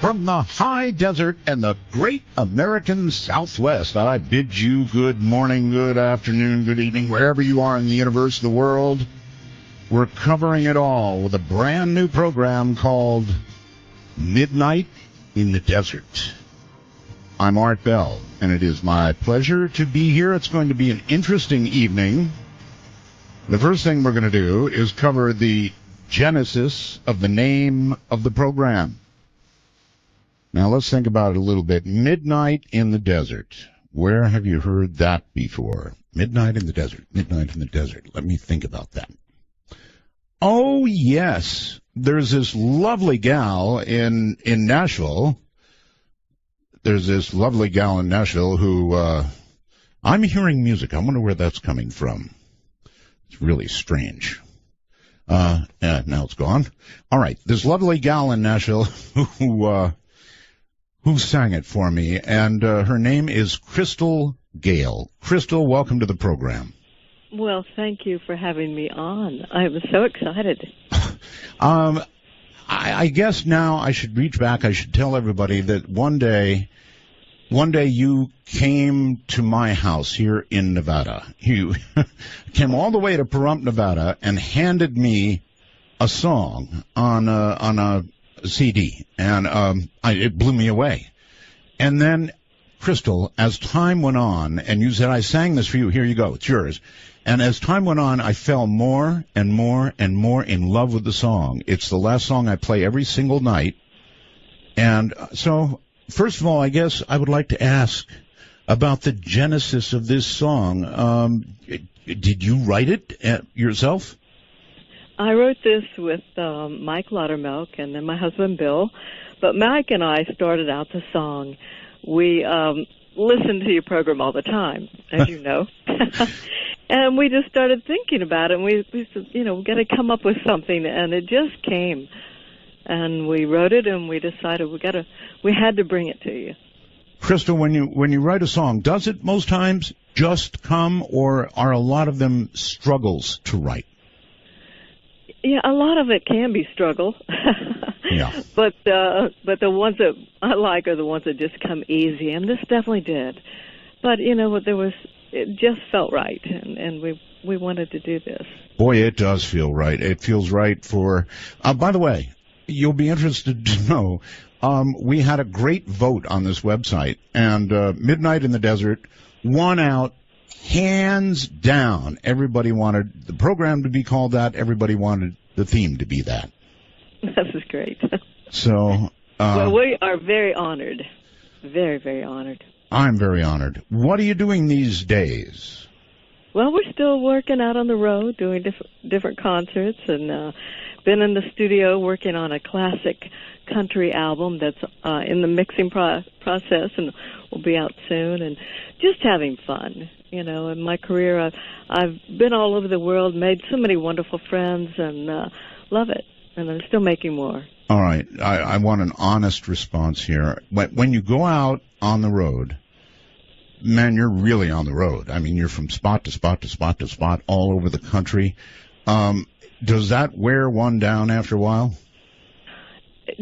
From the high desert and the great American Southwest, I bid you good morning, good afternoon, good evening, wherever you are in the universe, the world. We're covering it all with a brand new program called Midnight in the Desert. I'm Art Bell, and it is my pleasure to be here. It's going to be an interesting evening. The first thing we're going to do is cover the genesis of the name of the program. Now, let's think about it a little bit. Midnight in the Desert. Where have you heard that before? Midnight in the Desert. Midnight in the Desert. Let me think about that. Oh, yes. There's this lovely gal in Nashville. There's this lovely gal in Nashville who, I'm hearing music. I wonder where that's coming from. It's really strange. Now it's gone. All right. This lovely gal in Nashville who sang it for me, and her name is Crystal Gayle. Crystal, welcome to the program. Well, thank you for having me on. I'm so excited. I guess now I should reach back. I should tell everybody that one day you came to my house here in Nevada. You came all the way to Pahrump, Nevada, and handed me a song on a CD, and it blew me away. And then, Crystal, as time went on, and you said, I sang this for you, here you go, it's yours. And as time went on, I fell more and more and more in love with the song. It's the last song I play every single night. And so, first of all, I guess I would like to ask about the genesis of this song. Did you write it yourself? I wrote this with Mike Laudermilk and then my husband Bill. But Mike and I started out the song. We listen to your program all the time, as you know. And we just started thinking about it. And we said, we got to come up with something. And it just came. And we wrote it, and we decided we had to bring it to you. Crystal, when you write a song, does it most times just come, or are a lot of them struggles to write? Yeah, a lot of it can be struggle. Yeah. But the ones that I like are the ones that just come easy, and this definitely did. But it just felt right, and we wanted to do this. Boy, it does feel right. It feels right for. By the way, you'll be interested to know we had a great vote on this website, and Midnight in the Desert won out. Hands down, everybody wanted the program to be called that. Everybody wanted the theme to be that. This is great. So, well, we are very honored. Very, very honored. I'm very honored. What are you doing these days? Well, we're still working out on the road, doing different concerts, and been in the studio working on a classic country album that's in the mixing process, and will be out soon, and just having fun. In my career, I've been all over the world, made so many wonderful friends, and love it. And I'm still making more. All right. I want an honest response here. When you go out on the road, man, you're really on the road. I mean, you're from spot to spot to spot to spot all over the country. Does that wear one down after a while?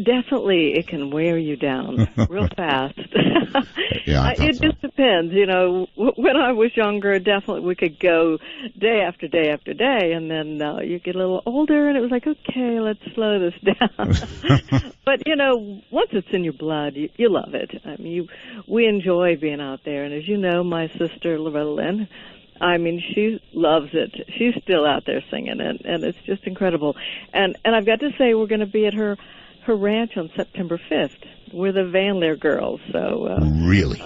Definitely, it can wear you down real fast. Yeah, it just depends. When I was younger, definitely we could go day after day after day, and then you get a little older, and it was like, okay, let's slow this down. But once it's in your blood, you love it. I mean, we enjoy being out there, and as you know, my sister Loretta Lynn, I mean, she loves it. She's still out there singing, and it's just incredible. And I've got to say, we're going to be at her ranch on September 5th. We're the Van Leer girls. So really?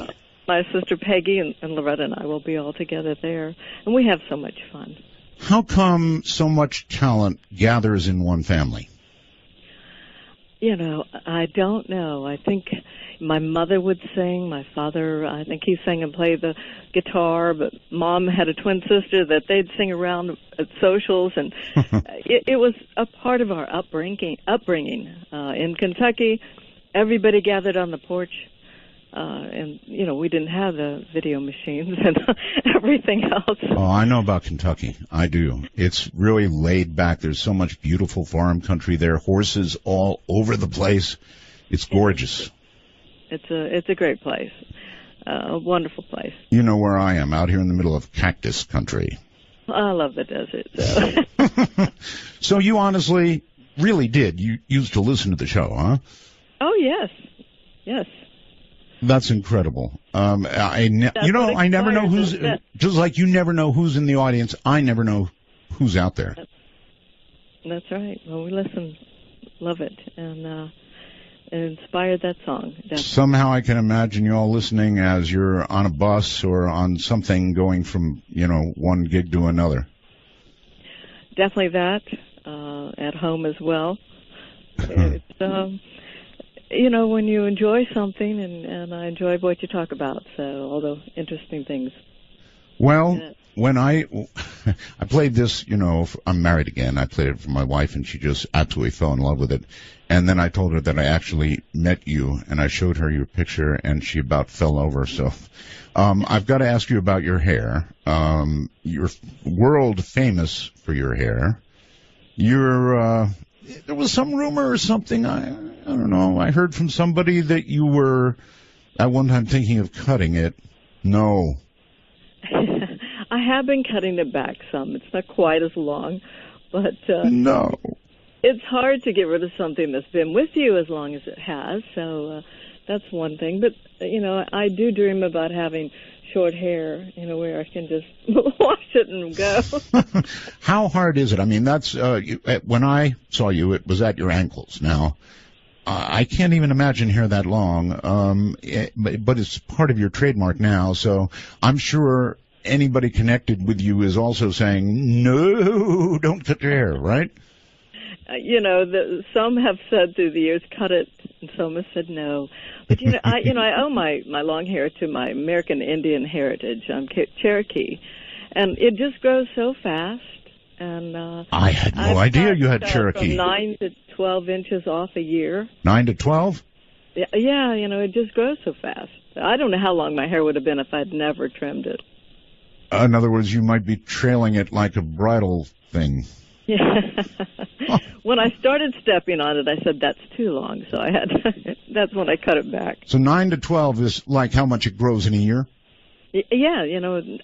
My sister Peggy and Loretta and I will be all together there, and we have so much fun. How come so much talent gathers in one family? I don't know. I think my mother would sing. My father, I think he sang and played the guitar, but Mom had a twin sister that they'd sing around at socials, and it was a part of our upbringing. In Kentucky, everybody gathered on the porch, and, we didn't have the video machines and everything else. Oh, I know about Kentucky. I do. It's really laid back. There's so much beautiful farm country there, horses all over the place. It's gorgeous. It's a great place, a wonderful place. You know where I am, out here in the middle of cactus country. I love the desert. So, So you honestly really did. You used to listen to the show, huh? oh yes. That's incredible. I never know who's, just like you never know who's in the audience, I never know who's out there. That's right. Well, we listen, love it, and it inspired that song. Definitely. Somehow I can imagine you all listening as you're on a bus or on something going from, one gig to another. Definitely that, at home as well. It's, when you enjoy something, and I enjoy what you talk about, so all the interesting things. Well, when I played this, I'm married again. I played it for my wife, and she just absolutely fell in love with it. And then I told her that I actually met you, and I showed her your picture, and she about fell over. So I've got to ask you about your hair. You're world famous for your hair. There was some rumor or something, I don't know, I heard from somebody that you were at one time thinking of cutting it. No. I have been cutting it back some. It's not quite as long, but no. It's hard to get rid of something that's been with you as long as it has, so that's one thing. But, I do dream about having short hair, where I can just wash it and go. How hard is it? I mean, that's when I saw you, it was at your ankles. Now, I can't even imagine hair that long, but it's part of your trademark now, so I'm sure anybody connected with you is also saying, no, don't cut your hair, right? Some have said through the years, cut it, and some have said no. But I owe my long hair to my American Indian heritage. I'm Cherokee, and it just grows so fast. And I had no idea you had Cherokee. From 9 to 12 inches off a year. 9 to 12? Yeah, it just grows so fast. I don't know how long my hair would have been if I'd never trimmed it. In other words, you might be trailing it like a bridal thing. Yeah. When I started stepping on it, I said that's too long, so that's when I cut it back. So 9 to 12 is like how much it grows in a year? Yeah,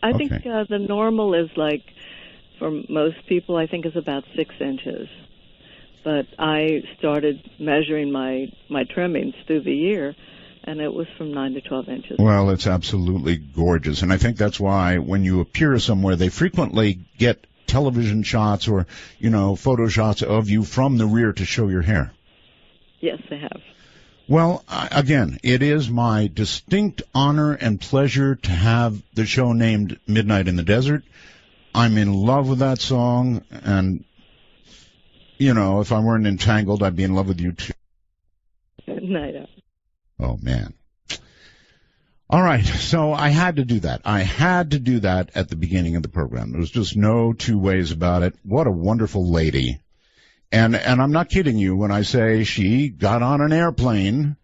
I think the normal is like, for most people, I think is about 6 inches. But I started measuring my trimmings through the year, and it was from 9 to 12 inches. Well, it's absolutely gorgeous, and I think that's why when you appear somewhere, they frequently get television shots or, photo shots of you from the rear to show your hair. Yes, they have. Well, again, it is my distinct honor and pleasure to have the show named Midnight in the Desert. I'm in love with that song, and, if I weren't entangled, I'd be in love with you, too. No. Oh, man. All right, so I had to do that. I had to do that at the beginning of the program. There was just no two ways about it. What a wonderful lady. And I'm not kidding you when I say she got on an airplane,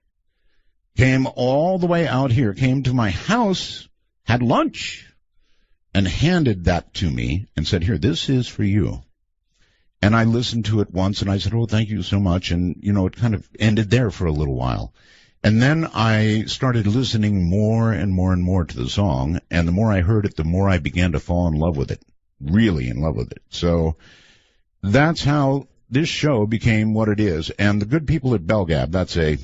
came all the way out here, came to my house, had lunch, and handed that to me and said, here, this is for you. And I listened to it once, and I said, oh, thank you so much. And, it kind of ended there for a little while. And then I started listening more and more and more to the song, and the more I heard it, the more I began to fall in love with it, really in love with it. So that's how this show became what it is. And the good people at Belgab, that's a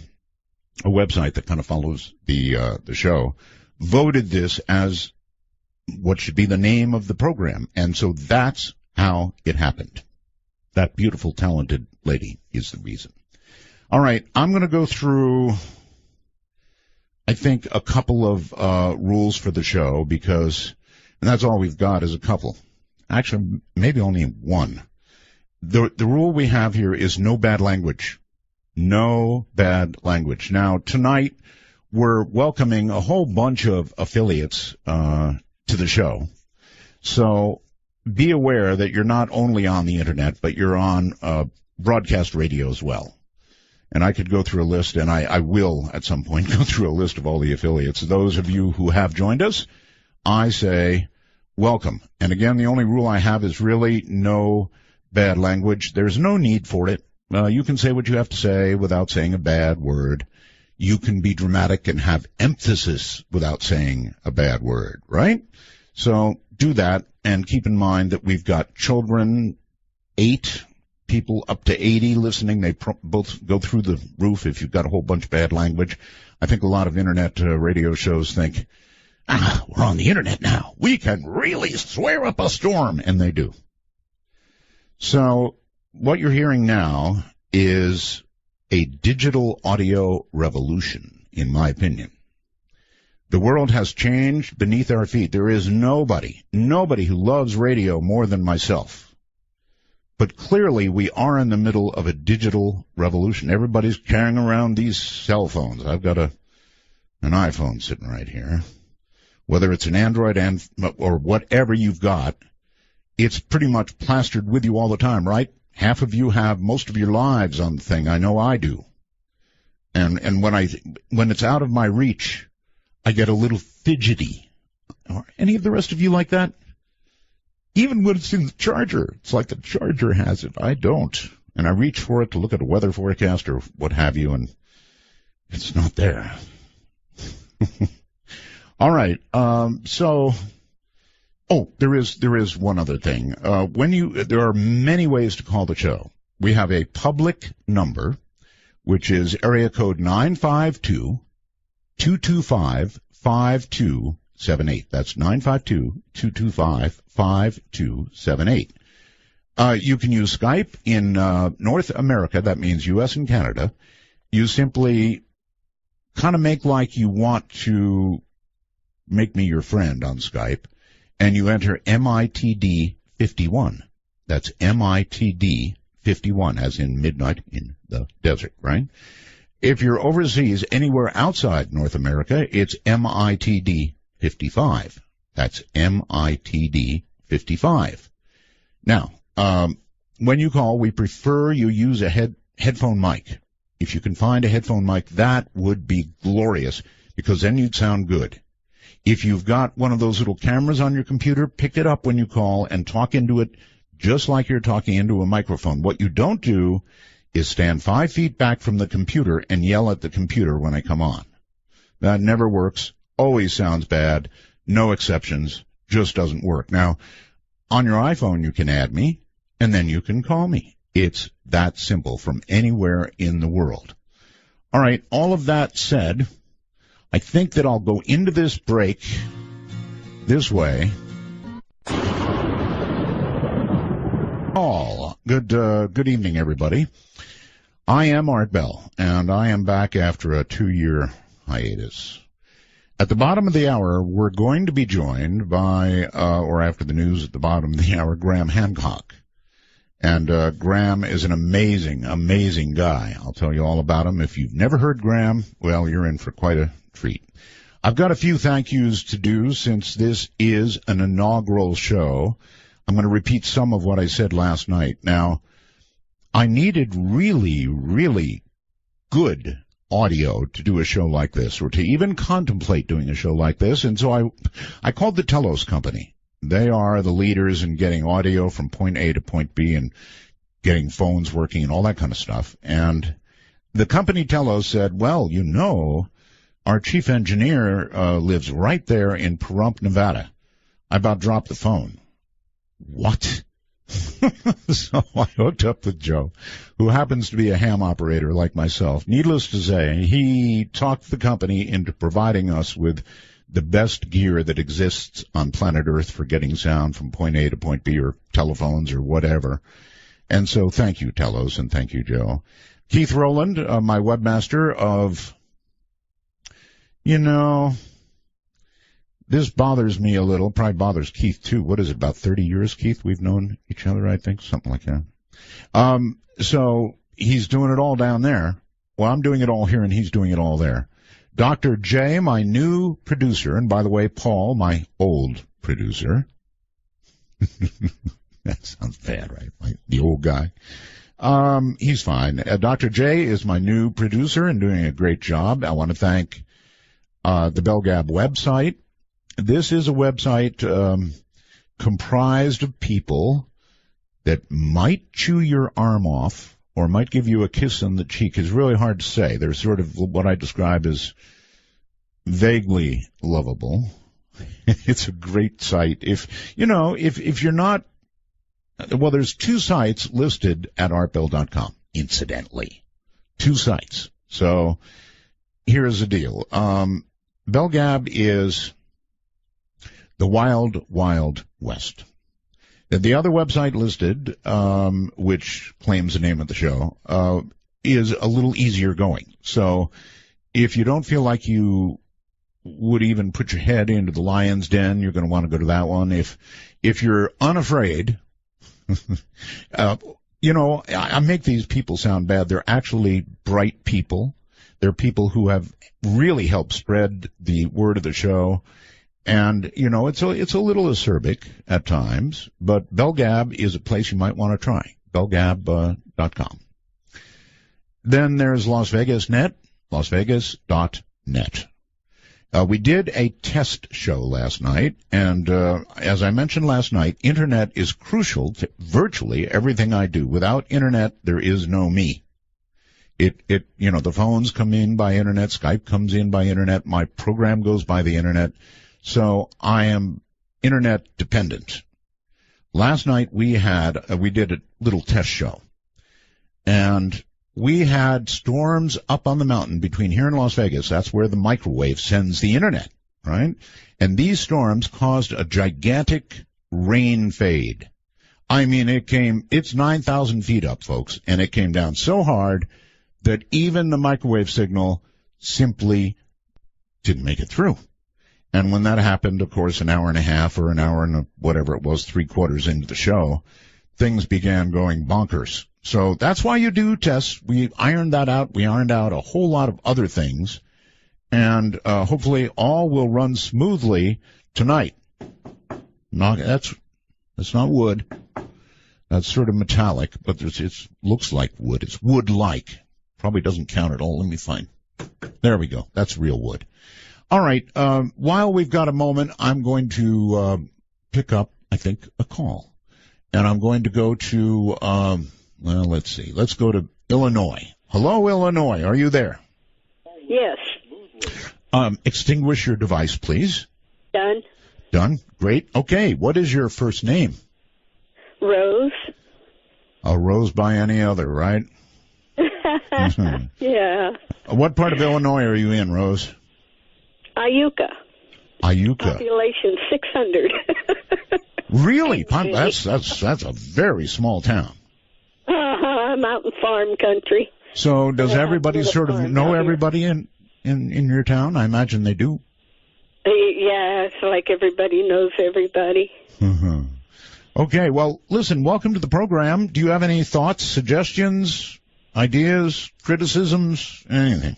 website that kind of follows the show, voted this as what should be the name of the program. And so that's how it happened. That beautiful, talented lady is the reason. All right, I'm going to go through, I think, a couple of rules for the show because, and that's all we've got is a couple. Actually, maybe only one. The rule we have here is no bad language. No bad language. Now, tonight, we're welcoming a whole bunch of affiliates to the show. So be aware that you're not only on the Internet, but you're on broadcast radio as well. And I could go through a list, and I will at some point go through a list of all the affiliates. Those of you who have joined us, I say welcome. And again, the only rule I have is really no bad language. There's no need for it. You can say what you have to say without saying a bad word. You can be dramatic and have emphasis without saying a bad word, right? So do that, and keep in mind that we've got children, 8 people up to 80 listening. They both go through the roof if you've got a whole bunch of bad language. I think a lot of internet radio shows think, we're on the internet now. We can really swear up a storm, and they do. So what you're hearing now is a digital audio revolution, in my opinion. The world has changed beneath our feet. There is nobody who loves radio more than myself. But clearly we are in the middle of a digital revolution. Everybody's carrying around these cell phones. I've got an iPhone sitting right here. Whether it's an Android or whatever you've got, it's pretty much plastered with you all the time, right? Half of you have most of your lives on the thing. I know I do. And when it's out of my reach, I get a little fidgety. Are any of the rest of you like that? Even when it's in the charger, it's like the charger has it. I don't. And I reach for it to look at a weather forecast or what have you, and it's not there. All right. There is one other thing. There are many ways to call the show. We have a public number, which is area code 952-225-5278. That's 952-225-5278. You can use Skype in North America. That means U.S. and Canada. You simply kind of make like you want to make me your friend on Skype, and you enter MITD 51. That's MITD 51, as in midnight in the desert, right? If you're overseas, anywhere outside North America, it's MITD 55. That's MITD 55. Now, when you call, we prefer you use a headphone mic. If you can find a headphone mic, that would be glorious, because then you'd sound good. If you've got one of those little cameras on your computer, pick it up when you call and talk into it just like you're talking into a microphone. What you don't do is stand 5 feet back from the computer and yell at the computer when I come on. That never works, always sounds bad, no exceptions, just doesn't work. Now, on your iPhone you can add me, and then you can call me. It's that simple from anywhere in the world. All right, all of that said, I think that I'll go into this break this way. Good evening, everybody. I am Art Bell, and I am back after a 2-year hiatus. At the bottom of the hour, we're going to be joined by, or after the news at the bottom of the hour, Graham Hancock. And Graham is an amazing, amazing guy. I'll tell you all about him. If you've never heard Graham, well, you're in for quite a treat. I've got a few thank yous to do since this is an inaugural show. I'm going to repeat some of what I said last night. Now, I needed really, really good audio to do a show like this, or to even contemplate doing a show like this, and so I called the Telos Company. They are the leaders in getting audio from point A to point B and getting phones working and all that kind of stuff. And the company Telos said, well, you know, our chief engineer lives right there in Pahrump, Nevada. I about dropped the phone. What? So I hooked up with Joe, who happens to be a ham operator like myself. Needless to say, he talked the company into providing us with the best gear that exists on planet Earth for getting sound from point A to point B, or telephones or whatever. And so thank you, Telos, and thank you, Joe. Keith Rowland, my webmaster of, this bothers me a little, probably bothers Keith too. What is it, about 30 years, Keith? We've known each other, I think, something like that. So he's doing it all down there. Well, I'm doing it all here, and he's doing it all there. Dr. J, my new producer, and by the way, Paul, my old producer. That sounds bad, right? Like the old guy. He's fine. Dr. J is my new producer and doing a great job. I want to thank the BellGab website. This is a website comprised of people that might chew your arm off or might give you a kiss on the cheek is really hard to say. They're sort of what I describe as vaguely lovable. It's a great site. If you're not, well, there's 2 sites listed at artbell.com, incidentally. 2 sites. So here's the deal. Belgab is the wild, wild west. The other website listed, which claims the name of the show, is a little easier going. So if you don't feel like you would even put your head into the lion's den, you're going to want to go to that one. If you're unafraid, I make these people sound bad. They're actually bright people. They're people who have really helped spread the word of the show. And, it's a little acerbic at times, but Belgab is a place you might want to try. Belgab.com. Then there's Las Vegas Net, lasvegas.net. We did a test show last night, and as I mentioned last night, Internet is crucial to virtually everything I do. Without Internet, there is no me. The phones come in by Internet, Skype comes in by Internet, my program goes by the Internet, so I am Internet dependent. Last night we did a little test show, and we had storms up on the mountain between here and Las Vegas. That's where the microwave sends the Internet, right? And these storms caused a gigantic rain fade. I mean, it's 9,000 feet up, folks, and it came down so hard that even the microwave signal simply didn't make it through. And when that happened, of course, an hour and a half or an hour and whatever it was, 3/4 into the show, things began going bonkers. So that's why you do tests. We ironed that out. We ironed out a whole lot of other things. And hopefully all will run smoothly tonight. That's not wood. That's sort of metallic, but it looks like wood. It's wood-like. Probably doesn't count at all. Let me find. There we go. That's real wood. All right. While we've got a moment, I'm going to pick up, I think, a call. And I'm going to go to, let's see. Let's go to Illinois. Hello, Illinois. Are you there? Yes. Extinguish your device, please. Done. Done. Great. Okay. What is your first name? Rose. A rose by any other, right? Mm-hmm. Yeah. What part of Illinois are you in, Rose? Iuka. Population 600. Really? That's a very small town. Mountain farm country. So does everybody sort of know everybody in your town? I imagine they do. Yeah, it's like everybody knows everybody. Mm-hmm. Okay, well, listen, welcome to the program. Do you have any thoughts, suggestions, ideas, criticisms, anything?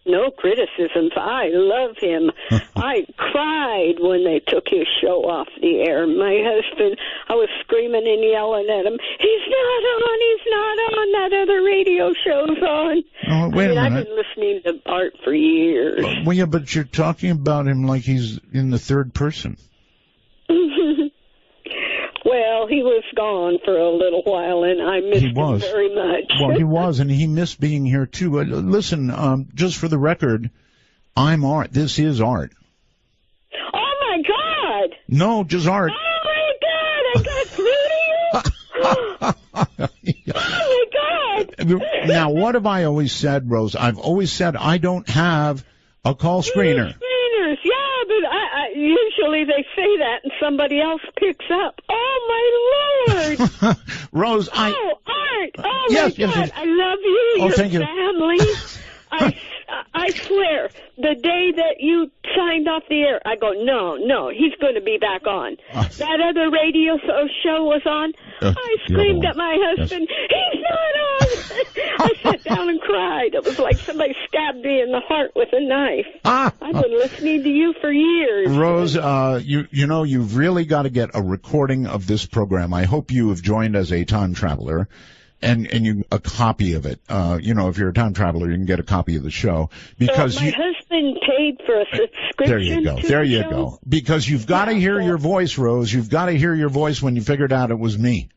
No criticisms. I love him. I cried when they took his show off the air. My husband, I was screaming and yelling at him, he's not on, that other radio show's on. Oh, wait a minute. I've been listening to Art for years. Well, yeah, but you're talking about him like he's in the third person. Well, he was gone for a little while, and I missed him very much. Well, he was, and he missed being here, too. But listen, just for the record, I'm Art. This is Art. Oh, my God! No, just Art. Oh, my God! I got through to you? Oh, my God! Now, what have I always said, Rose? I've always said I don't have a call screener. Screeners, yeah, but usually they say that and somebody else picks up. Oh, my Lord! Rose, Art! Oh, yes, my God! Yes. I love you, your thank you. family. I swear, the day that you signed off the air, I go, no, he's going to be back on. That other radio show was on. I screamed at my husband, he's not on! I sat down and cried. It was like somebody stabbed me in the heart with a knife. I've been listening to you for years. Rose, you've really got to get a recording of this program. I hope you have joined as a time traveler. And a copy of it. If you're a time traveler, you can get a copy of the show. Because my husband paid for a subscription. There you go. There you go. Because you've got to hear your voice, Rose. You've got to hear your voice when you figured out it was me.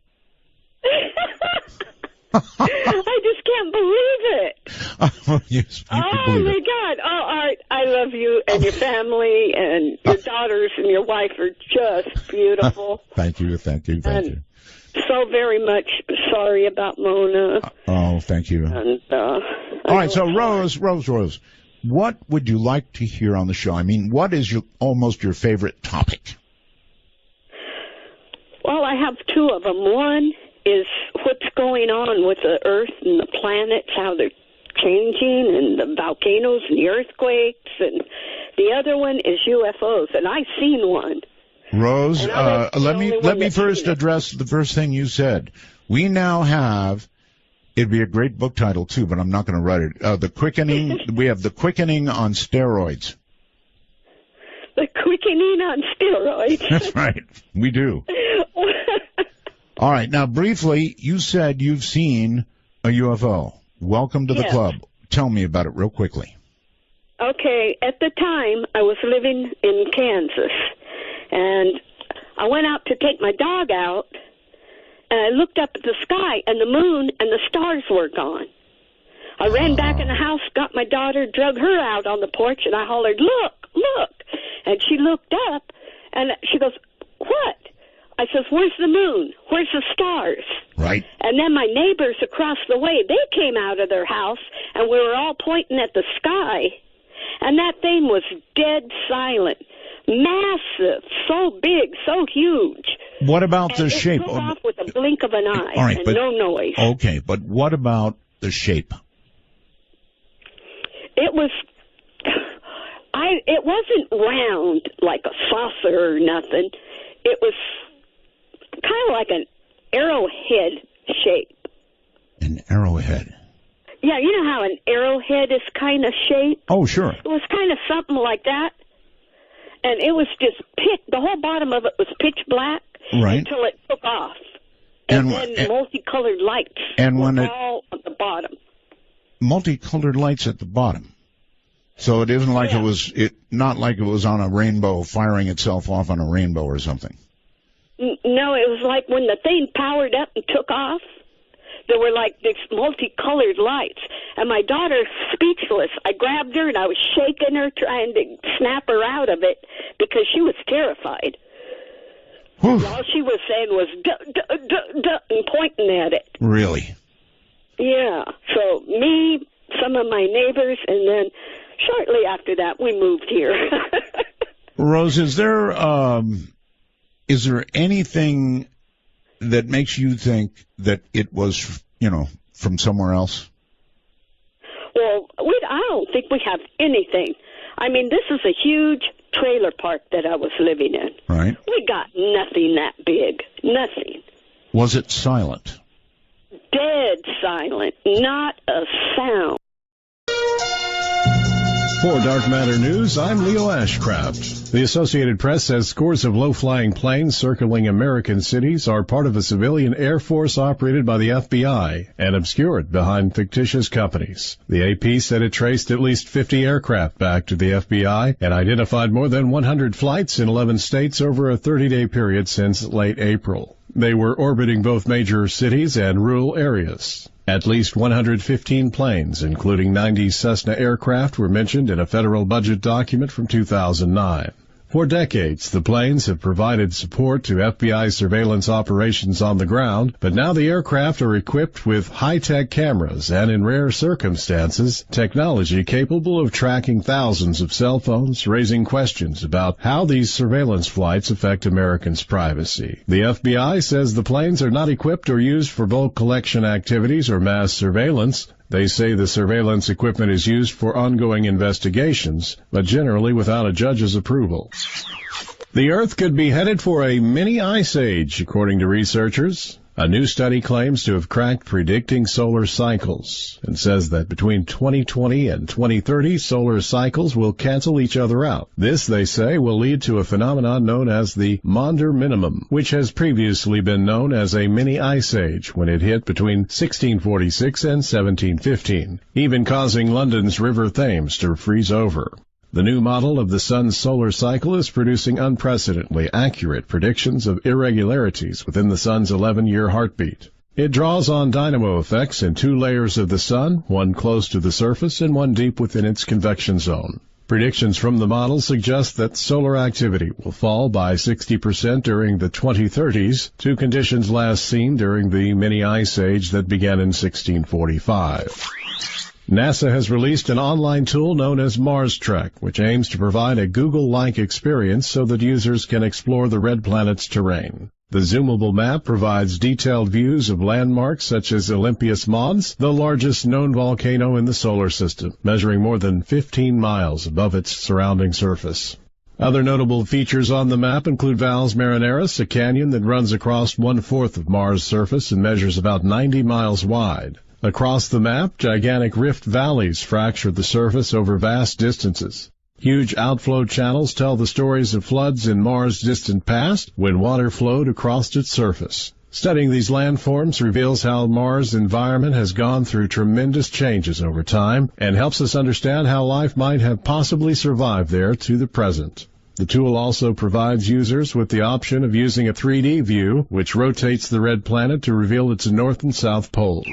I just can't believe it. Oh, yes, you can Oh, believe my it. God. Oh, Art, I love you and your family, and your daughters and your wife are just beautiful. Thank you. And so very much sorry about Mona. Oh, thank you. And, All right, so Rose, what would you like to hear on the show? I mean, what is almost your favorite topic? Well, I have two of them. One is what's going on with the Earth and the planets, how they're changing, and the volcanoes and the earthquakes. And the other one is UFOs, and I've seen one. Rose, let me that's first seen it. address the first thing you said. We now have, it'd be a great book title too, but I'm not going to write it. The Quickening, we have The Quickening on Steroids. The quickening on steroids. That's right, we do. All right, now briefly, you said you've seen a UFO. Welcome to the Yes. club. Tell me about it real quickly. Okay, at the time, I was living in Kansas, and I went out to take my dog out, and I looked up at the sky, and the moon and the stars were gone. I ran back in the house, got my daughter, drug her out on the porch, and I hollered, "Look, look!" And she looked up, and she goes, "What?" I says, "Where's the moon? Where's the stars?" Right. And then my neighbors across the way, they came out of their house, and we were all pointing at the sky. And that thing was dead silent. Massive, so big, so huge. What about the And shape? it took off with a blink of an eye, All right, and but- no noise. Okay, but what about the shape? It was... It wasn't round like a saucer or nothing. It was kind of like an arrowhead shape. An arrowhead. Yeah, you know how an arrowhead is kind of shaped? Oh, sure. It was kind of something like that. And it was just the whole bottom of it was pitch black Right. until it took off. And And- then multicolored lights and when were it- all at the bottom. Multicolored lights at the bottom. So it isn't like Yeah. not like it was on a rainbow, firing itself off on a rainbow or something. No, it was like when the thing powered up and took off, there were like these multicolored lights. And my daughter, speechless, I grabbed her and I was shaking her, trying to snap her out of it because she was terrified. Whew. All she was saying was, duh, duh, duh, duh, and pointing at it. Really? Yeah. So me, some of my neighbors, and then shortly after that, we moved here. Rose, is there anything that makes you think that it was, from somewhere else? Well, I don't think we have anything. I mean, this is a huge trailer park that I was living in. Right. We got nothing that big. Nothing. Was it silent? Dead silent. Not a sound. For Dark Matter News, I'm Leo Ashcraft. The Associated Press says scores of low-flying planes circling American cities are part of a civilian air force operated by the FBI and obscured behind fictitious companies. The AP said it traced at least 50 aircraft back to the FBI and identified more than 100 flights in 11 states over a 30-day period since late April. They were orbiting both major cities and rural areas. At least 115 planes, including 90 Cessna aircraft, were mentioned in a federal budget document from 2009. For decades, the planes have provided support to FBI surveillance operations on the ground, but now the aircraft are equipped with high-tech cameras and, in rare circumstances, technology capable of tracking thousands of cell phones, raising questions about how these surveillance flights affect Americans' privacy. The FBI says the planes are not equipped or used for bulk collection activities or mass surveillance. They say the surveillance equipment is used for ongoing investigations, but generally without a judge's approval. The Earth could be headed for a mini ice age, according to researchers. A new study claims to have cracked predicting solar cycles and says that between 2020 and 2030, solar cycles will cancel each other out. This, they say, will lead to a phenomenon known as the Maunder Minimum, which has previously been known as a mini ice age when it hit between 1646 and 1715, even causing London's River Thames to freeze over. The new model of the sun's solar cycle is producing unprecedentedly accurate predictions of irregularities within the sun's 11-year heartbeat. It draws on dynamo effects in 2 layers of the sun, one close to the surface and one deep within its convection zone. Predictions from the model suggest that solar activity will fall by 60% during the 2030s to conditions last seen during the mini ice age that began in 1645. NASA has released an online tool known as Mars Trek, which aims to provide a Google-like experience so that users can explore the red planet's terrain. The zoomable map provides detailed views of landmarks such as Olympus Mons, the largest known volcano in the solar system, measuring more than 15 miles above its surrounding surface. Other notable features on the map include Valles Marineris, a canyon that runs across 1/4 of Mars' surface and measures about 90 miles wide. Across the map, gigantic rift valleys fracture the surface over vast distances. Huge outflow channels tell the stories of floods in Mars' distant past when water flowed across its surface. Studying these landforms reveals how Mars' environment has gone through tremendous changes over time and helps us understand how life might have possibly survived there to the present. The tool also provides users with the option of using a 3D view, which rotates the red planet to reveal its north and south poles.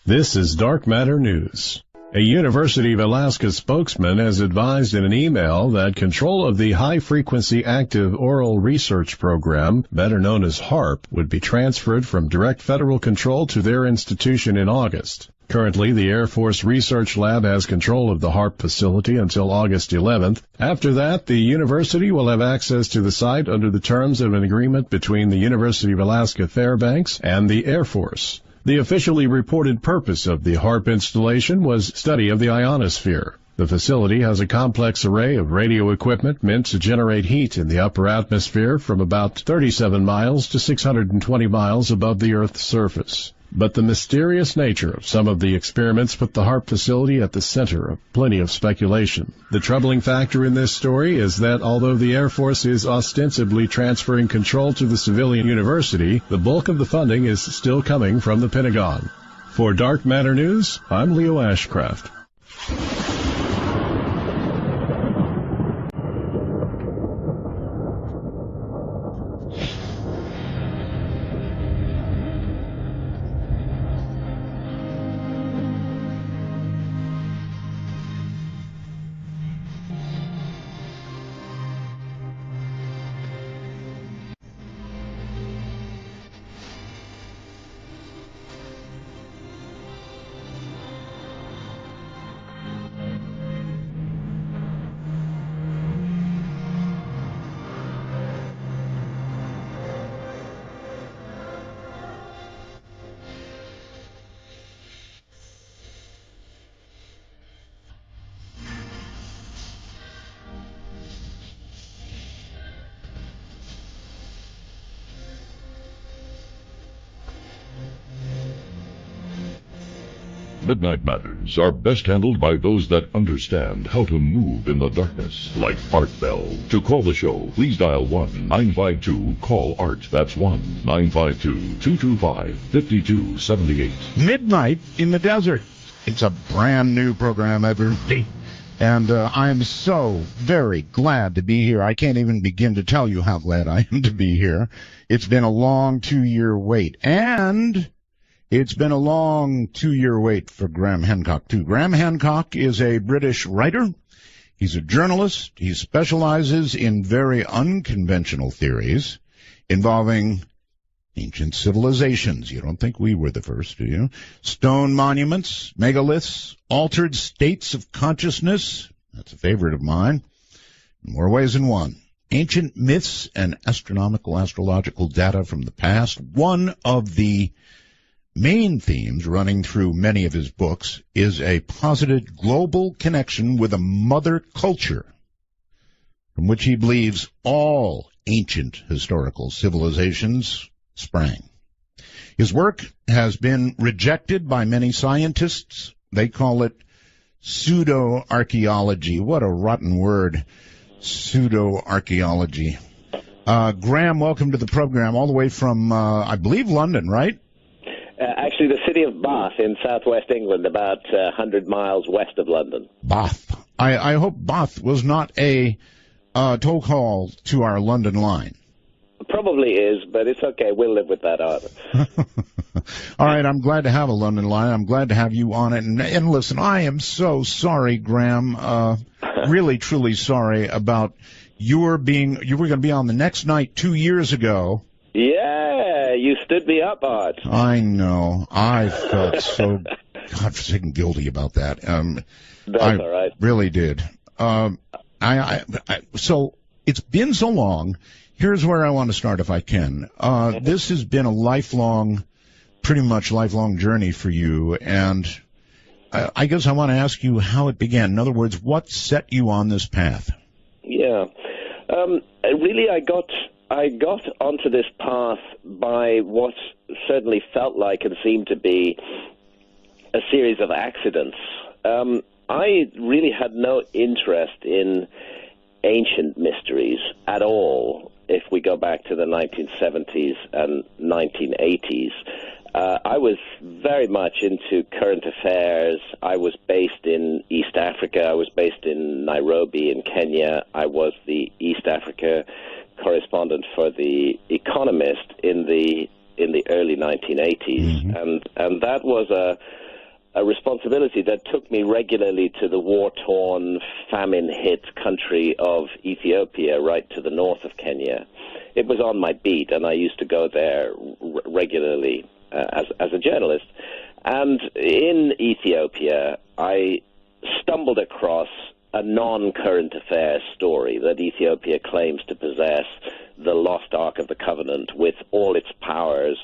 This is Dark Matter News. A University of Alaska spokesman has advised in an email that control of the High-Frequency Active Oral Research Program, better known as HARP, would be transferred from direct federal control to their institution in August. Currently, the Air Force Research Lab has control of the HARP facility until August 11th. After that, the university will have access to the site under the terms of an agreement between the University of Alaska Fairbanks and the Air Force. The officially reported purpose of the HARP installation was study of the ionosphere. The facility has a complex array of radio equipment meant to generate heat in the upper atmosphere from about 37 miles to 620 miles above the Earth's surface. But the mysterious nature of some of the experiments put the HARP facility at the center of plenty of speculation. The troubling factor in this story is that although the Air Force is ostensibly transferring control to the civilian university, the bulk of the funding is still coming from the Pentagon. For Dark Matter News, I'm Leo Ashcraft. Midnight matters are best handled by those that understand how to move in the darkness, like Art Bell. To call the show, please dial 1-952-CALL-ART. That's 1-952-225-5278. Midnight in the Desert. It's a brand new program every day. And I'm so very glad to be here. I can't even begin to tell you how glad I am to be here. It's been a long 2-year wait. And it's been a long 2-year wait for Graham Hancock, too. Graham Hancock is a British writer. He's a journalist. He specializes in very unconventional theories involving ancient civilizations. You don't think we were the first, do you? Stone monuments, megaliths, altered states of consciousness. That's a favorite of mine. In more ways than one. Ancient myths and astrological data from the past. One of the main themes running through many of his books is a posited global connection with a mother culture from which he believes all ancient historical civilizations sprang. His work has been rejected by many scientists. They call it pseudo-archaeology. What a rotten word, pseudo-archaeology. Graham, welcome to the program all the way from, I believe, London, right? Actually, the city of Bath in southwest England, about 100 miles west of London. Bath. I hope Bath was not a toll call to our London line. Probably is, but it's okay. We'll live with that, Arthur. All right, I'm glad to have a London line. I'm glad to have you on it. And listen, I am so sorry, Graham. Really, truly sorry about you were going to be on the next night 2 years ago. Yeah, you stood me up, Art. I know. I felt so godforsaken guilty about that. That's all right. Really did. So it's been so long. Here's where I want to start, if I can. This has been a pretty much lifelong journey for you, and I guess I want to ask you how it began. In other words, what set you on this path? Yeah. Really, I got onto this path by what certainly felt like and seemed to be a series of accidents. I really had no interest in ancient mysteries at all. If we go back to the 1970s and 1980s, I was very much into current affairs. I was based in East Africa. I was based in Nairobi in Kenya. I was the East Africa correspondent for The Economist in the early 1980s, and that was a responsibility that took me regularly to the war-torn, famine-hit country of Ethiopia, right to the north of Kenya. It was on my beat, and I used to go there regularly as a journalist. And in Ethiopia, I stumbled across a non-current affairs story that Ethiopia claims to possess the Lost Ark of the Covenant with all its powers,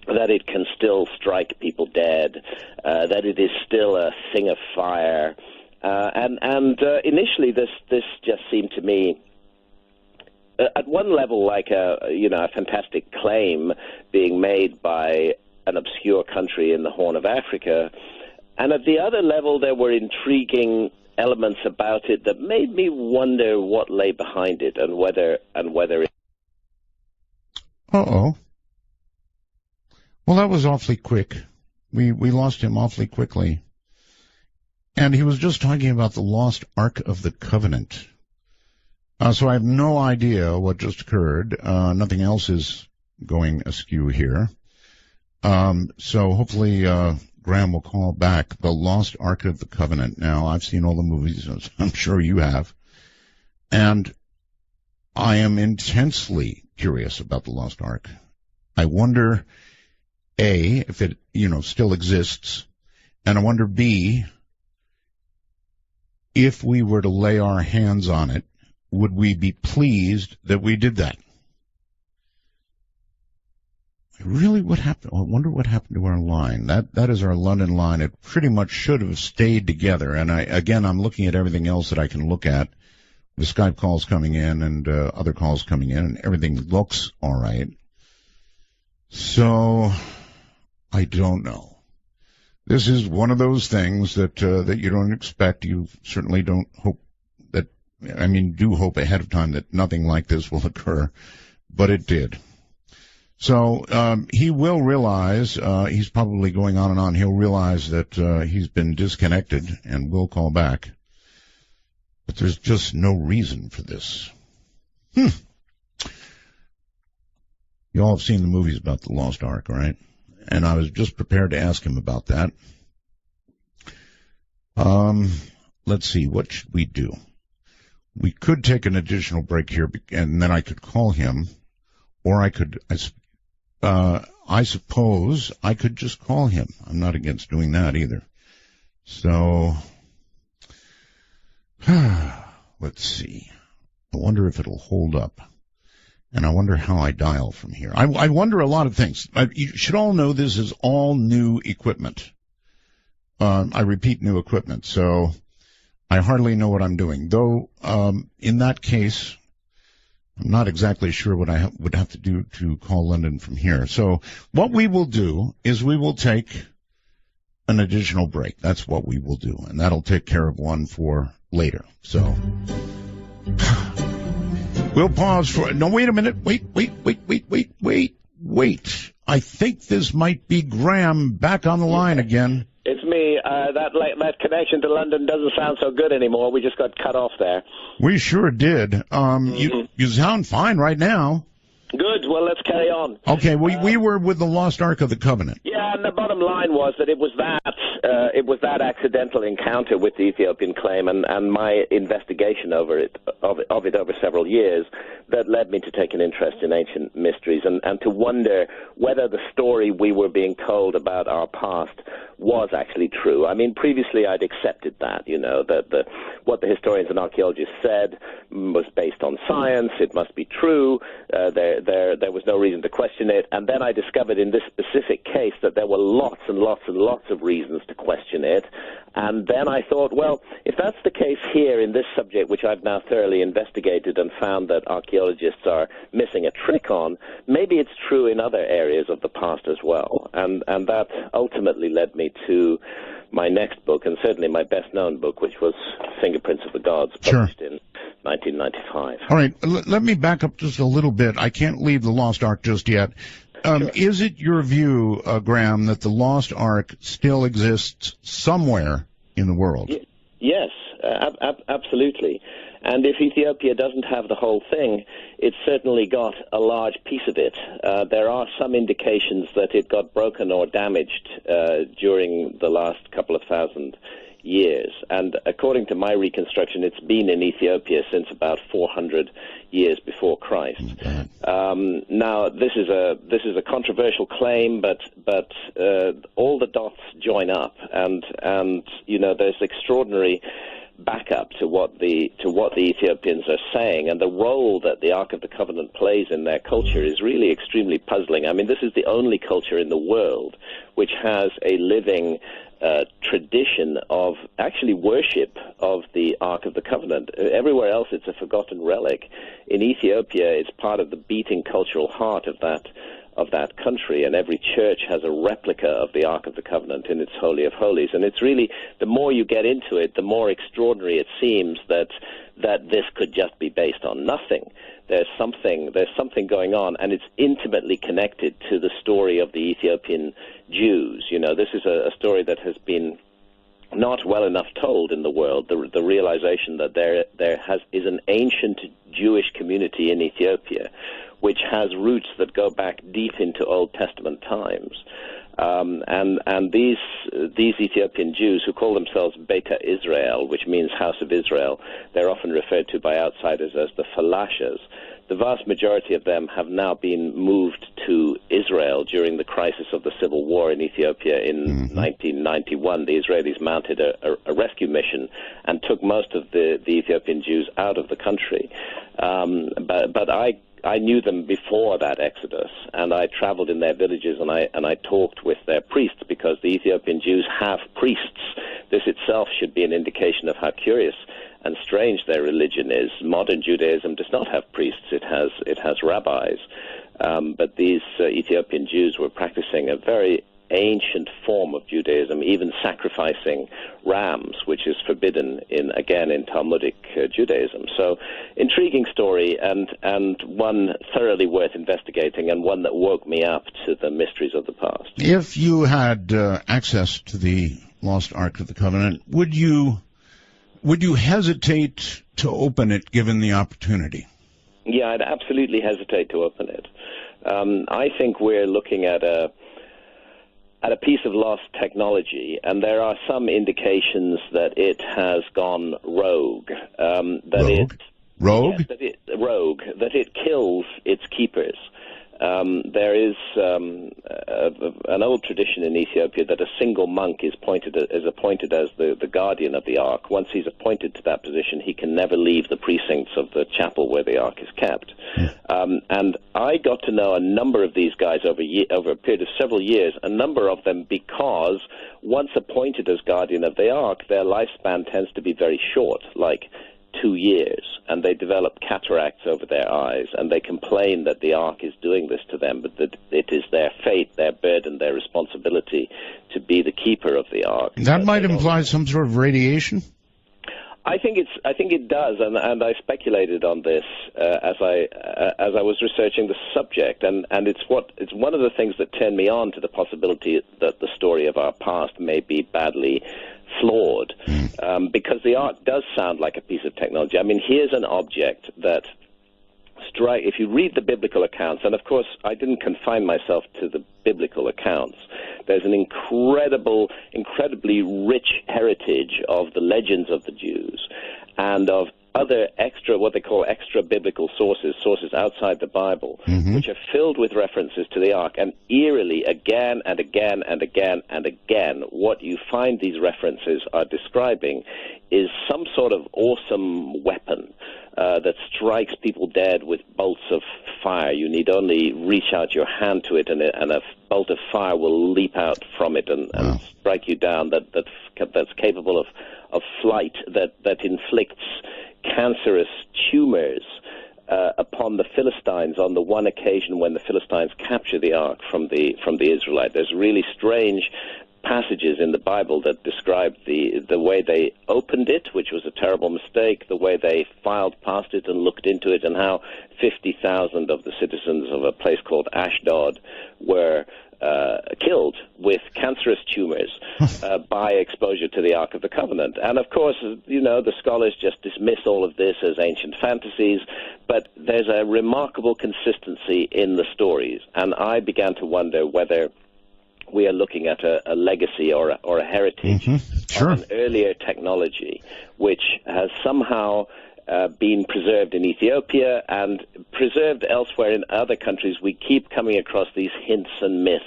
that it can still strike people dead, that it is still a thing of fire. And initially this just seemed to me, at one level, like a fantastic claim being made by an obscure country in the Horn of Africa. And at the other level, there were intriguing elements about it that made me wonder what lay behind it and whether it... Uh-oh. Well, that was awfully quick. We lost him awfully quickly. And he was just talking about the Lost Ark of the Covenant. So I have no idea what just occurred. Nothing else is going askew here. So hopefully Graham will call back. The Lost Ark of the Covenant. Now, I've seen all the movies, as I'm sure you have. And I am intensely curious about the Lost Ark. I wonder, A, if it, still exists. And I wonder, B, if we were to lay our hands on it, would we be pleased that we did that? Really, what happened? I wonder what happened to our line. That is our London line. It pretty much should have stayed together. And I'm looking at everything else that I can look at. The Skype calls coming in and other calls coming in, and everything looks all right. So I don't know. This is one of those things that you don't expect. You certainly don't hope that. Do hope ahead of time that nothing like this will occur, but it did. So he will realize, he's probably going on and on, he'll realize that he's been disconnected and will call back. But there's just no reason for this. You all have seen the movies about the Lost Ark, right? And I was just prepared to ask him about that. Let's see, what should we do? We could take an additional break here, and then I could call him, or I suppose I could just call him. I'm not against doing that either. So, let's see. I wonder if it'll hold up. And I wonder how I dial from here. I wonder a lot of things. You should all know this is all new equipment. I repeat, new equipment. So I hardly know what I'm doing. Though, in that case, I'm not exactly sure what I would have to do to call London from here. So what we will do is we will take an additional break. That's what we will do. And that'll take care of one for later. So we'll pause for... No, wait a minute. Wait. I think this might be Graham back on the line again. It's me. That connection to London doesn't sound so good anymore. We just got cut off there. We sure did. You sound fine right now. Good. Well, let's carry on. Okay, we were with the Lost Ark of the Covenant. Yeah, and the bottom line was that it was that accidental encounter with the Ethiopian claim and my investigation of it over several years that led me to take an interest in ancient mysteries and to wonder whether the story we were being told about our past was actually true. I mean, previously I'd accepted that, that what the historians and archaeologists said was based on science. It must be true. There was no reason to question it. And then I discovered in this specific case that there were lots and lots and lots of reasons to question it. And then I thought, well, if that's the case here in this subject, which I've now thoroughly investigated and found that archaeologists are missing a trick on, maybe it's true in other areas of the past as well. And that ultimately led me to my next book, and certainly my best-known book, which was Fingerprints of the Gods, published in 1995. All right, let me back up just a little bit. I can't leave the Lost Ark just yet. Sure. Is it your view, Graham, that the Lost Ark still exists somewhere in the world? Yes, absolutely. And if Ethiopia doesn't have the whole thing, it's certainly got a large piece of it. There are some indications that it got broken or damaged during the last couple of thousand years. And according to my reconstruction, it's been in Ethiopia since about 400 years before Christ. Now, this is a controversial claim, but all the dots join up, and there's extraordinary backup to what the Ethiopians are saying, and the role that the Ark of the Covenant plays in their culture is really extremely puzzling. I mean, this is the only culture in the world which has a living tradition of actually worship of the Ark of the Covenant. Everywhere else, it's a forgotten relic. In Ethiopia, it's part of the beating cultural heart of that country, and every church has a replica of the Ark of the Covenant in its Holy of Holies. And it's really, the more you get into it, the more extraordinary it seems that this could just be based on nothing. There's something going on, and it's intimately connected to the story of the Ethiopian Jews. This is a story that has been not well enough told in the world, the realization that there is an ancient Jewish community in Ethiopia which has roots that go back deep into Old Testament times. And these Ethiopian Jews, who call themselves Beta Israel, which means House of Israel, they're often referred to by outsiders as the Falashas. The vast majority of them have now been moved to Israel during the crisis of the civil war in Ethiopia in 1991. The Israelis mounted a rescue mission and took most of the Ethiopian Jews out of the country. But I knew them before that exodus, and I traveled in their villages, and I talked with their priests, because the Ethiopian Jews have priests. This itself should be an indication of how curious and strange their religion is. Modern Judaism does not have priests; it has rabbis. But these Ethiopian Jews were practicing a very ancient form of Judaism, even sacrificing rams, which is forbidden in Talmudic Judaism. So, intriguing story, and one thoroughly worth investigating, and one that woke me up to the mysteries of the past. If you had access to the Lost Ark of the Covenant, would you hesitate to open it given the opportunity? Yeah, I'd absolutely hesitate to open it. I think we're looking at a piece of lost technology, and there are some indications that it has gone rogue. Rogue? That it kills its keepers. There is an old tradition in Ethiopia that a single monk is appointed as the guardian of the Ark. Once he's appointed to that position, he can never leave the precincts of the chapel where the Ark is kept. And I got to know a number of these guys over a period of several years, a number of them because once appointed as guardian of the Ark, their lifespan tends to be very short, like 2 years, and they develop cataracts over their eyes, and they complain that the Ark is doing this to them, but that it is their fate, their burden, their responsibility to be the keeper of the Ark. That might imply some sort of radiation? I think it does, and I speculated on this as I was researching the subject, and it's one of the things that turned me on to the possibility that the story of our past may be badly flawed, because the Ark does sound like a piece of technology. I mean, here's an object that if you read the biblical accounts, and of course I didn't confine myself to the biblical accounts, there's an incredibly rich heritage of the legends of the Jews and of other what they call extra-biblical sources outside the Bible, which are filled with references to the Ark. And eerily, again and again and again and again, what you find these references are describing is some sort of awesome weapon that strikes people dead with bolts of fire. You need only reach out your hand to it, and a bolt of fire will leap out from it and strike you down. That's capable of flight, that inflicts cancerous tumors upon the Philistines on the one occasion when the Philistines capture the Ark from the Israelites. There's really strange passages in the Bible that describe the way they opened it, which was a terrible mistake, the way they filed past it and looked into it, and how 50,000 of the citizens of a place called Ashdod were killed with cancerous tumors by exposure to the Ark of the Covenant. And of course, the scholars just dismiss all of this as ancient fantasies, but there's a remarkable consistency in the stories. And I began to wonder whether we are looking at a legacy or a heritage of an earlier technology, which has somehow been preserved in Ethiopia and preserved elsewhere in other countries. We keep coming across these hints and myths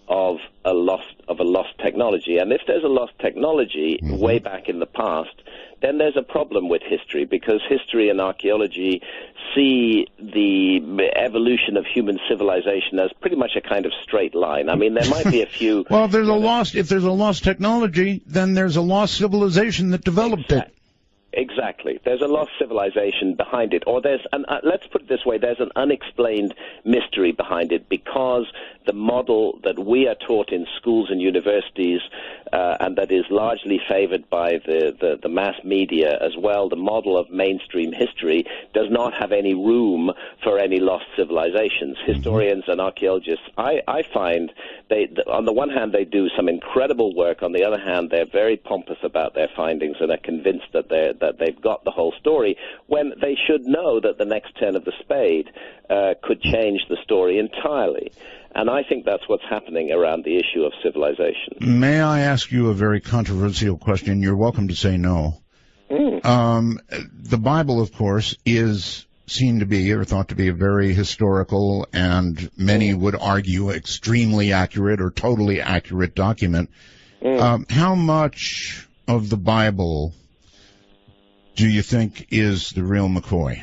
of a lost technology. And if there's a lost technology way back in the past, then there's a problem with history, because history and archaeology see the evolution of human civilization as pretty much a kind of straight line. I mean, there might be a few... Well, if there's a lost technology, then there's a lost civilization that developed it. Exactly. There's a lost civilization behind it. Or let's put it this way, there's an unexplained mystery behind it, because the model that we are taught in schools and universities, and that is largely favored by the mass media as well, the model of mainstream history, does not have any room for any lost civilizations. Historians and archaeologists, I find, on the one hand, they do some incredible work. On the other hand, they're very pompous about their findings and are convinced that they've got the whole story, when they should know that the next turn of the spade could change the story entirely. And I think that's what's happening around the issue of civilization. May I ask you a very controversial question? You're welcome to say no. The Bible, of course, is seen to be, or thought to be, a very historical and many would argue extremely accurate or totally accurate document. How much of the Bible do you think is the real McCoy?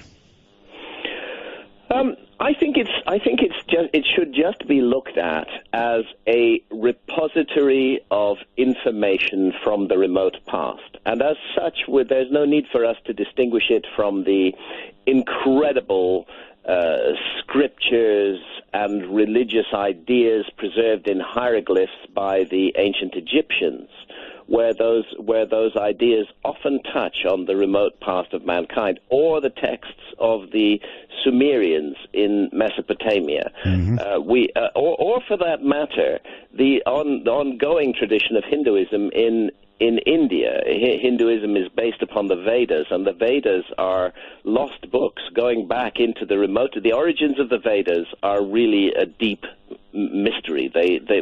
I think it should just be looked at as a repository of information from the remote past, and as such, there's no need for us to distinguish it from the incredible scriptures and religious ideas preserved in hieroglyphs by the ancient Egyptians, where those ideas often touch on the remote past of mankind, or the texts of the Sumerians in Mesopotamia, or for that matter, the ongoing tradition of Hinduism in India. Hinduism is based upon the Vedas, and the Vedas are lost books going back into the remote. The origins of the Vedas are really a deep mystery.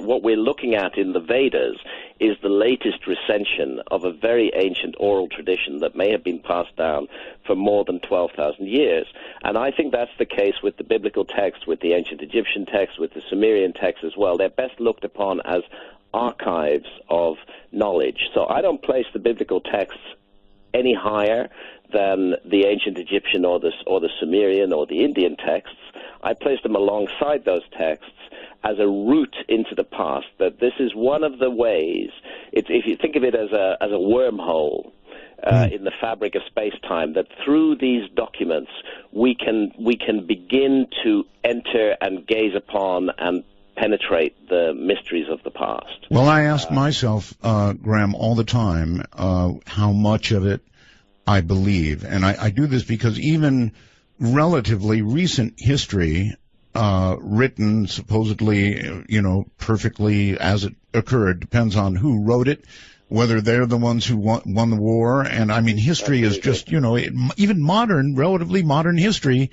What we're looking at in the Vedas is the latest recension of a very ancient oral tradition that may have been passed down for more than 12,000 years. And I think that's the case with the biblical text, with the ancient Egyptian text, with the Sumerian text as well. They're best looked upon as archives of knowledge. So I don't place the biblical texts any higher than the ancient Egyptian or the Sumerian or the Indian texts. I place them alongside those texts as a route into the past, that this is one of the ways, if you think of it as a wormhole in the fabric of space-time, that through these documents we can begin to enter and gaze upon and penetrate the mysteries of the past. Well, I ask myself, Graham, all the time, how much of it I believe. And I do this because even relatively recent history, written supposedly, perfectly as it occurred, depends on who wrote it, whether they're the ones who won the war. And I mean, history is just, even relatively modern history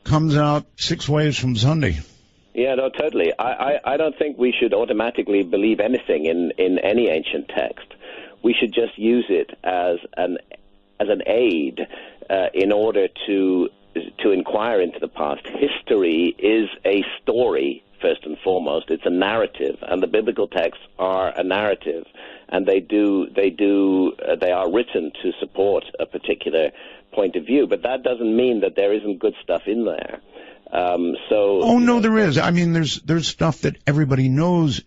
comes out 6 ways from Sunday. Yeah, no, totally. I don't think we should automatically believe anything in any ancient text. We should just use it as an aid in order to inquire into the past. History is a story, first and foremost. It's a narrative, and the biblical texts are a narrative, and they are written to support a particular point of view. But that doesn't mean that there isn't good stuff in there. Oh no, there is. I mean, there's stuff that everybody knows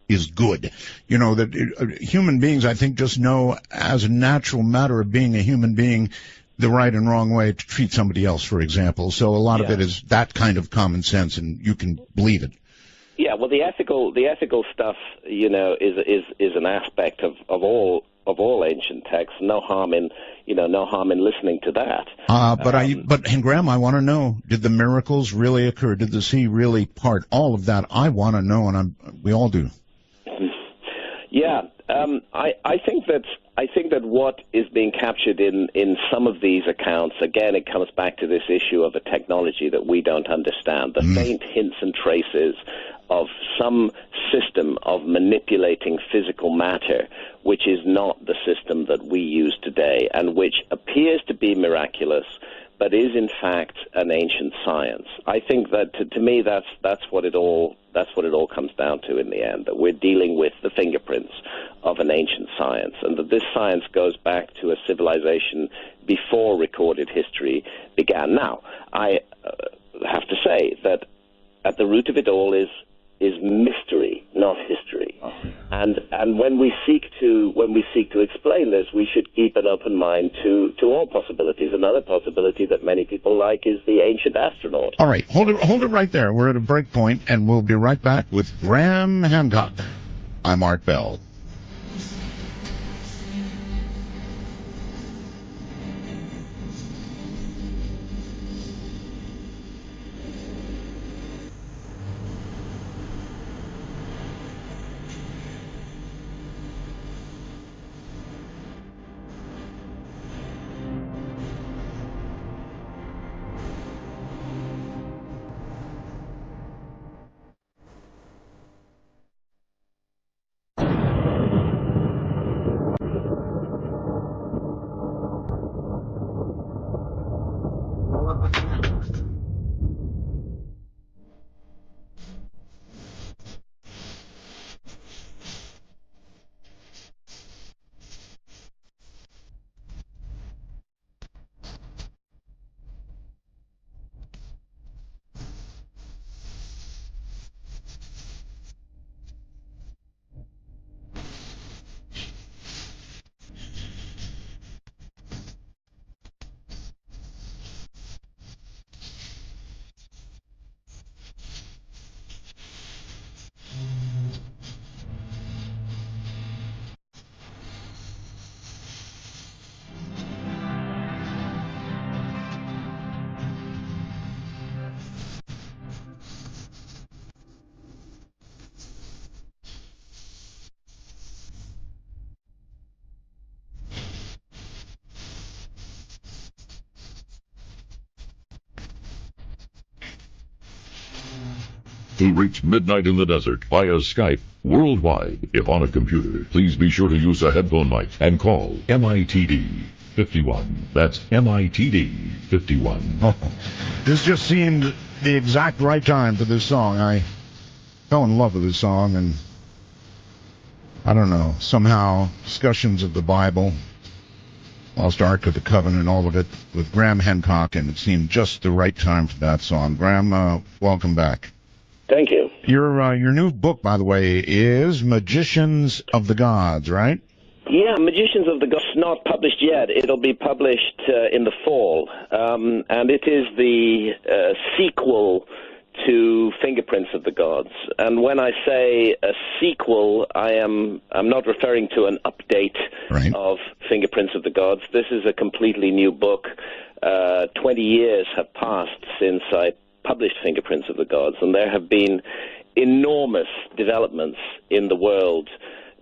is good. You know, that human beings, I think, just know as a natural matter of being a human being the right and wrong way to treat somebody else, for example. So a lot of it is that kind of common sense, and you can believe it. Yeah, well, the ethical stuff, you know, is an aspect of all ancient texts. No harm in listening to that. But Graham, I want to know: did the miracles really occur? Did the sea really part? All of that, I want to know, and we all do. Yeah, I think that what is being captured in some of these accounts, again, it comes back to this issue of a technology that we don't understand. The faint hints and traces of some system of manipulating physical matter, which is not the system that we use today, and which appears to be miraculous, but is in fact an ancient science. I think that to me that's what it all comes down to in the end, that we're dealing with the fingerprints of an ancient science, and that this science goes back to a civilization before recorded history began. Now, I have to say that at the root of it all is mystery, not history. And when we seek to explain this, we should keep an open mind to all possibilities. Another possibility that many people like is the ancient astronaut. All right, hold it right there. We're at a break point, and we'll be right back with Graham Hancock. I'm Art Bell. To reach Midnight in the Desert via Skype worldwide, if on a computer, please be sure to use a headphone mic and call MITD 51. That's MITD 51. Oh, this just seemed the exact right time for this song. I fell in love with this song, and I don't know, somehow discussions of the Bible, Lost Ark of the Covenant, all of it with Graham Hancock, and it seemed just the right time for that song. Graham, welcome back. Thank you. Your new book, by the way, is Magicians of the Gods, right? Yeah, Magicians of the Gods, not published yet. It'll be published in the fall, and it is the sequel to Fingerprints of the Gods. And when I say a sequel, I'm not referring to an update of Fingerprints of the Gods. This is a completely new book. 20 years have passed since I published Fingerprints of the Gods, and there have been enormous developments in the world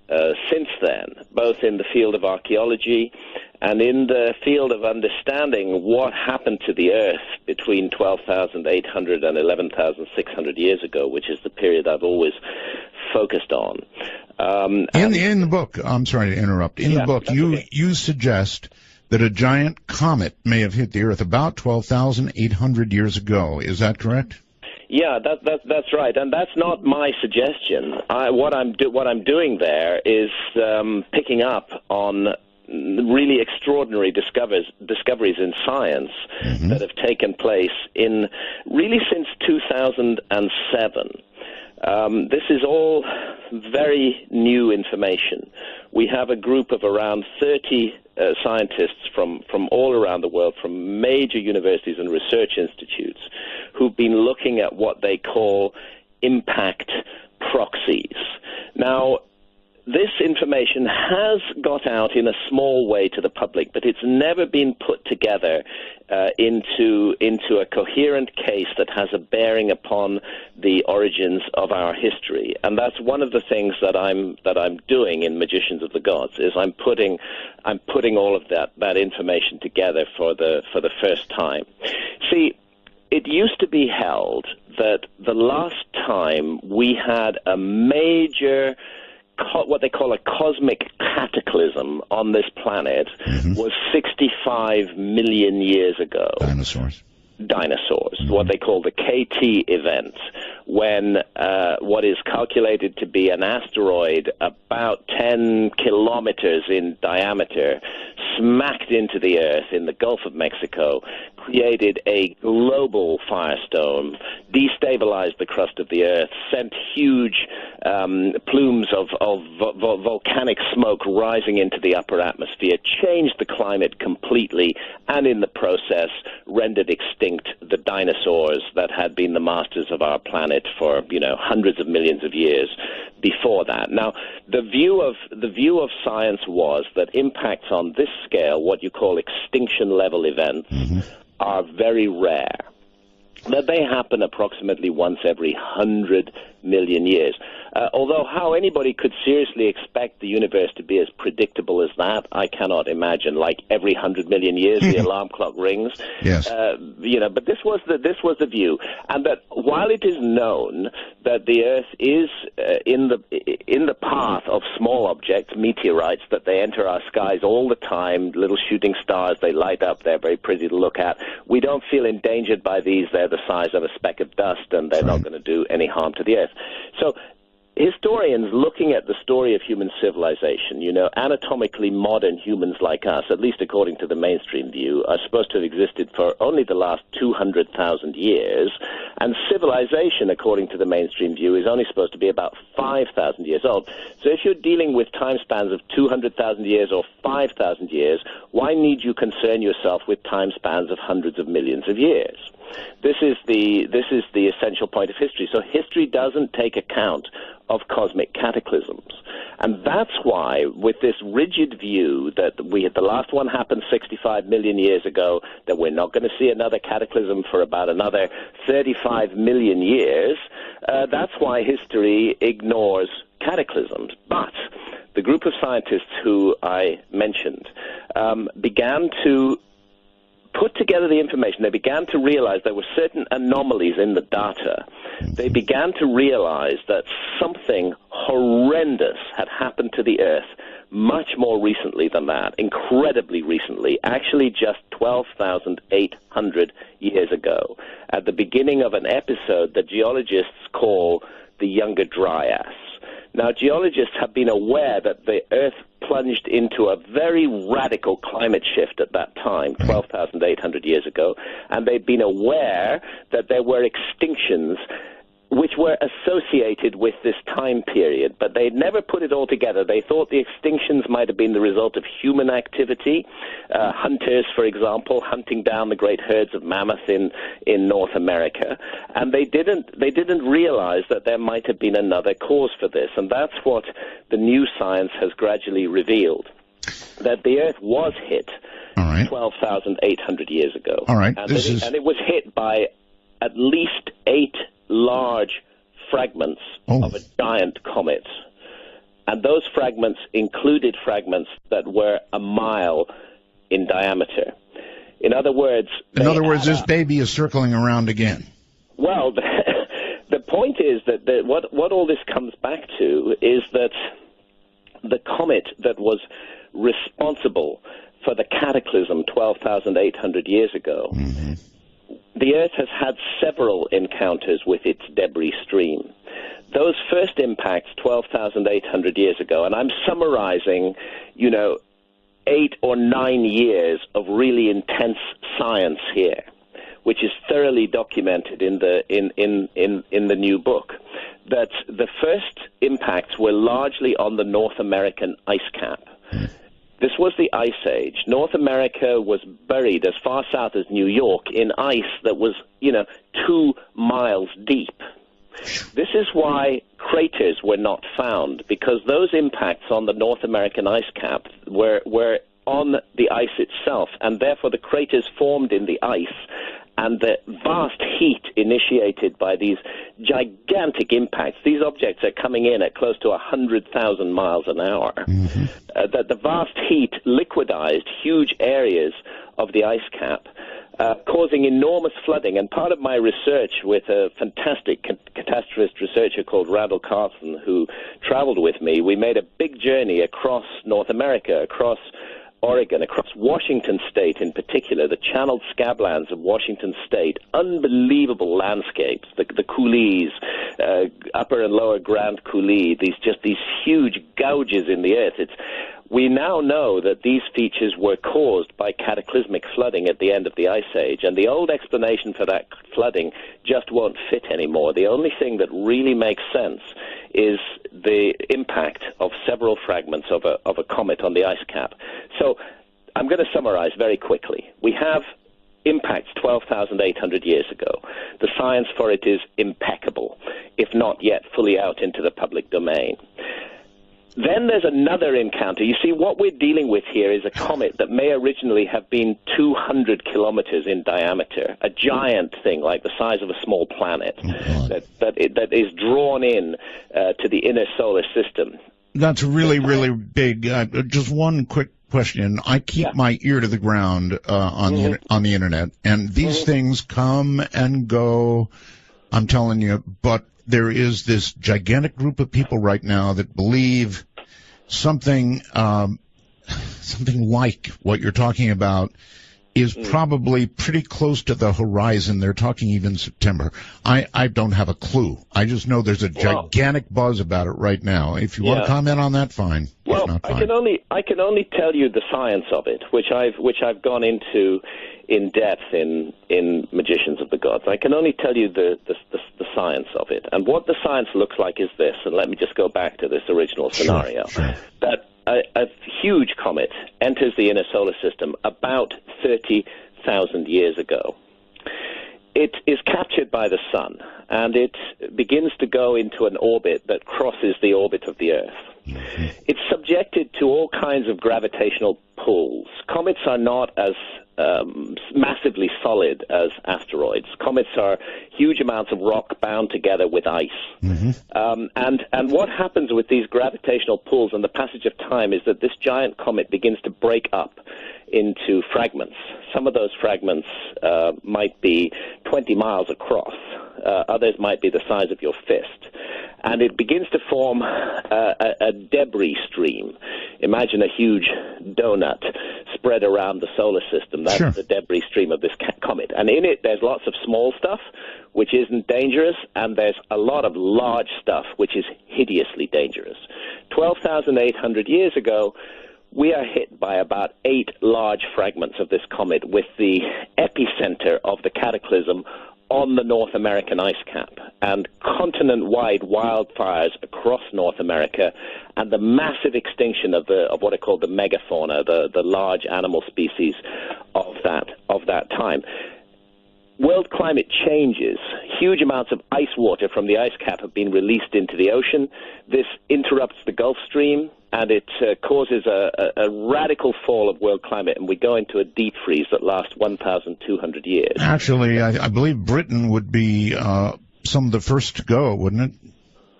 since then, both in the field of archaeology and in the field of understanding what happened to the Earth between 12,800 and 11,600 years ago, which is the period I've always focused on. In the book, I'm sorry to interrupt. In the book, you suggest that a giant comet may have hit the Earth about 12,800 years ago. Is that correct? Yeah, that's right, and that's not my suggestion. What I'm doing there is picking up on really extraordinary discoveries in science that have taken place in really since 2007. This is all very new information. We have a group of around 30 scientists from all around the world, from major universities and research institutes, who've been looking at what they call impact proxies. Now, this information has got out in a small way to the public, but it's never been put together into a coherent case that has a bearing upon the origins of our history. And that's one of the things that I'm doing in Magicians of the Gods, is I'm putting all of that information together for the first time. See, it used to be held that the last time we had a major, what they call a cosmic cataclysm on this planet was 65 million years ago. Dinosaurs, what they call the KT event, when what is calculated to be an asteroid about 10 kilometers in diameter smacked into the Earth in the Gulf of Mexico, created a global firestorm, destabilized the crust of the Earth, sent huge plumes of volcanic smoke rising into the upper atmosphere, changed the climate completely, and in the process rendered extinct the dinosaurs that had been the masters of our planet for, hundreds of millions of years before that. Now, the view of science was that impacts on this scale, what you call extinction level events, are very rare. That they happen approximately once every 100 million years. Although how anybody could seriously expect the universe to be as predictable as that, I cannot imagine. Like every 100 million years, the alarm clock rings. Yes. But this was the view, and that while it is known that the Earth is in the path of small objects, meteorites, that they enter our skies all the time, little shooting stars, they light up, they're very pretty to look at. We don't feel endangered by these. They're the size of a speck of dust, and they're not going to do any harm to the Earth. So historians looking at the story of human civilization, anatomically modern humans like us, at least according to the mainstream view, are supposed to have existed for only the last 200,000 years, and civilization, according to the mainstream view, is only supposed to be about 5,000 years old. So if you're dealing with time spans of 200,000 years or 5,000 years, why need you concern yourself with time spans of hundreds of millions of years? This is the essential point of history. So history doesn't take account of cosmic cataclysms. And that's why, with this rigid view that the last one happened 65 million years ago, that we're not going to see another cataclysm for about another 35 million years, that's why history ignores cataclysms. But the group of scientists who I mentioned began to put together the information. They began to realize there were certain anomalies in the data. They began to realize that something horrendous had happened to the Earth much more recently than that, incredibly recently, actually just 12,800 years ago, at the beginning of an episode that geologists call the Younger Dryas. Now, geologists have been aware that the Earth plunged into a very radical climate shift at that time, 12,800 years ago, and they've been aware that there were extinctions which were associated with this time period, but they never put it all together. They thought the extinctions might have been the result of human activity, hunters, for example, hunting down the great herds of mammoth in North America, and they didn't realize that there might have been another cause for this, and that's what the new science has gradually revealed, that the Earth was hit 12,800 years ago. All right. And it was hit by at least 8 large fragments of a giant comet. And those fragments included fragments that were a mile in diameter. In other words, this baby is circling around again. Well, the point is that what all this comes back to is that the comet that was responsible for the cataclysm 12,800 years ago, the Earth has had several encounters with its debris stream. Those first impacts 12,800 years ago, and I'm summarizing, 8 or 9 years of really intense science here, which is thoroughly documented in the new book, that the first impacts were largely on the North American ice cap. This was the Ice Age. North America was buried as far south as New York in ice that was, 2 miles deep. This is why craters were not found, because those impacts on the North American ice cap were on the ice itself, and therefore the craters formed in the ice, and the vast heat initiated by these gigantic impacts. These objects are coming in at close to 100,000 miles an hour. That the vast heat liquidized huge areas of the ice cap, causing enormous flooding. And part of my research with a fantastic catastrophist researcher called Randall Carlson, who traveled with me, we made a big journey across North America, across Oregon, across Washington State in particular, the channeled scablands of Washington State, unbelievable landscapes, the coulees, upper and lower Grand Coulee, these huge gouges in the earth. We now know that these features were caused by cataclysmic flooding at the end of the Ice Age, and the old explanation for that flooding just won't fit anymore. The only thing that really makes sense is the impact of several fragments of a comet on the ice cap. So I'm going to summarize very quickly. We have impacts 12,800 years ago. The science for it is impeccable, if not yet fully out into the public domain. Then there's another encounter. You see, what we're dealing with here is a comet that may originally have been 200 kilometers in diameter, a giant thing like the size of a small planet that is drawn in to the inner solar system. That's really, really big. Just one quick question. I keep my ear to the ground on the internet, and these things come and go, I'm telling you, but there is this gigantic group of people right now that believe something like what you're talking about is probably pretty close to the horizon. They're talking even September. I don't have a clue. I just know there's a gigantic buzz about it right now. If you want to comment on that, fine. Well, not, fine. I can only tell you the science of it, which I've gone into in depth in Magicians of the Gods. I can only tell you the science of it. And what the science looks like is this, and let me just go back to this original scenario, that a huge comet enters the inner solar system about 30,000 years ago. It is captured by the sun, and it begins to go into an orbit that crosses the orbit of the Earth. It's subjected to all kinds of gravitational pulls. Comets are not as massively solid as asteroids. Comets are huge amounts of rock bound together with ice. And what happens with these gravitational pulls and the passage of time is that this giant comet begins to break up into fragments. Some of those fragments might be 20 miles across. Others might be the size of your fist. And it begins to form a debris stream. Imagine a huge donut spread around the solar system. That's the debris stream of this comet. And in it, there's lots of small stuff, which isn't dangerous, and there's a lot of large stuff, which is hideously dangerous. 12,800 years ago, we are hit by about 8 large fragments of this comet, with the epicenter of the cataclysm on the North American ice cap, and continent-wide wildfires across North America, and the massive extinction of what are called the megafauna, the large animal species of that time. World climate changes. Huge amounts of ice water from the ice cap have been released into the ocean. This interrupts the Gulf Stream, and it causes a radical fall of world climate, and we go into a deep freeze that lasts 1,200 years. Actually, I believe Britain would be some of the first to go, wouldn't it?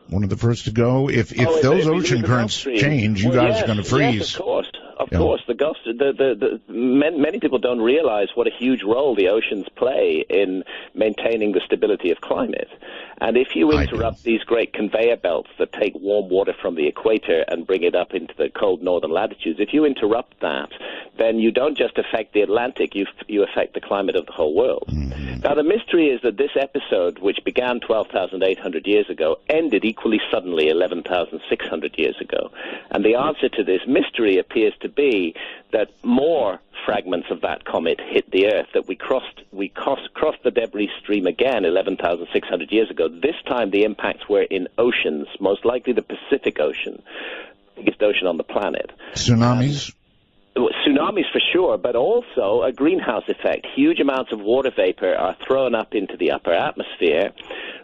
One of the first to go. If those ocean currents change, you guys are going to freeze. Yes, of course. Of course, the Gulf. Many people don't realize what a huge role the oceans play in maintaining the stability of climate. And if you interrupt these great conveyor belts that take warm water from the equator and bring it up into the cold northern latitudes, if you interrupt that, then you don't just affect the Atlantic, you affect the climate of the whole world. Mm-hmm. Now, the mystery is that this episode, which began 12,800 years ago, ended equally suddenly 11,600 years ago. And the answer to this mystery appears to be that more fragments of that comet hit the Earth, that we crossed the debris stream again 11,600 years ago. This time the impacts were in oceans, most likely the Pacific Ocean, biggest ocean on the planet. Tsunamis? Tsunamis for sure, but also a greenhouse effect. Huge amounts of water vapor are thrown up into the upper atmosphere,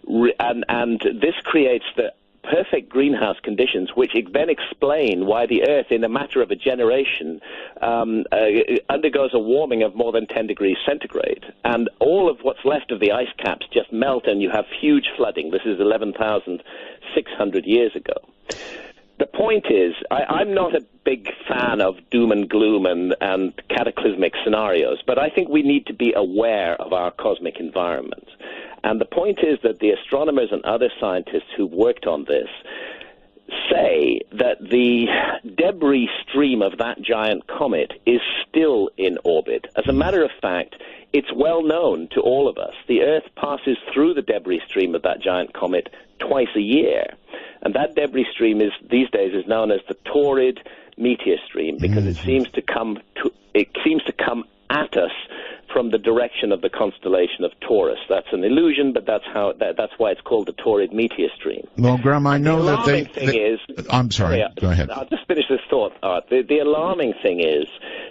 and this creates the perfect greenhouse conditions, which then explain why the Earth, in a matter of a generation, undergoes a warming of more than 10 degrees centigrade. And all of what's left of the ice caps just melt, and you have huge flooding. This is 11,600 years ago. The point is, I'm not a big fan of doom and gloom and cataclysmic scenarios, but I think we need to be aware of our cosmic environment. And the point is that the astronomers and other scientists who've worked on this say that the debris stream of that giant comet is still in orbit. As a matter of fact, it's well known to all of us. The Earth passes through the debris stream of that giant comet twice a year. And that debris stream these days is known as the Taurid meteor stream because it seems to come at us from the direction of the constellation of Taurus. That's an illusion, but that's why it's called the Taurid meteor stream. Well, Graham, I know that I'm sorry. Go ahead. I'll just finish this thought, Art. The alarming thing is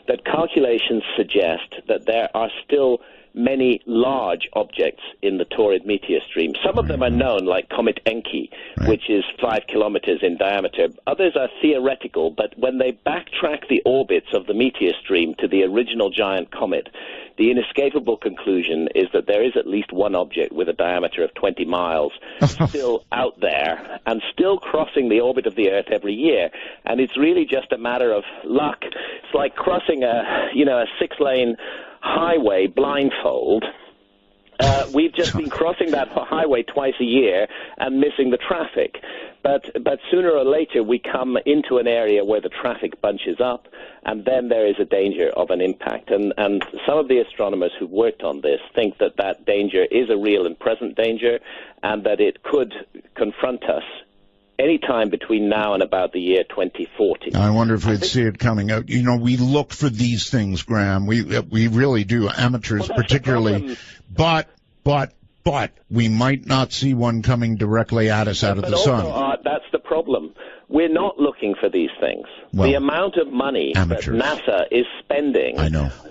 that calculations suggest that there are still many large objects in the Taurid meteor stream. Some of them are known, like Comet Encke, which is 5 kilometers in diameter. Others are theoretical, but when they backtrack the orbits of the meteor stream to the original giant comet, the inescapable conclusion is that there is at least one object with a diameter of 20 miles still out there and still crossing the orbit of the Earth every year. And it's really just a matter of luck. It's like crossing a 6-lane highway blindfold. We've just been crossing that highway twice a year and missing the traffic. But sooner or later we come into an area where the traffic bunches up, and then there is a danger of an impact. And some of the astronomers who've worked on this think that that danger is a real and present danger, and that it could confront us any time between now and about the year 2040. I wonder if we'd see it coming out. You know, we look for these things, Graham. We really do, amateurs particularly. But we might not see one coming directly at us out of the sun. Also, that's the problem. We're not looking for these things. Well, the amount of money amateurs. that NASA is spending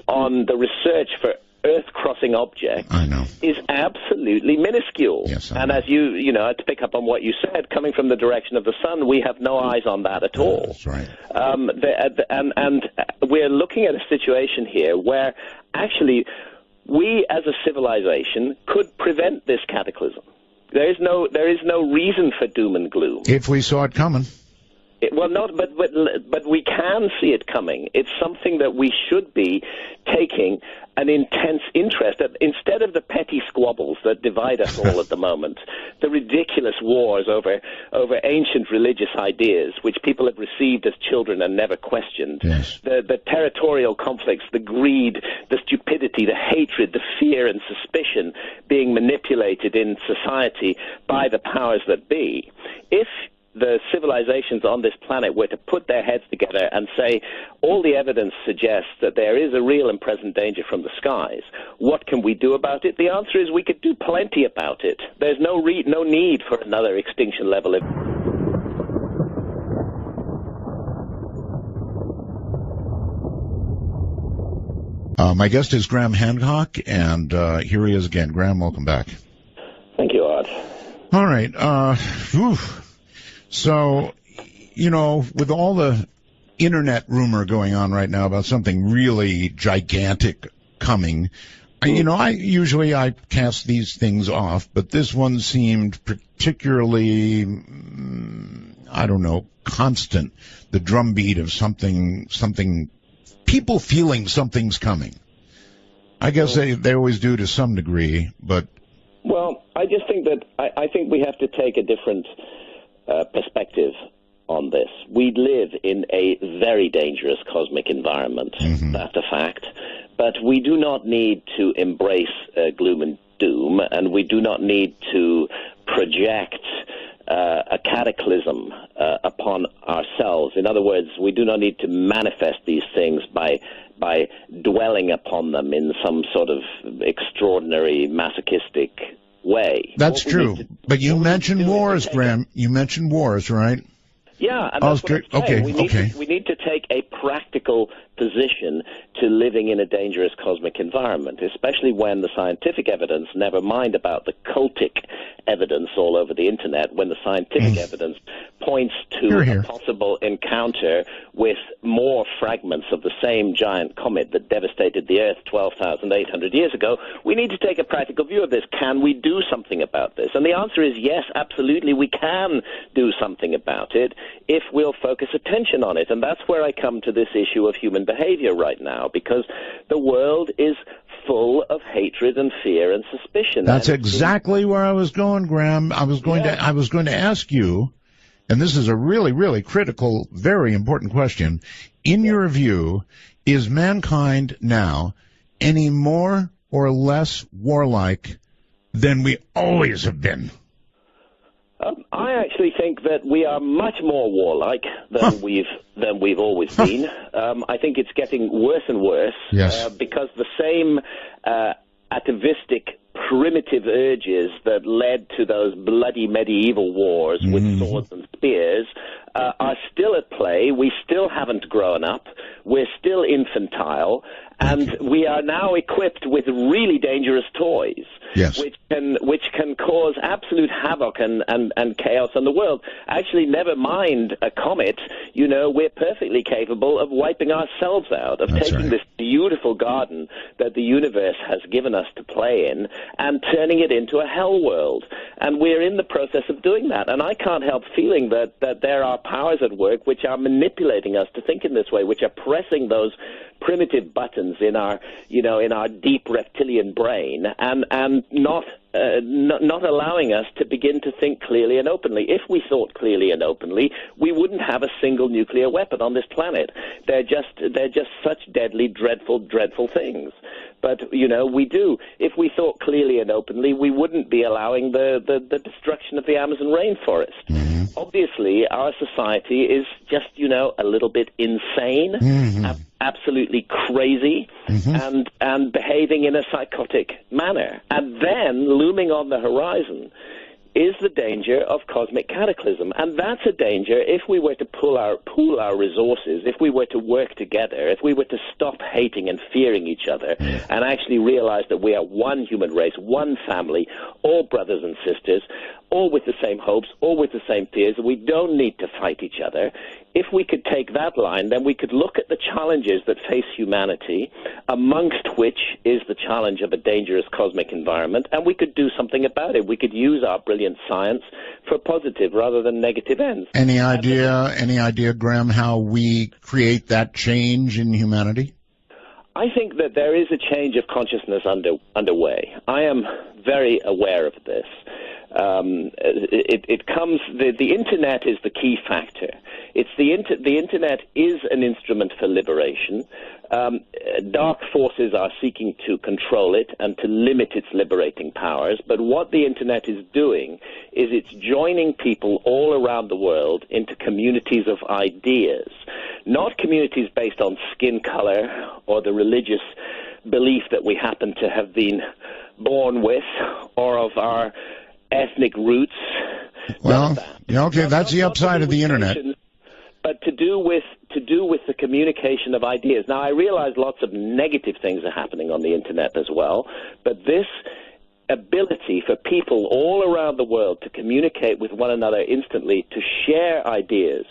on the research for Earth-crossing objects is absolutely minuscule. Yes, and as you to pick up on what you said, coming from the direction of the sun, we have no eyes on that at all. That's right. And we're looking at a situation here where actually we as a civilization could prevent this cataclysm. There is no reason for doom and gloom. If we saw it coming. But we can see it coming. It's something that we should be taking an intense interest in. Instead of the petty squabbles that divide us all at the moment, the ridiculous wars over ancient religious ideas, which people have received as children and never questioned, the territorial conflicts, the greed, the stupidity, the hatred, the fear and suspicion being manipulated in society by the powers that be. If the civilizations on this planet were to put their heads together and say, all the evidence suggests that there is a real and present danger from the skies, what can we do about it? The answer is we could do plenty about it. There's no need for another extinction level. My guest is Graham Hancock, and here he is again. Graham, welcome back. Thank you, Art. All right. So, with all the internet rumor going on right now about something really gigantic coming, I cast these things off, but this one seemed particularly, constant. The drumbeat of something, people feeling something's coming. I guess they always do to some degree, but... Well, I just think that I think we have to take a different perspective on this. We live in a very dangerous cosmic environment. Mm-hmm. That's a fact. But we do not need to embrace gloom and doom, and we do not need to project a cataclysm upon ourselves. In other words, we do not need to manifest these things by dwelling upon them in some sort of extraordinary masochistic way. That's true. But you mentioned wars, Graham. You mentioned wars, right? Yeah, and that's what I'm saying. We need to take a practical position to living in a dangerous cosmic environment, especially when the scientific evidence, never mind about the cultic evidence all over the internet, when the scientific evidence points to a possible encounter with more fragments of the same giant comet that devastated the Earth 12,800 years ago, we need to take a practical view of this. Can we do something about this? And the answer is yes, absolutely, we can do something about it if we'll focus attention on it. And that's where I come to this issue of human behavior right now, because the world is full of hatred and fear and suspicion. That's exactly where I was going, Graham. I was going to ask you, and this is a really, really critical, very important question. In your view, is mankind now any more or less warlike than we always have been? I actually think that we are much more warlike than we've always been. I think it's getting worse and worse because the same atavistic, primitive urges that led to those bloody medieval wars with swords and spears are still at play. We still haven't grown up. We're still infantile. And we are now equipped with really dangerous toys, which can cause absolute havoc and chaos in the world. Actually, never mind a comet. We're perfectly capable of wiping ourselves out, of taking this beautiful garden that the universe has given us to play in and turning it into a hell world. And we're in the process of doing that. And I can't help feeling that there are powers at work which are manipulating us to think in this way, which are pressing those primitive buttons in our deep reptilian brain and not allowing us to begin to think clearly and openly. If we thought clearly and openly, we wouldn't have a single nuclear weapon on this planet. They're just such deadly, dreadful, dreadful things. But, we do. If we thought clearly and openly, we wouldn't be allowing the destruction of the Amazon rainforest. Mm-hmm. Obviously, our society is just, a little bit insane, absolutely crazy, and behaving in a psychotic manner. And then, looming on the horizon, is the danger of cosmic cataclysm. And that's a danger if we were to pool our resources, if we were to work together, if we were to stop hating and fearing each other and actually realize that we are one human race, one family, all brothers and sisters, all with the same hopes, all with the same fears. We don't need to fight each other. If we could take that line, then we could look at the challenges that face humanity, amongst which is the challenge of a dangerous cosmic environment, and we could do something about it. We could use our brilliant science for positive rather than negative ends. Any idea, Graham, how we create that change in humanity? I think that there is a change of consciousness underway. I am very aware of this. It comes. The internet is the key factor. The internet is an instrument for liberation. Dark forces are seeking to control it and to limit its liberating powers. But what the internet is doing is it's joining people all around the world into communities of ideas, not communities based on skin color or the religious belief that we happen to have been born with or of our ethnic roots. Well, that's the upside of the internet. But to do with the communication of ideas. Now, I realize lots of negative things are happening on the internet as well, but this ability for people all around the world to communicate with one another instantly, to share ideas,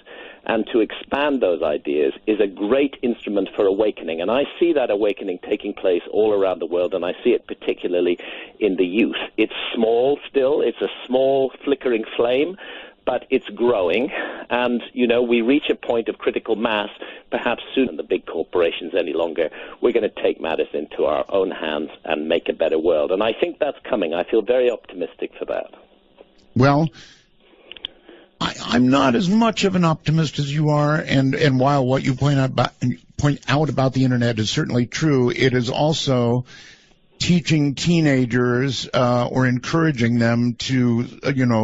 and to expand those ideas is a great instrument for awakening. And I see that awakening taking place all around the world, and I see it particularly in the youth. It's small still. It's a small flickering flame, but it's growing. And, you know, we reach a point of critical mass, perhaps sooner than the big corporations any longer. We're going to take matters into our own hands and make a better world. And I think that's coming. I feel very optimistic for that. Well, I'm not as much of an optimist as you are, and while what you point out about the internet is certainly true, it is also teaching teenagers or encouraging them to,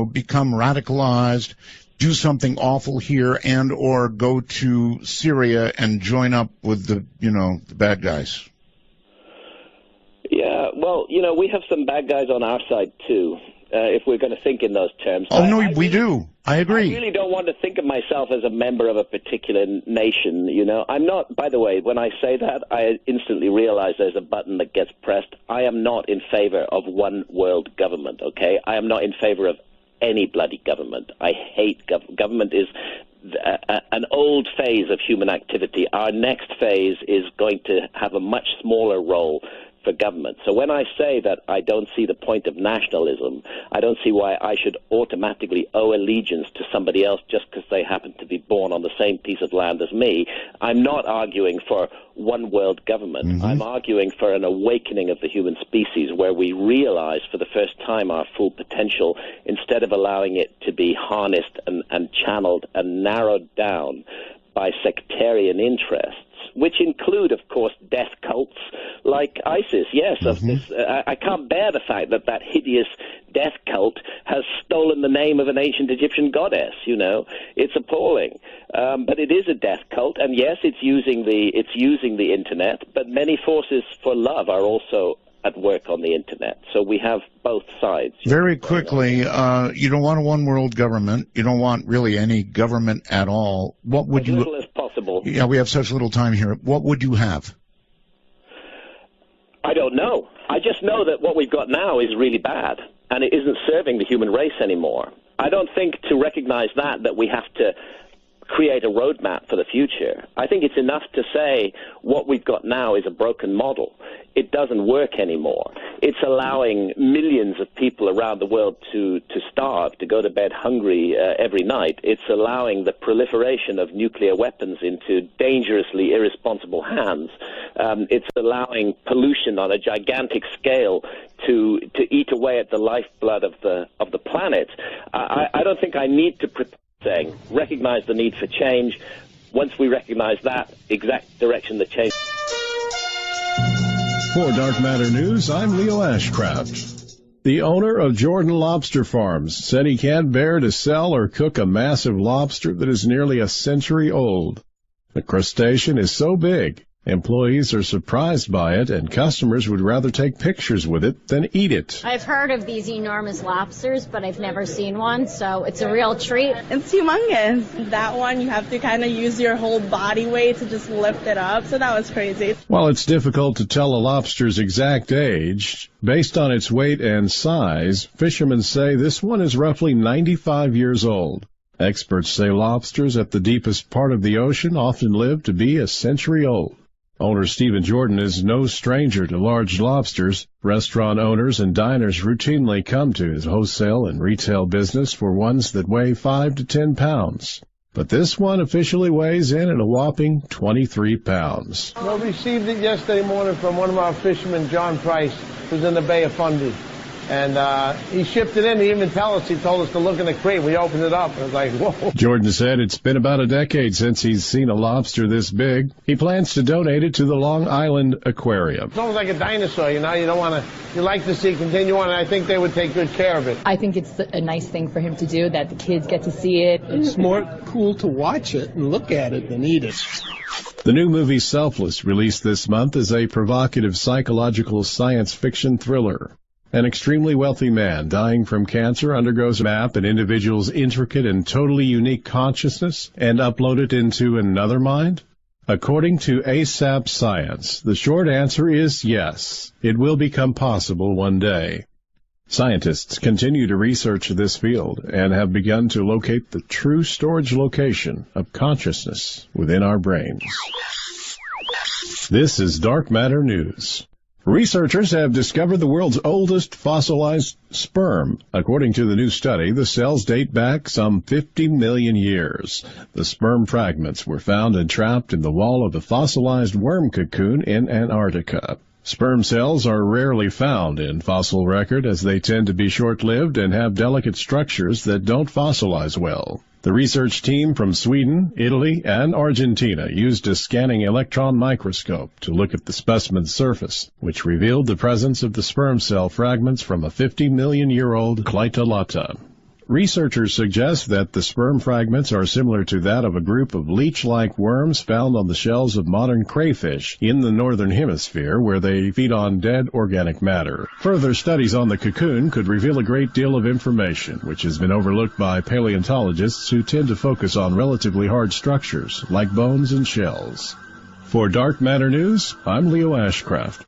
become radicalized, do something awful here, and or go to Syria and join up with the bad guys. Yeah, well, we have some bad guys on our side too. If we're going to think in those terms. Oh, no, we do. I agree. I really don't want to think of myself as a member of a particular nation, I'm not, by the way, when I say that, I instantly realize there's a button that gets pressed. I am not in favor of one world government, okay? I am not in favor of any bloody government. I hate government is an old phase of human activity. Our next phase is going to have a much smaller role for government. So when I say that I don't see the point of nationalism, I don't see why I should automatically owe allegiance to somebody else just because they happen to be born on the same piece of land as me. I'm not arguing for one world government. Mm-hmm. I'm arguing for an awakening of the human species where we realize for the first time our full potential instead of allowing it to be harnessed and channeled and narrowed down by sectarian interests, which include, of course, death cults like ISIS. Yes, I can't bear the fact that hideous death cult has stolen the name of an ancient Egyptian goddess. It's appalling. But it is a death cult, and yes, it's using the internet. But many forces for love are also at work on the internet. So we have both sides. Very quickly, you don't want a one-world government. You don't want really any government at all. What would you... As little as possible. Yeah, we have such little time here. What would you have? I don't know. I just know that what we've got now is really bad, and it isn't serving the human race anymore. I don't think to recognize that we have to create a roadmap for the future. I think it's enough to say what we've got now is a broken model. It doesn't work anymore. It's allowing millions of people around the world to starve, to go to bed hungry every night. It's allowing the proliferation of nuclear weapons into dangerously irresponsible hands. It's allowing pollution on a gigantic scale to eat away at the lifeblood of the planet. I don't think I need to saying, recognize the need for change. Once we recognize that exact direction the change. For Dark Matter News, I'm Leo Ashcraft. The owner of Jordan Lobster Farms said he can't bear to sell or cook a massive lobster that is nearly a century old. The crustacean is so big, employees are surprised by it, and customers would rather take pictures with it than eat it. I've heard of these enormous lobsters, but I've never seen one, so it's a real treat. It's humongous. That one, you have to kind of use your whole body weight to just lift it up, so that was crazy. While it's difficult to tell a lobster's exact age, based on its weight and size, fishermen say this one is roughly 95 years old. Experts say lobsters at the deepest part of the ocean often live to be a century old. Owner Stephen Jordan is no stranger to large lobsters. Restaurant owners and diners routinely come to his wholesale and retail business for ones that weigh 5 to 10 pounds. But this one officially weighs in at a whopping 23 pounds. We received it yesterday morning from one of our fishermen, John Price, who's in the Bay of Fundy. And he shipped it in. He didn't even tell us. He told us to look in the crate. We opened it up. It was like, whoa. Jordan said it's been about a decade since he's seen a lobster this big. He plans to donate it to the Long Island Aquarium. It's almost like a dinosaur, You don't want to, you like to see it continue on, and I think they would take good care of it. I think it's a nice thing for him to do, that the kids get to see it. It's more cool to watch it and look at it than eat it. The new movie Selfless, released this month, is a provocative psychological science fiction thriller. An extremely wealthy man dying from cancer undergoes a map an individual's intricate and totally unique consciousness and upload it into another mind? According to ASAP Science, the short answer is yes. It will become possible one day. Scientists continue to research this field and have begun to locate the true storage location of consciousness within our brains. This is Dark Matter News. Researchers have discovered the world's oldest fossilized sperm. According to the new study, the cells date back some 50 million years. The sperm fragments were found entrapped in the wall of the fossilized worm cocoon in Antarctica. Sperm cells are rarely found in fossil record as they tend to be short-lived and have delicate structures that don't fossilize well. The research team from Sweden, Italy, and Argentina used a scanning electron microscope to look at the specimen's surface, which revealed the presence of the sperm cell fragments from a 50-million-year-old Clitolata. Researchers suggest that the sperm fragments are similar to that of a group of leech-like worms found on the shells of modern crayfish in the northern hemisphere, where they feed on dead organic matter. Further studies on the cocoon could reveal a great deal of information, which has been overlooked by paleontologists who tend to focus on relatively hard structures, like bones and shells. For Dark Matter News, I'm Leo Ashcraft.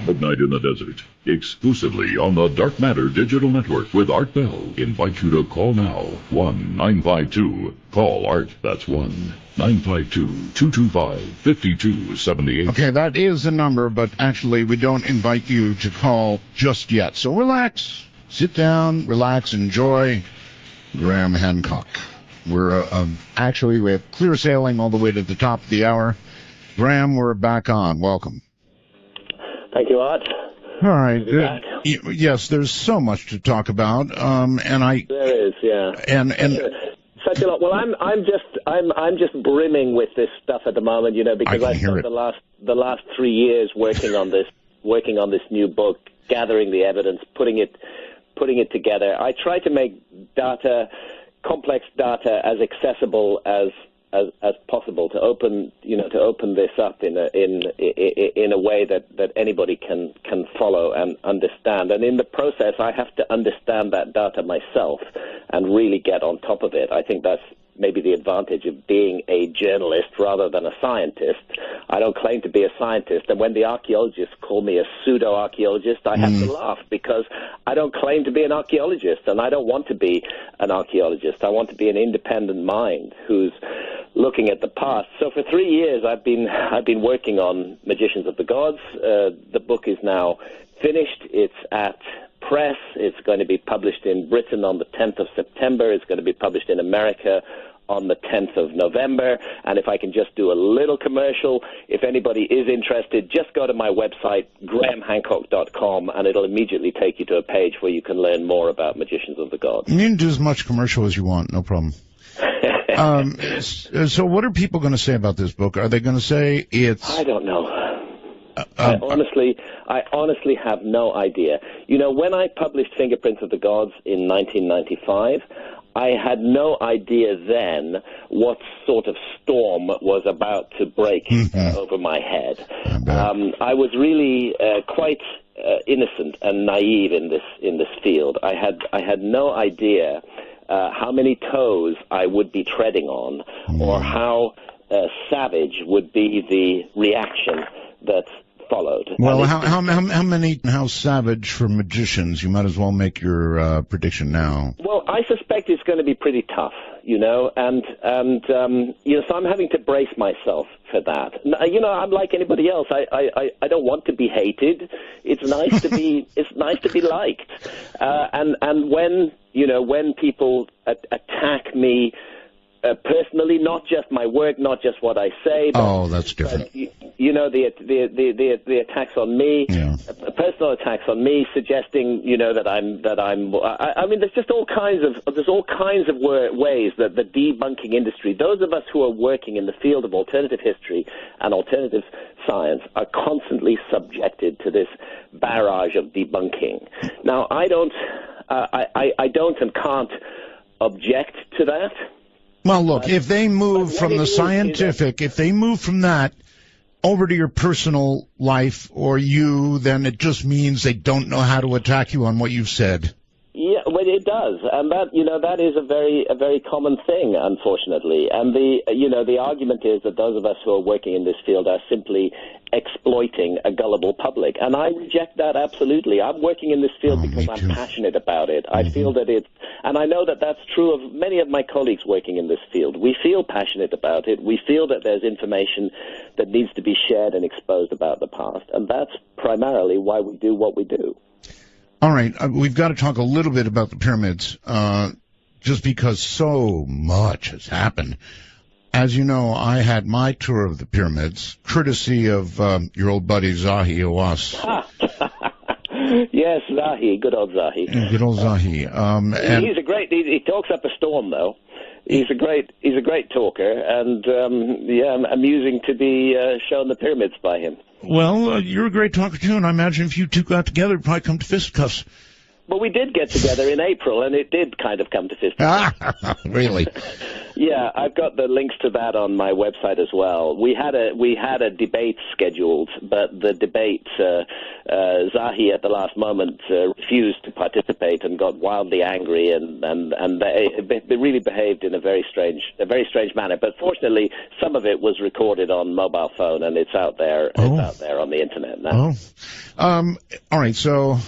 Midnight in the Desert, exclusively on the Dark Matter Digital Network with Art Bell. Invite you to call now, 1-952. Call Art, that's 1-952-225-5278. Okay, that is the number, but actually we don't invite you to call just yet. So relax, sit down, relax, enjoy Graham Hancock. We're we have clear sailing all the way to the top of the hour. Graham, we're back on. Welcome. Thank you, Art. All right. Yes, there's so much to talk about, there is, yeah, and such a lot. Well, I'm just brimming with this stuff at the moment, because I spent the last 3 years working on this new book, gathering the evidence, putting it together. I try to make complex data, as accessible as possible, to open this up in a way that anybody can follow and understand. And in the process, I have to understand that data myself and really get on top of it. I think that's maybe the advantage of being a journalist rather than a scientist. I don't claim to be a scientist, and when the archaeologists call me a pseudo-archaeologist, I have to laugh, because I don't claim to be an archaeologist, and I don't want to be an archaeologist. I want to be an independent mind who's looking at the past. So for 3 years, I've been working on Magicians of the Gods. The book is now finished. It's at press. It's going to be published in Britain on the 10th of September. It's going to be published in America on the 10th of November. And if I can just do a little commercial, if anybody is interested, just go to my website, grahamhancock.com, and it'll immediately take you to a page where you can learn more about Magicians of the Gods. You can do as much commercial as you want, no problem. So what are people going to say about this book? Are they going to say it's... I don't know. I honestly have no idea. When I published Fingerprints of the Gods in 1995, I had no idea then what sort of storm was about to break over my head. I was really quite innocent and naive in this field. I had no idea how many toes I would be treading on, or how savage would be the reaction that followed. Well, how savage for magicians? You might as well make your prediction now. Well, I suspect it's going to be pretty tough, and so I'm having to brace myself for that. I'm like anybody else. I don't want to be hated. It's nice to be liked. And when people attack me personally, not just my work, not just what I say. But, that's different. You know, the attacks on me, personal attacks on me, suggesting, you know, that I'm. I mean, there's just all kinds of ways that the debunking industry, those of us who are working in the field of alternative history and alternative science, are constantly subjected to this barrage of debunking. Now, I don't and can't object to that. Well, look, if they move from the scientific, if they move from that over to your personal life or you, then it just means they don't know how to attack you on what you've said. Yeah, well, it does, and that is a very common thing, unfortunately. And the argument is that those of us who are working in this field are simply exploiting a gullible public, and I reject that absolutely. I'm working in this field because I'm passionate about it. I feel that and I know that that's true of many of my colleagues working in this field. We feel passionate about it. We feel that there's information that needs to be shared and exposed about the past, and that's primarily why we do what we do. All right, we've got to talk a little bit about the pyramids, just because so much has happened. As you know, I had my tour of the pyramids, courtesy of your old buddy Zahi Hawass. Yes, Zahi, good old Zahi. Good old Zahi. And he's a great. He talks up a storm, though. He's a great talker, and amusing to be shown the pyramids by him. Well, you're a great talker, too, and I imagine if you two got together, it'd probably come to fisticuffs. Well, we did get together in April, and it did kind of come to fisticuffs. Really? Yeah, I've got the links to that on my website as well. We had a debate scheduled, but the debate, Zahi at the last moment refused to participate and got wildly angry, and they really behaved in a very strange manner. But fortunately, some of it was recorded on mobile phone, and it's out there. It's out there on the internet now. All right, so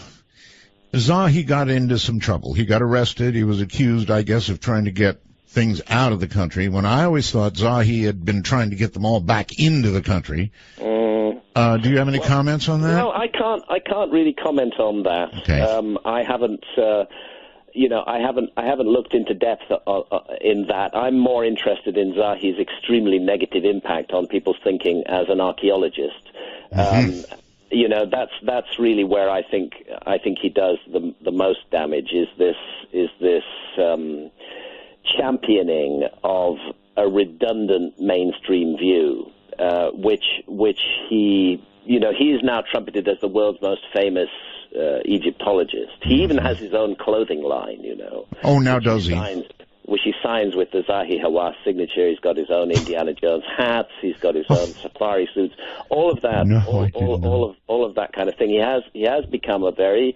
Zahi got into some trouble. He got arrested. He was accused, I guess, of trying to get things out of the country, when I always thought Zahi had been trying to get them all back into the country. Do you have any comments on that? No, I can't really comment on that. Okay. I haven't looked into depth in that. I'm more interested in Zahi's extremely negative impact on people's thinking as an archaeologist. That's really where I think he does the most damage. Is this championing of a redundant mainstream view, which he is now trumpeted as the world's most famous Egyptologist. He even has his own clothing line, Oh, now does he? Which he signs with the Zahi Hawass signature. He's got his own Indiana Jones hats. He's got his own safari suits. All of that, all of that kind of thing. He has become a very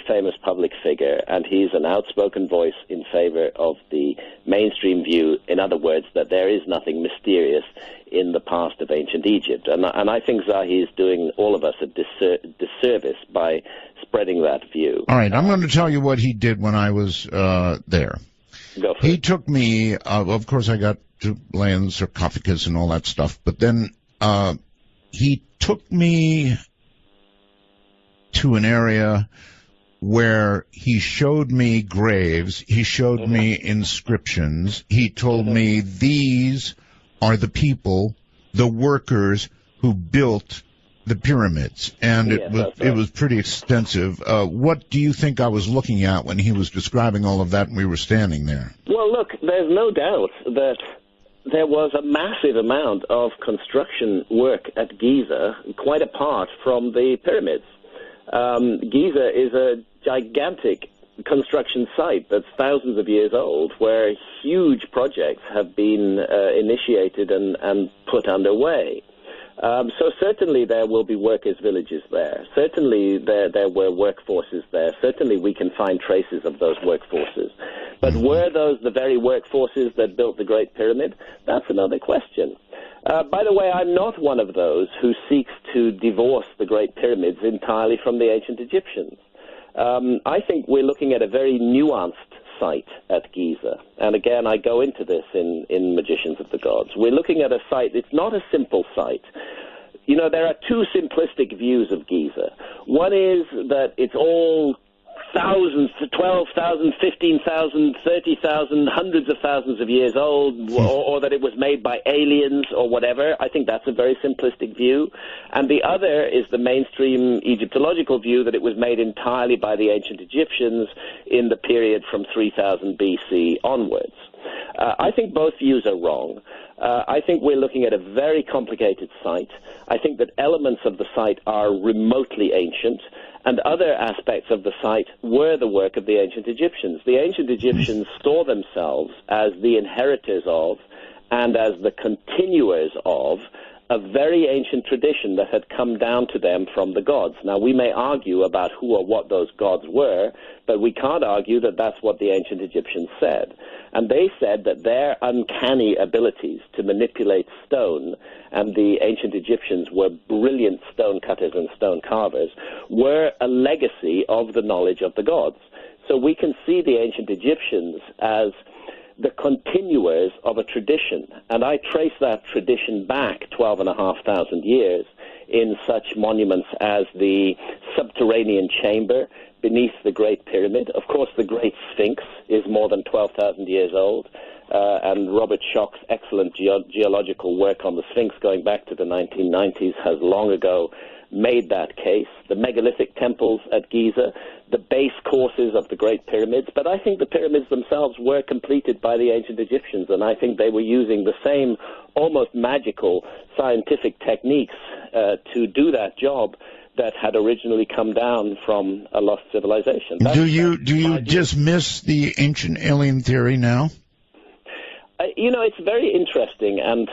famous public figure, and he's an outspoken voice in favor of the mainstream view. In other words, that there is nothing mysterious in the past of ancient Egypt. And I think Zahi is doing all of us a disservice by spreading that view. All right, I'm going to tell you what he did when I was there. He took me, of course I got to lay in the sarcophagus and all that stuff, but then he took me to an area where he showed me graves, he showed me inscriptions, he told me these are the people, the workers who built the pyramids, and it was pretty extensive. What do you think I was looking at when he was describing all of that and we were standing there? Well, look, there's no doubt that there was a massive amount of construction work at Giza, quite apart from the pyramids. Giza is a gigantic construction site that's thousands of years old, where huge projects have been initiated and put underway. So certainly there will be workers' villages there. Certainly there were workforces there. Certainly we can find traces of those workforces. But were those the very workforces that built the Great Pyramid? That's another question. By the way, I'm not one of those who seeks to divorce the Great Pyramids entirely from the ancient Egyptians. I think we're looking at a very nuanced site at Giza. And again, I go into this in Magicians of the Gods. We're looking at a site, it's not a simple site. There are two simplistic views of Giza. One is that it's all thousands, 12,000, 15,000, 30,000, hundreds of thousands of years old, or that it was made by aliens or whatever. I think that's a very simplistic view. And the other is the mainstream Egyptological view that it was made entirely by the ancient Egyptians in the period from 3000 BC onwards. I think both views are wrong. I think we're looking at a very complicated site. I think that elements of the site are remotely ancient, and other aspects of the site were the work of the ancient Egyptians. The ancient Egyptians saw themselves as the inheritors of and as the continuers of a very ancient tradition that had come down to them from the gods. Now, we may argue about who or what those gods were, but we can't argue that that's what the ancient Egyptians said. And they said that their uncanny abilities to manipulate stone, and the ancient Egyptians were brilliant stone cutters and stone carvers, were a legacy of the knowledge of the gods. So we can see the ancient Egyptians as the continuers of a tradition, and I trace that tradition back 12,500 years in such monuments as the subterranean chamber beneath the Great Pyramid. Of course, the Great Sphinx is more than 12,000 years old, and Robert Schoch's excellent geological work on the Sphinx going back to the 1990s has long ago made that case. The megalithic temples at Giza, the base courses of the Great Pyramids, but I think the pyramids themselves were completed by the ancient Egyptians, and I think they were using the same almost magical scientific techniques to do that job that had originally come down from a lost civilization. Do you dismiss the ancient alien theory now? It's very interesting and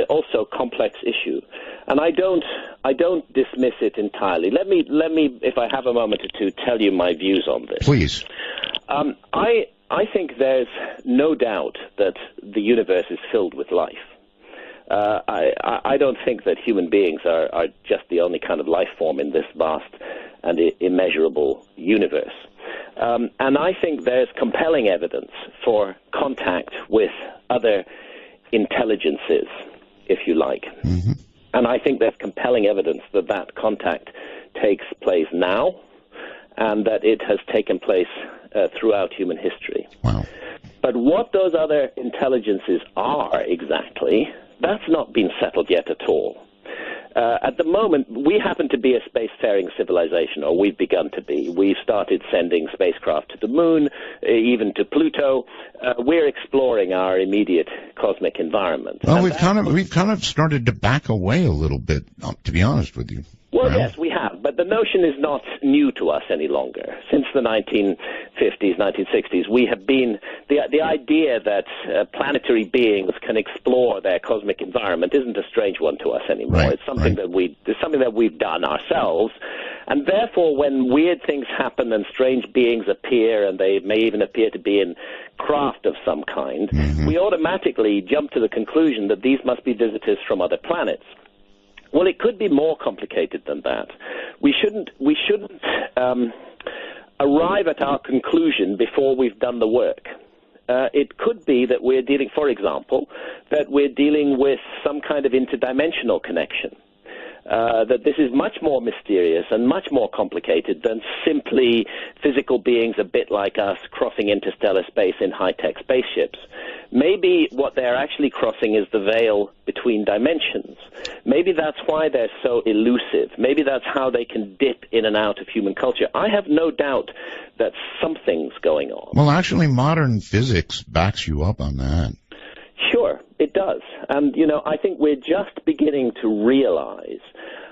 also complex issue, and I don't dismiss it entirely. Let me, if I have a moment or two, tell you my views on this. Please. I think there's no doubt that the universe is filled with life. I don't think that human beings are just the only kind of life form in this vast and immeasurable universe. And I think there's compelling evidence for contact with other intelligences, if you like. Mm-hmm. And I think there's compelling evidence that that contact takes place now and that it has taken place throughout human history. Wow. But what those other intelligences are exactly, that's not been settled yet at all. At the moment, we happen to be a spacefaring civilization, or we've begun to be. We've started sending spacecraft to the moon, even to Pluto. We're exploring our immediate cosmic environment. Well, we've kind of started to back away a little bit, to be honest with you. Well, yes, we have, but the notion is not new to us any longer. Since the 1950s, 1960s, we have been the idea that planetary beings can explore their cosmic environment isn't a strange one to us anymore. Right, it's something that we've done ourselves, and therefore, when weird things happen and strange beings appear, and they may even appear to be in craft of some kind, mm-hmm. we automatically jump to the conclusion that these must be visitors from other planets. Well, it could be more complicated than that. We shouldn't arrive at our conclusion before we've done the work. It could be that we're dealing, for example, that we're dealing with some kind of interdimensional connection. That this is much more mysterious and much more complicated than simply physical beings a bit like us crossing interstellar space in high-tech spaceships. Maybe what they're actually crossing is the veil between dimensions. Maybe that's why they're so elusive. Maybe that's how they can dip in and out of human culture. I have no doubt that something's going on. Well, actually, modern physics backs you up on that. Sure, it does. And, I think we're just beginning to realize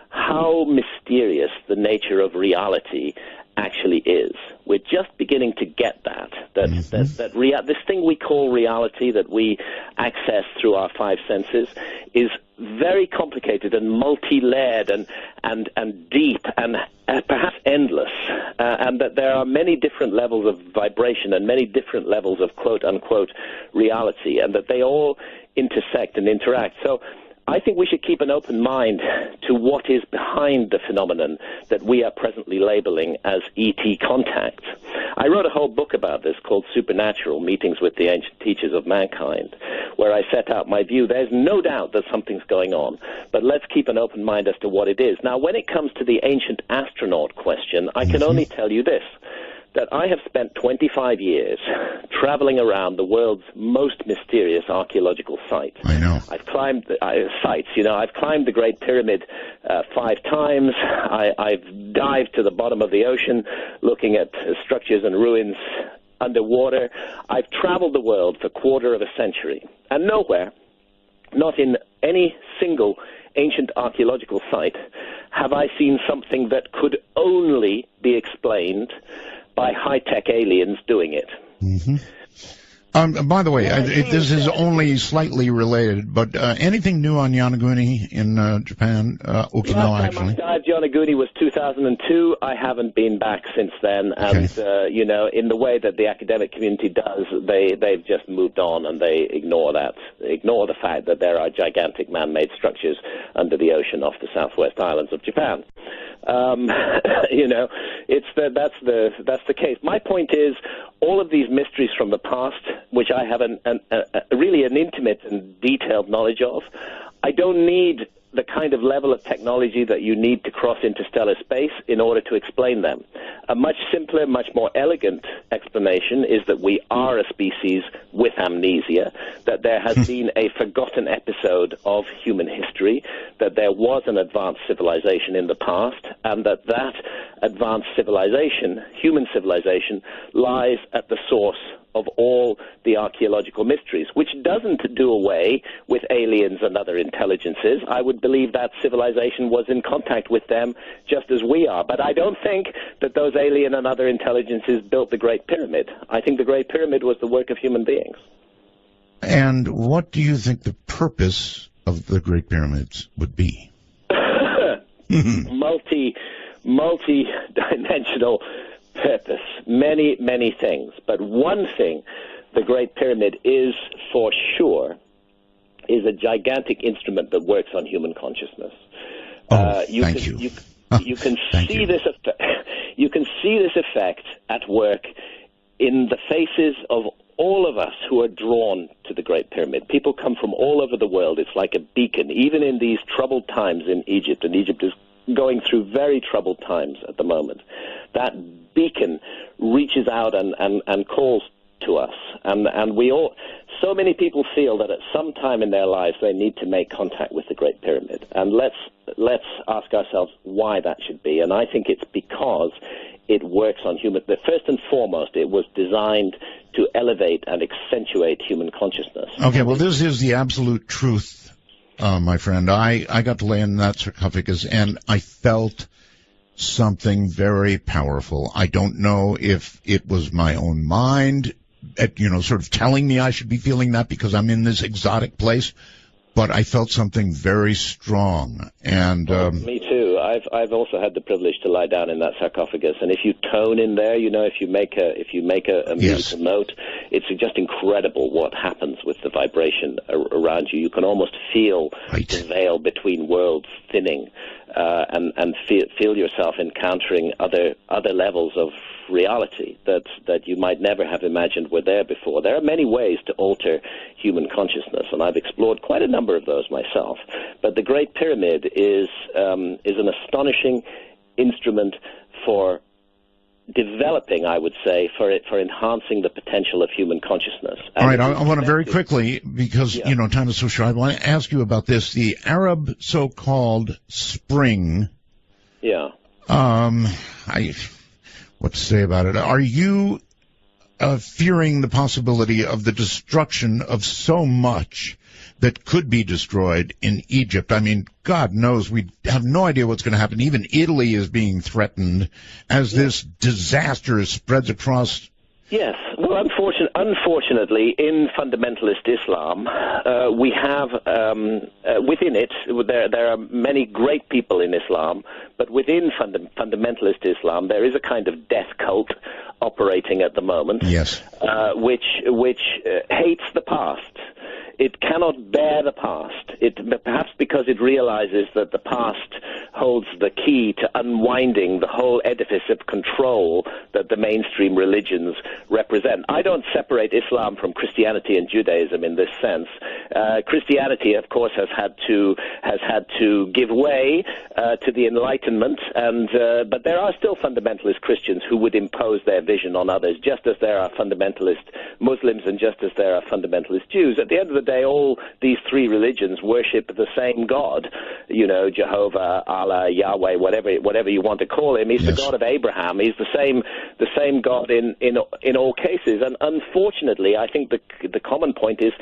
how mysterious the nature of reality actually is. We're just beginning to get this thing we call reality that we access through our five senses is very complicated and multi-layered and deep and perhaps endless, and that there are many different levels of vibration and many different levels of quote-unquote reality, and that they all intersect and interact. So I think we should keep an open mind to what is behind the phenomenon that we are presently labeling as ET contact. I wrote a whole book about this called Supernatural, Meetings with the Ancient Teachers of Mankind, where I set out my view. There's no doubt that something's going on, but let's keep an open mind as to what it is. Now, when it comes to the ancient astronaut question, I can only tell you this, that I have spent 25 years traveling around the world's most mysterious archaeological sites. I know. I've climbed sites. I've climbed the Great Pyramid 5 times. I've dived to the bottom of the ocean, looking at structures and ruins underwater. I've traveled the world for a quarter of a century, and nowhere, not in any single ancient archaeological site, have I seen something that could only be explained by high-tech aliens doing it. By the way, this is only slightly related, but anything new on Yonaguni in Japan? Okinawa, actually. Last time I dived Yonaguni was 2002. I haven't been back since then, and in the way that the academic community does, they've just moved on and they ignore the fact that there are gigantic man-made structures under the ocean off the southwest islands of Japan. That's the case. My point is, all of these mysteries from the past, which I have really an intimate and detailed knowledge of, I don't need the kind of level of technology that you need to cross interstellar space in order to explain them. A much simpler, much more elegant explanation is that we are a species with amnesia, that there has been a forgotten episode of human history, that there was an advanced civilization in the past, and that advanced civilization, human civilization, lies at the source of all the archaeological mysteries, which doesn't do away with aliens and other intelligences. I would believe that civilization was in contact with them just as we are. But I don't think that those alien and other intelligences built the Great Pyramid. I think the Great Pyramid was the work of human beings. And what do you think the purpose of the Great Pyramids would be? Multi-dimensional purpose, many things. But one thing the Great Pyramid is for sure is a gigantic instrument that works on human consciousness. You can see this effect at work in the faces of all of us who are drawn to the Great Pyramid. People come from all over the world. It's like a beacon, even in these troubled times in Egypt, and Egypt is going through very troubled times at the moment. That beacon reaches out and calls to us, and we all, so many people feel that at some time in their lives they need to make contact with the Great Pyramid. And let's ask ourselves why that should be. And I think it's because it works on human. First and foremost, it was designed to elevate and accentuate human consciousness. Okay, well, this is the absolute truth, my friend. I got to lay in that sarcophagus, and I felt something very powerful. I don't know if it was my own mind, sort of telling me I should be feeling that because I'm in this exotic place, but I felt something very strong. And me too. I've also had the privilege to lie down in that sarcophagus, and if you tone in there, if you make a musical note, it's just incredible what happens with the vibration around you. You can almost feel the veil between worlds thinning, and feel yourself encountering other levels of reality that you might never have imagined were there before. There are many ways to alter human consciousness, and I've explored quite a number of those myself. But the Great Pyramid is an astonishing instrument for developing, I would say, for enhancing the potential of human consciousness. And all right, I want to very quickly, because, time is so short, I want to ask you about this. The Arab so-called Spring. Yeah. What to say about it? Are you fearing the possibility of the destruction of so much that could be destroyed in Egypt? I mean, God knows we have no idea what's going to happen. Even Italy is being threatened as this disaster spreads across. Yes. Well, unfortunately, in fundamentalist Islam, we have within it, there are many great people in Islam, but within fundamentalist Islam, there is a kind of death cult operating at the moment, yes, which hates the past. it cannot bear the past. Perhaps because it realizes that the past holds the key to unwinding the whole edifice of control that the mainstream religions represent. I don't separate Islam from Christianity and Judaism in this sense. Christianity, of course, has had to give way to the Enlightenment, but there are still fundamentalist Christians who would impose their vision on others, just as there are fundamentalist Muslims and just as there are fundamentalist Jews. At the end of the day, all these three religions worship the same God, Jehovah, Allah, Yahweh, whatever you want to call him. He's the God of Abraham. He's the same God in all cases. And unfortunately, I think the common point is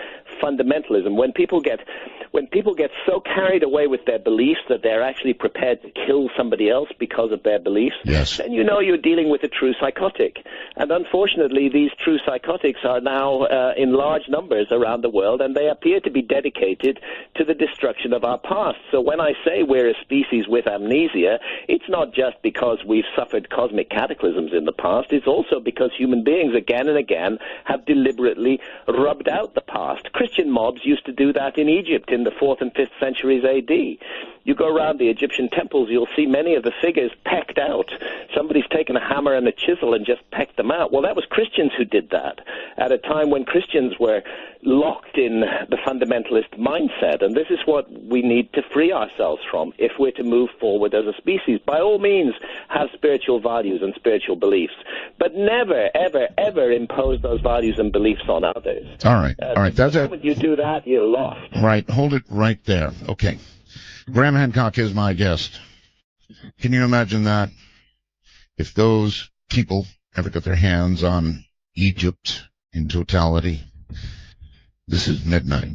fundamentalism. When people get so carried away with their beliefs that they're actually prepared to kill somebody else because of their beliefs, then you're dealing with a true psychotic. And unfortunately, these true psychotics are now in large numbers around the world, and they appear to be dedicated to the destruction of our past. So when I say we're a species with amnesia, it's not just because we've suffered cosmic cataclysms in the past. It's also because human beings again and again have deliberately rubbed out the past. Christian mobs used to do that in Egypt in the 4th and 5th centuries A.D. You go around the Egyptian temples, you'll see many of the figures pecked out. Somebody's taken a hammer and a chisel and just pecked them out. Well, that was Christians who did that at a time when Christians were locked in the fundamentalist mindset. And this is what we need to free ourselves from if we're to move forward as a species. By all means, have spiritual values and spiritual beliefs, but never, ever, ever impose those values and beliefs on others. All right. That's it. When you do that, you're lost. Right. Hold it right there. Okay. Graham Hancock is my guest. Can you imagine that? If those people ever got their hands on Egypt in totality. This is Midnight.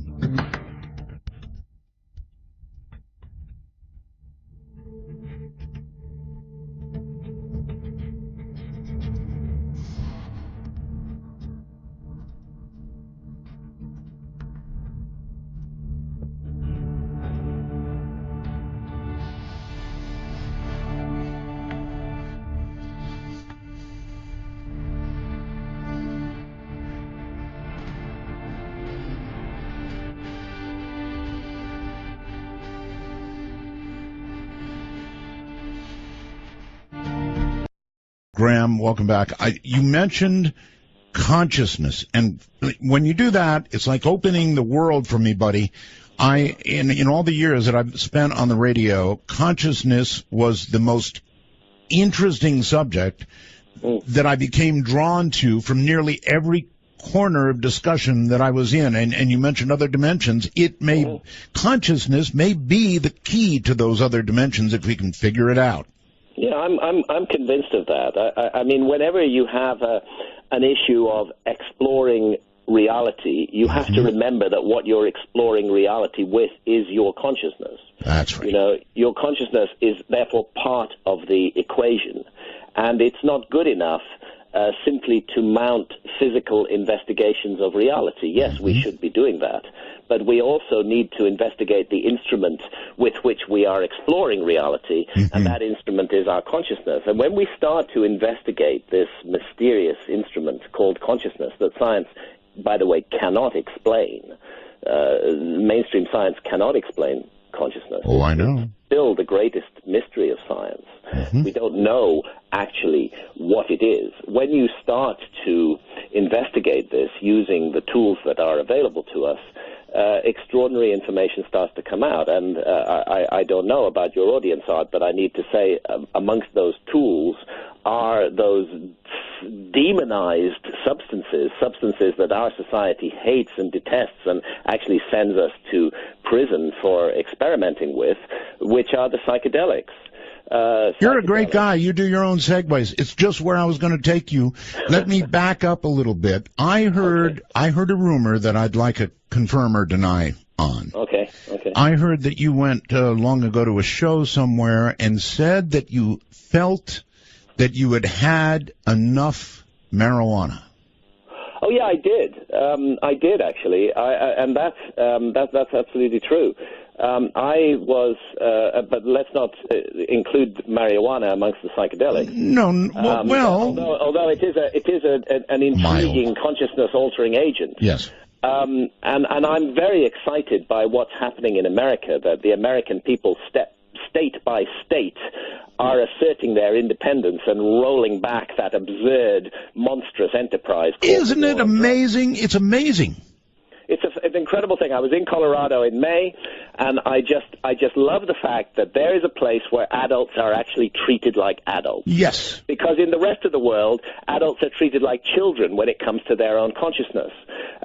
Graham, welcome back. You mentioned consciousness, and when you do that, it's like opening the world for me, buddy. In all the years that I've spent on the radio, consciousness was the most interesting subject that I became drawn to from nearly every corner of discussion that I was in. And you mentioned other dimensions. Consciousness may be the key to those other dimensions if we can figure it out. Yeah, I'm convinced of that. I mean, whenever you have an issue of exploring reality, you have to remember that what you're exploring reality with is your consciousness. That's right. Your consciousness is therefore part of the equation, and it's not good enough simply to mount physical investigations of reality. Yes, we should be doing that, but we also need to investigate the instrument with which we are exploring reality, and that instrument is our consciousness. And when we start to investigate this mysterious instrument called consciousness that science, by the way, cannot explain, mainstream science cannot explain consciousness. Oh, I know. It's still the greatest mystery of science. We don't know actually what it is. When you start to investigate this using the tools that are available to us, extraordinary information starts to come out. And I don't know about your audience, Art, but I need to say amongst those tools are those demonized substances that our society hates and detests and actually sends us to prison for experimenting with, which are the psychedelics. You're a great guy. You do your own segues. It's just where I was going to take you. Let me back up a little bit. I heard a rumor that I'd like to confirm or deny on. Okay. I heard that you went long ago to a show somewhere and said that you felt that you had enough marijuana. Oh yeah, I did. I did actually, and that's absolutely true. I was, but let's not include marijuana amongst the psychedelics. No, well, although it is an intriguing consciousness-altering agent. Yes. And I'm very excited by what's happening in America, that the American people state by state are asserting their independence and rolling back that absurd, monstrous enterprise. Isn't it amazing? It's amazing. It's an incredible thing. I was in Colorado in May, and I just love the fact that there is a place where adults are actually treated like adults. Yes. Because in the rest of the world, adults are treated like children when it comes to their own consciousness.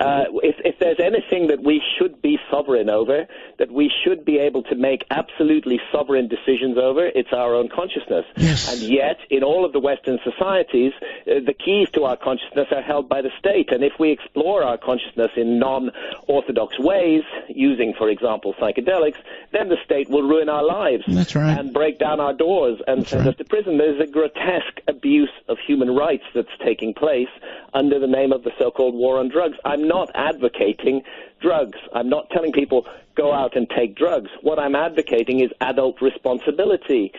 If there's anything that we should be sovereign over, that we should be able to make absolutely sovereign decisions over, it's our own consciousness. Yes. And yet, in all of the Western societies, the keys to our consciousness are held by the state. And if we explore our consciousness in non-orthodox ways, using, for example, psychedelics, then the state will ruin our lives. That's right. And break down our doors and send us to prison. There's a grotesque abuse of human rights that's taking place under the name of the so-called war on drugs. I'm not advocating drugs. I'm not telling people go out and take drugs. What I'm advocating is adult responsibility.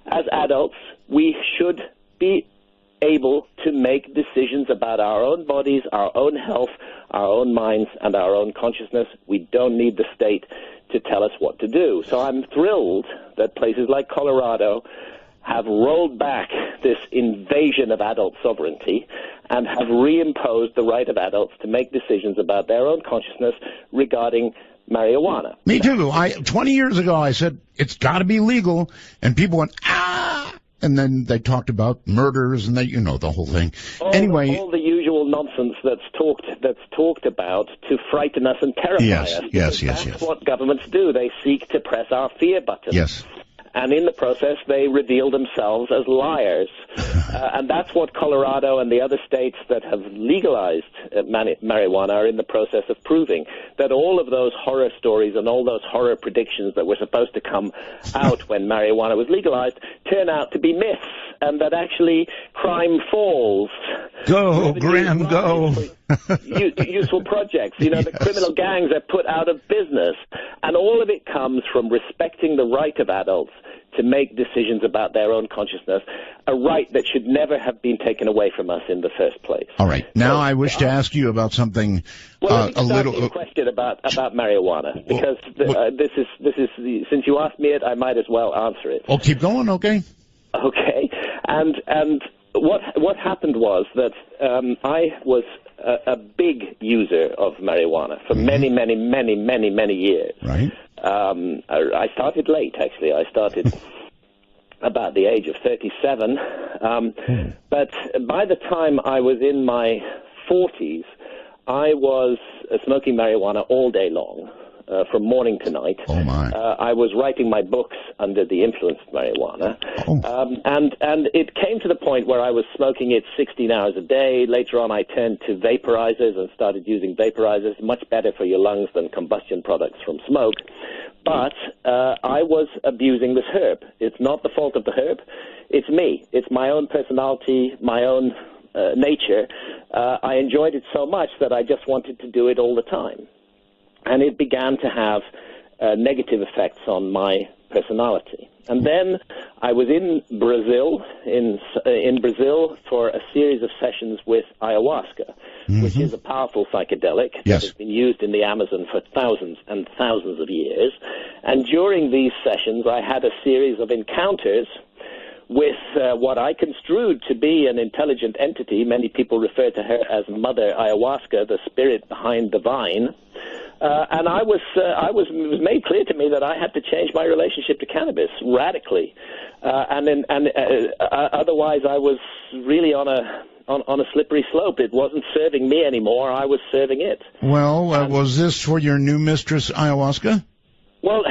As adults, we should be able to make decisions about our own bodies, our own health, our own minds, and our own consciousness. We don't need the state to tell us what to do. So I'm thrilled that places like Colorado have rolled back this invasion of adult sovereignty and have reimposed the right of adults to make decisions about their own consciousness regarding marijuana. Me too. 20 years ago, I said, it's got to be legal, and people went, ah! And then they talked about murders, and the whole thing. All the usual nonsense that's talked about to frighten us and terrify us. Yes. That's what governments do. They seek to press our fear button. Yes. And in the process, they reveal themselves as liars. And that's what Colorado and the other states that have legalized marijuana are in the process of proving, that all of those horror stories and all those horror predictions that were supposed to come out when marijuana was legalized turn out to be myths, and that actually crime falls. Go, Graham, go. Useful projects. The criminal gangs are put out of business. And all of it comes from respecting the right of adults to make decisions about their own consciousness, a right that should never have been taken away from us in the first place. All right. Now I wish to ask you about something let me ask you a question about marijuana, because this is since you asked me it, I might as well answer it. Oh, keep going, okay? Okay. And what happened was that I was a big user of marijuana for many years. Right. I started late, actually. I started about the age of 37. But by the time I was in my 40s, I was smoking marijuana all day long. From morning to night. Oh, my. I was writing my books under the influence of marijuana. Oh. And it came to the point where I was smoking it 16 hours a day. Later on, I turned to vaporizers and started using vaporizers, much better for your lungs than combustion products from smoke. But I was abusing this herb. It's not the fault of the herb. It's me. It's my own personality, my own nature. I enjoyed it so much that I just wanted to do it all the time. And it began to have negative effects on my personality. And then I was in Brazil, in Brazil for a series of sessions with ayahuasca, which is a powerful psychedelic that has been used in the Amazon for thousands and thousands of years. And during these sessions, I had a series of encounters with what I construed to be an intelligent entity. Many people refer to her as Mother Ayahuasca, the spirit behind the vine. And it was made clear to me that I had to change my relationship to cannabis radically, otherwise I was really on a slippery slope. It wasn't serving me anymore; I was serving it. Well, was this for your new mistress, ayahuasca? Well,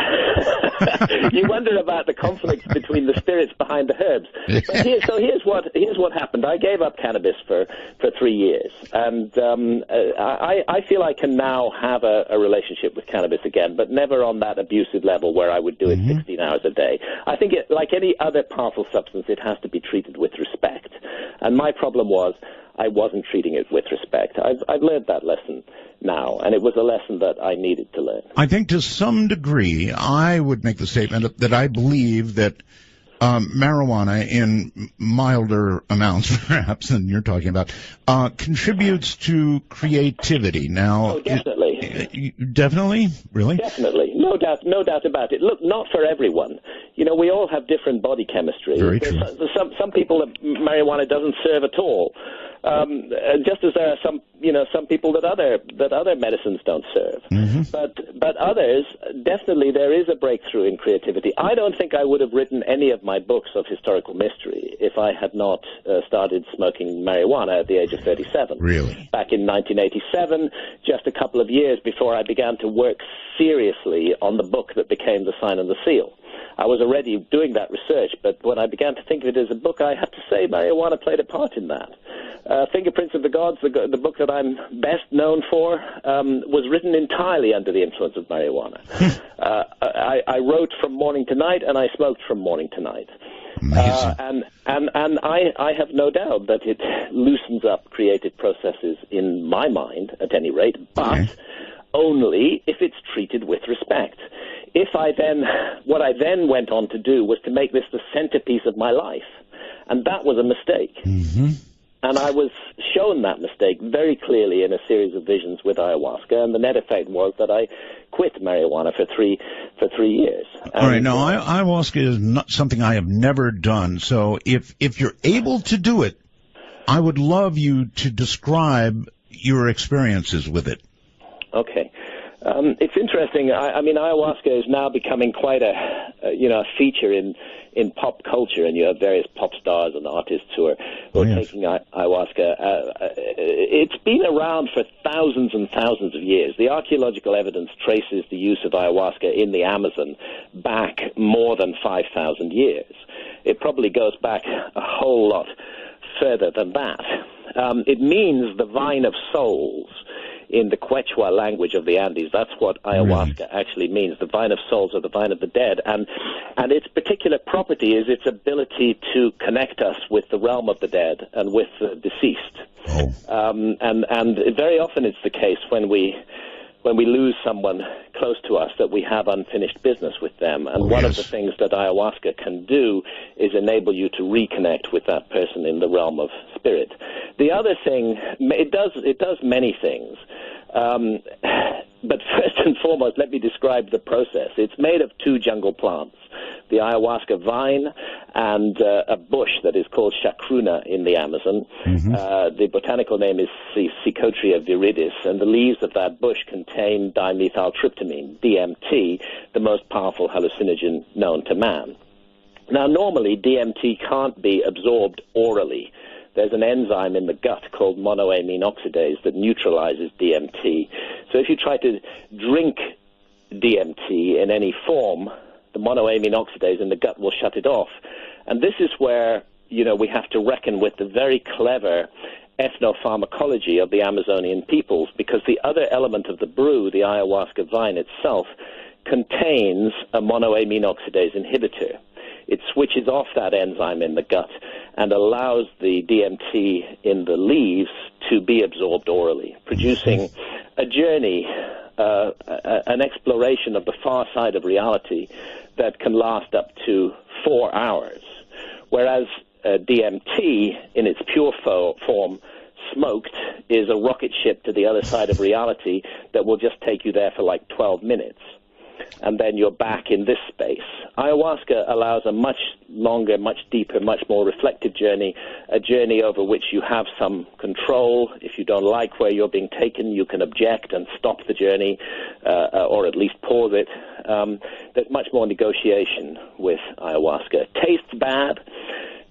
you wonder about the conflicts between the spirits behind the herbs. But here's what happened. I gave up cannabis for 3 years, and I feel I can now have a relationship with cannabis again, but never on that abusive level where I would do it 16 hours a day. I think like any other powerful substance, it has to be treated with respect. And my problem was I wasn't treating it with respect. I've learned that lesson now, and it was a lesson that I needed to learn. I think to some degree I would make the statement that I believe that marijuana in milder amounts, perhaps, than you're talking about, contributes to creativity. Now, definitely. Definitely? Really? Definitely. No doubt about it. Look, not for everyone. You know, we all have different body chemistry. Very true. Some people that marijuana doesn't serve at all. Just as there are some people that other medicines don't serve. Mm-hmm. But others, definitely there is a breakthrough in creativity. I don't think I would have written any of my books of historical mystery if I had not started smoking marijuana at the age of 37. Really? Back in 1987, just a couple of years before I began to work seriously on the book that became The Sign and the Seal. I was already doing that research, but when I began to think of it as a book, I have to say marijuana played a part in that. Fingerprints of the Gods, the book that I'm best known for, was written entirely under the influence of marijuana. I wrote from morning to night, and I smoked from morning to night. And I have no doubt that it loosens up creative processes in my mind, at any rate, but only if it's treated with respect. What I then went on to do was to make this the centerpiece of my life, and that was a mistake. Mm-hmm. And I was shown that mistake very clearly in a series of visions with ayahuasca, and the net effect was that I quit marijuana for three years. All right, now ayahuasca is not something I have never done, so if you're able to do it, I would love you to describe your experiences with it. Okay. It's interesting. I mean, ayahuasca is now becoming quite a feature in pop culture, and you have various pop stars and artists who are taking ayahuasca. It's been around for thousands and thousands of years. The archaeological evidence traces the use of ayahuasca in the Amazon back more than 5,000 years. It probably goes back a whole lot further than that. It means the vine of souls. In the Quechua language of the Andes, that's what ayahuasca actually means, the vine of souls or the vine of the dead. And its particular property is its ability to connect us with the realm of the dead and with the deceased. And very often it's the case when we lose someone close to us that we have unfinished business with them. And one of the things that ayahuasca can do is enable you to reconnect with that person in the realm of spirit. The other thing, it does many things. But first and foremost, let me describe the process. It's made of two jungle plants, the ayahuasca vine and a bush that is called chacruna in the Amazon. Mm-hmm. The botanical name is Psychotria viridis, and the leaves of that bush contain dimethyltryptamine, DMT, the most powerful hallucinogen known to man. Now, normally, DMT can't be absorbed orally. There's an enzyme in the gut called monoamine oxidase that neutralizes DMT. So if you try to drink DMT in any form, the monoamine oxidase in the gut will shut it off. And this is where, we have to reckon with the very clever ethnopharmacology of the Amazonian peoples, because the other element of the brew, the ayahuasca vine itself, contains a monoamine oxidase inhibitor. It switches off that enzyme in the gut and allows the DMT in the leaves to be absorbed orally, producing a journey, an exploration of the far side of reality that can last up to 4 hours. Whereas DMT, in its pure form, smoked, is a rocket ship to the other side of reality that will just take you there for like 12 minutes. And then you're back in this space. Ayahuasca allows a much longer, much deeper, much more reflective journey, a journey over which you have some control. If you don't like where you're being taken, you can object and stop the journey, or at least pause it. There's much more negotiation with ayahuasca. Tastes bad,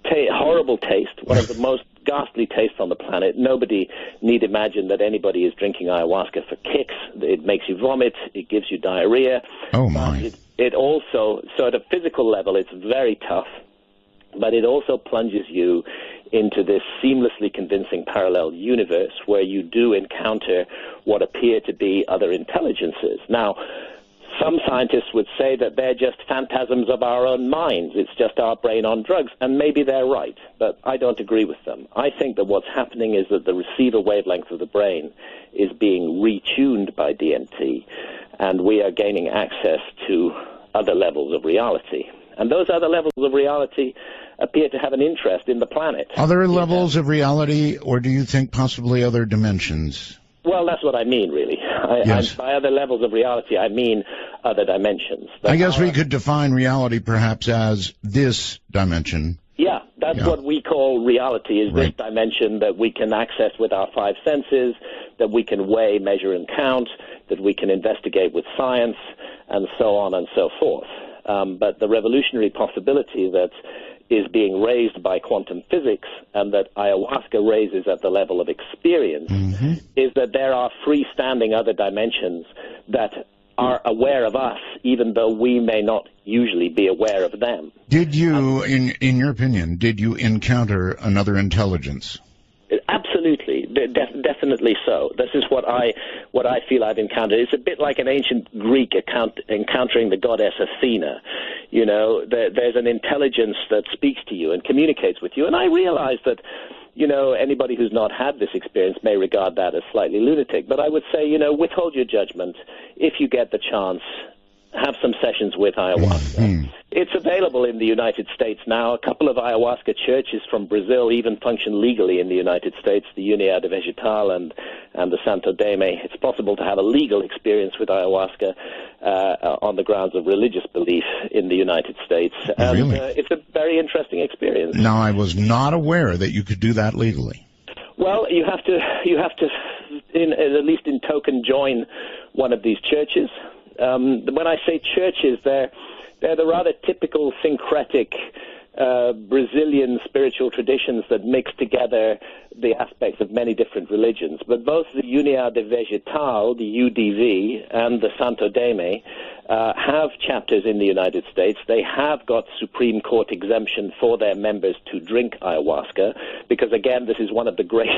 horrible taste, one of the most ghastly tastes on the planet. Nobody need imagine that anybody is drinking ayahuasca for kicks. It makes you vomit. It gives you diarrhea. Oh, my. It also, so at a physical level, it's very tough, but it also plunges you into this seamlessly convincing parallel universe where you do encounter what appear to be other intelligences. Now, some scientists would say that they're just phantasms of our own minds. It's just our brain on drugs, and maybe they're right, but I don't agree with them. I think that what's happening is that the receiver wavelength of the brain is being retuned by DMT, and we are gaining access to other levels of reality. And those other levels of reality appear to have an interest in the planet. Other levels of reality, or do you think possibly other dimensions? Well, that's what I mean, really. Yes. By other levels of reality, I mean other dimensions. I guess we could define reality perhaps as this dimension. Yeah, that's what we call reality, is this dimension that we can access with our five senses, that we can weigh, measure, and count, that we can investigate with science, and so on and so forth. But the revolutionary possibility that is being raised by quantum physics and that ayahuasca raises at the level of experience is that there are freestanding other dimensions that are aware of us, even though we may not usually be aware of them. Did you, in your opinion, did you encounter another intelligence? Absolutely, definitely so. This is what I feel I've encountered. It's a bit like an ancient Greek encountering the goddess Athena. You know, there's an intelligence that speaks to you and communicates with you. And I realize that, you know, anybody who's not had this experience may regard that as slightly lunatic. But I would say, you know, withhold your judgment if you get the chance. Have some sessions with ayahuasca. It's available in the United States now. A couple of ayahuasca churches from Brazil even function legally in the United States, the Unidad Vegetal and the Santo Daime. It's possible to have a legal experience with ayahuasca on the grounds of religious belief in the United States. And Really? It's a very interesting experience. Now, I was not aware that you could do that legally. Well, you have to, at least in token, join one of these churches. When I say churches, they're the rather typical syncretic Brazilian spiritual traditions that mix together the aspects of many different religions. But both the Unidad Vegetal, the UDV, and the Santo Daime have chapters in the United States. They have got Supreme Court exemption for their members to drink ayahuasca, because again, this is one of the great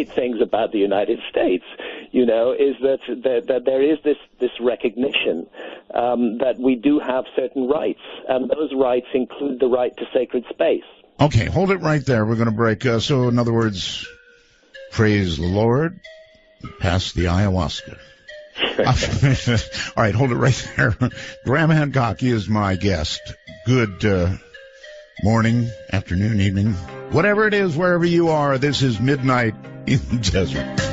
things about the United States, you know, is that there is this recognition that we do have certain rights, and those rights include the right to sacred space. Okay, hold it right there. We're going to break. So, in other words, praise the Lord, pass the ayahuasca. All right, hold it right there. Graham Hancock is my guest. Good morning, afternoon, evening, whatever it is, wherever you are. This is Midnight in the Desert.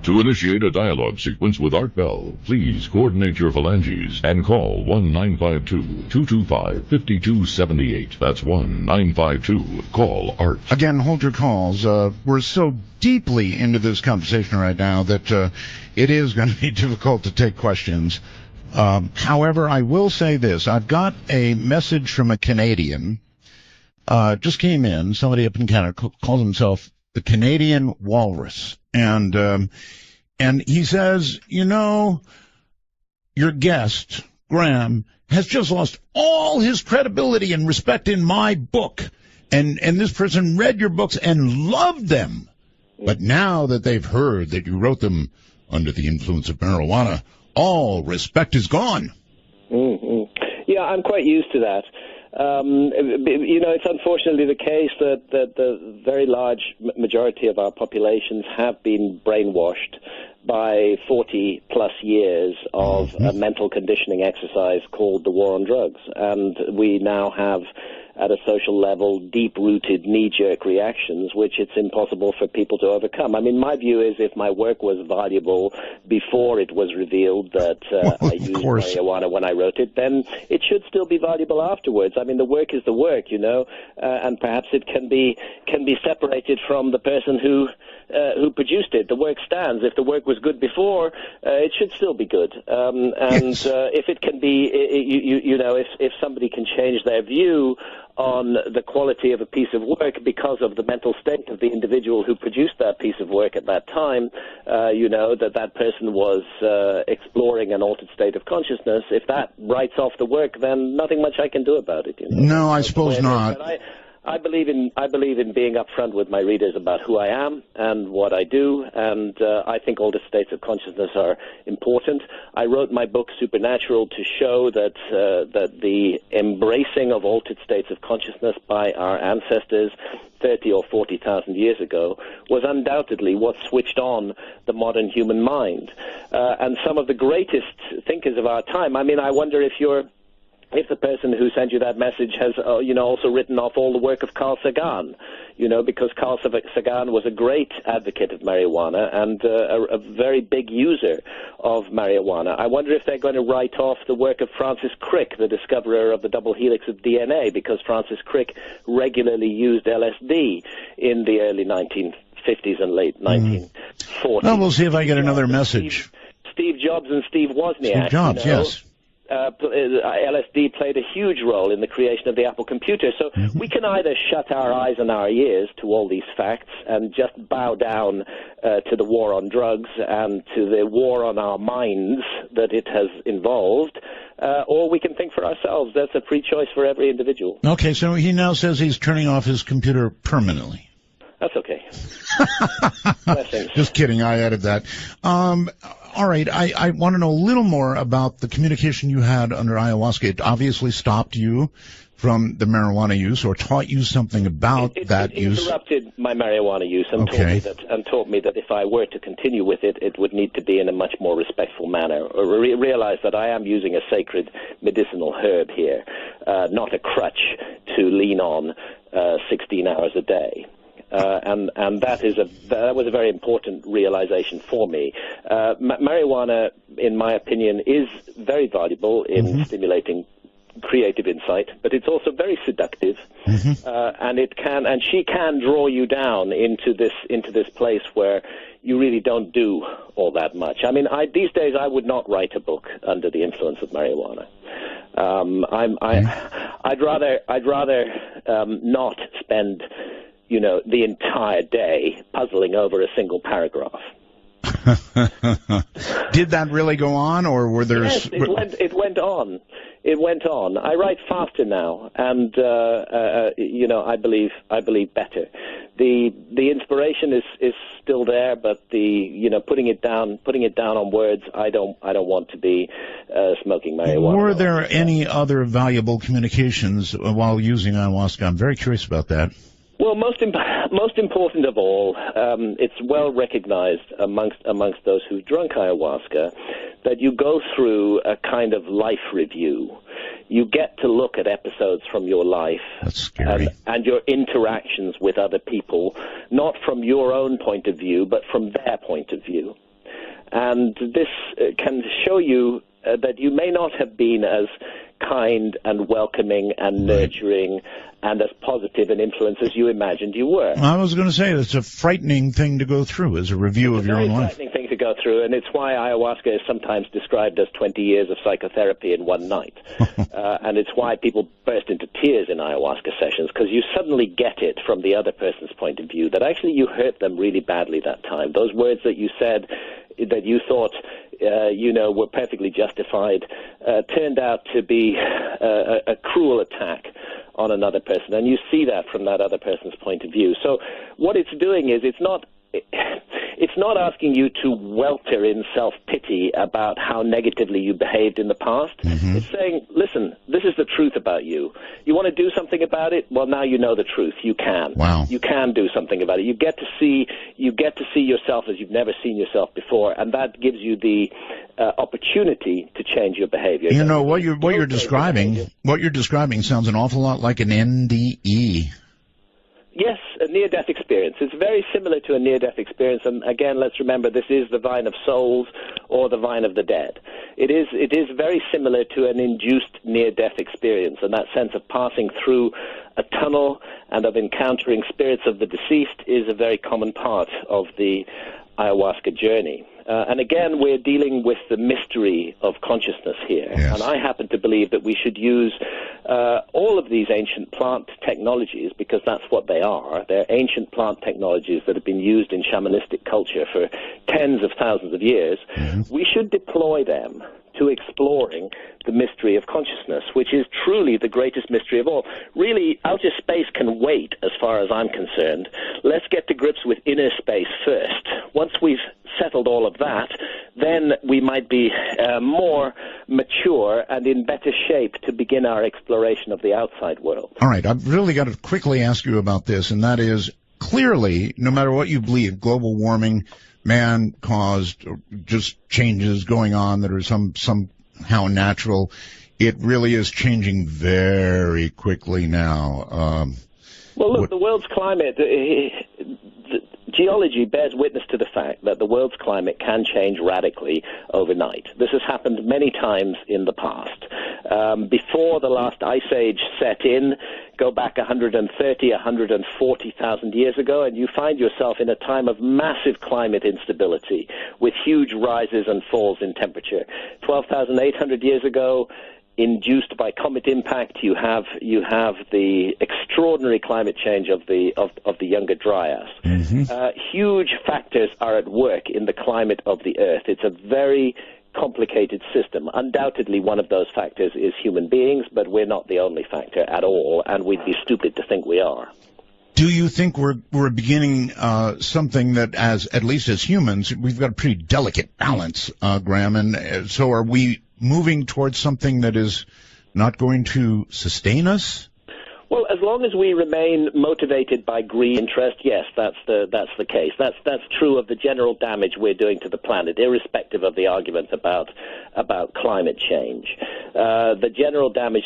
To initiate a dialogue sequence with Art Bell, please coordinate your phalanges and call 1-952-225-5278. That's 1-952-CALL-ART. Again, hold your calls. We're so deeply into this conversation right now that it is going to be difficult to take questions. However, I will say this. I've got a message from a Canadian. Just came in. Somebody up in Canada calls himself the Canadian Walrus. And he says, you know, your guest, Graham, has just lost all his credibility and respect in my book. And this person read your books and loved them. But now that they've heard that you wrote them under the influence of marijuana, all respect is gone. Mm-hmm. Yeah, I'm quite used to that. You know, it's unfortunately the case that the very large majority of our populations have been brainwashed by 40-plus years of a mental conditioning exercise called the war on drugs. And we now have, at a social level, deep-rooted knee-jerk reactions, which it's impossible for people to overcome. I mean, my view is if my work was valuable before it was revealed that I used marijuana when I wrote it, then it should still be valuable afterwards. I mean, the work is the work, and perhaps it can be separated from the person who produced it. The work stands. If the work was good before, it should still be good. If it can be, if somebody can change their view on the quality of a piece of work because of the mental state of the individual who produced that piece of work at that time, that person was exploring an altered state of consciousness. If that writes off the work, then nothing much I can do about it. No, I suppose not. I believe in being upfront with my readers about who I am and what I do, and I think altered states of consciousness are important. I wrote my book Supernatural to show that the embracing of altered states of consciousness by our ancestors 30 or 40,000 years ago was undoubtedly what switched on the modern human mind. And some of the greatest thinkers of our time, I mean, I wonder if the person who sent you that message has, also written off all the work of Carl Sagan, because Carl Sagan was a great advocate of marijuana and a very big user of marijuana. I wonder if they're going to write off the work of Francis Crick, the discoverer of the double helix of DNA, because Francis Crick regularly used LSD in the early 1950s and late 1940s. Well, we'll see if I get another message. Steve Jobs and Steve Wozniak. Steve Jobs, yes. LSD played a huge role in the creation of the Apple computer. So we can either shut our eyes and our ears to all these facts and just bow down to the war on drugs and to the war on our minds that it has involved, or we can think for ourselves. That's a free choice for every individual. Okay, so he now says he's turning off his computer permanently. That's okay. Just kidding, I added that. All right, I want to know a little more about the communication you had under ayahuasca. It obviously stopped you from the marijuana use or taught you something about that use. It interrupted my marijuana use and taught me that if I were to continue with it, it would need to be in a much more respectful manner. Or realize that I am using a sacred medicinal herb here, not a crutch to lean on 16 hours a day. And that was a very important realization for me. Marijuana, in my opinion, is very valuable in stimulating creative insight, but it's also very seductive, and she can draw you down into this place where you really don't do all that much. I mean, these days I would not write a book under the influence of marijuana. I'd rather not spend the entire day puzzling over a single paragraph. Did that really go on, or were there... Yes, it went on. It went on. I write faster now, and I believe better. The inspiration is still there, but putting it down on words, I don't want to be smoking marijuana. Were there any other valuable communications while using ayahuasca? I'm very curious about that. Well, most important of all, it's well recognized amongst those who've drunk ayahuasca that you go through a kind of life review. You get to look at episodes from your life. That's scary. And your interactions with other people, not from your own point of view, but from their point of view. And this can show you that you may not have been as kind and welcoming and nurturing and as positive an influence as you imagined you were. I was going to say, it's a frightening thing to go through as a review of your own life. It's a frightening thing to go through, and it's why ayahuasca is sometimes described as 20 years of psychotherapy in one night. And it's why people burst into tears in ayahuasca sessions, because you suddenly get it from the other person's point of view, that actually you hurt them really badly that time. Those words that you said that you thought were perfectly justified, turned out to be a cruel attack on another person, and you see that from that other person's point of view. So what it's doing is it's it's not asking you to welter in self-pity about how negatively you behaved in the past. Mm-hmm. It's saying, listen, this is the truth about you. You want to do something about it? Well, now you know the truth. You can. Wow. You can do something about it. You get to see yourself as you've never seen yourself before, and that gives you the opportunity to change your behavior. You know, what you're describing sounds an awful lot like an NDE. Yes, a near-death experience. It's very similar to a near-death experience, and again, let's remember this is the vine of souls or the vine of the dead. It is very similar to an induced near-death experience, and that sense of passing through a tunnel and of encountering spirits of the deceased is a very common part of the ayahuasca journey. And again, we're dealing with the mystery of consciousness here. Yes. And I happen to believe that we should use all of these ancient plant technologies, because that's what they are. They're ancient plant technologies that have been used in shamanistic culture for tens of thousands of years. Mm-hmm. We should deploy them to exploring the mystery of consciousness, which is truly the greatest mystery of all. Really, outer space can wait as far as I'm concerned. Let's get to grips with inner space first. Once we've settled all of that, then we might be more mature and in better shape to begin our exploration of the outside world. All right, I've really got to quickly ask you about this, and that is, clearly, no matter what you believe, global warming, man-caused, just changes going on that are somehow natural, it really is changing very quickly now. Well, look, the world's climate, geology bears witness to the fact that the world's climate can change radically overnight. This has happened many times in the past. Before the last ice age set in, go back 130, 140,000 years ago, and you find yourself in a time of massive climate instability with huge rises and falls in temperature. 12,800 years ago, induced by comet impact, you have the extraordinary climate change of the Younger Dryas. Mm-hmm. Huge factors are at work in the climate of the Earth. It's a very complicated system. Undoubtedly, one of those factors is human beings, but we're not the only factor at all, and we'd be stupid to think we are. Do you think we're beginning something that, at least as humans, we've got a pretty delicate balance, Graham, and so are we moving towards something that is not going to sustain us? Well, as long as we remain motivated by greed interest, yes, that's the case. That's true of the general damage we're doing to the planet, irrespective of the argument about climate change. The general damage,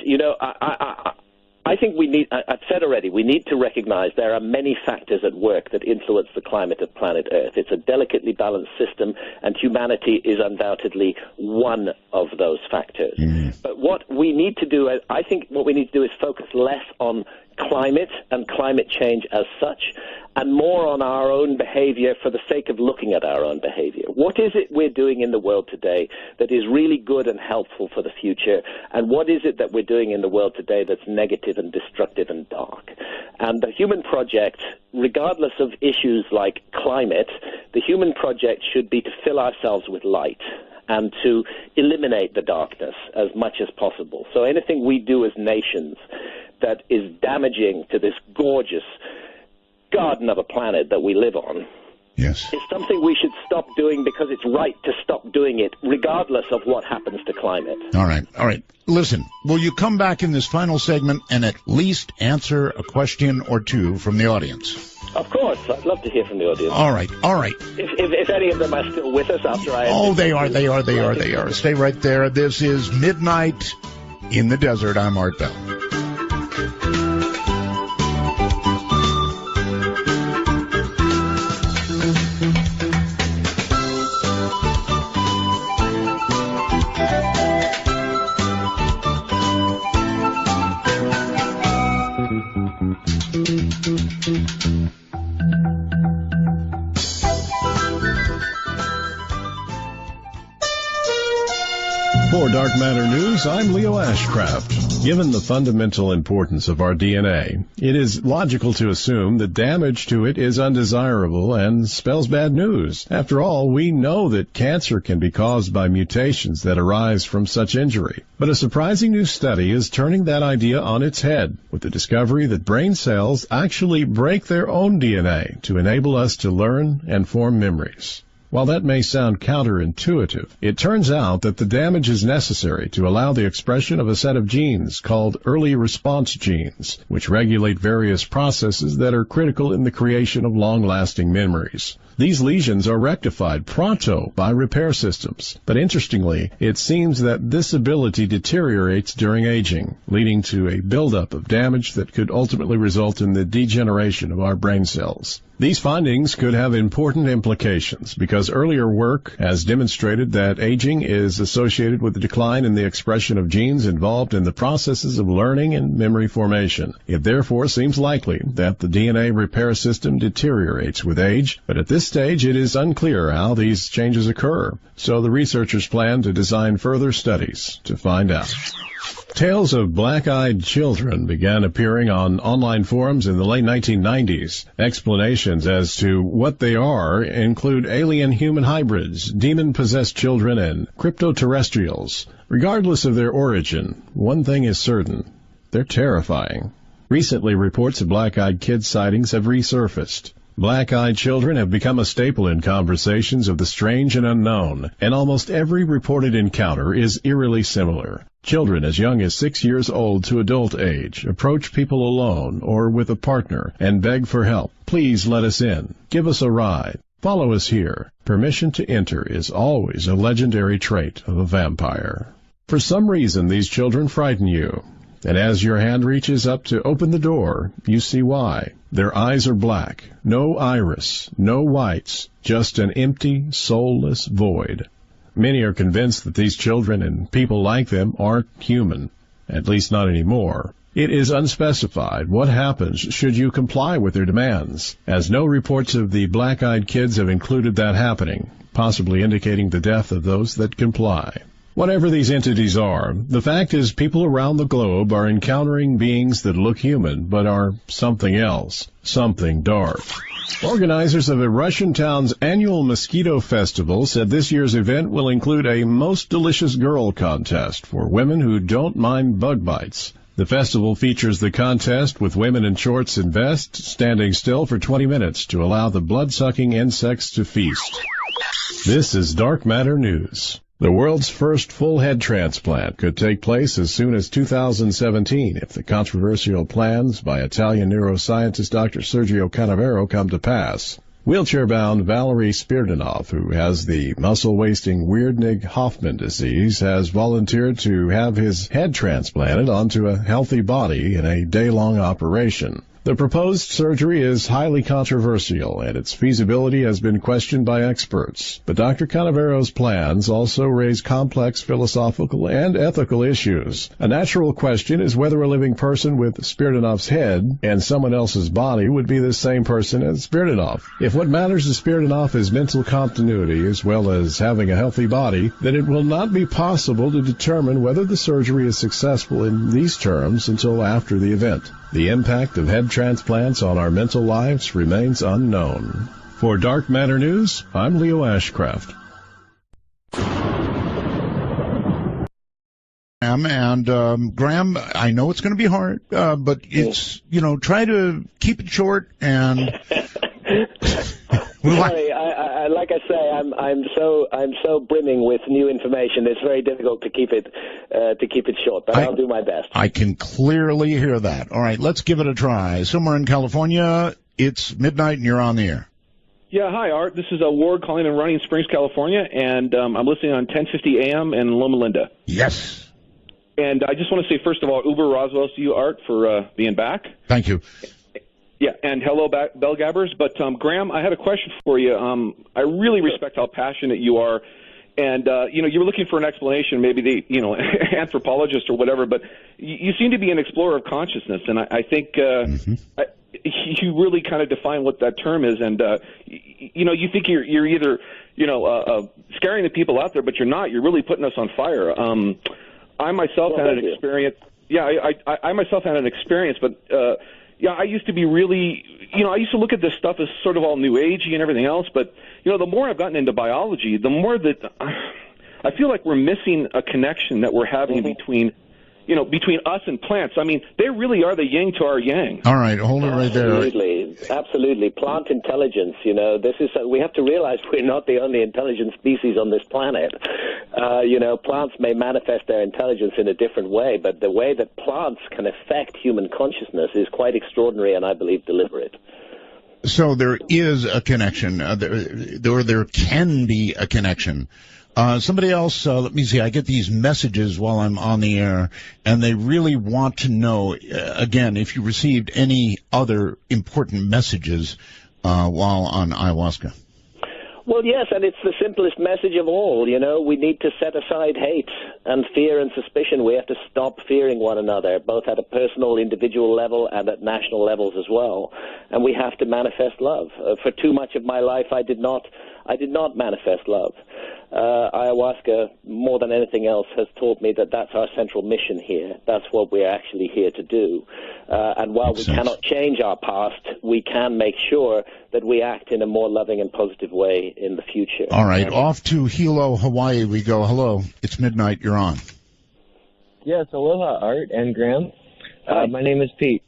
I think I've said already, we need to recognize there are many factors at work that influence the climate of planet Earth. It's a delicately balanced system, and humanity is undoubtedly one of those factors. Mm. But what we need to do, I think what we need to do is focus less on climate and climate change as such, and more on our own behavior for the sake of looking at our own behavior. What is it we're doing in the world today that is really good and helpful for the future, and what is it that we're doing in the world today that's negative and destructive and dark? And the human project, regardless of issues like climate, the human project should be to fill ourselves with light and to eliminate the darkness as much as possible. So anything we do as nations that is damaging to this gorgeous garden of a planet that we live on, yes, is something we should stop doing, because it's right to stop doing it regardless of what happens to climate. All right. Listen, will you come back in this final segment and at least answer a question or two from the audience? Of course. I'd love to hear from the audience. All right. If any of them are still with us after I... Oh, they are. Stay right there. This is Midnight in the Desert. I'm Art Bell. For Dark Matter News, I'm Leo Ashcraft. Given the fundamental importance of our DNA, it is logical to assume that damage to it is undesirable and spells bad news. After all, we know that cancer can be caused by mutations that arise from such injury. But a surprising new study is turning that idea on its head, with the discovery that brain cells actually break their own DNA to enable us to learn and form memories. While that may sound counterintuitive, it turns out that the damage is necessary to allow the expression of a set of genes called early response genes, which regulate various processes that are critical in the creation of long-lasting memories. These lesions are rectified pronto by repair systems, but interestingly, it seems that this ability deteriorates during aging, leading to a buildup of damage that could ultimately result in the degeneration of our brain cells. These findings could have important implications because earlier work has demonstrated that aging is associated with a decline in the expression of genes involved in the processes of learning and memory formation. It therefore seems likely that the DNA repair system deteriorates with age, but at this stage it is unclear how these changes occur, so the researchers plan to design further studies to find out. Tales of black-eyed children began appearing on online forums in the late 1990s. Explanations as to what they are include alien-human hybrids, demon-possessed children, and crypto-terrestrials. Regardless of their origin, one thing is certain: they're terrifying. Recently, reports of black-eyed kid sightings have resurfaced. Black-eyed children have become a staple in conversations of the strange and unknown, and almost every reported encounter is eerily similar. Children as young as 6 years old to adult age approach people alone or with a partner and beg for help. Please let us in. Give us a ride. Follow us here. Permission to enter is always a legendary trait of a vampire. For some reason, these children frighten you. And as your hand reaches up to open the door, you see why. Their eyes are black, no iris, no whites, just an empty, soulless void. Many are convinced that these children and people like them aren't human, at least not anymore. It is unspecified what happens should you comply with their demands, as no reports of the black-eyed kids have included that happening, possibly indicating the death of those that comply. Whatever these entities are, the fact is people around the globe are encountering beings that look human but are something else, something dark. Organizers of a Russian town's annual mosquito festival said this year's event will include a Most Delicious Girl contest for women who don't mind bug bites. The festival features the contest with women in shorts and vests standing still for 20 minutes to allow the blood-sucking insects to feast. This is Dark Matter News. The world's first full head transplant could take place as soon as 2017 if the controversial plans by Italian neuroscientist Dr. Sergio Canavero come to pass. Wheelchair-bound Valery Spiridonov, who has the muscle-wasting Weirdnig-Hoffman disease, has volunteered to have his head transplanted onto a healthy body in a day-long operation. The proposed surgery is highly controversial, and its feasibility has been questioned by experts. But Dr. Canavero's plans also raise complex philosophical and ethical issues. A natural question is whether a living person with Spiridonov's head and someone else's body would be the same person as Spiridonov. If what matters to Spiridonov is mental continuity as well as having a healthy body, then it will not be possible to determine whether the surgery is successful in these terms until after the event. The impact of head transplants on our mental lives remains unknown. For Dark Matter News, I'm Leo Ashcraft. And Graham, I know it's going to be hard, but it's, try to keep it short and... Sorry, I like I say, I'm so brimming with new information. It's very difficult to keep it short, but I'll do my best. I can clearly hear that. All right, let's give it a try. Somewhere in California, it's midnight and you're on the air. Yeah, hi, Art. This is Ward calling in Running Springs, California, and I'm listening on 1050 AM in Loma Linda. Yes. And I just want to say, first of all, Uber Roswell to you, Art, for being back. Thank you. Yeah, and hello, Bell Gabbers. But, Graham, I had a question for you. I really respect how passionate you are. And, you were looking for an explanation, maybe the, anthropologist or whatever, but you seem to be an explorer of consciousness. And I think you really kind of define what that term is. And, you think you're either, a scaring the people out there, but you're not. You're really putting us on fire. I myself had an experience. Yeah, I myself had an experience, but yeah, I used to be really, I used to look at this stuff as sort of all new agey and everything else. But the more I've gotten into biology, the more that I feel like we're missing a connection that we're having between us and plants. I mean, they really are the yin to our yang. All right, hold it right there. Absolutely. Plant intelligence, this is, we have to realize we're not the only intelligent species on this planet. Plants may manifest their intelligence in a different way, but the way that plants can affect human consciousness is quite extraordinary and I believe deliberate. So there is a connection, there can be a connection. Somebody else, let me see, I get these messages while I'm on the air, and they really want to know, again, if you received any other important messages while on ayahuasca. Well, yes, and it's the simplest message of all. We need to set aside hate and fear and suspicion. We have to stop fearing one another, both at a personal, individual level and at national levels as well. And we have to manifest love. For too much of my life, I did not manifest love. Ayahuasca, more than anything else, has taught me that that's our central mission here. That's what we're actually here to do. And while we cannot change our past, we can make sure that we act in a more loving and positive way in the future. All right, off to Hilo, Hawaii we go. Hello, it's midnight, you're on. Yes, aloha, Art and Graham. My name is Pete.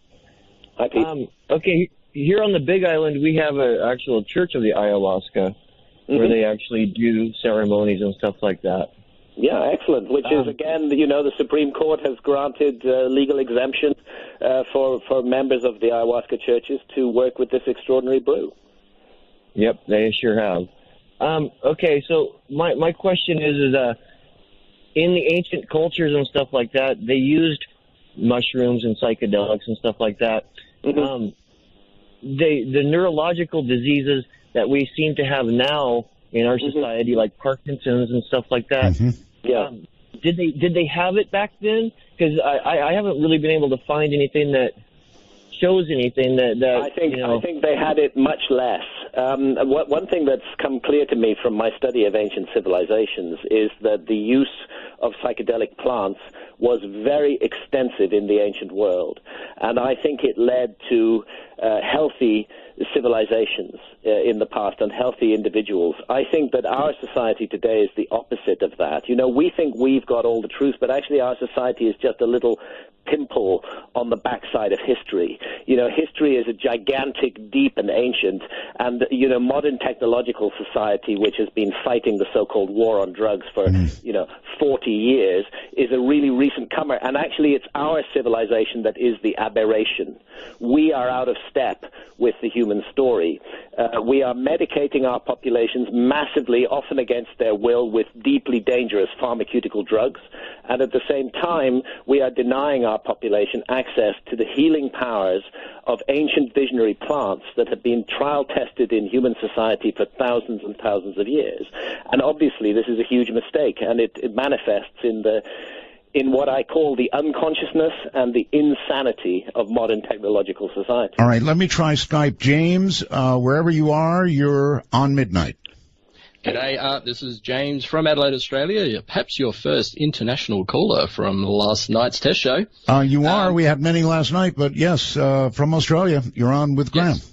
Hi, Pete. Okay, here on the Big Island, we have an actual church of the ayahuasca, where they actually do ceremonies and stuff like that. Yeah, excellent. Which is, again, the Supreme Court has granted legal exemption for members of the ayahuasca churches to work with this extraordinary brew. Yep, they sure have. Okay, so my question is in the ancient cultures and stuff like that, they used mushrooms and psychedelics and stuff like that. The neurological diseases that we seem to have now in our society, like Parkinson's and stuff like that. Did they have it back then? Because I haven't really been able to find anything that shows anything that I think they had it much less. One thing that's come clear to me from my study of ancient civilizations is that the use of psychedelic plants was very extensive in the ancient world, and I think it led to healthy civilizations in the past and healthy individuals. I think that our society today is the opposite of that. We think we've got all the truth, but actually our society is just a little pimple on the backside of history. History is a gigantic, deep, and ancient, and modern technological society, which has been fighting the so-called war on drugs for 40 years, is a really recent comer. And actually, it's our civilization that is the aberration. We are out of step with the human story. We are medicating our populations massively, often against their will, with deeply dangerous pharmaceutical drugs, and at the same time, we are denying our population access to the healing powers of ancient visionary plants that have been trial tested in human society for thousands and thousands of years. And obviously, this is a huge mistake, and it manifests in what I call the unconsciousness and the insanity of modern technological society. All right, let me try Skype. James, wherever you are, you're on midnight. G'day, Art. This is James from Adelaide, Australia. Perhaps your first international caller from last night's test show. You are. We had many last night, but yes, from Australia. You're on with Graham. Yes.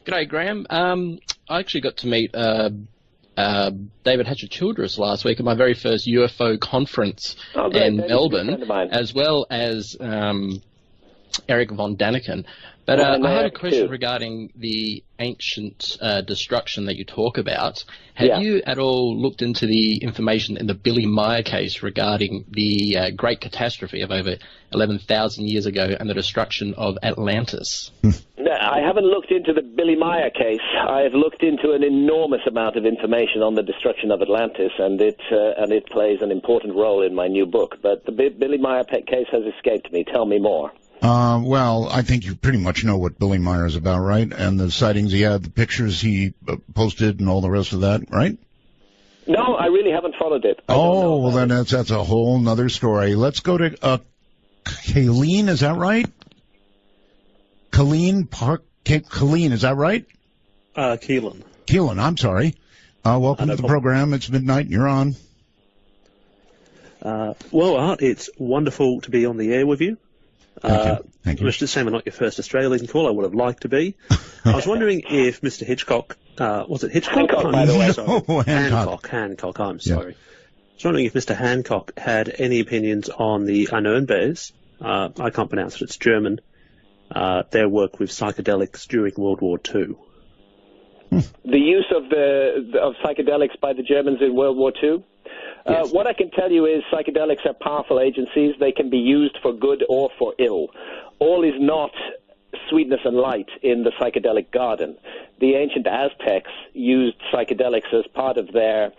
G'day, Graham. I actually got to meet David Hatcher-Childress last week at my very first UFO conference in Melbourne, as well as Eric von Daniken. But I had a question regarding the ancient destruction that you talk about. Have you at all looked into the information in the Billy Meier case regarding the great catastrophe of over 11,000 years ago and the destruction of Atlantis? No, I haven't looked into the Billy Meier case. I've looked into an enormous amount of information on the destruction of Atlantis, and it plays an important role in my new book. But the Billy Meier case has escaped me. Tell me more. Well, I think you pretty much know what Billy Meier is about, right? And the sightings he had, the pictures he posted, and all the rest of that, right? No, I really haven't followed it. Oh, well, then that's a whole nother story. Let's go to Kayleen, is that right? Kayleen, is that right? Keelan. Keelan, I'm sorry. Welcome to the program. It's midnight. You're on. Well, Art, it's wonderful to be on the air with you. Thank you. It's just a shame I'm not your first Australian call. I would have liked to be. I was wondering if Mr. Hitchcock, was it Hitchcock? Hancock, by the way. Sorry. Hancock. Hancock, I'm sorry. I was wondering if Mr. Hancock had any opinions on the unknown bears. I can't pronounce it. It's German. Their work with psychedelics during World War II. The use of psychedelics by the Germans in World War II? Yes. What I can tell you is psychedelics are powerful agencies. They can be used for good or for ill. All is not sweetness and light in the psychedelic garden. The ancient Aztecs used psychedelics as part of their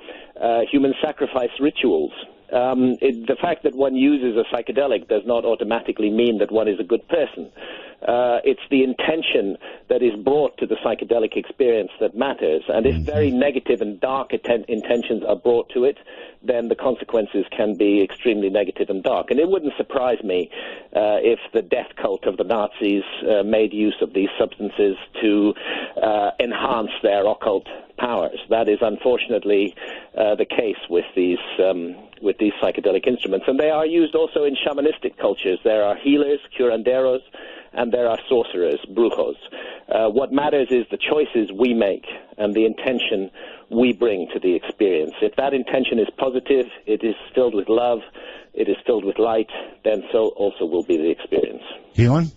human sacrifice rituals. The fact that one uses a psychedelic does not automatically mean that one is a good person. It's the intention that is brought to the psychedelic experience that matters. And if very negative and dark intentions are brought to it, then the consequences can be extremely negative and dark. And it wouldn't surprise me if the death cult of the Nazis made use of these substances to enhance their occult powers. That is unfortunately the case with these psychedelic instruments. And they are used also in shamanistic cultures. There are healers, curanderos, and there are sorcerers, brujos. What matters is the choices we make and the intention we bring to the experience. If that intention is positive, it is filled with love, it is filled with light, then so also will be the experience. Keelan?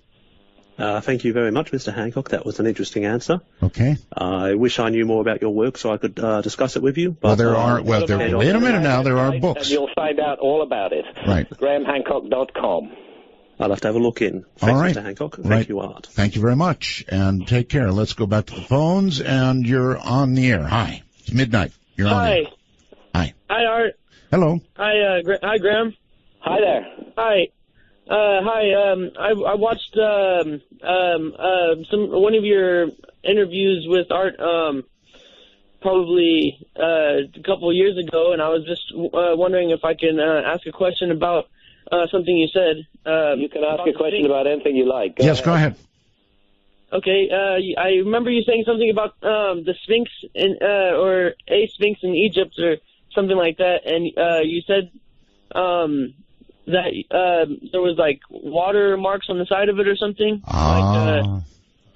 Thank you very much, Mr. Hancock. That was an interesting answer. Okay. I wish I knew more about your work so I could discuss it with you. But, wait a minute now. There are books. And you'll find out all about it. Right. GrahamHancock.com. I'll have to have a look in. Thanks, all right. Mr. Hancock. Thank you, Art. Thank you very much, and take care. Let's go back to the phones, and you're on the air. Hi. It's midnight. You're on the air. Hi. Hi, Art. Hello. Hi, hi, Graham. Hi there. Hi. I watched one of your interviews with Art probably a couple of years ago, and I was just wondering if I can ask a question about something you said. You can ask a question about anything you like. Go ahead. Okay. I remember you saying something about the Sphinx or a Sphinx in Egypt or something like that, and you said that there was like water marks on the side of it or something.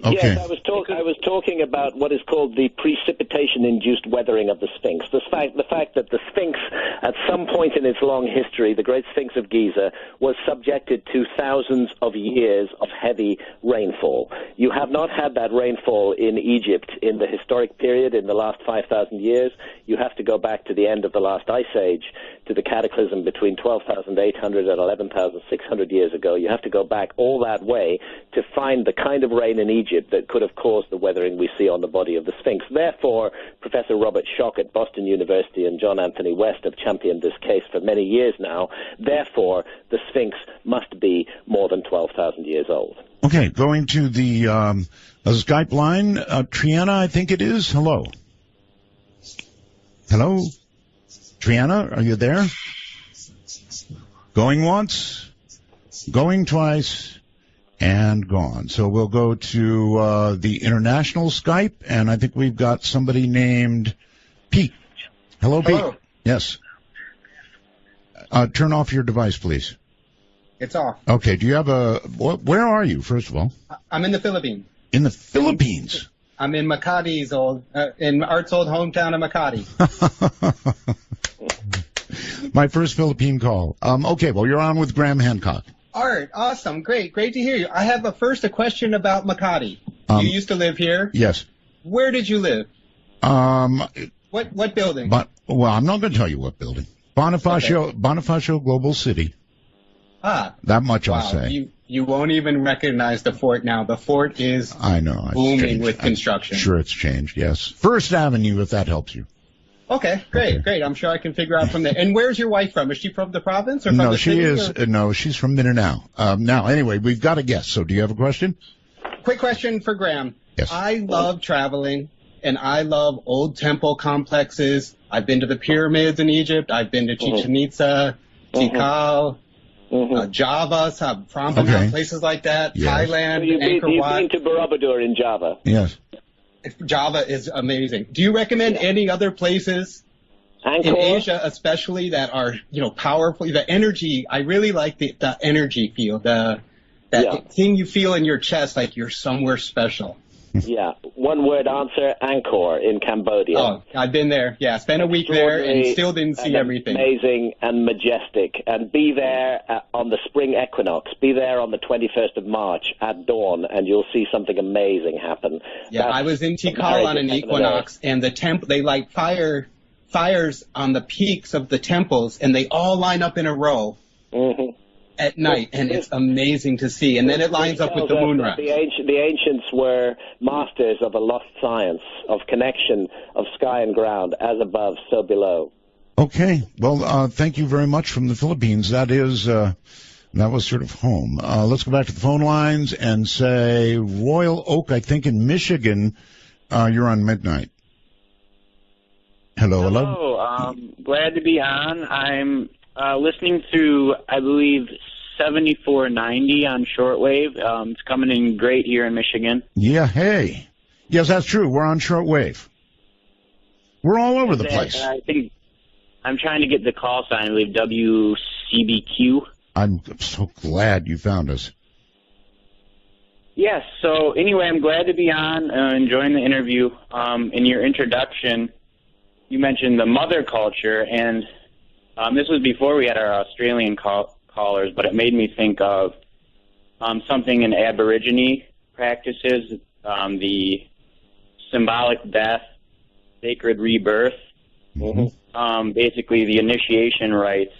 Okay. Yes, I was talking about what is called the precipitation-induced weathering of the Sphinx. The fact that the Sphinx, at some point in its long history, the Great Sphinx of Giza, was subjected to thousands of years of heavy rainfall. You have not had that rainfall in Egypt in the historic period in the last 5,000 years. You have to go back to the end of the last ice age, to the cataclysm between 12,800 and 11,600 years ago. You have to go back all that way to find the kind of rain in Egypt that could have caused the weathering we see on the body of the Sphinx. Therefore, Professor Robert Schoch at Boston University and John Anthony West have championed this case for many years now. Therefore, the Sphinx must be more than 12,000 years old. Okay, going to the Skype line. Triana, I think it is. Hello. Hello? Triana, are you there? Going once, going twice, and gone. So we'll go to the international Skype, and I think we've got somebody named Pete. Hello, Pete. Hello. Yes. Turn off your device, please. It's off. Okay. Do you have where are you, first of all? I'm in the Philippines. In the Philippines? I'm in Makati's in Art's old hometown of Makati. My first Philippine call. Okay, well, you're on with Graham Hancock. Art, awesome, great to hear you. I have a question about Makati. You used to live here? Yes. Where did you live? What building? Well, I'm not going to tell you what building. Bonifacio Global City. That much I'll say. You won't even recognize the fort now. The fort is booming with construction. I'm sure it's changed, yes. First Avenue, if that helps you. Okay, great. I'm sure I can figure out from there. And where's your wife from? Is she from the province or from the city? No, she's from Mindanao. Now, anyway, we've got a guest, so do you have a question? Quick question for Graham. Yes. I love traveling, and I love old temple complexes. I've been to the pyramids in Egypt. I've been to Chichen Itza, Tikal, Java, Prambanan, places like that, Thailand, so you've Angkor Wat. been to Borobudur in Java? Yes. Java is amazing. Do you recommend any other places Angkor? in Asia, especially that are powerful? The energy. I really like the energy feel. That thing you feel in your chest, like you're somewhere special. Yeah, one word answer: Angkor in Cambodia. Oh, I've been there. Yeah, spent a week there and still didn't see everything. Amazing and majestic. And be there on the spring equinox. Be there on the 21st of March at dawn, and you'll see something amazing happen. Yeah, I was in Tikal on an equinox, and the they light fires on the peaks of the temples, and they all line up in a row. Mm-hmm. At night, and it's amazing to see. And then it lines up with the moonrise. The ancients were masters of a lost science of connection of sky and ground, as above, so below. Okay. Well, thank you very much from the Philippines. That was sort of home. Let's go back to the phone lines and say Royal Oak, I think in Michigan. You're on midnight. Hello. Glad to be on. I'm listening to, I believe, 7490 on shortwave. It's coming in great here in Michigan. Yeah, hey. Yes, that's true. We're on shortwave. We're all over the place. I think I'm trying to get the call sign, I believe, WCBQ. I'm so glad you found us. Yes, so anyway, I'm glad to be on, enjoying the interview. In your introduction, you mentioned the mother culture, and this was before we had our Australian callers, but it made me think of something in Aborigine practices, the symbolic death, sacred rebirth. Mm-hmm. Basically, the initiation rites,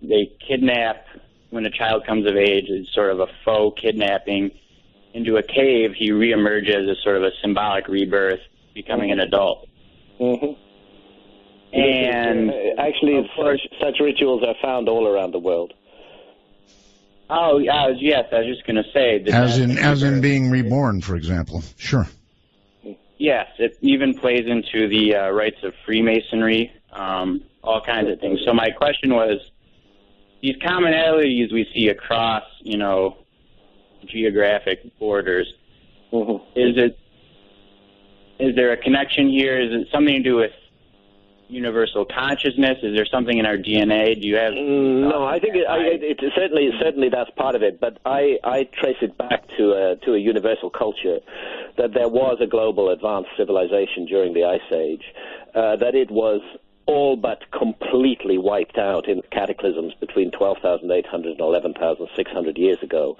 they kidnap, when a child comes of age, it's sort of a faux kidnapping. Into a cave, he reemerges as sort of a symbolic rebirth, becoming an adult. Mm-hmm. And actually, such rituals are found all around the world. Oh, yes, I was just going to say. As in being reborn, for example. Sure. Yes, it even plays into the rites of Freemasonry, all kinds of things. So my question was, these commonalities we see across, geographic borders, mm-hmm. Is there a connection here? Is it something to do with universal consciousness? Is there something in our DNA? Do you have? No, I think it certainly that's part of it. But I trace it back to a universal culture, that there was a global advanced civilization during the Ice Age, that it was all but completely wiped out in cataclysms between 12,800 and 11,600 years ago.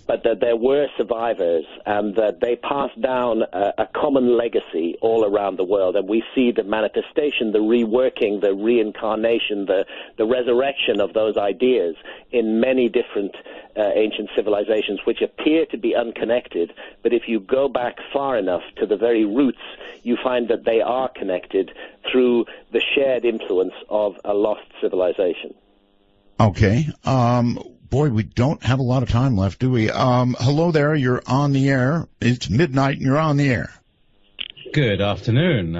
But that there were survivors, and that they passed down a common legacy all around the world. And we see the manifestation, the reworking, the reincarnation, the resurrection of those ideas in many different ancient civilizations, which appear to be unconnected. But if you go back far enough to the very roots, you find that they are connected through the shared influence of a lost civilization. Okay. Boy, we don't have a lot of time left, do we? Hello there. You're on the air. It's midnight and you're on the air. Good afternoon.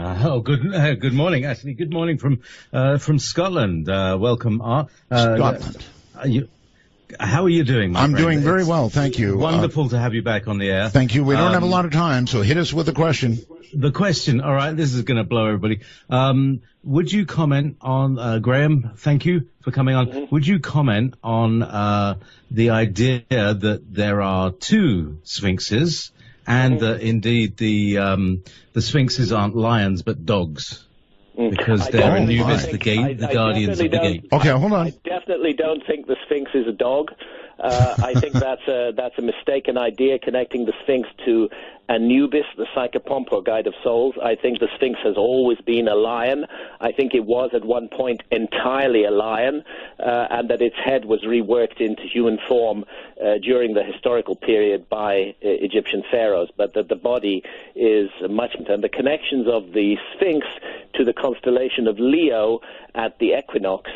Good morning. Actually, good morning from Scotland. Welcome, Art. Scotland. How are you doing, my I'm friend? doing very well, thank you. Wonderful to have you back on the air. Thank you. We don't have a lot of time, so hit us with a question. The question, all right, this is going to blow everybody. Would you comment on, Graham, thank you for coming on. Mm-hmm. Would you comment on the idea that there are two sphinxes and that indeed the sphinxes aren't lions but dogs? Because they're Anubis, the guardians of the gate. Okay, hold on. I definitely don't think the Sphinx is a dog. I think that's a mistaken idea, connecting the Sphinx to Anubis, the psychopomp or guide of souls. I think the Sphinx has always been a lion. I think it was at one point entirely a lion, and that its head was reworked into human form during the historical period by Egyptian pharaohs, but that the body is much, and the connections of the Sphinx to the constellation of Leo at the equinox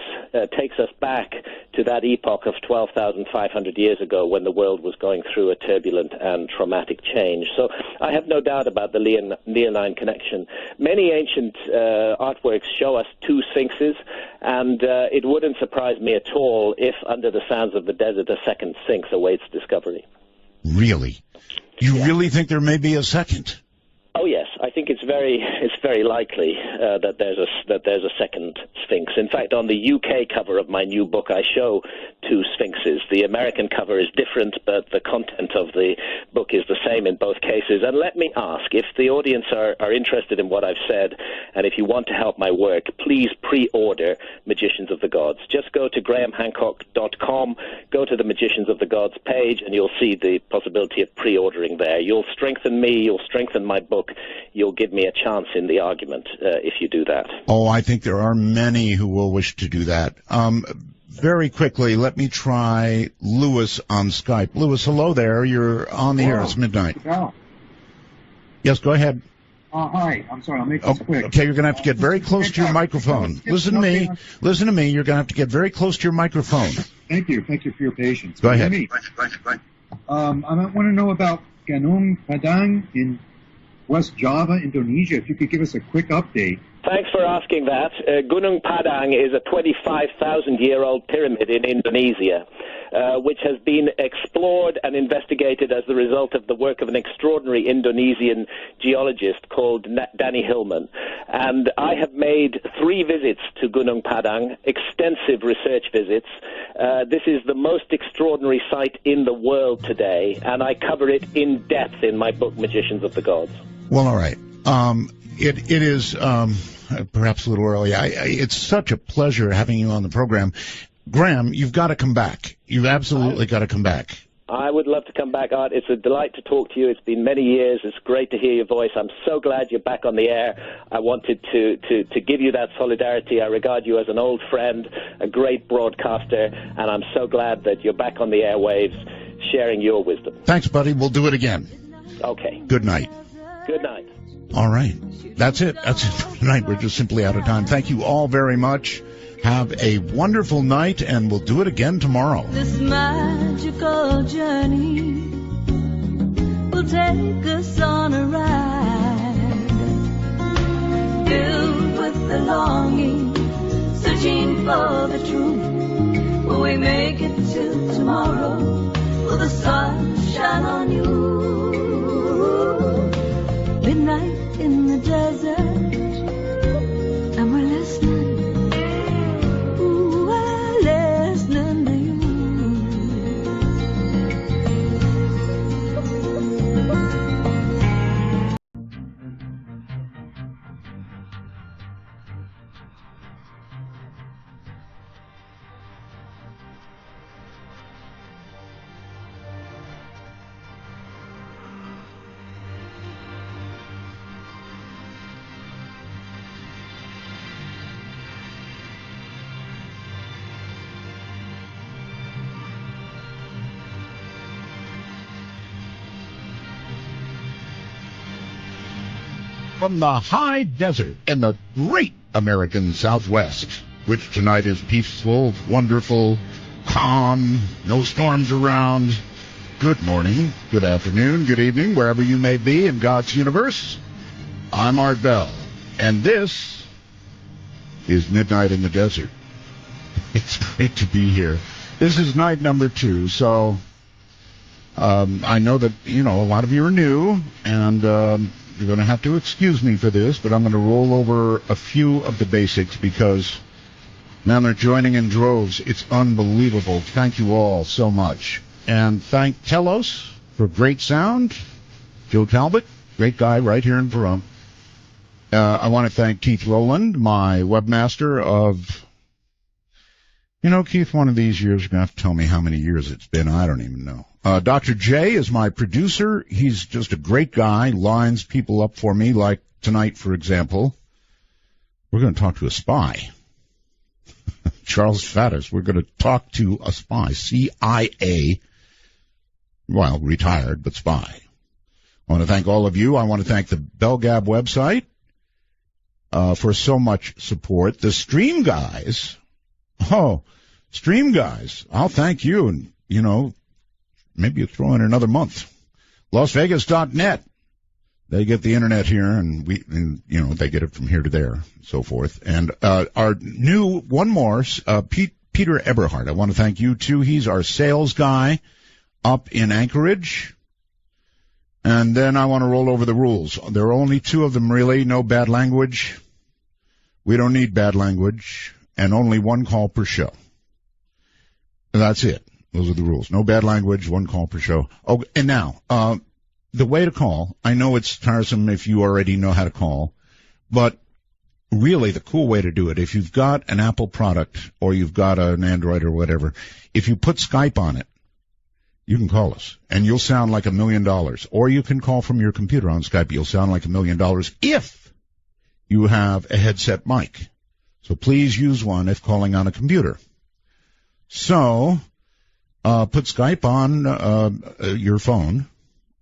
takes us back to that epoch of 12,500 years ago, when the world was going through a turbulent and traumatic change. So I have no doubt about the leonine connection. Many ancient artworks show us two sphinxes, and it wouldn't surprise me at all if, under the sands of the desert, a second sphinx awaits discovery. Really? You really think there may be a second? Oh, yes. I think it's very likely that there's a second Sphinx. In fact, on the UK cover of my new book, I show two Sphinxes. The American cover is different, but the content of the book is the same in both cases. And let me ask, if the audience are interested in what I've said, and if you want to help my work, please pre-order Magicians of the Gods. Just go to grahamhancock.com, go to the Magicians of the Gods page, and you'll see the possibility of pre-ordering there. You'll strengthen me, you'll strengthen my book, you'll give me a chance in the argument if you do that. Oh, I think there are many who will wish to do that. Very quickly, let me try Lewis on Skype. Lewis, hello there. You're on the air. It's midnight. Yes, go ahead. Hi. I'm sorry. I'll make this quick. Okay, you're going to have to get very close to your microphone. Listen to me. Listen to me. You're going to have to get very close to your microphone. Thank you. Thank you for your patience. Go ahead. I want to know about Gunung Padang in West Java, Indonesia. If you could give us a quick update. Thanks for asking that. Gunung Padang is a 25,000-year-old pyramid in Indonesia, which has been explored and investigated as the result of the work of an extraordinary Indonesian geologist called Danny Hillman. And I have made 3 visits to Gunung Padang, extensive research visits. This is the most extraordinary site in the world today, and I cover it in depth in my book, Magicians of the Gods. Well, all right. It is perhaps a little early. It's such a pleasure having you on the program. Graham, you've got to come back. You've absolutely got to come back. I would love to come back, Art. It's a delight to talk to you. It's been many years. It's great to hear your voice. I'm so glad you're back on the air. I wanted to give you that solidarity. I regard you as an old friend, a great broadcaster, and I'm so glad that you're back on the airwaves sharing your wisdom. Thanks, buddy. We'll do it again. Okay. Good night. Good night. All right. That's it. That's it for tonight. We're just simply out of time. Thank you all very much. Have a wonderful night, and we'll do it again tomorrow. This magical journey will take us on a ride, filled with the longing, searching for the truth. Will we make it to tomorrow? Will the sun shine on you? Midnight in the desert, and we're listening. Ooh, we're listening to you. From the high desert in the great American Southwest, which tonight is peaceful, wonderful, calm, no storms around. Good morning, good afternoon, good evening, wherever you may be in God's universe. I'm Art Bell, and this is Midnight in the Desert. It's great to be here. This is night number 2, so I know that, a lot of you are new, and you're going to have to excuse me for this, but I'm going to roll over a few of the basics because, man, they're joining in droves. It's unbelievable. Thank you all so much. And thank Telos for great sound. Joe Talbot, great guy right here in Pahrump. I want to thank Keith Rowland, my webmaster of... Keith, one of these years you're going to have to tell me how many years it's been. I don't even know. Dr. J is my producer. He's just a great guy, lines people up for me, like tonight, for example. We're going to talk to a spy. Charles Faddis, we're going to talk to a spy, CIA, well, retired, but spy. I want to thank all of you. I want to thank the Belgab website for so much support. The Stream Guys, Stream Guys, I'll thank you, and, maybe you throw in another month. LasVegas.net. They get the internet here, and they get it from here to there, and so forth. And our new one more, Peter Eberhardt. I want to thank you too. He's our sales guy up in Anchorage. And then I want to roll over the rules. There are only 2 of them, really. No bad language. We don't need bad language. And only 1 call per show. And that's it. Those are the rules. No bad language, 1 call per show. Oh, and now, the way to call, I know it's tiresome if you already know how to call, but really the cool way to do it, if you've got an Apple product or you've got an Android or whatever, if you put Skype on it, you can call us, and you'll sound like $1 million. Or you can call from your computer on Skype. You'll sound like $1 million if you have a headset mic. So please use one if calling on a computer. So put Skype on your phone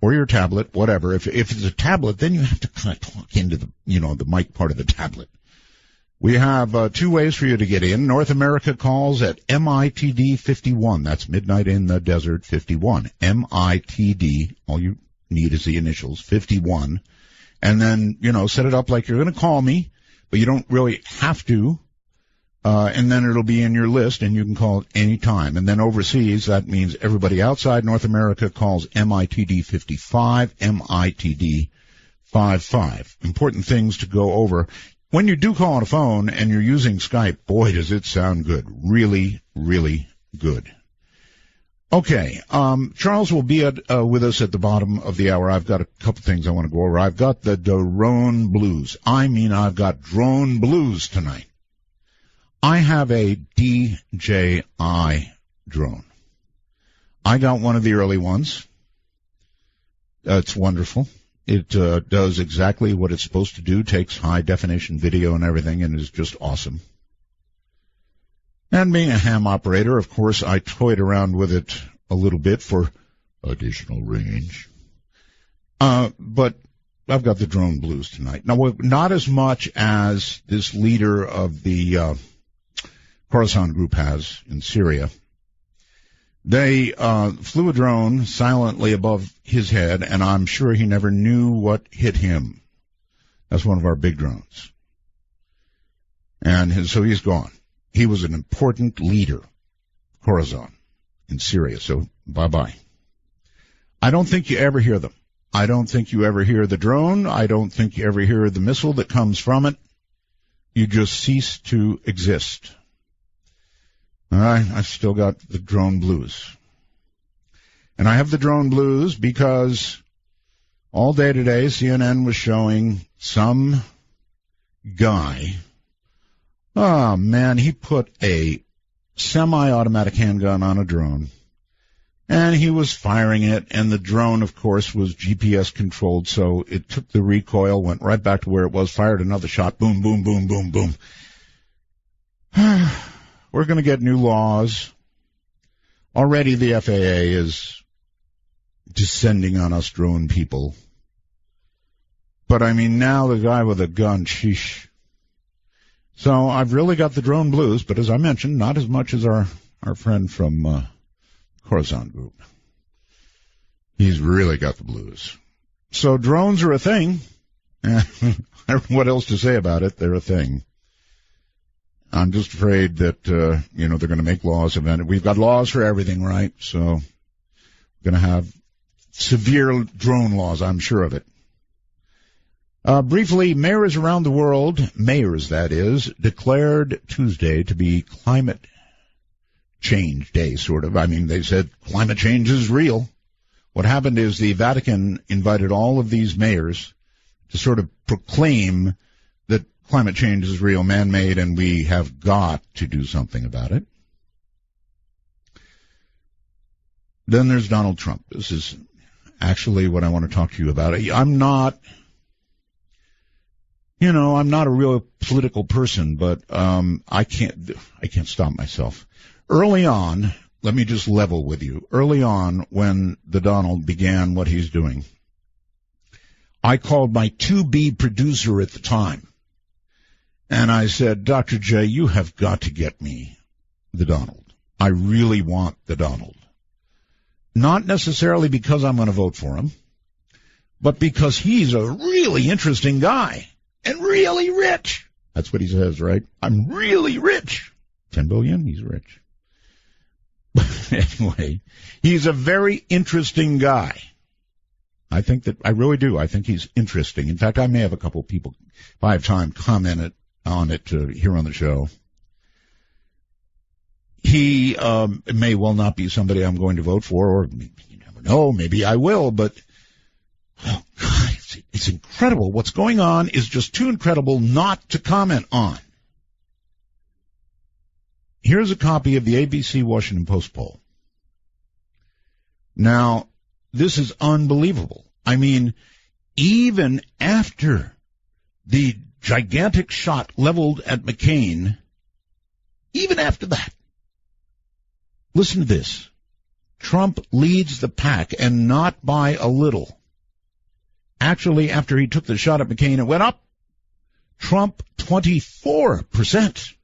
or your tablet, whatever. If it's a tablet, then you have to kind of talk into the mic part of the tablet. We have 2 ways for you to get in. North America calls at MITD 51. That's Midnight in the Desert 51. MITD. All you need is the initials, 51. And then, set it up like you're going to call me, but you don't really have to. And then it'll be in your list, and you can call it any time. And then overseas, that means everybody outside North America calls MITD 55, MITD 55. Important things to go over. When you do call on a phone and you're using Skype, boy, does it sound good. Really, really good. Okay, Charles will be with us at the bottom of the hour. I've got a couple things I want to go over. I've got the drone blues. I've got drone blues tonight. I have a DJI drone. I got one of the early ones. It's wonderful. It does exactly what it's supposed to do, takes high-definition video and everything, and is just awesome. And being a ham operator, of course, I toyed around with it a little bit for additional range. But I've got the drone blues tonight. Now, not as much as this leader of the Khorasan group has in Syria. They flew a drone silently above his head, and I'm sure he never knew what hit him. That's one of our big drones. And so he's gone. He was an important leader, Khorasan, in Syria, so bye-bye. I don't think you ever hear them. I don't think you ever hear the drone. I don't think you ever hear the missile that comes from it. You just cease to exist. I've still got the drone blues. And I have the drone blues because all day today CNN was showing some guy. Oh, man, he put a semi-automatic handgun on a drone. And he was firing it, and the drone, of course, was GPS controlled, so it took the recoil, went right back to where it was, fired another shot, boom, boom, boom, boom, boom. We're going to get new laws. Already the FAA is descending on us drone people. But, I mean, now the guy with a gun, sheesh. So I've really got the drone blues, but as I mentioned, not as much as our friend from Khorasan group. He's really got the blues. So drones are a thing. I don't know what else to say about it. They're a thing. I'm just afraid that, they're going to make laws about it. We've got laws for everything, right? So we're going to have severe drone laws, I'm sure of it. Briefly, mayors around the world, that is, declared Tuesday to be climate change day, sort of. I mean, they said climate change is real. What happened is the Vatican invited all of these mayors to sort of proclaim that climate change is real, man-made, and we have got to do something about it. Then there's Donald Trump. This is actually what I want to talk to you about. I'm not a real political person, but I can't stop myself. Early on, let me just level with you. Early on, when the Donald began what he's doing, I called my 2B producer at the time, and I said, Dr. J, you have got to get me the Donald. I really want the Donald. Not necessarily because I'm going to vote for him, but because he's a really interesting guy and really rich. That's what he says, right? I'm really rich. 10 billion, he's rich. But anyway, he's a very interesting guy. I really do. I think he's interesting. In fact, I may have a couple people, if I have time, comment on it here on the show. He may well not be somebody I'm going to vote for, or you never know, maybe I will, but oh God, it's incredible. What's going on is just too incredible not to comment on. Here's a copy of the ABC Washington Post poll. Now, this is unbelievable. I mean, even after the gigantic shot leveled at McCain, even after that, listen to this. Trump leads the pack, and not by a little. Actually, after he took the shot at McCain, it went up. Trump, 24%.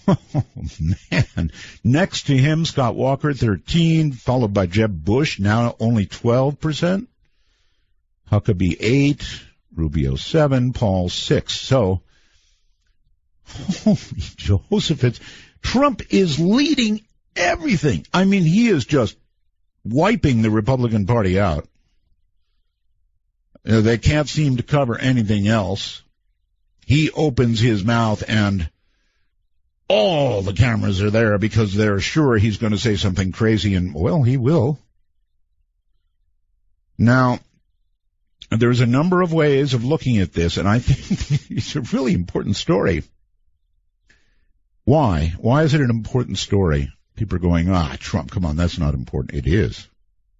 Oh, man. Next to him, Scott Walker, 13, followed by Jeb Bush, now only 12%. Huckabee, 8, Rubio, 7, Paul, 6. So, holy Joseph, Trump is leading everything. I mean, he is just wiping the Republican Party out. They can't seem to cover anything else. He opens his mouth and all the cameras are there because they're sure he's going to say something crazy, and, well, he will. Now, there's a number of ways of looking at this, and I think it's a really important story. Why? Why is it an important story? People are going, Trump, come on, that's not important. It is.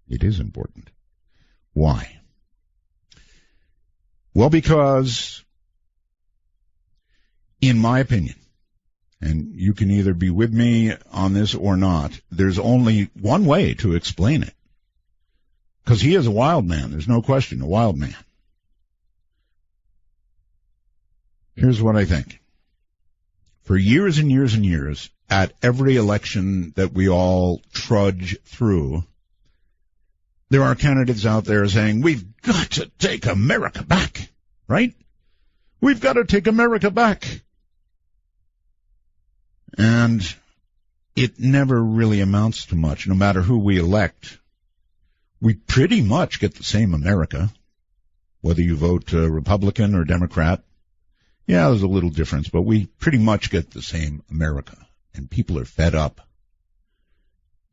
It is important. Why? Well, because, in my opinion, and you can either be with me on this or not, there's only one way to explain it. Because he is a wild man. There's no question, a wild man. Here's what I think. For years and years and years, at every election that we all trudge through, there are candidates out there saying, we've got to take America back, right? We've got to take America back. And it never really amounts to much, no matter who we elect. We pretty much get the same America, whether you vote Republican or Democrat. Yeah, there's a little difference, but we pretty much get the same America, and people are fed up.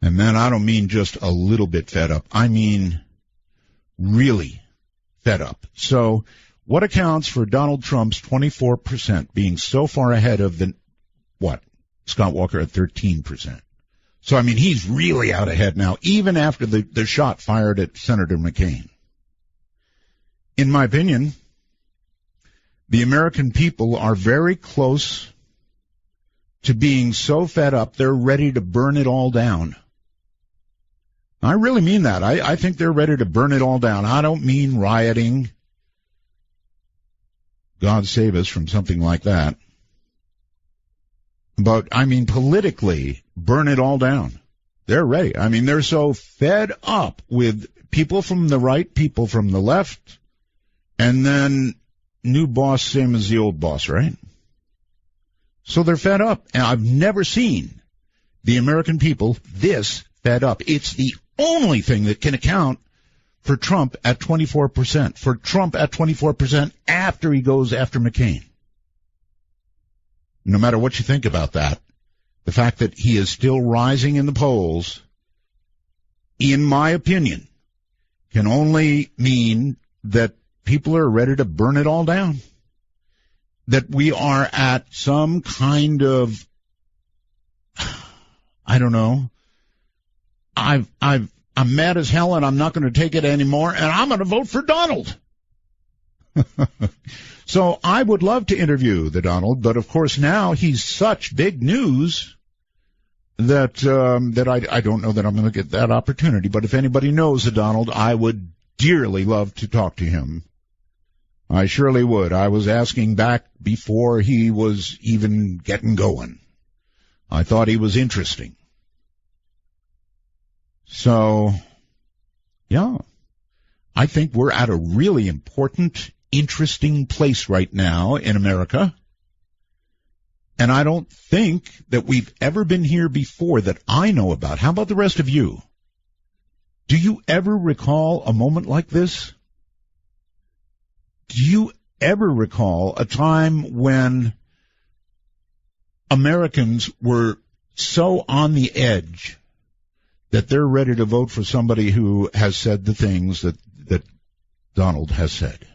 And man, I don't mean just a little bit fed up. I mean really fed up. So what accounts for Donald Trump's 24% being so far ahead of Scott Walker at 13%? So, I mean, he's really out ahead now, even after the shot fired at Senator McCain. In my opinion, the American people are very close to being so fed up they're ready to burn it all down. I really mean that. I think they're ready to burn it all down. I don't mean rioting. God save us from something like that. But, I mean, politically, burn it all down. They're ready. I mean, they're so fed up with people from the right, people from the left, and then new boss, same as the old boss, right? So they're fed up. And I've never seen the American people this fed up. It's the only thing that can account for Trump at 24%. For Trump at 24% after he goes after McCain. No matter what you think about that, the fact that he is still rising in the polls, in my opinion, can only mean that people are ready to burn it all down. That we are at some kind of, I don't know, I'm mad as hell and I'm not going to take it anymore and I'm going to vote for Donald. So I would love to interview the Donald, but of course now he's such big news that I don't know that I'm going to get that opportunity. But if anybody knows the Donald, I would dearly love to talk to him. I surely would. I was asking back before he was even getting going. I thought he was interesting. So, yeah, I think we're at a really important, interesting place right now in America. And I don't think that we've ever been here before that I know about. How about the rest of you? Do you ever recall a moment like this? Do you ever recall a time when Americans were so on the edge that they're ready to vote for somebody who has said the things that Donald has said?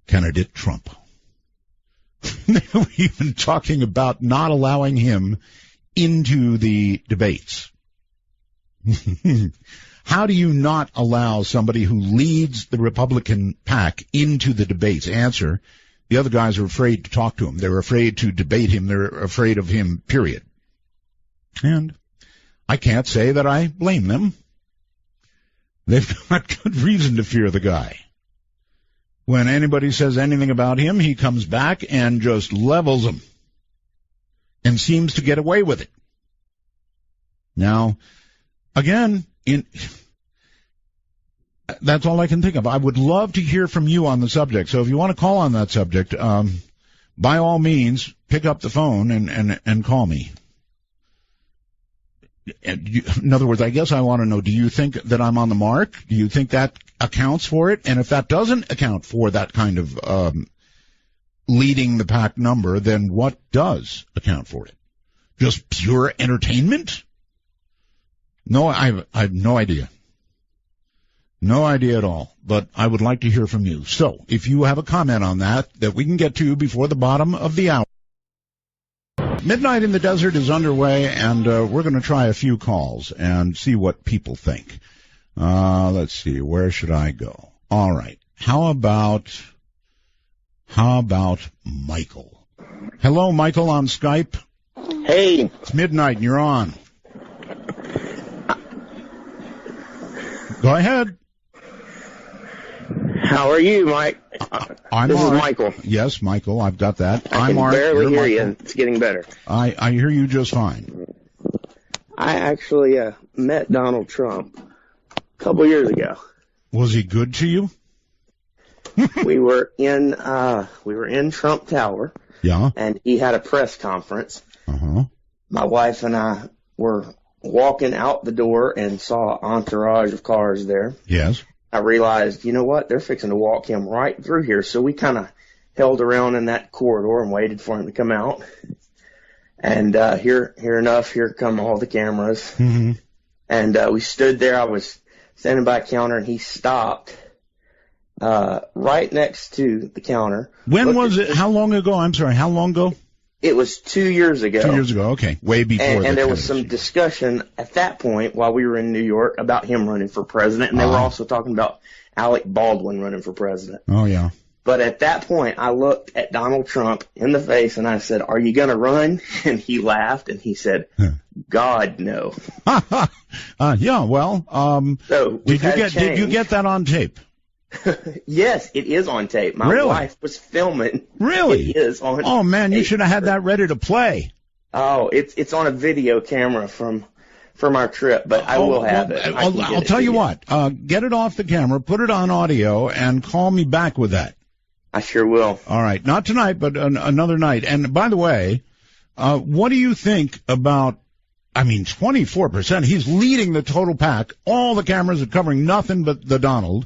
Candidate Trump. They were even talking about not allowing him into the debates. How do you not allow somebody who leads the Republican pack into the debates? Answer, the other guys are afraid to talk to him. They're afraid to debate him. They're afraid of him, period. And I can't say that I blame them. They've got good reason to fear the guy. When anybody says anything about him, he comes back and just levels them and seems to get away with it. Now, again, that's all I can think of. I would love to hear from you on the subject. So if you want to call on that subject, by all means, pick up the phone and call me. In other words, I guess I want to know, do you think that I'm on the mark? Do you think that accounts for it? And if that doesn't account for that kind of leading the pack number, then what does account for it? Just pure entertainment? No, I have no idea. No idea at all. But I would like to hear from you. So if you have a comment on that we can get to before the bottom of the hour. Midnight in the Desert is underway, and we're going to try a few calls and see what people think. Let's see, where should I go? All right. How about Michael? Hello, Michael, on Skype. Hey. It's midnight, and you're on. Go ahead. How are you, Mike? This is Michael. Yes, Michael, I've got that. I can barely hear you. It's getting better. I hear you just fine. I actually met Donald Trump a couple years ago. Was he good to you? we were in Trump Tower. Yeah. And he had a press conference. Uh-huh. My wife and I were walking out the door and saw an entourage of cars there. Yes. I realized, you know what, they're fixing to walk him right through here. So we kind of held around in that corridor and waited for him to come out. And here come all the cameras. Mm-hmm. And we stood there. I was standing by a counter, and he stopped right next to the counter. When was it? How long ago? I'm sorry, how long ago? It was 2 years ago. 2 years ago, okay. Way before And there was some discussion at that point while we were in New York about him running for president, and they were also talking about Alec Baldwin running for president. Oh, yeah. But at that point, I looked at Donald Trump in the face, and I said, "Are you going to run?" And he laughed, and he said, "God, no." Yeah, well, so did you get that on tape? Yes, it is on tape. My wife was filming. Really? It is on tape. Oh, man, you should have had that ready to play. Oh, it's on a video camera from our trip, but I will have it. I'll tell you what. Get it off the camera, put it on audio, and call me back with that. I sure will. All right. Not tonight, but another night. And by the way, what do you think about, 24%. He's leading the total pack. All the cameras are covering nothing but the Donald.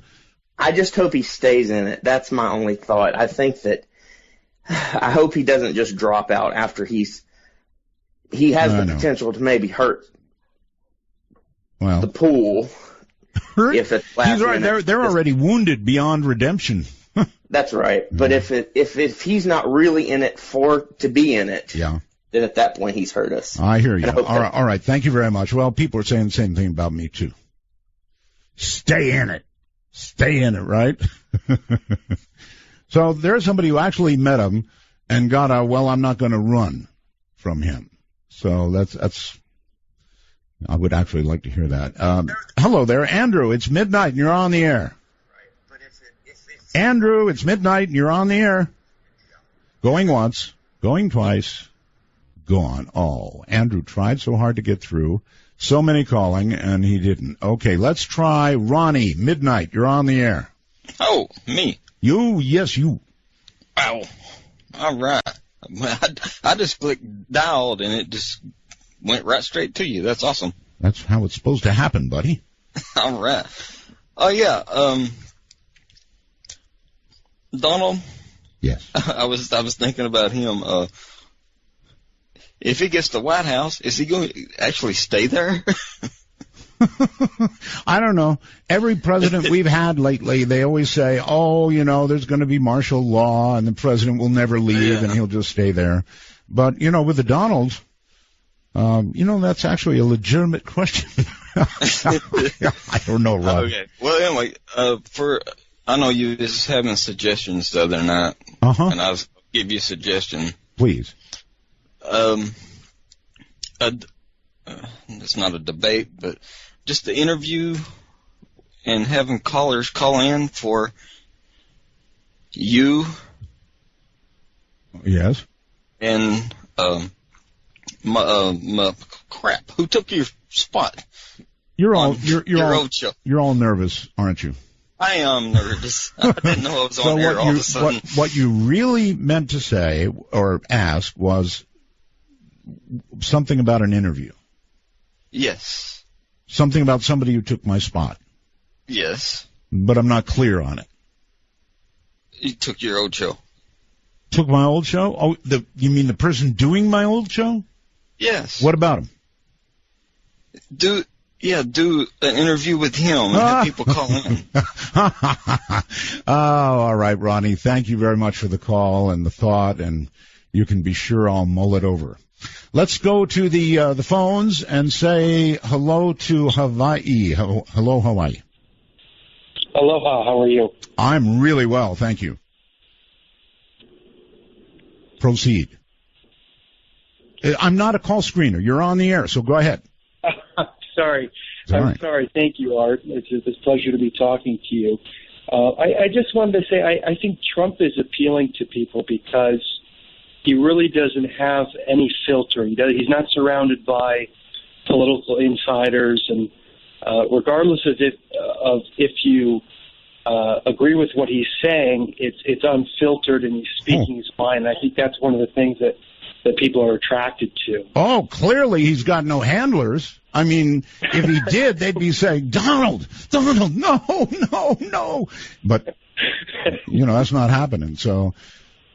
I just hope he stays in it. That's my only thought. I hope he doesn't just drop out after he has the potential to maybe hurt the pool. Hurt? If it's last He's right. They're already wounded beyond redemption. That's right. But if he's not really in it to be in it, yeah, then at that point he's hurt us. I hear you. All right. Thank you very much. Well, people are saying the same thing about me too. Stay in it. Stay in it, right? So there's somebody who actually met him and got I'm not going to run from him. So that's I would actually like to hear that. Hello there, Andrew. It's midnight and you're on the air. Andrew, it's midnight and you're on the air. Going once, going twice, gone. Oh, Andrew tried so hard to get through. So many calling, and he didn't. Okay, let's try Ronnie. Midnight, you're on the air. Oh, me? You? Yes, you. Wow. All right. I just clicked dialed, and it just went right straight to you. That's awesome. That's how it's supposed to happen, buddy. All right. Oh, yeah. Donald? Yes. I was thinking about him. If he gets the White House, is he going to actually stay there? I don't know. Every president we've had lately, they always say, oh, there's going to be martial law and the president will never leave and he'll just stay there. But, with the Donalds, that's actually a legitimate question. I don't know, Rob. Okay. Well, anyway, I know you was having suggestions the other night, and I'll give you a suggestion. Please. It's not a debate, but just the interview and having callers call in for you. Yes. And crap. Who took your spot? You're all nervous, aren't you? I am nervous. I didn't know I was on air all of a sudden. What you really meant to say or ask was something about an interview. Yes. Something about somebody who took my spot. Yes. But I'm not clear on it. He took your old show. Took my old show? Oh, you mean the person doing my old show? Yes. What about him? Do an interview with him and have people call in. Oh, all right, Ronnie. Thank you very much for the call and the thought, and you can be sure I'll mull it over. Let's go to the phones and say hello to Hawaii. Hello, Hawaii. Aloha, how are you? I'm really well, thank you. Proceed. I'm not a call screener. You're on the air, so go ahead. Sorry. Sorry. Thank you, Art. It's a pleasure to be talking to you. I just wanted to say I think Trump is appealing to people because he really doesn't have any filter. He's not surrounded by political insiders, and regardless of if you agree with what he's saying, it's unfiltered and he's speaking his mind. And I think that's one of the things that people are attracted to. Oh, clearly he's got no handlers. I mean, if he did, they'd be saying, Donald, no. But, that's not happening. So,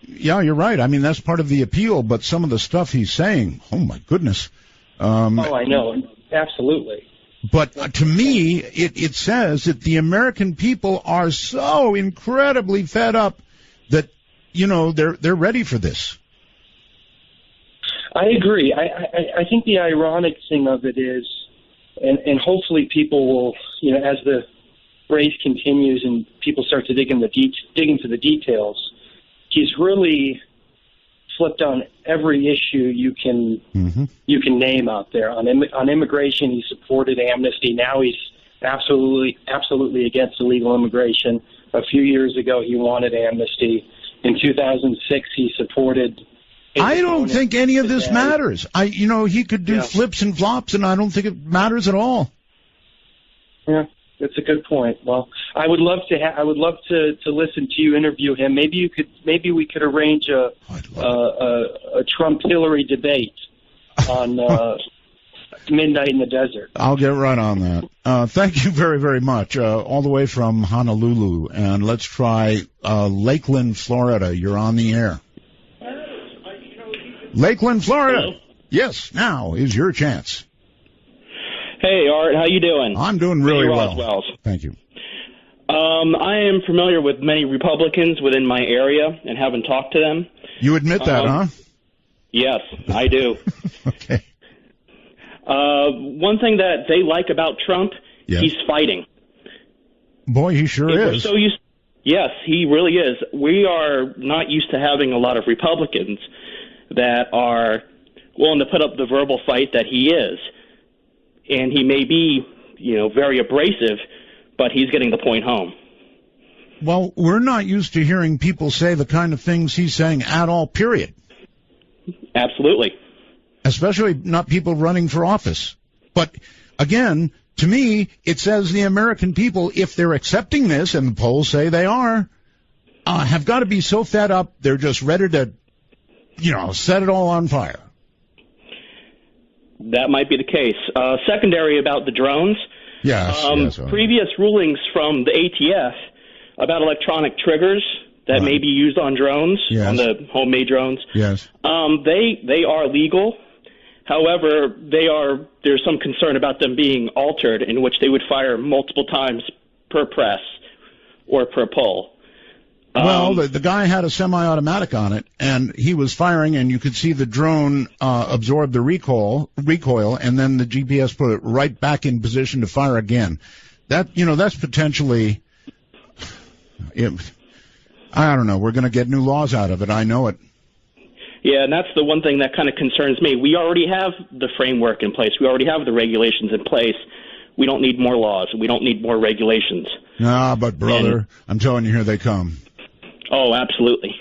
yeah, you're right. I mean, that's part of the appeal, but some of the stuff he's saying, oh, my goodness. I know. Absolutely. But to me, it says that the American people are so incredibly fed up that, they're ready for this. I agree. I think the ironic thing of it is, and hopefully people will, as the race continues and people start to dig into the details, he's really flipped on every issue you can name out there. On immigration, he supported amnesty. Now he's absolutely against illegal immigration. A few years ago, he wanted amnesty. In 2006, he supported. I don't think any of this matters. He could do flips and flops, and I don't think it matters at all. Yeah, that's a good point. Well, I would love to listen to you interview him. Maybe we could arrange a Trump-Hillary debate on Midnight in the Desert. I'll get right on that. Thank you very, very much. All the way from Honolulu, and let's try Lakeland, Florida. You're on the air. Lakeland, Florida. Hello? Yes, now is your chance. Hey, Art, how you doing? I'm doing really well. Wells. Thank you. I am familiar with many Republicans within my area and haven't talked to them. You admit that, huh? Yes, I do. Okay. One thing that they like about Trump, he's fighting. Boy, he sure is. Yes, he really is. We are not used to having a lot of Republicans that are willing to put up the verbal fight that he is. And he may be, very abrasive, but he's getting the point home. Well, we're not used to hearing people say the kind of things he's saying at all, period. Absolutely. Especially not people running for office. But, again, to me, it says the American people, if they're accepting this, and the polls say they are, have got to be so fed up, they're just ready to set it all on fire. That might be the case. Secondary about the drones, Yes. Previous rulings from the ATF about electronic triggers that may be used on drones, on the homemade drones. Yes. They are legal. However, there's some concern about them being altered, in which they would fire multiple times per press or per pull. Well, the guy had a semi-automatic on it, and he was firing, and you could see the drone absorb the recoil, and then the GPS put it right back in position to fire again. That's potentially, I don't know, we're going to get new laws out of it. I know it. Yeah, and that's the one thing that kind of concerns me. We already have the framework in place. We already have the regulations in place. We don't need more laws. We don't need more regulations. But brother, I'm telling you, here they come. Oh, absolutely.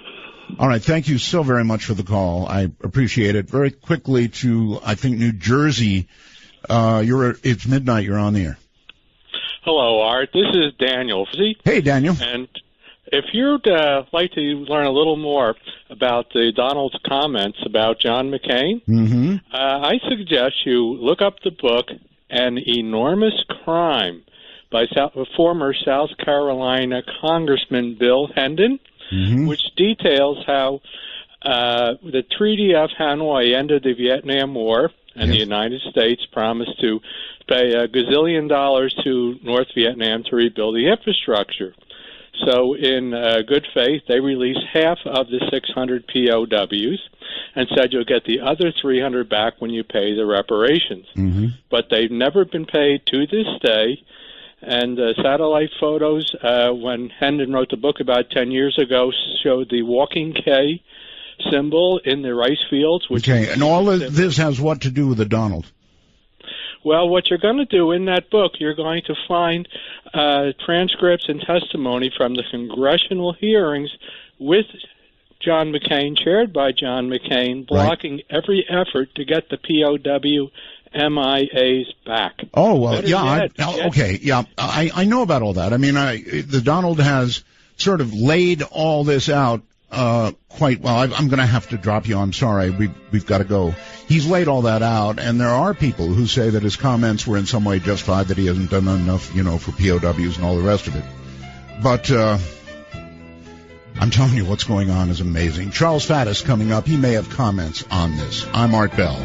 All right. Thank you so very much for the call. I appreciate it. Very quickly to, I think, New Jersey. It's midnight. You're on the air. Hello, Art. This is Daniel. Hey, Daniel. And if you'd like to learn a little more about the Donald's comments about John McCain, I suggest you look up the book An Enormous Crime by former South Carolina Congressman Bill Hendon, which details how the Treaty of Hanoi ended the Vietnam War, and the United States promised to pay $1 gazillion to North Vietnam to rebuild the infrastructure. So in good faith, they released half of the 600 POWs and said you'll get the other 300 back when you pay the reparations. But they've never been paid to this day. And satellite photos, when Hendon wrote the book about 10 years ago, showed the walking K symbol in the rice fields. And all of this has what to do with the Donald? Well, what you're going to do in that book, you're going to find transcripts and testimony from the congressional hearings with John McCain, chaired by John McCain, blocking every effort to get the POW MIAs back. Oh, well, I know about all that. I mean, the Donald has sort of laid all this out quite well. I'm going to have to drop you. I'm sorry. We've got to go. He's laid all that out, and there are people who say that his comments were in some way justified, that he hasn't done enough, for POWs and all the rest of it. But I'm telling you, what's going on is amazing. Charles Faddis coming up. He may have comments on this. I'm Art Bell.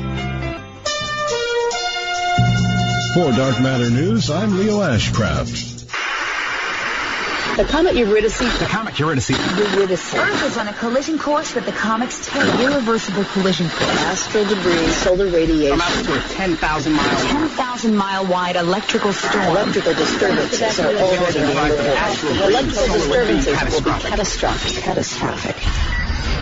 For Dark Matter News, I'm Leo Ashcraft. The Comet Eurydice. Earth is on a collision course with the comet's tail. Irreversible collision course. Astral debris, solar radiation. From out to a 10,000-mile 10,000-mile wide electrical storm. Electrical disturbances are already underway. Electrical disturbances will be catastrophic.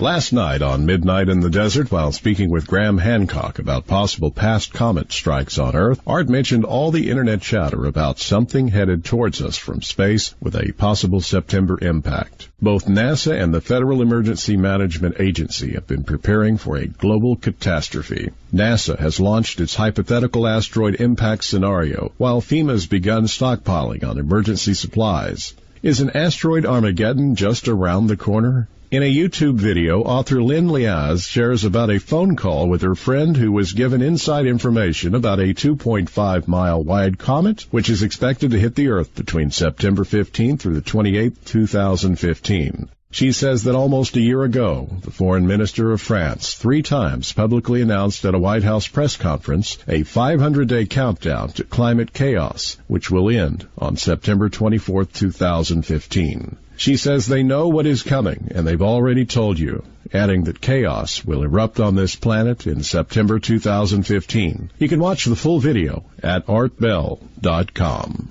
Last night on Midnight in the Desert, while speaking with Graham Hancock about possible past comet strikes on Earth, Art mentioned all the internet chatter about something headed towards us from space with a possible September impact. Both NASA and the Federal Emergency Management Agency have been preparing for a global catastrophe. NASA has launched its hypothetical asteroid impact scenario, while FEMA's begun stockpiling on emergency supplies. Is an asteroid Armageddon just around the corner? In a YouTube video, author Lynn Liaz shares about a phone call with her friend who was given inside information about a 2.5-mile-wide comet, which is expected to hit the Earth between September 15th through the 28th, 2015. She says that almost a year ago, the foreign minister of France 3 times publicly announced at a White House press conference a 500-day countdown to climate chaos, which will end on September 24th, 2015. She says they know what is coming, and they've already told you, adding that chaos will erupt on this planet in September 2015. You can watch the full video at artbell.com.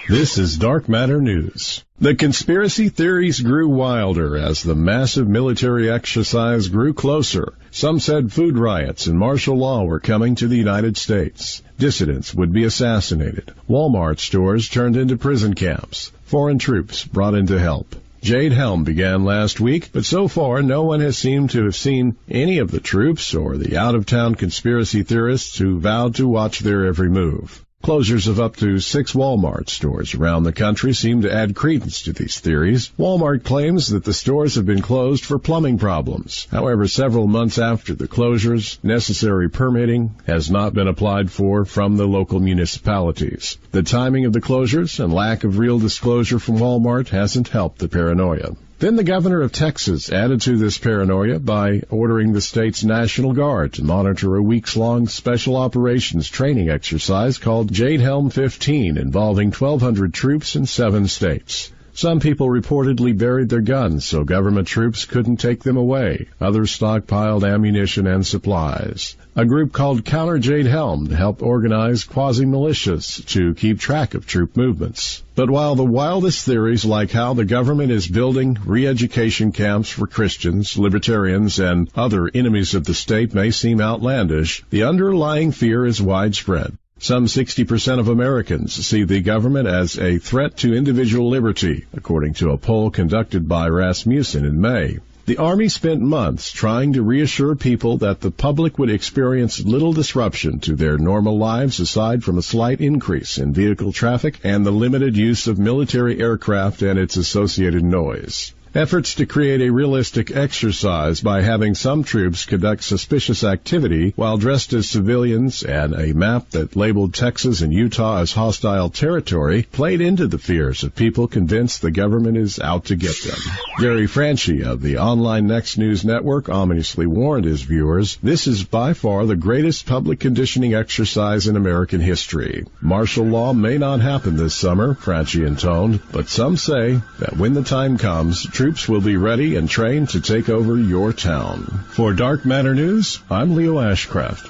This is Dark Matter News. The conspiracy theories grew wilder as the massive military exercise grew closer. Some said food riots and martial law were coming to the United States. Dissidents would be assassinated. Walmart stores turned into prison camps. Foreign troops brought in to help. Jade Helm began last week, but so far no one has seemed to have seen any of the troops or the out-of-town conspiracy theorists who vowed to watch their every move. Closures of up to 6 Walmart stores around the country seem to add credence to these theories. Walmart claims that the stores have been closed for plumbing problems. However, several months after the closures, necessary permitting has not been applied for from the local municipalities. The timing of the closures and lack of real disclosure from Walmart hasn't helped the paranoia. Then the governor of Texas added to this paranoia by ordering the state's National Guard to monitor a weeks-long special operations training exercise called Jade Helm 15, involving 1,200 troops in 7 states. Some people reportedly buried their guns so government troops couldn't take them away. Others stockpiled ammunition and supplies. A group called Counter Jade Helm helped organize quasi-militias to keep track of troop movements. But while the wildest theories, like how the government is building re-education camps for Christians, libertarians, and other enemies of the state may seem outlandish, the underlying fear is widespread. Some 60% of Americans see the government as a threat to individual liberty, according to a poll conducted by Rasmussen in May. The Army spent months trying to reassure people that the public would experience little disruption to their normal lives aside from a slight increase in vehicle traffic and the limited use of military aircraft and its associated noise. Efforts to create a realistic exercise by having some troops conduct suspicious activity while dressed as civilians and a map that labeled Texas and Utah as hostile territory played into the fears of people convinced the government is out to get them. Gary Franchi of the online Next News Network ominously warned his viewers, "This is by far the greatest public conditioning exercise in American history. Martial law may not happen this summer," Franchi intoned, "but some say that when the time comes, troops will be ready and trained to take over your town." For Dark Matter News, I'm Leo Ashcraft.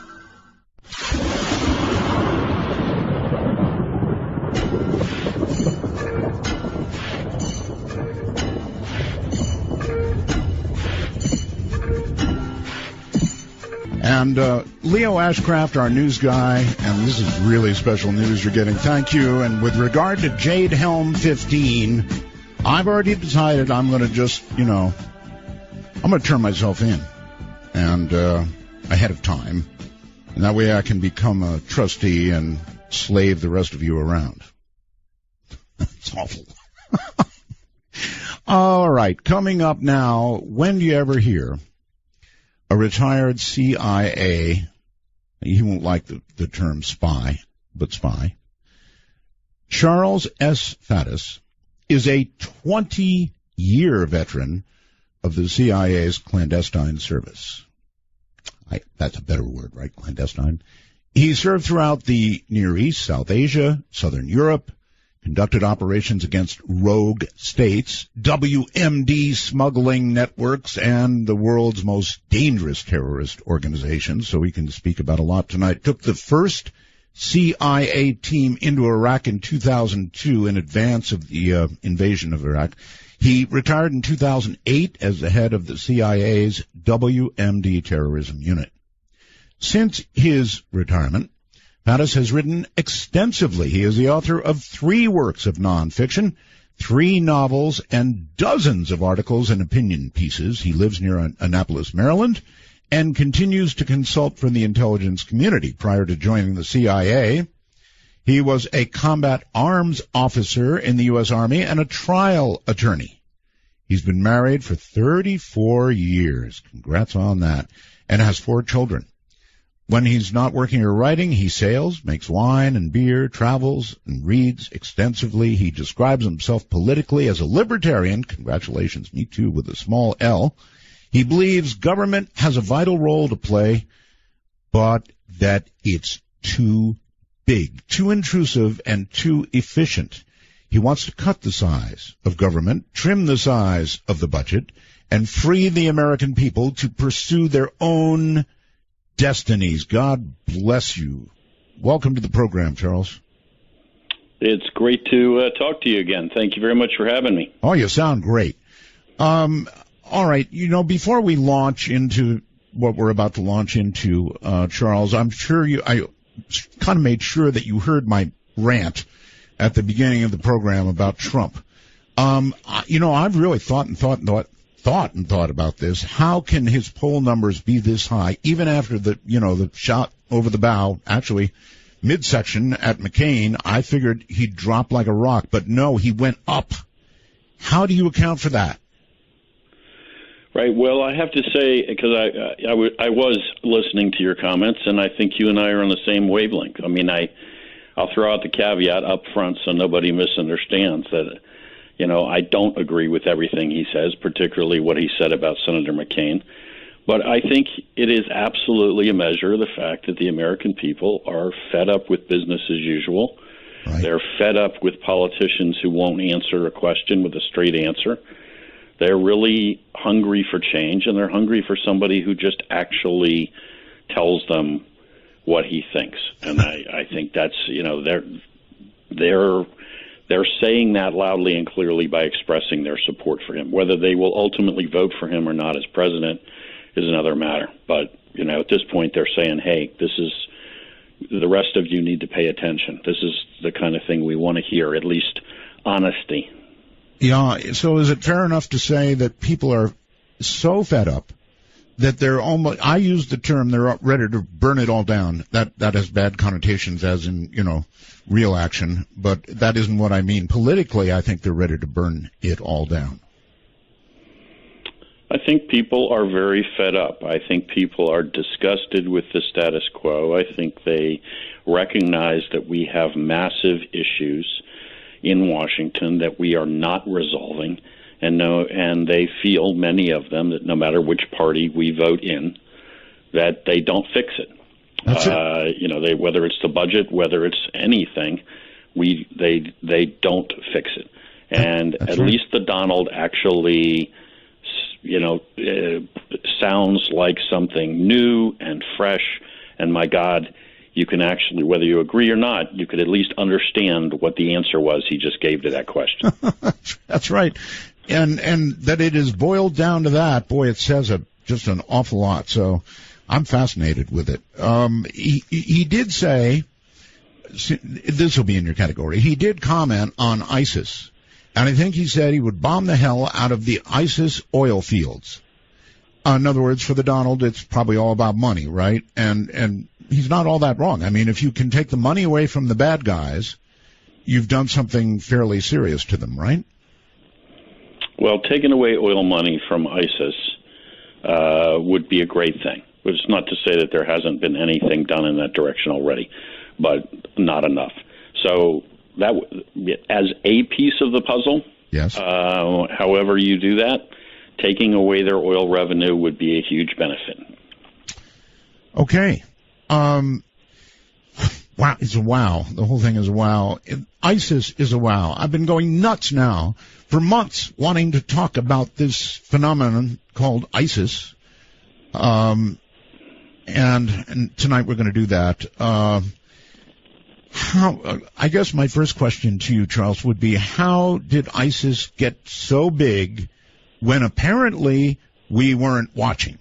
And Leo Ashcraft, our news guy, and this is really special news you're getting. Thank you. And with regard to Jade Helm 15, I've already decided I'm going to just, I'm going to turn myself in and ahead of time. And that way I can become a trustee and slave the rest of you around. It's awful. All right, coming up now, when do you ever hear a retired CIA, he won't like the term spy, but spy, Charles S. Faddis, is a 20-year veteran of the CIA's clandestine service. That's a better word, right? Clandestine. He served throughout the Near East, South Asia, Southern Europe, conducted operations against rogue states, WMD smuggling networks, and the world's most dangerous terrorist organizations, so we can speak about a lot tonight. Took the first CIA team into Iraq in 2002 in advance of the invasion of Iraq. He retired in 2008 as the head of the CIA's WMD terrorism unit. Since his retirement, Faddis has written extensively. He is the author of 3 works of nonfiction, 3 novels, and dozens of articles and opinion pieces. He lives near Annapolis, Maryland, and continues to consult for the intelligence community. Prior to joining the CIA, he was a combat arms officer in the U.S. Army and a trial attorney. He's been married for 34 years. Congrats on that. And has 4 children. When he's not working or writing, he sails, makes wine and beer, travels, and reads extensively. He describes himself politically as a libertarian. Congratulations, me too, with a small L. He believes government has a vital role to play, but that it's too big, too intrusive, and too efficient. He wants to cut the size of government, trim the size of the budget, and free the American people to pursue their own destinies. God bless you. Welcome to the program, Charles. It's great to talk to you again. Thank you very much for having me. Oh, you sound great. All right, before we launch into what we're about to launch into, Charles, I'm sure I kind of made sure that you heard my rant at the beginning of the program about Trump. I've really thought about this. How can his poll numbers be this high, even after the shot over the bow? Actually, midsection at McCain, I figured he'd drop like a rock, but no, he went up. How do you account for that? Right. Well, I have to say, because I was listening to your comments, and I think you and I are on the same wavelength. I mean, I'll throw out the caveat up front so nobody misunderstands that, I don't agree with everything he says, particularly what he said about Senator McCain. But I think it is absolutely a measure of the fact that the American people are fed up with business as usual. Right. They're fed up with politicians who won't answer a question with a straight answer. They're really hungry for change, and they're hungry for somebody who just actually tells them what he thinks. And I think that's, they're saying that loudly and clearly by expressing their support for him. Whether they will ultimately vote for him or not as president is another matter. But, at this point they're saying, hey, the rest of you need to pay attention. This is the kind of thing we want to hear, at least honesty. Yeah, so is it fair enough to say that people are so fed up that they're almost, I use the term, they're ready to burn it all down. That has bad connotations as in, real action, but that isn't what I mean. Politically, I think they're ready to burn it all down. I think people are very fed up. I think people are disgusted with the status quo. I think they recognize that we have massive issues in Washington that we are not resolving, and they feel, many of them, that no matter which party we vote in, that they don't fix it. That's it. Whether it's the budget, whether it's anything, they don't fix it. And at least the Donald actually, sounds like something new and fresh. And my God, you can actually, whether you agree or not, you could at least understand what the answer was he just gave to that question. That's right. And that it is boiled down to that, boy, it says just an awful lot. So I'm fascinated with it. He did say, this will be in your category, he did comment on ISIS. And I think he said he would bomb the hell out of the ISIS oil fields. In other words, for the Donald, it's probably all about money, right? And he's not all that wrong. I mean, if you can take the money away from the bad guys, you've done something fairly serious to them, right? Well, taking away oil money from ISIS would be a great thing. Which is not to say that there hasn't been anything done in that direction already, but not enough. So that, as a piece of the puzzle, yes. However you do that, taking away their oil revenue would be a huge benefit. Okay. Wow, it's a wow. The whole thing is a wow. ISIS is a wow. I've been going nuts now for months wanting to talk about this phenomenon called ISIS. And tonight we're going to do that. I guess my first question to you, Charles, would be, how did ISIS get so big when apparently we weren't watching?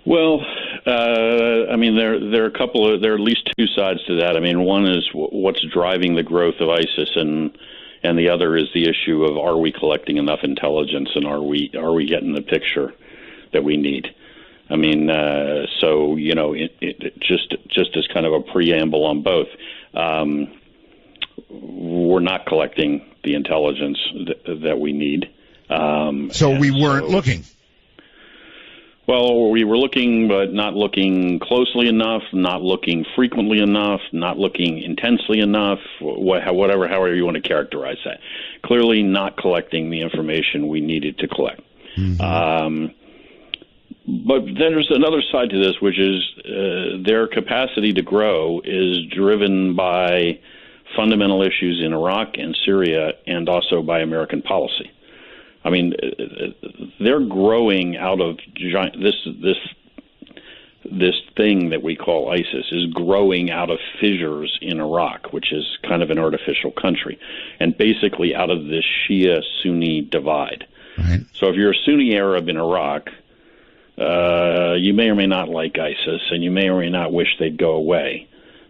Well, there are at least two sides to that. I mean, one is what's driving the growth of ISIS, and the other is the issue of, are we collecting enough intelligence, and are we getting the picture that we need? I mean, just as kind of a preamble on both, we're not collecting the intelligence that we need. So we weren't looking. Well, we were looking, but not looking closely enough, not looking frequently enough, not looking intensely enough, however you want to characterize that. Clearly not collecting the information we needed to collect. Mm-hmm. But then there's another side to this, which is their capacity to grow is driven by fundamental issues in Iraq and Syria, and also by American policy. I mean, they're growing out of this thing that we call ISIS is growing out of fissures in Iraq, which is kind of an artificial country, and basically out of this Shia-Sunni divide. Right. So if you're a Sunni Arab in Iraq, you may or may not like ISIS, and you may or may not wish they'd go away.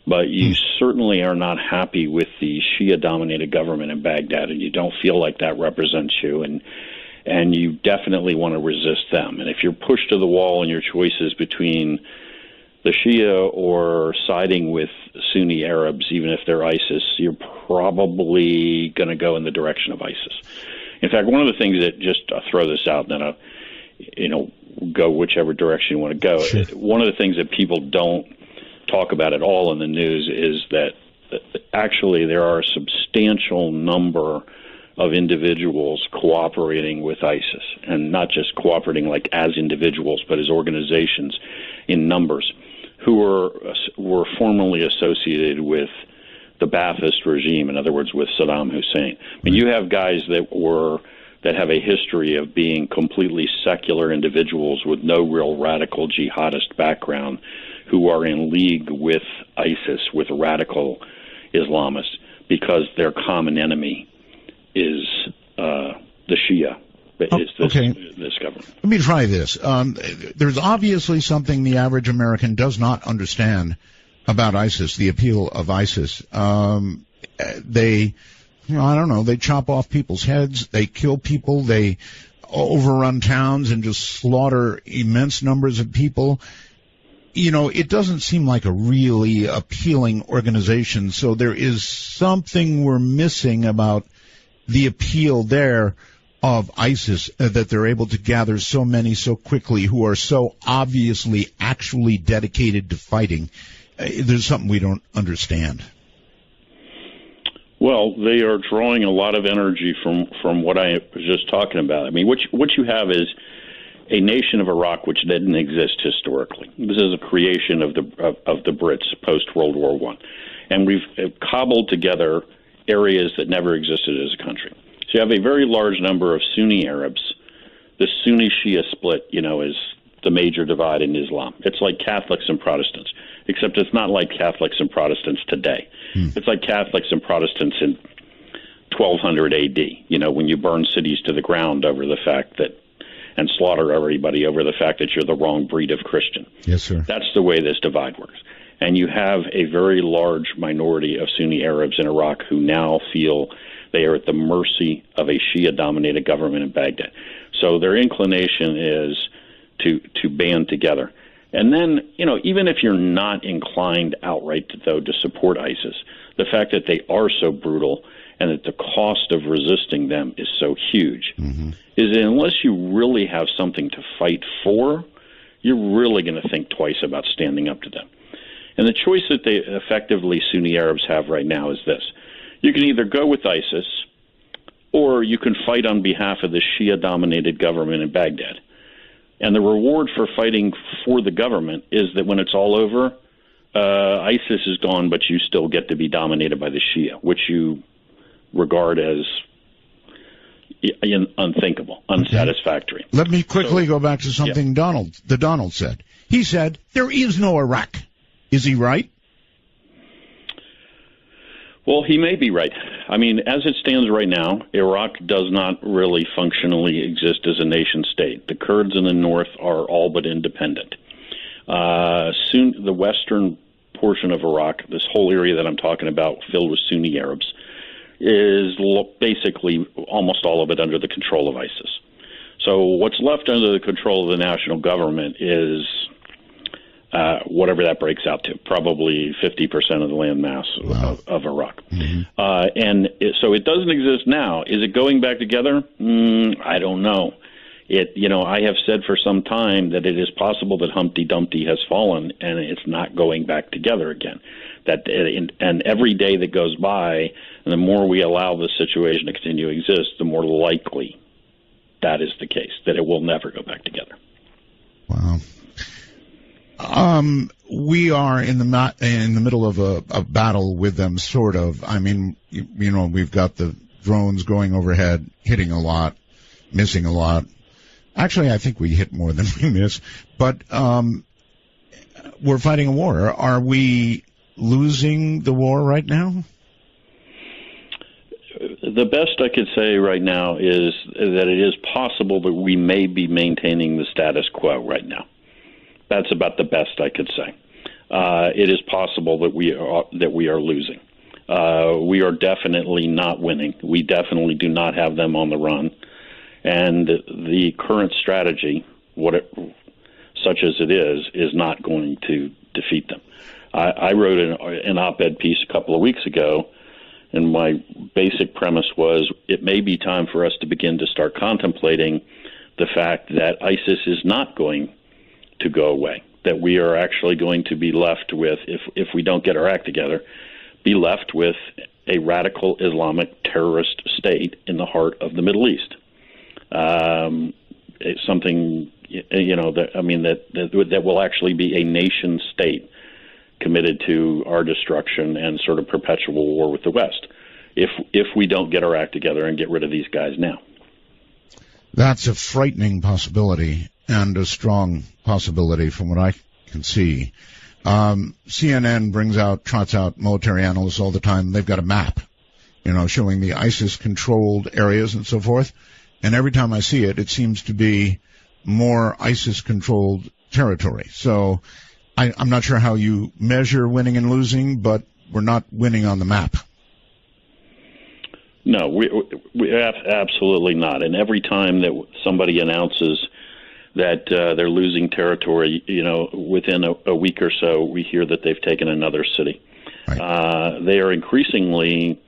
But you certainly are not happy with the Shia-dominated government in Baghdad, and you don't feel like that represents you, and you definitely want to resist them. And if you're pushed to the wall in your choices between the Shia or siding with Sunni Arabs, even if they're ISIS, you're probably going to go in the direction of ISIS. In fact, one of the things that, just I'll throw this out, and then I'll, go whichever direction you want to go. Sure. One of the things that people don't talk about at all in the news is that actually there are a substantial number of individuals cooperating with ISIS, and not just cooperating like as individuals, but as organizations in numbers, who were formerly associated with the Ba'athist regime, in other words, with Saddam Hussein. I mean, you have guys that have a history of being completely secular individuals with no real radical jihadist background, who are in league with ISIS, with radical Islamists, because their common enemy is the Shia. Is this government. Let me try this. There's obviously something the average American does not understand about ISIS, the appeal of ISIS. They chop off people's heads, they kill people, they overrun towns and just slaughter immense numbers of people. It doesn't seem like a really appealing organization, so there is something we're missing about the appeal there of ISIS, that they're able to gather so many so quickly who are so obviously actually dedicated to fighting. There's something we don't understand. Well, they are drawing a lot of energy from what I was just talking about. I mean, what you have is a nation of Iraq which didn't exist historically. This is a creation of the Brits post World War I, and we've cobbled together areas that never existed as a country. So you have a very large number of Sunni Arabs. The Sunni-Shia split, is the major divide in Islam. It's like Catholics and Protestants, except it's not like Catholics and Protestants today. It's like Catholics and Protestants in 1200 AD, when you burn cities to the ground over the fact that, and slaughter everybody over the fact that you're the wrong breed of Christian. Yes, sir. That's the way this divide works. And you have a very large minority of Sunni Arabs in Iraq who now feel they are at the mercy of a Shia-dominated government in Baghdad. So their inclination is to band together. And then, even if you're not inclined outright, though, to support ISIS, the fact that they are so brutal and that the cost of resisting them is so huge is that unless you really have something to fight for, you're really going to think twice about standing up to them. And the choice that they effectively Sunni Arabs have right now is this. You can either go with ISIS, or you can fight on behalf of the Shia-dominated government in Baghdad. And the reward for fighting for the government is that when it's all over, ISIS is gone, but you still get to be dominated by the Shia, which you regard as unthinkable, unsatisfactory. Let me quickly go back to something Donald said. He said, there is no Iraq. Is he right? Well, he may be right. I mean, as it stands right now, Iraq does not really functionally exist as a nation state. The Kurds in the north are all but independent. Soon, the western portion of Iraq, this whole area that I'm talking about, filled with Sunni Arabs, is basically almost all of it under the control of ISIS. So what's left under the control of the national government is whatever that breaks out to, probably 50% of the land mass of Iraq. So it doesn't exist now. Is it going back together? I don't know. I have said for some time that it is possible that Humpty Dumpty has fallen and it's not going back together again. And every day that goes by, and the more we allow the situation to continue to exist, the more likely that is the case, that it will never go back together. Wow. We are in the middle of a battle with them, sort of. I mean, we've got the drones going overhead, hitting a lot, missing a lot. Actually, I think we hit more than we miss. But we're fighting a war. Are we losing the war right now? The best I could say right now is that it is possible that we may be maintaining the status quo right now. That's about the best I could say. It is possible that we are losing. We are definitely not winning. We definitely do not have them on the run. And the current strategy, such as it is not going to defeat them. I wrote an op-ed piece a couple of weeks ago, and my basic premise was it may be time for us to begin to start contemplating the fact that ISIS is not going to go away, that we are actually going to be left with, if we don't get our act together, be left with a radical Islamic terrorist state in the heart of the Middle East. It's something, that will actually be a nation state committed to our destruction and sort of perpetual war with the West, if we don't get our act together and get rid of these guys now. That's a frightening possibility and a strong possibility from what I can see. CNN trots out military analysts all the time. They've got a map, showing the ISIS-controlled areas and so forth. And every time I see it, it seems to be more ISIS-controlled territory. So I'm not sure how you measure winning and losing, but we're not winning on the map. No, we absolutely not. And every time that somebody announces that they're losing territory, within a week or so, we hear that they've taken another city. Right. They are increasingly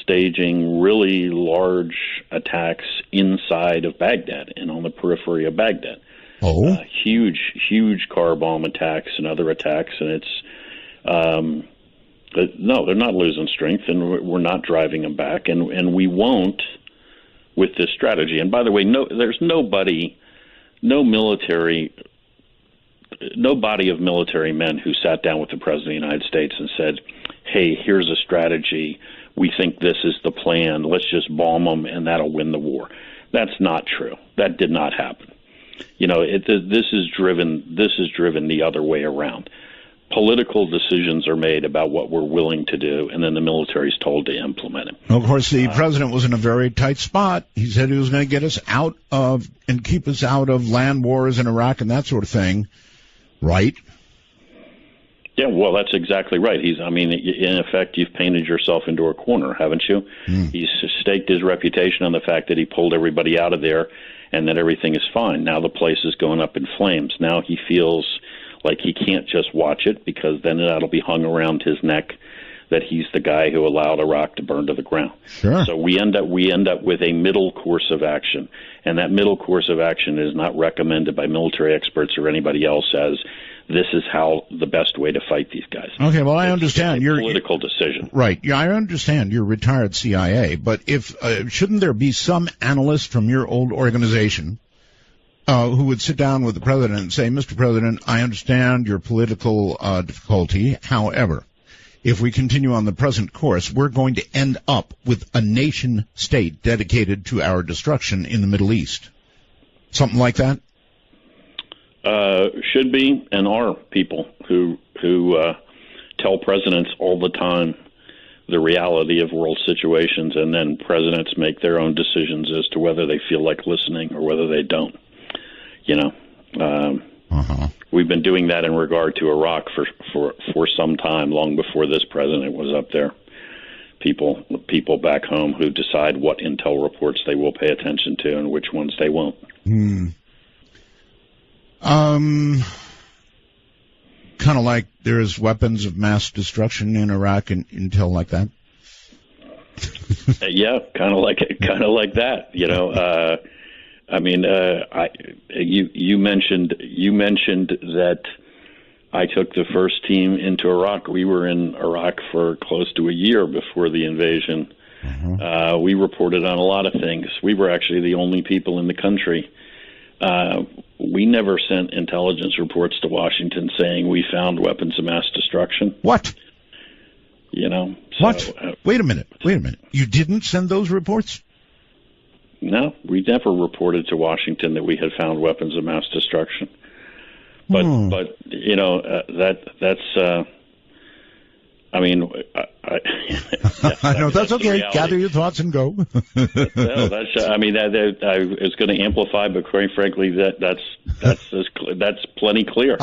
staging really large attacks inside of Baghdad and on the periphery of Baghdad. Oh. Huge car bomb attacks and other attacks, and it's no, they're not losing strength, and we're not driving them back, and we won't with this strategy. And by the way, there's no body of military men who sat down with the President of the United States and said, hey, here's a strategy. We think this is the plan. Let's just bomb them, and that'll win the war. That's not true. That did not happen. This is driven the other way around. Political decisions are made about what we're willing to do, and then the military is told to implement it. Of course, the president was in a very tight spot. He said he was going to get us out of and keep us out of land wars in Iraq and that sort of thing, right? Yeah, well, that's exactly right. In effect, you've painted yourself into a corner, haven't you? He's staked his reputation on the fact that he pulled everybody out of there and that everything is fine. Now the place is going up in flames. Now he feels like he can't just watch it, because then that'll be hung around his neck that he's the guy who allowed Iraq to burn to the ground. Sure. So we end up with a middle course of action, and that middle course of action is not recommended by military experts or anybody else as this is how the best way to fight these guys. Okay, well, I understand your political decision. Right. Yeah, I understand you're retired CIA, but if shouldn't there be some analyst from your old organization who would sit down with the president and say, Mr. President, I understand your political difficulty. However, if we continue on the present course, we're going to end up with a nation state dedicated to our destruction in the Middle East. Something like that? Should be, and are people who tell presidents all the time the reality of world situations, and then presidents make their own decisions as to whether they feel like listening or whether they don't. We've been doing that in regard to Iraq for some time, long before this president was up there. People back home who decide what intel reports they will pay attention to and which ones they won't. Kind of like there's weapons of mass destruction in Iraq and intel like that. Yeah, kind of like that. You mentioned that I took the first team into Iraq. We were in Iraq for close to a year before the invasion. We reported on a lot of things. We were actually the only people in the country. We never sent intelligence reports to Washington saying we found weapons of mass destruction. What? What? Wait a minute. You didn't send those reports? No, we never reported to Washington that we had found weapons of mass destruction. But that's. I know that's okay. Gather your thoughts and go. No, that's. I was going to amplify, but quite frankly, that's plenty clear.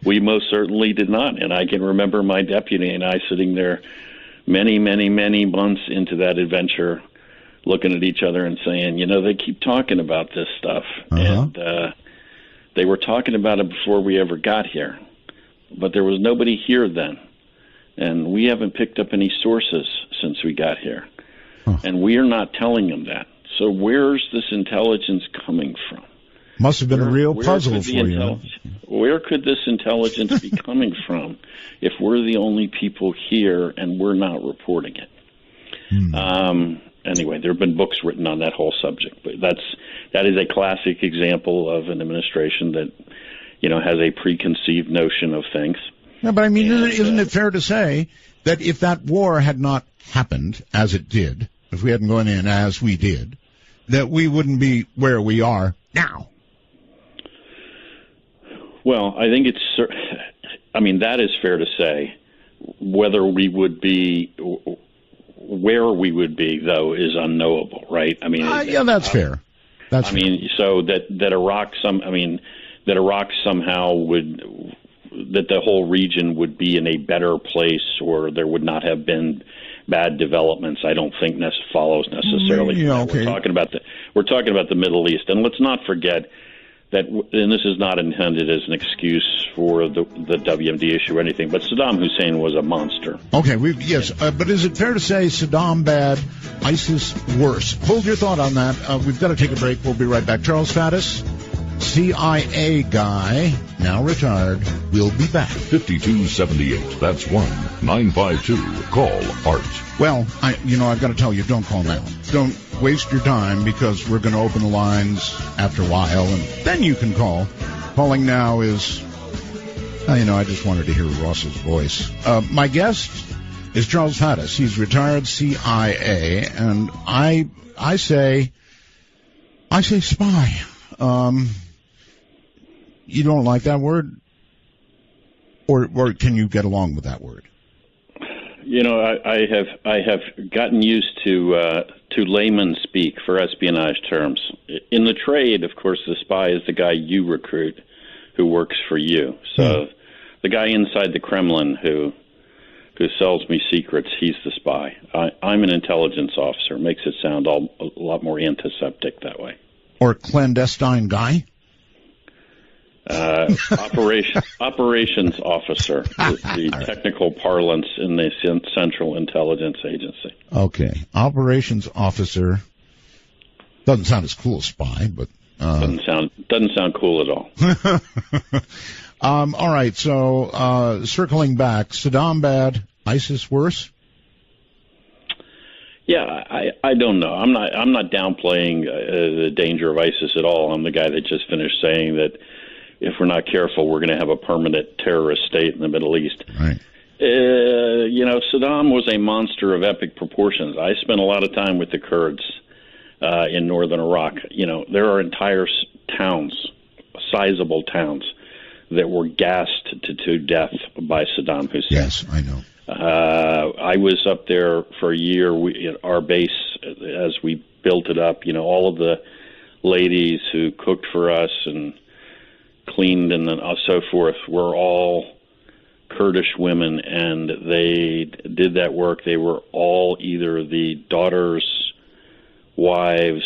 We most certainly did not, and I can remember my deputy and I sitting there, many months into that adventure, looking at each other and saying, they keep talking about this stuff, and They were talking about it before we ever got here, but there was nobody here then. And we haven't picked up any sources since we got here. And we are not telling them that. So where's this intelligence coming from? Must have been a real puzzle for you. Where could this intelligence be coming from if we're the only people here and we're not reporting it? Anyway, there have been books written on that whole subject, but that is a classic example of an administration that, has a preconceived notion of things. Yeah, but I mean, isn't it fair to say that if that war had not happened as it did, if we hadn't gone in as we did, that we wouldn't be where we are now? Well, I think that is fair to say. Whether we would be, where we would be, though, is unknowable, right? I mean, yeah, that's fair. So that Iraq somehow would, that the whole region would be in a better place, or there would not have been bad developments, I don't think follows necessarily. Yeah, okay. We're talking about the Middle East, and let's not forget that, and this is not intended as an excuse for the WMD issue or anything, but Saddam Hussein was a monster. Okay, but is it fair to say Saddam bad, ISIS worse? Hold your thought on that. We've got to take a break. We'll be right back. Charles Faddis, CIA guy, now retired. We'll be back. 5278. That's 1-952. Call Art. Well, I've got to tell you, don't call now. Don't waste your time, because we're going to open the lines after a while, and then you can call. Calling now is, I just wanted to hear Ross's voice. My guest is Charles Faddis. He's retired CIA, and I say spy. You don't like that word? Or can you get along with that word? I have gotten used to layman speak for espionage terms. In the trade, of course, the spy is the guy you recruit who works for you. So the guy inside the Kremlin who sells me secrets, he's the spy. I'm an intelligence officer. It makes it sound a lot more antiseptic that way. Or clandestine guy? Operations officer is the technical parlance in the Central Intelligence Agency. Okay, operations officer doesn't sound as cool as spy, but doesn't sound cool at all. All right, so circling back, Saddam bad, ISIS worse. Yeah, I don't know. I'm not downplaying the danger of ISIS at all. I'm the guy that just finished saying that if we're not careful, we're going to have a permanent terrorist state in the Middle East. Right. Saddam was a monster of epic proportions. I spent a lot of time with the Kurds in northern Iraq. There are entire towns, sizable towns, that were gassed to death by Saddam Hussein. Yes, I know. I was up there for a year. Our base, as we built it up, all of the ladies who cooked for us and cleaned and so forth were all Kurdish women, and they did that work. They were all either the daughters, wives,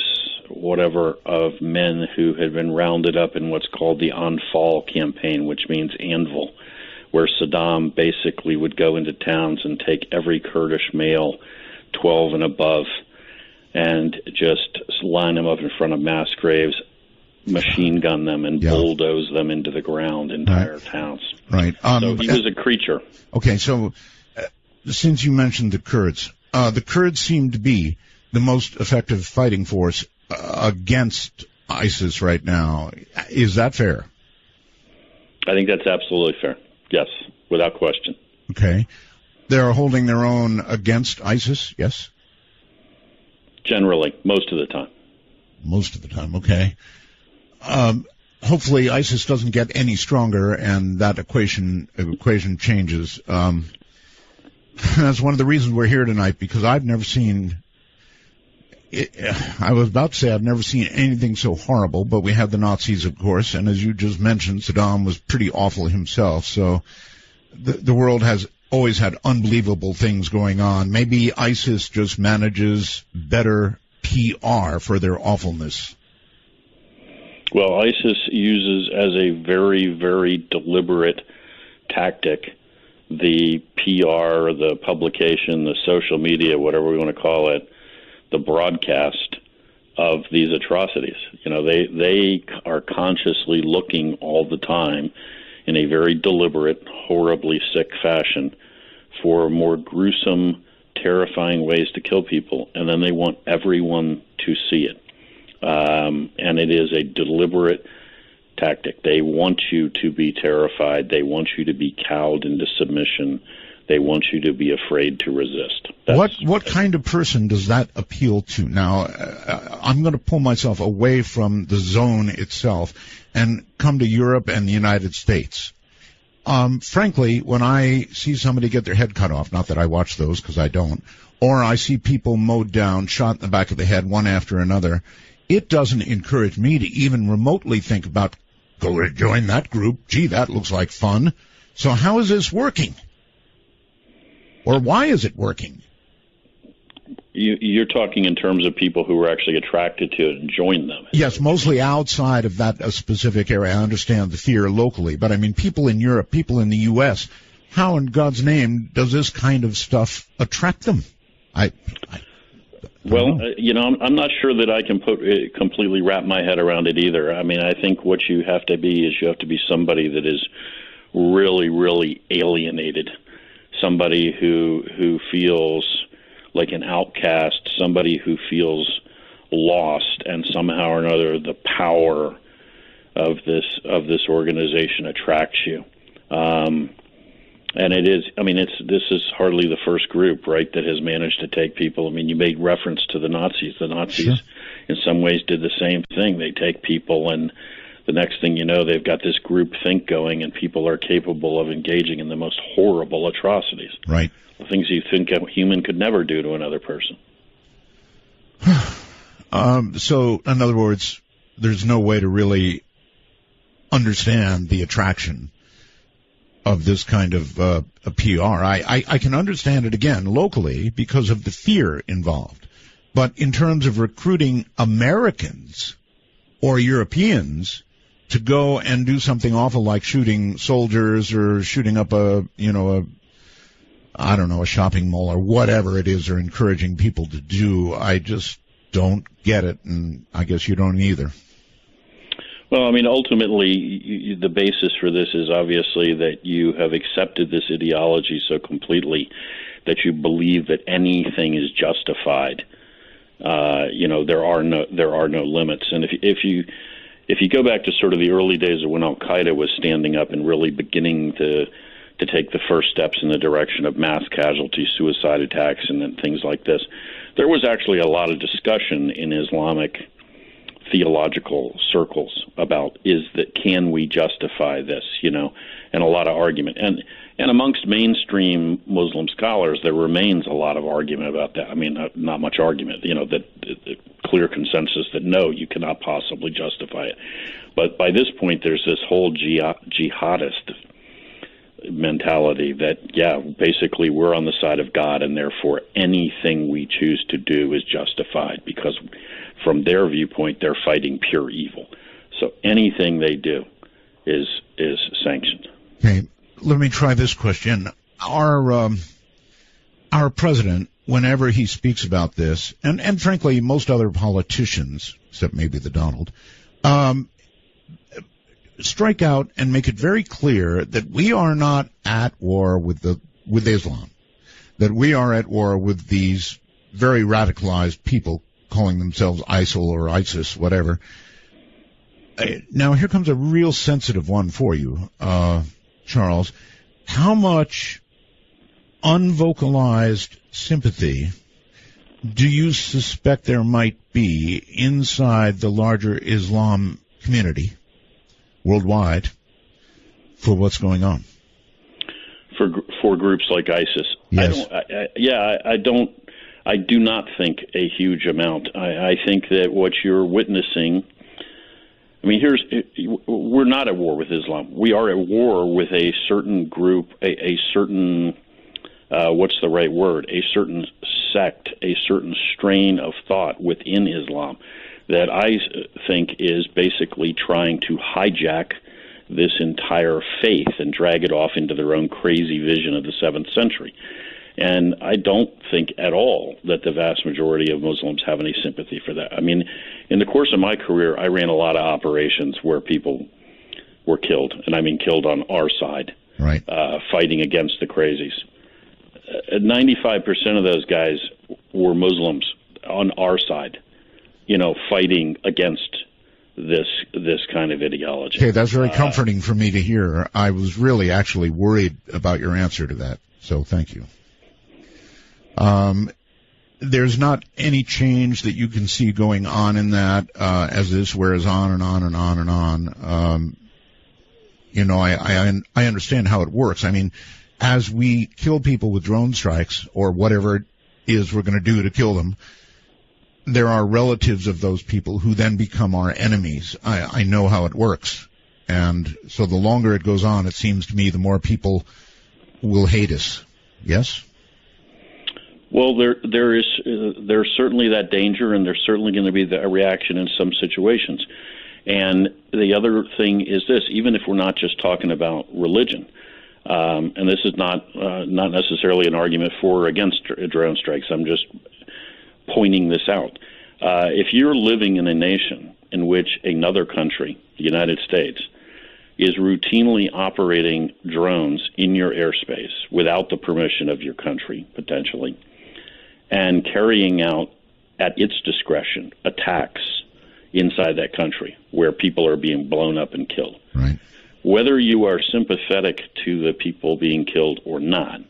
whatever, of men who had been rounded up in what's called the Anfal campaign, which means anvil, where Saddam basically would go into towns and take every Kurdish male 12 and above and just line them up in front of mass graves, machine gun them, and bulldoze them into the ground, entire towns. Right. So he was a creature. Okay, so since you mentioned the Kurds seem to be the most effective fighting force against ISIS right now. Is that fair? I think that's absolutely fair. Yes, without question. Okay. They're holding their own against ISIS, yes? Generally, most of the time. Most of the time, okay. Hopefully ISIS doesn't get any stronger and that equation changes. That's one of the reasons we're here tonight, because I've never seen... I was about to say I've never seen anything so horrible, but we had the Nazis, of course, and as you just mentioned, Saddam was pretty awful himself, so the world has always had unbelievable things going on. Maybe ISIS just manages better PR for their awfulness. Well, ISIS uses as a very, very deliberate tactic the PR, the publication, the social media, whatever we want to call it, the broadcast of these atrocities. You know, they are consciously looking all the time in a very deliberate, horribly sick fashion for more gruesome, terrifying ways to kill people, and then they want everyone to see it. And it is a deliberate tactic. They want you to be terrified. They want you to be cowed into submission. They want you to be afraid to resist. What kind of person does that appeal to? Now, I'm going to pull myself away from the zone itself and come to Europe and the United States. Frankly, when I see somebody get their head cut off, not that I watch those because I don't, or I see people mowed down, shot in the back of the head one after another, it doesn't encourage me to even remotely think about, go to join that group. Gee, that looks like fun. So how is this working? Or why is it working? You're talking in terms of people who are actually attracted to it and join them. Yes, mostly outside of that specific area. I understand the fear locally, but I mean people in Europe, people in the U.S., how in God's name does this kind of stuff attract them? Well, I'm not sure that I can completely wrap my head around it either. I mean, I think what you have to be is you have to be somebody that is really, really alienated, somebody who feels like an outcast, somebody who feels lost, and somehow or another the power of this organization attracts you. And it is, I mean, this is hardly the first group, right, that has managed to take people. I mean, you made reference to the Nazis. The Nazis, sure, in some ways, did the same thing. They take people, and the next thing you know, they've got this group think going, and people are capable of engaging in the most horrible atrocities. Right. The things you think a human could never do to another person. So, in other words, there's no way to really understand the attraction of this kind of a PR. I can understand it, again, locally because of the fear involved. But in terms of recruiting Americans or Europeans to go and do something awful like shooting soldiers or shooting up a shopping mall or whatever it is they're encouraging people to do, I just don't get it, and I guess you don't either. Well, I mean, ultimately, the basis for this is obviously that you have accepted this ideology so completely that you believe that anything is justified. There are no limits, and if you go back to sort of the early days of when Al Qaeda was standing up and really beginning to take the first steps in the direction of mass casualty, suicide attacks, and then things like this, there was actually a lot of discussion in Islamic theological circles about can we justify this, and a lot of argument. And amongst mainstream Muslim scholars, there remains a lot of argument about that. I mean, not much argument, that clear consensus that no, you cannot possibly justify it. But by this point, there's this whole jihadist mentality that, basically we're on the side of God, and therefore anything we choose to do is justified because from their viewpoint, they're fighting pure evil. So anything they do is sanctioned. Okay, let me try this question. Our president, whenever he speaks about this, and frankly, most other politicians, except maybe the Donald, strike out and make it very clear that we are not at war with Islam, that we are at war with these very radicalized people calling themselves ISIL or ISIS, whatever. Now, here comes a real sensitive one for you, Charles. How much unvocalized sympathy do you suspect there might be inside the larger Islam community worldwide for what's going on? For groups like ISIS? Yes. I do not think a huge amount. I think that what you're witnessing, I mean, we're not at war with Islam. We are at war with a certain group, a certain, what's the right word? A certain sect, a certain strain of thought within Islam that I think is basically trying to hijack this entire faith and drag it off into their own crazy vision of the 7th century. And I don't think at all that the vast majority of Muslims have any sympathy for that. I mean, in the course of my career, I ran a lot of operations where people were killed, and I mean killed on our side, right? Fighting against the crazies. 95% of those guys were Muslims on our side, you know, fighting against this kind of ideology. Okay, that's very comforting for me to hear. I was really actually worried about your answer to that, so thank you. There's not any change that you can see going on in that as this wears on and on and on and on. You know, I understand how it works. I mean, as we kill people with drone strikes or whatever it is we're going to do to kill them, there are relatives of those people who then become our enemies. I know how it works. And so the longer it goes on, it seems to me, the more people will hate us. Yes? Well, there's certainly that danger, and there's certainly going to be a reaction in some situations. And the other thing is this: even if we're not just talking about religion, and this is not necessarily an argument for or against drone strikes. I'm just pointing this out. If you're living in a nation in which another country, the United States, is routinely operating drones in your airspace without the permission of your country, potentially, and carrying out, at its discretion, attacks inside that country where people are being blown up and killed. Right. Whether you are sympathetic to the people being killed or not,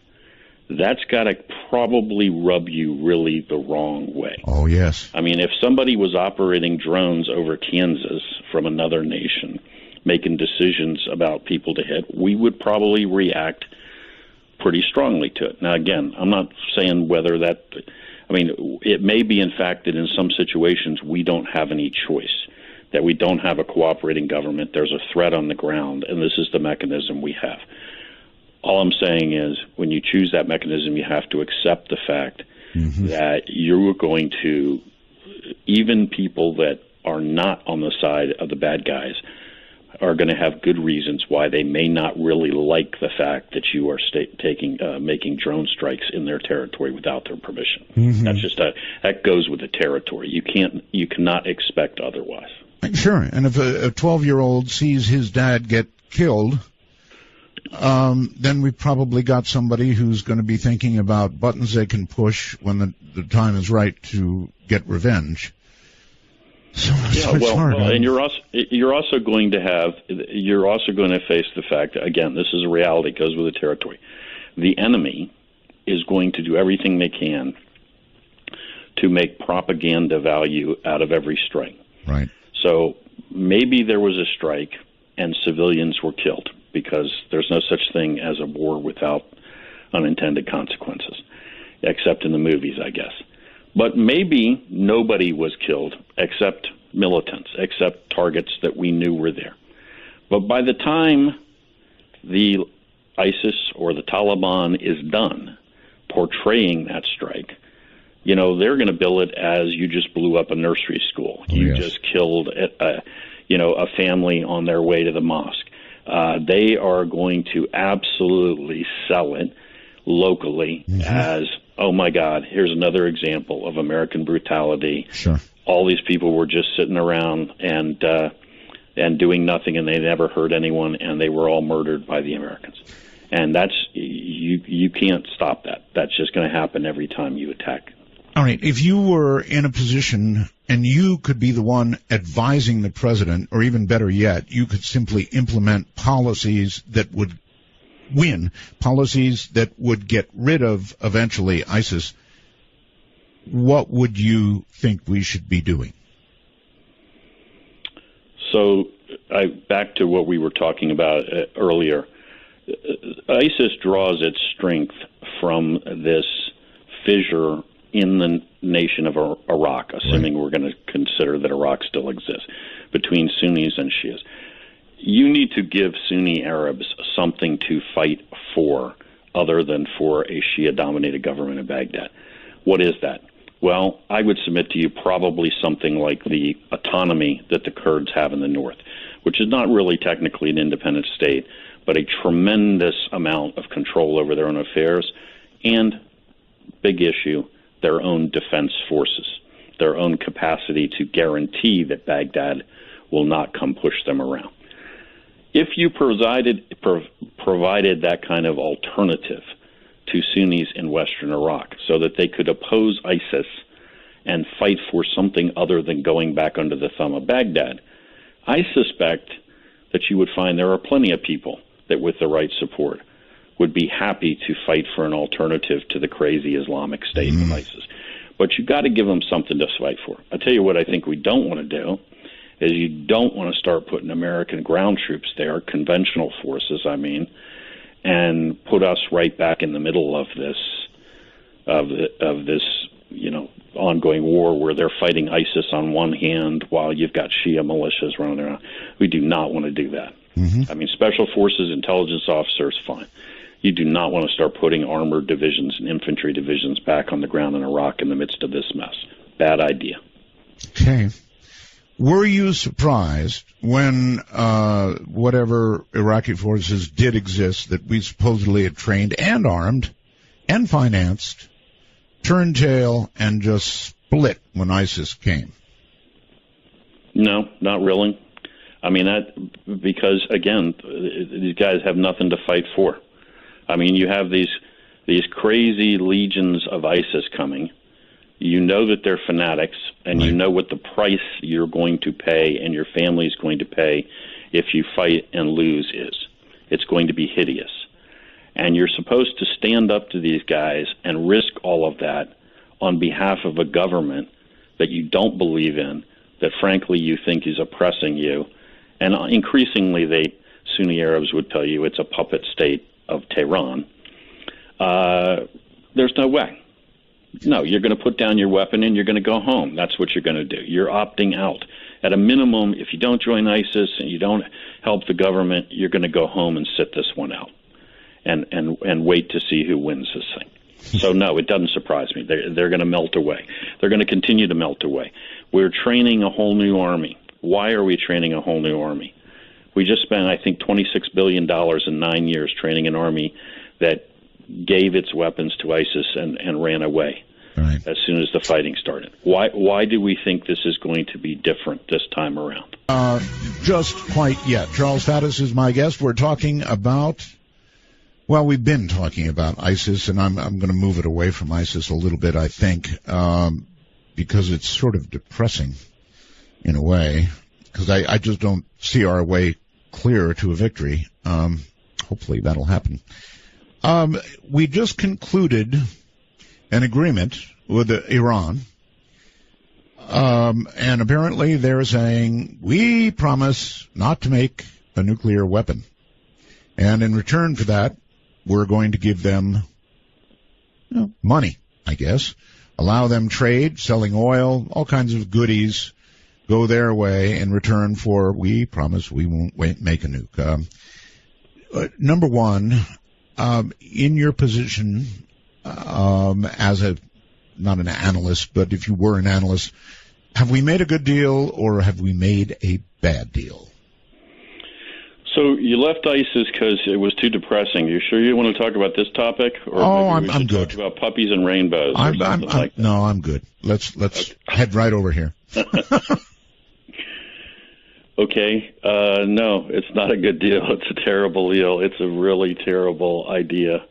that's got to probably rub you really the wrong way. Oh, yes. I mean, if somebody was operating drones over Kansas from another nation, making decisions about people to hit, we would probably react pretty strongly to it. Now, again, I'm not saying whether that, I mean, it may be, in fact, that in some situations we don't have any choice, that we don't have a cooperating government, there's a threat on the ground, and this is the mechanism we have. All I'm saying is, when you choose that mechanism, you have to accept the fact that you're going to, even people that are not on the side of the bad guys, are going to have good reasons why they may not really like the fact that you are making drone strikes in their territory without their permission. That's just that goes with the territory. You cannot expect otherwise. Sure, and if a 12-year-old sees his dad get killed, then we've probably got somebody who's going to be thinking about buttons they can push when the time is right to get revenge. So it's hard. And you're also going to face the fact, again, this is a reality, it goes with the territory. The enemy is going to do everything they can to make propaganda value out of every strike. Right. So maybe there was a strike and civilians were killed, because there's no such thing as a war without unintended consequences, except in the movies, I guess. But maybe nobody was killed except militants, except targets that we knew were there. But by the time the ISIS or the Taliban is done portraying that strike, you know, they're going to bill it as you just blew up a nursery school. You just killed a family on their way to the mosque. They are going to absolutely sell it locally as, oh my God, here's another example of American brutality. Sure. All these people were just sitting around and doing nothing, and they never hurt anyone, and they were all murdered by the Americans. And that's you can't stop that. That's just going to happen every time you attack. All right. If you were in a position and you could be the one advising the president, or even better yet, you could simply implement policies that would win, policies that would get rid of, eventually, ISIS, what would you think we should be doing? So, back to what we were talking about earlier. ISIS draws its strength from this fissure in the nation of Iraq, assuming we're going to consider that Iraq still exists, between Sunnis and Shias. You need to give Sunni Arabs something to fight for other than for a Shia-dominated government in Baghdad. What is that? Well, I would submit to you probably something like the autonomy that the Kurds have in the north, which is not really technically an independent state, but a tremendous amount of control over their own affairs, and, big issue, their own defense forces, their own capacity to guarantee that Baghdad will not come push them around. If you provided that kind of alternative to Sunnis in western Iraq so that they could oppose ISIS and fight for something other than going back under the thumb of Baghdad, I suspect that you would find there are plenty of people that, with the right support, would be happy to fight for an alternative to the crazy Islamic State of ISIS. But you got to give them something to fight for. I tell you what I think we don't want to do is you don't want to start putting American ground troops there, conventional forces, I mean, and put us right back in the middle of this, ongoing war where they're fighting ISIS on one hand while you've got Shia militias running around. We do not want to do that. I mean, special forces, intelligence officers, fine. You do not want to start putting armored divisions and infantry divisions back on the ground in Iraq in the midst of this mess. Bad idea. Okay. Were you surprised when whatever Iraqi forces did exist that we supposedly had trained and armed and financed turned tail and just split when ISIS came? No, not really. I mean, because, again, these guys have nothing to fight for. I mean, you have these crazy legions of ISIS coming. You know that they're fanatics, and you know what the price you're going to pay and your family's going to pay if you fight and lose is. It's going to be hideous. And you're supposed to stand up to these guys and risk all of that on behalf of a government that you don't believe in, that frankly you think is oppressing you. And increasingly Sunni Arabs would tell you it's a puppet state of Tehran. There's no way. No, you're going to put down your weapon and you're going to go home. That's what you're going to do. You're opting out. At a minimum, if you don't join ISIS and you don't help the government, you're going to go home and sit this one out and wait to see who wins this thing. So, no, it doesn't surprise me. They're going to melt away. They're going to continue to melt away. We're training a whole new army. Why are we training a whole new army? We just spent, I think, $26 billion in 9 years training an army that gave its weapons to ISIS and ran away as soon as the fighting started. Why do we think this is going to be different this time around? Just quite yet. Charles Faddis is my guest. We're talking about, well, we've been talking about ISIS, and I'm going to move it away from ISIS a little bit, I think, because it's sort of depressing in a way, because I just don't see our way clear to a victory. Hopefully that'll happen. We just concluded an agreement with Iran, and apparently they're saying, we promise not to make a nuclear weapon. And in return for that, we're going to give them money, I guess, allow them trade, selling oil, all kinds of goodies go their way in return for, we promise we won't make a nuke. Number one, in your position as not an analyst, but if you were an analyst, have we made a good deal or have we made a bad deal? So you left ISIS because it was too depressing. You sure you want to talk about this topic? Or I'm good. Talk about puppies and rainbows or something like that? No, I'm good. Let's head right over here. Okay. No, it's not a good deal. It's a terrible deal. It's a really terrible idea.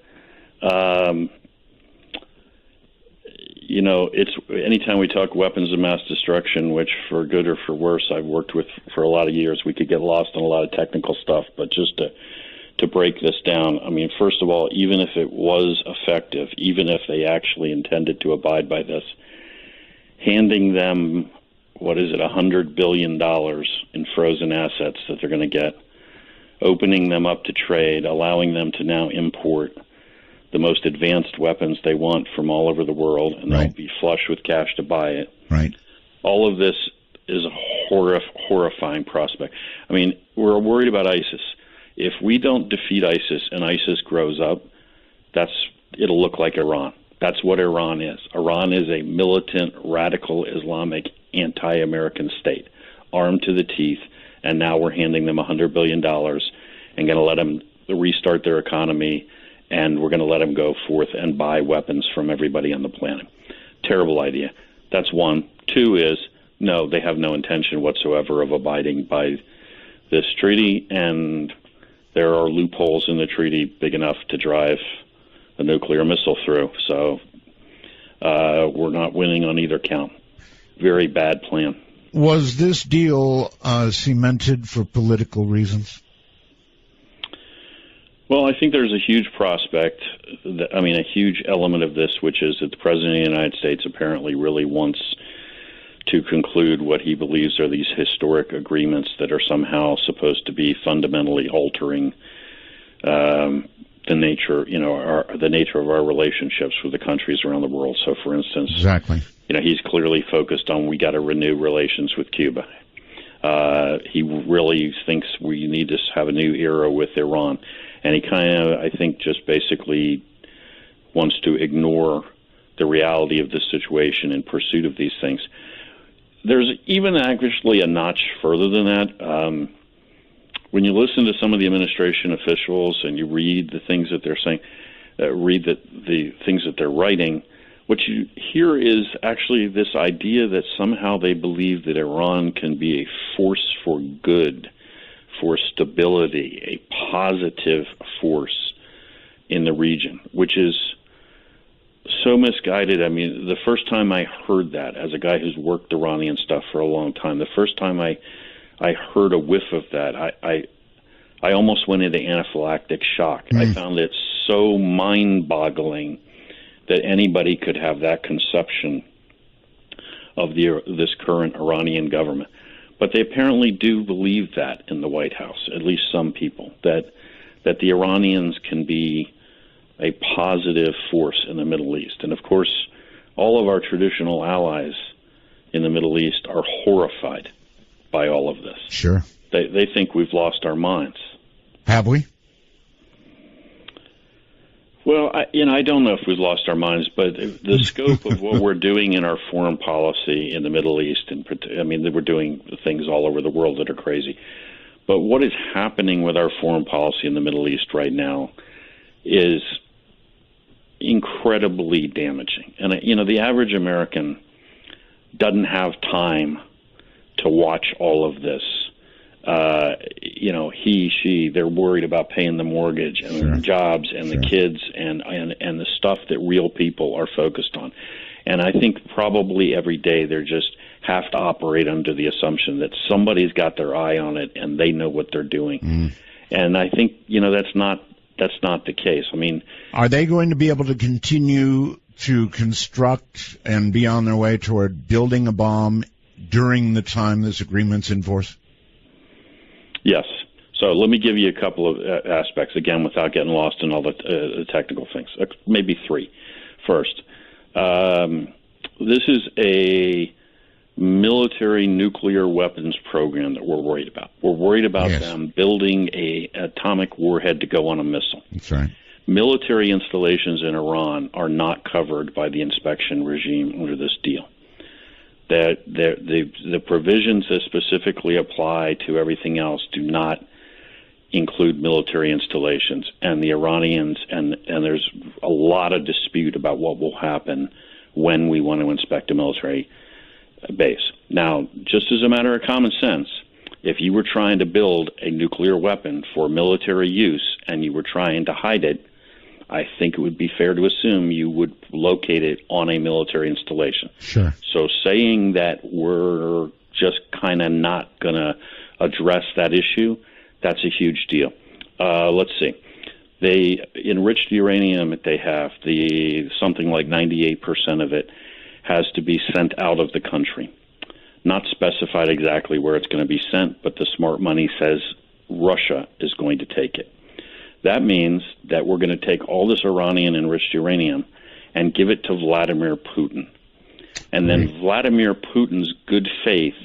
It's anytime we talk weapons of mass destruction, which for good or for worse, I've worked with for a lot of years, we could get lost in a lot of technical stuff. But just to break this down, I mean, first of all, even if it was effective, even if they actually intended to abide by this, handing them, $100 billion in frozen assets that they're going to get, opening them up to trade, allowing them to now import the most advanced weapons they want from all over the world, and they'll be flush with cash to buy it. Right. All of this is a horrifying prospect. I mean, we're worried about ISIS. If we don't defeat ISIS and ISIS grows up, it'll look like Iran. That's what Iran is. Iran is a militant, radical Islamic, anti-American state, armed to the teeth, and now we're handing them $100 billion and going to let them restart their economy, and we're going to let them go forth and buy weapons from everybody on the planet. Terrible idea. That's one. Two is, no, they have no intention whatsoever of abiding by this treaty, and there are loopholes in the treaty big enough to drive a nuclear missile through. So we're not winning on either count. Very bad plan. Was this deal cemented for political reasons? Well, I think there's a huge prospect, a huge element of this, which is that the President of the United States apparently really wants to conclude what he believes are these historic agreements that are somehow supposed to be fundamentally altering the nature of our relationships with the countries around the world. So, for instance, exactly, he's clearly focused on we got to renew relations with Cuba. He really thinks we need to have a new era with Iran, and he kind of, I think, just basically wants to ignore the reality of the situation in pursuit of these things. There's even actually a notch further than that. When you listen to some of the administration officials and you read the things that they're saying, read the things that they're writing, what you hear is actually this idea that somehow they believe that Iran can be a force for good, for stability, a positive force in the region, which is so misguided. I mean, the first time I heard that, as a guy who's worked Iranian stuff for a long time, the first time I heard a whiff of that, I almost went into anaphylactic shock. I found it so mind-boggling that anybody could have that conception of this current Iranian government. But they apparently do believe that in the White House, at least some people, that the Iranians can be a positive force in the Middle East. And, of course, all of our traditional allies in the Middle East are horrified by all of this. Sure. They think we've lost our minds. Have we? Well, I don't know if we've lost our minds, but the scope of what we're doing in our foreign policy in the Middle East, we're doing things all over the world that are crazy. But what is happening with our foreign policy in the Middle East right now is incredibly damaging. And, the average American doesn't have time to watch all of this. They're worried about paying the mortgage and their jobs and the kids and the stuff that real people are focused on. And I think probably every day they just have to operate under the assumption that somebody's got their eye on it and they know what they're doing. And I think, that's not the case. I mean, are they going to be able to continue to construct and be on their way toward building a bomb during the time this agreement's in force? Yes. So let me give you a couple of aspects, again, without getting lost in all the technical things. Maybe three. First, this is a military nuclear weapons program that we're worried about. We're worried about them building an atomic warhead to go on a missile. That's right. Military installations in Iran are not covered by the inspection regime under this deal. That the provisions that specifically apply to everything else do not include military installations, and the Iranians, and there's a lot of dispute about what will happen when we want to inspect a military base. Now, just as a matter of common sense, if you were trying to build a nuclear weapon for military use and you were trying to hide it, I think it would be fair to assume you would locate it on a military installation. Sure. So saying that we're just kind of not going to address that issue, that's a huge deal. Let's see. They enriched uranium that they have, something like 98% of it has to be sent out of the country. Not specified exactly where it's going to be sent, but the smart money says Russia is going to take it. That means that we're going to take all this Iranian enriched uranium and give it to Vladimir Putin. And then Vladimir Putin's good faith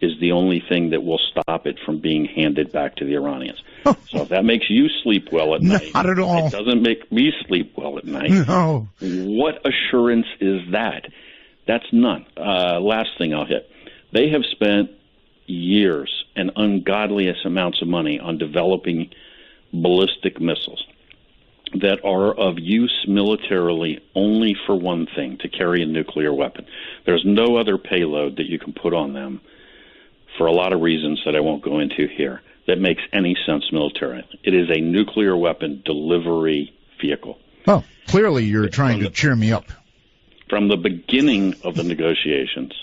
is the only thing that will stop it from being handed back to the Iranians. So if that makes you sleep well at night, not at all. It doesn't make me sleep well at night. No. What assurance is that? That's none. Last thing I'll hit. They have spent years and ungodliest amounts of money on developing ballistic missiles that are of use militarily only for one thing, to carry a nuclear weapon. There's no other payload that you can put on them for a lot of reasons that I won't go into here that makes any sense militarily. It is a nuclear weapon delivery vehicle. Well, clearly you're trying to cheer me up. From the beginning of the negotiations,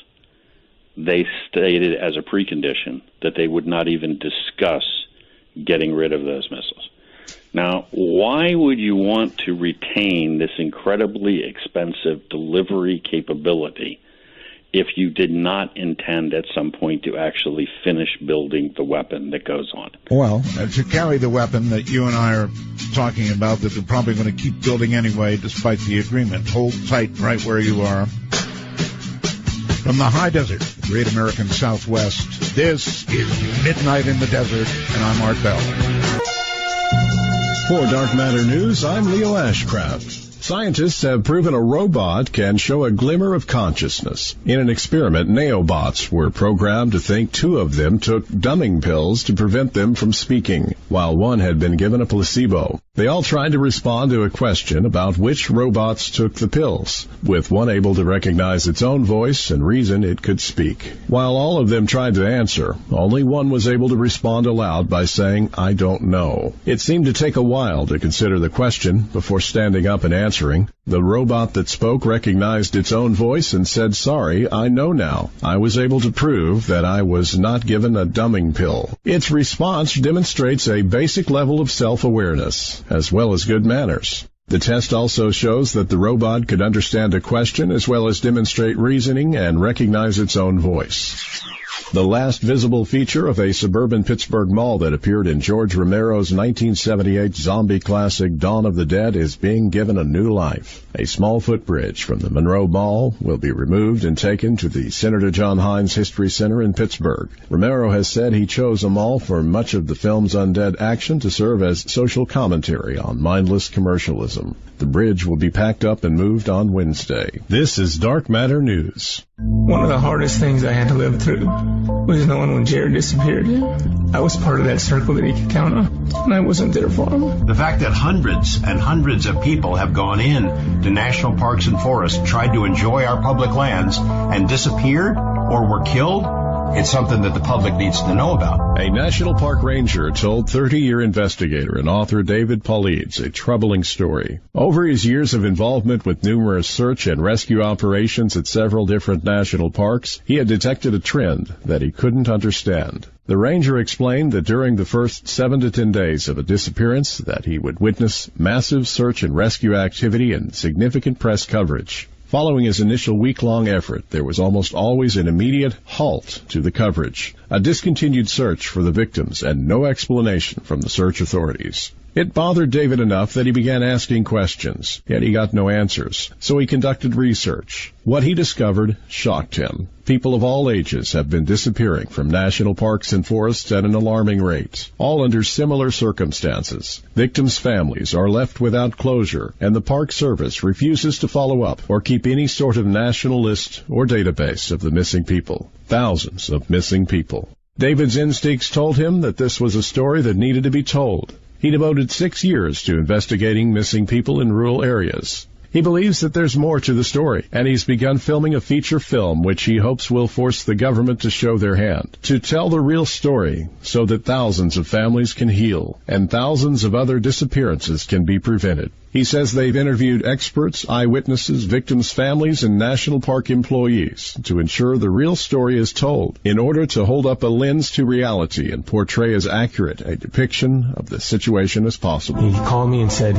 they stated as a precondition that they would not even discuss getting rid of those missiles. Now, why would you want to retain this incredibly expensive delivery capability if you did not intend at some point to actually finish building the weapon that goes on? Well, to carry the weapon that you and I are talking about that they're probably going to keep building anyway despite the agreement, hold tight right where you are. From the high desert, great American Southwest, this is Midnight in the Desert, and I'm Art Bell. For Dark Matter News, I'm Leo Ashcraft. Scientists have proven a robot can show a glimmer of consciousness. In an experiment, neobots were programmed to think two of them took dumbing pills to prevent them from speaking, while one had been given a placebo. They all tried to respond to a question about which robots took the pills, with one able to recognize its own voice and reason it could speak. While all of them tried to answer, only one was able to respond aloud by saying, "I don't know." It seemed to take a while to consider the question before standing up and answering. The robot that spoke recognized its own voice and said, "Sorry, I know now. I was able to prove that I was not given a dumbing pill." Its response demonstrates a basic level of self-awareness, as well as good manners. The test also shows that the robot could understand a question as well as demonstrate reasoning and recognize its own voice. The last visible feature of a suburban Pittsburgh mall that appeared in George Romero's 1978 zombie classic Dawn of the Dead is being given a new life. A small footbridge from the Monroe Mall will be removed and taken to the Senator John Hines History Center in Pittsburgh. Romero has said he chose a mall for much of the film's undead action to serve as social commentary on mindless commercialism. The bridge will be packed up and moved on Wednesday. This is Dark Matter News. One of the hardest things I had to live through was knowing when Jared disappeared. I was part of that circle that he could count on, and I wasn't there for him. The fact that hundreds and hundreds of people have gone in to national parks and forests, tried to enjoy our public lands, and disappeared or were killed, it's something that the public needs to know about. A National Park Ranger told 30-year investigator and author David Paulides a troubling story. Over his years of involvement with numerous search and rescue operations at several different national parks, he had detected a trend that he couldn't understand. The ranger explained that during the first 7 to 10 days of a disappearance that he would witness massive search and rescue activity and significant press coverage. Following his initial week-long effort, there was almost always an immediate halt to the coverage, a discontinued search for the victims, and no explanation from the search authorities. It bothered David enough that he began asking questions, yet he got no answers, so he conducted research. What he discovered shocked him. People of all ages have been disappearing from national parks and forests at an alarming rate, all under similar circumstances. Victims' families are left without closure, and the Park Service refuses to follow up or keep any sort of national list or database of the missing people. Thousands of missing people. David's instincts told him that this was a story that needed to be told. He devoted 6 years to investigating missing people in rural areas. He believes that there's more to the story, and he's begun filming a feature film which he hopes will force the government to show their hand, to tell the real story so that thousands of families can heal and thousands of other disappearances can be prevented. He says they've interviewed experts, eyewitnesses, victims' families, and national park employees to ensure the real story is told in order to hold up a lens to reality and portray as accurate a depiction of the situation as possible. He called me and said,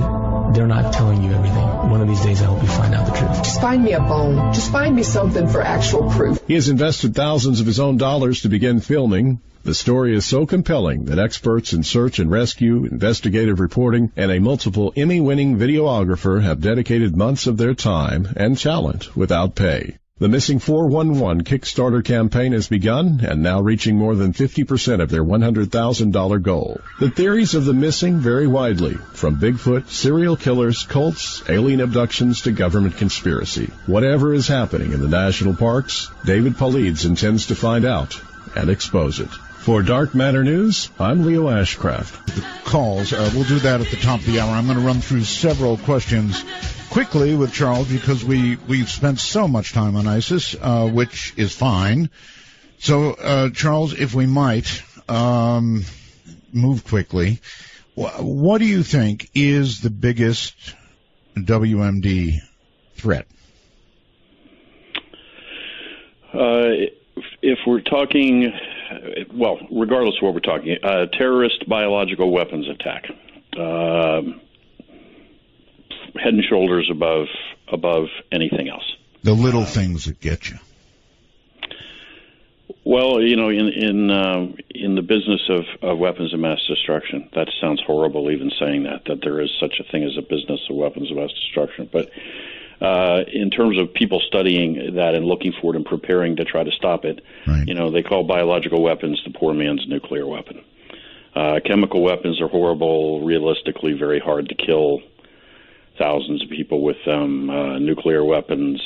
"They're not telling you everything. One of these days I hope you find out the truth. Just find me a bone. Just find me something for actual proof." He has invested thousands of his own dollars to begin filming. The story is so compelling that experts in search and rescue, investigative reporting, and a multiple Emmy-winning videographer have dedicated months of their time and talent without pay. The Missing 411 Kickstarter campaign has begun and now reaching more than 50% of their $100,000 goal. The theories of the missing vary widely, from Bigfoot, serial killers, cults, alien abductions to government conspiracy. Whatever is happening in the national parks, David Paulides intends to find out and expose it. For Dark Matter News, I'm Leo Ashcraft. The calls, we'll do that at the top of the hour. I'm going to run through several questions quickly with Charles because we've spent so much time on ISIS, which is fine. So, Charles, if we might move quickly, what do you think is the biggest WMD threat? If we're talking, well, regardless of what we're talking, terrorist biological weapons attack. Head and shoulders above anything else. The little things that get you. Well, you know, in the business of weapons of mass destruction, that sounds horrible even saying that there is such a thing as a business of weapons of mass destruction. But in terms of people studying that and looking for it and preparing to try to stop it, right. You know, they call biological weapons the poor man's nuclear weapon. Chemical weapons are horrible, realistically very hard to kill. Thousands of people with them. Nuclear weapons,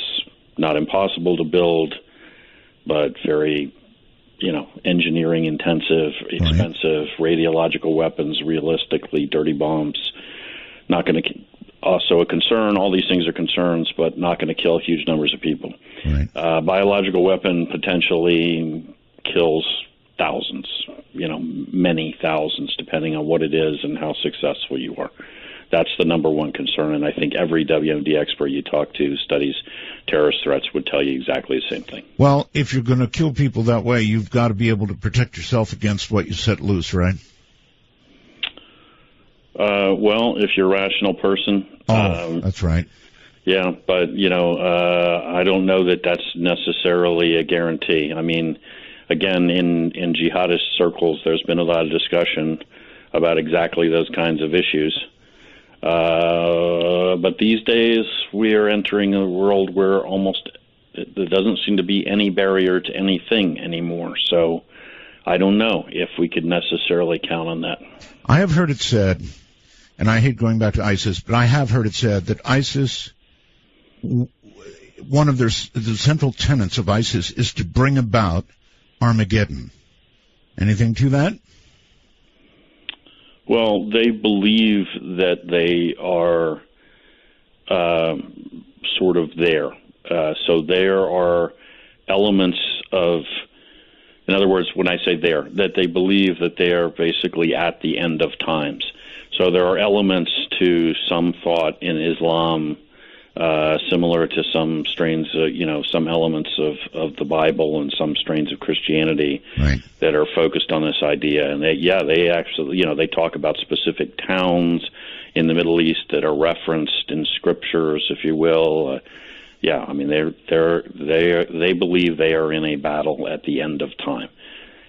not impossible to build, but very, you know, engineering intensive, expensive. Right. Radiological weapons, realistically, dirty bombs, not going to. Also a concern. All these things are concerns, but not going to kill huge numbers of people. Right. Biological weapon potentially kills thousands. You know, many thousands, depending on what it is and how successful you are. That's the number one concern, and I think every WMD expert you talk to who studies terrorist threats would tell you exactly the same thing. Well, if you're going to kill people that way, you've got to be able to protect yourself against what you set loose, right? Well, if you're a rational person. That's right. Yeah, but, you know, I don't know that that's necessarily a guarantee. I mean, again, in jihadist circles, there's been a lot of discussion about exactly those kinds of issues. But these days, we are entering a world where there doesn't seem to be any barrier to anything anymore. So I don't know if we could necessarily count on that. I have heard it said, and I hate going back to ISIS, but I have heard it said that ISIS, one of the central tenets of ISIS is to bring about Armageddon. Anything to that? Well, they believe that they are sort of there. So there are elements of, in other words, when I say there, that they believe that they are basically at the end of times. So there are elements to some thought in Islam, similar to some strains, some elements of the Bible and some strains of Christianity that are focused on this idea. And they actually, they talk about specific towns in the Middle East that are referenced in scriptures, if you will. I mean, they believe they are in a battle at the end of time,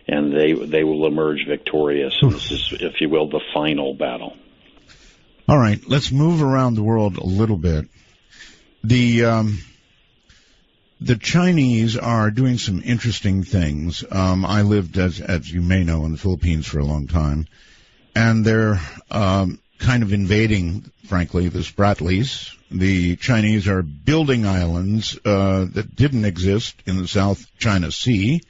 and they will emerge victorious. And this is, if you will, the final battle. All right, let's move around the world a little bit. The Chinese are doing some interesting things. I lived, as you may know, in the Philippines for a long time, and they're kind of invading, frankly, the Spratlys. The Chinese are building islands that didn't exist in the South China Sea.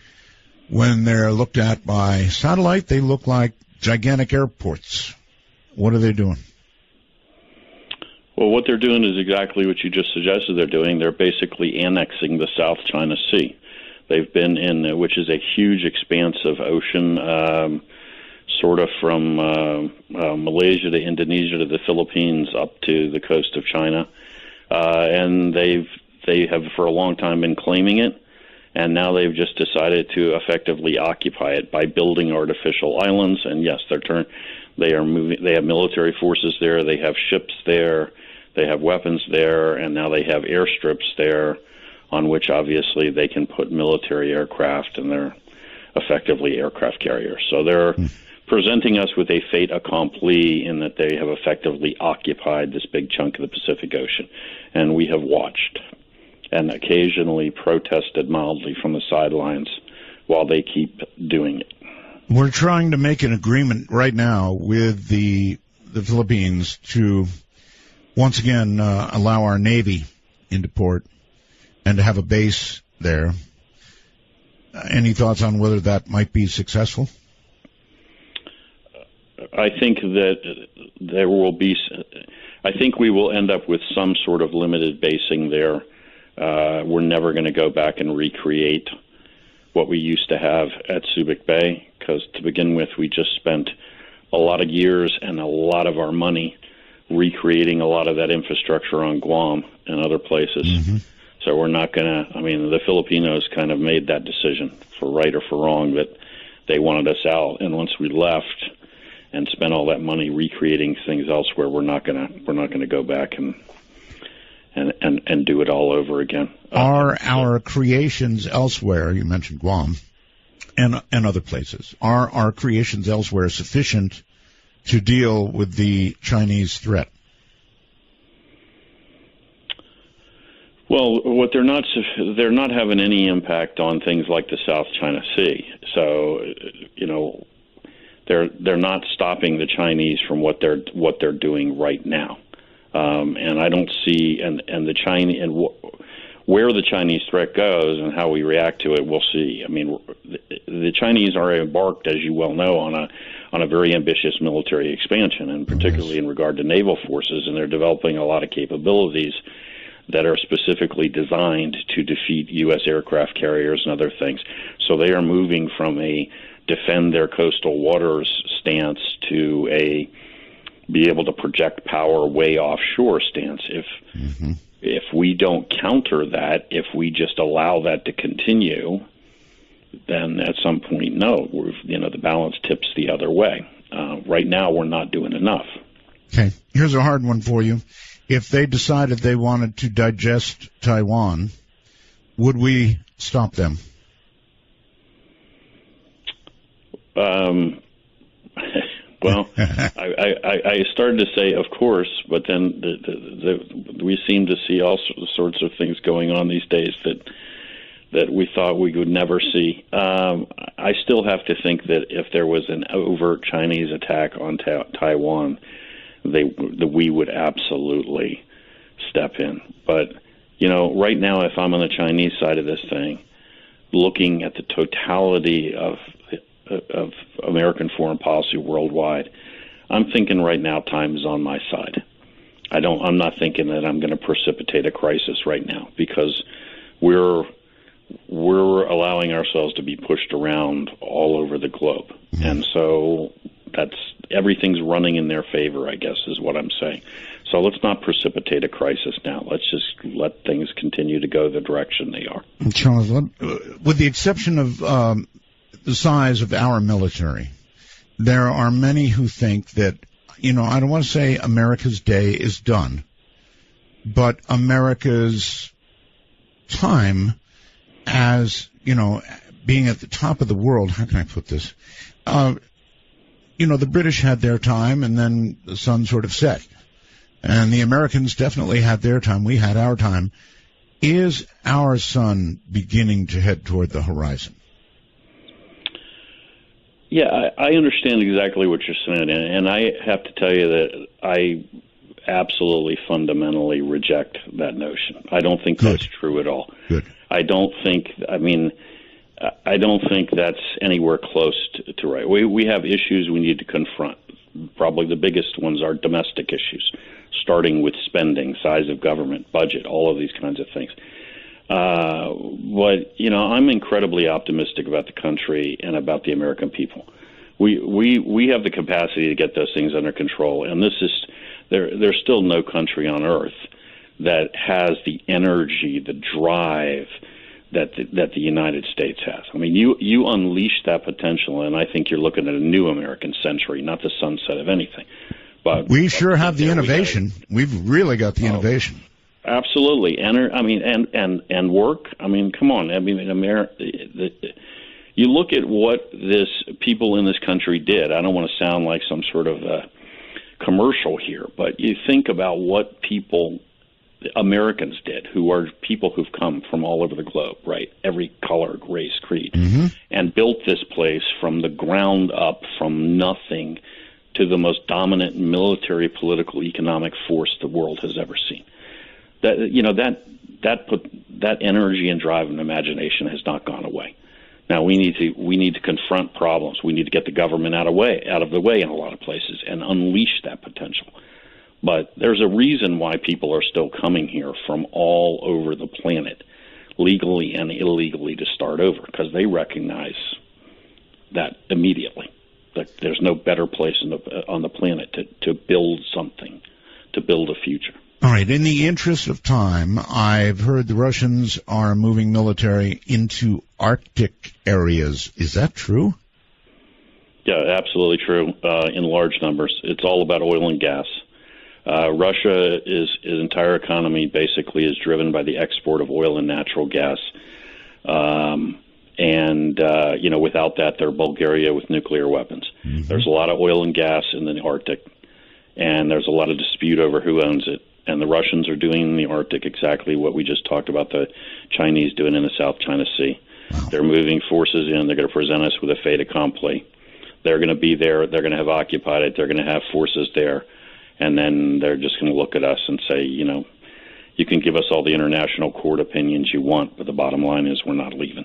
When they're looked at by satellite, they look like gigantic airports. What are they doing? Well, what they're doing is exactly what you just suggested they're doing. They're basically annexing the South China Sea. They've been in, which is a huge expanse of ocean, sort of from Malaysia to Indonesia to the Philippines up to the coast of China. And they have for a long time been claiming it, and now they've just decided to effectively occupy it by building artificial islands. And yes, they are moving. They have military forces there. They have ships there. They have weapons there, and now they have airstrips there on which obviously they can put military aircraft, and they're effectively aircraft carriers. So they're presenting us with a fait accompli in that they have effectively occupied this big chunk of the Pacific Ocean, and we have watched. and occasionally protested mildly from the sidelines while they keep doing it. We're trying to make an agreement right now with the Philippines to once again allow our Navy into port and to have a base there. Any thoughts on whether that might be successful? I think that there will be. I think we will end up with some sort of limited basing there. We're never going to go back and recreate what we used to have at Subic Bay, because to begin with, we just spent a lot of years and a lot of our money recreating a lot of that infrastructure on Guam and other places. Mm-hmm. So we're not going to, the Filipinos kind of made that decision, for right or for wrong, that they wanted us out. And once we left and spent all that money recreating things elsewhere, we're not going to go back and do it all over again. Are our creations elsewhere, you mentioned Guam, and other places, are our creations elsewhere sufficient to deal with the Chinese threat? Well, what they're not having any impact on things like the South China Sea. So, they're not stopping the Chinese from what they're doing right now. And I don't see where the Chinese threat goes and how we react to it, we'll see. The Chinese are embarked, as you well know, on a very ambitious military expansion, and particularly in regard to naval forces, and they're developing a lot of capabilities that are specifically designed to defeat U.S. aircraft carriers and other things. So they are moving from a defend their coastal waters stance to a be able to project power way offshore stance. If we don't counter that, if we just allow that to continue, then at some point, the balance tips the other way. Right now, we're not doing enough. Okay, here's a hard one for you. If they decided they wanted to digest Taiwan, would we stop them? Well, I started to say, of course, but then we seem to see all sorts of things going on these days that we thought we would never see. I still have to think that if there was an overt Chinese attack on Taiwan, we would absolutely step in. But, right now, if I'm on the Chinese side of this thing, looking at the totality of American foreign policy worldwide, I'm thinking right now time is on my side. I'm not thinking that I'm going to precipitate a crisis right now, because we're allowing ourselves to be pushed around all over the globe. Mm-hmm. And so everything's running in their favor, I guess, is what I'm saying. So let's not precipitate a crisis now. Let's just let things continue to go the direction they are. Charles, with the exception of the size of our military, there are many who think that, I don't want to say America's day is done, but America's time as, being at the top of the world, how can I put this? The British had their time, and then the sun sort of set. And the Americans definitely had their time. We had our time. Is our sun beginning to head toward the horizon? Yeah, I understand exactly what you're saying, and I have to tell you that I absolutely fundamentally reject that notion. I don't think that's true at all. Good. I don't think that's anywhere close to right. We have issues we need to confront. Probably the biggest ones are domestic issues, starting with spending, size of government, budget, all of these kinds of things. But, I'm incredibly optimistic about the country and about the American people. We have the capacity to get those things under control, and there's still no country on earth that has the energy, the drive that the United States has. You unleash that potential, and I think you're looking at a new American century, not the sunset of anything. But we sure have the innovation. We've really got the innovation. Absolutely, and work. Come on. In America, you look at what people in this country did. I don't want to sound like some sort of commercial here, but you think about what people Americans did, who are people who've come from all over the globe, right? Every color, race, creed, and built this place from the ground up, from nothing to the most dominant military, political, economic force the world has ever seen. That energy and drive and imagination has not gone away. Now we need to confront problems. We need to get the government out of the way in a lot of places and unleash that potential. But there's a reason why people are still coming here from all over the planet, legally and illegally, to start over, because they recognize that immediately, that there's no better place on the planet to build something, to build a future. All right. In the interest of time, I've heard the Russians are moving military into Arctic areas. Is that true? Yeah, absolutely true. In large numbers, it's all about oil and gas. Russia's entire economy basically is driven by the export of oil and natural gas. Without that, they're Bulgaria with nuclear weapons. There's a lot of oil and gas in the Arctic, and there's a lot of dispute over who owns it. And the Russians are doing in the Arctic exactly what we just talked about the Chinese doing in the South China Sea. Wow. They're moving forces in. They're going to present us with a fait accompli. They're going to be there. They're going to have occupied it. They're going to have forces there. And then they're just going to look at us and say, you can give us all the international court opinions you want, but the bottom line is we're not leaving.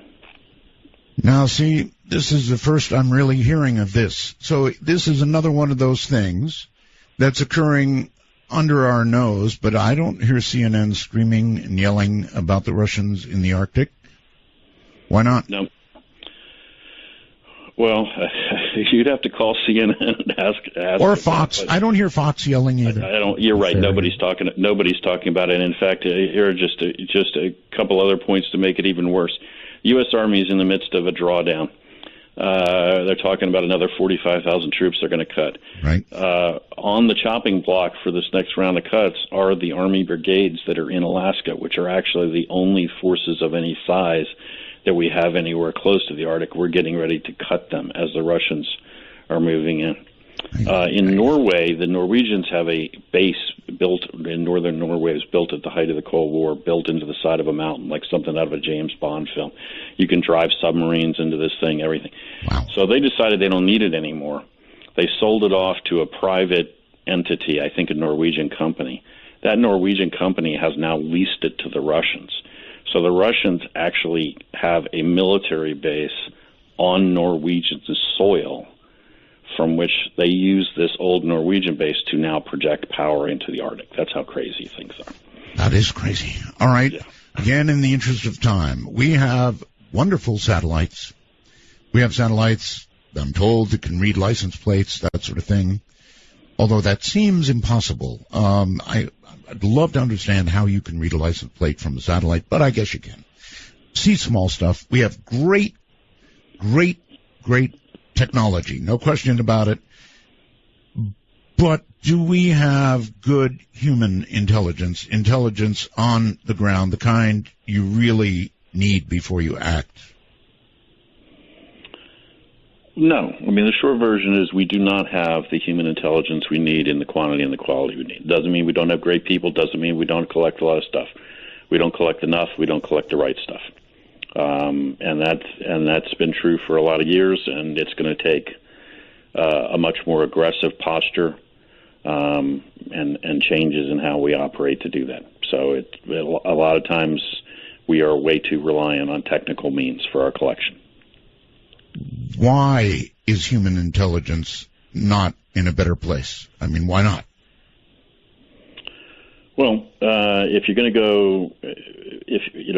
Now, see, this is the first I'm really hearing of this. So this is another one of those things that's occurring under our nose, but I don't hear CNN screaming and yelling about the Russians in the Arctic. Why not? No. Well, you'd have to call CNN and ask or Fox. I don't hear Fox yelling either. I don't. You're right. Nobody's talking about it. In fact, here are just a couple other points to make it even worse. U.S. Army is in the midst of a drawdown. They're talking about another 45,000 troops they're going to cut. Right. On the chopping block for this next round of cuts are the Army brigades that are in Alaska, which are actually the only forces of any size that we have anywhere close to the Arctic. We're getting ready to cut them as the Russians are moving in. In Norway, the Norwegians have a base built in northern Norway. It was built at the height of the Cold War, built into the side of a mountain, like something out of a James Bond film. You can drive submarines into this thing, everything. Wow. So they decided they don't need it anymore. They sold it off to a private entity, I think a Norwegian company. That Norwegian company has now leased it to the Russians. So the Russians actually have a military base on Norwegian soil from which they use this old Norwegian base to now project power into the Arctic. That's how crazy things are. That is crazy. All right. Yeah. Again, in the interest of time, we have wonderful satellites. We have satellites, I'm told, that can read license plates, that sort of thing. Although that seems impossible. I'd love to understand how you can read a license plate from a satellite, but I guess you can. See small stuff. We have great technology, no question about it. But do we have good human intelligence on the ground, the kind you really need before you act? No. I mean, the short version is we do not have the human intelligence we need in the quantity and the quality we need. Doesn't mean we don't have great people. Doesn't mean we don't collect a lot of stuff. We don't collect enough. We don't collect the right stuff. And that's been true for a lot of years, and it's going to take a much more aggressive posture and changes in how we operate to do that. So a lot of times we are way too reliant on technical means for our collection. Why is human intelligence not in a better place? I mean, why not? Well, if you're going to go,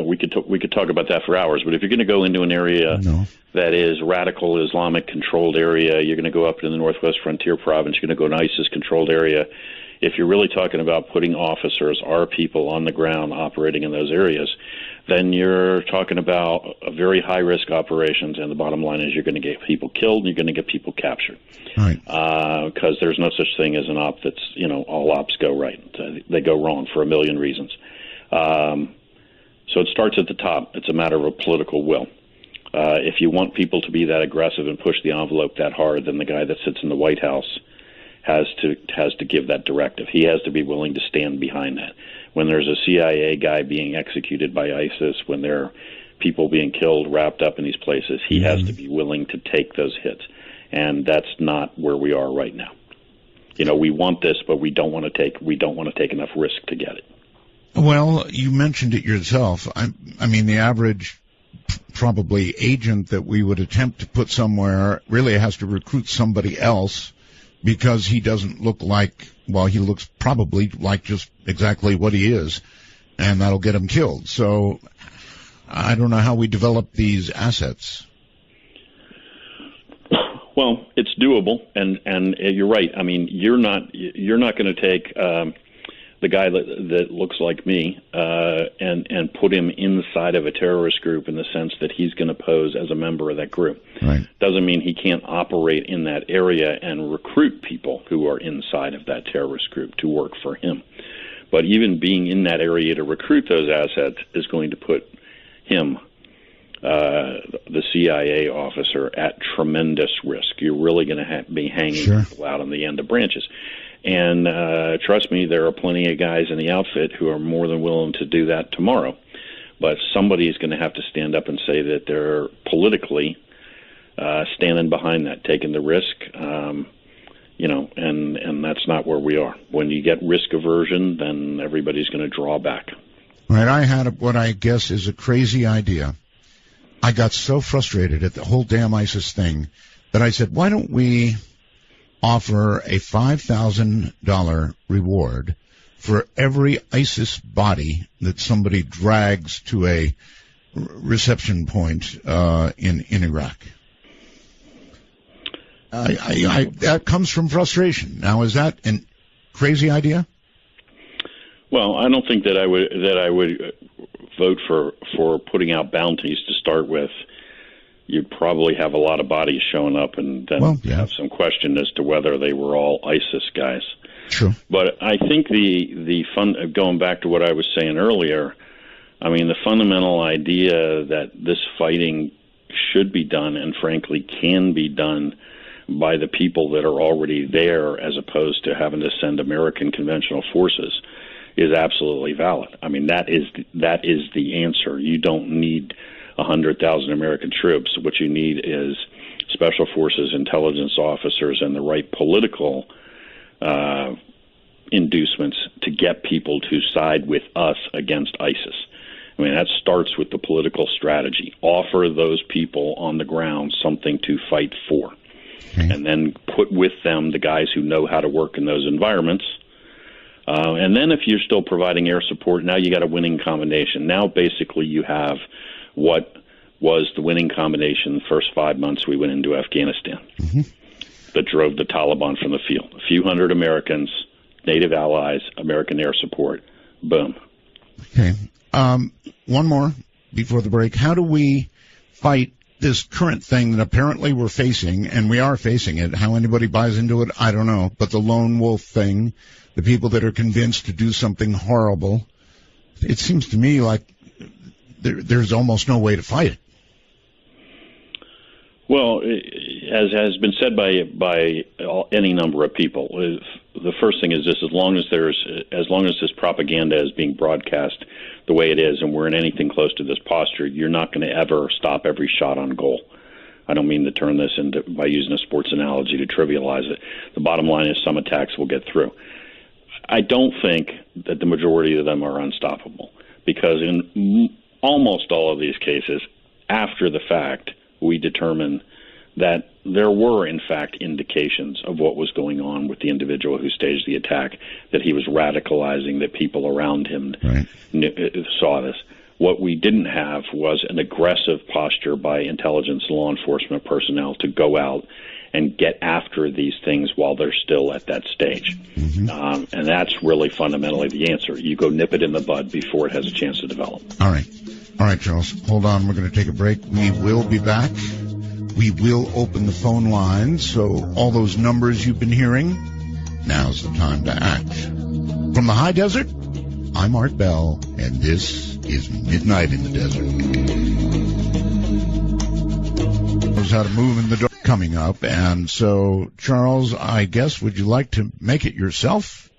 we could talk about that for hours. But if you're going to go into an area that is radical Islamic controlled area, you're going to go up in the Northwest Frontier Province. You're going to go to an ISIS controlled area. If you're really talking about putting officers, our people on the ground operating in those areas, then you're talking about a very high risk operations. And the bottom line is you're going to get people killed and you're going to get people captured. Right. Because there's no such thing as an op that's, all ops go right. They go wrong for a million reasons. So it starts at the top. It's a matter of a political will. If you want people to be that aggressive and push the envelope that hard, then the guy that sits in the White House has to give that directive. He has to be willing to stand behind that. when there's a CIA guy being executed by ISIS, when there are people being killed, wrapped up in these places, he has to be willing to take those hits. And that's not where we are right now. You know, we want this, but we don't want to take enough risk to get it. Well, you mentioned it yourself. I mean, the average probably agent that we would attempt to put somewhere really has to recruit somebody else because he doesn't look like, well, he looks probably like just exactly what he is, and that'll get him killed. So I don't know how we develop these assets. Well, it's doable, and you're right. I mean, you're not going to take the guy that looks like me and put him inside of a terrorist group in the sense that he's going to pose as a member of that group. Right. Doesn't mean he can't operate in that area and recruit people who are inside of that terrorist group to work for him. But even being in that area to recruit those assets is going to put him, the CIA officer, at tremendous risk. You're really going to be hanging people out on the end of branches. And trust me, there are plenty of guys in the outfit who are more than willing to do that tomorrow. But somebody is going to have to stand up and say that they're politically standing behind that, taking the risk, you know, and that's not where we are. When you get risk aversion, then everybody's going to draw back. Right, I had what I guess is a crazy idea. I got so frustrated at the whole damn ISIS thing that I said, why don't we offer a $5,000 reward for every ISIS body that somebody drags to a reception point in Iraq? That comes from frustration. Now, is that a crazy idea? Well, I don't think that I would vote for putting out bounties to start with. You'd probably have a lot of bodies showing up, and then have some question as to whether they were all ISIS guys. True. But I think going back to what I was saying earlier, I mean, the fundamental idea that this fighting should be done, and frankly can be done, by the people that are already there, as opposed to having to send American conventional forces, is absolutely valid. I mean, that is the answer. You don't need 100,000 American troops. What you need is special forces, intelligence officers, and the right political inducements to get people to side with us against ISIS. I mean, that starts with the political strategy. Offer those people on the ground something to fight for. And then put with them the guys who know how to work in those environments. And then if you're still providing air support, now you got a winning combination. Now basically you have what was the winning combination the first 5 months we went into Afghanistan that drove the Taliban from the field. A few hundred Americans, native allies, American air support, boom. Okay. One more before the break. How do we fight this current thing that apparently we're facing, and we are facing it? How anybody buys into it, I don't know. But the lone wolf thing, the people that are convinced to do something horrible, it seems to me like there's almost no way to fight it. Well, as has been said by any number of people, the first thing is this: as long as this propaganda is being broadcast the way it is, and we're in anything close to this posture, you're not going to ever stop every shot on goal. I don't mean to turn this into, by using a sports analogy, to trivialize it. The bottom line is some attacks will get through. I don't think that the majority of them are unstoppable, because in almost all of these cases, after the fact, we determine that there were, in fact, indications of what was going on with the individual who staged the attack, that he was radicalizing, that people around him saw this. What we didn't have was an aggressive posture by intelligence and law enforcement personnel to go out and get after these things while they're still at that stage. And that's really fundamentally the answer. You go nip it in the bud before it has a chance to develop. All right, Charles. Hold on. We're going to take a break. We will be back. We will open the phone lines, so all those numbers you've been hearing, now's the time to act. From the high desert, I'm Art Bell, and this is Midnight in the Desert. Knows how to move in the dark coming up, and so, Charles, I guess, would you like to make it yourself?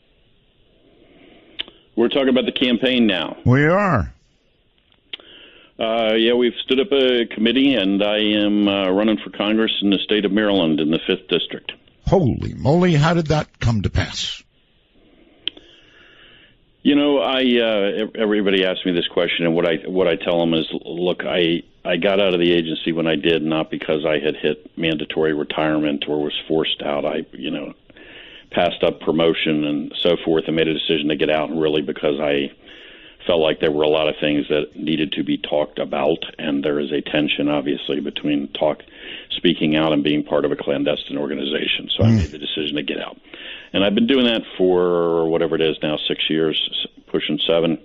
We're talking about the campaign now. We are. Yeah, we've stood up a committee, and I am running for Congress in the state of Maryland in the 5th District. Holy moly, how did that come to pass? You know, everybody asks me this question, and what I tell them is, look, I got out of the agency when I did, not because I had hit mandatory retirement or was forced out. I passed up promotion and so forth and made a decision to get out, and really because I felt like there were a lot of things that needed to be talked about, and there is a tension, obviously, between speaking out and being part of a clandestine organization. So I made the decision to get out. And I've been doing that for whatever it is now, 6 years, pushing 7,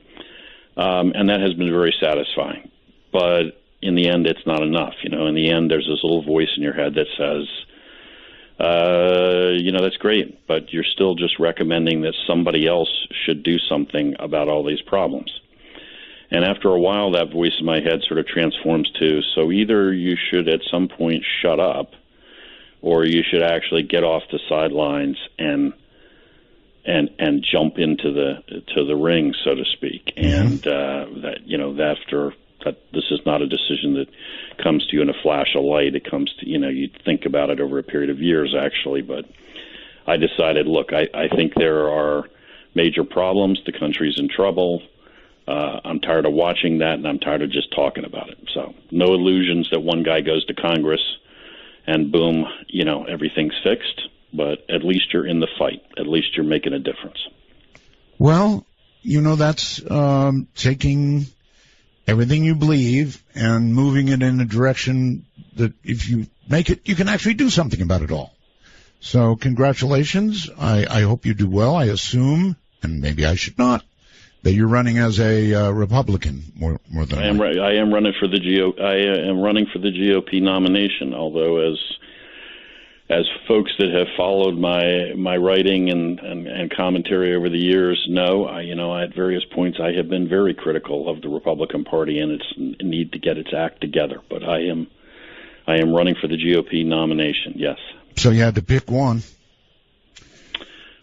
and that has been very satisfying. But in the end, it's not enough. In the end, there's this little voice in your head that says, that's great, but you're still just recommending that somebody else should do something about all these problems. And after a while, that voice in my head sort of transforms to, so either you should at some point shut up, or you should actually get off the sidelines and jump into the ring, so to speak. And this is not a decision that comes to you in a flash of light. It comes to, you think about it over a period of years, actually. But I decided, look, I think there are major problems. The country's in trouble. I'm tired of watching that, and I'm tired of just talking about it. So no illusions that one guy goes to Congress and boom, everything's fixed. But at least you're in the fight. At least you're making a difference. Well, that's taking everything you believe and moving it in a direction that if you make it, you can actually do something about it all. So congratulations. I hope you do well. I assume, and maybe I should not, that you're running as a Republican more than I am. I am running for the GOP nomination. Although as folks that have followed my writing and commentary over the years know, at various points I have been very critical of the Republican Party and its need to get its act together. But I am running for the GOP nomination. Yes. So you had to pick one.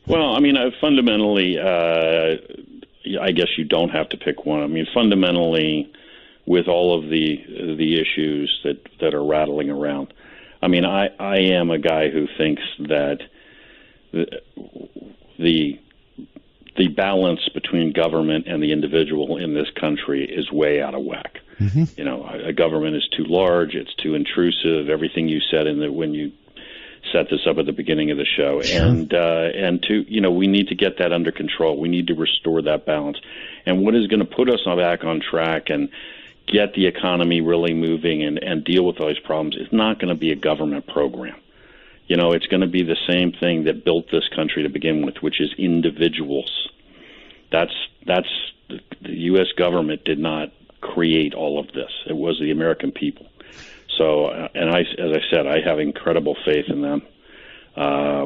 Well, fundamentally, I guess you don't have to pick one. Fundamentally, with all of the issues that are rattling around, I am a guy who thinks that the balance between government and the individual in this country is way out of whack. Mm-hmm. A government is too large, it's too intrusive. Everything you said when you set this up at the beginning of the show, sure. We need to get that under control. We need to restore that balance. And what is going to put us back on track and get the economy really moving and deal with all these problems is not going to be a government program. It's going to be the same thing that built this country to begin with, which is individuals. That's the U.S. government did not create all of this. It was the American people. So, as I said, I have incredible faith in them.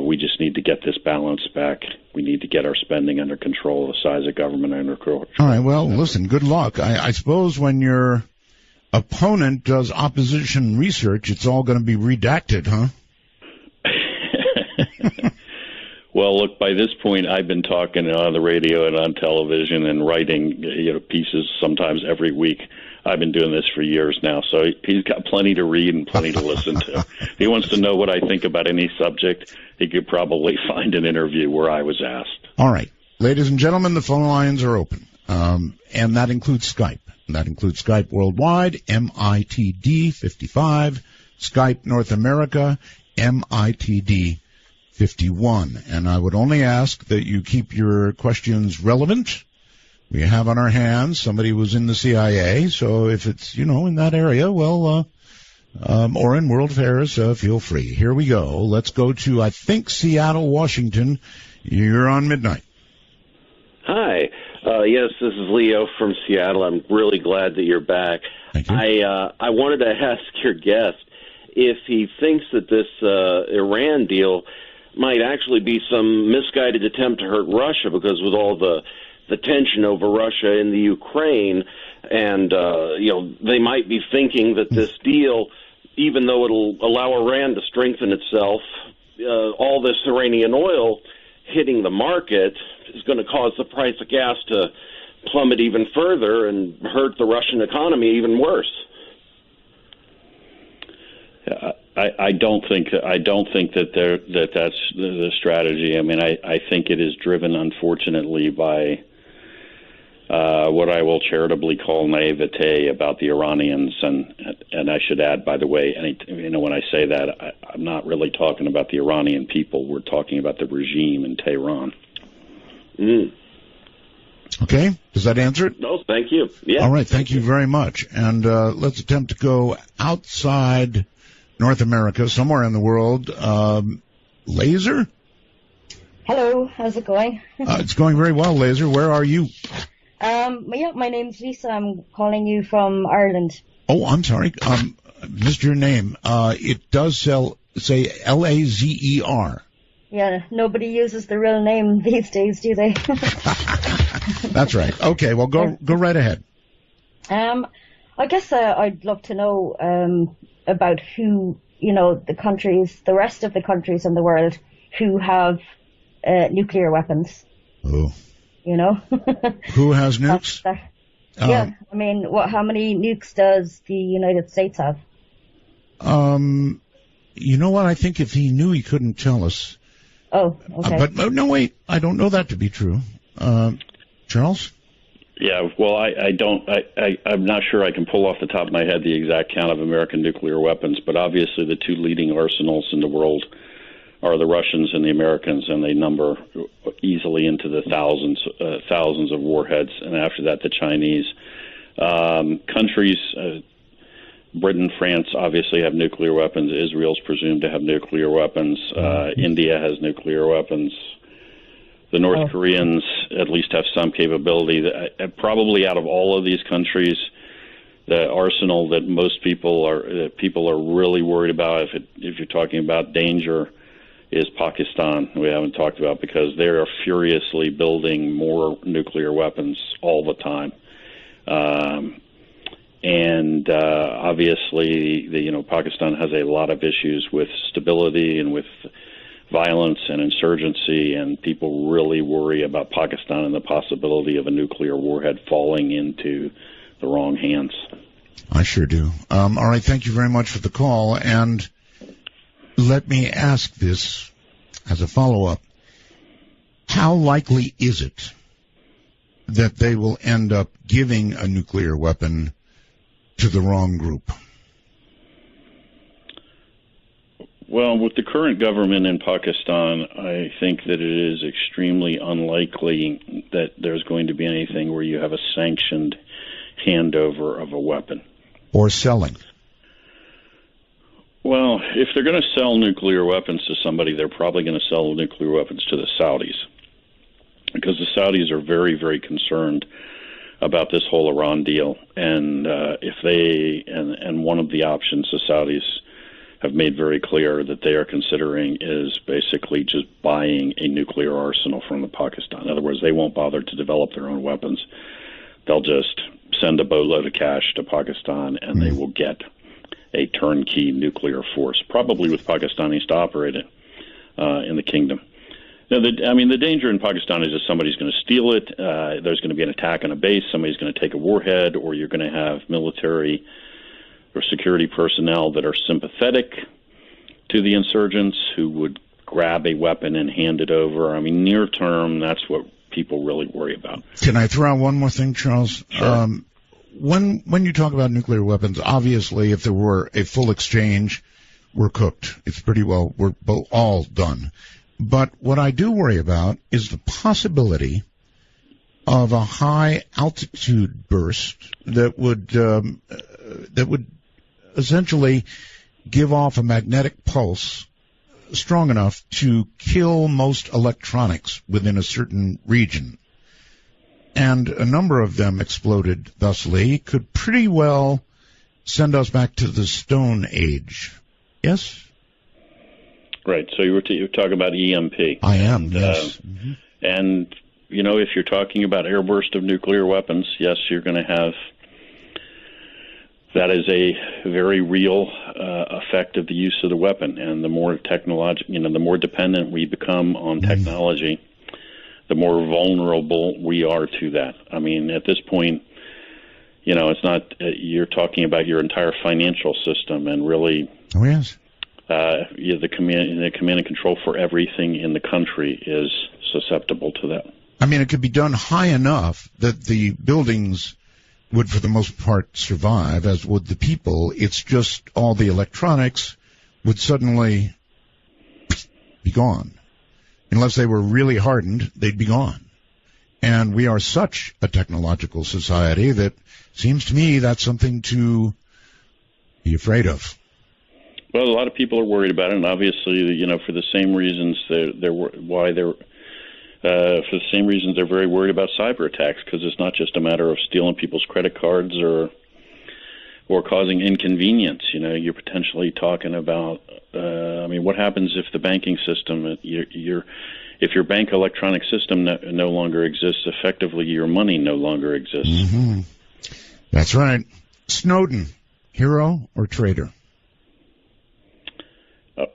We just need to get this balance back. We need to get our spending under control, the size of government under control. All right, well, listen, good luck. I suppose when your opponent does opposition research, it's all going to be redacted, huh? Well, look, by this point, I've been talking on the radio and on television and writing pieces sometimes every week. I've been doing this for years now, so he's got plenty to read and plenty to listen to. If he wants to know what I think about any subject, he could probably find an interview where I was asked. All right. Ladies and gentlemen, the phone lines are open, and that includes Skype. And that includes Skype worldwide, MITD 55, Skype North America, MITD 51. And I would only ask that you keep your questions relevant. We have on our hands somebody who was in the CIA, so if it's, in that area, well, or in World Affairs, feel free. Here we go. Let's go to, I think, Seattle, Washington. You're on Midnight. Hi. Yes, this is Leo from Seattle. I'm really glad that you're back. Thank you. I wanted to ask your guest if he thinks that this Iran deal might actually be some misguided attempt to hurt Russia, because with all the tension over Russia in the Ukraine, and they might be thinking that this deal, even though it'll allow Iran to strengthen itself, all this Iranian oil hitting the market is going to cause the price of gas to plummet even further and hurt the Russian economy even worse. I don't think that that's the strategy. I mean, I think it is driven, unfortunately, by what I will charitably call naivete about the Iranians, and I should add, by the way, when I say that, I'm not really talking about the Iranian people. We're talking about the regime in Tehran. Okay, does that answer it? No, thank you. Yeah. All right, thank you very much. And let's attempt to go outside North America, somewhere in the world. Laser? Hello, how's it going? It's going very well, Laser. Where are you? My name's Lisa. I'm calling you from Ireland. Oh, I'm sorry. Missed your name. It does say Lazer. Yeah, nobody uses the real name these days, do they? That's right. Okay, well, go right ahead. I guess I'd love to know about who, the rest of the countries in the world who have nuclear weapons. Oh. You know? Who has nukes? Yeah, I mean, how many nukes does the United States have? You know what? I think if he knew, he couldn't tell us. Oh, okay. But no, wait, I don't know that to be true. Charles? Yeah, well, I'm not sure I can pull off the top of my head the exact count of American nuclear weapons, but obviously the two leading arsenals in the world are the Russians and the Americans, and they number easily into the thousands of warheads, and after that the Chinese. Countries, Britain, France obviously have nuclear weapons. Israel's presumed to have nuclear weapons. India has nuclear weapons. The North Koreans at least have some capability. Probably out of all of these countries, the arsenal that most people are really worried about, if you're talking about danger, is Pakistan. We haven't talked about, because they are furiously building more nuclear weapons all the time. Obviously, Pakistan has a lot of issues with stability and with violence and insurgency, and people really worry about Pakistan and the possibility of a nuclear warhead falling into the wrong hands. I sure do. All right, thank you very much for the call, and let me ask this as a follow-up. How likely is it that they will end up giving a nuclear weapon to the wrong group? Well, with the current government in Pakistan, I think that it is extremely unlikely that there's going to be anything where you have a sanctioned handover of a weapon. Or selling. Well, if they're going to sell nuclear weapons to somebody, they're probably going to sell nuclear weapons to the Saudis, because the Saudis are very, very concerned about this whole Iran deal. And and one of the options the Saudis have made very clear that they are considering is basically just buying a nuclear arsenal from Pakistan. In other words, they won't bother to develop their own weapons. They'll just send a boatload of cash to Pakistan, and they will get a turnkey nuclear force, probably with Pakistanis to operate it in the kingdom. Now, the danger in Pakistan is that somebody's going to steal it, there's going to be an attack on a base, somebody's going to take a warhead, or you're going to have military or security personnel that are sympathetic to the insurgents who would grab a weapon and hand it over. I mean, near term, that's what people really worry about. Can I throw out one more thing, Charles? Sure. When you talk about nuclear weapons, obviously, if there were a full exchange, we're cooked. It's pretty well, we're all done. But what I do worry about is the possibility of a high altitude burst that would essentially give off a magnetic pulse strong enough to kill most electronics within a certain region. And a number of them exploded thusly, could pretty well send us back to the Stone Age. Yes? Right, so you're talking about EMP. I am, yes. And, if you're talking about airburst of nuclear weapons, yes, you're going to have that is a very real effect of the use of the weapon. And the more the more dependent we become on technology, the more vulnerable we are to that. I mean, at this point, it's not, you're talking about your entire financial system, and really, oh yes, the command and control for everything in the country is susceptible to that. I mean, it could be done high enough that the buildings would, for the most part, survive, as would the people. It's just all the electronics would suddenly be gone. Unless they were really hardened, they'd be gone. And we are such a technological society that seems to me that's something to be afraid of. Well, a lot of people are worried about it, and obviously, for the same reasons for the same reasons they're very worried about cyber attacks, because it's not just a matter of stealing people's credit cards or causing inconvenience. You're potentially talking about, what happens if the banking system, if your bank electronic system no longer exists, effectively your money no longer exists. Mm-hmm. That's right. Snowden, hero or traitor?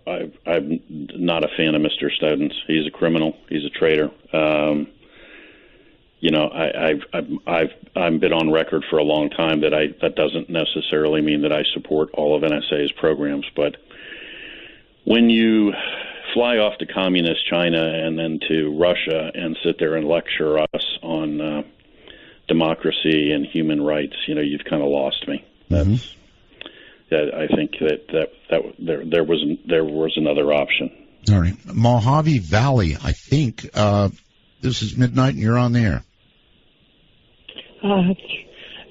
I'm not a fan of Mr. Snowden's. He's a criminal. He's a traitor. I've been on record for a long time that doesn't necessarily mean that I support all of NSA's programs. But when you fly off to communist China and then to Russia and sit there and lecture us on democracy and human rights, you've kind of lost me. That's. I think that there was another option. All right, Mojave Valley. I think this is midnight, and you're on the air.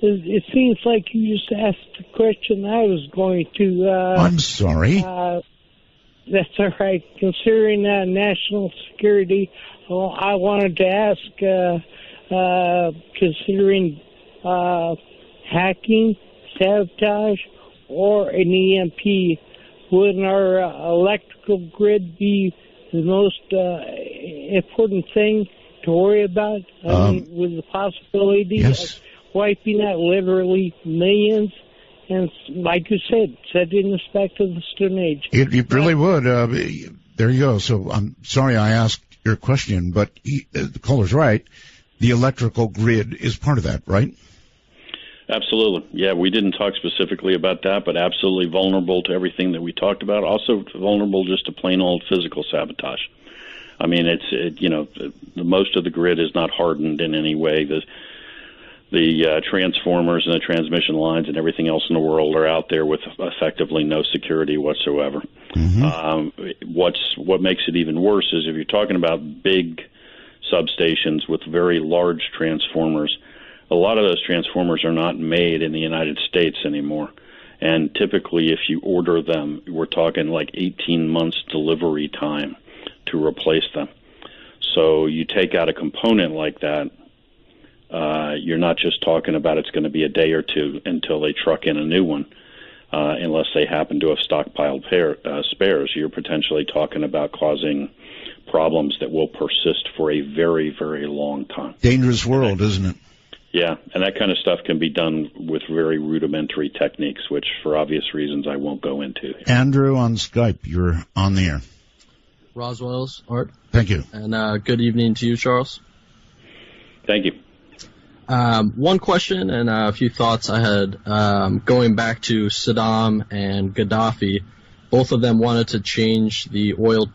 It seems like you just asked the question I was going to. I'm sorry. That's all right. Considering national security, I wanted to ask, considering hacking, sabotage, or an EMP, wouldn't our electrical grid be the most important thing to worry about? With the possibility of wiping out literally millions, and like you said, set in respect of the Stone Age. It really would. There you go. So I'm sorry I asked your question, but the caller's right. The electrical grid is part of that, right? Absolutely. Yeah, we didn't talk specifically about that, but absolutely vulnerable to everything that we talked about. Also vulnerable just to plain old physical sabotage. I mean, most of the grid is not hardened in any way. The transformers and the transmission lines and everything else in the world are out there with effectively no security whatsoever. Mm-hmm. What makes it even worse is if you're talking about big substations with very large transformers, a lot of those transformers are not made in the United States anymore. And typically, if you order them, we're talking like 18 months delivery time to replace them. So you take out a component like that, you're not just talking about it's going to be a day or two until they truck in a new one, unless they happen to have stockpiled spares. You're potentially talking about causing problems that will persist for a very, very long time. Dangerous world, isn't it? Yeah, and that kind of stuff can be done with very rudimentary techniques, which, for obvious reasons, I won't go into. Andrew on Skype, you're on the air. Roswell's, Art. Thank you. And good evening to you, Charles. Thank you. One question and a few thoughts I had going back to Saddam and Gaddafi. Both of them wanted to change the oil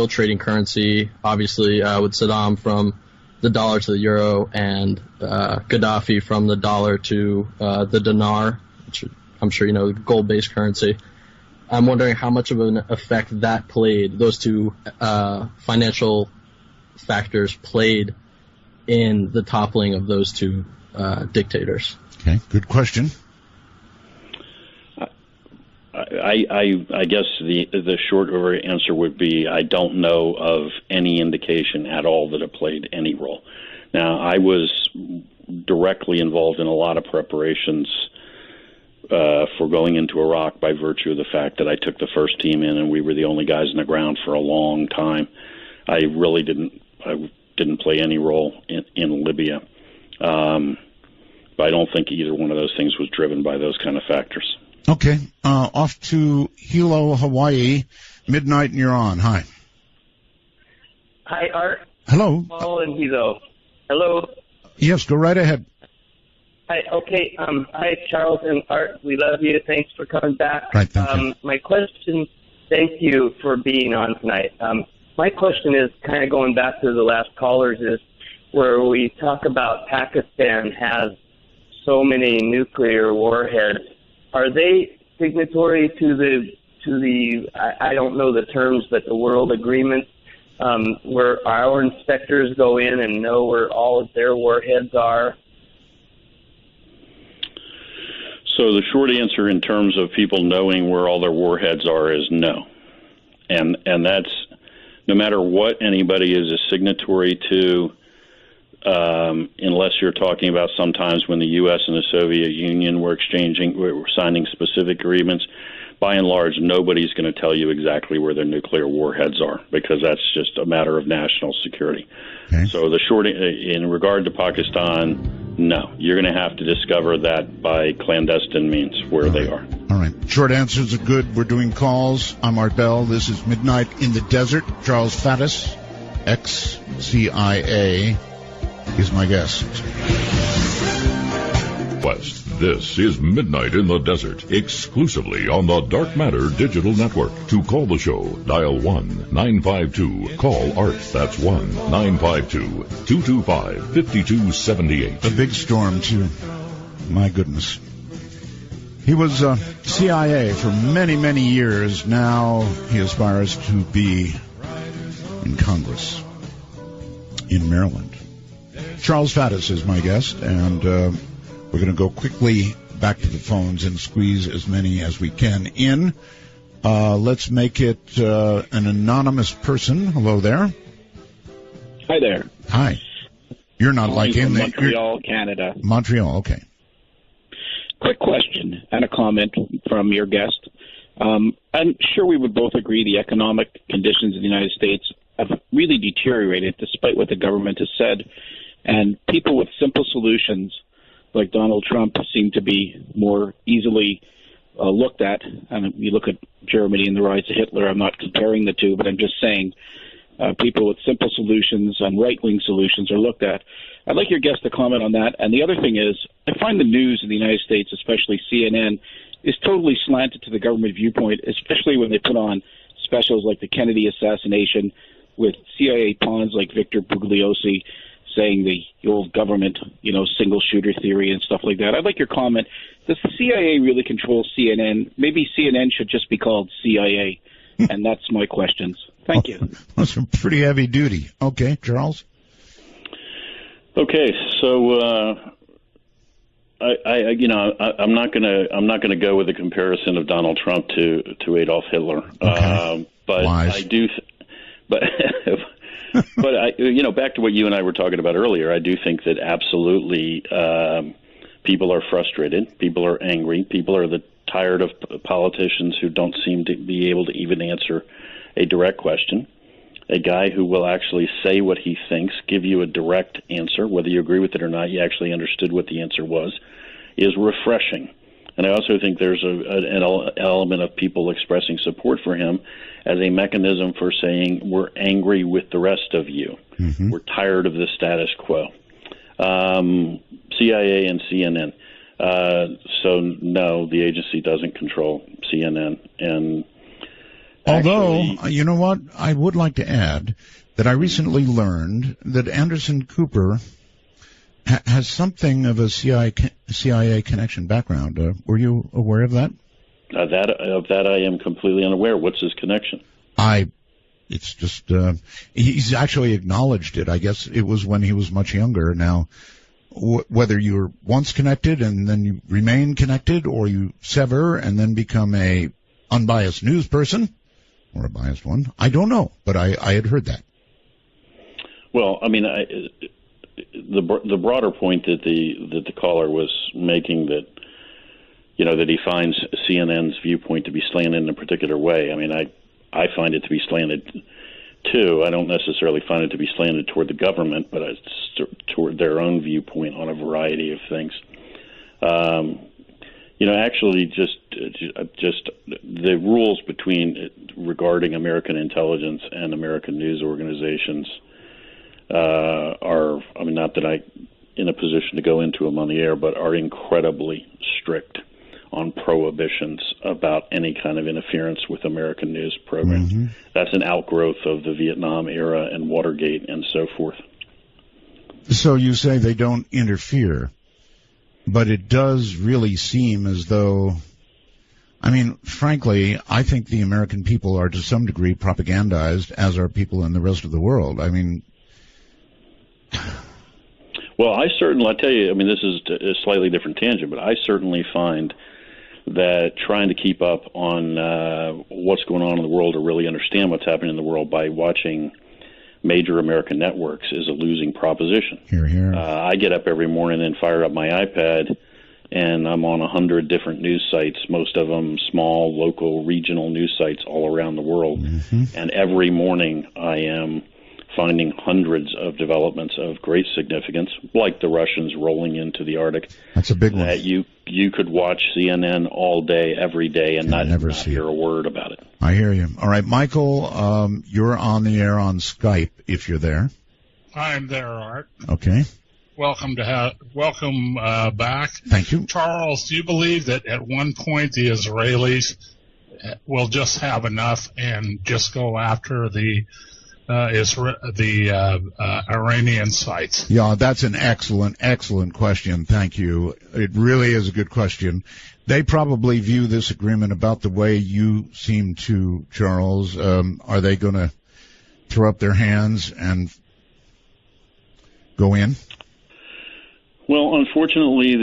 trading currency, obviously with Saddam from the dollar to the euro, and Gaddafi from the dollar to the dinar, which I'm sure you know, gold-based currency. I'm wondering how much of an effect that played, those two financial factors played in the toppling of those two dictators. Okay, good question. I guess the short answer would be I don't know of any indication at all that it played any role. Now, I was directly involved in a lot of preparations for going into Iraq by virtue of the fact that I took the first team in and we were the only guys on the ground for a long time. I really didn't play any role in Libya. But I don't think either one of those things was driven by those kind of factors. Okay. Off to Hilo, Hawaii. Midnight, and you're on. Hi. Hi, Art. Hello. Paul and Hilo. Hello. Yes, go right ahead. Hi. Okay. Hi, Charles and Art. We love you. Thanks for coming back. Right, thank you. My question. Thank you for being on tonight. My question is kind of going back to the last callers, is where we talk about Pakistan has so many nuclear warheads. Are they signatory to the I don't know the terms, but the world agreement, where our inspectors go in and know where all of their warheads are? So the short answer in terms of people knowing where all their warheads are is no. And that's no matter what anybody is a signatory to, unless you're talking about sometimes when the U.S. and the Soviet Union were signing specific agreements. By and large, nobody's going to tell you exactly where their nuclear warheads are, because that's just a matter of national security. Okay. So the short, in regard to Pakistan, no. You're going to have to discover that by clandestine means where they are. All right. Short answers are good. We're doing calls. I'm Art Bell. This is Midnight in the Desert. Charles Faddis, ex-CIA, is my guest. West. This is Midnight in the Desert, exclusively on the Dark Matter Digital Network. To call the show, dial 1-952-CALL-ART. That's 1-952-225-5278. A big storm, too. My goodness. He was CIA for many, many years. Now he aspires to be in Congress in Maryland. Charles Faddis is my guest, and we're going to go quickly back to the phones and squeeze as many as we can in. Let's make it an anonymous person. Hello there. Hi there. Hi. You're not like in Montreal, Canada. Montreal, okay. Quick question and a comment from your guest. I'm sure we would both agree the economic conditions in the United States have really deteriorated despite what the government has said, and people with simple solutions like Donald Trump seem to be more easily looked at. And you look at Germany and the rise of Hitler. I'm not comparing the two, but I'm just saying people with simple solutions and right-wing solutions are looked at. I'd like your guest to comment on that. And the other thing is, I find the news in the United States, especially CNN, is totally slanted to the government viewpoint, especially when they put on specials like the Kennedy assassination with CIA pawns like Victor Bugliosi saying the old government, single shooter theory and stuff like that. I'd like your comment. Does the CIA really control CNN? Maybe CNN should just be called CIA. And that's my questions. Thank you. Those are pretty heavy duty. Okay, Charles. Okay, so I'm not gonna go with a comparison of Donald Trump to Adolf Hitler. Okay. But Wise. I do. But back to what you and I were talking about earlier, I do think that absolutely people are frustrated, people are angry, people are tired of politicians who don't seem to be able to even answer a direct question. A guy who will actually say what he thinks, give you a direct answer, whether you agree with it or not, you actually understood what the answer was, is refreshing. And I also think there's an element of people expressing support for him as a mechanism for saying we're angry with the rest of you. Mm-hmm. We're tired of the status quo. CIA and CNN. So, no, the agency doesn't control CNN. And although, you know what, I would like to add that I recently learned that Anderson Cooper has something of a CIA connection background. Were you aware of that? That I am completely unaware. What's his connection? It's just, he's actually acknowledged it. I guess it was when he was much younger. Now, whether you're once connected and then you remain connected, or you sever and then become a unbiased news person, or a biased one, I don't know, but I had heard that. Well, I mean, the broader point that the caller was making, that that he finds CNN's viewpoint to be slanted in a particular way. I mean, I find it to be slanted too. I don't necessarily find it to be slanted toward the government, but it's toward their own viewpoint on a variety of things. Actually, just the rules regarding American intelligence and American news organizations are, not that I'm in a position to go into them on the air, but are incredibly strict on prohibitions about any kind of interference with American news programs. Mm-hmm. That's an outgrowth of the Vietnam era and Watergate and so forth. So you say they don't interfere, but it does really seem as though, frankly, I think the American people are to some degree propagandized, as are people in the rest of the world. Well, I'll tell you, this is a slightly different tangent, but I certainly find that trying to keep up on what's going on in the world or really understand what's happening in the world by watching major American networks is a losing proposition. Hear, hear. I get up every morning and fire up my iPad, and I'm on 100 different news sites, most of them small, local, regional news sites all around the world. Mm-hmm. And every morning I am finding hundreds of developments of great significance, like the Russians rolling into the Arctic. That's a big one. That you could watch CNN all day, every day, and not hear a word about it. I hear you. All right, Michael, you're on the air on Skype if you're there. I'm there, Art. Okay. Welcome back. Thank you. Charles, do you believe that at one point the Israelis will just have enough and just go after the Iranian sites? Yeah, that's an excellent question. Thank you. It really is a good question. They probably view this agreement about the way you seem to, Charles. Are they going to throw up their hands and go in? Well, unfortunately,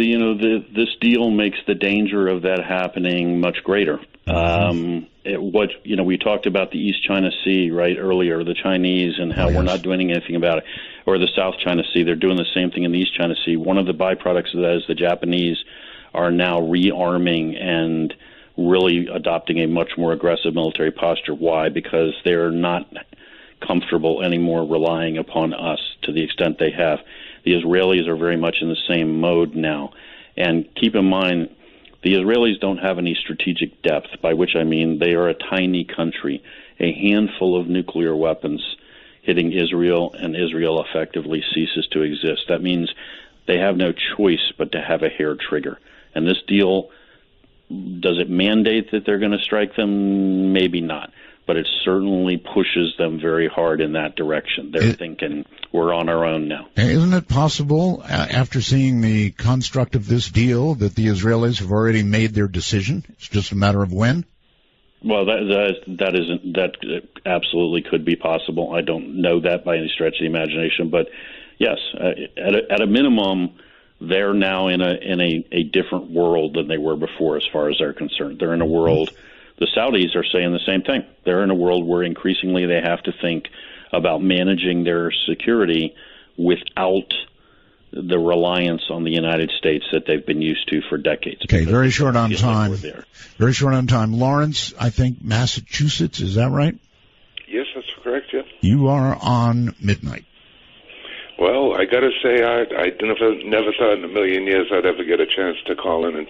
this deal makes the danger of that happening much greater. We talked about the East China Sea earlier, the Chinese, and how we're not doing anything about it, or the South China Sea. They're doing the same thing in the East China Sea. One of the byproducts of that is the Japanese are now rearming and really adopting a much more aggressive military posture. Why? Because they're not comfortable anymore relying upon us to the extent they have. The Israelis are very much in the same mode now. And keep in mind, the Israelis don't have any strategic depth, by which I mean they are a tiny country. A handful of nuclear weapons hitting Israel, and Israel effectively ceases to exist. That means they have no choice but to have a hair trigger. And this deal, does it mandate that they're going to strike them? Maybe not. But it certainly pushes them very hard in that direction. They're thinking, we're on our own now. Isn't it possible, after seeing the construct of this deal, that the Israelis have already made their decision? It's just a matter of when? Well, that absolutely could be possible. I don't know that by any stretch of the imagination, but yes, at a minimum, they're now in a different world than they were before, as far as they're concerned. They're in a world. The Saudis are saying the same thing. They're in a world where increasingly they have to think about managing their security without the reliance on the United States that they've been used to for decades. Okay, very short on time. Very short on time. Lawrence, I think Massachusetts, is that right? Yes, that's correct, yeah. You are on Midnight. Well, I got to say, I never thought in a million years I'd ever get a chance to call in and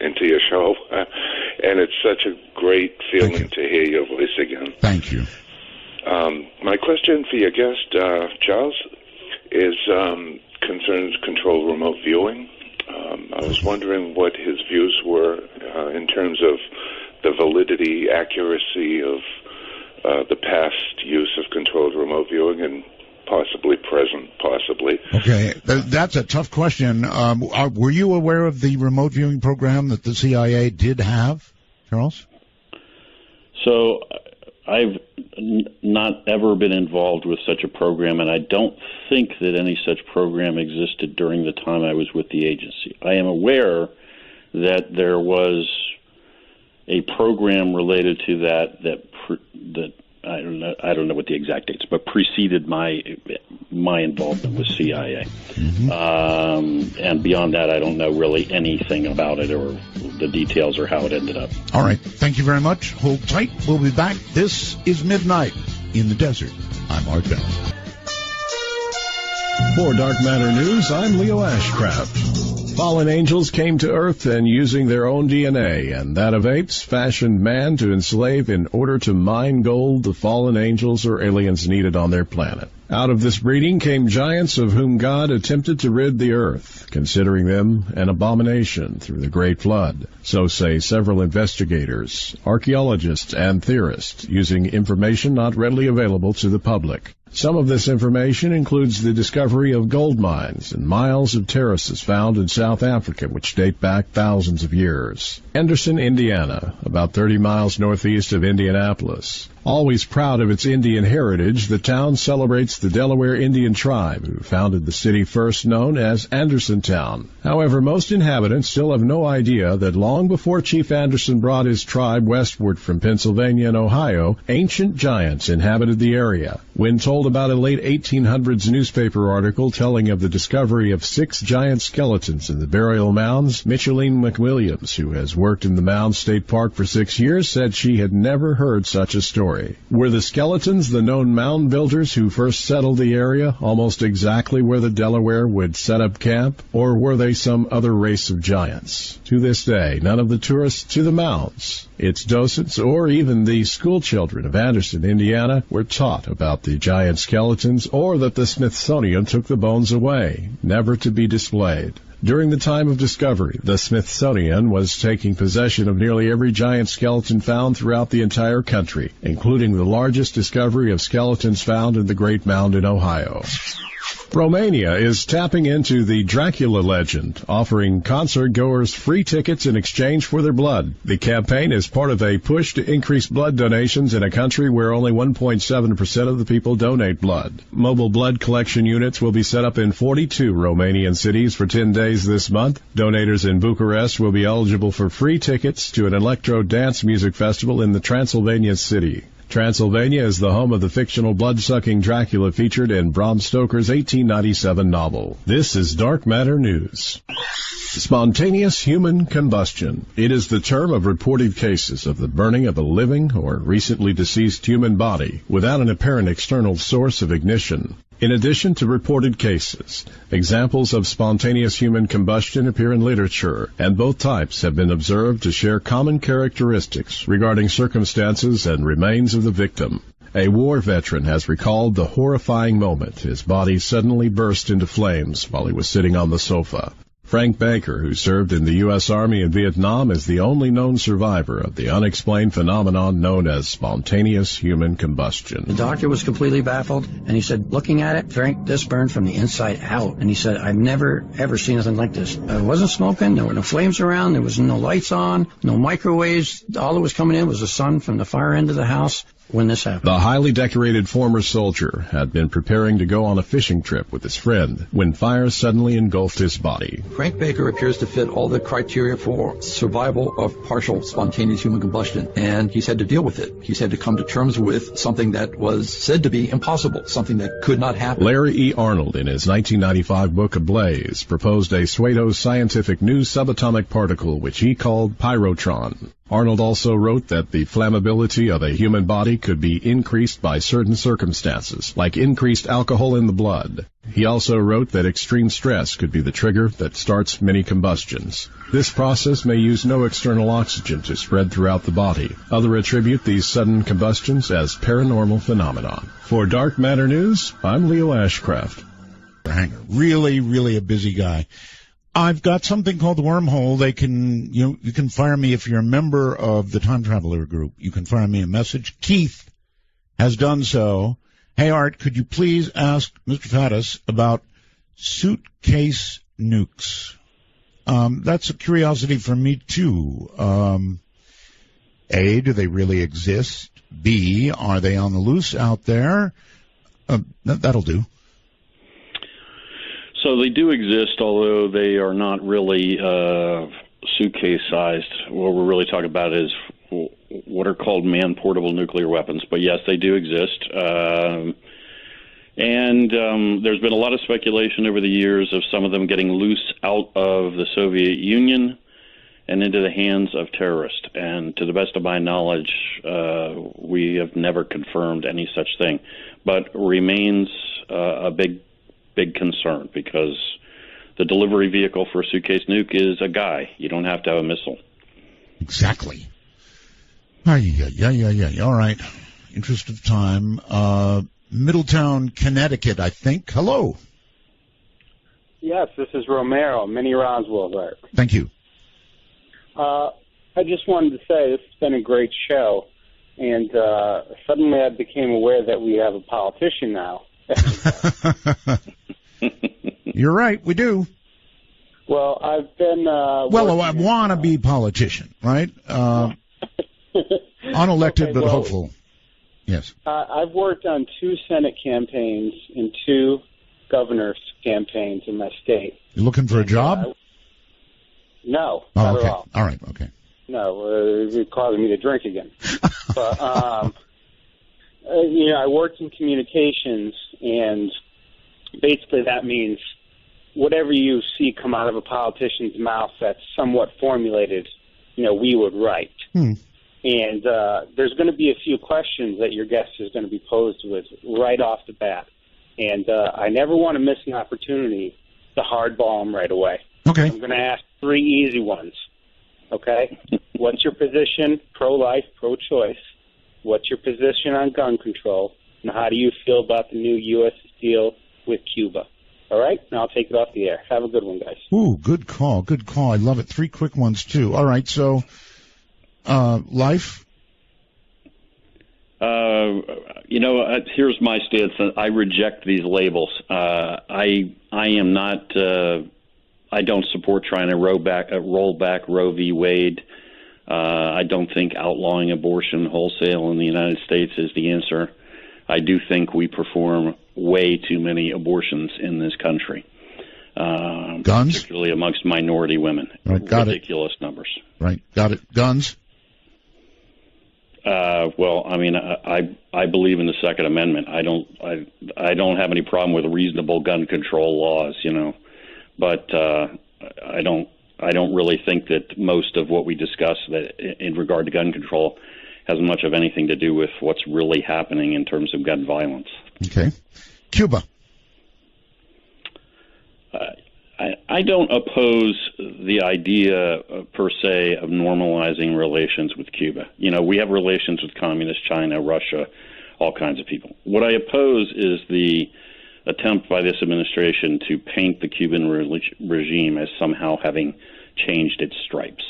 into your show. And it's such a great feeling to hear your voice again. Thank you. My question for your guest, Charles, is concerns controlled remote viewing. I was wondering what his views were in terms of the validity, accuracy of the past use of controlled remote viewing and possibly present, possibly. Okay, that's a tough question. Were you aware of the remote viewing program that the CIA did have, Charles? So I've not ever been involved with such a program, and I don't think that any such program existed during the time I was with the agency. I am aware that there was a program related to that I don't know what the exact dates, but preceded my involvement with CIA. Mm-hmm. And beyond that, I don't know really anything about it or the details or how it ended up. All right. Thank you very much. Hold tight. We'll be back. This is Midnight in the Desert. I'm Art Bell. For Dark Matter News, I'm Leo Ashcraft. Fallen angels came to Earth and using their own DNA and that of apes fashioned man to enslave in order to mine gold the fallen angels or aliens needed on their planet. Out of this breeding came giants of whom God attempted to rid the earth, considering them an abomination through the Great Flood. So say several investigators, archaeologists, and theorists, using information not readily available to the public. Some of this information includes the discovery of gold mines and miles of terraces found in South Africa which date back thousands of years. Henderson, Indiana, about 30 miles northeast of Indianapolis. Always proud of its Indian heritage, the town celebrates the Delaware Indian tribe who founded the city first known as Andersontown. However, most inhabitants still have no idea that long before Chief Anderson brought his tribe westward from Pennsylvania and Ohio, ancient giants inhabited the area. When told about a late 1800s newspaper article telling of the discovery of 6 giant skeletons in the burial mounds, Micheline McWilliams, who has worked in the Mound State Park for 6 years, said she had never heard such a story. Were the skeletons the known mound builders who first settled the area, almost exactly where the Delaware would set up camp, or were they some other race of giants? To this day, none of the tourists to the mounds, its docents, or even the school children of Anderson, Indiana, were taught about the giant skeletons or that the Smithsonian took the bones away, never to be displayed. During the time of discovery, the Smithsonian was taking possession of nearly every giant skeleton found throughout the entire country, including the largest discovery of skeletons found in the Great Mound in Ohio. Romania is tapping into the Dracula legend, offering concert-goers free tickets in exchange for their blood. The campaign is part of a push to increase blood donations in a country where only 1.7% of the people donate blood. Mobile blood collection units will be set up in 42 Romanian cities for 10 days this month. Donators in Bucharest will be eligible for free tickets to an electro dance music festival in the Transylvania city. Transylvania is the home of the fictional blood-sucking Dracula featured in Bram Stoker's 1897 novel. This is Dark Matter News. Spontaneous human combustion. It is the term of reported cases of the burning of a living or recently deceased human body without an apparent external source of ignition. In addition to reported cases, examples of spontaneous human combustion appear in literature, and both types have been observed to share common characteristics regarding circumstances and remains of the victim. A war veteran has recalled the horrifying moment his body suddenly burst into flames while he was sitting on the sofa. Frank Baker, who served in the U.S. Army in Vietnam, is the only known survivor of the unexplained phenomenon known as spontaneous human combustion. The doctor was completely baffled, and he said, looking at it, Frank, this burned from the inside out. And he said, I've never, ever seen anything like this. It wasn't smoking, there were no flames around, there was no lights on, no microwaves. All that was coming in was the sun from the far end of the house when this happened. The highly decorated former soldier had been preparing to go on a fishing trip with his friend when fire suddenly engulfed his body. Frank Baker appears to fit all the criteria for survival of partial spontaneous human combustion, and he's had to deal with it. He's had to come to terms with something that was said to be impossible, something that could not happen. Larry E. Arnold, in his 1995 book Ablaze, proposed a pseudo-scientific new subatomic particle which he called pyrotron. Arnold also wrote that the flammability of a human body could be increased by certain circumstances, like increased alcohol in the blood. He also wrote that extreme stress could be the trigger that starts many combustions. This process may use no external oxygen to spread throughout the body. Others attribute these sudden combustions as paranormal phenomenon. For Dark Matter News, I'm Leo Ashcraft. Really a busy guy. I've got something called the Wormhole. You can fire me if you're a member of the Time Traveler group. You can fire me a message. Keith has done so. Hey, Art, could you please ask Mr. Faddis about suitcase nukes? That's a curiosity for me, too. A, do they really exist? B, are they on the loose out there? That'll do. So they do exist, although they are not really suitcase-sized. What we're really talking about is what are called man-portable nuclear weapons. But yes, they do exist. And there's been a lot of speculation over the years of some of them getting loose out of the Soviet Union and into the hands of terrorists. And to the best of my knowledge, we have never confirmed any such thing. But remains a big concern because the delivery vehicle for a suitcase nuke is a guy. You don't have to have a missile. Exactly. Yeah. All right. Interest of time. Middletown, Connecticut, I think. Hello. Yes, this is Romero, Mini Roswell. Thank you. I just wanted to say this has been a great show, and suddenly I became aware that we have a politician now. You're right, we do. Well, I've been... a wannabe politician, right? Unelected, but hopeful. Yes. I've worked on 2 Senate campaigns and 2 governor's campaigns in my state. You looking for a job? No, oh, not okay. at all. All right, okay. No, it's causing me to drink again. But, I worked in communications, and basically that means whatever you see come out of a politician's mouth that's somewhat formulated, we would write. And there's going to be a few questions that your guest is going to be posed with right off the bat. And I never want to miss an opportunity to hardball them right away. Okay. I'm going to ask 3 easy ones. Okay? What's your position, pro-life, pro-choice? What's your position on gun control? And how do you feel about the new U.S. deal with Cuba? All right? Now I'll take it off the air. Have a good one, guys. Ooh, good call. Good call. I love it. 3 quick ones, too. All right, so life? Here's my stance. I reject these labels. I am not... I don't support trying to roll back Roe v. Wade. I don't think outlawing abortion wholesale in the United States is the answer. I do think we perform way too many abortions in this country. Guns? Particularly amongst minority women. Right, got ridiculous numbers. Right, got it. Guns? I believe in the Second Amendment. I don't have any problem with reasonable gun control laws, but I don't really think that most of what we discuss that in regard to gun control has much of anything to do with what's really happening in terms of gun violence. Okay. Cuba. I don't oppose the idea, per se, of normalizing relations with Cuba. We have relations with communist China, Russia, all kinds of people. What I oppose is the attempt by this administration to paint the Cuban regime as somehow having changed its stripes.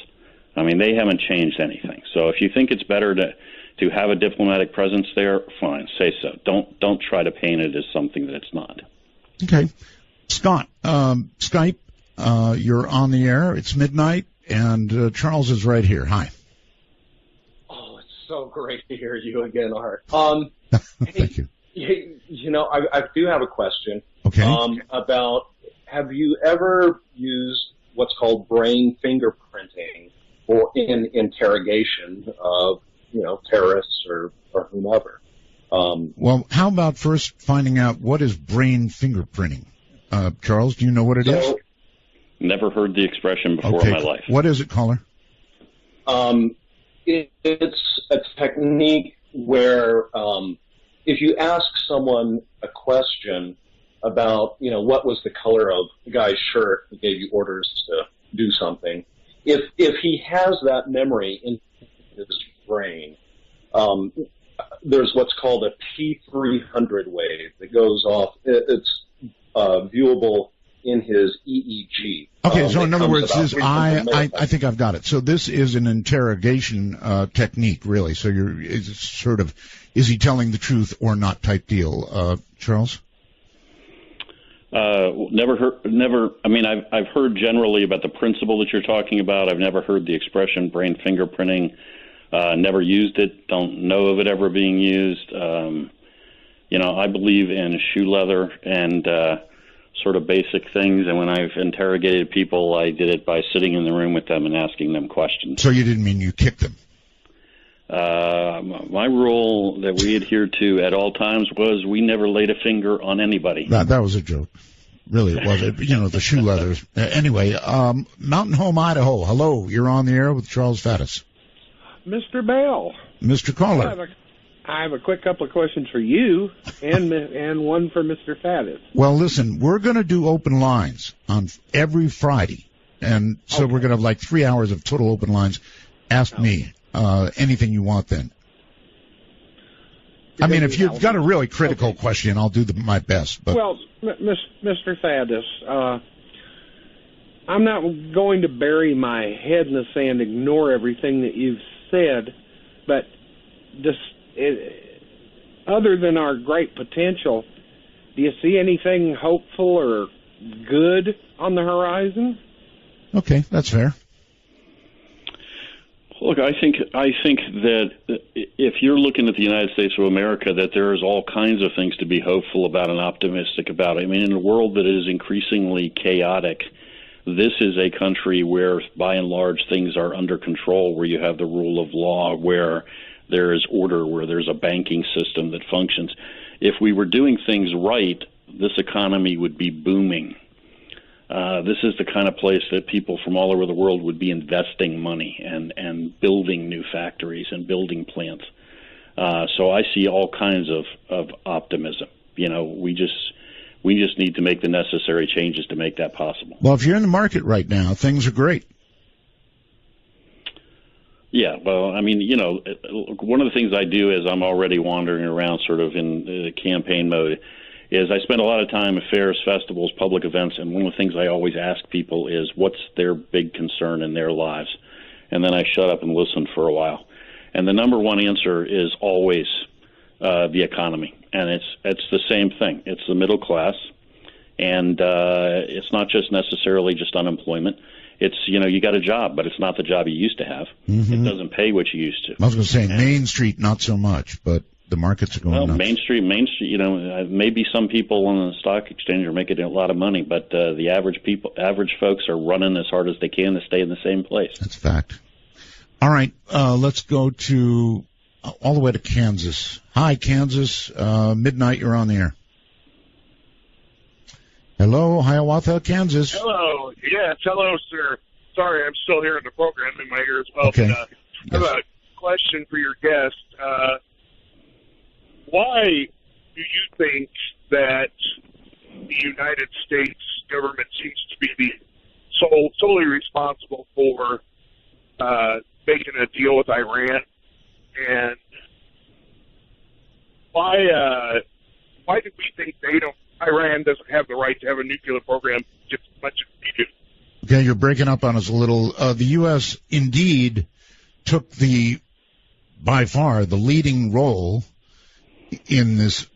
I mean, they haven't changed anything. So if you think it's better to have a diplomatic presence there, fine, say so. Don't try to paint it as something that it's not. Okay. Scott, Skype, you're on the air. It's midnight, and Charles is right here. Hi. Oh, it's so great to hear you again, Art. Thank you. I do have a question. Okay. About, have you ever used what's called brain fingerprinting in interrogation of, terrorists or whomever? Well, how about first finding out what is brain fingerprinting? Charles, do you know what it is? Never heard the expression before in my life. What is it, caller? It's a technique where if you ask someone a question about, what was the color of the guy's shirt who gave you orders to do something, if he has that memory in his brain, there's what's called a P300 wave that goes off. It's viewable in his EEG. Okay, so in other words, I think I've got it. So this is an interrogation technique, really. So is he telling the truth or not type deal, Charles? Never. I mean, I've heard generally about the principle that you're talking about. I've never heard the expression brain fingerprinting. Never used it. Don't know of it ever being used. I believe in shoe leather and sort of basic things. And when I've interrogated people, I did it by sitting in the room with them and asking them questions. So you didn't mean you kicked them? My rule that we adhered to at all times was we never laid a finger on anybody. That was a joke. Really, it was. The shoe leathers. Anyway, Mountain Home, Idaho. Hello, you're on the air with Charles Faddis. Mr. Bell. Mr. Caller. I I have a quick couple of questions for you and one for Mr. Faddis. Well, listen, we're going to do open lines on every Friday. And so we're going to have like 3 hours of total open lines. Ask me anything you want then. I mean, if you've got a really critical question, I'll do my best. But well, Mr. Faddis, I'm not going to bury my head in the sand, ignore everything that you've said, but other than our great potential, do you see anything hopeful or good on the horizon? Okay, that's fair. Look, I think that if you're looking at the United States of America, that there is all kinds of things to be hopeful about and optimistic about. I mean, in a world that is increasingly chaotic, this is a country where, by and large, things are under control, where you have the rule of law, where there is order, where there's a banking system that functions. If we were doing things right, this economy would be booming. This is the kind of place that people from all over the world would be investing money and building new factories and building plants. So I see all kinds of optimism. You know, we just need to make the necessary changes to make that possible. Well, if you're in the market right now, things are great. Yeah, well, I mean, you know, one of the things I do is I'm already wandering around sort of in campaign mode is I spend a lot of time at fairs, festivals, public events, and one of the things I always ask people is what's their big concern in their lives? And then I shut up and listen for a while. And the number one answer is always the economy. And it's the same thing. It's the middle class. And it's not just necessarily just unemployment. It's, you know, you got a job, but it's not the job you used to have. Mm-hmm. It doesn't pay what you used to. I was going to say Main Street, not so much, but the markets are going nuts. Main Street, you know, maybe some people on the stock exchange are making a lot of money, but the average folks are running as hard as they can to stay in the same place. That's fact. All right, let's go to all the way to Kansas. Hi, Kansas. Midnight, you're on the air. Hello, Hiawatha, Kansas. Hello. Yes, hello, sir. Sorry, I'm still hearing the program in my ear as well. Okay. But, I have a question for your guest. Why do you think that the United States government seems to be solely responsible for making a deal with Iran? And why do we think Iran doesn't have the right to have a nuclear program just as much as we do? Okay, you're breaking up on us a little. The U.S. indeed took by far the leading role in this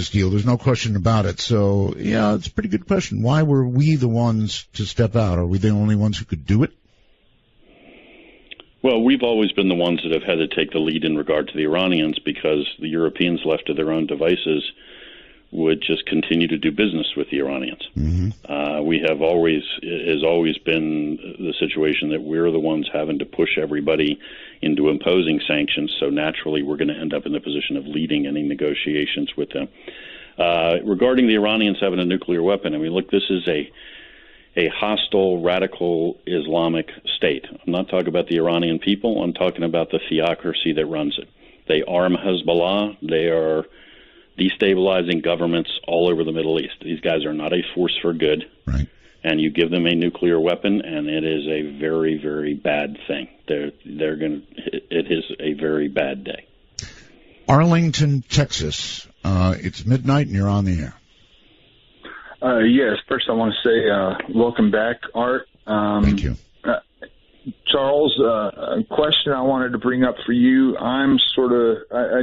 deal. There's no question about it. So, yeah, it's a pretty good question. Why were we the ones to step out? Are we the only ones who could do it? Well, we've always been the ones that have had to take the lead in regard to the Iranians because the Europeans, left to their own devices, would just continue to do business with the Iranians. Mm-hmm. It has always been the situation that we're the ones having to push everybody into imposing sanctions, so naturally we're going to end up in the position of leading any negotiations with them. Regarding the Iranians having a nuclear weapon, I mean, look, this is a hostile, radical Islamic state. I'm not talking about the Iranian people. I'm talking about the theocracy that runs it. They arm Hezbollah. They are destabilizing governments all over the Middle East. These guys are not a force for good. Right. And you give them a nuclear weapon, and it is a very, very bad thing. It is a very bad day. Arlington, Texas. It's midnight, and you're on the air. Yes. First, I want to say welcome back, Art. Thank you. Charles, a question I wanted to bring up for you. I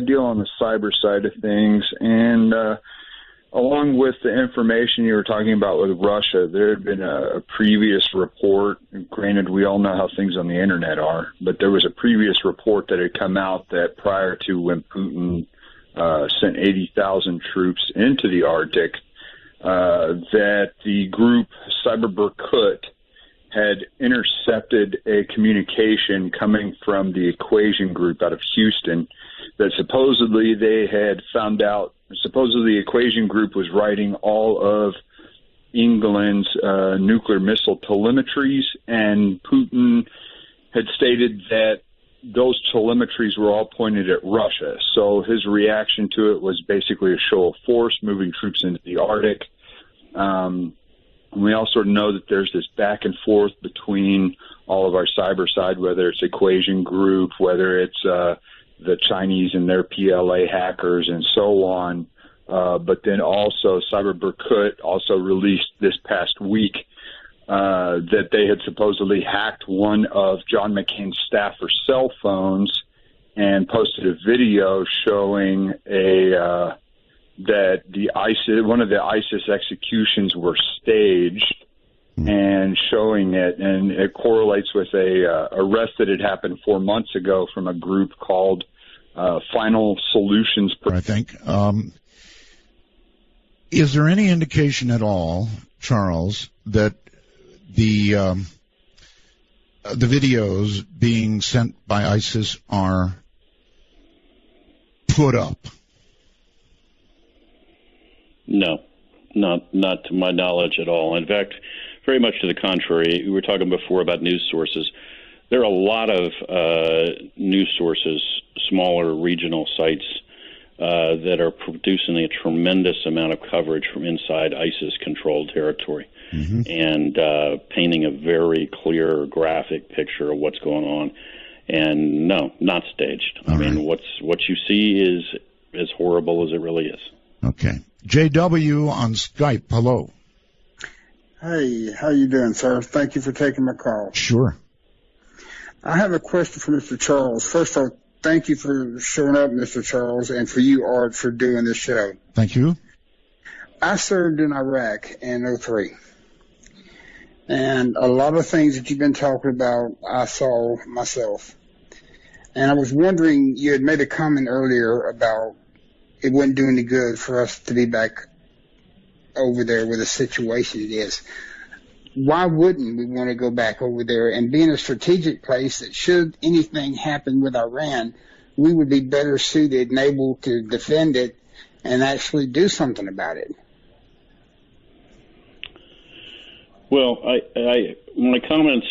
deal on the cyber side of things, and along with the information you were talking about with Russia, there had been a previous report. Granted, we all know how things on the internet are, but there was a previous report that had come out that prior to when Putin sent 80,000 troops into the Arctic, that the group Cyberberkut had intercepted a communication coming from the Equation Group out of Houston that supposedly they had found out. Supposedly the Equation Group was writing all of England's nuclear missile telemetries, and Putin had stated that those telemetries were all pointed at Russia. So his reaction to it was basically a show of force, moving troops into the Arctic. And we also know that there's this back and forth between all of our cyber side, whether it's Equation Group, whether it's the Chinese and their PLA hackers and so on. But then also Cyber Berkut also released this past week that they had supposedly hacked one of John McCain's staffer's cell phones and posted a video showing that one of the ISIS executions were staged, and showing it, and it correlates with a arrest that had happened 4 months ago from a group called Final Solutions. I think. Is there any indication at all, Charles, that the videos being sent by ISIS are put up? No, not to my knowledge at all. In fact, very much to the contrary. We were talking before about news sources. There are a lot of news sources, smaller regional sites, that are producing a tremendous amount of coverage from inside ISIS-controlled territory, and painting a very clear graphic picture of what's going on. And no, not staged. I mean, what you see is as horrible as it really is. Okay. JW on Skype. Hello. Hey, how you doing, sir? Thank you for taking my call. Sure. I have a question for Mr. Charles. First of all, thank you for showing up, Mr. Charles, and for you, Art, for doing this show. Thank you. I served in Iraq in 2003. And a lot of things that you've been talking about, I saw myself. And I was wondering, you had made a comment earlier about it wouldn't do any good for us to be back over there where the situation it is. Why wouldn't we want to go back over there and be in a strategic place that should anything happen with Iran, we would be better suited and able to defend it and actually do something about it? Well, my comments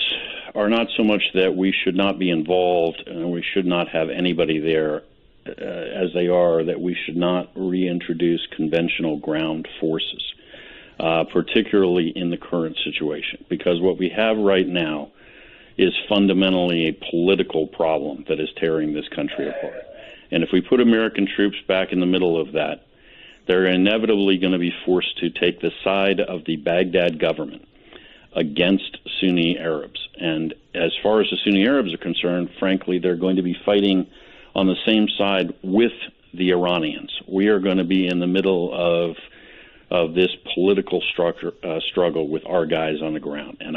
are not so much that we should not be involved and we should not have anybody there as they are, that we should not reintroduce conventional ground forces, particularly in the current situation, because what we have right now is fundamentally a political problem that is tearing this country apart. And if we put American troops back in the middle of that, they're inevitably going to be forced to take the side of the Baghdad government against Sunni Arabs. And as far as the Sunni Arabs are concerned, frankly, they're going to be fighting on the same side with the Iranians. We are going to be in the middle of this political struggle with our guys on the ground, and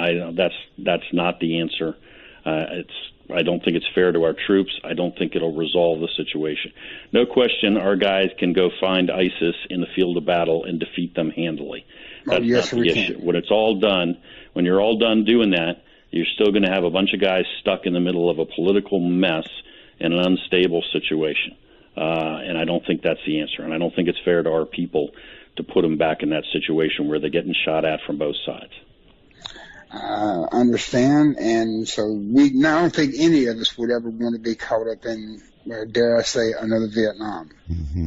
that's not the answer. I don't think it's fair to our troops. I don't think it'll resolve the situation. No question, our guys can go find ISIS in the field of battle and defeat them handily. That's not the issue. When it's all done, when you're all done doing that, you're still going to have a bunch of guys stuck in the middle of a political mess in an unstable situation. And I don't think that's the answer. And I don't think it's fair to our people to put them back in that situation where they're getting shot at from both sides. I understand. And so I don't think any of us would ever want to be caught up in, dare I say, another Vietnam. Mm-hmm.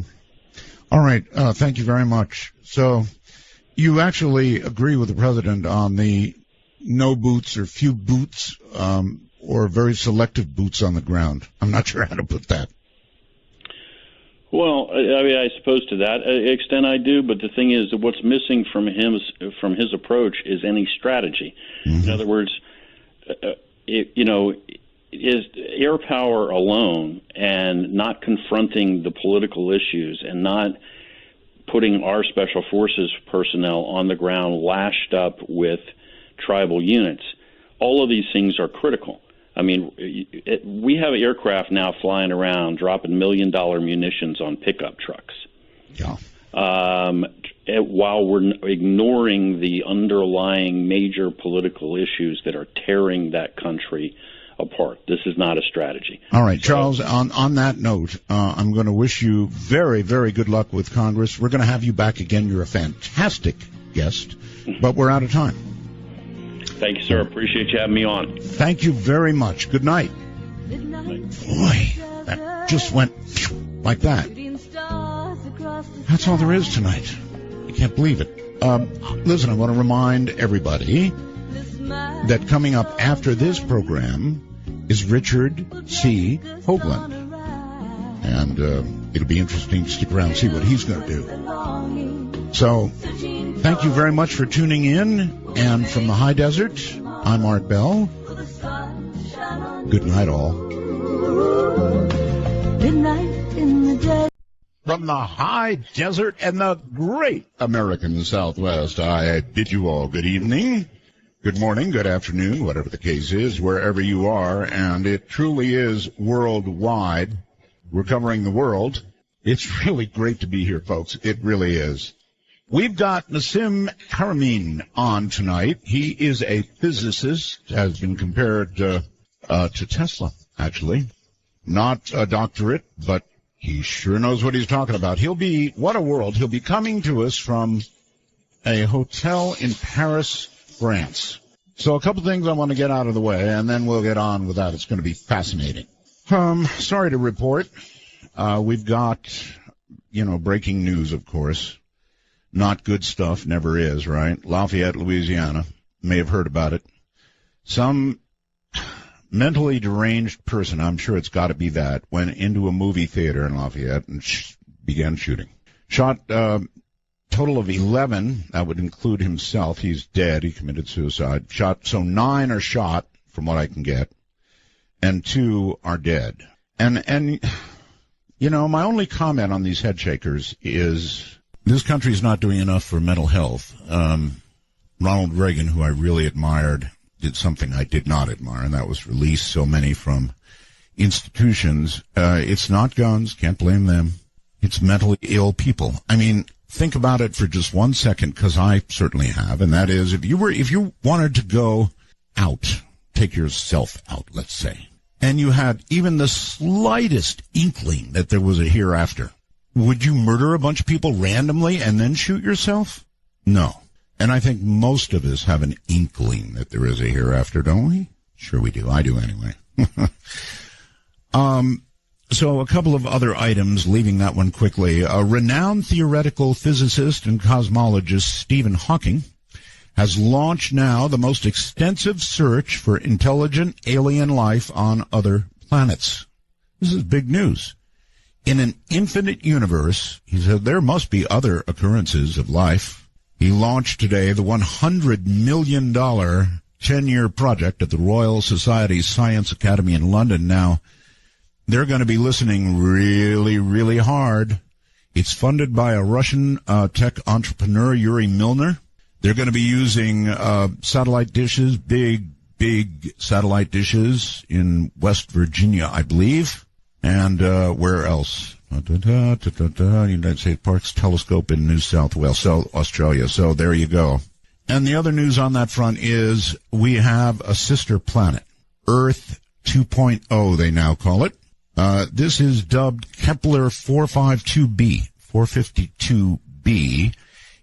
All right. Thank you very much. So you actually agree with the president on the no boots or few boots, or very selective boots on the ground. I'm not sure how to put that. Well, I mean, I suppose to that extent I do, but the thing is that what's missing from his approach is any strategy. Mm-hmm. In other words, is air power alone and not confronting the political issues and not putting our special forces personnel on the ground lashed up with tribal units. All of these things are critical. I mean, we have aircraft now flying around dropping $1 million munitions on pickup trucks. Yeah. While we're ignoring the underlying major political issues that are tearing that country apart. This is not a strategy. All right, Charles, on that note, I'm going to wish you very, very good luck with Congress. We're going to have you back again. You're a fantastic guest, but we're out of time. Thank you, sir. Appreciate you having me on. Thank you very much. Good night. Boy, that just went like that. That's all there is tonight. I can't believe it. Listen, I want to remind everybody that coming up after this program is Richard C. Hoagland. And it'll be interesting to stick around and see what he's going to do. So, thank you very much for tuning in. And from the high desert, I'm Art Bell. Good night, all. Midnight in the day. From the high desert and the great American Southwest, I bid you all good evening, good morning, good afternoon, whatever the case is, wherever you are, and it truly is worldwide. We're covering the world. It's really great to be here, folks. It really is. We've got Nassim Haramein on tonight. He is a physicist, has been compared to Tesla, actually. Not a doctorate, but he sure knows what he's talking about. What a world. He'll be coming to us from a hotel in Paris, France. So a couple things I want to get out of the way, and then we'll get on with that. It's going to be fascinating. Sorry to report. We've got, breaking news, of course. Not good stuff, never is, right? Lafayette, Louisiana. May have heard about it. Some mentally deranged person, I'm sure it's got to be that, went into a movie theater in Lafayette and began shooting. Shot total of 11. That would include himself. He's dead. He committed suicide. So 9 are shot, from what I can get, and 2 are dead. And my only comment on these head shakers is this country's not doing enough for mental health. Ronald Reagan, who I really admired, did something I did not admire, and that was release so many from institutions. It's not guns, can't blame them. It's mentally ill people. I mean, think about it for just 1 second, because I certainly have, and that is, if you wanted to go out, take yourself out, let's say, and you had even the slightest inkling that there was a hereafter, would you murder a bunch of people randomly and then shoot yourself? No. And I think most of us have an inkling that there is a hereafter, don't we? Sure we do. I do anyway. So a couple of other items, leaving that one quickly. A renowned theoretical physicist and cosmologist, Stephen Hawking, has launched now the most extensive search for intelligent alien life on other planets. This is big news. In an infinite universe, he said, there must be other occurrences of life. He launched today the $100 million 10-year project at the Royal Society Science Academy in London. Now, they're going to be listening really, really hard. It's funded by a Russian tech entrepreneur, Yuri Milner. They're going to be using satellite dishes, big satellite dishes in West Virginia, I believe. And where else? United States Parks Telescope in New South Wales, so Australia. So there you go. And the other news on that front is we have a sister planet, Earth 2.0, they now call it. This is dubbed Kepler 452b.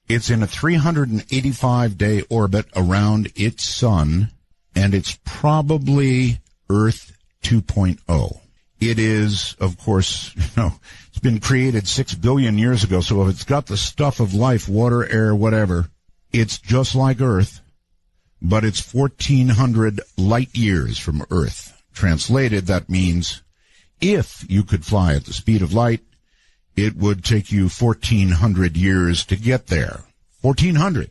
It's in a 385-day orbit around its sun, and it's probably Earth 2.0. It is, of course, it's been created 6 billion years ago, so if it's got the stuff of life, water, air, whatever, it's just like Earth, but it's 1,400 light years from Earth. Translated, that means if you could fly at the speed of light, it would take you 1,400 years to get there. 1,400.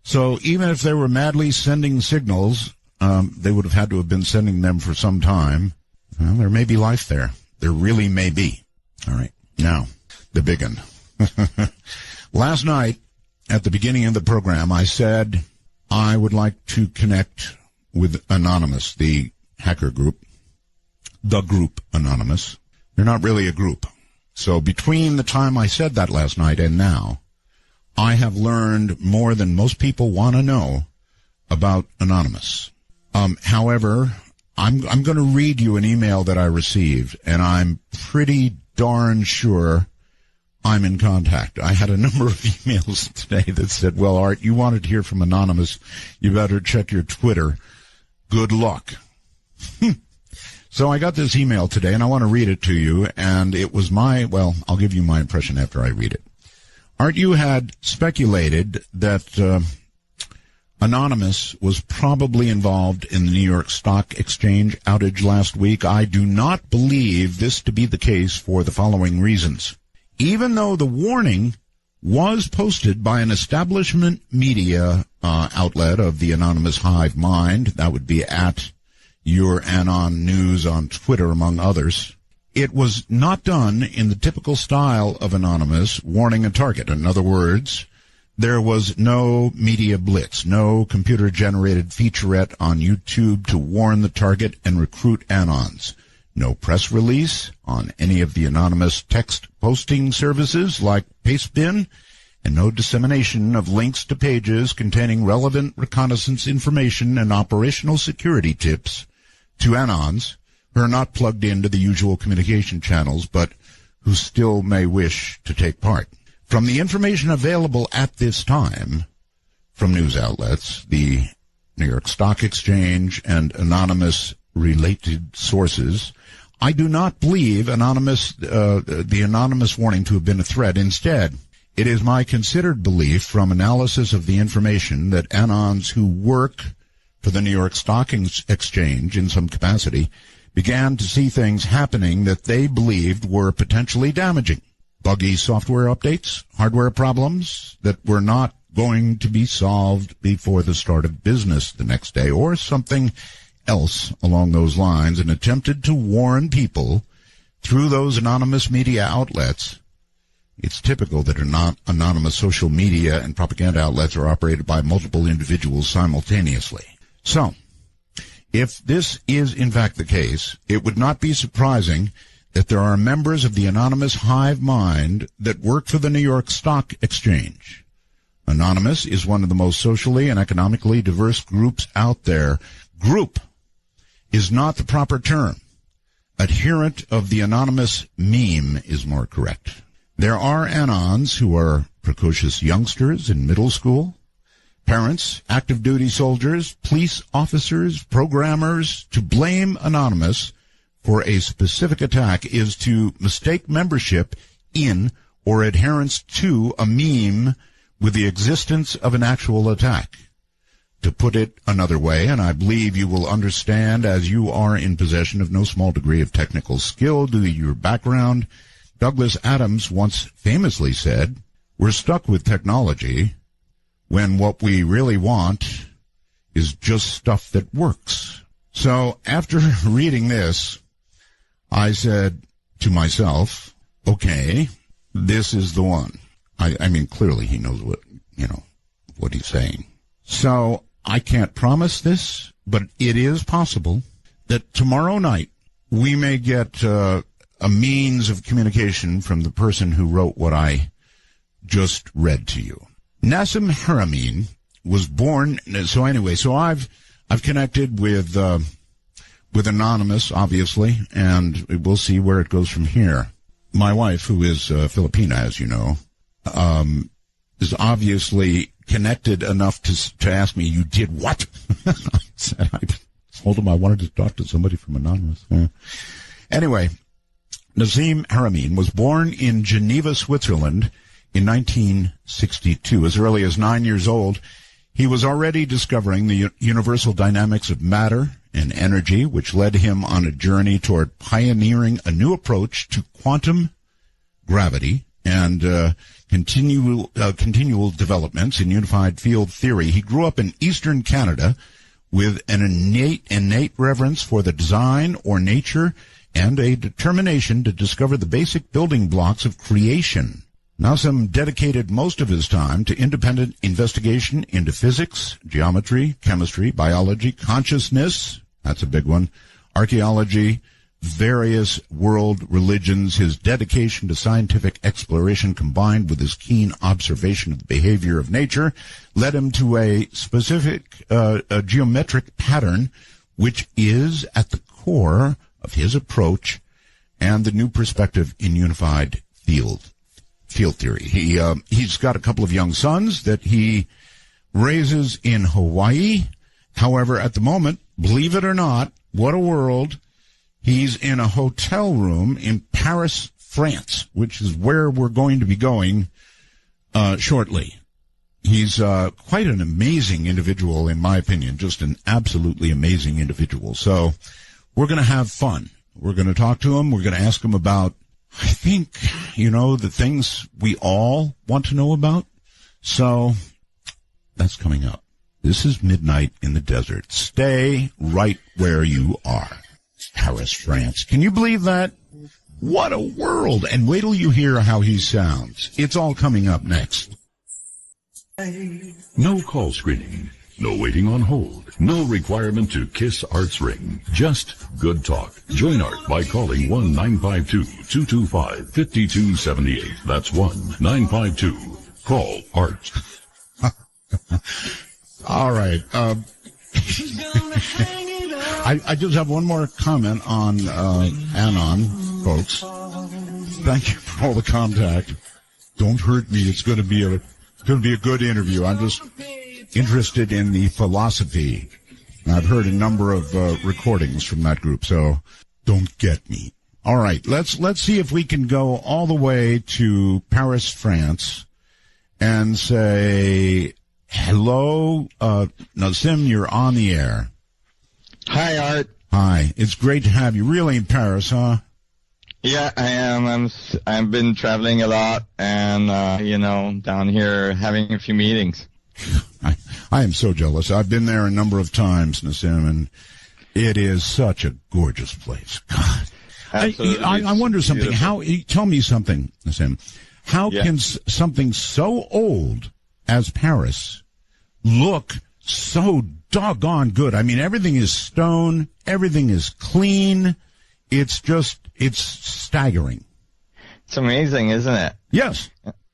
So even if they were madly sending signals, they would have had to have been sending them for some time. Well, there may be life there. There really may be. All right. Now, the big one. Last night, at the beginning of the program, I said I would like to connect with Anonymous, the hacker group, the group Anonymous. They're not really a group. So between the time I said that last night and now, I have learned more than most people want to know about Anonymous. However, I'm going to read you an email that I received, and I'm pretty darn sure I'm in contact. I had a number of emails today that said, well, Art, you wanted to hear from Anonymous. You better check your Twitter. Good luck. So I got this email today, and I want to read it to you, and it was I'll give you my impression after I read it. Art, you had speculated that Anonymous was probably involved in the New York Stock Exchange outage last week. I do not believe this to be the case for the following reasons. Even though the warning was posted by an establishment media outlet of the anonymous hive mind, that would be at Your Anon News on Twitter, among others, it was not done in the typical style of Anonymous warning a target. In other words, there was no media blitz, no computer-generated featurette on YouTube to warn the target and recruit Anons, no press release on any of the anonymous text posting services like Pastebin, and no dissemination of links to pages containing relevant reconnaissance information and operational security tips to Anons who are not plugged into the usual communication channels but who still may wish to take part. From the information available at this time from news outlets, the New York Stock Exchange and anonymous related sources, I do not believe the anonymous warning to have been a threat. Instead, it is my considered belief from analysis of the information that Anons who work for the New York Stock Exchange in some capacity began to see things happening that they believed were potentially damaging. Buggy software updates, hardware problems that were not going to be solved before the start of business the next day, or something else along those lines, and attempted to warn people through those anonymous media outlets. It's typical that anonymous social media and propaganda outlets are operated by multiple individuals simultaneously. So, if this is in fact the case, it would not be surprising that there are members of the anonymous hive mind that work for the New York Stock Exchange. Anonymous is one of the most socially and economically diverse groups out there. Group is not the proper term. Adherent of the anonymous meme is more correct. There are Anons who are precocious youngsters in middle school, parents, active duty soldiers, police officers, programmers. To blame Anonymous for a specific attack is to mistake membership in or adherence to a meme with the existence of an actual attack. To put it another way, and I believe you will understand as you are in possession of no small degree of technical skill due to your background, Douglas Adams once famously said, "We're stuck with technology when what we really want is just stuff that works." So after reading this, I said to myself, okay, this is the one. I mean, clearly he knows what he's saying. So I can't promise this, but it is possible that tomorrow night we may get a means of communication from the person who wrote what I just read to you. Nassim Haramein was born. So I've connected with Anonymous, obviously, and we'll see where it goes from here. My wife, who is Filipina, as you know, is obviously connected enough to ask me, "You did what?" I told him I wanted to talk to somebody from Anonymous. Anyway, Nassim Haramein was born in Geneva, Switzerland in 1962. As early as 9 years old, he was already discovering the universal dynamics of matter and energy, which led him on a journey toward pioneering a new approach to quantum gravity and continual developments in unified field theory. He grew up in eastern Canada with an innate reverence for the design or nature and a determination to discover the basic building blocks of creation. Nassim dedicated most of his time to independent investigation into physics, geometry, chemistry, biology, consciousness, that's a big one, archaeology, various world religions. His dedication to scientific exploration combined with his keen observation of the behavior of nature led him to a specific geometric pattern which is at the core of his approach and the new perspective in unified field theory. He's got a couple of young sons that he raises in Hawaii. However, at the moment, believe it or not, what a world, He's in a hotel room in Paris, France, which is where we're going to be going shortly. He's quite an amazing individual, in my opinion, just an absolutely amazing individual. So we're going to have fun. We're going to talk to him. We're going to ask him about, I think, the things we all want to know about. So that's coming up. This is Midnight in the Desert. Stay right where you are. Paris, France. Can you believe that? What a world. And wait till you hear how he sounds. It's all coming up next. No call screening, no waiting on hold, no requirement to kiss Art's ring, just good talk. Join Art by calling 1-952-225-5278. That's 1-952. Call Art. All right. I just have one more comment on Anon, folks. Thank you for all the contact. Don't hurt me. It's going to be a good interview. I'm just interested in the philosophy. I've heard a number of recordings from that group, so don't get me. All right, let's see if we can go all the way to Paris, France, and say hello. Nassim, you're on the air. Hi, Art. Hi. It's great to have you. Really in Paris, huh? Yeah, I am. I've been traveling a lot and, down here having a few meetings. I am so jealous. I've been there a number of times, Nassim, and it is such a gorgeous place. God. I wonder something. Tell me something, Nassim. How can something so old as Paris look so doggone good? I mean, everything is stone. Everything is clean. It's staggering. It's amazing, isn't it? Yes.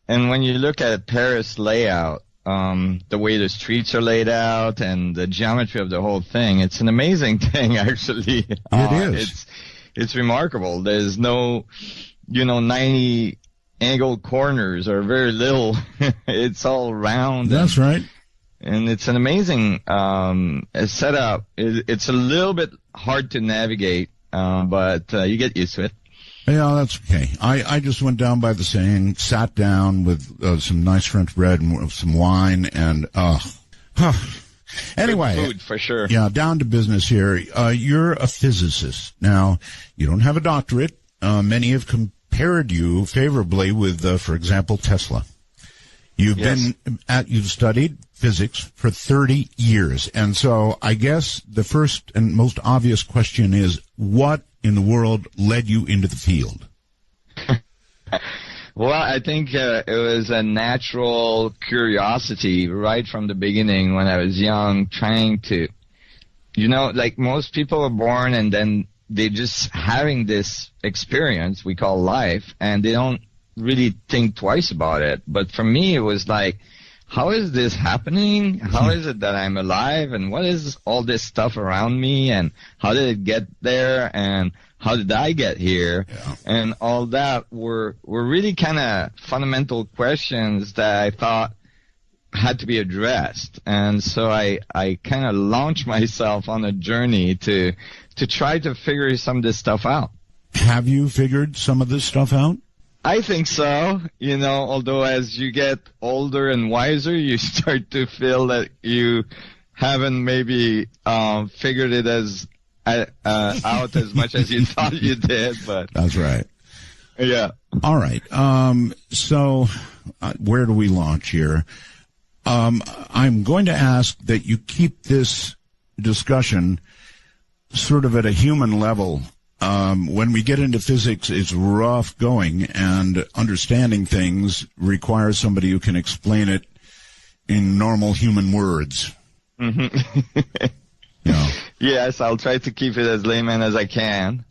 And when you look at Paris layout, the way the streets are laid out and the geometry of the whole thing, it's an amazing thing, actually. It is. It's remarkable. There's no, 90 angled corners or very little. It's all round. That's right. And it's an amazing setup. It's a little bit hard to navigate. But you get used to it. Yeah, that's okay. I just went down by the Seine, sat down with some nice French bread and some wine, and anyway. Good food, for sure. Yeah, down to business here. You're a physicist. Now, you don't have a doctorate. Many have compared you favorably with, for example, Tesla. You've studied physics for 30 years. And so I guess the first and most obvious question is, what in the world led you into the field? Well, I think it was a natural curiosity right from the beginning when I was young, trying to, like most people are born and then they just having this experience we call life, and they don't really think twice about it. But for me, it was like, how is this happening? How is it that I'm alive? And what is all this stuff around me? And how did it get there? And how did I get here? Yeah. And all that were really kind of fundamental questions that I thought had to be addressed. And so I kind of launched myself on a journey to try to figure some of this stuff out. Have you figured some of this stuff out? I think so. Although as you get older and wiser, you start to feel that you haven't maybe figured it out as much as you thought you did. But that's right. Yeah. All right. So where do we launch here? I'm going to ask that you keep this discussion sort of at a human level. When we get into physics, it's rough going, and understanding things requires somebody who can explain it in normal human words. Mm-hmm. Yes, I'll try to keep it as layman as I can.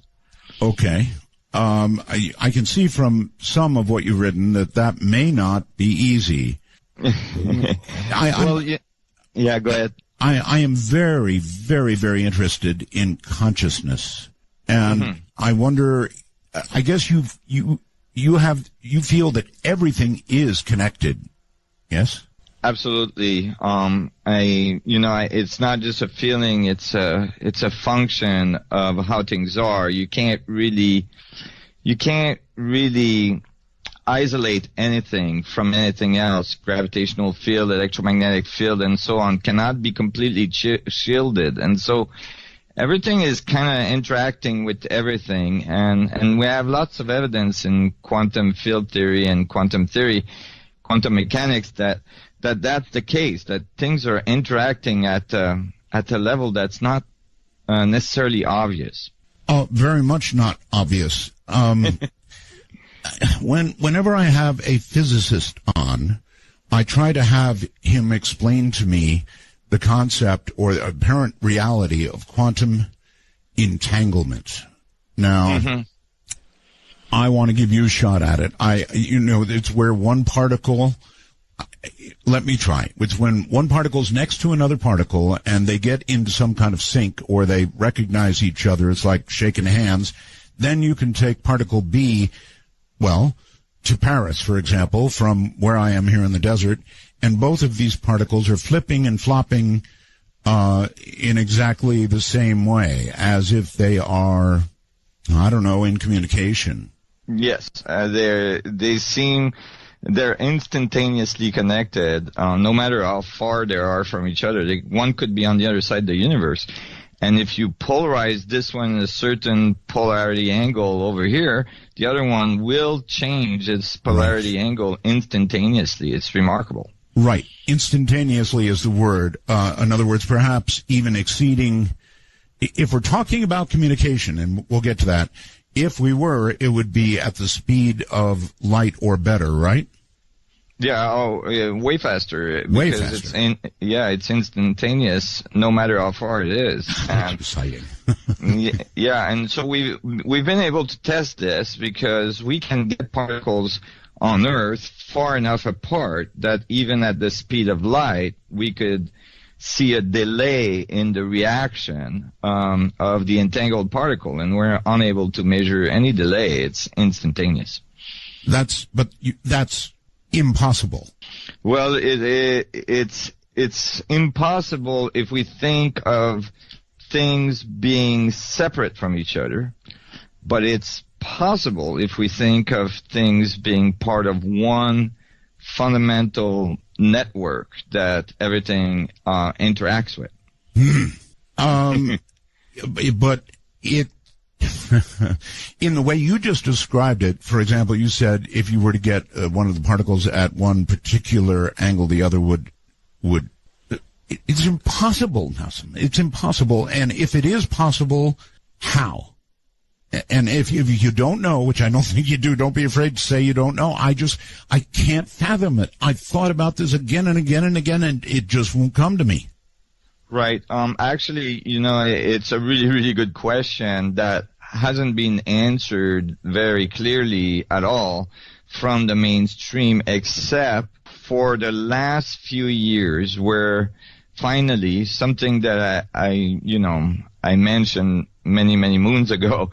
Okay. I can see from some of what you've written that may not be easy. Go ahead. I am very, very, very interested in consciousness. And I wonder, I guess you feel that everything is connected. Yes? Absolutely. It's not just a feeling; it's a function of how things are. You can't really isolate anything from anything else. Gravitational field, electromagnetic field, and so on cannot be completely shielded. And so everything is kind of interacting with everything. And we have lots of evidence in quantum field theory and quantum mechanics that's the case, that things are interacting at a level that's not necessarily obvious. Oh, very much not obvious. Whenever I have a physicist on, I try to have him explain to me the concept or the apparent reality of quantum entanglement. Now, I want to give you a shot at it. It's where one particle. Let me try. It's when one particle's next to another particle and they get into some kind of sync or they recognize each other. It's like shaking hands. Then you can take particle B, to Paris, for example, from where I am here in the desert, and both of these particles are flipping and flopping in exactly the same way, as if they are, in communication. Yes, they're instantaneously connected, no matter how far they are from each other. One could be on the other side of the universe. And if you polarize this one in a certain polarity angle over here, the other one will change its polarity angle instantaneously. It's remarkable. Right. Instantaneously is the word. In other words, perhaps even exceeding, if we're talking about communication, and we'll get to that, if we were, it would be at the speed of light or better, right? Yeah, way faster. Way faster. It's instantaneous, no matter how far it is. Exciting. And so we've been able to test this because we can get particles on Earth far enough apart that even at the speed of light, we could see a delay in the reaction of the entangled particle, and we're unable to measure any delay. It's instantaneous. That's impossible. Well, it's impossible if we think of things being separate from each other, but it's possible if we think of things being part of one fundamental network that everything interacts with. But it, in the way you just described it, for example, you said if you were to get one of the particles at one particular angle, the other would. It's impossible, Nelson. It's impossible. And if it is possible, how? And if you don't know, which I don't think you do, don't be afraid to say you don't know. I can't fathom it. I've thought about this again and again and again, and it just won't come to me. Right. Actually, it's a really, really good question that hasn't been answered very clearly at all from the mainstream, except for the last few years where finally something that I mentioned many moons ago,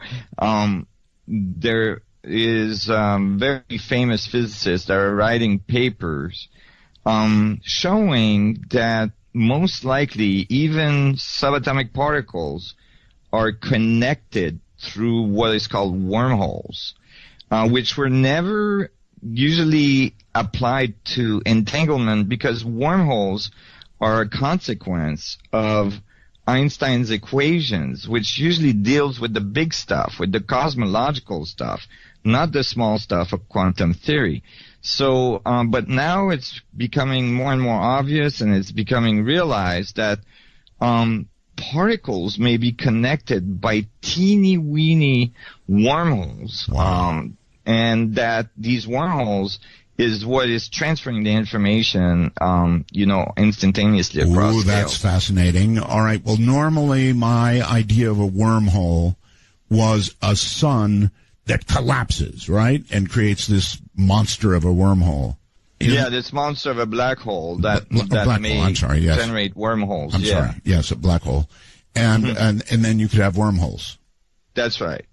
there is very famous physicists that are writing papers showing that most likely even subatomic particles are connected through what is called wormholes, which were never usually applied to entanglement because wormholes are a consequence of Einstein's equations, which usually deals with the big stuff, with the cosmological stuff, not the small stuff of quantum theory. So, but now it's becoming more and more obvious, and it's becoming realized that particles may be connected by teeny-weeny wormholes, and that these wormholes is what is transferring the information, instantaneously across scales. That's fascinating. All right. Well, normally my idea of a wormhole was a sun that collapses, right, and creates this monster of a wormhole. This monster of a black hole that may generate wormholes. I'm sorry. Yes, a black hole, and then you could have wormholes. That's right.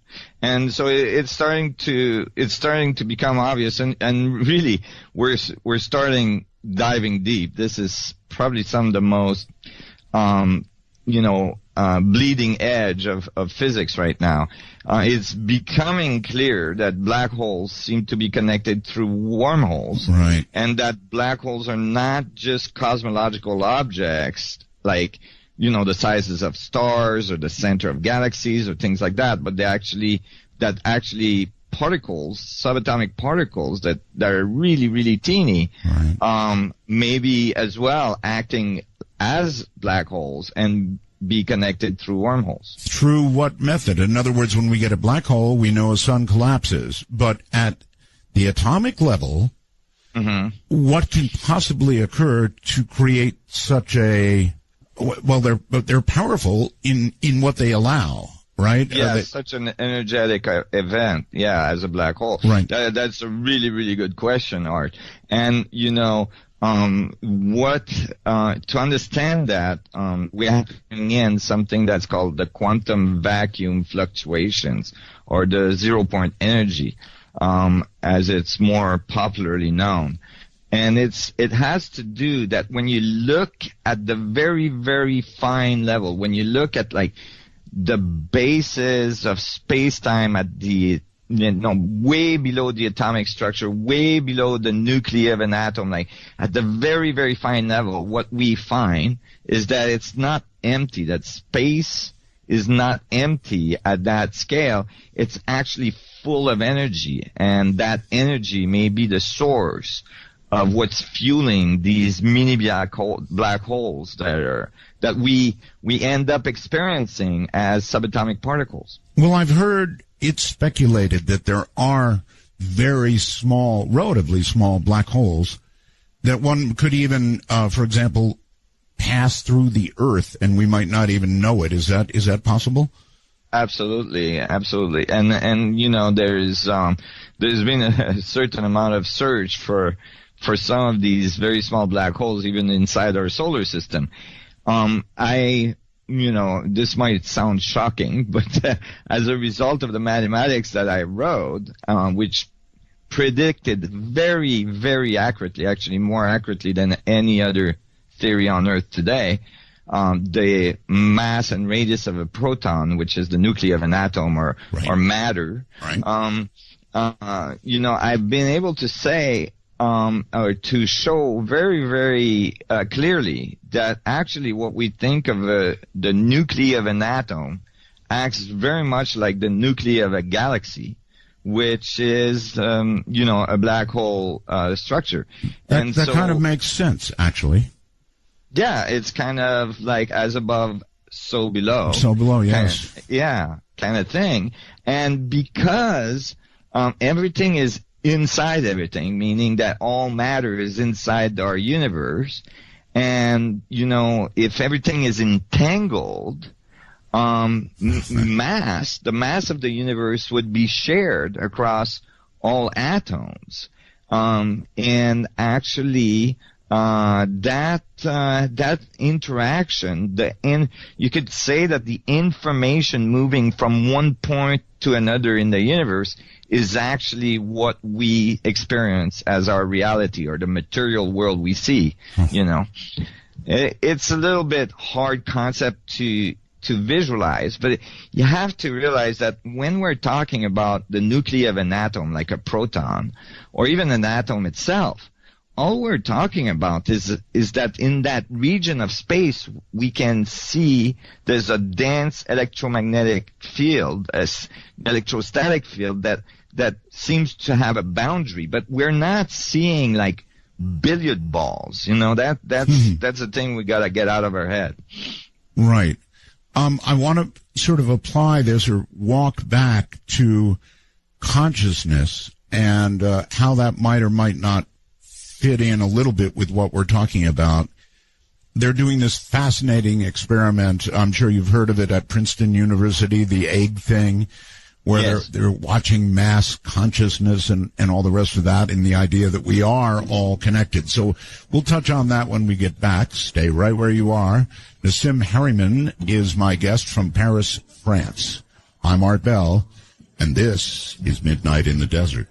And so it's starting to become obvious, and really we're starting diving deep. This is probably some of the most, bleeding edge of physics right now. It's becoming clear that black holes seem to be connected through wormholes. Right. And that black holes are not just cosmological objects like, the sizes of stars or the center of galaxies or things like that, but that actually particles, subatomic particles that are really, really teeny, maybe as well acting as black holes and be connected through wormholes. Through what method? In other words, when we get a black hole, we know a sun collapses. But at the atomic level, what can possibly occur to create such a... Well, they're powerful in what they allow, right? Yeah, such an energetic event, as a black hole. Right. That's a really, really good question, Art. And, to understand that, we have to bring in something that's called the quantum vacuum fluctuations, or the zero-point energy, as it's more popularly known. And it has to do that when you look at the very, very fine level, when you look at like the bases of space-time at the, way below the atomic structure, way below the nuclei of an atom, like at the very, very fine level, what we find is that it's not empty, that space is not empty at that scale. It's actually full of energy, and that energy may be the source of what's fueling these mini black holes that we end up experiencing as subatomic particles. Well, I've heard it speculated that there are very small, relatively small black holes that one could even, for example, pass through the Earth and we might not even know it. Is that possible? Absolutely. And there's been a certain amount of search for some of these very small black holes, even inside our solar system. This might sound shocking, but as a result of the mathematics that I wrote, which predicted very, very accurately, actually more accurately than any other theory on Earth today, the mass and radius of a proton, which is the nuclei of an atom or matter. Right. I've been able to say, or to show very, very clearly that actually what we think of the nuclei of an atom acts very much like the nuclei of a galaxy, which is, a black hole structure. That kind of makes sense, actually. Yeah, it's kind of like as above, so below. So below, yes. Kind of thing. And because everything is inside everything, meaning that all matter is inside our universe. And, if everything is entangled, the mass of the universe would be shared across all atoms. And actually, that interaction, you could say that the information moving from one point to another in the universe is actually what we experience as our reality, or the material world we see. It's a little bit hard concept to visualize, but you have to realize that when we're talking about the nuclei of an atom, like a proton, or even an atom itself, all we're talking about is that in that region of space, we can see there's a dense electromagnetic field, electrostatic field that seems to have a boundary, but we're not seeing like billiard balls. That's the thing we gotta get out of our head. Right. I want to sort of apply this or walk back to consciousness and how that might or might not fit in a little bit with what we're talking about. They're doing this fascinating experiment. I'm sure you've heard of it at Princeton University, the egg thing, where they're watching mass consciousness and all the rest of that, and the idea that we are all connected. So we'll touch on that when we get back. Stay right where you are. Nassim Harriman is my guest from Paris, France. I'm Art Bell, and this is Midnight in the Desert.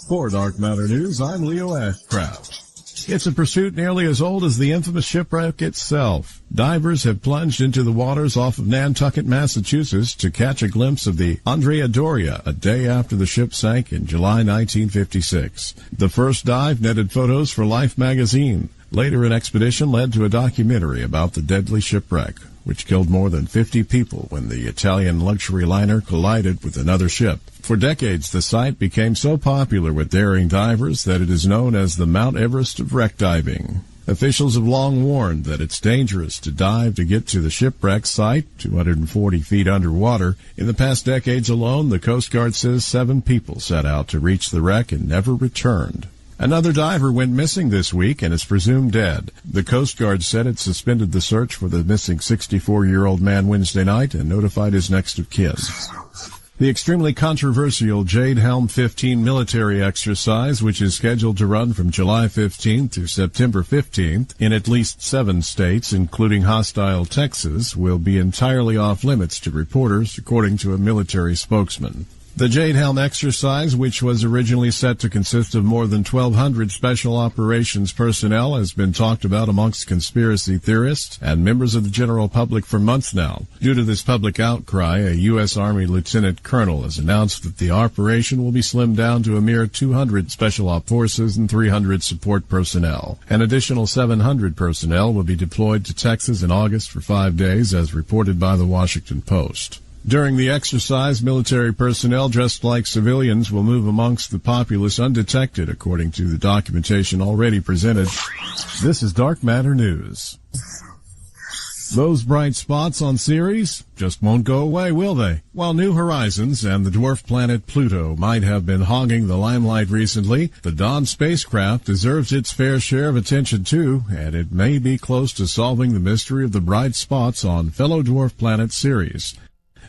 For Dark Matter News, I'm Leo Ashcraft. It's a pursuit nearly as old as the infamous shipwreck itself. Divers have plunged into the waters off of Nantucket, Massachusetts to catch a glimpse of the Andrea Doria a day after the ship sank in July 1956. The first dive netted photos for Life magazine. Later, an expedition led to a documentary about the deadly shipwreck, which killed more than 50 people when the Italian luxury liner collided with another ship. For decades, the site became so popular with daring divers that it is known as the Mount Everest of wreck diving. Officials have long warned that it's dangerous to dive to get to the shipwreck site, 240 feet underwater. In the past decades alone, the Coast Guard says 7 people set out to reach the wreck and never returned. Another diver went missing this week and is presumed dead. The Coast Guard said it suspended the search for the missing 64-year-old man Wednesday night and notified his next of kin. The extremely controversial Jade Helm 15 military exercise, which is scheduled to run from July 15th to September 15th in at least 7 states, including hostile Texas, will be entirely off limits to reporters, according to a military spokesman. The Jade Helm exercise, which was originally set to consist of more than 1,200 special operations personnel, has been talked about amongst conspiracy theorists and members of the general public for months now. Due to this public outcry, a U.S. Army lieutenant colonel has announced that the operation will be slimmed down to a mere 200 special op forces and 300 support personnel. An additional 700 personnel will be deployed to Texas in August for 5 days, as reported by the Washington Post. During the exercise, military personnel dressed like civilians will move amongst the populace undetected, according to the documentation already presented. This is Dark Matter News. Those bright spots on Ceres just won't go away, will they? While New Horizons and the dwarf planet Pluto might have been hogging the limelight recently, the Dawn spacecraft deserves its fair share of attention too, and it may be close to solving the mystery of the bright spots on fellow dwarf planet Ceres.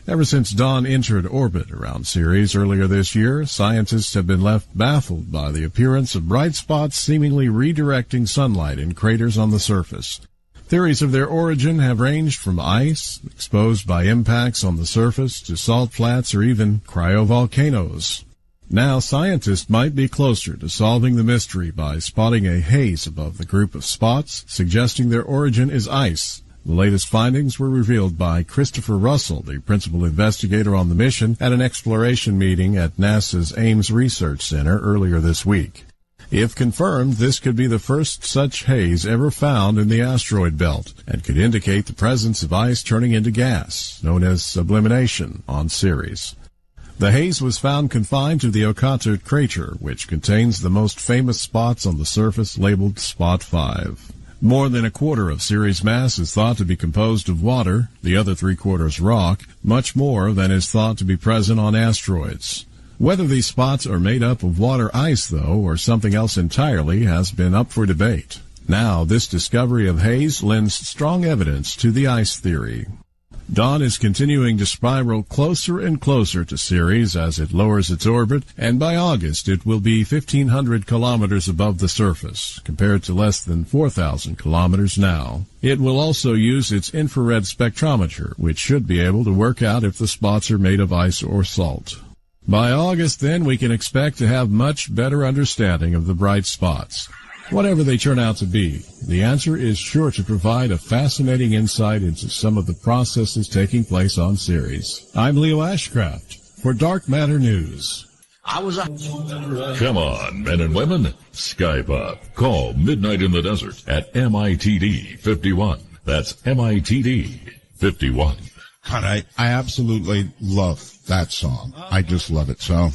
Ever since Dawn entered orbit around Ceres earlier this year, scientists have been left baffled by the appearance of bright spots seemingly redirecting sunlight in craters on the surface. Theories of their origin have ranged from ice, exposed by impacts on the surface, to salt flats or even cryovolcanoes. Now scientists might be closer to solving the mystery by spotting a haze above the group of spots, suggesting their origin is ice. The latest findings were revealed by Christopher Russell, the principal investigator on the mission, at an exploration meeting at NASA's Ames Research Center earlier this week. If confirmed, this could be the first such haze ever found in the asteroid belt and could indicate the presence of ice turning into gas, known as sublimation, on Ceres. The haze was found confined to the Okater crater, which contains the most famous spots on the surface labeled Spot 5. More than a quarter of Ceres' mass is thought to be composed of water, the other 3/4 rock, much more than is thought to be present on asteroids. Whether these spots are made up of water ice, though, or something else entirely, has been up for debate. Now, this discovery of haze lends strong evidence to the ice theory. Dawn is continuing to spiral closer and closer to Ceres as it lowers its orbit, and by August it will be 1,500 kilometers above the surface, compared to less than 4,000 kilometers now. It will also use its infrared spectrometer, which should be able to work out if the spots are made of ice or salt. By August, then, we can expect to have much better understanding of the bright spots. Whatever they turn out to be, the answer is sure to provide a fascinating insight into some of the processes taking place on Ceres. I'm Leo Ashcraft for Dark Matter News. Come on, men and women. Skype up. Call Midnight in the Desert at MITD 51. That's MITD 51. God, I absolutely love that song. I just love it. So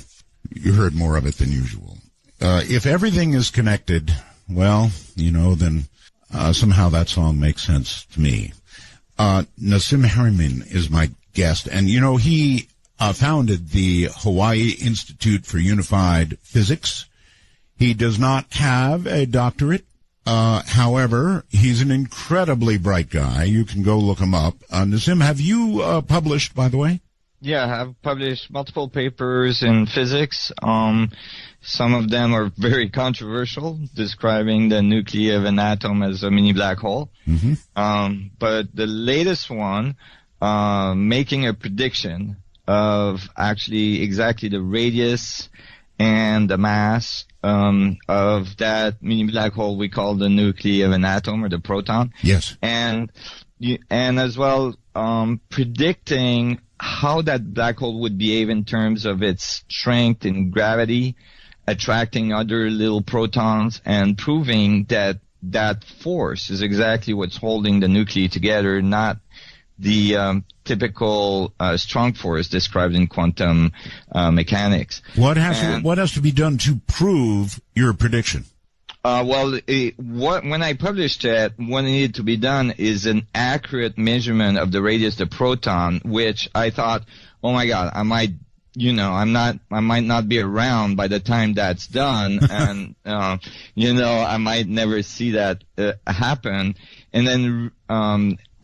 you heard more of it than usual. If everything is connected, well, then somehow that song makes sense to me. Nassim Harriman is my guest, and he founded the Hawaii Institute for Unified Physics. He does not have a doctorate. However, he's an incredibly bright guy. You can go look him up. Nassim, have you published, by the way? Yeah, I've published multiple papers in physics. Some of them are very controversial, describing the nuclei of an atom as a mini black hole. Mm-hmm. But the latest one, making a prediction of actually exactly the radius and the mass of that mini black hole we call the nuclei of an atom, or the proton. Yes. And as well predicting how that black hole would behave in terms of its strength and gravity, attracting other little protons, and proving that that force is exactly what's holding the nuclei together, not the typical strong force described in quantum mechanics. What has to be done to prove your prediction? When I published it, what needed to be done is an accurate measurement of the radius of the proton, which I thought, oh my God, I might not be around by the time that's done, and I might never see that happen. And then,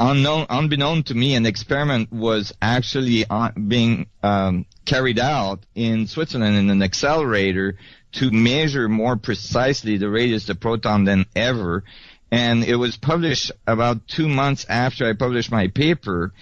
unbeknown to me, an experiment was actually being carried out in Switzerland in an accelerator to measure more precisely the radius of the proton than ever. And it was published about 2 months after I published my paper.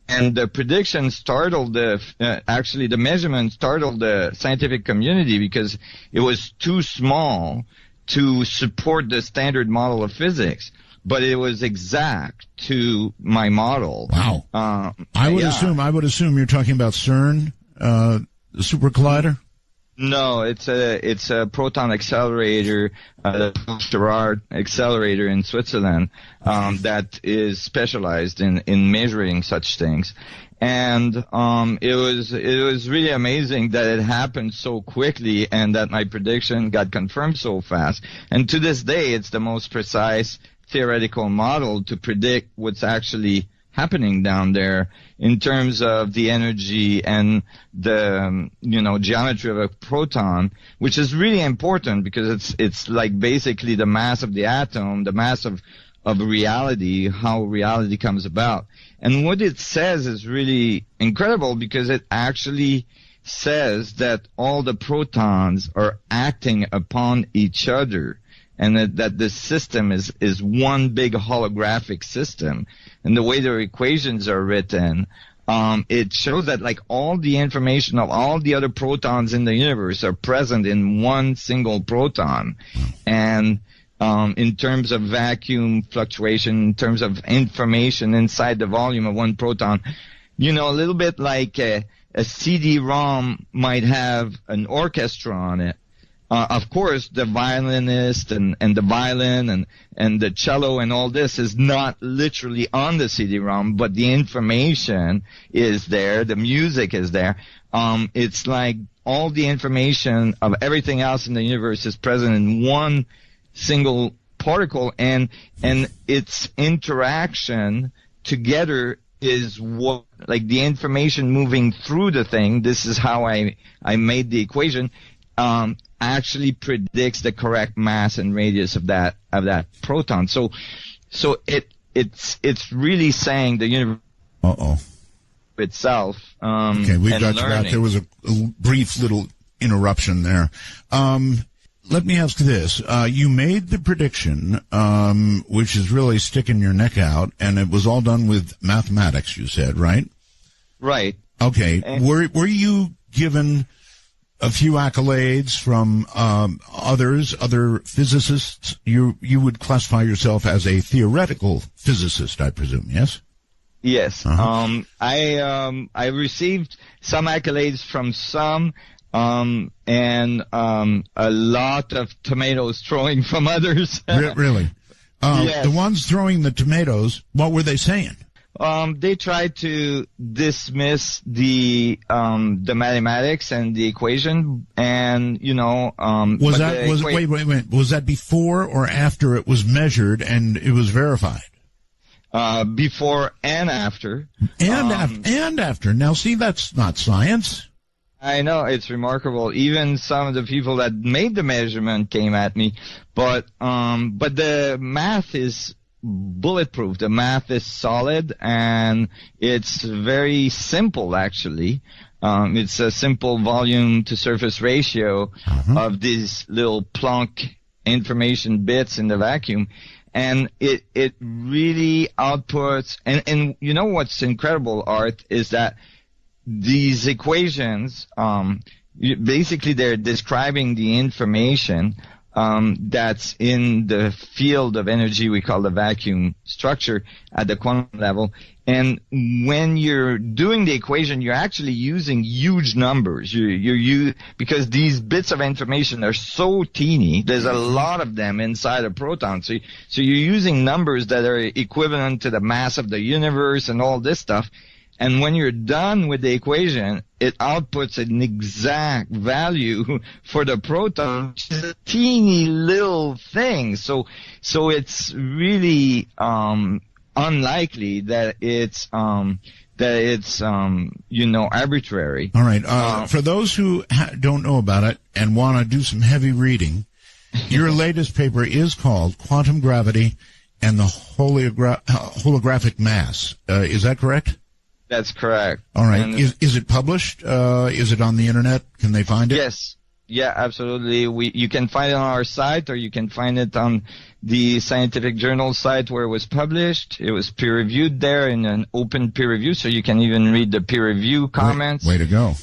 And the prediction startled the measurement startled the scientific community because it was too small to support the standard model of physics. But it was exact to my model. Wow. I would assume you're talking about CERN, the super collider? No, it's a proton accelerator, the Lost Ark accelerator in Switzerland, that is specialized in measuring such things. And it was really amazing that it happened so quickly and that my prediction got confirmed so fast. And to this day, it's the most precise theoretical model to predict what's actually happening down there in terms of the energy and the geometry of a proton, which is really important because it's like basically the mass of the atom, the mass of reality, how reality comes about. And what it says is really incredible because it actually says that all the protons are acting upon each other, and that the system is one big holographic system. And the way their equations are written, it shows that like all the information of all the other protons in the universe are present in one single proton. And in terms of vacuum fluctuation, in terms of information inside the volume of one proton, a little bit like a CD-ROM might have an orchestra on it. Of course, the violinist and the violin and the cello and all this is not literally on the CD-ROM, but the information is there, the music is there. It's like all the information of everything else in the universe is present in one single particle, and its interaction together is what, like the information moving through the thing. This is how I made the equation. Actually predicts the correct mass and radius of that proton. So it's really saying the universe itself. Okay, we got you out. There was a brief little interruption there. Let me ask this. You made the prediction, which is really sticking your neck out, and it was all done with mathematics, you said, right? Right. Okay. Were you given a few accolades from other physicists? You would classify yourself as a theoretical physicist, I presume, yes? Yes. Uh-huh. I received some accolades from some, and a lot of tomatoes throwing from others. Really? Yes. The ones throwing the tomatoes, what were they saying? They tried to dismiss the mathematics and the equation, and was that before or after it was measured and it was verified? Before and after. And after. Now, see, that's not science. I know, it's remarkable. Even some of the people that made the measurement came at me, but the math is bulletproof. The math is solid, and it's very simple, actually. It's a simple volume to surface ratio of these little Planck information bits in the vacuum. And it really outputs, and you know what's incredible, Art, is that these equations, basically they're describing the information that's in the field of energy we call the vacuum structure at the quantum level. And when you're doing the equation, you're actually using huge numbers. Because these bits of information are so teeny. There's a lot of them inside a proton. So you're using numbers that are equivalent to the mass of the universe and all this stuff. And when you're done with the equation, it outputs an exact value for the proton, which is a teeny little thing. So it's really unlikely that it's arbitrary. All right. For those who don't know about it and want to do some heavy reading, your latest paper is called Quantum Gravity and the Holographic Mass. Is that correct? That's correct. All right. Is it published? Is it on the internet? Can they find it? Yes. Yeah, absolutely. You can find it on our site, or you can find it on the scientific journal site where it was published. It was peer-reviewed there in an open peer review, so you can even read the peer review comments. Way to go.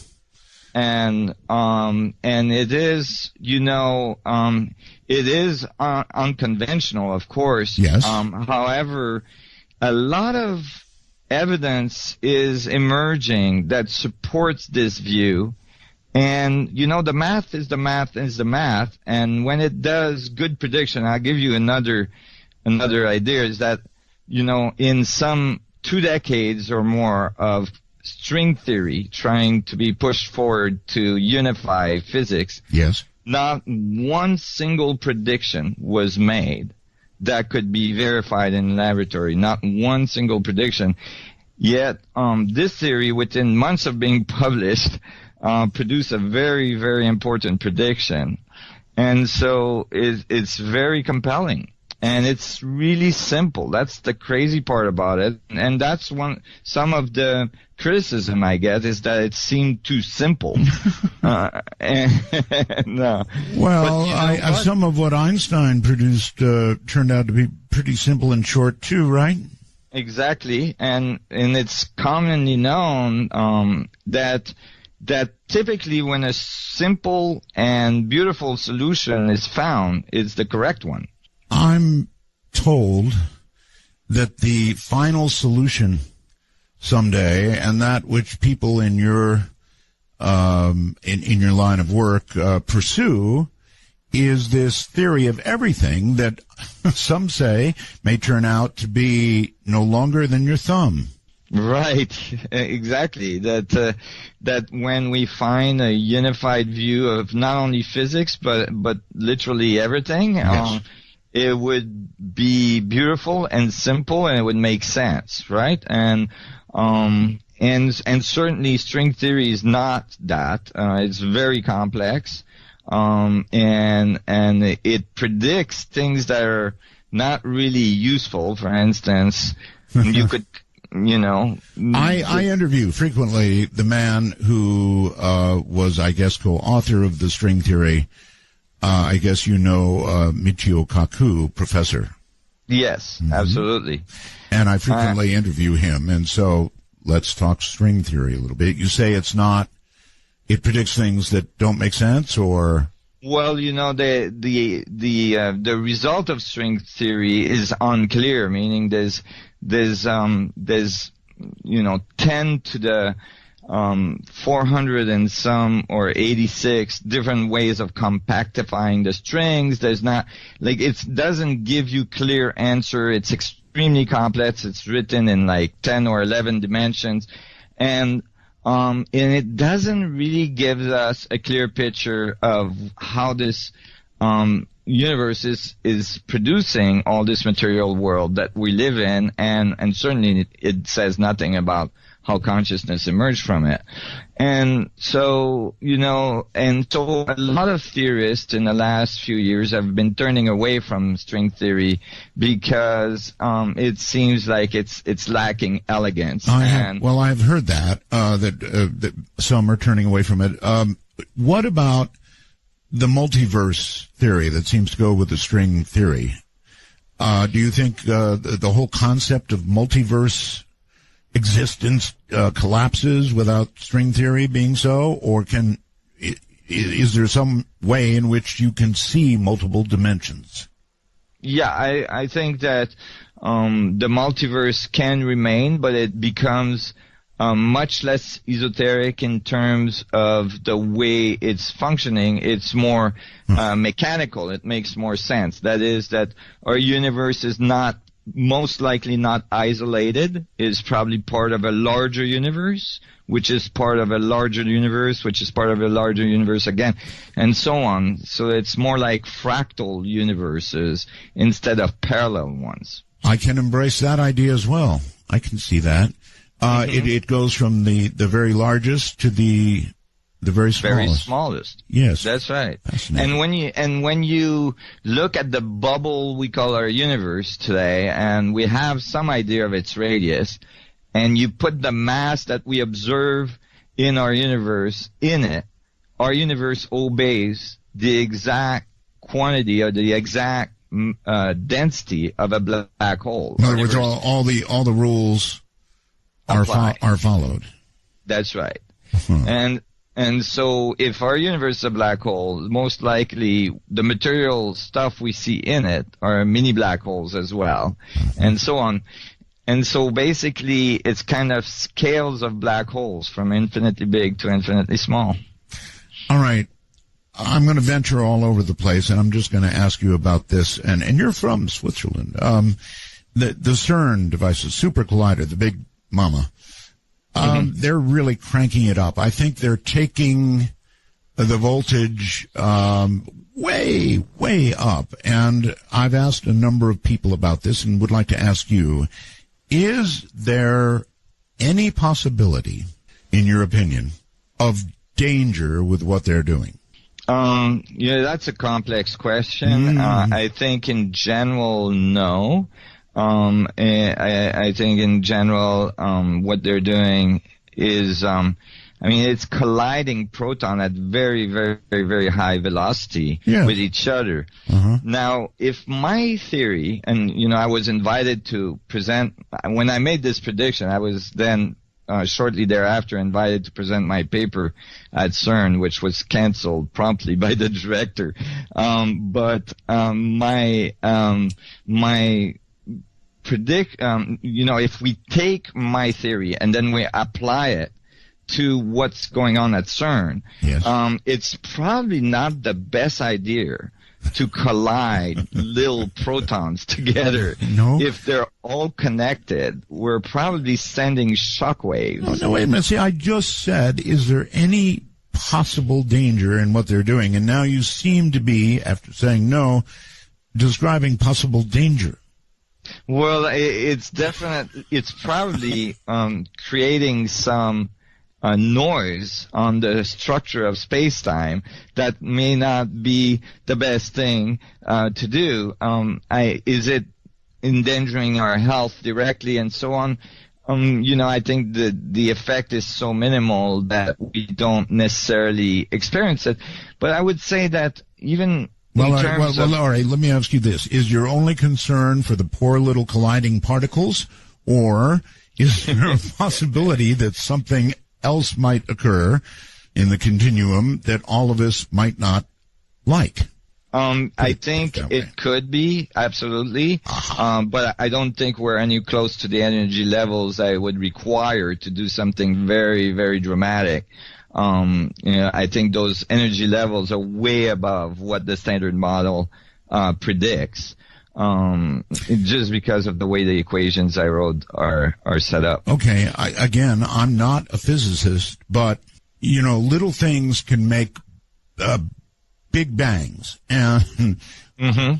And it is, it is unconventional, of course. Yes. However, a lot of evidence is emerging that supports this view. And, the math is the math is the math. And when it does good prediction, I'll give you another idea, is that, in some 2 decades or more of string theory trying to be pushed forward to unify physics, yes, not one single prediction was made that could be verified in the laboratory. Not one single prediction. Yet, this theory, within months of being published, produced a very, very important prediction. And so it's very compelling. And it's really simple. That's the crazy part about it. And that's some of the criticism I get, is that it seemed too simple. Well, some of what Einstein produced turned out to be pretty simple and short too, right? Exactly. And it's commonly known that typically when a simple and beautiful solution is found, it's the correct one. I'm told that the final solution someday, and that which people in your in your line of work pursue, is this theory of everything that some say may turn out to be no longer than your thumb. Right, exactly. That when we find a unified view of not only physics but literally everything, yes, it would be beautiful and simple, and it would make sense, right? And certainly string theory is not that. It's very complex, and it predicts things that are not really useful. For instance, you could. I interview frequently the man who was, I guess, co-author of the string theory. I guess Michio Kaku, professor. Yes, absolutely. And I frequently interview him, and so let's talk string theory a little bit. You say it predicts things that don't make sense, or? Well, the result of string theory is unclear, meaning there's 10 to the 400 and some or 86 different ways of compactifying the strings. There's not, it doesn't give you clear answer. It's extremely complex. It's written in 10 or 11 dimensions. And it doesn't really give us a clear picture of how this universe is producing all this material world that we live in, and certainly it says nothing about how consciousness emerged from it. And so, a lot of theorists in the last few years have been turning away from string theory because it seems like it's lacking elegance. I've heard that some are turning away from it. What about the multiverse theory that seems to go with the string theory? Do you think the whole concept of multiverse existence collapses without string theory being so, or can is there some way in which you can see multiple dimensions? Yeah, I think that the multiverse can remain, but it becomes much less esoteric in terms of the way it's functioning. It's more mechanical. It makes more sense. That is that our universe is most likely not isolated, is probably part of a larger universe, which is part of a larger universe, which is part of a larger universe again, and so on. So it's more like fractal universes instead of parallel ones. I can embrace that idea as well. I can see that. It goes from the very largest to the very smallest. Very smallest. Yes. That's right. And when you look at the bubble we call our universe today, and we have some idea of its radius, and you put the mass that we observe in our universe in it, our universe obeys the exact quantity or the exact density of a black hole. In other words, all the rules are followed. That's right. And so if our universe is a black hole, most likely the material stuff we see in it are mini black holes as well, and so on. And so basically it's kind of scales of black holes from infinitely big to infinitely small. All right. I'm going to venture all over the place, and I'm just going to ask you about this. And you're from Switzerland. The CERN devices, Super Collider, the big mama, they're really cranking it up. I think they're taking the voltage way, way up. And I've asked a number of people about this and would like to ask you, is there any possibility, in your opinion, of danger with what they're doing? That's a complex question. I think in general, no. I think in general, what they're doing is, it's colliding proton at very, very, very, very high velocity with each other. Now, if my theory, and, I was invited to present, when I made this prediction, I was then shortly thereafter invited to present my paper at CERN, which was canceled promptly by the director. My predict, if we take my theory and then we apply it to what's going on at CERN, it's probably not the best idea to collide little protons together. No. If they're all connected, we're probably sending shockwaves. Oh, no, wait a minute. See, I just said, is there any possible danger in what they're doing? And now you seem to be, after saying no, describing possible danger. Well, it's probably creating some noise on the structure of space-time that may not be the best thing to do. Is it endangering our health directly and so on? I think the effect is so minimal that we don't necessarily experience it. But I would say that even all right, let me ask you this. Is your only concern for the poor little colliding particles, or is there a possibility that something else might occur in the continuum that all of us might not like? I think it could be, absolutely. But I don't think we're any close to the energy levels I would require to do something very, very dramatic. I think those energy levels are way above what the standard model predicts. Just because of the way the equations I wrote are set up. Okay, I'm not a physicist, but, little things can make big bangs, and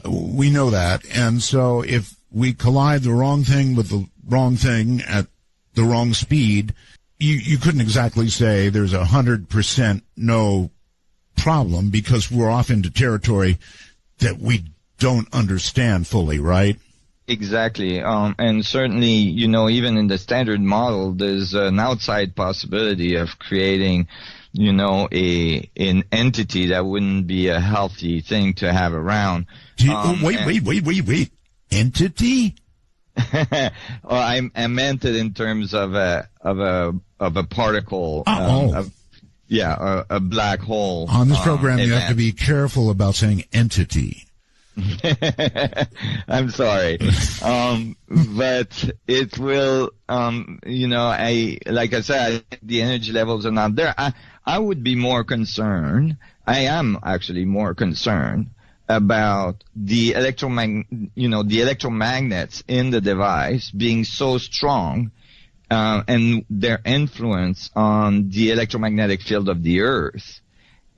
we know that. And so if we collide the wrong thing with the wrong thing at the wrong speed, you couldn't exactly say there's 100% no problem, because we're off into territory that we don't understand fully, right? Exactly. And certainly, even in the standard model, there's an outside possibility of creating, an entity that wouldn't be a healthy thing to have around. Wait. Entity? Well, I meant it in terms of a particle. a black hole. On this program, you event. have to be careful about saying entity. I'm sorry. But it will, like I said, the energy levels are not there. I would be more concerned. I am actually more concerned about the electromagnets in the device being so strong, and their influence on the electromagnetic field of the Earth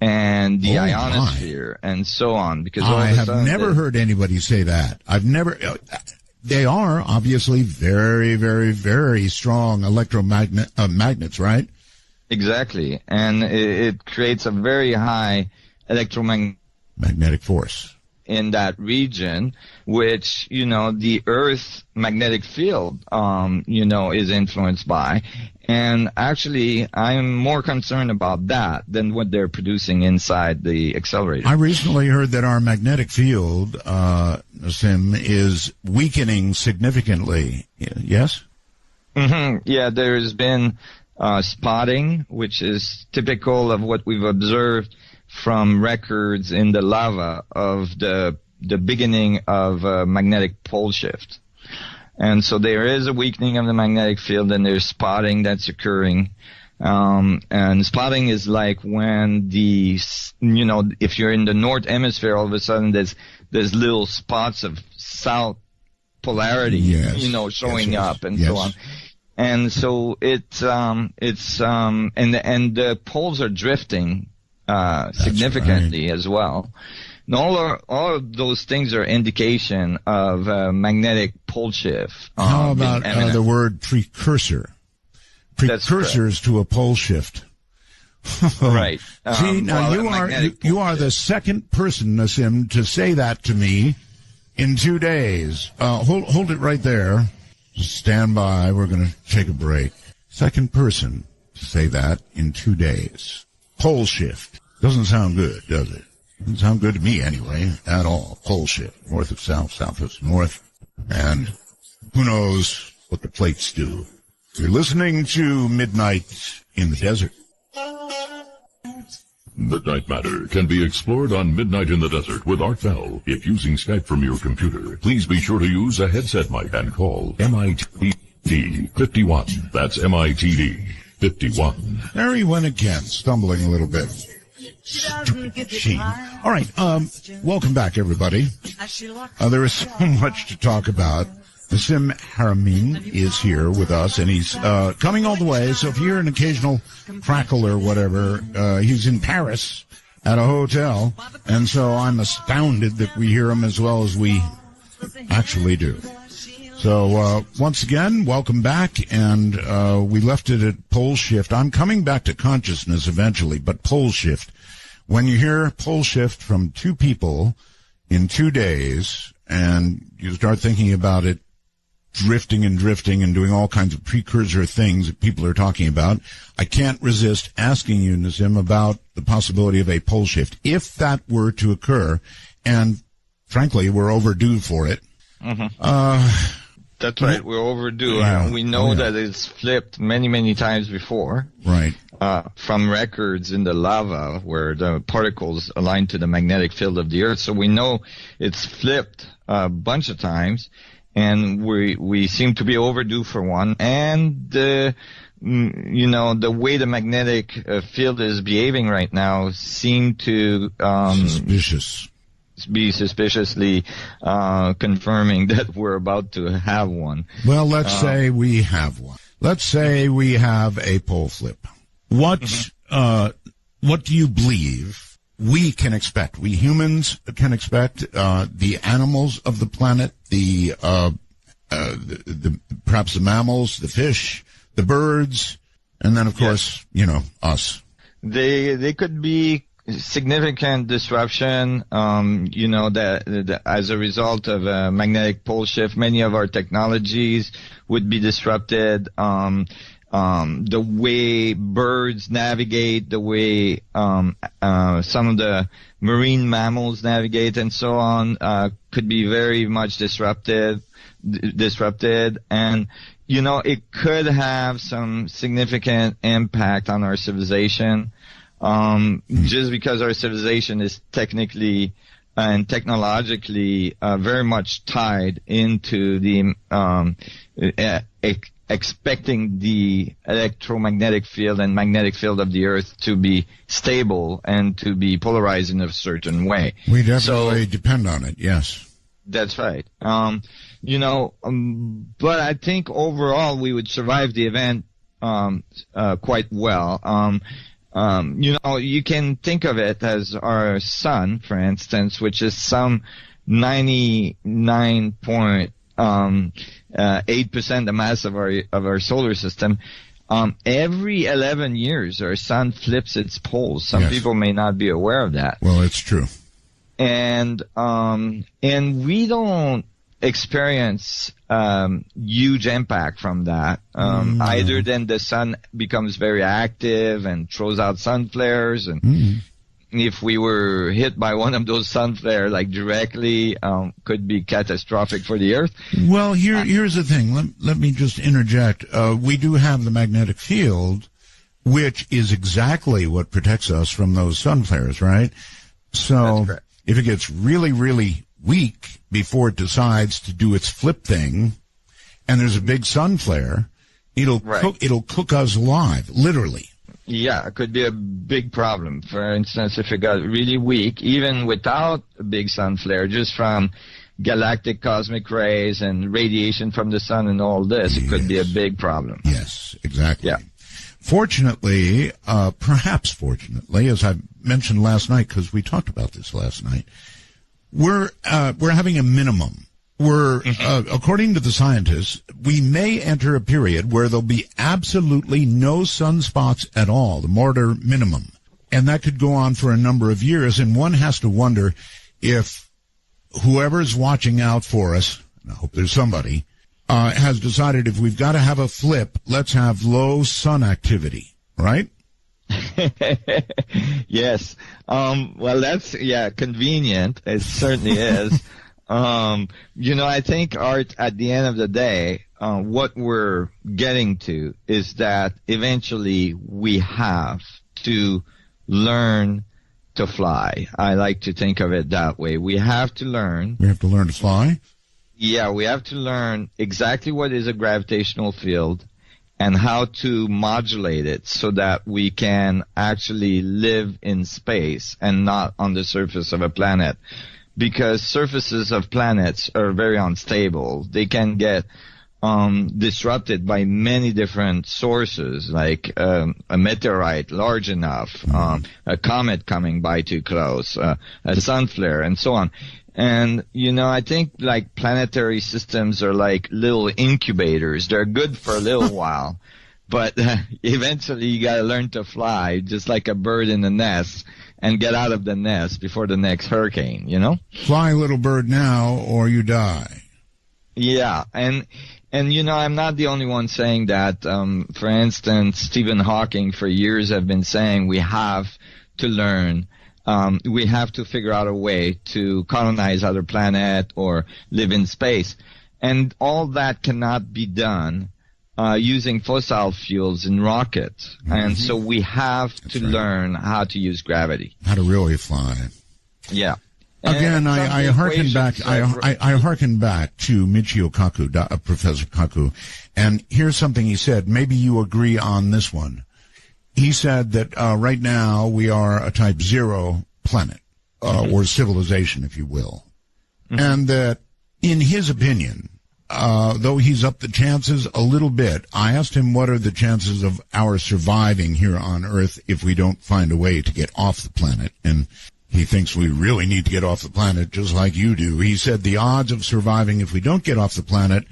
and the ionosphere and so on. Because I have never heard anybody say that. They are obviously very, very, very strong magnets, right? Exactly. And it creates a very high electromagnetic force in that region, which, the Earth's magnetic field, is influenced by. And actually, I'm more concerned about that than what they're producing inside the accelerator. I recently heard that our magnetic field, Nassim, is weakening significantly. Yes? Mm-hmm. Yeah, there's been spotting, which is typical of what we've observed from records in the lava of the beginning of magnetic pole shift. And so there is a weakening of the magnetic field, and there's spotting that's occurring. And spotting is like when if you're in the north hemisphere, all of a sudden there's little spots of south polarity, showing up and so on. And so it's and the poles are drifting significantly as well. And all of those things are indication of magnetic pole shift. How about the word precursor? Precursors to a pole shift. Right. See, now you are the second person, Nassim, to say that to me in 2 days. Hold it right there. Just stand by. We're going to take a break. Second person to say that in 2 days. Pole shift. Doesn't sound good, does it? Doesn't sound good to me anyway, at all. Pole shift. North of south, south of north. And who knows what the plates do. You're listening to Midnight in the Desert. Midnight Matter can be explored on Midnight in the Desert with Art Bell. If using Skype from your computer, please be sure to use a headset mic and call MITD 51. That's MITD 51. There he went again, stumbling a little bit. Stupid machine. All right, welcome back, everybody. There is so much to talk about. Nassim Haramein is here with us, and he's coming all the way. So if you hear an occasional crackle or whatever, he's in Paris at a hotel, and so I'm astounded that we hear him as well as we actually do. So once again, welcome back, and we left it at pole shift. I'm coming back to consciousness eventually, but pole shift. When you hear pole shift from two people in 2 days, and you start thinking about it drifting and doing all kinds of precursor things that people are talking about, I can't resist asking you, Nassim, about the possibility of a pole shift. If that were to occur, and frankly, we're overdue for it. Mm-hmm. That's right, we're overdue. Yeah. We know that it's flipped many, many times before. Right. From records in the lava where the particles align to the magnetic field of the Earth. So we know it's flipped a bunch of times, and we seem to be overdue for one. And the way the magnetic field is behaving right now seem to be suspiciously confirming that we're about to have one. Well, let's say we have one. Let's say we have a pole flip. What do you believe we can expect? We humans can expect, the animals of the planet, the perhaps the mammals, the fish, the birds, and then of course, us. They could be significant disruption, that as a result of a magnetic pole shift, many of our technologies would be disrupted. The way birds navigate, the way some of the marine mammals navigate, and so on, could be very much disrupted, and it could have some significant impact on our civilization. Just because our civilization is technically and technologically very much tied into the expecting the electromagnetic field and magnetic field of the Earth to be stable and to be polarized in a certain way. We definitely depend on it, yes. That's right. But I think overall we would survive the event quite well. You can think of it as our sun, for instance, which is some 99.8% the mass of our solar system. Every 11 years, our sun flips its poles. Some people may not be aware of that. Well, it's true. And we don't experience huge impact from that, either than the sun becomes very active and throws out sun flares, and if we were hit by one of those sun flares like directly, could be catastrophic for the Earth. Well, here's the thing. Let me just interject. We do have the magnetic field, which is exactly what protects us from those sun flares, right? So if it gets really, really weak before it decides to do its flip thing, and there's a big sun flare, it'll cook us alive, literally. Yeah, it could be a big problem. For instance, if it got really weak, even without a big sun flare, just from galactic cosmic rays and radiation from the sun and all this, it could be a big problem. Yes, exactly. Yeah. Fortunately, perhaps fortunately, as I mentioned last night, because we talked about this last night, we're having a minimum. According to the scientists, we may enter a period where there'll be absolutely no sunspots at all, the Mortar minimum. And that could go on for a number of years, and one has to wonder if whoever's watching out for us, and I hope there's somebody, has decided if we've got to have a flip, let's have low sun activity, right? Yes. Well, that's, convenient. It certainly is. I think, Art, at the end of the day, what we're getting to is that eventually we have to learn to fly. I like to think of it that way. We have to learn. We have to learn to fly? Yeah, we have to learn exactly what is a gravitational field and how to modulate it so that we can actually live in space and not on the surface of a planet. Because surfaces of planets are very unstable. They can get disrupted by many different sources, like a meteorite large enough, a comet coming by too close, a sun flare, and so on. And, I think like planetary systems are like little incubators. They're good for a little while, but eventually you got to learn to fly, just like a bird in a nest, and get out of the nest before the next hurricane, Fly, little bird, now, or you die. Yeah, and I'm not the only one saying that. For instance, Stephen Hawking for years have been saying we have to learn. We have to figure out a way to colonize other planet or live in space. And all that cannot be done using fossil fuels in rockets. And so we have to learn how to use gravity. How to really fly. Yeah. Again, I harken back. I harken back to Michio Kaku, Professor Kaku, and here's something he said. Maybe you agree on this one. He said that right now we are a Type 0 planet, or civilization, if you will, and that in his opinion, though he's upped the chances a little bit, I asked him what are the chances of our surviving here on Earth if we don't find a way to get off the planet, and he thinks we really need to get off the planet, just like you do. He said the odds of surviving if we don't get off the planet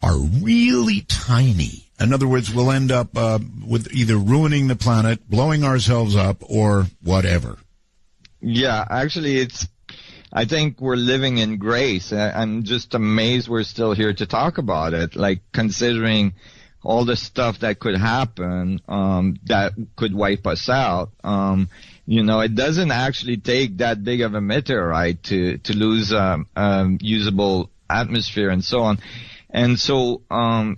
are really tiny. In other words, we'll end up with either ruining the planet, blowing ourselves up, or whatever. Yeah, actually, I think we're living in grace. I'm just amazed we're still here to talk about it, like considering all the stuff that could happen that could wipe us out. It doesn't actually take that big of a meteorite to lose usable atmosphere and so on. And so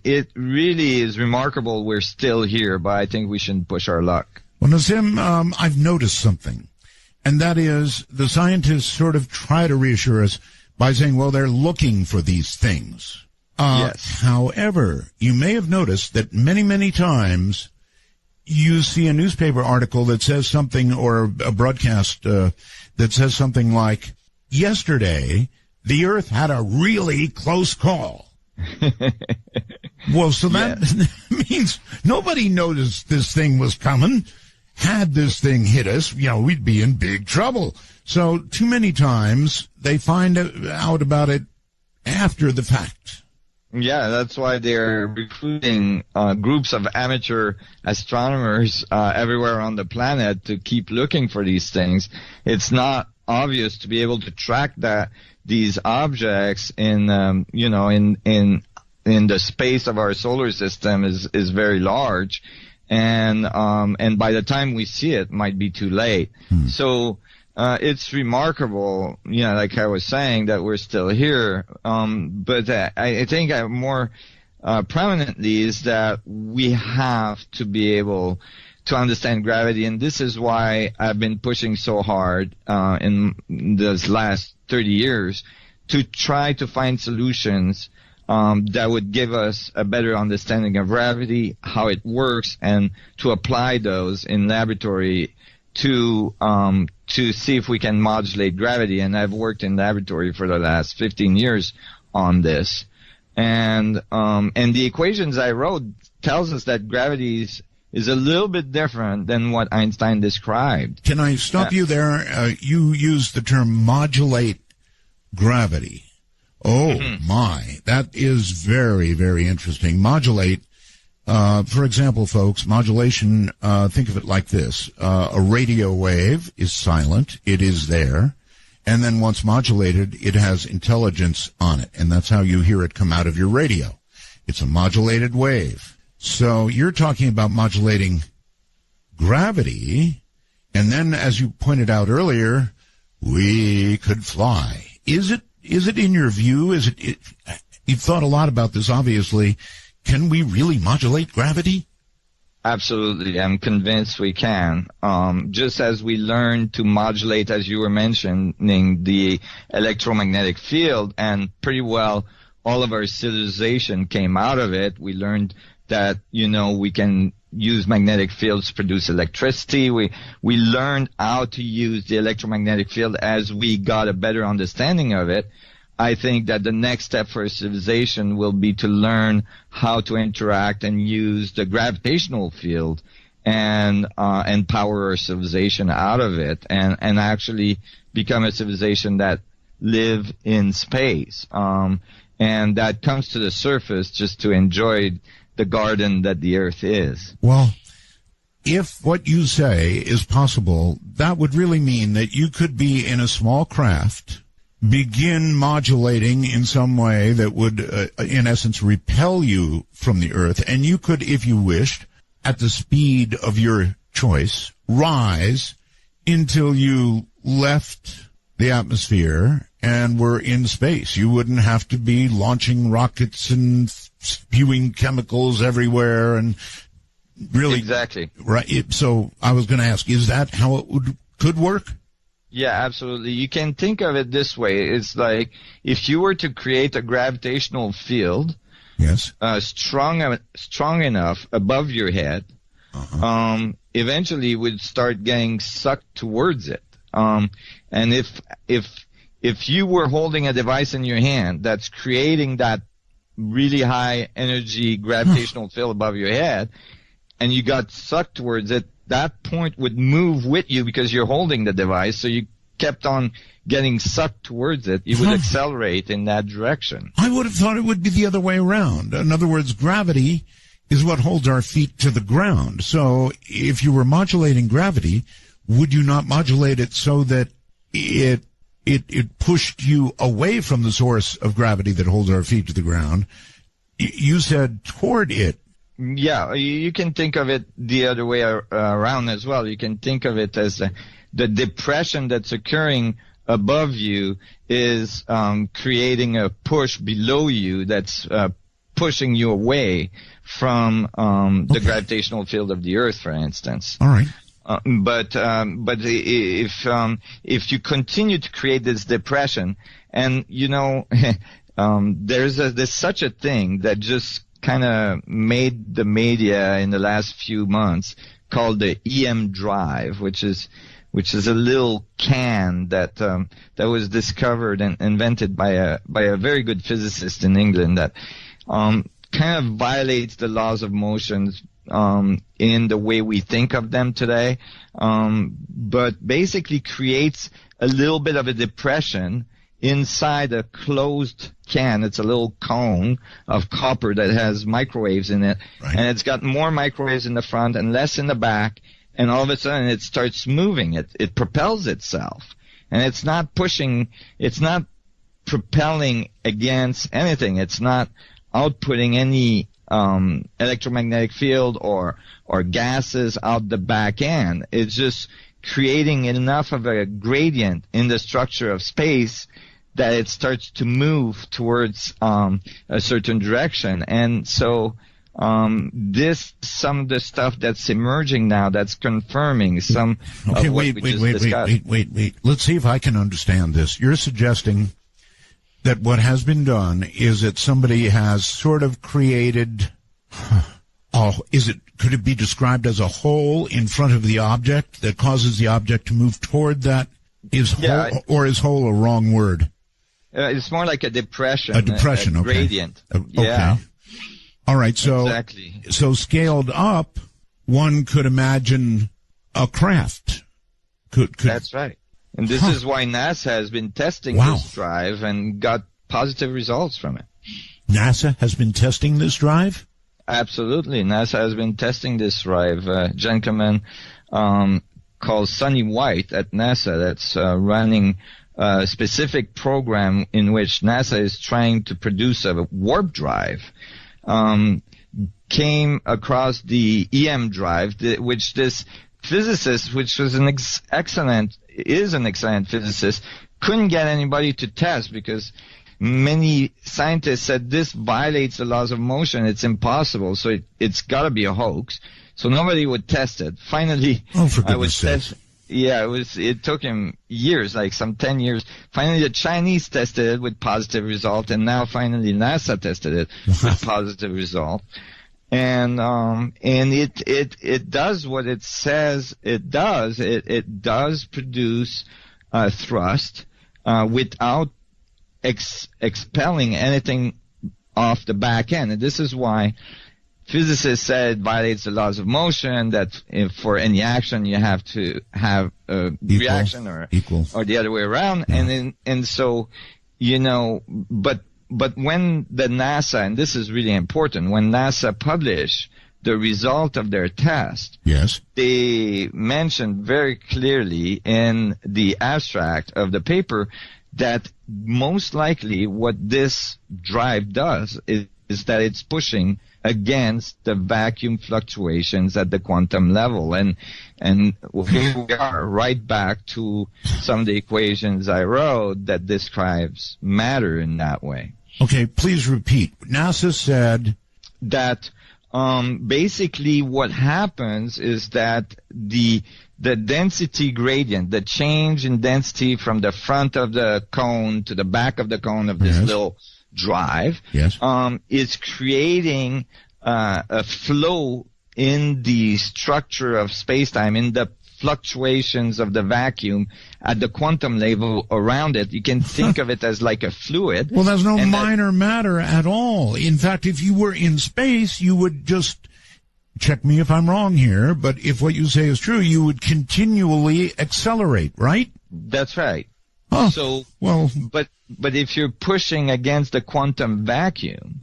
it really is remarkable we're still here, but I think we shouldn't push our luck. Well, Nazim, I've noticed something, and that is the scientists sort of try to reassure us by saying, well, they're looking for these things. Yes. However, you may have noticed that many, many times you see a newspaper article that says something, or a broadcast that says something like, yesterday, the Earth had a really close call. Well, so that means nobody noticed this thing was coming. Had this thing hit us, we'd be in big trouble. So too many times they find out about it after the fact. Yeah, that's why they're recruiting groups of amateur astronomers everywhere on the planet to keep looking for these things. It's not obvious to be able to track these objects in the space of our solar system is very large, and by the time we see it might be too late. So it's remarkable, like I was saying, that we're still here. But I think more prominently is that we have to be able to understand gravity, and this is why I've been pushing so hard in this last 30 years to try to find solutions that would give us a better understanding of gravity, how it works, and to apply those in laboratory to see if we can modulate gravity. And I've worked in laboratory for the last 15 years on this. And the equations I wrote tells us that gravity is a little bit different than what Einstein described. Can I stop you there? You used the term modulate gravity. Oh, my. That is very, very interesting. Modulate, for example, folks, modulation, think of it like this. A radio wave is silent. It is there. And then once modulated, it has intelligence on it. And that's how you hear it come out of your radio. It's a modulated wave. So you're talking about modulating gravity. And then, as you pointed out earlier, we could fly. Is it in your view? You've thought a lot about this, obviously. Can we really modulate gravity? Absolutely. I'm convinced we can. Just as we learn to modulate, as you were mentioning, the electromagnetic field, and pretty well all of our civilization came out of it. We learned that, we can use magnetic fields to produce electricity. We learned how to use the electromagnetic field as we got a better understanding of it. I think that the next step for civilization will be to learn how to interact and use the gravitational field and power our civilization out of it, and actually become a civilization that live in space, and that comes to the surface just to enjoy the garden that the Earth is. Well, if what you say is possible, that would really mean that you could be in a small craft, begin modulating in some way that would, in essence, repel you from the Earth, and you could, if you wished, at the speed of your choice, rise until you left the atmosphere and were in space. You wouldn't have to be launching rockets and spewing chemicals everywhere, and really... Exactly. Right. So I was going to ask, is that how it could work? Yeah, absolutely. You can think of it this way. It's like if you were to create a gravitational field, yes, strong enough above your head, eventually you would start getting sucked towards it. And if you were holding a device in your hand that's creating that really high energy gravitational field above your head, and you got sucked towards it, that point would move with you because you're holding the device, so you kept on getting sucked towards it. You would accelerate in that direction. I would have thought it would be the other way around. In other words, gravity is what holds our feet to the ground. So if you were modulating gravity, would you not modulate it so that it pushed you away from the source of gravity that holds our feet to the ground? You said toward it. Yeah, you can think of it the other way around as well. You can think of it as the depression that's occurring above you is creating a push below you that's pushing you away from the gravitational field of the Earth, for instance. All right. But if you continue to create this depression, and there's such a thing that just kind of made the media in the last few months called the EM drive, which is a little can that was discovered and invented by a very good physicist in England that kind of violates the laws of motion in the way we think of them today, but basically creates a little bit of a depression inside a closed can. It's a little cone of copper that has microwaves in it, and it's got more microwaves in the front and less in the back, and all of a sudden it starts moving. It propels itself, and it's not propelling against anything. It's not outputting any electromagnetic field or gases out the back end. It's just creating enough of a gradient in the structure of space that it starts to move towards a certain direction. And so some of the stuff that's emerging now that's confirming some okay, of what we just discussed. Wait. Let's see if I can understand this. You're suggesting that what has been done is that somebody has sort of created, could it be described as a hole in front of the object that causes the object to move toward that? Is hole a wrong word? It's more like a depression. A depression, a gradient. Okay. All right, so exactly. So scaled up, one could imagine a craft. That's right. And this is why NASA has been testing this drive and got positive results from it. NASA has been testing this drive? Absolutely. NASA has been testing this drive. A gentleman called Sonny White at NASA that's running a specific program in which NASA is trying to produce a warp drive. Came across the EM drive, which this physicist, which was an excellent physicist, couldn't get anybody to test because many scientists said this violates the laws of motion. It's impossible. So it's got to be a hoax. So nobody would test it. Finally, for goodness sake. It took him years, like some 10 years. Finally, the Chinese tested it with positive result, and now finally NASA tested it with positive result. And it does what it says it does. It does produce thrust without expelling anything off the back end. And this is why physicists said it violates the laws of motion, that for any action you have to have a reaction or the other way around. Yeah. And so, but when the NASA, and this is really important, when NASA published the result of their test, they mentioned very clearly in the abstract of the paper that most likely what this drive does is that it's pushing against the vacuum fluctuations at the quantum level. And here we are right back to some of the equations I wrote that describes matter in that way. Okay, please repeat. NASA said that basically what happens is that the density gradient, the change in density from the front of the cone to the back of the cone of this little drive, is creating a flow in the structure of space-time, in the fluctuations of the vacuum at the quantum level around it. You can think of it as like a fluid. Well, there's no minor matter at all. In fact, if you were in space, you would just, check me if I'm wrong here, but if what you say is true, you would continually accelerate, right? That's right. Oh, so, well, but if you're pushing against the quantum vacuum,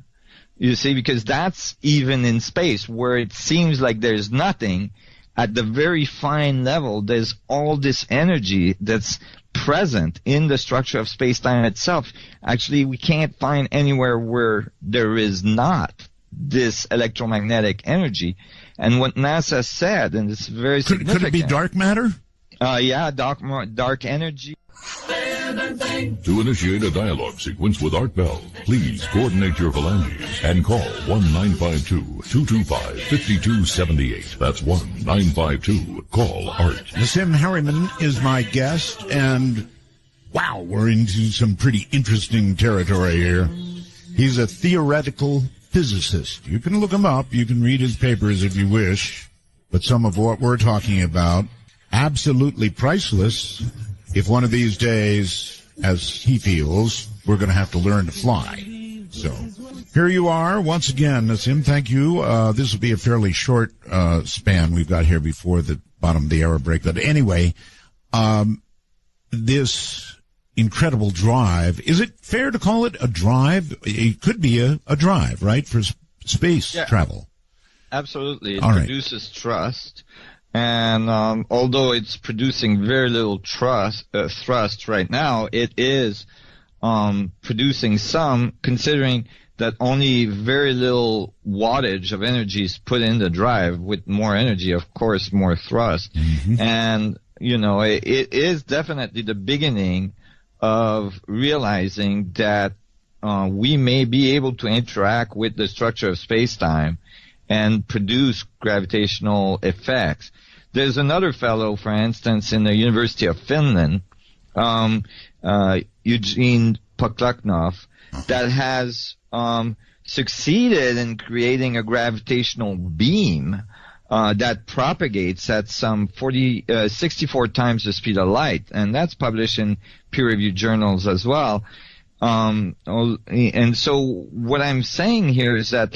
you see, because that's even in space where it seems like there's nothing, at the very fine level, there's all this energy that's present in the structure of space-time itself. Actually, we can't find anywhere where there is not this electromagnetic energy. And what NASA said, and it's very significant. Could it be dark matter? Yeah, dark energy. together thing. To initiate a dialogue sequence with Art Bell, please coordinate your phalanges and call 1-952-225-5278. That's 1-952-CALL-ART. Nassim Harriman is my guest, and wow, we're into some pretty interesting territory here. He's a theoretical physicist. You can look him up. You can read his papers if you wish. But some of what we're talking about, absolutely priceless if one of these days, as he feels, we're going to have to learn to fly. So here you are once again, Nassim. Thank you. This will be a fairly short span we've got here before the bottom of the hour break. But anyway, this incredible drive, is it fair to call it a drive? It could be a drive, right, for space travel. Absolutely. It All right. produces thrust. And although it's producing very little thrust right now, it is producing some, considering that only very little wattage of energy is put in the drive. With more energy, of course, more thrust. Mm-hmm. And, it is definitely the beginning of realizing that we may be able to interact with the structure of space-time and produce gravitational effects. There's another fellow, for instance, in the University of Finland, Eugene Poklaknov, that has succeeded in creating a gravitational beam that propagates at some 64 times the speed of light, and that's published in peer-reviewed journals as well. And so what I'm saying here is that,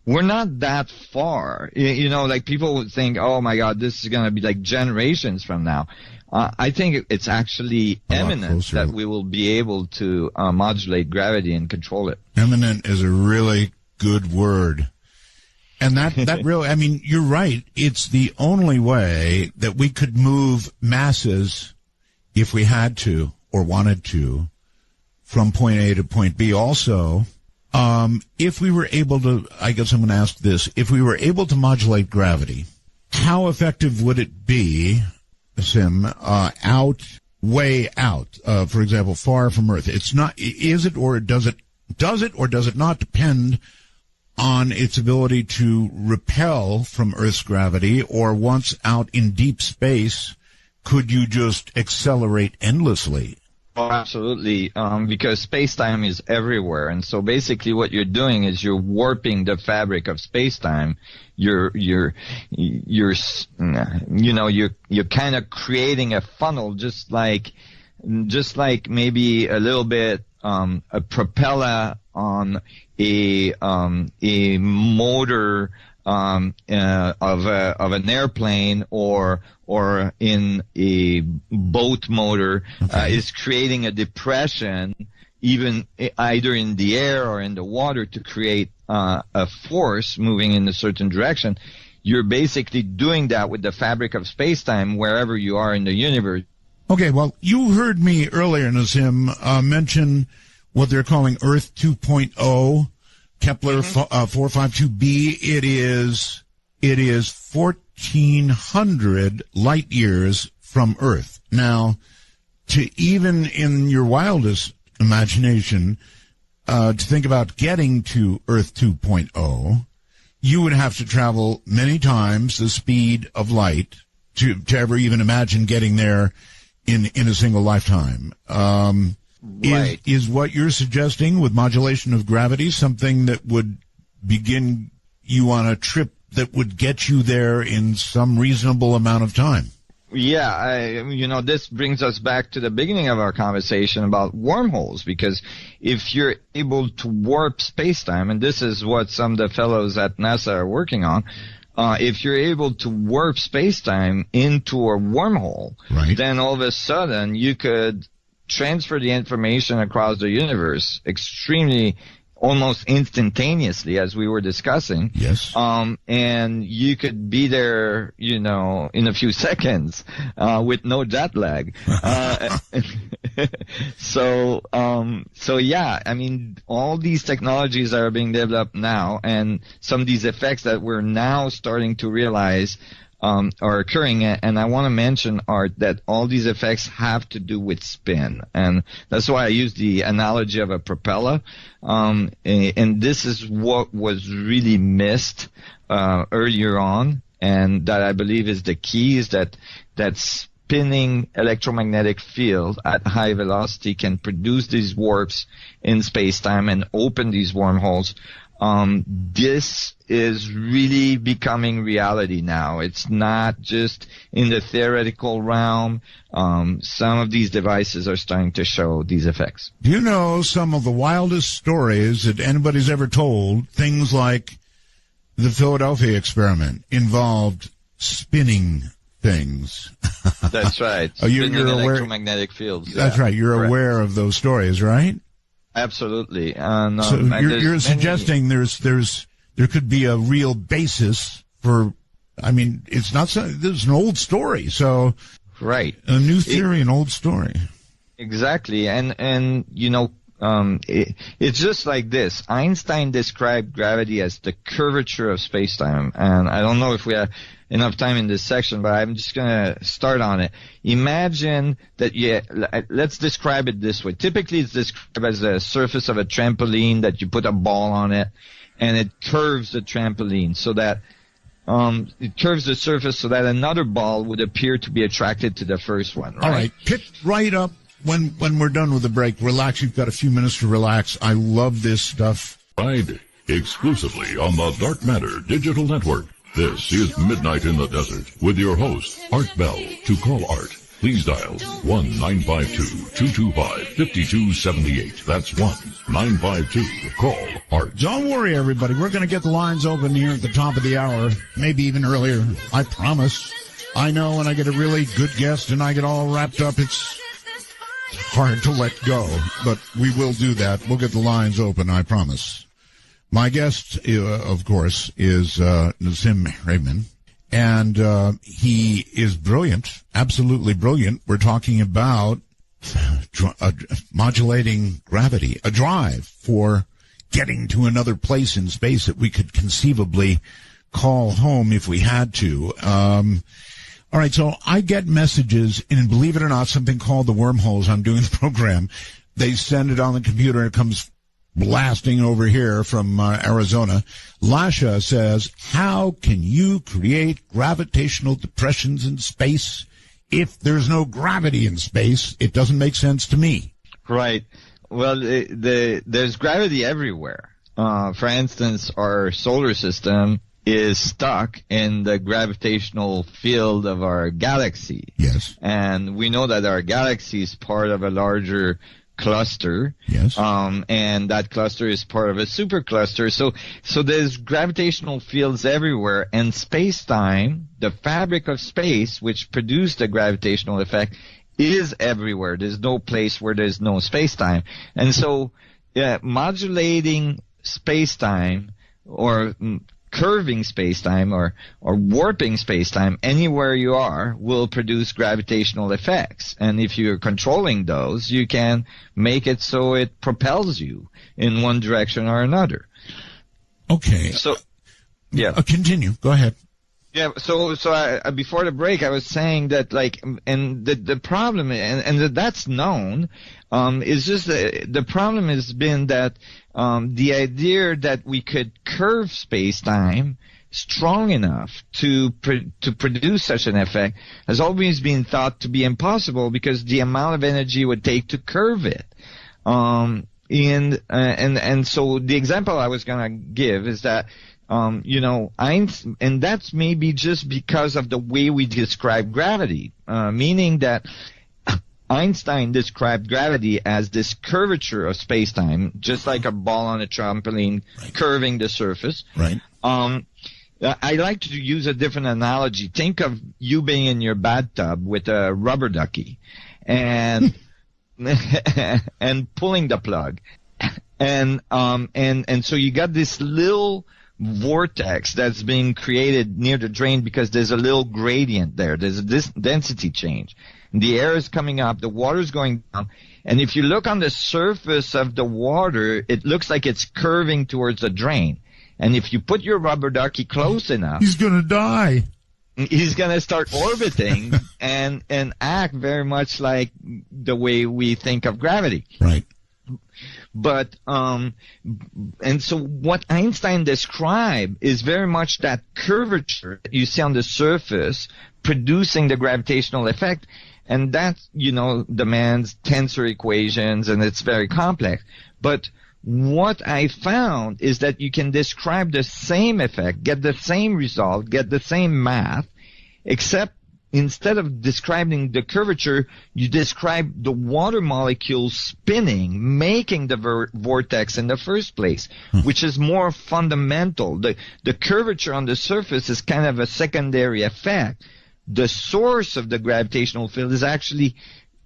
we're not that far. People would think, oh my God, this is going to be generations from now. I think it's actually imminent that we will be able to modulate gravity and control it. Imminent is a really good word. And that really, you're right. It's the only way that we could move masses, if we had to or wanted to, from point A to point B. Also, if we were able to, I guess I'm going to ask this, if we were able to modulate gravity, how effective would it be, Sim, way out, for example, far from Earth? It's not, is it or does it not depend on its ability to repel from Earth's gravity, or once out in deep space, could you just accelerate endlessly? Oh, absolutely, because space-time is everywhere, and so basically what you're doing is you're warping the fabric of space-time. You're kind of creating a funnel, just like maybe a little bit a propeller on a motor of an airplane or in a boat motor, is creating a depression either in the air or in the water to create a force moving in a certain direction. You're basically doing that with the fabric of space-time wherever you are in the universe. Okay, well, you heard me earlier, Nassim, mention what they're calling Earth 2.0, Kepler 452b. It is 1,400 light years from Earth. Now, to even in your wildest imagination, to think about getting to Earth 2.0, you would have to travel many times the speed of light to ever even imagine getting there in a single lifetime. Right. Is what you're suggesting with modulation of gravity something that would begin you on a trip that would get you there in some reasonable amount of time? Yeah, this brings us back to the beginning of our conversation about wormholes, because if you're able to warp space-time, and this is what some of the fellows at NASA are working on, if you're able to warp space-time into a wormhole, right, then all of a sudden you could transfer the information across the universe extremely, almost instantaneously, as we were discussing. Yes. And you could be there, in a few seconds, with no jet lag. So yeah, all these technologies that are being developed now, and some of these effects that we're now starting to realize, are occurring. And I want to mention, Art, that all these effects have to do with spin. And that's why I use the analogy of a propeller. And this is what was really missed earlier on, and that I believe is the key, is that spinning electromagnetic field at high velocity can produce these warps in space-time and open these wormholes. This is really becoming reality now. It's not just in the theoretical realm. Some of these devices are starting to show these effects. Do you know some of the wildest stories that anybody's ever told? Things like the Philadelphia experiment involved spinning things. That's right. You're aware, electromagnetic fields. That's right. You're aware of those stories, right? Absolutely. So you're suggesting there could be a real basis for. I mean, it's not. There's an old story, so right. A new theory, an old story. Exactly, and you know. It's just like this. Einstein described gravity as the curvature of space-time, and I don't know if we have enough time in this section, but I'm just going to start on it. Imagine that, let's describe it this way. Typically, it's described as the surface of a trampoline that you put a ball on it, and it curves the trampoline so that it curves the surface so that another ball would appear to be attracted to the first one, right? All right, pick right up. When we're done with the break, relax. You've got a few minutes to relax. I love this stuff. Right, exclusively on the Dark Matter Digital Network. This is Midnight in the Desert with your host, Art Bell. To call Art, please dial 1-952-225-5278. That's 1-952-CALL ART. Don't worry, everybody. We're going to get the lines open here at the top of the hour, maybe even earlier. I promise. I know when I get a really good guest and I get all wrapped up, it's hard to let go, but we will do that. We'll get the lines open, I promise. My guest, of course, is Nazim Raymond, and he is brilliant, absolutely brilliant. We're talking about modulating gravity, a drive for getting to another place in space that we could conceivably call home if we had to. All right, so I get messages, and believe it or not, something called the wormholes. I'm doing the program. They send it on the computer, and it comes blasting over here from Arizona. Lasha says, how can you create gravitational depressions in space if there's no gravity in space? It doesn't make sense to me. Right. Well, there's gravity everywhere. For instance, our solar system is stuck in the gravitational field of our galaxy. Yes. And we know that our galaxy is part of a larger cluster. Yes. And that cluster is part of a supercluster. So there's gravitational fields everywhere, and space-time, the fabric of space, which produced the gravitational effect, is everywhere. There's no place where there's no space-time. And so, modulating space-time or curving space-time or warping space-time anywhere you are will produce gravitational effects. And if you're controlling those, you can make it so it propels you in one direction or another. Okay. So, yeah. Continue. Go ahead. Yeah, so I, before the break, I was saying that, like, and the problem, and that's known, is just the problem has been that the idea that we could curve space-time strong enough to produce such an effect has always been thought to be impossible because the amount of energy it would take to curve it. And so the example I was going to give is that, and that's maybe just because of the way we describe gravity, meaning that Einstein described gravity as this curvature of space-time, just like a ball on a trampoline curving the surface. Right. I like to use a different analogy. Think of you being in your bathtub with a rubber ducky and and pulling the plug. And so you got this little vortex that's being created near the drain because there's a little gradient there. There's this density change. The air is coming up, the water's going down, and if you look on the surface of the water, it looks like it's curving towards the drain. And if you put your rubber ducky close enough, he's going to die. he's going to start orbiting and act very much like the way we think of gravity. Right. But, and so what Einstein described is very much that curvature that you see on the surface producing the gravitational effect. And that, demands tensor equations, and it's very complex. But what I found is that you can describe the same effect, get the same result, get the same math, except instead of describing the curvature, you describe the water molecule spinning, making the vortex in the first place, which is more fundamental. The curvature on the surface is kind of a secondary effect. The source of the gravitational field is actually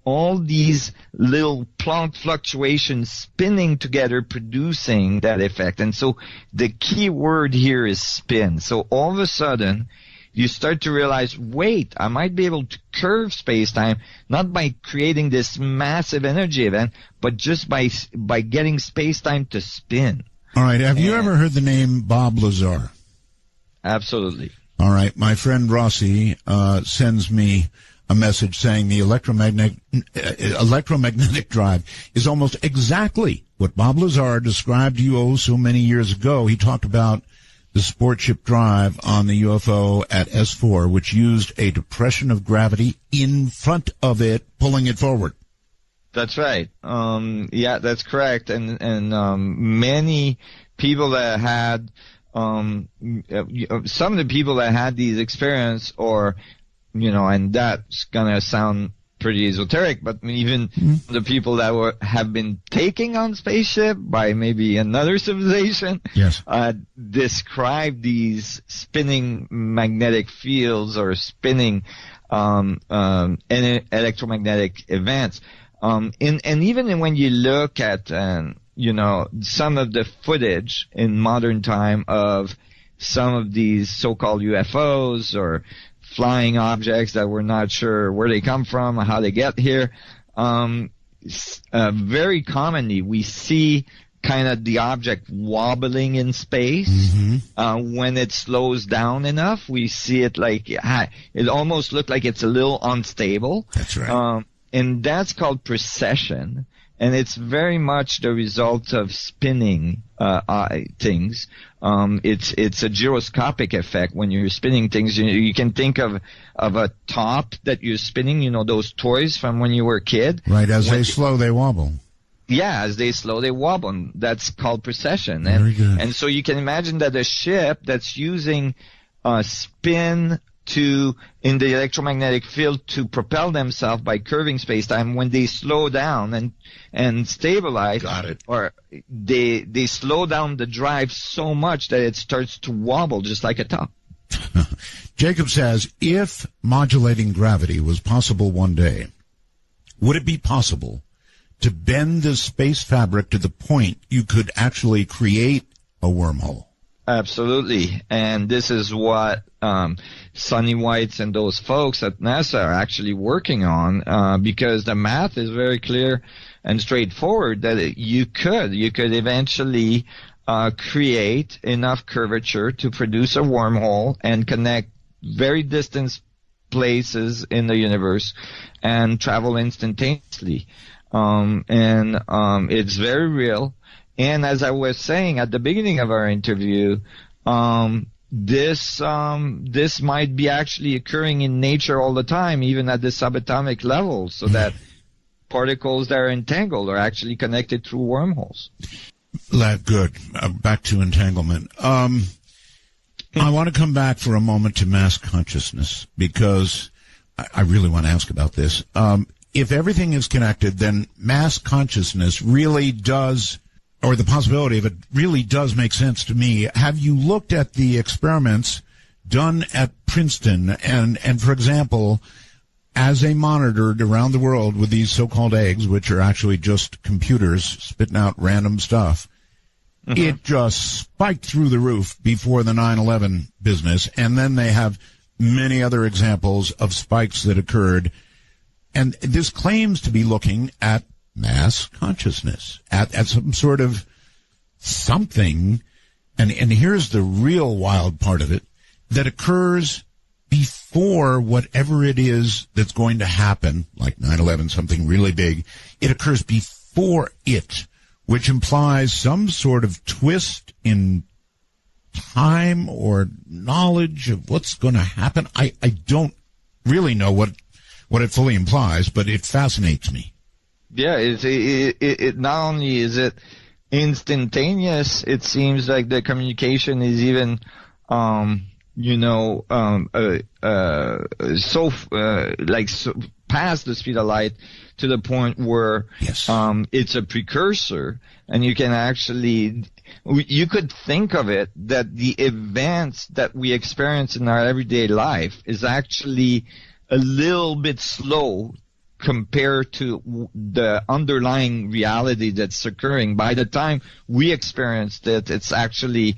all these little Planck fluctuations spinning together, producing that effect. And so the key word here is spin. So all of a sudden, you start to realize, wait, I might be able to curve space-time, not by creating this massive energy event, but just by getting space-time to spin. All right. Have you ever heard the name Bob Lazar? Absolutely. All right. My friend Rossi sends me a message saying the electromagnetic drive is almost exactly what Bob Lazar described to you so many years ago. He talked about the sport ship drive on the UFO at S4, which used a depression of gravity in front of it, pulling it forward. That's right. Yeah, that's correct. And many people that had some of the people that had these experiences, or and that's gonna sound pretty esoteric, but even the people that have been taken on spaceship by maybe another civilization, yes, describe these spinning magnetic fields or spinning electromagnetic events. And even when you look at some of the footage in modern time of some of these so-called UFOs or flying objects that we're not sure where they come from or how they get here, very commonly we see kind of the object wobbling in space. When it slows down enough, we see it like it almost looks like it's a little unstable. That's right. And that's called precession. And it's very much the result of spinning things. It's a gyroscopic effect. When you're spinning things, you can think of a top that you're spinning, those toys from when you were a kid. Right, as they slow, they wobble. Yeah, as they slow, they wobble. That's called precession. Very good. And so you can imagine that a ship that's using spin in the electromagnetic field to propel themselves by curving space-time, when they slow down and stabilize, or they slow down the drive so much that it starts to wobble just like a top. Jacob says, if modulating gravity was possible one day, would it be possible to bend the space fabric to the point you could actually create a wormhole? Absolutely. And this is what Sonny Whites and those folks at NASA are actually working on, because the math is very clear and straightforward that you could eventually create enough curvature to produce a wormhole and connect very distant places in the universe and travel instantaneously. It's very real. And as I was saying at the beginning of our interview, this might be actually occurring in nature all the time, even at the subatomic level, so that particles that are entangled are actually connected through wormholes. Good. Back to entanglement. I want to come back for a moment to mass consciousness, because I really want to ask about this. If everything is connected, then mass consciousness really does, or the possibility of it really does make sense to me. Have you looked at the experiments done at Princeton and for example, as they monitored around the world with these so-called eggs, which are actually just computers spitting out random stuff, it just spiked through the roof before the 9/11 business, and then they have many other examples of spikes that occurred. And this claims to be looking at mass consciousness, at some sort of something, and here's the real wild part of it, that occurs before whatever it is that's going to happen, like 9/11, something really big. It occurs before it, which implies some sort of twist in time or knowledge of what's going to happen. I don't really know what it fully implies, but it fascinates me. Yeah, it not only is it instantaneous, it seems like the communication is even so past the speed of light to the point where it's a precursor, and you can actually, you could think of it that the events that we experience in our everyday life is actually a little bit slow compared to the underlying reality that's occurring. By the time we experienced it, it's actually,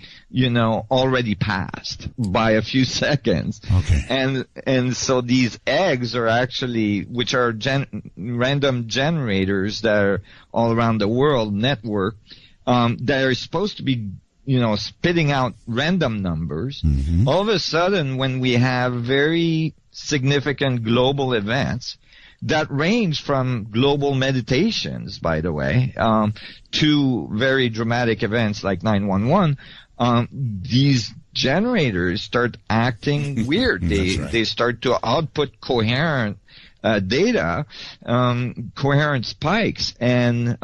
already passed by a few seconds. Okay. And so these eggs are actually, which are random generators that are all around the world network, that are supposed to be, spitting out random numbers. Mm-hmm. All of a sudden, when we have very significant global events, that range from global meditations, by the way, to very dramatic events like 9/11. These generators start acting weird. They start to output coherent data, coherent spikes, and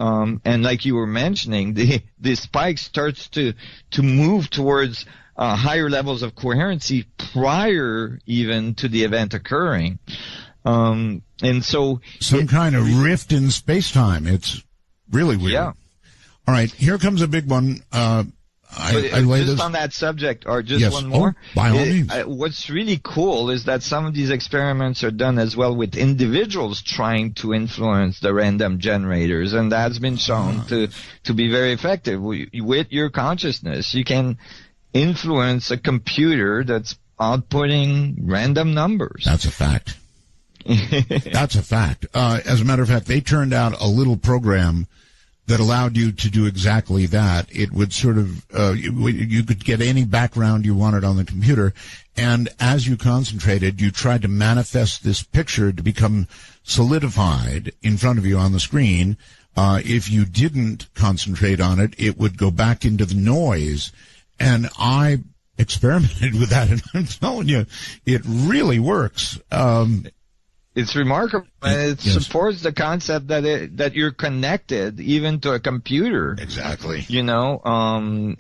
like you were mentioning, the spike starts to move towards higher levels of coherency prior even to the event occurring. And so some kind of rift in space-time. It's really weird. Yeah. All right, here comes a big one. I lay just this on that subject, or just one Oh, more. by all means. What's really cool is that some of these experiments are done as well with individuals trying to influence the random generators, and that's been shown to be very effective. With your consciousness, you can influence a computer that's outputting random numbers. That's a fact. That's a fact. As a matter of fact, they turned out a little program that allowed you to do exactly that. It would sort of, you could get any background you wanted on the computer, and as you concentrated, you tried to manifest this picture to become solidified in front of you on the screen. If you didn't concentrate on it, it would go back into the noise. And I experimented with that, and I'm telling you, it really works. It's remarkable, and it supports the concept that you're connected even to a computer. Exactly. And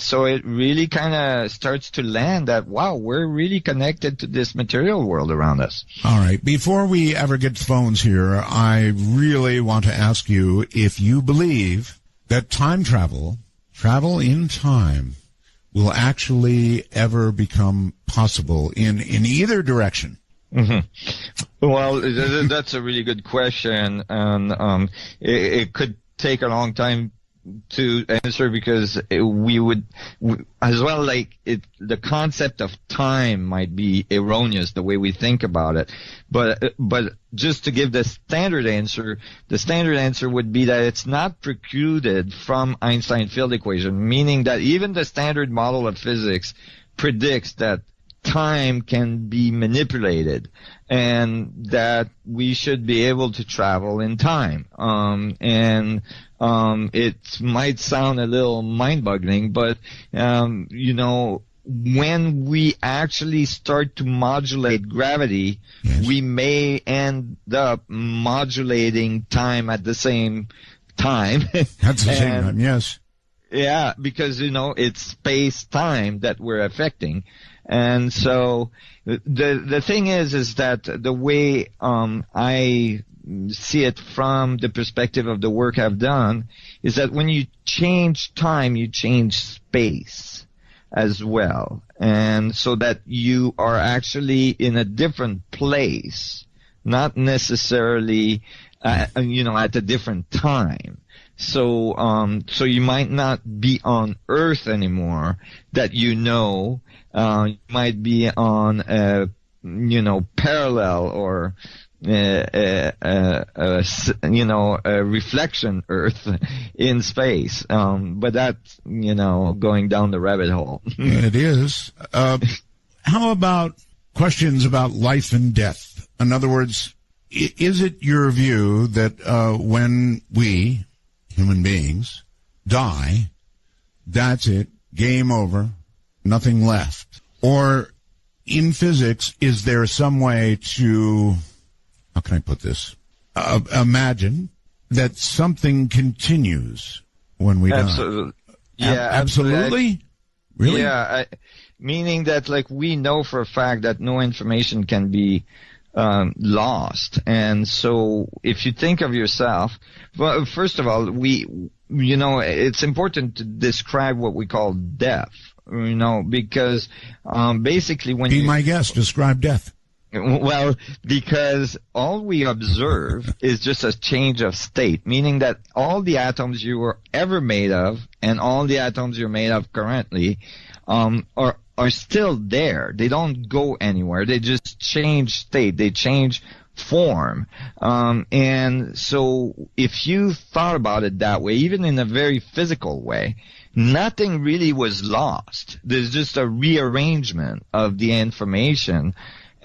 so it really kind of starts to land that, wow, we're really connected to this material world around us. All right. Before we ever get to phones here, I really want to ask you if you believe that time travel in time, will actually ever become possible in either direction. Mm-hmm. Well, that's a really good question, and it could take a long time to answer because we would, as well, the concept of time might be erroneous the way we think about it. But just to give the standard answer would be that it's not precluded from Einstein field equation, meaning that even the standard model of physics predicts that time can be manipulated and that we should be able to travel in time. It might sound a little mind-boggling, but, when we actually start to modulate gravity, we may end up modulating time at the same time. At the same time, yes. Yeah, because, it's space-time that we're affecting. And so the thing is that the way I see it from the perspective of the work I've done is that when you change time, you change space as well. And so that you are actually in a different place, not necessarily, at a different time. So you might not be on Earth anymore that you might be on a, parallel or, a reflection Earth in space. But that's, going down the rabbit hole. It is. How about questions about life and death? In other words, is it your view that when we, human beings, die, that's it, game over, nothing left? Or in physics, is there some way to, how can I put this, imagine that something continues when we die? Yeah, absolutely. Really? Yeah, meaning that like we know for a fact that no information can be lost. And so if you think of yourself, well, first of all, it's important to describe what we call death, because basically when Be my guest, describe death. Well, because all we observe is just a change of state, meaning that all the atoms you were ever made of and all the atoms you're made of currently are still there. They don't go anywhere. They just change state. They change form. And so if you thought about it that way, even in a very physical way, nothing really was lost. There's just a rearrangement of the information.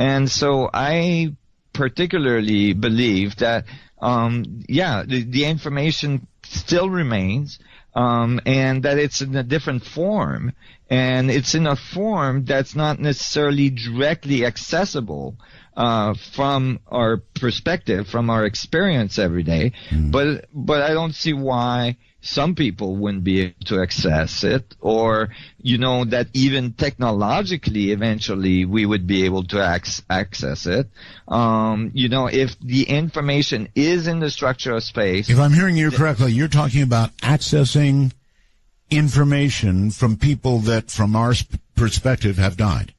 And so I particularly believe that, the information still remains, and that it's in a different form, and it's in a form that's not necessarily directly accessible from our perspective, from our experience every day. But I don't see why some people wouldn't be able to access it, or, that even technologically eventually we would be able to access it. If the information is in the structure of space. If I'm hearing you correctly, you're talking about accessing information from people that, from our perspective, have died.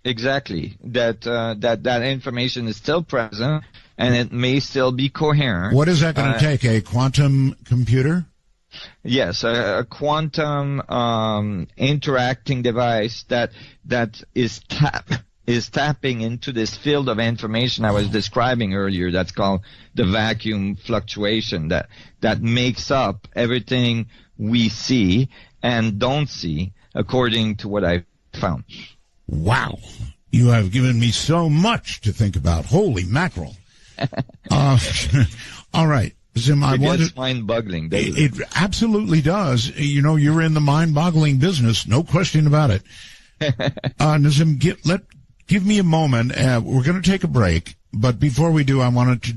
Exactly. That information is still present, and it may still be coherent. What is that going to take? A quantum computer? Yes, a quantum interacting device that is tapping into this field of information I was describing earlier. That's called the vacuum fluctuation that makes up everything we see and don't see, according to what I found. Wow. You have given me so much to think about. Holy mackerel. All right. Zim, It's mind-boggling. It absolutely does. You're in the mind-boggling business, no question about it. Nazim, give me a moment. We're going to take a break, but before we do, I wanted to,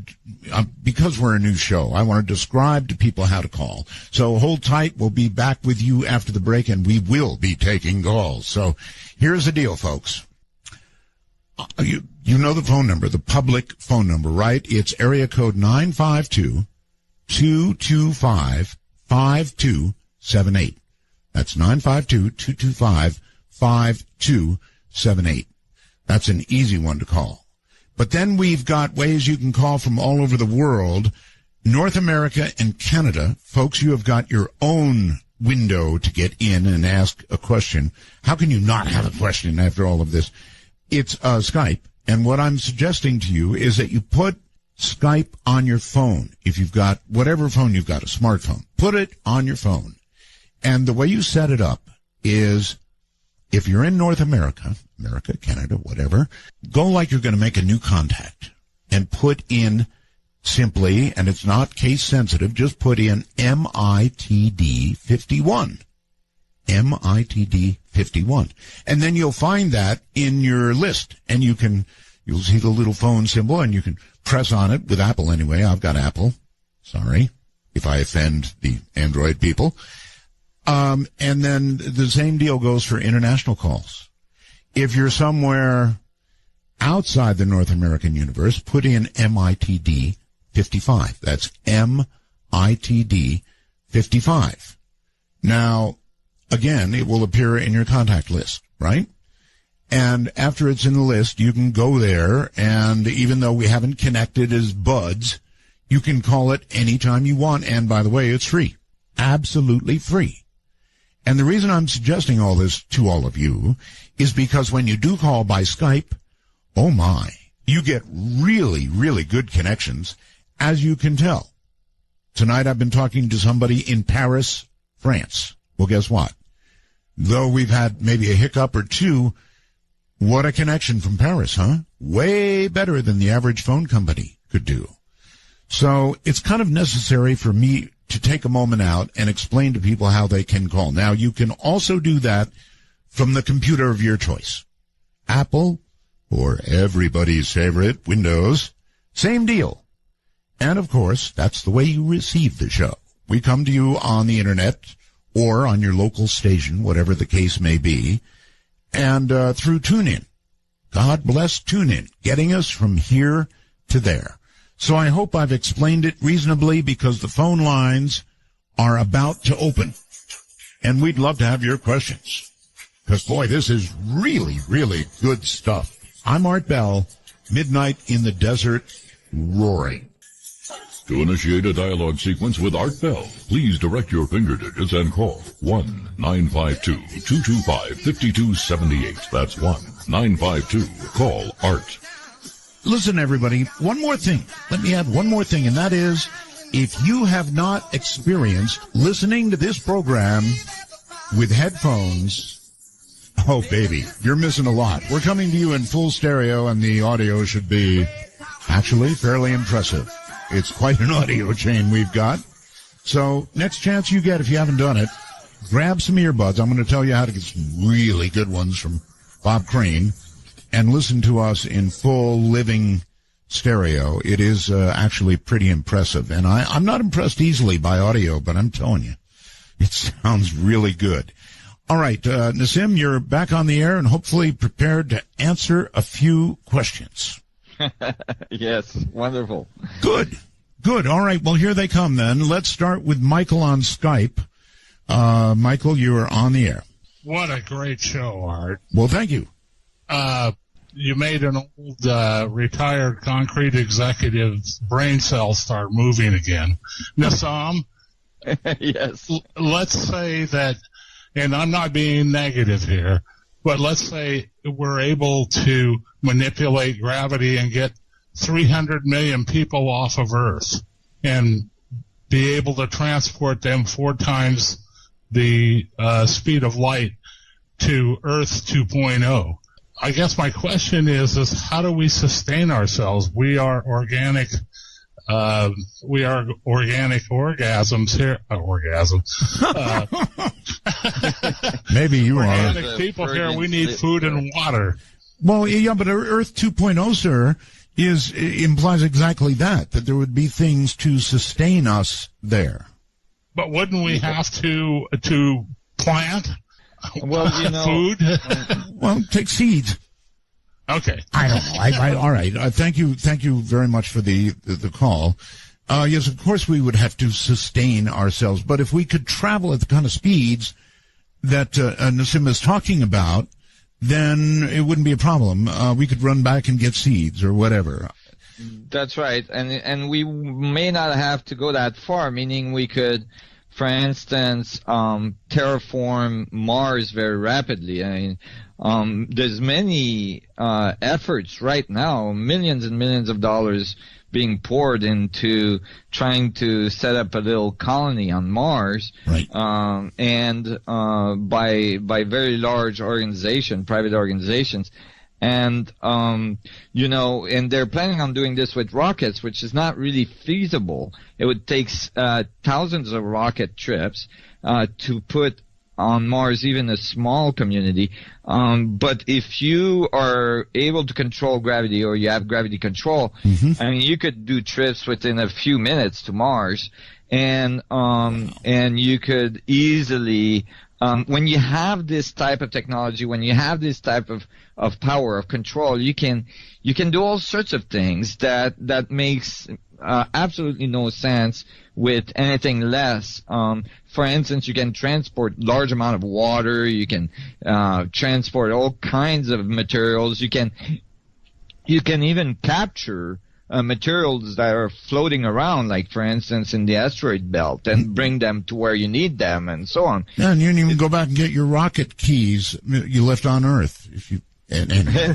because we're a new show, I want to describe to people how to call. So hold tight. We'll be back with you after the break, and we will be taking calls. So here's the deal, folks. You know the phone number, the public phone number, right? It's area code 952-225-5278. That's 952-225-5278. That's an easy one to call. But then we've got ways you can call from all over the world. North America and Canada. Folks, you have got your own window to get in and ask a question. How can you not have a question after all of this? It's Skype. And what I'm suggesting to you is that you put Skype on your phone. If you've got whatever phone you've got, a smartphone, put it on your phone. And the way you set it up is, if you're in North America, Canada, whatever, go like you're going to make a new contact and put in simply, and it's not case sensitive, just put in MITD 51. MITD 51. And then you'll find that in your list, and you'll see the little phone symbol, and you can press on it with Apple anyway. I've got Apple. Sorry if I offend the Android people. And then the same deal goes for international calls. If you're somewhere outside the North American universe, put in MITD 55. That's MITD 55. Now, again, it will appear in your contact list, right? And after it's in the list, you can go there, and even though we haven't connected as buds, you can call it anytime you want. And by the way, it's free. Absolutely free. And the reason I'm suggesting all this to all of you is because when you do call by Skype, oh my, you get really, really good connections, as you can tell. Tonight I've been talking to somebody in Paris, France. Well, guess what? Though we've had maybe a hiccup or two, What a connection from Paris, huh? Way better than the average phone company could do. So it's kind of necessary for me to take a moment out and explain to people how they can call. Now, you can also do that from the computer of your choice. Apple or everybody's favorite, Windows. Same deal. And, of course, that's the way you receive the show. We come to you on the Internet or on your local station, whatever the case may be, and through TuneIn. God bless TuneIn, getting us from here to there. So I hope I've explained it reasonably because the phone lines are about to open. And we'd love to have your questions. Because, boy, this is really, really good stuff. I'm Art Bell, Midnight in the Desert, roaring. To initiate a dialogue sequence with Art Bell, please direct your finger digits and call 1-952-225-5278. That's 1-952. Call Art. Listen, everybody, one more thing. Let me add one more thing, and that is, if you have not experienced listening to this program with headphones, oh, baby, you're missing a lot. We're coming to you in full stereo, and the audio should be actually fairly impressive. It's quite an audio chain we've got. So next chance you get, if you haven't done it, grab some earbuds. I'm going to tell you how to get some really good ones from Bob Crane and listen to us in full living stereo. It is actually pretty impressive. And I'm not impressed easily by audio, but I'm telling you, it sounds really good. All right, Nassim, you're back on the air and hopefully prepared to answer a few questions. Yes, wonderful. Good. All right, well, here they come then. Let's start with Michael on Skype. Michael, you are on the air. What a great show, Art. Well, thank you. You made an old retired concrete executive's brain cells start moving again. Nassam? Yes. Let's say that, and I'm not being negative here, but let's say we're able to manipulate gravity and get 300 million people off of Earth and be able to transport them 4 times the speed of light to Earth 2.0. I guess my question is how do we sustain ourselves? We are organic orgasms here. Maybe you are. Organic people here. We need food and water. Well, yeah, but Earth 2.0, sir, implies exactly that there would be things to sustain us there. But wouldn't we have to plant? Well, food. Well, take seeds. Okay. I don't know. All right. Thank you very much for the call. Yes, of course we would have to sustain ourselves, but if we could travel at the kind of speeds that Nassim is talking about, then it wouldn't be a problem. We could run back and get seeds or whatever. That's right, and we may not have to go that far. Meaning, we could, for instance, terraform Mars very rapidly. I mean, there's many efforts right now, millions and millions of dollars being poured into trying to set up a little colony on Mars, right. And by very large private organizations. And, and they're planning on doing this with rockets, which is not really feasible. It would take thousands of rocket trips to put on Mars even a small community. But if you are able to control gravity, or you have gravity control, I mean, you could do trips within a few minutes to Mars, and you could easily, when you have this type of technology, when you have this type of power, of control, you can do all sorts of things that makes absolutely no sense with anything less. For instance, you can transport large amount of water. You can transport all kinds of materials. You can even capture materials that are floating around, like, for instance, in the asteroid belt, and bring them to where you need them, and so on. Yeah, and you can even go back and get your rocket keys you left on Earth. If you. Anyway.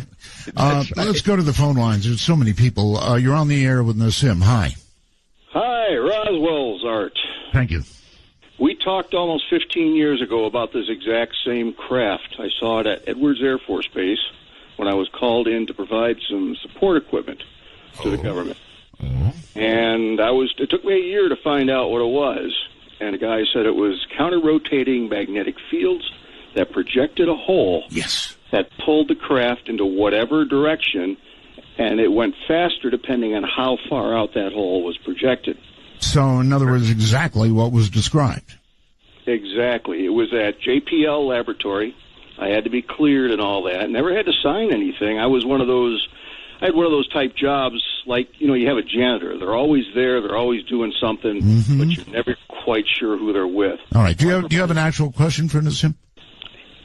Right. Let's go to the phone lines. There's so many people. You're on the air with Nassim. Hi. Hi, Roswell's Art. Thank you. We talked almost 15 years ago about this exact same craft. I saw it at Edwards Air Force Base. when I was called in to provide some support equipment to the government. And it took me a year to find out what it was. And the guy said it was counter-rotating magnetic fields that projected a hole that pulled the craft into whatever direction, and it went faster depending on how far out that hole was projected. So, in other words, exactly what was described. Exactly. It was at JPL Laboratory. I had to be cleared and all that. Never had to sign anything. I had one of those type jobs, like, you have a janitor. They're always there. They're always doing something, but you're never quite sure who they're with. All right. Do you have an actual question for Nassim?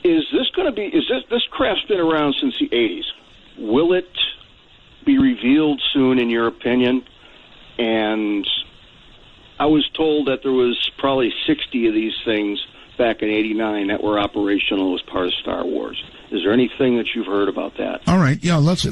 Is this craft's been around since the 80s? Will it be revealed soon, in your opinion? And I was told that there was probably 60 of these things back in '89 that were operational as part of Star Wars. Is there anything that you've heard about that? All right. Yeah, let's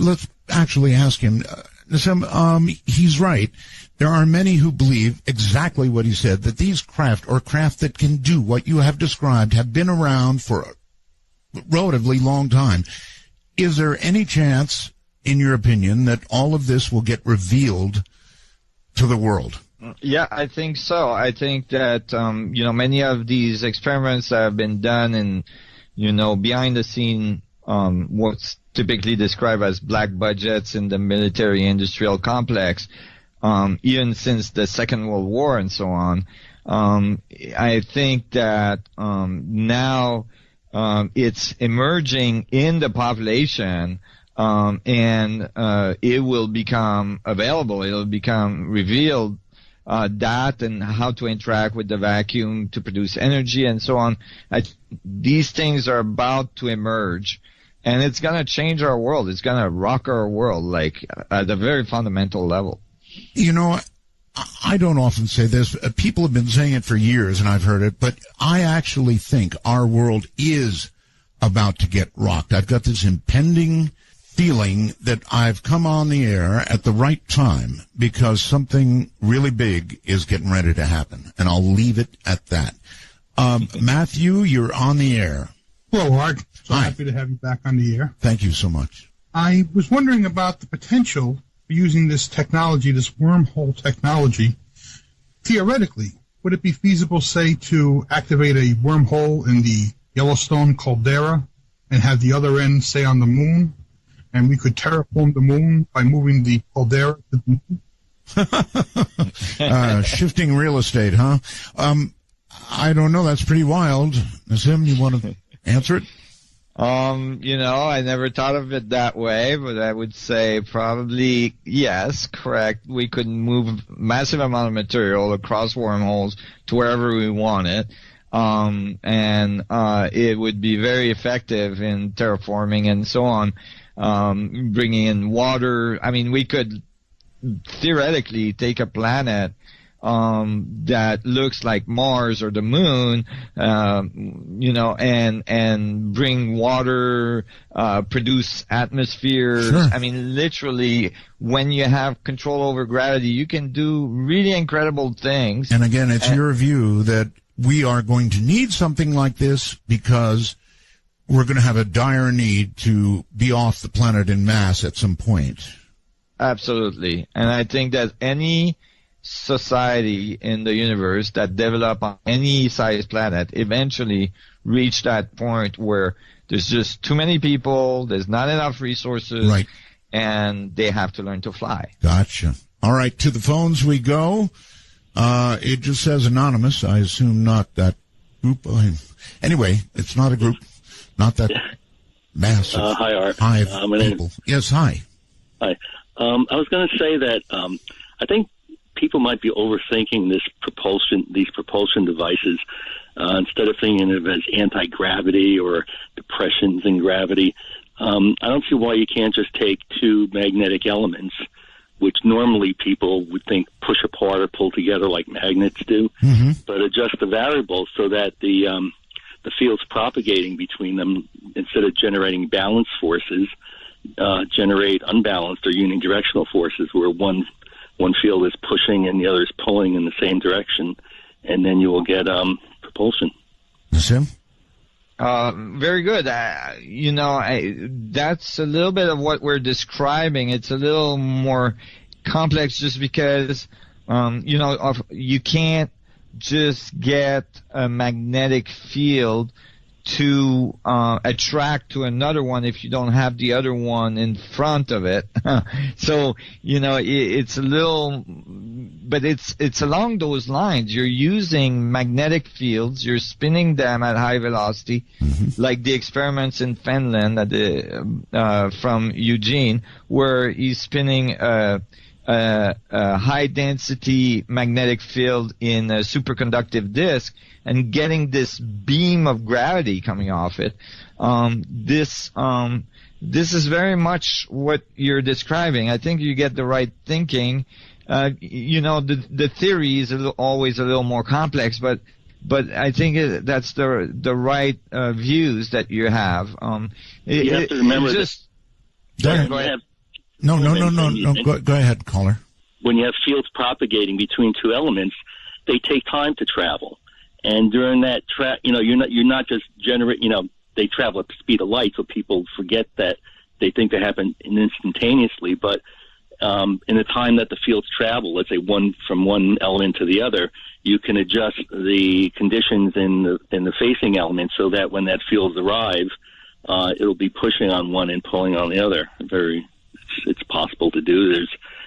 actually ask him. Nassim, he's right. There are many who believe exactly what he said, that these craft that can do what you have described have been around for a relatively long time. Is there any chance, in your opinion, that all of this will get revealed to the world? Yeah, I think so. I think that, many of these experiments that have been done in, behind the scene, what's typically described as black budgets in the military-industrial complex, even since the Second World War and so on. I think that now it's emerging in the population, and it will become available. It will become revealed. That and how to interact with the vacuum to produce energy and so on. These things are about to emerge, and it's going to change our world. It's going to rock our world, like at a very fundamental level. I don't often say this. People have been saying it for years, and I've heard it, but I actually think our world is about to get rocked. I've got this impending feeling that I've come on the air at the right time because something really big is getting ready to happen, and I'll leave it at that. Matthew, you're on the air. Hello, Art. So Hi. Happy to have you back on the air. Thank you so much. I was wondering about the potential for using this technology, this wormhole technology. Theoretically, would it be feasible, say, to activate a wormhole in the Yellowstone caldera and have the other end, say, on the moon? And we could terraform the moon by moving the caldera to the moon? Shifting real estate, huh? I don't know. That's pretty wild. Nassim, you want to answer it? I never thought of it that way, but I would say probably yes, correct. We could move massive amount of material across wormholes to wherever we want it. And it would be very effective in terraforming and so on. Bringing in water. I mean, we could theoretically take a planet that looks like Mars or the moon, and bring water, produce atmospheres. Sure. I mean, literally, when you have control over gravity, you can do really incredible things. And again, it's your view that we are going to need something like this because we're going to have a dire need to be off the planet en masse at some point. Absolutely. And I think that any society in the universe that develop on any size planet eventually reach that point where there's just too many people, there's not enough resources, right, and they have to learn to fly. Gotcha. All right, to the phones we go. It just says anonymous. I assume not that group. Anyway, it's not a group. Not that massive. Hi, Art. Hi, my name- people. Yes, hi. Hi. I was going to say that I think people might be overthinking these propulsion devices. Instead of thinking of it as anti-gravity or depressions in gravity, I don't see why you can't just take two magnetic elements, which normally people would think push apart or pull together like magnets do, but adjust the variables so that the fields propagating between them, instead of generating balanced forces, generate unbalanced or unidirectional forces where one field is pushing and the other is pulling in the same direction, and then you will get propulsion. Sim? Very good. That's a little bit of what we're describing. It's a little more complex just because, you can't just get a magnetic field to attract to another one if you don't have the other one in front of it. So, it's a little, but it's along those lines. You're using magnetic fields, you're spinning them at high velocity, like the experiments in Finland from Eugene, where he's spinning a high-density magnetic field in a superconductive disk and getting this beam of gravity coming off it. This is very much what you're describing. I think you get the right thinking. The theory is always a little more complex, but I think that's the right views that you have. You have to remember Go ahead. No. Go ahead, caller. When you have fields propagating between two elements, they take time to travel, and during that you're not just they travel at the speed of light, so people forget that they think they happen instantaneously, but in the time that the fields travel, let's say from one element to the other, you can adjust the conditions in the facing element so that when that fields arrive, it'll be pushing on one and pulling on the other. It's possible to do.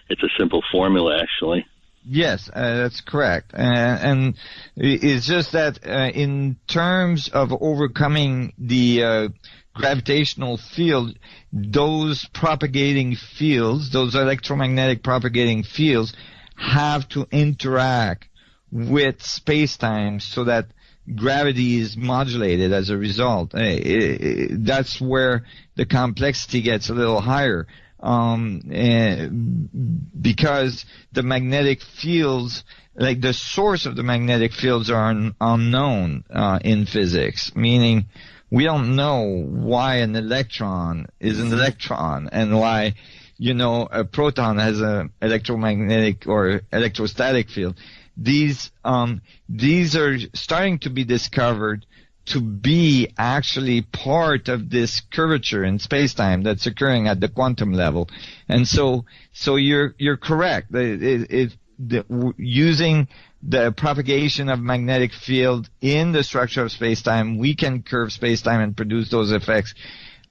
It's a simple formula, actually. Yes, that's correct. And it's just that in terms of overcoming the gravitational field, those propagating fields, those electromagnetic propagating fields, have to interact with space-time so that gravity is modulated as a result. That's where the complexity gets a little higher. Because the magnetic fields, like the source of the magnetic fields, are unknown in physics, meaning we don't know why an electron is an electron and why, a proton has an electromagnetic or electrostatic field. These are starting to be discovered to be actually part of this curvature in space-time that's occurring at the quantum level. And so you're correct. Using the propagation of magnetic field in the structure of space-time, we can curve space-time and produce those effects.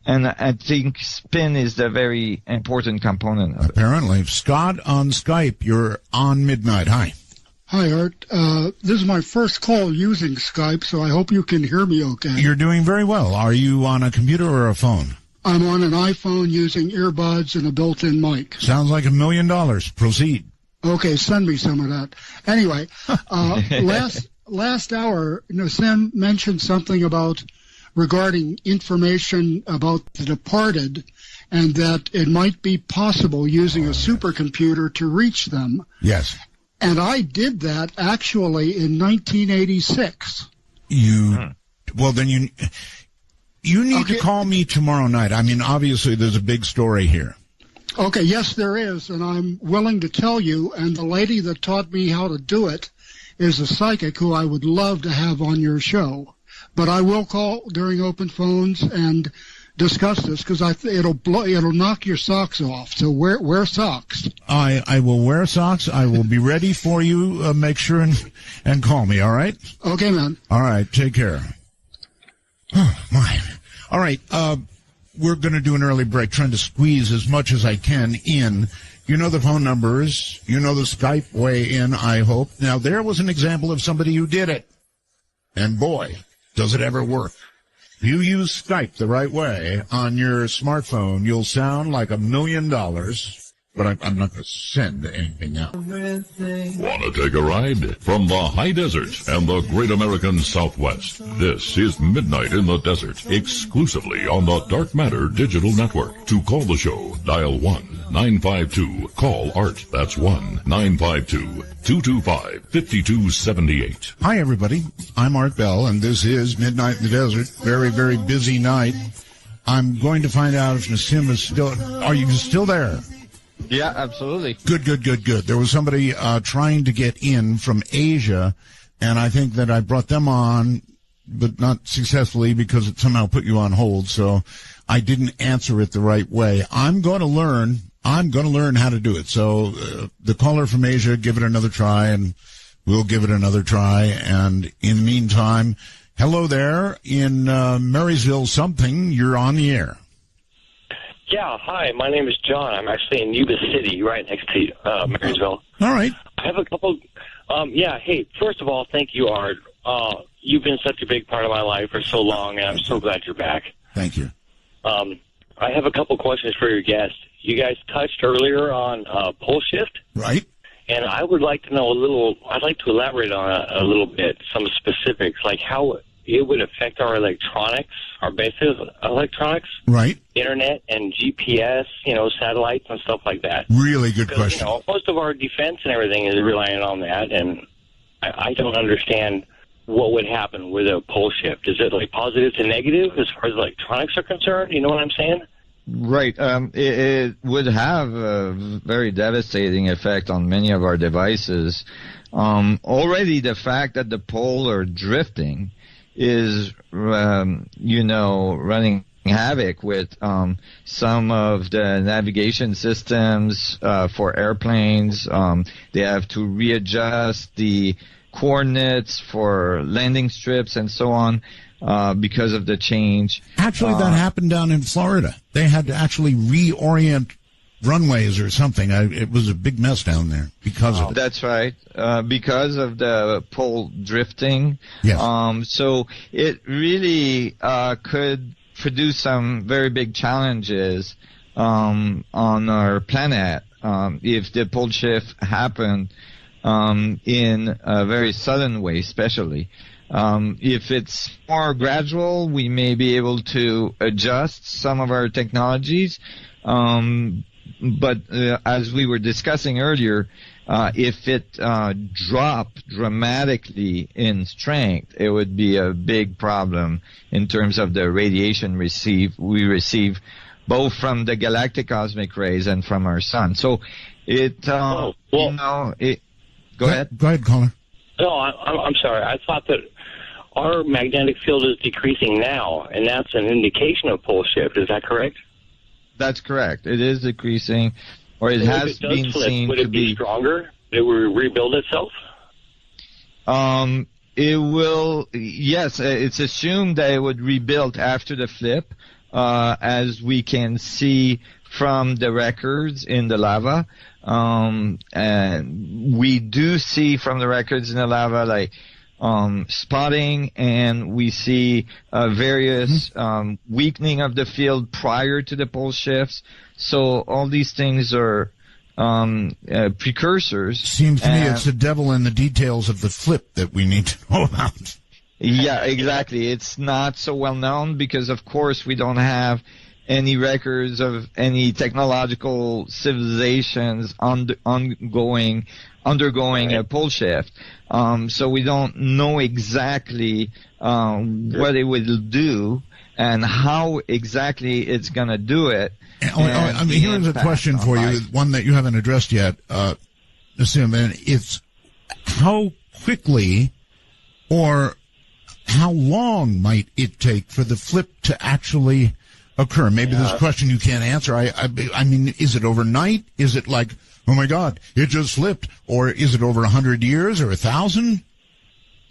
And I think spin is the very important component of it. Apparently. Scott on Skype, you're on Midnight. Hi. Hi, Art. This is my first call using Skype, so I hope you can hear me okay. You're doing very well. Are you on a computer or a phone? I'm on an iPhone using earbuds and a built-in mic. Sounds like $1 million. Proceed. Okay, send me some of that. Anyway, last hour, Sam mentioned something regarding information about the departed, and that it might be possible using a supercomputer to reach them. Yes. And I did that actually in 1986. Well, then you need to call me tomorrow night. I mean, obviously there's a big story here. Okay, yes, there is, and I'm willing to tell you, and the lady that taught me how to do it is a psychic who I would love to have on your show. But I will call during open phones and discuss this, because it'll knock your socks off. So wear socks. I will wear socks. I will be ready for you. Make sure and call me. All right. Okay, man. All right. Take care. Oh my. All right. We're going to do an early break, trying to squeeze as much as I can in. You know the phone numbers. You know the Skype way in, I hope. Now, there was an example of somebody who did it. And boy, does it ever work. If you use Skype the right way on your smartphone, you'll sound like $1 million, but I'm not going to send anything out. Want to take a ride? From the high desert and the great American Southwest, this is Midnight in the Desert, exclusively on the Dark Matter Digital Network. To call the show, dial 1-952-CALL-ART. That's 1-952-225-5278. Hi, everybody. I'm Art Bell, and this is Midnight in the Desert. Very, very busy night. I'm going to find out if Nassim is still... Are you still there? Yeah, absolutely. Good. There was somebody trying to get in from Asia, and I think that I brought them on not successfully because it somehow put you on hold. So I didn't answer it the right way. I'm going to learn how to do it. So the caller from Asia, give it another try, and we'll give it another try. And in the meantime, hello there in Marysville something. You're on the air. Yeah, hi. My name is John. I'm actually in Yuba City, right next to Marysville. All right. I have a couple. Hey, first of all, thank you, Art. You've been such a big part of my life for so long, and I'm so glad you're back. Thank you. I have a couple questions for your guest. You guys touched earlier on pole shift. Right. And I would like to know I'd like to elaborate on it a little bit, some specifics, like how it would affect our electronics, our basic electronics. Right. Internet and GPS, satellites and stuff like that. Really good question. Most of our defense and everything is relying on that, and I don't understand what would happen with a pole shift. Is it like positive to negative as far as electronics are concerned? You know what I'm saying? Right. It would have a very devastating effect on many of our devices. Already the fact that the poles are drifting is, running havoc with some of the navigation systems for airplanes. They have to readjust the coordinates for landing strips and so on because of the change. Actually, that happened down in Florida. They had to actually reorient runways or something. It was a big mess down there because of it. That's right, because of the pole drifting. Yes. So it really could produce some very big challenges on our planet if the pole shift happened in a very sudden way, especially. If it's more gradual, we may be able to adjust some of our technologies. But as we were discussing earlier, if it dropped dramatically in strength, it would be a big problem in terms of the radiation we receive both from the galactic cosmic rays and from our sun. So go ahead. Go ahead, caller. No, I'm sorry. I thought that our magnetic field is decreasing now, and that's an indication of pole shift. Is that correct? That's correct. It is decreasing, or it has been seen to be. Would it be stronger? It will rebuild itself? It will, yes. It's assumed that it would rebuild after the flip, as we can see from the records in the lava. And we do see from the records in the lava, spotting, and we see various weakening of the field prior to the pole shifts. So all these things are precursors. Seems to me it's the devil in the details of the flip that we need to know about. Yeah, exactly. It's not so well known because, of course, we don't have any records of any technological civilizations undergoing a pole shift. So we don't know exactly what it will do and how exactly it's going to do it. Here's a question for you, one that you haven't addressed yet, Nassim, and it's how quickly or how long might it take for the flip to actually occur? Maybe this question you can't answer. I mean, is it overnight? Is it like, oh my God, it just flipped? Or is it over 100 years or 1,000?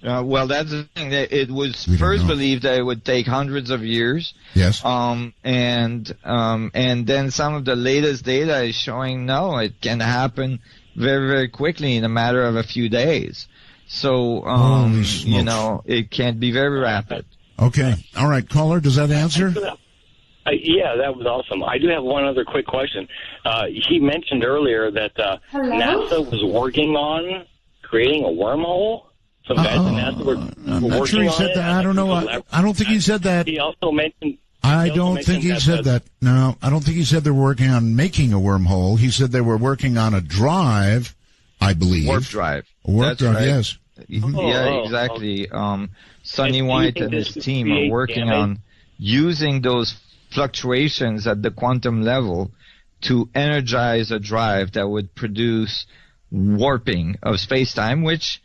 Well, that's the thing. It was first believed that it would take hundreds of years. Yes. And then some of the latest data is showing no, it can happen very, very quickly in a matter of a few days. So, it can be very rapid. Okay. All right, caller, does that answer? Yeah, that was awesome. I do have one other quick question. He mentioned earlier that NASA was working on creating a wormhole. Some guys at NASA were working sure he said on that. I don't know. I don't think he said that. He also mentioned... I don't think he said that. No, I don't think he said they were working on making a wormhole. He said they were working on a drive, I believe. Warp drive. A warp That's drive, right. yes. Yeah, exactly. Sonny White and his team are working on using those fluctuations at the quantum level to energize a drive that would produce warping of space-time, which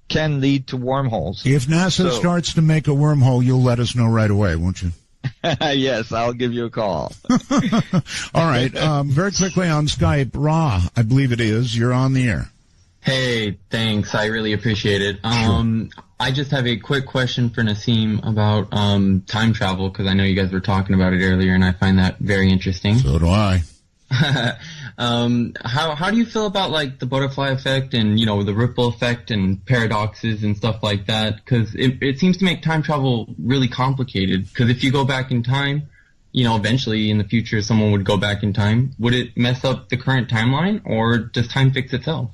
can lead to wormholes. If NASA starts to make a wormhole, you'll let us know right away, won't you? Yes, I'll give you a call. All right. Very quickly on Skype, Ra, I believe it is. You're on the air. Hey, thanks. I really appreciate it. I just have a quick question for Nassim about time travel, because I know you guys were talking about it earlier, and I find that very interesting. So do I. How do you feel about like the butterfly effect and the ripple effect and paradoxes and stuff like that? Because it seems to make time travel really complicated. Because if you go back in time, eventually in the future someone would go back in time. Would it mess up the current timeline, or does time fix itself?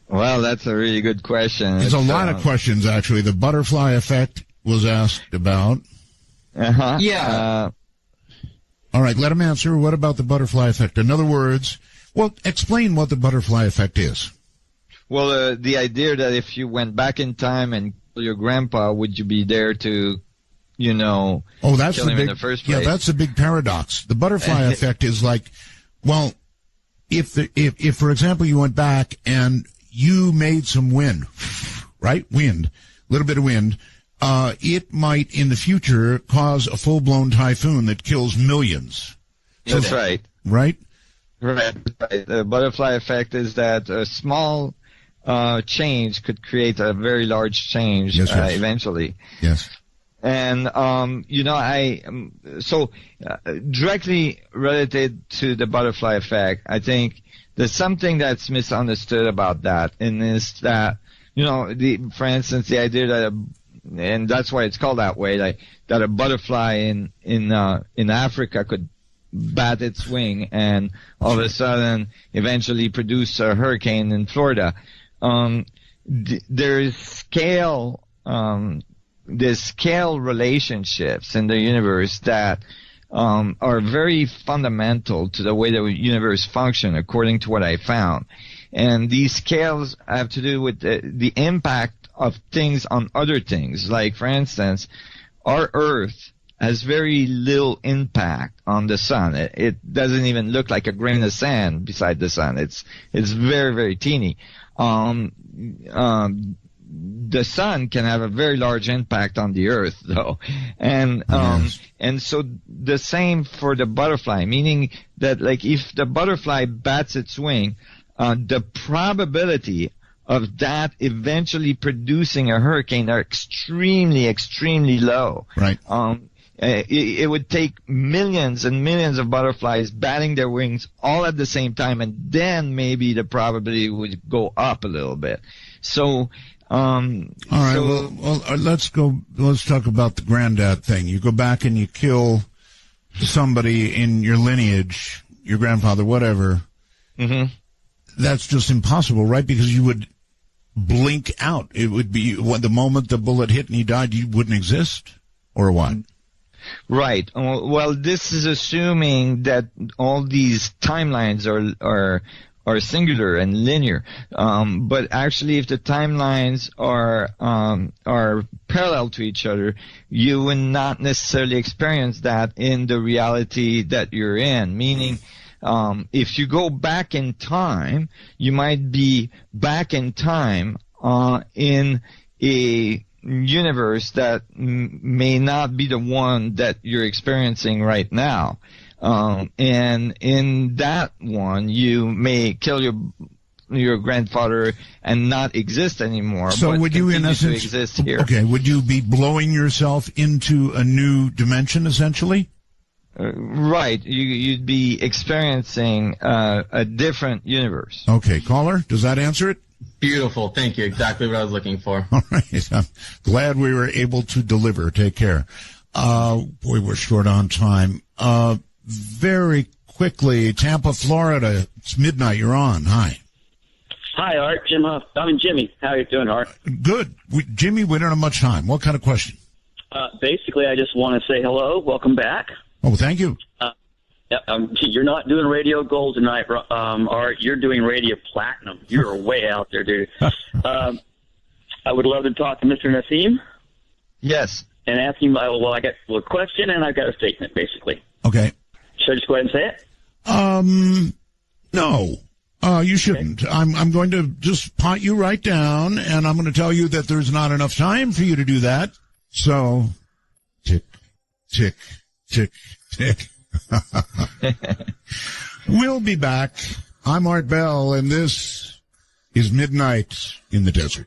Well, that's a really good question. There's a lot of questions actually. The butterfly effect was asked about. Yeah. All right, let him answer. What about the butterfly effect? In other words, explain what the butterfly effect is. Well, the idea that if you went back in time and killed your grandpa, would you be there to, that's kill him in the first place? Yeah, that's a big paradox. The butterfly effect is like, if for example you went back and you made some wind, right? Wind, a little bit of wind. It might, in the future, cause a full-blown typhoon that kills millions. That's right. Right? Right. The butterfly effect is that a small change could create a very large change eventually. Yes. And, directly related to the butterfly effect, I think there's something that's misunderstood about that, and is that, for instance, the idea that and that's why it's called that way, like that a butterfly in Africa could bat its wing and all of a sudden eventually produce a hurricane in Florida. There's scale relationships in the universe that are very fundamental to the way the universe functions, according to what I found. And these scales have to do with the impact of things on other things. Like, for instance, our Earth has very little impact on the sun. It doesn't even look like a grain of sand beside the sun. It's very, very teeny. The sun can have a very large impact on the Earth, though. And so the same for the butterfly, meaning that, like, if the butterfly bats its wing, the probability of that eventually producing a hurricane are extremely, extremely low. Right. It would take millions and millions of butterflies batting their wings all at the same time, and then maybe the probability would go up a little bit. So, all right. Let's talk about the granddad thing. You go back and you kill somebody in your lineage, your grandfather, whatever. Mm-hmm. That's just impossible, right? Because you would blink out. It would be the moment the bullet hit and he died, you wouldn't exist, or what? Right. Well, this is assuming that all these timelines are singular and linear. But actually, if the timelines are parallel to each other, you will not necessarily experience that in the reality that you're in. Meaning, if you go back in time, you might be back in time in a universe that may not be the one that you're experiencing right now. And in that one, you may kill your grandfather and not exist anymore. So but would you, in essence, exist here. Okay, would you be blowing yourself into a new dimension, essentially? Right. You'd be experiencing a different universe. Okay, caller, does that answer it? Beautiful. Thank you. Exactly what I was looking for. All right. I'm glad we were able to deliver. Take care. Boy, we're short on time. Very quickly, Tampa, Florida. It's midnight. You're on. Hi. Hi, Art. Jim Huff. Jimmy. How are you doing, Art? Good. Jimmy, we don't have much time. What kind of question? Basically, I just want to say hello. Welcome back. Oh, thank you. You're not doing Radio Gold tonight, Art. You're doing Radio Platinum. You're way out there, dude. I would love to talk to Mr. Nassim. Yes. And ask him, I got a question and I've got a statement, basically. Okay. Should I just go ahead and say it? No. You shouldn't. I'm going to just pot you right down, and I'm going to tell you that there's not enough time for you to do that. So, tick, tick, tick, tick. We'll be back. I'm Art Bell, and this is Midnight in the Desert.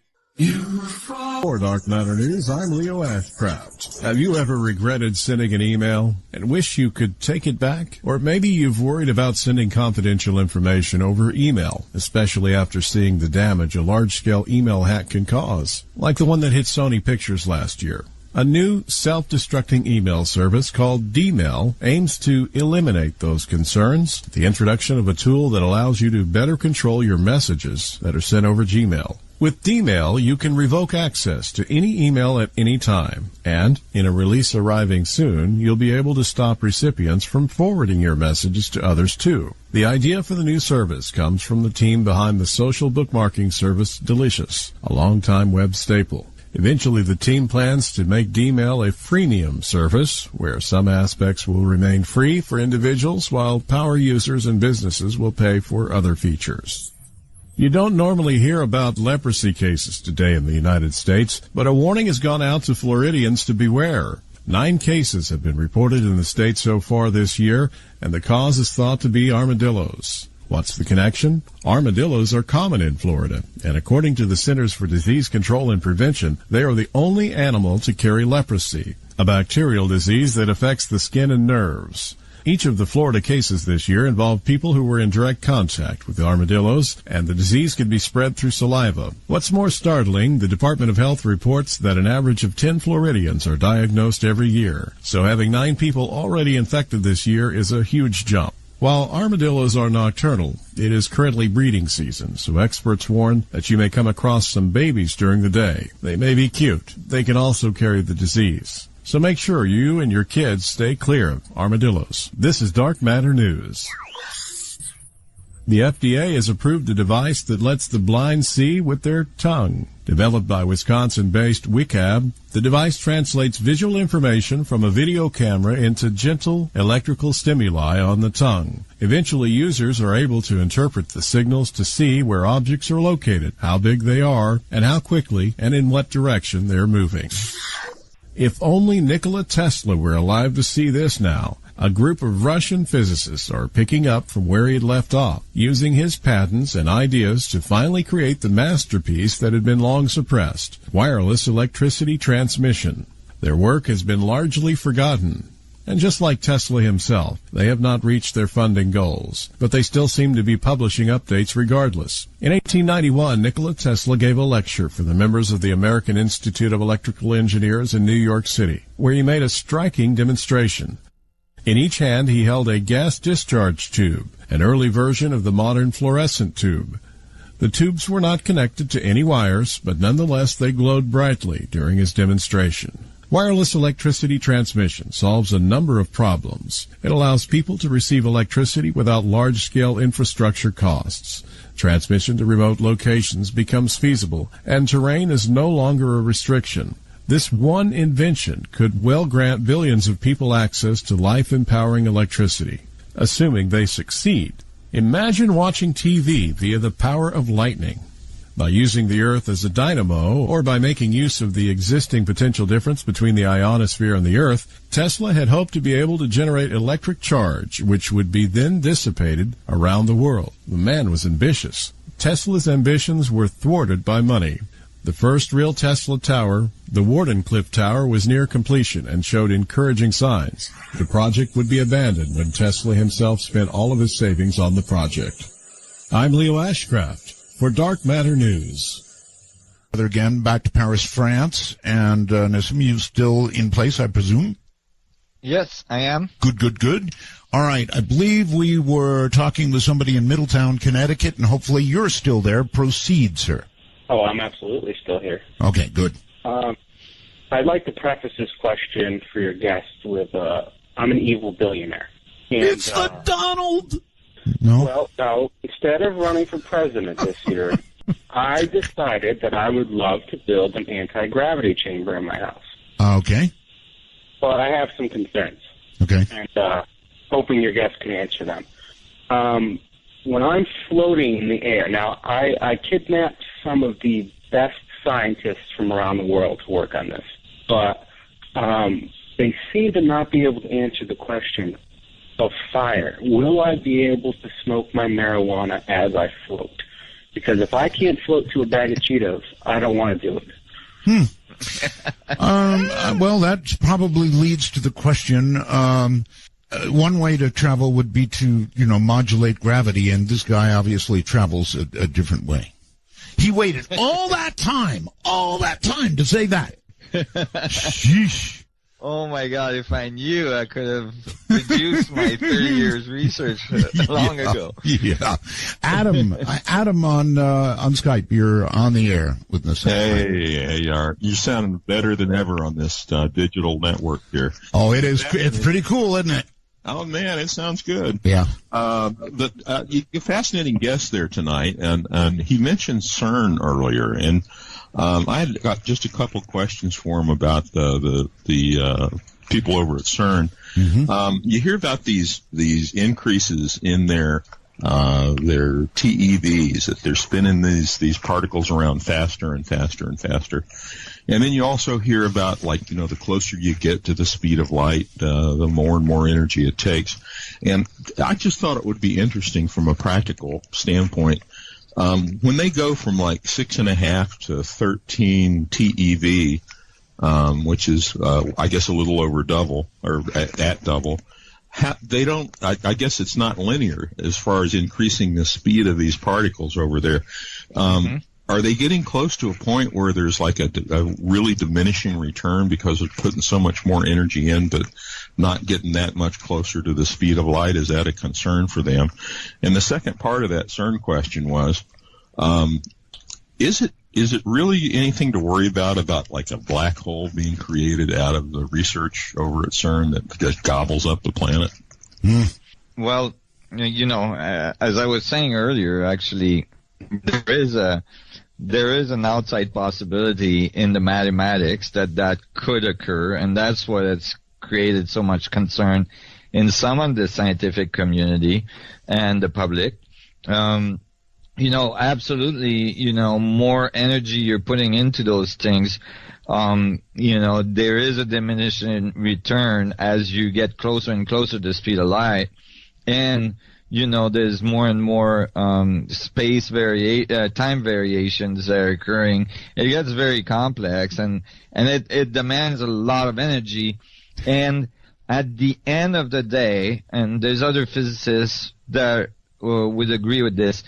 For Dark Matter News, I'm Leo Ashcraft. Have you ever regretted sending an email and wish you could take it back? Or maybe you've worried about sending confidential information over email, especially after seeing the damage a large-scale email hack can cause, like the one that hit Sony Pictures last year. A new self-destructing email service called Dmail aims to eliminate those concerns. The introduction of a tool that allows you to better control your messages that are sent over Gmail. With Dmail, you can revoke access to any email at any time, and in a release arriving soon, you'll be able to stop recipients from forwarding your messages to others too. The idea for the new service comes from the team behind the social bookmarking service Delicious, a longtime web staple. Eventually, the team plans to make Dmail a freemium service, where some aspects will remain free for individuals, while power users and businesses will pay for other features. You don't normally hear about leprosy cases today in the United States, but a warning has gone out to Floridians to beware. 9 cases have been reported in the state so far this year, and the cause is thought to be armadillos. What's the connection? Armadillos are common in Florida, and according to the Centers for Disease Control and Prevention, they are the only animal to carry leprosy, a bacterial disease that affects the skin and nerves. Each of the Florida cases this year involved people who were in direct contact with the armadillos, and the disease could be spread through saliva. What's more startling, the Department of Health reports that an average of 10 Floridians are diagnosed every year. So having 9 people already infected this year is a huge jump. While armadillos are nocturnal, it is currently breeding season, so experts warn that you may come across some babies during the day. They may be cute. They can also carry the disease. So make sure you and your kids stay clear of armadillos. This is Dark Matter News. The FDA has approved a device that lets the blind see with their tongue. Developed by Wisconsin-based WICAB, the device translates visual information from a video camera into gentle electrical stimuli on the tongue. Eventually, users are able to interpret the signals to see where objects are located, how big they are, and how quickly and in what direction they're moving. If only Nikola Tesla were alive to see this now. A group of Russian physicists are picking up from where he had left off, using his patents and ideas to finally create the masterpiece that had been long suppressed, wireless electricity transmission. Their work has been largely forgotten. And just like Tesla himself, they have not reached their funding goals, but they still seem to be publishing updates regardless. In 1891, Nikola Tesla gave a lecture for the members of the American Institute of Electrical Engineers in New York City, where he made a striking demonstration. In each hand he held a gas discharge tube, an early version of the modern fluorescent tube. The tubes were not connected to any wires, but nonetheless they glowed brightly during his demonstration. Wireless electricity transmission solves a number of problems. It allows people to receive electricity without large-scale infrastructure costs. Transmission to remote locations becomes feasible, and terrain is no longer a restriction. This one invention could well grant billions of people access to life-empowering electricity, assuming they succeed. Imagine watching TV via the power of lightning. By using the Earth as a dynamo, or by making use of the existing potential difference between the ionosphere and the Earth, Tesla had hoped to be able to generate electric charge, which would be then dissipated around the world. The man was ambitious. Tesla's ambitions were thwarted by money. The first real Tesla tower, the Wardenclyffe Tower, was near completion and showed encouraging signs. The project would be abandoned when Tesla himself spent all of his savings on the project. I'm Leo Ashcraft for Dark Matter News. Again, back to Paris, France. And Nassim, you still in place, I presume? Yes, I am. Good. All right, I believe we were talking with somebody in Middletown, Connecticut, and hopefully you're still there. Proceed, sir. Oh, I'm absolutely still here. Okay, good. I'd like to preface this question for your guest with, I'm an evil billionaire. And, it's the Donald! No. Well, no. Instead of running for president this year, I decided that I would love to build an anti-gravity chamber in my house. Okay. But I have some concerns. Okay. And hoping your guest can answer them. when I'm floating in the air, now I kidnapped some of the best scientists from around the world to work on this, but they seem to not be able to answer the question of fire. Will I be able to smoke my marijuana as I float? Because if I can't float to a bag of Cheetos, I don't want to do it. Well, that probably leads to the question. One way to travel would be to, modulate gravity, and this guy obviously travels a different way. He waited all that time to say that. Sheesh. Oh my God! If I knew, I could have reduced my 30 years research long ago. Yeah, Adam on Skype, you're on the air with us. Hey, you're sounding better than ever on this digital network here. Oh, it is. It's pretty cool, isn't it? Oh man, it sounds good. Yeah. You're fascinating guest there tonight, and he mentioned CERN earlier, and I had got just a couple questions for him about the people over at CERN. Mm-hmm. You hear about these increases in their TeVs, that they're spinning these particles around faster and faster and faster. And then you also hear about, the closer you get to the speed of light, the more and more energy it takes. And I just thought it would be interesting from a practical standpoint. When they go from 6.5 to 13 TeV, which is, I guess, a little over double, or at double, they don't, I guess it's not linear as far as increasing the speed of these particles over there. Are they getting close to a point where there's a really diminishing return because of putting so much more energy in, but not getting that much closer to the speed of light? Is that a concern for them? And the second part of that CERN question was, is it really anything to worry about a black hole being created out of the research over at CERN that just gobbles up the planet? Well, as I was saying earlier, actually, there is an outside possibility in the mathematics that could occur, and that's what has created so much concern in some of the scientific community and the public. Absolutely, more energy you're putting into those things, there is a diminishing return as you get closer and closer to the speed of light. And, there's more and more time variations that are occurring. It gets very complex, and it demands a lot of energy. And at the end of the day, and there's other physicists that would agree with this,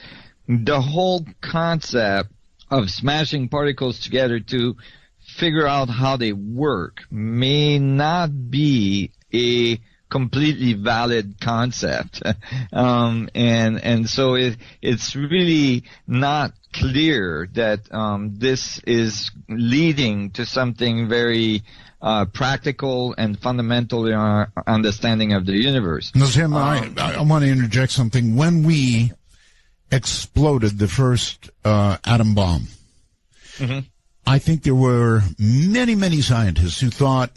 the whole concept of smashing particles together to figure out how they work may not be a completely valid concept. And so it's really not clear that this is leading to something very practical and fundamental in our understanding of the universe. Now, Tim, I want to interject something. When we exploded the first atom bomb, I think there were many, many scientists who thought,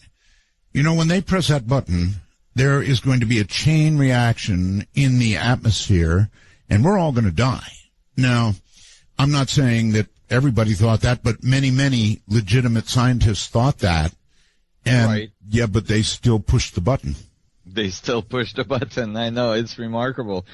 when they press that button, there is going to be a chain reaction in the atmosphere, and we're all going to die. Now, I'm not saying that everybody thought that, but many, many legitimate scientists thought that. And, right. Yeah, but they still pushed the button. They still pushed the button. I know, it's remarkable.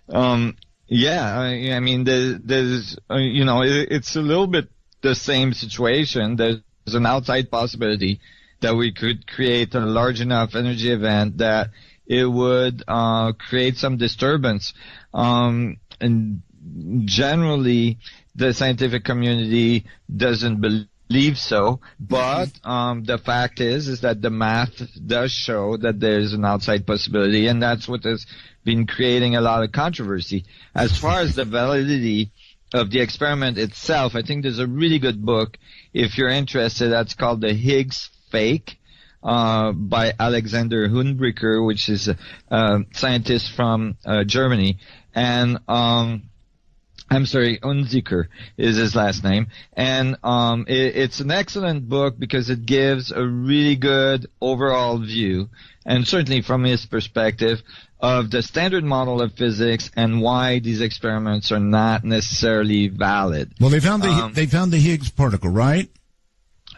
Yeah, I mean, there's it's a little bit the same situation. There's an outside possibility that we could create a large enough energy event that it would create some disturbance. And generally, the scientific community doesn't believe so, but the fact is that the math does show that there's an outside possibility, and that's what has been creating a lot of controversy. As far as the validity of the experiment itself, I think there's a really good book, if you're interested, that's called The Higgs Fake, by Alexander Hundbricker, which is a scientist from Germany. And I'm sorry, Unziker is his last name. And it's an excellent book because it gives a really good overall view, and certainly from his perspective, of the standard model of physics and why these experiments are not necessarily valid. Well, they found the Higgs particle, right?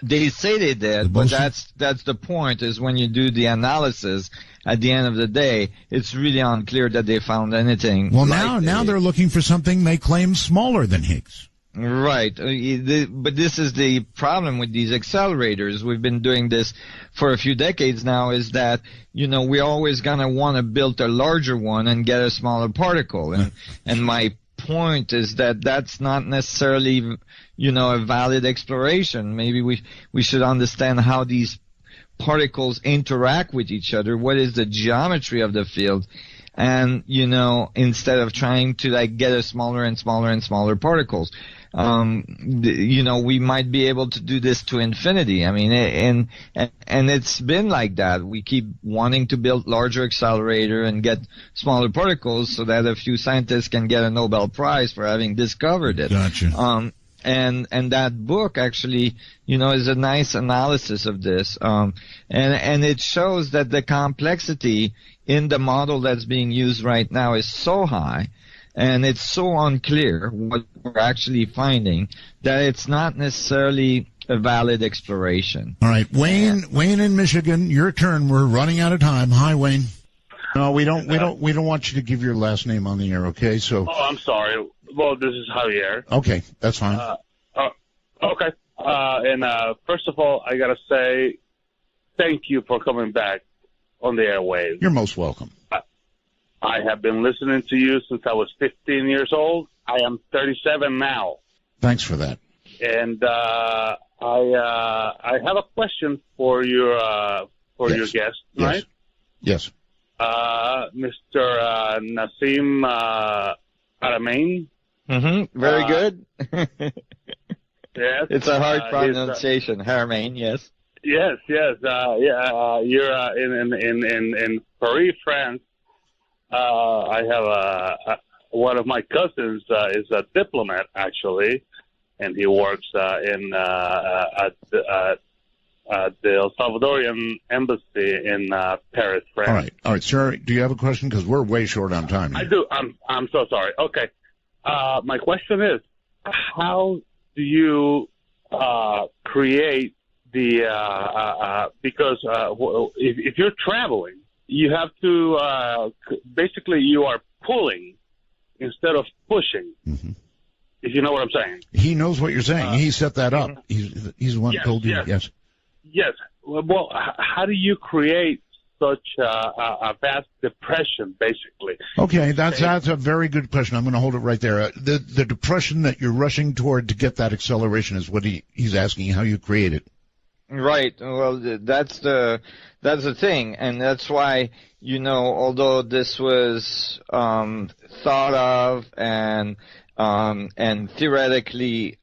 They say they did, but that's the point, is when you do the analysis, at the end of the day, it's really unclear that they found anything. Well, now they're looking for something they claim smaller than Higgs. Right. But this is the problem with these accelerators. We've been doing this for a few decades now, is that, we're always going to want to build a larger one and get a smaller particle. And my point is that that's not necessarily, a valid exploration. Maybe we should understand how these particles interact with each other. What is the geometry of the field? And, instead of trying to get a smaller and smaller and smaller particles, we might be able to do this to infinity. I mean, and it's been like that. We keep wanting to build larger accelerator and get smaller particles so that a few scientists can get a Nobel Prize for having discovered it. Gotcha. And that book actually, is a nice analysis of this. And it shows that the complexity in the model that's being used right now is so high, and it's so unclear what we're actually finding, that it's not necessarily a valid exploration. All right, Wayne in Michigan, your turn. We're running out of time. Hi, Wayne. No, we don't want you to give your last name on the air, okay? So. Oh, I'm sorry. Well, this is Javier. Okay, that's fine. Okay. And first of all, I gotta say thank you for coming back on the airwaves. You're most welcome. I have been listening to you since I was 15 years old. I am 37 now. Thanks for that. And I have a question for your guest, right? Yes. Mr. Nassim Haramein. Mm-hmm. Very good. Yes. It's a hard pronunciation. Haramein, yes. Yes. You're in Paris, France. I have one of my cousins is a diplomat, actually, and he works at the El Salvadorian embassy in Paris, France. All right, sir. Do you have a question? Because we're way short on time here. I do. I'm so sorry. Okay. My question is, how do you create the because if you're traveling, you have to basically you are pulling instead of pushing. Mm-hmm. If you know what I'm saying. He knows what you're saying. He set that up. Mm-hmm. He's the one who told you. Yes. Yes. Well, how do you create such a vast depression, basically? Okay, that's a very good question. I'm going to hold it right there. The depression that you're rushing toward to get that acceleration is what he's asking, how you create it. Right. Well, that's the thing, and that's why, although this was thought of and theoretically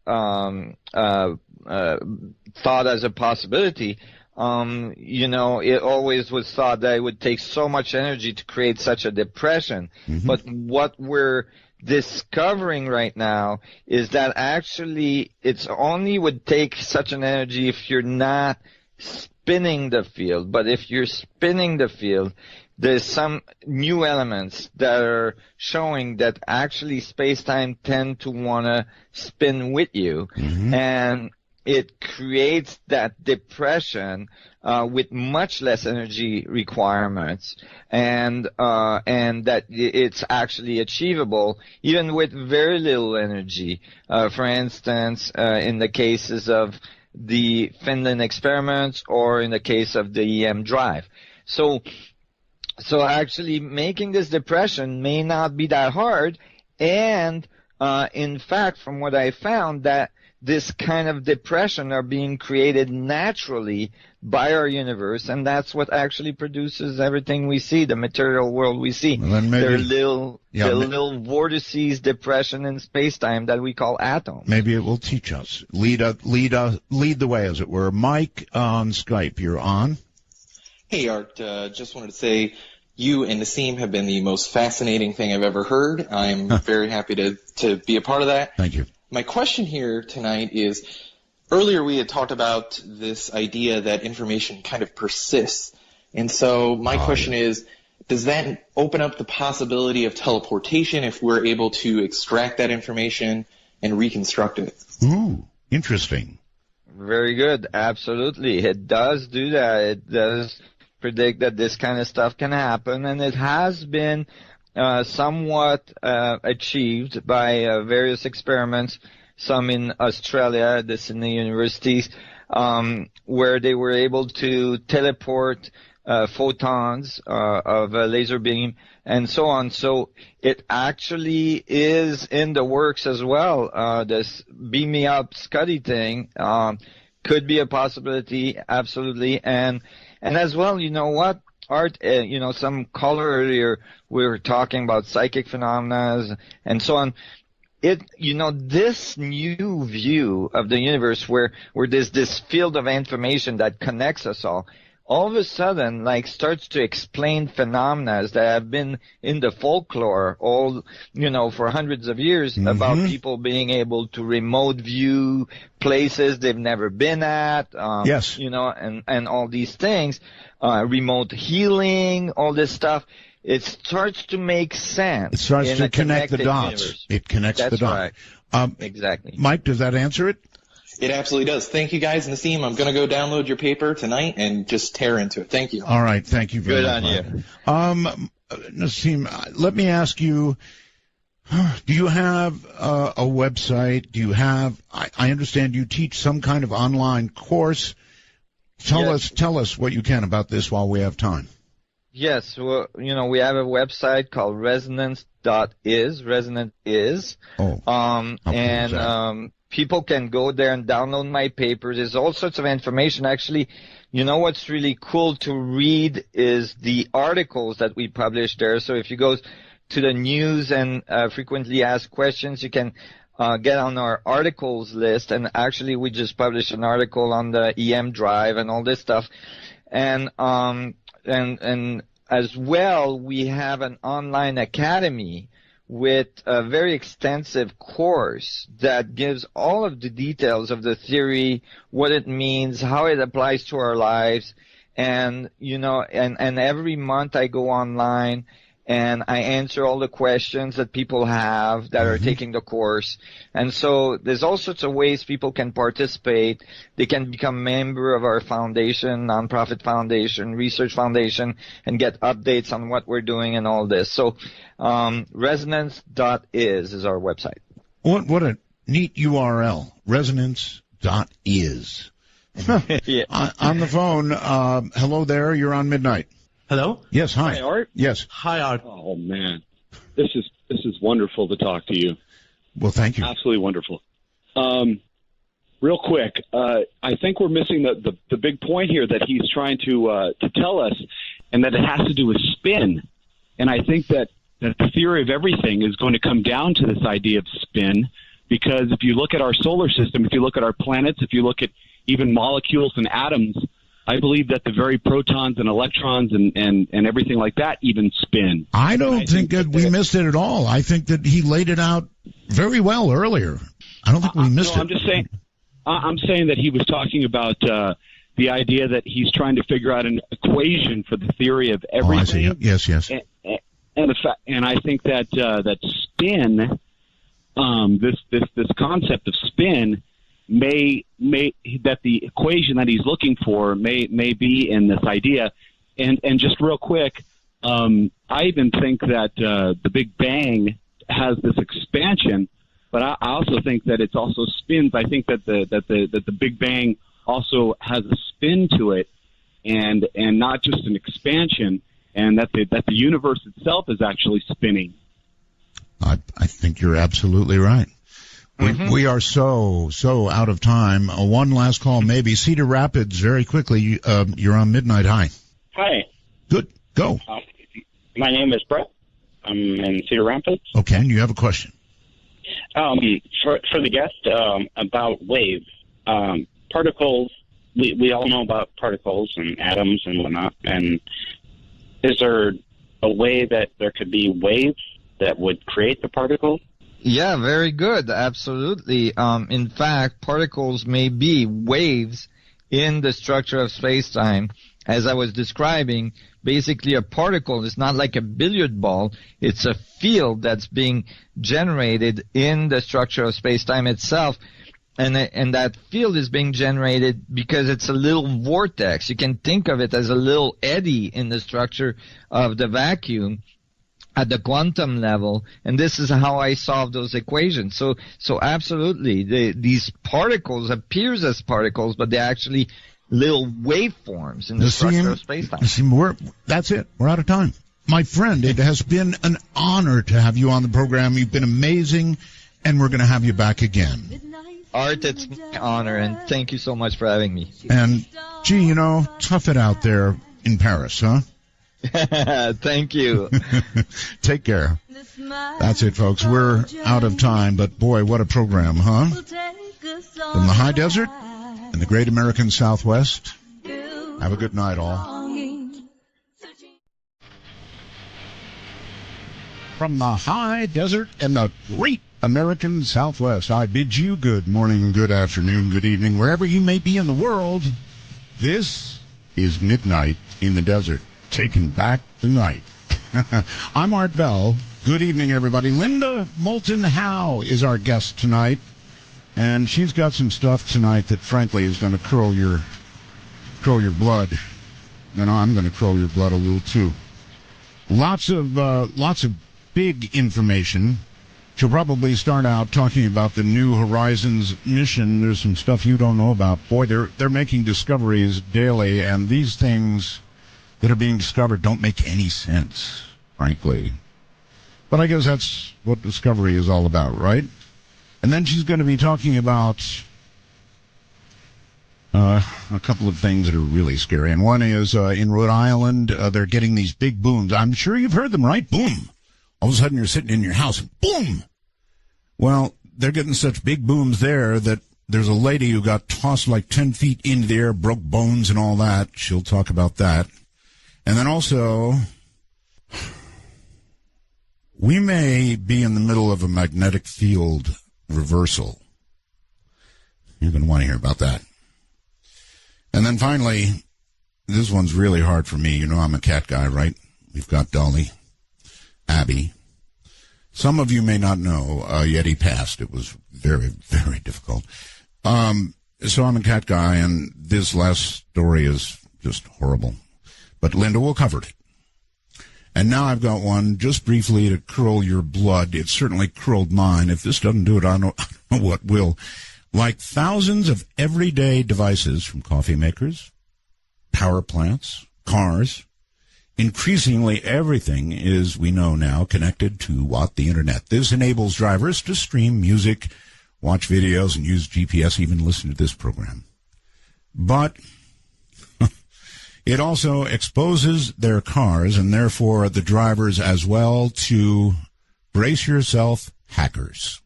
thought as a possibility, it always was thought that it would take so much energy to create such a depression. Mm-hmm. But what we're discovering right now is that actually it's only would take such an energy if you're not spinning the field. But if you're spinning the field, there's some new elements that are showing that actually space-time tend to want to spin with you. Mm-hmm. And it creates that depression with much less energy requirements, and that it's actually achievable even with very little energy. For instance, in the cases of the Finland experiments, or in the case of the EM drive. So actually making this depression may not be that hard, and in fact, from what I found, that this kind of depression are being created naturally by our universe, and that's what actually produces everything we see, the material world we see. Well, there are little vortices, depression in space-time that we call atoms. Maybe it will teach us, lead the way, as it were. Mike on Skype, you're on. Hey, Art. Just wanted to say you and Nassim have been the most fascinating thing I've ever heard. I'm very happy to be a part of that. Thank you. My question here tonight is, earlier we had talked about this idea that information kind of persists. And so my question is, does that open up the possibility of teleportation if we're able to extract that information and reconstruct it? Ooh, interesting. Very good. Absolutely. It does do that. It does predict that this kind of stuff can happen, and it has been somewhat achieved by various experiments, some in Australia, the Sydney universities, where they were able to teleport photons of a laser beam and so on. So it actually is in the works as well. This beam me up Scuddy thing could be a possibility, absolutely. And as well, you know what, Art, some caller earlier, we were talking about psychic phenomena and so on. This new view of the universe where there's this field of information that connects us all of a sudden, starts to explain phenomena that have been in the folklore for hundreds of years about people being able to remote view places they've never been at. Yes. And all these things, remote healing, all this stuff. It starts to make sense. It starts to connect the dots. Universe. It connects the dots. Right. Exactly. Mike, does that answer it? It absolutely does. Thank you, guys. Nassim, I'm going to go download your paper tonight and just tear into it. Thank you. All right. Thank you very much. Good on you. Nassim, let me ask you, do you have a website? Do you have, I understand you teach some kind of online course. Tell us what you can about this while we have time. Yes, well, we have a website called resonance.is. Resonance is. People can go there and download my papers. There's all sorts of information. Actually, what's really cool to read is the articles that we publish there. So if you go to the news and frequently asked questions, you can get on our articles list. And actually, we just published an article on the EM drive and all this stuff. And as well, we have an online academy with a very extensive course that gives all of the details of the theory, what it means, how it applies to our lives. And, and every month I go online and I answer all the questions that people have that are taking the course. And so there's all sorts of ways people can participate. They can become a member of our foundation, nonprofit foundation, research foundation, and get updates on what we're doing and all this. So resonance.is is our website. What a neat URL, resonance.is. Yeah. On the phone, hello there, you're on Midnight. Hello? Yes, hi. Hi, Art? Yes. Hi, Art. Oh, man. This is wonderful to talk to you. Well, thank you. Absolutely wonderful. Real quick, I think we're missing the big point here that he's trying to tell us, and that it has to do with spin. And I think that the theory of everything is going to come down to this idea of spin, because if you look at our solar system, if you look at our planets, if you look at even molecules and atoms, I believe that the very protons and electrons and everything like that even spin. I don't think that we missed it at all. I think that he laid it out very well earlier. I don't think we missed it. I'm saying that he was talking about the idea that he's trying to figure out an equation for the theory of everything. Oh, I see. Yes. And I think that that spin, this concept of spin, may that the equation that he's looking for may be in this idea. And just real quick, I even think that the Big Bang has this expansion, but I also think that it's also spins. I think that the Big Bang also has a spin to it, and not just an expansion, and that the universe itself is actually spinning. I think you're absolutely right. We are so out of time. One last call, maybe. Cedar Rapids, very quickly. You're on Midnight. Hi. Hi. Good. Go. My name is Brett. I'm in Cedar Rapids. Okay, and you have a question. For the guest about waves. Particles, we all know about particles and atoms and whatnot. And is there a way that there could be waves that would create the particle? Yeah, very good. Absolutely. In fact, particles may be waves in the structure of space-time. As I was describing, basically a particle is not like a billiard ball. It's a field that's being generated in the structure of space-time itself. And that field is being generated because it's a little vortex. You can think of it as a little eddy in the structure of the vacuum at the quantum level, and this is how I solve those equations. So absolutely, these particles appears as particles, but they're actually little waveforms in the structure of space-time. That's it. We're out of time. My friend, it has been an honor to have you on the program. You've been amazing, and we're going to have you back again. Art, it's my honor, and thank you so much for having me. And, gee, tough it out there in Paris, huh? Thank you. Take care. That's it, folks. We're out of time, but boy, what a program, huh? From the high desert and the great American Southwest. Have a good night, all. From the high desert and the great American Southwest, I bid you good morning, good afternoon, good evening, wherever you may be in the world. This is Midnight in the Desert. Taking back the night. I'm Art Bell. Good evening, everybody. Linda Moulton Howe is our guest tonight, and she's got some stuff tonight that, frankly, is going to curl your blood. And I'm going to curl your blood a little too. Lots of big information. She'll probably start out talking about the New Horizons mission. There's some stuff you don't know about. Boy, they're making discoveries daily, and these things that are being discovered don't make any sense, frankly. But I guess that's what discovery is all about, right? And then she's going to be talking about a couple of things that are really scary. And one is in Rhode Island, they're getting these big booms. I'm sure you've heard them, right? Boom. All of a sudden you're sitting in your house, and boom. Well, they're getting such big booms there that there's a lady who got tossed like 10 feet into the air, broke bones and all that. She'll talk about that. And then also, we may be in the middle of a magnetic field reversal. You're going to want to hear about that. And then finally, this one's really hard for me. I'm a cat guy, right? We've got Dolly, Abby. Some of you may not know, Yeti passed. It was very, very difficult. So I'm a cat guy, and this last story is just horrible. But Linda will cover it. And now I've got one just briefly to curl your blood. It certainly curled mine. If this doesn't do it, I don't know what will. Like thousands of everyday devices, from coffee makers, power plants, cars, increasingly everything is, we know now, connected to what? The Internet. This enables drivers to stream music, watch videos, and use GPS, even listen to this program. But it also exposes their cars, and therefore the drivers as well, to, brace yourself, hackers.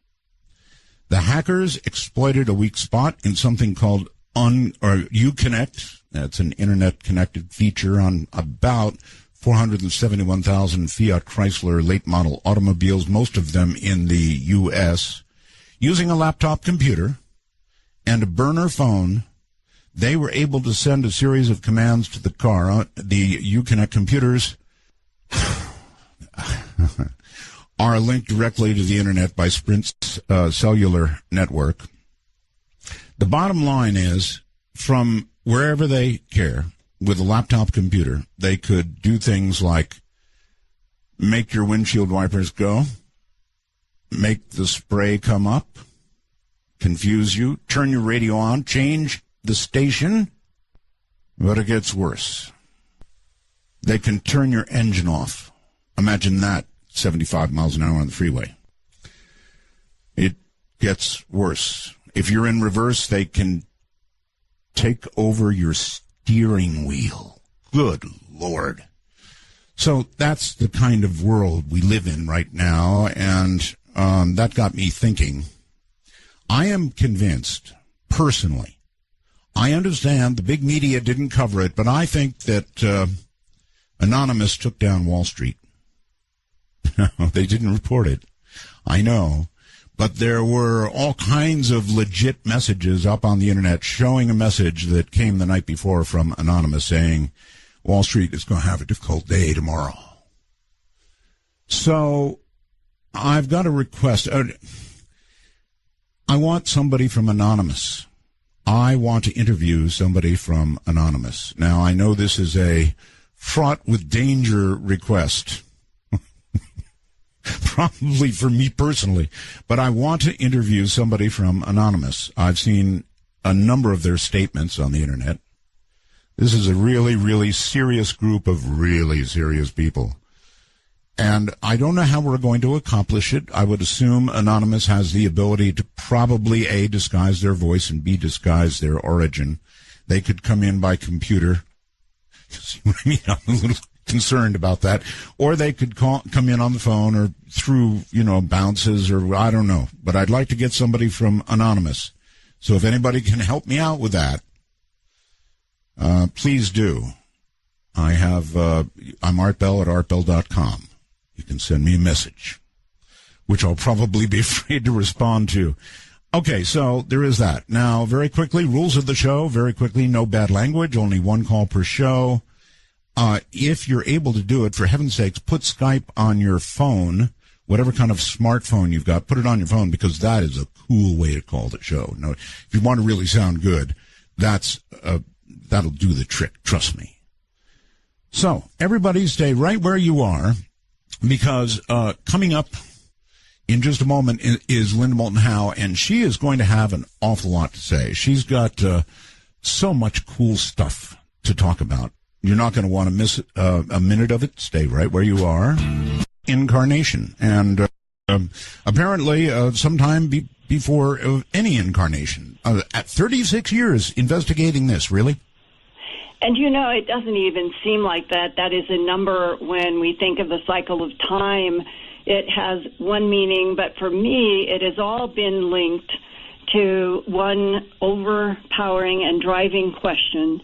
The hackers exploited a weak spot in something called Uconnect. That's an internet-connected feature on about 471,000 Fiat Chrysler late-model automobiles, most of them in the U.S. Using a laptop computer and a burner phone, they were able to send a series of commands to the car. The Uconnect computers are linked directly to the Internet by Sprint's cellular network. The bottom line is, from wherever they care, with a laptop computer, they could do things like make your windshield wipers go, make the spray come up, confuse you, turn your radio on, change the station, but it gets worse. They can turn your engine off. Imagine that, 75 miles an hour on the freeway. It gets worse. If you're in reverse, they can take over your steering wheel. Good Lord. So that's the kind of world we live in right now, and that got me thinking. I am convinced, personally, I understand the big media didn't cover it, but I think that Anonymous took down Wall Street. They didn't report it. I know. But there were all kinds of legit messages up on the internet showing a message that came the night before from Anonymous saying Wall Street is going to have a difficult day tomorrow. So I've got a request. I want somebody from Anonymous. I want to interview somebody from Anonymous. Now, I know this is a fraught with danger request. Probably for me personally, but I want to interview somebody from Anonymous. I've seen a number of their statements on the internet. This is a really, really serious group of really serious people. And I don't know how we're going to accomplish it. I would assume Anonymous has the ability to probably, A, disguise their voice, and B, disguise their origin. They could come in by computer. See what I mean? I'm a little concerned about that. Or they could come in on the phone or through, bounces or I don't know. But I'd like to get somebody from Anonymous. So if anybody can help me out with that, please do. I'm Art Bell at artbell.com. You can send me a message, which I'll probably be afraid to respond to. Okay, so there is that. Now, very quickly, rules of the show, very quickly, no bad language, only one call per show. If you're able to do it, for heaven's sakes, put Skype on your phone, whatever kind of smartphone you've got, put it on your phone, because that is a cool way to call the show. No, if you want to really sound good, that'll do the trick, trust me. So, everybody stay right where you are, because coming up in just a moment is Linda Moulton Howe, and she is going to have an awful lot to say. She's got so much cool stuff to talk about. You're not going to want to miss a minute of it. Stay right where you are. Incarnation. And apparently sometime before any incarnation. At 36 years investigating this, really? And it doesn't even seem like that. That is a number when we think of the cycle of time. It has one meaning, but for me, it has all been linked to one overpowering and driving question.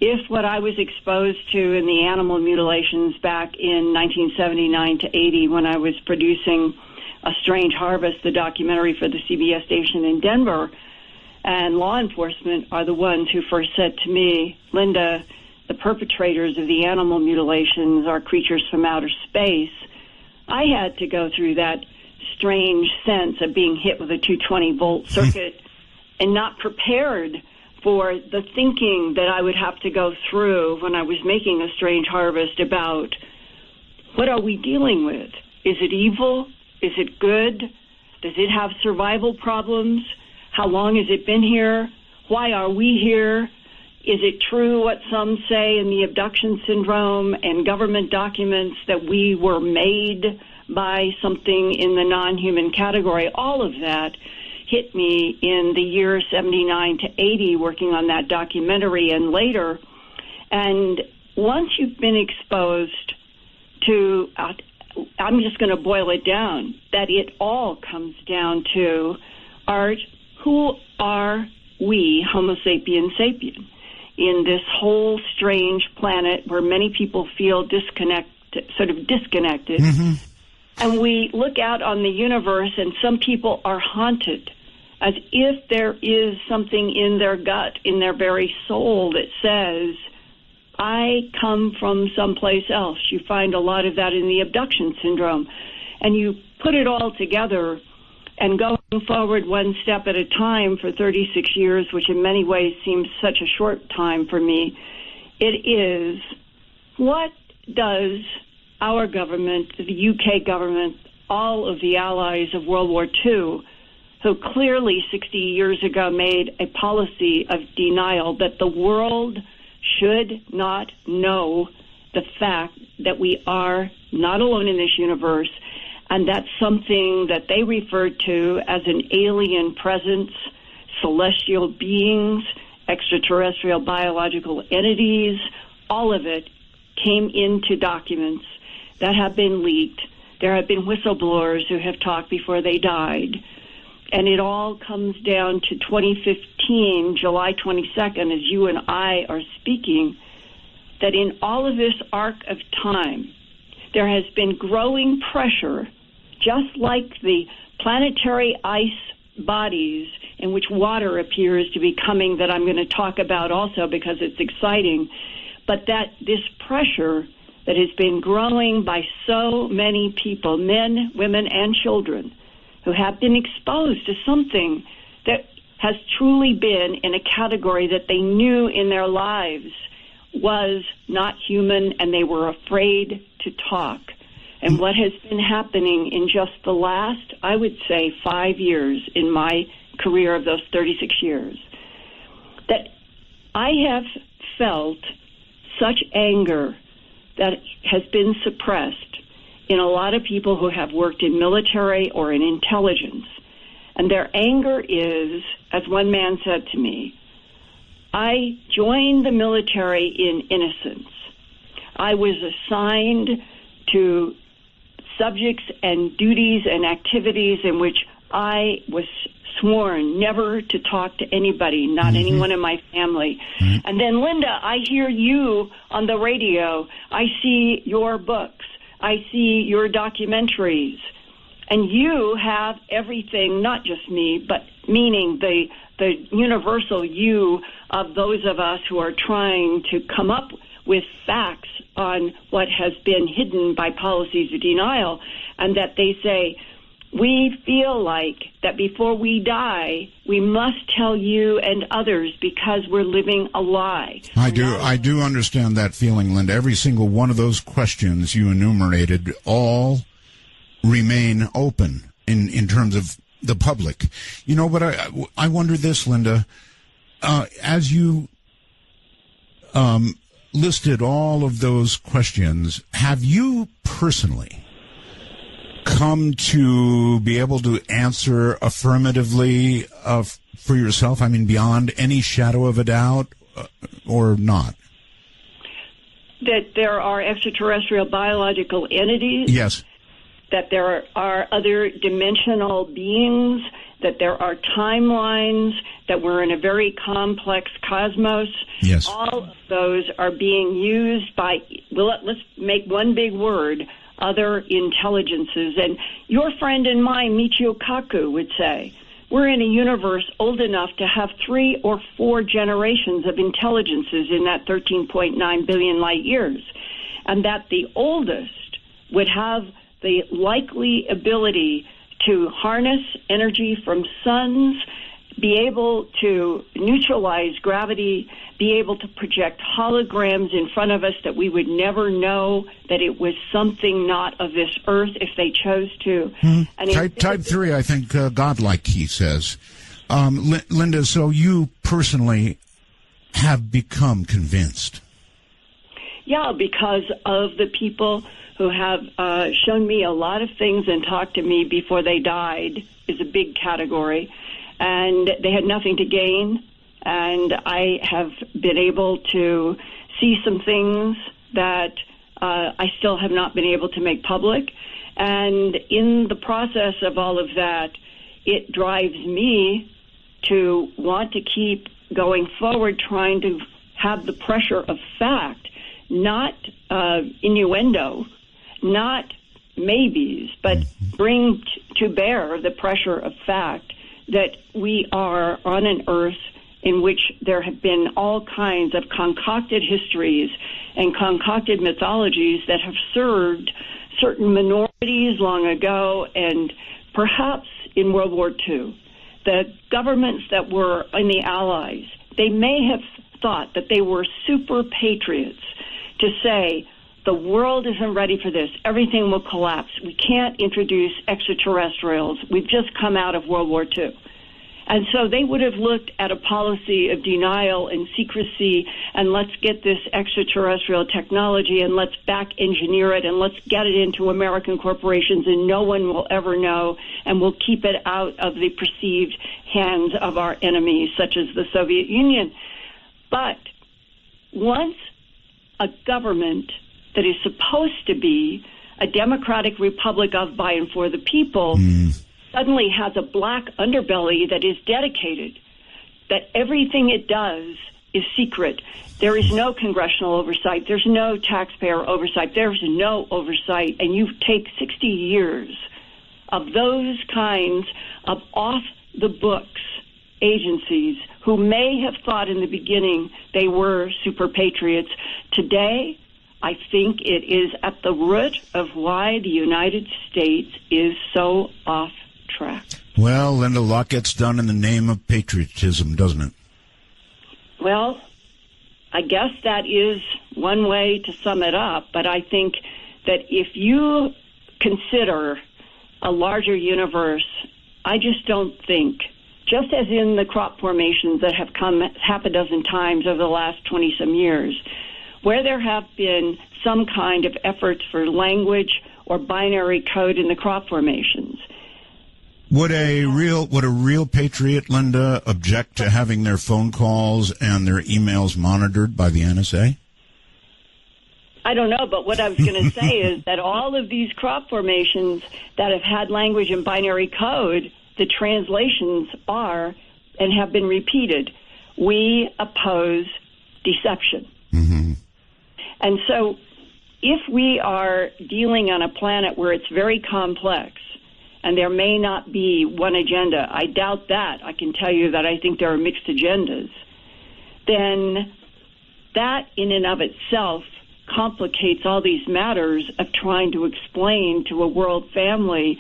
If what I was exposed to in the animal mutilations back in 1979 to 80 when I was producing A Strange Harvest, the documentary for the CBS station in Denver, and law enforcement are the ones who first said to me, Linda, the perpetrators of the animal mutilations are creatures from outer space, I had to go through that strange sense of being hit with a 220-volt circuit and not prepared for the thinking that I would have to go through when I was making A Strange Harvest about what are we dealing with? Is it evil? Is it good? Does it have survival problems? How long has it been here? Why are we here? Is it true what some say in the abduction syndrome and government documents that we were made by something in the non-human category? All of that hit me in the year 79 to 80 working on that documentary and later. And once you've been exposed to, I'm just going to boil it down, that it all comes down to, Art, who are we, Homo sapien sapien, in this whole strange planet where many people feel disconnected. Mm-hmm. And we look out on the universe and some people are haunted as if there is something in their gut, in their very soul that says, I come from someplace else. You find a lot of that in the abduction syndrome. And you put it all together and going forward one step at a time for 36 years, which in many ways seems such a short time for me, it is, what does our government, the UK government, all of the allies of World War II, who clearly 60 years ago made a policy of denial that the world should not know the fact that we are not alone in this universe, and that's something that they referred to as an alien presence, celestial beings, extraterrestrial biological entities, all of it came into documents that have been leaked. There have been whistleblowers who have talked before they died. And it all comes down to 2015, July 22nd, as you and I are speaking, that in all of this arc of time, there has been growing pressure, just like the planetary ice bodies in which water appears to be coming, that I'm going to talk about also because it's exciting, but that this pressure that has been growing by so many people, men, women, and children, who have been exposed to something that has truly been in a category that they knew in their lives was not human, and they were afraid to talk. And what has been happening in just the last, I would say, 5 years in my career of those 36 years, that I have felt such anger that has been suppressed in a lot of people who have worked in military or in intelligence. And their anger is, as one man said to me, I joined the military in innocence. I was assigned to subjects and duties and activities in which I was sworn never to talk to anybody, not anyone in my family. And then, Linda, I hear you on the radio. I see your books. I see your documentaries. And you have everything, not just me, but meaning the universal you of those of us who are trying to come up with facts on what has been hidden by policies of denial, and that they say, we feel like that before we die, we must tell you and others because we're living a lie. I do understand that feeling, Linda. Every single one of those questions you enumerated all remain open in terms of the public. You know, but I wonder this, Linda, as you listed all of those questions, have you personally come to be able to answer affirmatively for yourself? I mean, beyond any shadow of a doubt, or not? That there are extraterrestrial biological entities? Yes. That there are other dimensional beings, that there are timelines, that we're in a very complex cosmos. Yes. All of those are being used by, let's make one big word, other intelligences. And your friend and mine, Michio Kaku, would say, we're in a universe old enough to have 3 or 4 generations of intelligences in that 13.9 billion light years. And that the oldest would have the likely ability to harness energy from suns, be able to neutralize gravity, be able to project holograms in front of us that we would never know that it was something not of this earth if they chose to. And Type 3, I think, godlike, he says. Linda, so you personally have become convinced? Yeah, because of the people who have shown me a lot of things and talked to me before they died is a big category. And they had nothing to gain. And I have been able to see some things that I still have not been able to make public. And in the process of all of that, it drives me to want to keep going forward, trying to have the pressure of fact, not innuendo, not maybes, but bring to bear the pressure of fact that we are on an earth in which there have been all kinds of concocted histories and concocted mythologies that have served certain minorities long ago, and perhaps in World War II. The governments that were in the Allies, they may have thought that they were super patriots to say, the world isn't ready for this. Everything will collapse. We can't introduce extraterrestrials. We've just come out of World War II. And so they would have looked at a policy of denial and secrecy, and let's get this extraterrestrial technology and let's back engineer it and let's get it into American corporations and no one will ever know, and we'll keep it out of the perceived hands of our enemies, such as the Soviet Union. But once a government that is supposed to be a democratic republic of, by, and for the people suddenly has a black underbelly that is dedicated, that everything it does is secret. There is no congressional oversight. There's no taxpayer oversight. There's no oversight. And you take 60 years of those kinds of off-the-books agencies who may have thought in the beginning they were super patriots. Today, I think it is at the root of why the United States is so off track. Well, Linda, a lot gets done in the name of patriotism, doesn't it? Well, I guess that is one way to sum it up, but I think that if you consider a larger universe, I just don't think, just as in the crop formations that have come half a dozen times over the last 20-some years, where there have been some kind of efforts for language or binary code in the crop formations. Would a real patriot, Linda, object to having their phone calls and their emails monitored by the NSA? I don't know, but what I was going to say is that all of these crop formations that have had language and binary code, the translations are and have been repeated. We oppose deception. Mm-hmm. And so if we are dealing on a planet where it's very complex and there may not be one agenda, I doubt that. I can tell you that I think there are mixed agendas. Then that in and of itself complicates all these matters of trying to explain to a world family,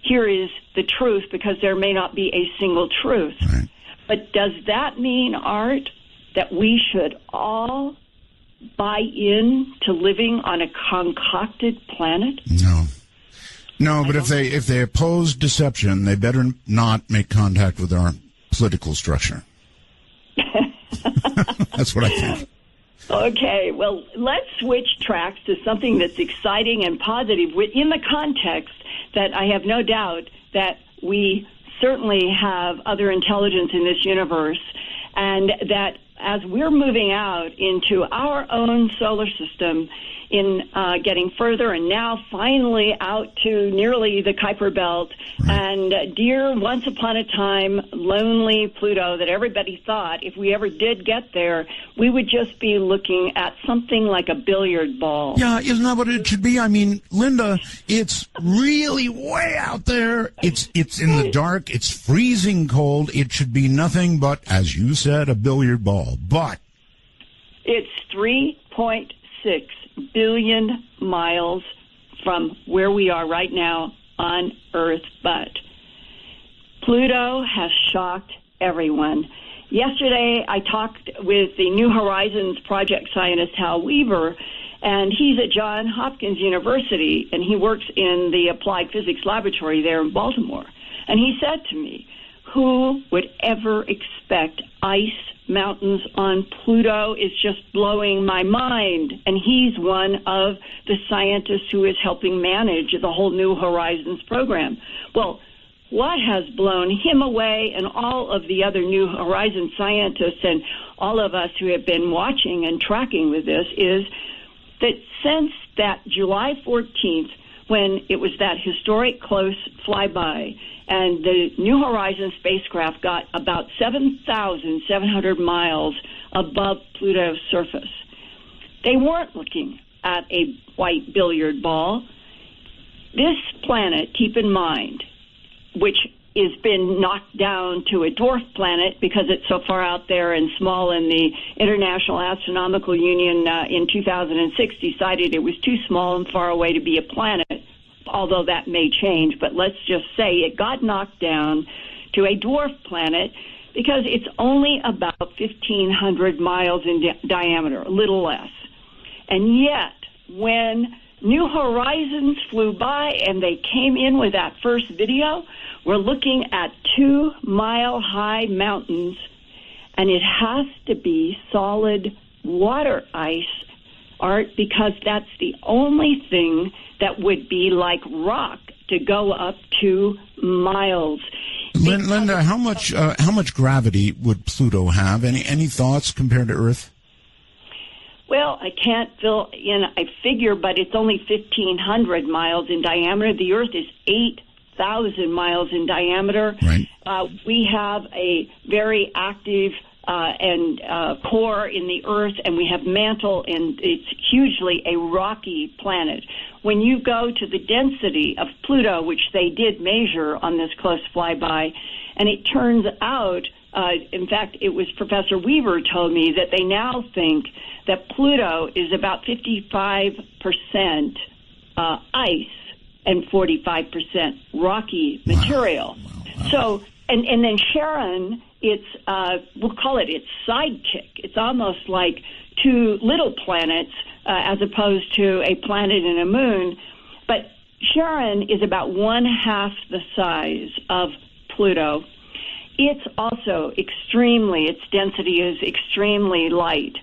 here is the truth, because there may not be a single truth. Right. But does that mean, Art, that we should all buy in to living on a concocted planet? No, but if they oppose deception, they better not make contact with our political structure. That's what I think. Okay, well, let's switch tracks to something that's exciting and positive in the context that I have no doubt that we certainly have other intelligence in this universe, and that as we're moving out into our own solar system in getting further and now finally out to nearly the Kuiper Belt, and dear once upon a time lonely Pluto that everybody thought if we ever did get there, we would just be looking at something like a billiard ball. Yeah, isn't that what it should be? I mean, Linda, it's really way out there. It's in the dark. It's freezing cold. It should be nothing but, as you said, a billiard ball. But it's 3.6 billion miles from where we are right now on Earth, but Pluto has shocked everyone. Yesterday, I talked with the New Horizons project scientist Hal Weaver, and he's at Johns Hopkins University, and he works in the Applied Physics Laboratory there in Baltimore. And he said to me, who would ever expect ice mountains on Pluto? Is just blowing my mind. And he's one of the scientists who is helping manage the whole New Horizons program. Well, what has blown him away and all of the other New Horizons scientists and all of us who have been watching and tracking with this is that since that July 14th, when it was that historic close flyby, and the New Horizons spacecraft got about 7,700 miles above Pluto's surface, they weren't looking at a white billiard ball. This planet, keep in mind, which has been knocked down to a dwarf planet because it's so far out there and small, and the International Astronomical Union in 2006 decided it was too small and far away to be a planet, although that may change. But let's just say it got knocked down to a dwarf planet because it's only about 1,500 miles in diameter, a little less. And yet, when New Horizons flew by and they came in with that first video, we're looking at 2-mile-high mountains, and it has to be solid water ice, Art, because that's the only thing that would be like rock to go up 2 miles. Linda, how much gravity would Pluto have? Any thoughts compared to Earth? Well, I can't fill in a figure, but it's only 1,500 miles in diameter. The Earth is 8,000 miles in diameter. Right. We have a very active and core in the Earth, and we have mantle, and it's hugely a rocky planet. When you go to the density of Pluto, which they did measure on this close flyby, and it turns out, in fact, it was Professor Weaver told me that they now think that Pluto is about 55% ice and 45% rocky material. Wow. So, and then Charon, it's we'll call it its sidekick. It's almost like two little planets as opposed to a planet and a moon. But Charon is about 1/2 the size of Pluto. It's also its density is extremely light.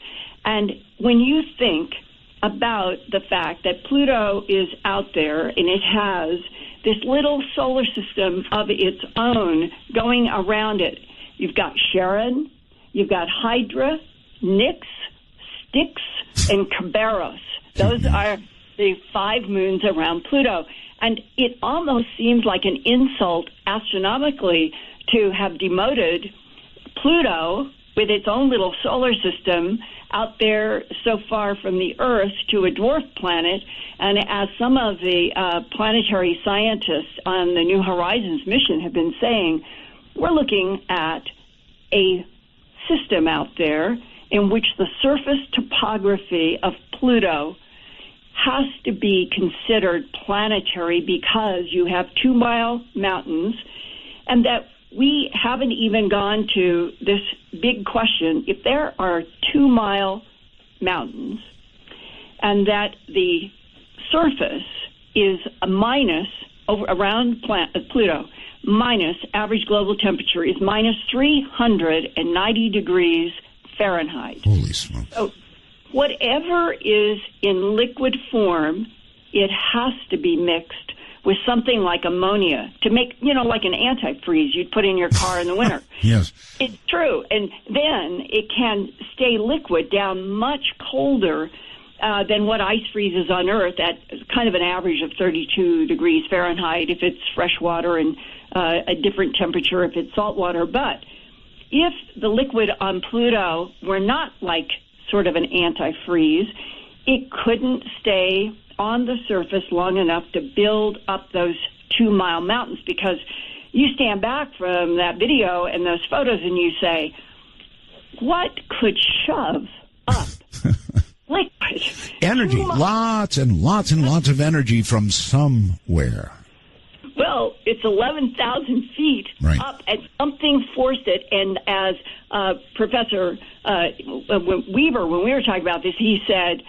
And when you think about the fact that Pluto is out there and it has this little solar system of its own going around it, you've got Charon, you've got Hydra, Nix, Styx, and Kerberos. Those are the 5 moons around Pluto. And it almost seems like an insult astronomically to have demoted Pluto with its own little solar system out there so far from the Earth to a dwarf planet. And as some of the planetary scientists on the New Horizons mission have been saying, we're looking at a system out there in which the surface topography of Pluto has to be considered planetary because you have 2-mile mountains, and that we haven't even gone to this big question. If there are 2-mile mountains and that the surface is a minus around Pluto, minus average global temperature is minus 390 degrees Fahrenheit. Holy smokes. So whatever is in liquid form, it has to be mixed with something like ammonia to make, like an antifreeze you'd put in your car in the winter. Yes. It's true. And then it can stay liquid down much colder than what ice freezes on Earth at kind of an average of 32 degrees Fahrenheit if it's fresh water and a different temperature if it's salt water. But if the liquid on Pluto were not like sort of an antifreeze, it couldn't stay on the surface long enough to build up those 2-mile mountains, because you stand back from that video and those photos and you say, what could shove up liquid? Energy. Lots and lots and lots of energy from somewhere. Well, it's 11,000 feet up, and something forced it. And as Professor Weaver, when we were talking about this, he said,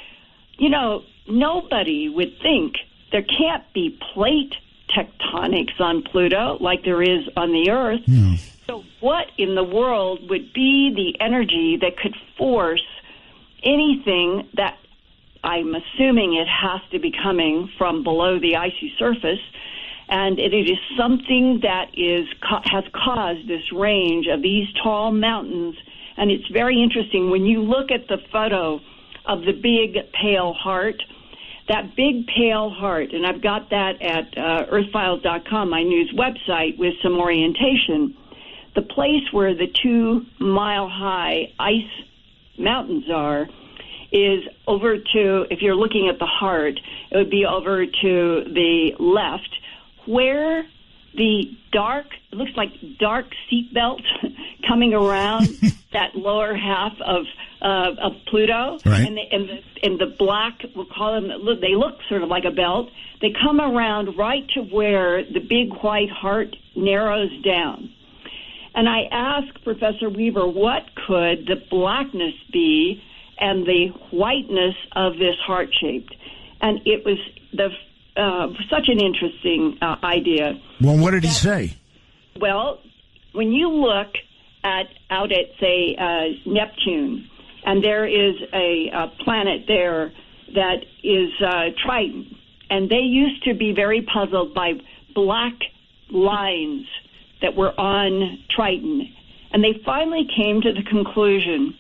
nobody would think there can't be plate tectonics on Pluto like there is on the Earth. Yeah. So what in the world would be the energy that could force anything that I'm assuming it has to be coming from below the icy surface? And it is something that has caused this range of these tall mountains. And it's very interesting when you look at the photo of the big pale heart. That big pale heart, and I've got that at earthfiles.com, my news website, with some orientation. The place where the 2-mile-high ice mountains are is over to, if you're looking at the heart, it would be over to the left, where the it looks like dark seatbelt coming around that lower half of Pluto, right. and the black, we'll call them, they look sort of like a belt. They come around right to where the big white heart narrows down. And I asked Professor Weaver, what could the blackness be and the whiteness of this heart shaped? And it was such an interesting idea. Well, what did he say? Well, when you look out at, say, Neptune, and there is a planet there that is Triton, and they used to be very puzzled by black lines that were on Triton, and they finally came to the conclusion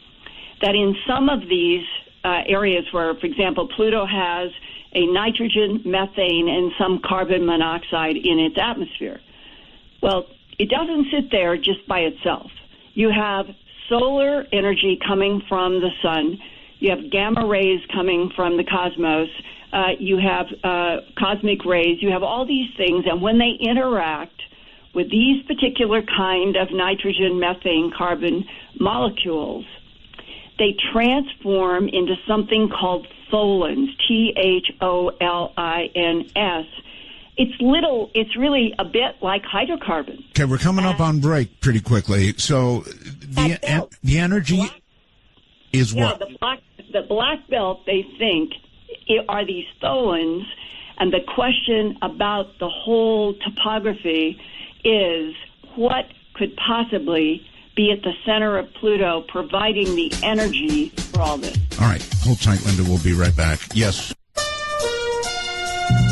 that in some of these areas where, for example, Pluto has a nitrogen, methane, and some carbon monoxide in its atmosphere. Well, it doesn't sit there just by itself. You have solar energy coming from the sun. You have gamma rays coming from the cosmos. You have cosmic rays. You have all these things, and when they interact with these particular kind of nitrogen, methane, carbon molecules, they transform into something called tholins, Tholins. It's really a bit like hydrocarbons. Okay, we're coming up on break pretty quickly. So the energy is what? The black belt, they think, are these tholins, and the question about the whole topography is what could possibly be at the center of Pluto providing the energy for all this. All right, hold tight, Linda. We'll be right back. Yes.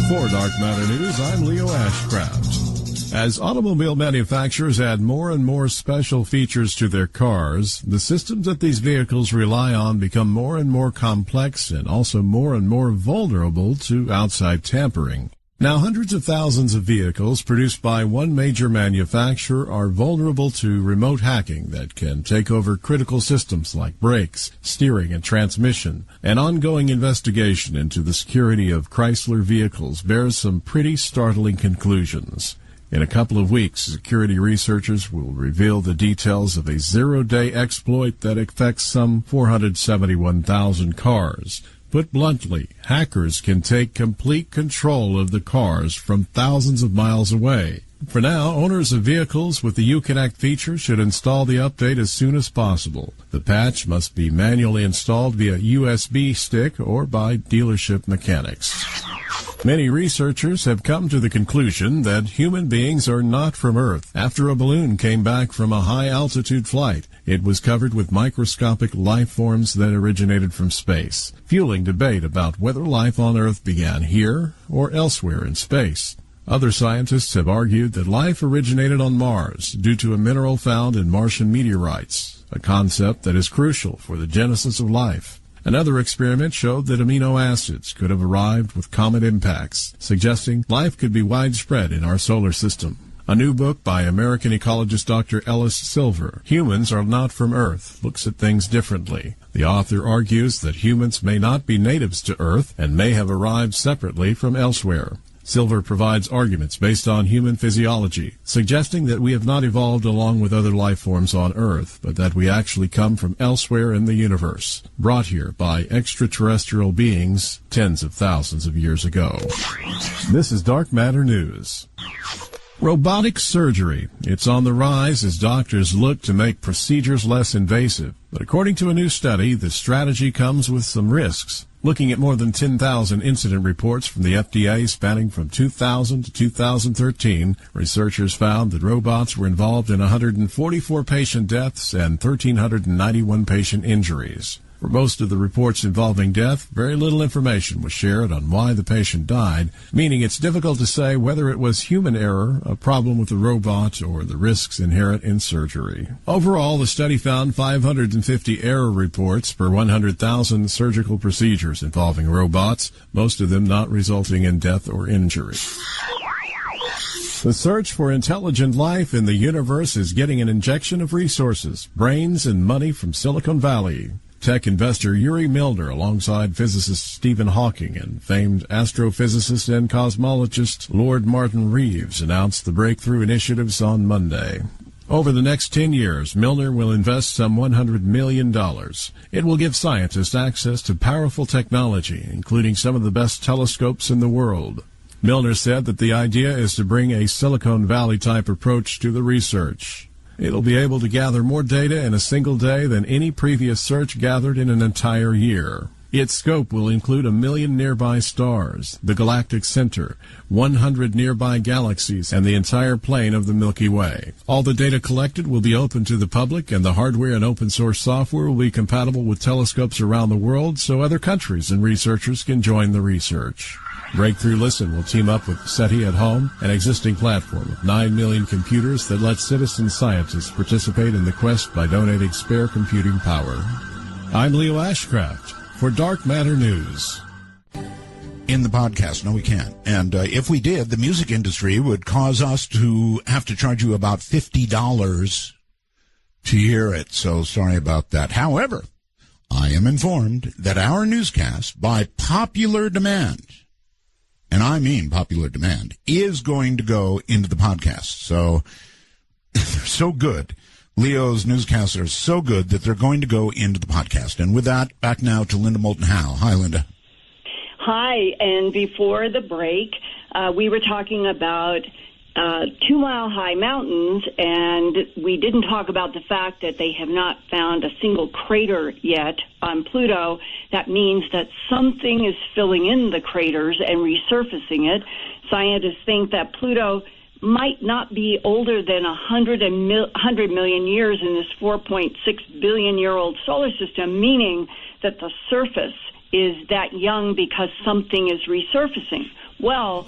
For Dark Matter News, I'm Leo Ashcraft. As automobile manufacturers add more and more special features to their cars, the systems that these vehicles rely on become more and more complex and also more and more vulnerable to outside tampering. Now, hundreds of thousands of vehicles produced by one major manufacturer are vulnerable to remote hacking that can take over critical systems like brakes, steering, and transmission. An ongoing investigation into the security of Chrysler vehicles bears some pretty startling conclusions. In a couple of weeks, security researchers will reveal the details of a zero-day exploit that affects some 471,000 cars. Put bluntly, hackers can take complete control of the cars from thousands of miles away. For now, owners of vehicles with the Uconnect feature should install the update as soon as possible. The patch must be manually installed via USB stick or by dealership mechanics. Many researchers have come to the conclusion that human beings are not from Earth. After a balloon came back from a high-altitude flight, it was covered with microscopic life forms that originated from space, fueling debate about whether life on Earth began here or elsewhere in space. Other scientists have argued that life originated on Mars due to a mineral found in Martian meteorites, a concept that is crucial for the genesis of life. Another experiment showed that amino acids could have arrived with comet impacts, suggesting life could be widespread in our solar system. A new book by American ecologist Dr. Ellis Silver, Humans Are Not From Earth, looks at things differently. The author argues that humans may not be natives to Earth and may have arrived separately from elsewhere. Silver provides arguments based on human physiology, suggesting that we have not evolved along with other life forms on Earth, but that we actually come from elsewhere in the universe, brought here by extraterrestrial beings tens of thousands of years ago. This is Dark Matter News. Robotic surgery. It's on the rise as doctors look to make procedures less invasive. But according to a new study, the strategy comes with some risks. Looking at more than 10,000 incident reports from the FDA spanning from 2000 to 2013, researchers found that robots were involved in 144 patient deaths and 1,391 patient injuries. For most of the reports involving death, very little information was shared on why the patient died, meaning it's difficult to say whether it was human error, a problem with the robot, or the risks inherent in surgery. Overall, the study found 550 error reports per 100,000 surgical procedures involving robots, most of them not resulting in death or injury. The search for intelligent life in the universe is getting an injection of resources, brains, and money from Silicon Valley. Tech investor Yuri Milner, alongside physicist Stephen Hawking and famed astrophysicist and cosmologist Lord Martin Reeves, announced the breakthrough initiatives on Monday. Over the next 10 years, Milner will invest some $100 million. It will give scientists access to powerful technology, including some of the best telescopes in the world. Milner said that the idea is to bring a Silicon Valley-type approach to the research. It'll be able to gather more data in a single day than any previous search gathered in an entire year. Its scope will include 1 million nearby stars, the galactic center, 100 nearby galaxies, and the entire plane of the Milky Way. All the data collected will be open to the public, and the hardware and open-source software will be compatible with telescopes around the world so other countries and researchers can join the research. Breakthrough Listen will team up with SETI at Home, an existing platform of 9 million computers that lets citizen scientists participate in the quest by donating spare computing power. I'm Leo Ashcraft for Dark Matter News. In the podcast, no, we can't. And if we did, the music industry would cause us to have to charge you about $50 to hear it, so sorry about that. However, I am informed that our newscast, by popular demand, and I mean popular demand, is going to go into the podcast. So they're so good. Leo's newscasts are so good that they're going to go into the podcast. And with that, back now to Linda Moulton Howe. Hi, Linda. Hi, and before the break, we were talking about 2 Mile High Mountains, and we didn't talk about the fact that they have not found a single crater yet on Pluto. That means that something is filling in the craters and resurfacing it. Scientists think that Pluto might not be older than 100 million years in this 4.6 billion-year-old solar system, meaning that the surface is that young because something is resurfacing. Well,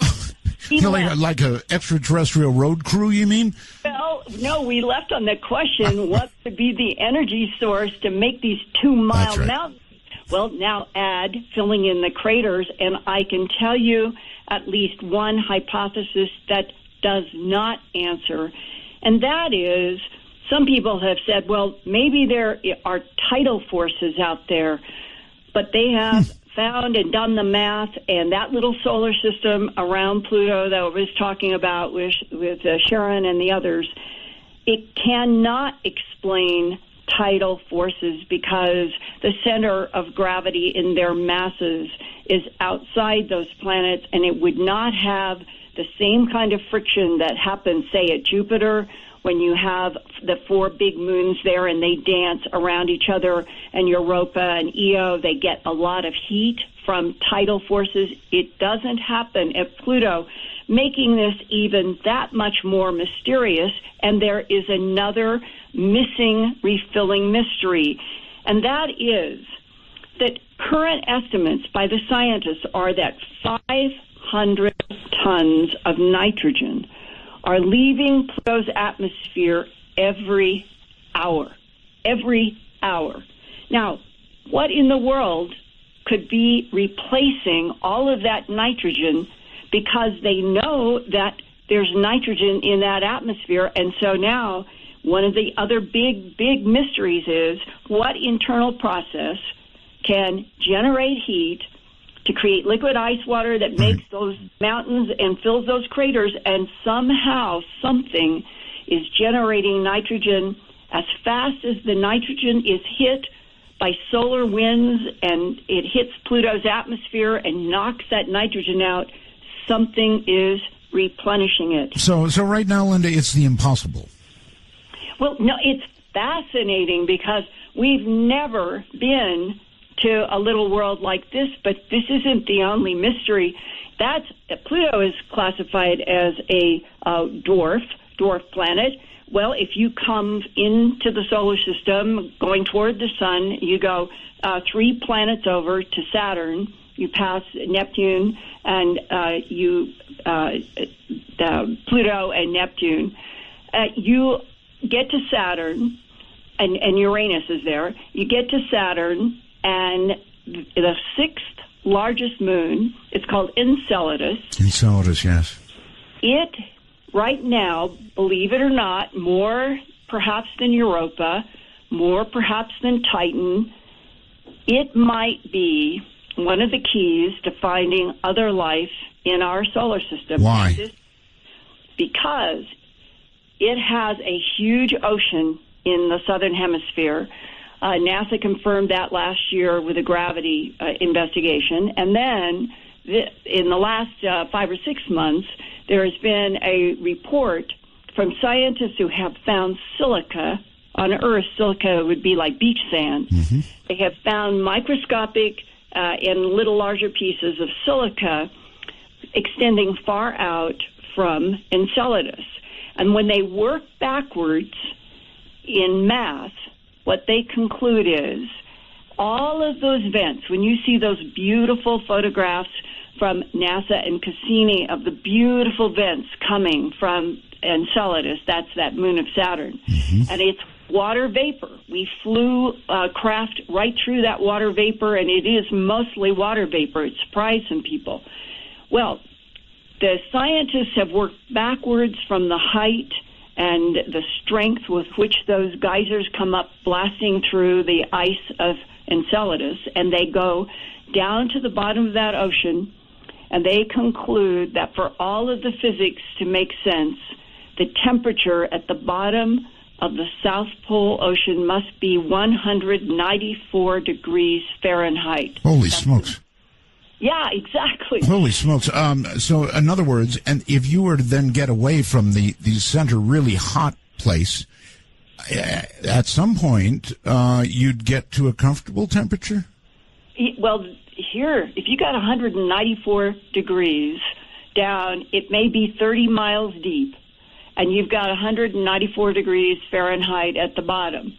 like a extraterrestrial road crew, you mean? Well, no, we left on the question what would be the energy source to make these 2 Mile mountains. Well, now add filling in the craters, and I can tell you at least one hypothesis that does not answer, and that is some people have said, well, maybe there are tidal forces out there, but they have found and done the math, and that little solar system around Pluto that I was talking about with Sharon and the others, it cannot explain tidal forces because the center of gravity in their masses is outside those planets, and it would not have the same kind of friction that happens, say, at Jupiter when you have the 4 big moons there and they dance around each other, and Europa and Io, they get a lot of heat from tidal forces. It doesn't happen at Pluto, making this even that much more mysterious, and there is another missing, refilling mystery, and that is that current estimates by the scientists are that 500 tons of nitrogen are leaving Pluto's atmosphere every hour. Every hour. Now, what in the world could be replacing all of that nitrogen, because they know that there's nitrogen in that atmosphere, and so now one of the other big mysteries is what internal process can generate heat to create liquid ice water that makes those mountains and fills those craters, and somehow something is generating nitrogen as fast as the nitrogen is hit by solar winds and it hits Pluto's atmosphere and knocks that nitrogen out. Something is replenishing it. So right now, Linda, it's the impossible. Well, no, it's fascinating because we've never been to a little world like this, but this isn't the only mystery. Pluto is classified as a dwarf planet. Well, if you come into the solar system going toward the sun, you go 3 planets over to Saturn. You pass Neptune and Pluto and Neptune. You get to Saturn, and Uranus is there. You get to Saturn, and the 6th largest moon, it's called Enceladus. Enceladus, yes. It, right now, believe it or not, more perhaps than Europa, more perhaps than Titan, it might be one of the keys to finding other life in our solar system. Why? Because it has a huge ocean in the southern hemisphere. NASA confirmed that last year with a gravity investigation. And then in the last 5 or 6 months, there has been a report from scientists who have found silica on Earth. Silica would be like beach sand. Mm-hmm. They have found microscopic and little larger pieces of silica extending far out from Enceladus. And when they work backwards in math, what they conclude is all of those vents, when you see those beautiful photographs from NASA and Cassini of the beautiful vents coming from Enceladus, that's that moon of Saturn, and it's water vapor. We flew craft right through that water vapor, and it is mostly water vapor. It surprised some people. Well, the scientists have worked backwards from the height and the strength with which those geysers come up blasting through the ice of Enceladus, and they go down to the bottom of that ocean, and they conclude that for all of the physics to make sense, the temperature at the bottom of the South Pole Ocean must be 194 degrees Fahrenheit. Holy smokes. Yeah, exactly. Holy smokes. So, in other words, and if you were to then get away from the center really hot place, at some point, you'd get to a comfortable temperature? Well, here, if you got 194 degrees down, it may be 30 miles deep, and you've got 194 degrees Fahrenheit at the bottom.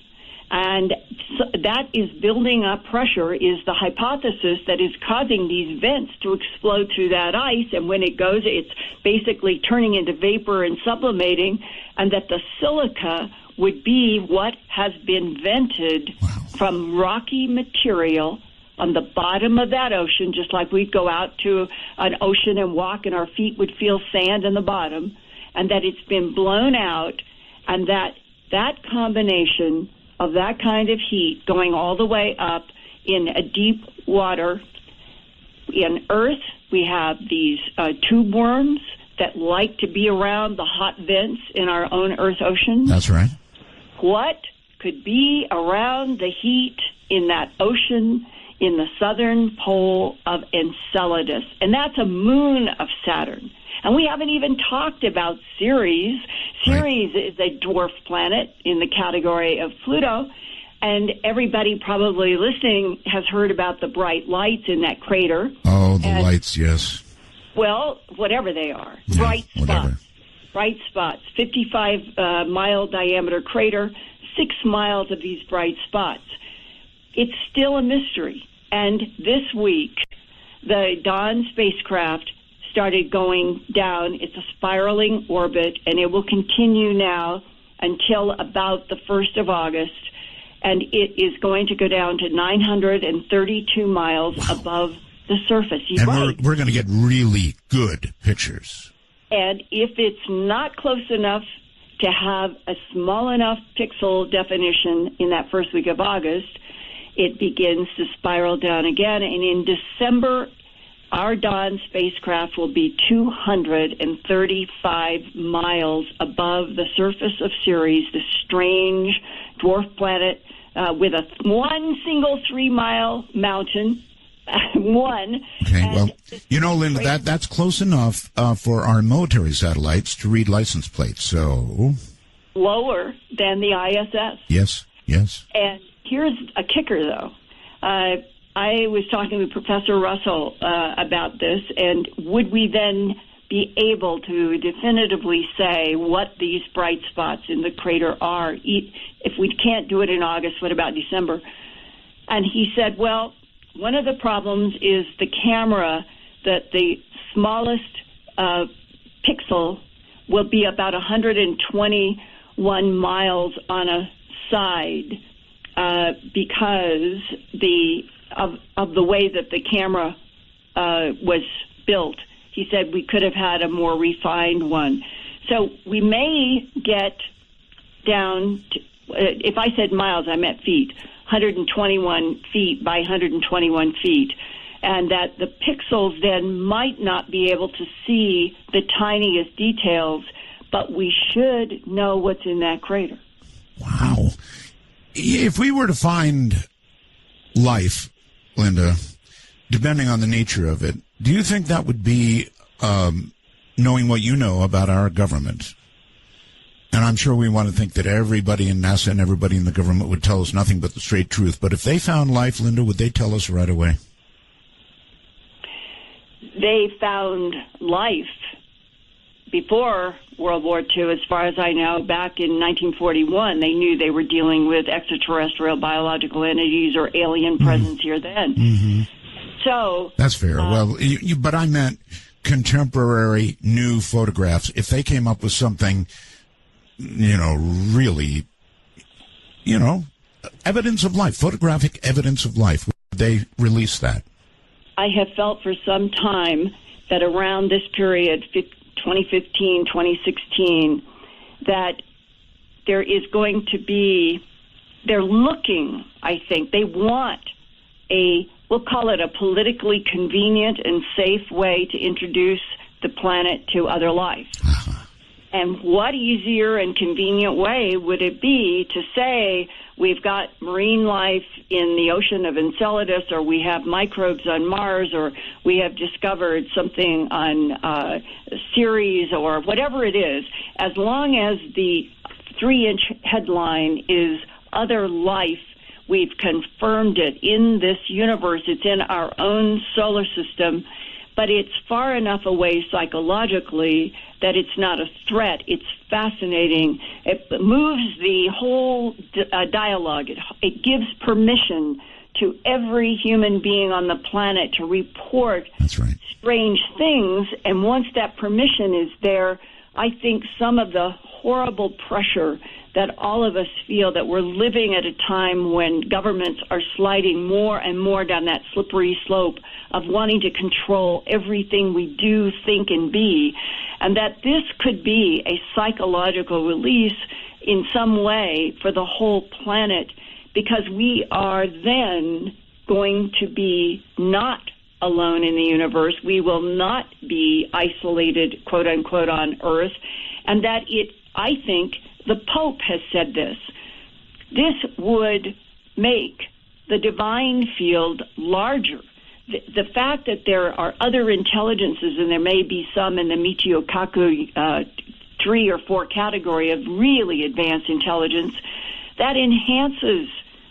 And so that is building up pressure, is the hypothesis that is causing these vents to explode through that ice. And when it goes, it's basically turning into vapor and sublimating, and that the silica would be what has been vented from rocky material on the bottom of that ocean, just like we'd go out to an ocean and walk and our feet would feel sand in the bottom, and that it's been blown out, and that combination of that kind of heat going all the way up in a deep water. In Earth, we have these tube worms that like to be around the hot vents in our own Earth ocean. That's right. What could be around the heat in that ocean in the southern pole of Enceladus? And that's a moon of Saturn. And we haven't even talked about Ceres. Ceres is a dwarf planet in the category of Pluto. And everybody probably listening has heard about the bright lights in that crater. Oh, the lights, yes. Well, whatever they are. Yeah, bright spots. whatever. Bright spots. 55-mile diameter crater, 6 miles of these bright spots. It's still a mystery. And this week, the Dawn spacecraft started going down. It's a spiraling orbit, and it will continue now until about the 1st of August, and it is going to go down to 932 miles above the surface. And we're going to get really good pictures. And if it's not close enough to have a small enough pixel definition in that first week of August, it begins to spiral down again, and in December, our Dawn spacecraft will be 235 miles above the surface of Ceres, this strange dwarf planet with one single 3-mile mountain. One. Okay, well, you know, Linda, that's close enough for our military satellites to read license plates, so... Lower than the ISS. Yes, yes. And here's a kicker, though. I was talking with Professor Russell about this, and would we then be able to definitively say what these bright spots in the crater are? If we can't do it in August, what about December? And he said, well, one of the problems is the camera, that the smallest pixel will be about 121 miles on a side because of the way that the camera was built. He said we could have had a more refined one. So we may get down to, if I said miles, I meant feet, 121 feet by 121 feet, and that the pixels then might not be able to see the tiniest details, but we should know what's in that crater. Wow. If we were to find life, Linda, depending on the nature of it, do you think that would be knowing what you know about our government? And I'm sure we want to think that everybody in NASA and everybody in the government would tell us nothing but the straight truth. But if they found life, Linda, would they tell us right away? They found life before World War II, as far as I know. Back in 1941, they knew they were dealing with extraterrestrial biological entities or alien presence here then. Mm-hmm. So that's fair. Well, but I meant contemporary new photographs. If they came up with something, really, evidence of life, photographic evidence of life, would they release that? I have felt for some time that around this period, 2015, 2016, that there is going to be, they're looking, I think, they want we'll call it a politically convenient and safe way to introduce the planet to other life. And what easier and convenient way would it be to say we've got marine life in the ocean of Enceladus, or we have microbes on Mars, or we have discovered something on Ceres, or whatever it is, as long as the 3-inch headline is other life, we've confirmed it in this universe, it's in our own solar system, but it's far enough away psychologically that it's not a threat. It's fascinating. It moves the whole dialogue. It gives permission to every human being on the planet to report strange things. And once that permission is there, I think some of the horrible pressure that all of us feel, that we're living at a time when governments are sliding more and more down that slippery slope of wanting to control everything we do, think, and be, and that this could be a psychological release in some way for the whole planet, because we are then going to be not alone in the universe. We will not be isolated, quote unquote, on Earth, and that I think the Pope has said this would make the divine field larger. The fact that there are other intelligences, and there may be some in the Michiokaku 3 or 4 category of really advanced intelligence, that enhances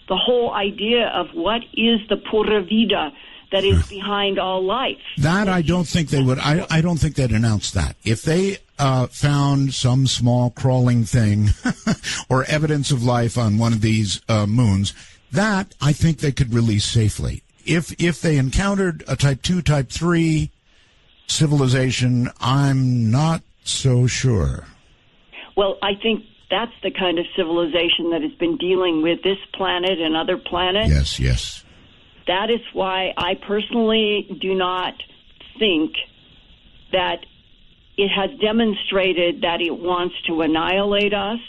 the whole idea of what is the pura vida that is behind all life. That I don't think they would. I don't think they'd announce that. If they found some small crawling thing or evidence of life on one of these moons, that I think they could release safely. If they encountered a Type 2, Type 3 civilization, I'm not so sure. Well, I think that's the kind of civilization that has been dealing with this planet and other planets. Yes, yes. That is why I personally do not think that it has demonstrated that it wants to annihilate us.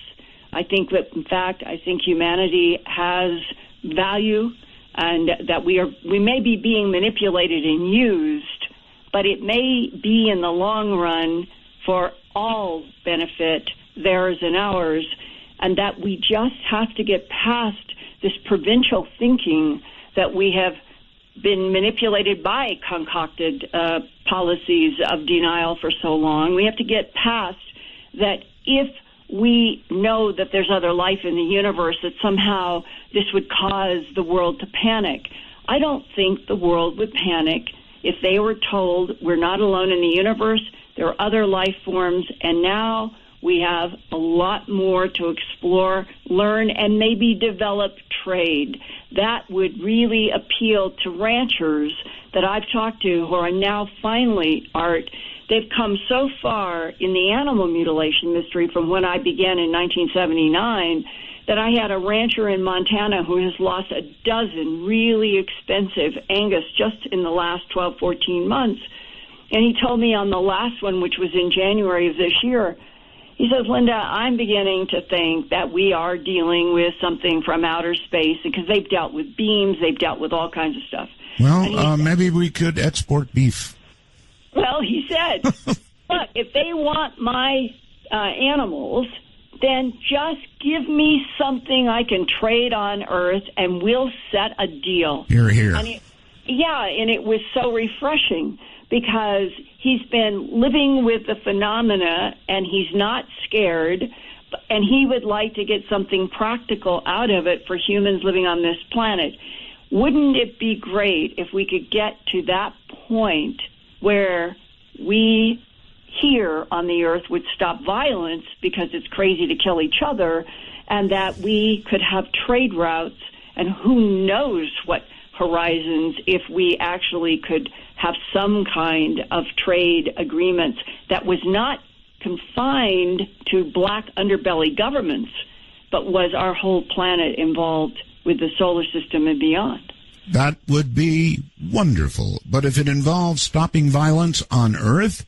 I think that, in fact, humanity has value, and that we may be being manipulated and used, but it may be in the long run for all benefit, theirs and ours, and that we just have to get past this provincial thinking that we have been manipulated by concocted policies of denial for so long. We have to get past that. If we know that there's other life in the universe, that somehow this would cause the world to panic. I don't think the world would panic if they were told we're not alone in the universe, there are other life forms, and now we have a lot more to explore, learn, and maybe develop trade. That would really appeal to ranchers that I've talked to who are now finally, Art, they've come so far in the animal mutilation mystery from when I began in 1979 that I had a rancher in Montana who has lost a dozen really expensive Angus just in the last 12, 14 months. And he told me on the last one, which was in January of this year, he says, Linda, I'm beginning to think that we are dealing with something from outer space, because they've dealt with beams, they've dealt with all kinds of stuff. Well, maybe we could export beef. Well, he said, look, if they want my animals, then just give me something I can trade on Earth, and we'll set a deal. Hear, hear. And it was so refreshing, because he's been living with the phenomena, and he's not scared, and he would like to get something practical out of it for humans living on this planet. Wouldn't it be great if we could get to that point where we here on the Earth would stop violence because it's crazy to kill each other, and that we could have trade routes, and who knows what horizons if we actually could have some kind of trade agreements that was not confined to black underbelly governments, but was our whole planet involved with the solar system and beyond. That would be wonderful. But if it involves stopping violence on Earth,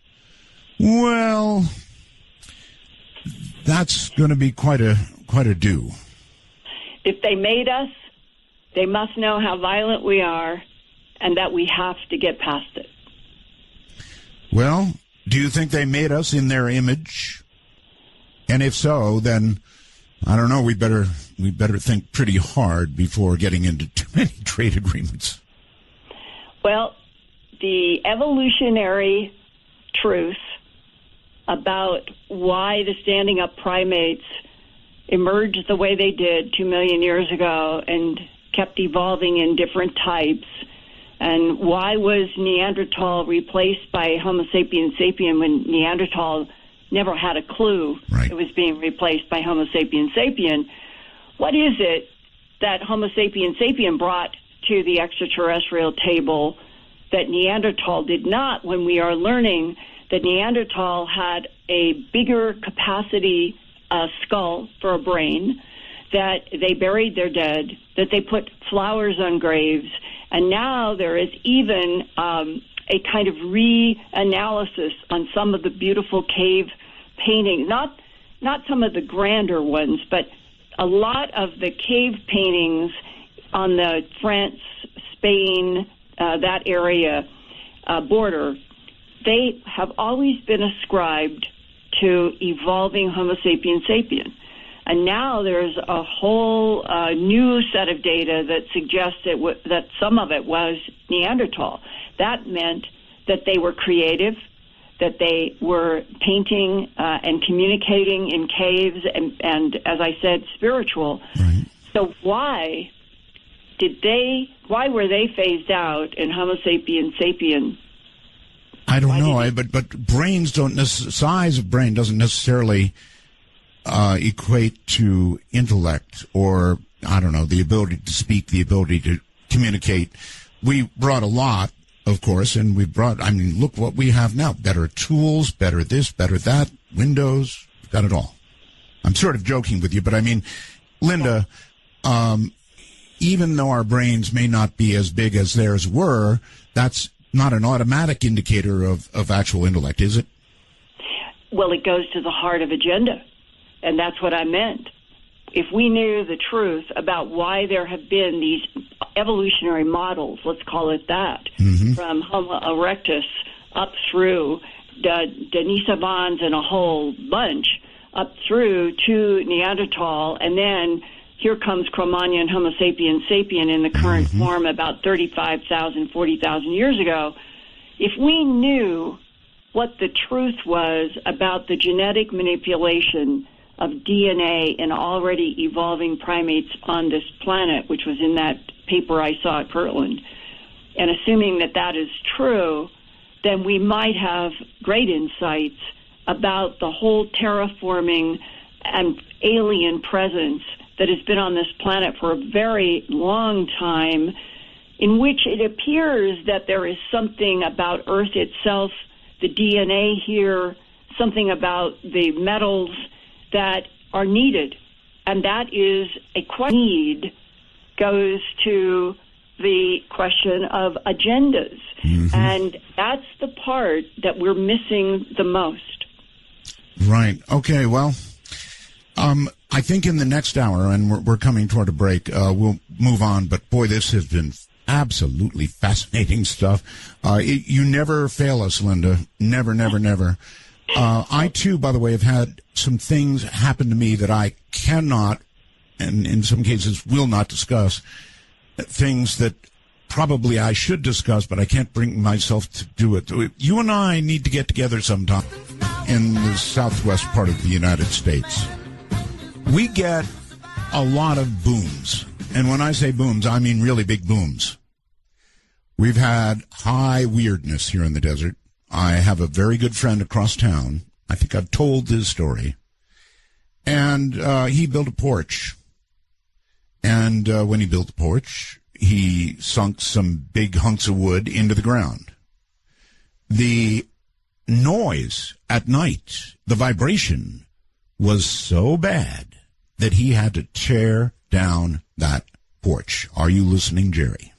well, that's going to be quite a quite a do. If they made us, they must know how violent we are and that we have to get past it. Well, do you think they made us in their image? And if so, then I don't know. We better think pretty hard before getting into too many trade agreements. Well, the evolutionary truth about why the standing up primates emerged the way they did 2 million years ago and kept evolving in different types, and why was Neanderthal replaced by Homo sapiens sapien when Neanderthal never had a clue it was being replaced by Homo sapiens sapien. What is it that Homo sapiens sapien brought to the extraterrestrial table that Neanderthal did not, when we are learning that Neanderthal had a bigger capacity skull for a brain, that they buried their dead, that they put flowers on graves, and now there is even a kind of reanalysis on some of the beautiful cave paintings, not some of the grander ones, but a lot of the cave paintings on the France, Spain, that area border, they have always been ascribed to evolving Homo sapiens sapien. And now there's a whole new set of data that suggests that some of it was Neanderthal. That meant that they were creative, that they were painting and communicating in caves, and as I said, spiritual. Right. So why were they phased out in Homo sapiens sapien? I don't know, but brains don't size of brain doesn't necessarily equate to intellect or, I don't know, the ability to speak, the ability to communicate. We brought a lot, of course, and look what we have now. Better tools, better this, better that, Windows, got it all. I'm sort of joking with you, but I mean, Linda, even though our brains may not be as big as theirs were, that's not an automatic indicator of actual intellect, is it? Well, it goes to the heart of agenda. And that's what I meant. If we knew the truth about why there have been these evolutionary models, let's call it that, from Homo erectus up through Denisovans and a whole bunch, up through to Neanderthal, and then here comes Cro-Magnon Homo sapiens sapien in the current form about 35,000, 40,000 years ago. If we knew what the truth was about the genetic manipulation of DNA in already evolving primates on this planet, which was in that paper I saw at Kirtland, and assuming that that is true, then we might have great insights about the whole terraforming and alien presence that has been on this planet for a very long time, in which it appears that there is something about Earth itself, the DNA here, something about the metals that are needed. And that is a question. Need goes to the question of agendas. And that's the part that we're missing the most. Right. Okay, well, I think in the next hour, and we're coming toward a break, we'll move on. But boy, this has been absolutely fascinating stuff. You never fail us, Linda. Never, never, never. I, too, by the way, have had some things happen to me that I cannot, and in some cases will not discuss, things that probably I should discuss, but I can't bring myself to do it. You and I need to get together sometime in the southwest part of the United States. We get a lot of booms. And when I say booms, I mean really big booms. We've had high weirdness here in the desert. I have a very good friend across town. I think I've told his story. And he built a porch. And when he built the porch, he sunk some big hunks of wood into the ground. The noise at night, the vibration, was so bad that he had to tear down that porch. Are you listening, Jerry?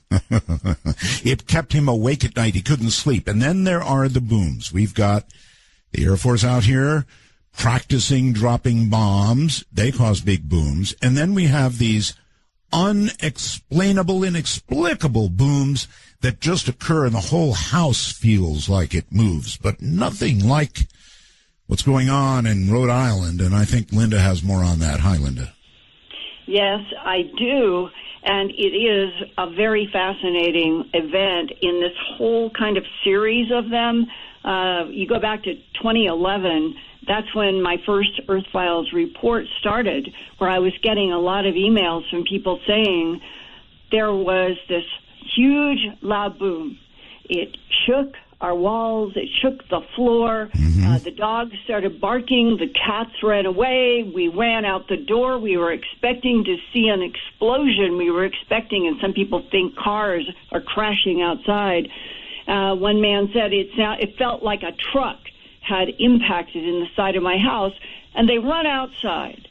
It kept him awake at night. He couldn't sleep. And then there are the booms. We've got the Air Force out here practicing dropping bombs. They cause big booms. And then we have these unexplainable, inexplicable booms that just occur and the whole house feels like it moves, but nothing like what's going on in Rhode Island. And I think Linda has more on that. Hi, Linda. Yes, I do. And it is a very fascinating event in this whole kind of series of them. You go back to 2011, that's when my first Earth Files report started, where I was getting a lot of emails from people saying there was this huge loud boom. It shook our walls, it shook the floor, the dogs started barking, the cats ran away, we ran out the door, we were expecting to see an explosion, we were expecting, and some people think cars are crashing outside. One man said it felt like a truck had impacted in the side of my house, and they run outside.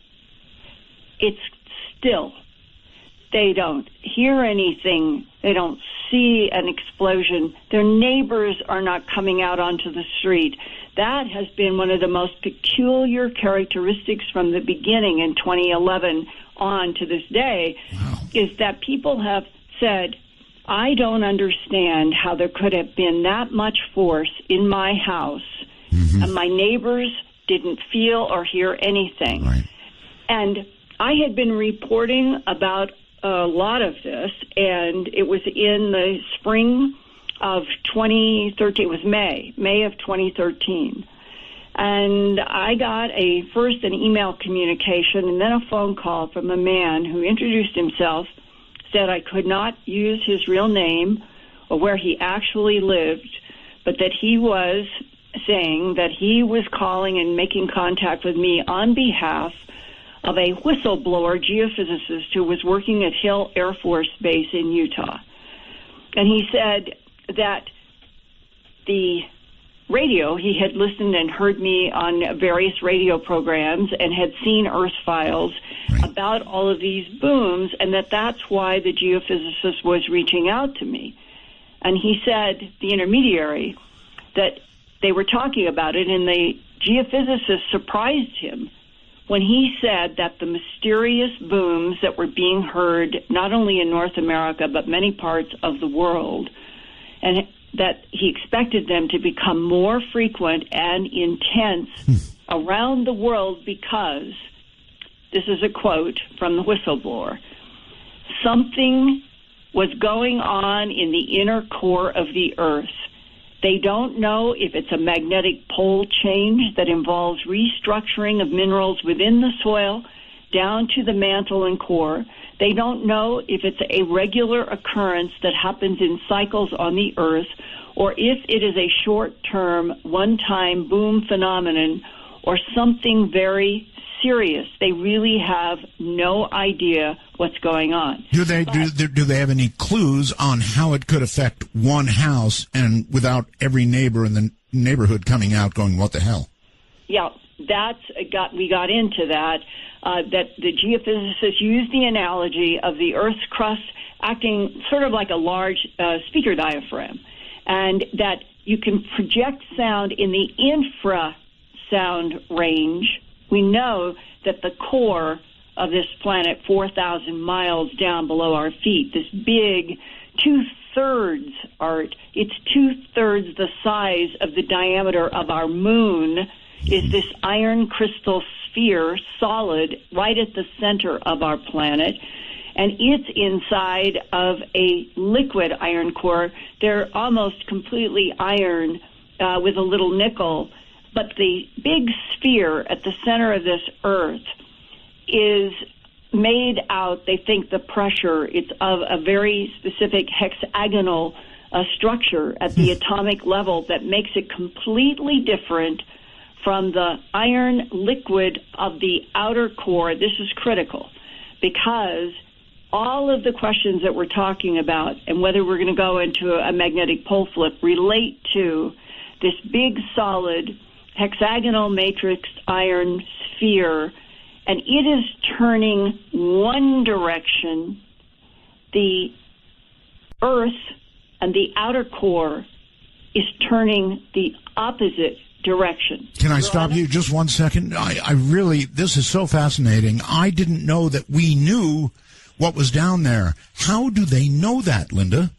It's still. They don't hear anything. They don't see an explosion. Their neighbors are not coming out onto the street. That has been one of the most peculiar characteristics from the beginning in 2011 on to this day, is that people have said, I don't understand how there could have been that much force in my house, and my neighbors didn't feel or hear anything. Right. And I had been reporting about a lot of this, and it was in the spring of 2013. It was May of 2013. And I got first an email communication and then a phone call from a man who introduced himself, said I could not use his real name or where he actually lived, but that he was saying that he was calling and making contact with me on behalf of a whistleblower geophysicist who was working at Hill Air Force Base in Utah. And he said that the radio, he had listened and heard me on various radio programs and had seen Earth Files about all of these booms, and that's why the geophysicist was reaching out to me. And he said, the intermediary, that they were talking about it, and the geophysicist surprised him when he said that the mysterious booms that were being heard not only in North America but many parts of the world, and that he expected them to become more frequent and intense around the world because, this is a quote from the whistleblower, something was going on in the inner core of the Earth. They don't know if it's a magnetic pole change that involves restructuring of minerals within the soil down to the mantle and core. They don't know if it's a regular occurrence that happens in cycles on the Earth, or if it is a short-term, one-time boom phenomenon, or something very serious. They really have no idea what's going on. Do they have any clues on how it could affect one house and without every neighbor in the neighborhood coming out going, what the hell? Yeah, we got into that. That the geophysicists used the analogy of the Earth's crust acting sort of like a large speaker diaphragm, and that you can project sound in the infrasound range. We know that the core of this planet, 4,000 miles down below our feet, this big two-thirds, Art, it's two-thirds the size of the diameter of our moon, is this iron crystal sphere, solid, right at the center of our planet. And it's inside of a liquid iron core. They're almost completely iron with a little nickel. But the big sphere at the center of this Earth is made out, they think the pressure, it's of a very specific hexagonal structure at the atomic level that makes it completely different from the iron liquid of the outer core. This is critical because all of the questions that we're talking about and whether we're going to go into a magnetic pole flip relate to this big solid hexagonal matrix iron sphere, and it is turning one direction. The Earth and the outer core is turning the opposite direction. Can I stop you just 1 second? I really, this is so fascinating. I didn't know that we knew what was down there. How do they know that, Linda?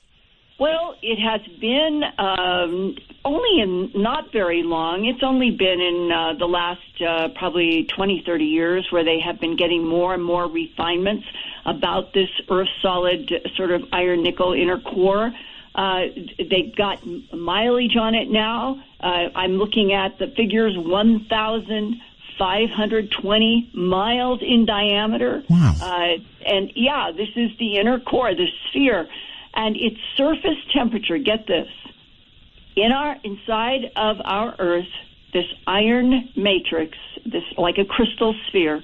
Well, it has been only in not very long. It's only been in the last probably 20, 30 years where they have been getting more and more refinements about this Earth-solid sort of iron-nickel inner core. They've got mileage on it now. I'm looking at the figures 1,520 miles in diameter. Wow. And, yeah, this is the inner core, the sphere. And its surface temperature, get this, inside of our Earth, this iron matrix, this like a crystal sphere,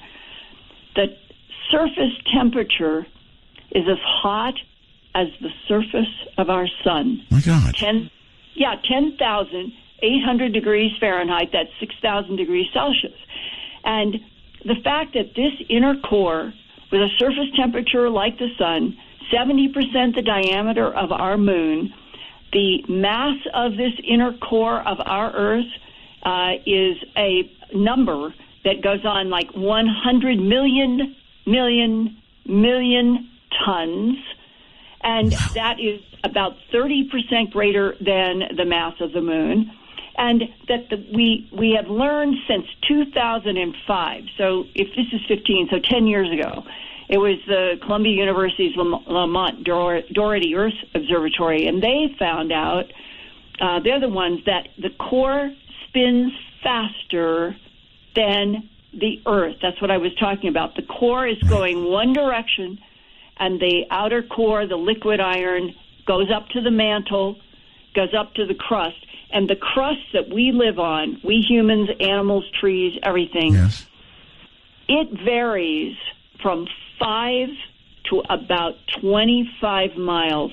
the surface temperature is as hot as the surface of our sun. My God. 10,800 degrees Fahrenheit, that's 6,000 degrees Celsius. And the fact that this inner core, with a surface temperature like the sun, 70% the diameter of our moon, the mass of this inner core of our Earth is a number that goes on like 100 million tons, and that is about 30% greater than the mass of the moon. And that we have learned since 2005, so if this is 15, so 10 years ago, it was the Columbia University's Lamont Doherty Earth Observatory, and they found out, they're the ones, that the core spins faster than the Earth. That's what I was talking about. The core is going one direction, and the outer core, the liquid iron, goes up to the mantle, goes up to the crust. And the crust that we live on, we humans, animals, trees, everything, it varies from 5 to about 25 miles.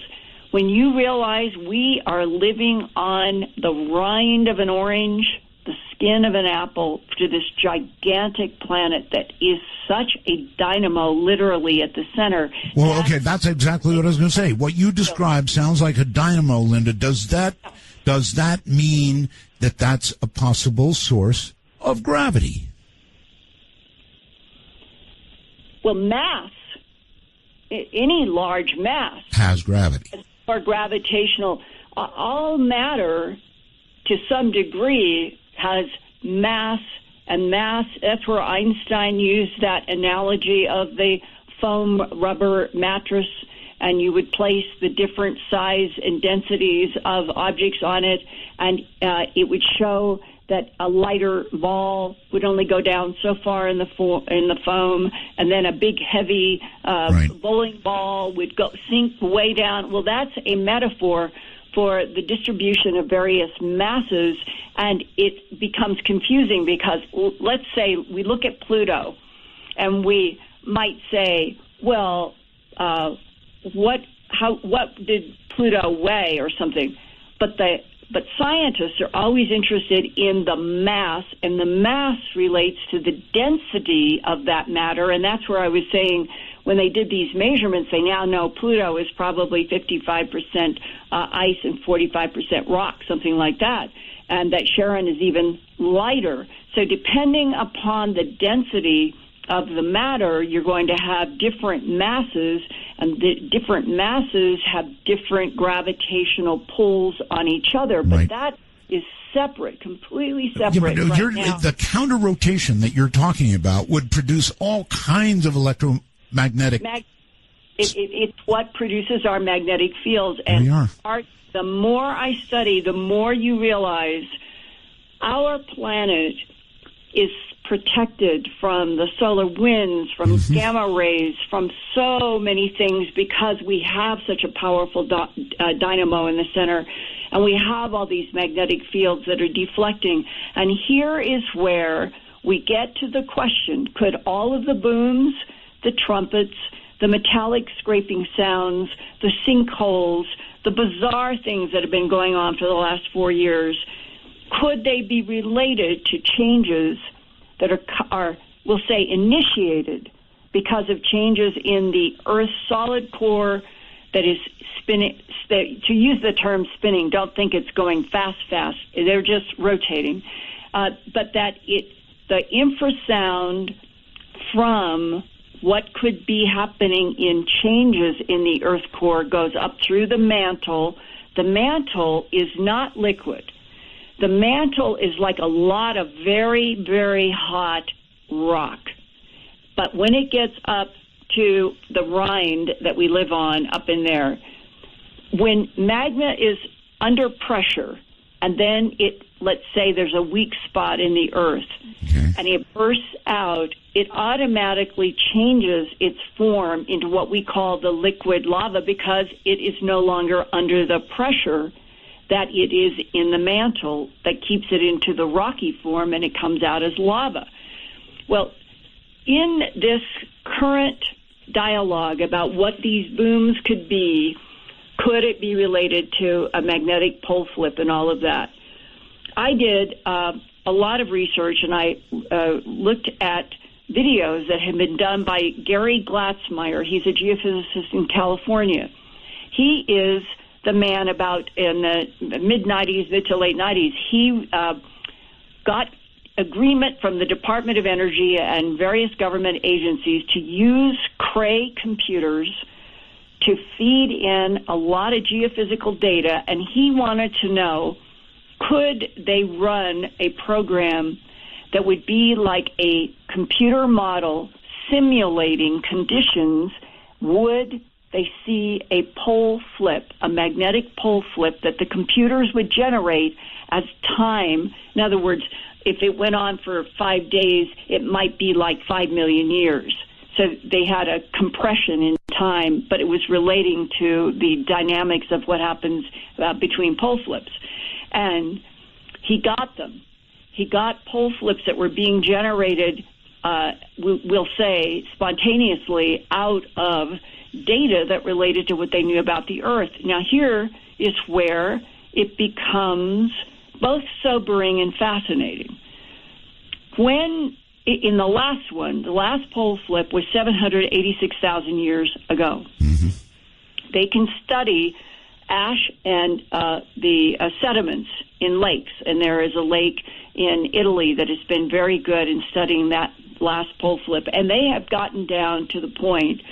When you realize we are living on the rind of an orange, the skin of an apple, to this gigantic planet that is such a dynamo literally at the center. Well, okay, that's exactly what I was going to say. What you described sounds like a dynamo, Linda. Does that mean that that's a possible source of gravity? Well, mass, any large mass, has gravity. Or gravitational, all matter to some degree has mass, and mass, that's where Einstein used that analogy of the foam rubber mattress, and you would place the different size and densities of objects on it, and it would show that a lighter ball would only go down so far in the foam, and then a big, heavy bowling ball would sink way down. Well, that's a metaphor for the distribution of various masses, and it becomes confusing because, let's say we look at Pluto, and we might say, well, what did Pluto weigh or something? But scientists are always interested in the mass, and the mass relates to the density of that matter, and that's where I was saying when they did these measurements, they now know Pluto is probably 55% ice and 45% rock, something like that, and that Charon is even lighter. So depending upon the density of the matter, you're going to have different masses, and the different masses have different gravitational pulls on each other. But that is separate, completely separate. Yeah, but now. The counter rotation that you're talking about would produce all kinds of electromagnetic. It's what produces our magnetic fields. And the more I study, the more you realize our planet is protected from the solar winds, from gamma rays, from so many things, because we have such a powerful dynamo in the center, and we have all these magnetic fields that are deflecting. And here is where we get to the question, could all of the booms, the trumpets, the metallic scraping sounds, the sinkholes, the bizarre things that have been going on for the last 4 years, could they be related to changes that are, we'll say, initiated because of changes in the Earth's solid core that is spinning? To use the term spinning, don't think it's going fast. They're just rotating. but that the infrasound from what could be happening in changes in the Earth core goes up through the mantle. The mantle is not liquid. The mantle is like a lot of very, very hot rock. But when it gets up to the rind that we live on up in there, when magma is under pressure, and then let's say there's a weak spot in the Earth, and it bursts out, it automatically changes its form into what we call the liquid lava because it is no longer under the pressure that it is in the mantle that keeps it into the rocky form, and it comes out as lava. Well, in this current dialogue about what these booms could be, could it be related to a magnetic pole flip and all of that? I did a lot of research, and I looked at videos that have been done by Gary Glatzmeyer. He's a geophysicist in California. He is the man about in the mid-'90s, mid to late 90s. He got agreement from the Department of Energy and various government agencies to use Cray computers to feed in a lot of geophysical data, and he wanted to know, could they run a program that would be like a computer model simulating conditions? Would they see a pole flip, a magnetic pole flip that the computers would generate as time? In other words, if it went on for 5 days, it might be like 5 million years. So they had a compression in time, but it was relating to the dynamics of what happens between pole flips. And he got them. He got pole flips that were being generated, we'll say, spontaneously out of data that related to what they knew about the Earth. Now, here is where it becomes both sobering and fascinating. When, in the last one, the last pole flip was 786,000 years ago. Mm-hmm. They can study ash and the sediments in lakes, and there is a lake in Italy that has been very good in studying that last pole flip, and they have gotten down to the point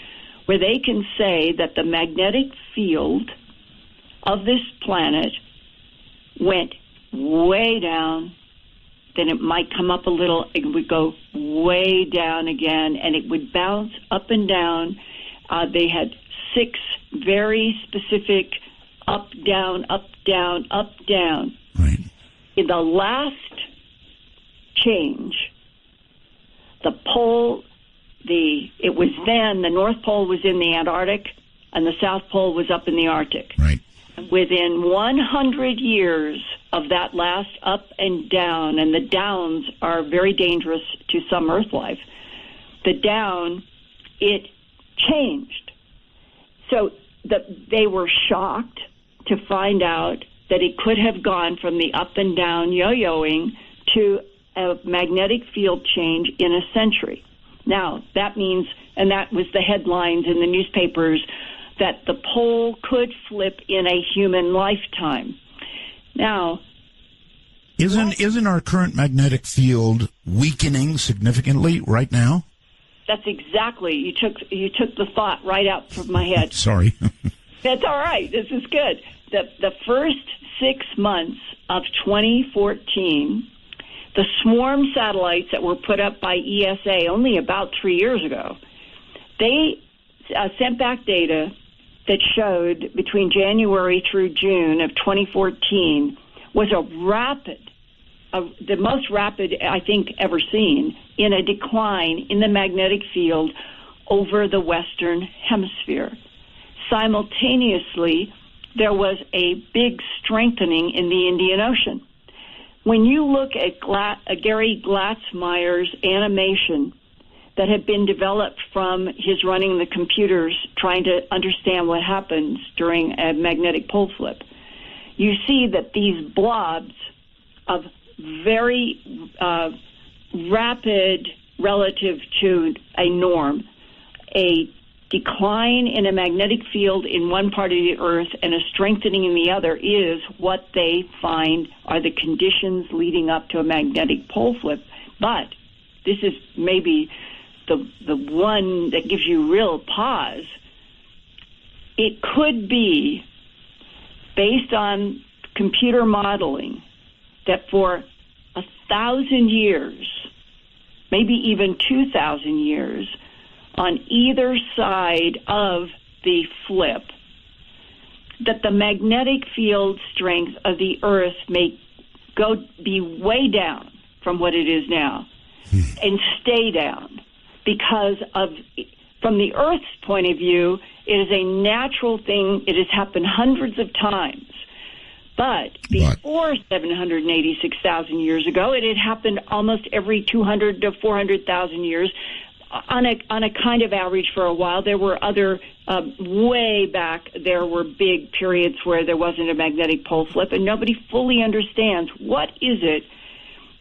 where they can say that the magnetic field of this planet went way down, then it might come up a little, it would go way down again, and it would bounce up and down. They had 6 very specific up, down, up, down, up, down. Right. In the last change, the pole, it was then the North Pole was in the Antarctic and the South Pole was up in the Arctic. Right. Within 100 years of that last up and down, and the downs are very dangerous to some Earth life, the down, it changed. So they were shocked to find out that it could have gone from the up and down yo-yoing to a magnetic field change in a century. Now, that means, and that was the headlines in the newspapers, that the pole could flip in a human lifetime. Now, isn't our current magnetic field weakening significantly right now? That's exactly, you took the thought right out from my head. Sorry. That's all right. This is good. The first 6 months of 2014, the swarm satellites that were put up by ESA only about 3 years ago, they sent back data that showed between January through June of 2014 was the most rapid, I think, ever seen in a decline in the magnetic field over the Western Hemisphere. Simultaneously, there was a big strengthening in the Indian Ocean. When you look at Gary Glatzmeyer's animation that had been developed from his running the computers trying to understand what happens during a magnetic pole flip, you see that these blobs of very rapid relative to a norm, a decline in a magnetic field in one part of the Earth and a strengthening in the other is what they find are the conditions leading up to a magnetic pole flip. But this is maybe the one that gives you real pause. It could be, based on computer modeling, that for 1,000 years, maybe even 2,000 years, on either side of the flip, that the magnetic field strength of the Earth may be way down from what it is now and stay down because of, from the Earth's point of view, it is a natural thing. It has happened hundreds of times. But before 786,000 years ago, it had happened almost every 200 to 400,000 years on a kind of average for a while. There were other, way back, there were big periods where there wasn't a magnetic pole flip, and nobody fully understands what is it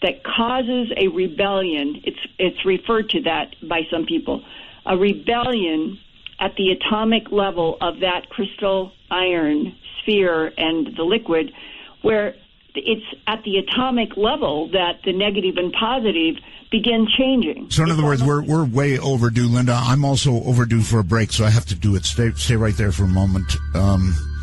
that causes a rebellion. It's referred to that by some people, a rebellion at the atomic level of that crystal iron sphere and the liquid, where it's at the atomic level that the negative and positive begin changing. So in other words, we're way overdue, Linda. I'm also overdue for a break, so I have to do it. Stay right there for a moment.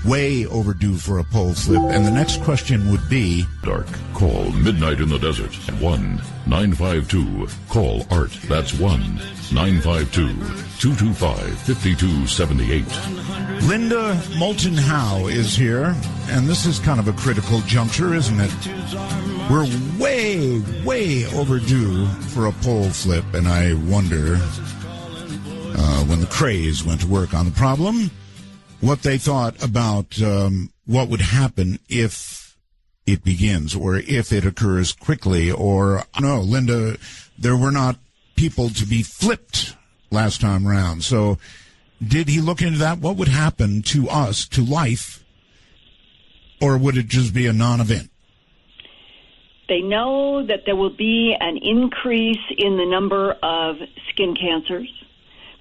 Way overdue for a pole flip. And the next question would be... Dark. Call Midnight in the Desert at 1-952-CALL-ART. That's 1-952-225-5278. Linda Moulton Howe is here, and this is kind of a critical juncture, isn't it? We're way, way overdue for a pole flip, and I wonder, when the Crays went to work on the problem, what they thought about what would happen if it begins, or if it occurs quickly, or, no, Linda, there were not people to be flipped last time round. So did he look into that? What would happen to us, to life, or would it just be a non-event? They know that there will be an increase in the number of skin cancers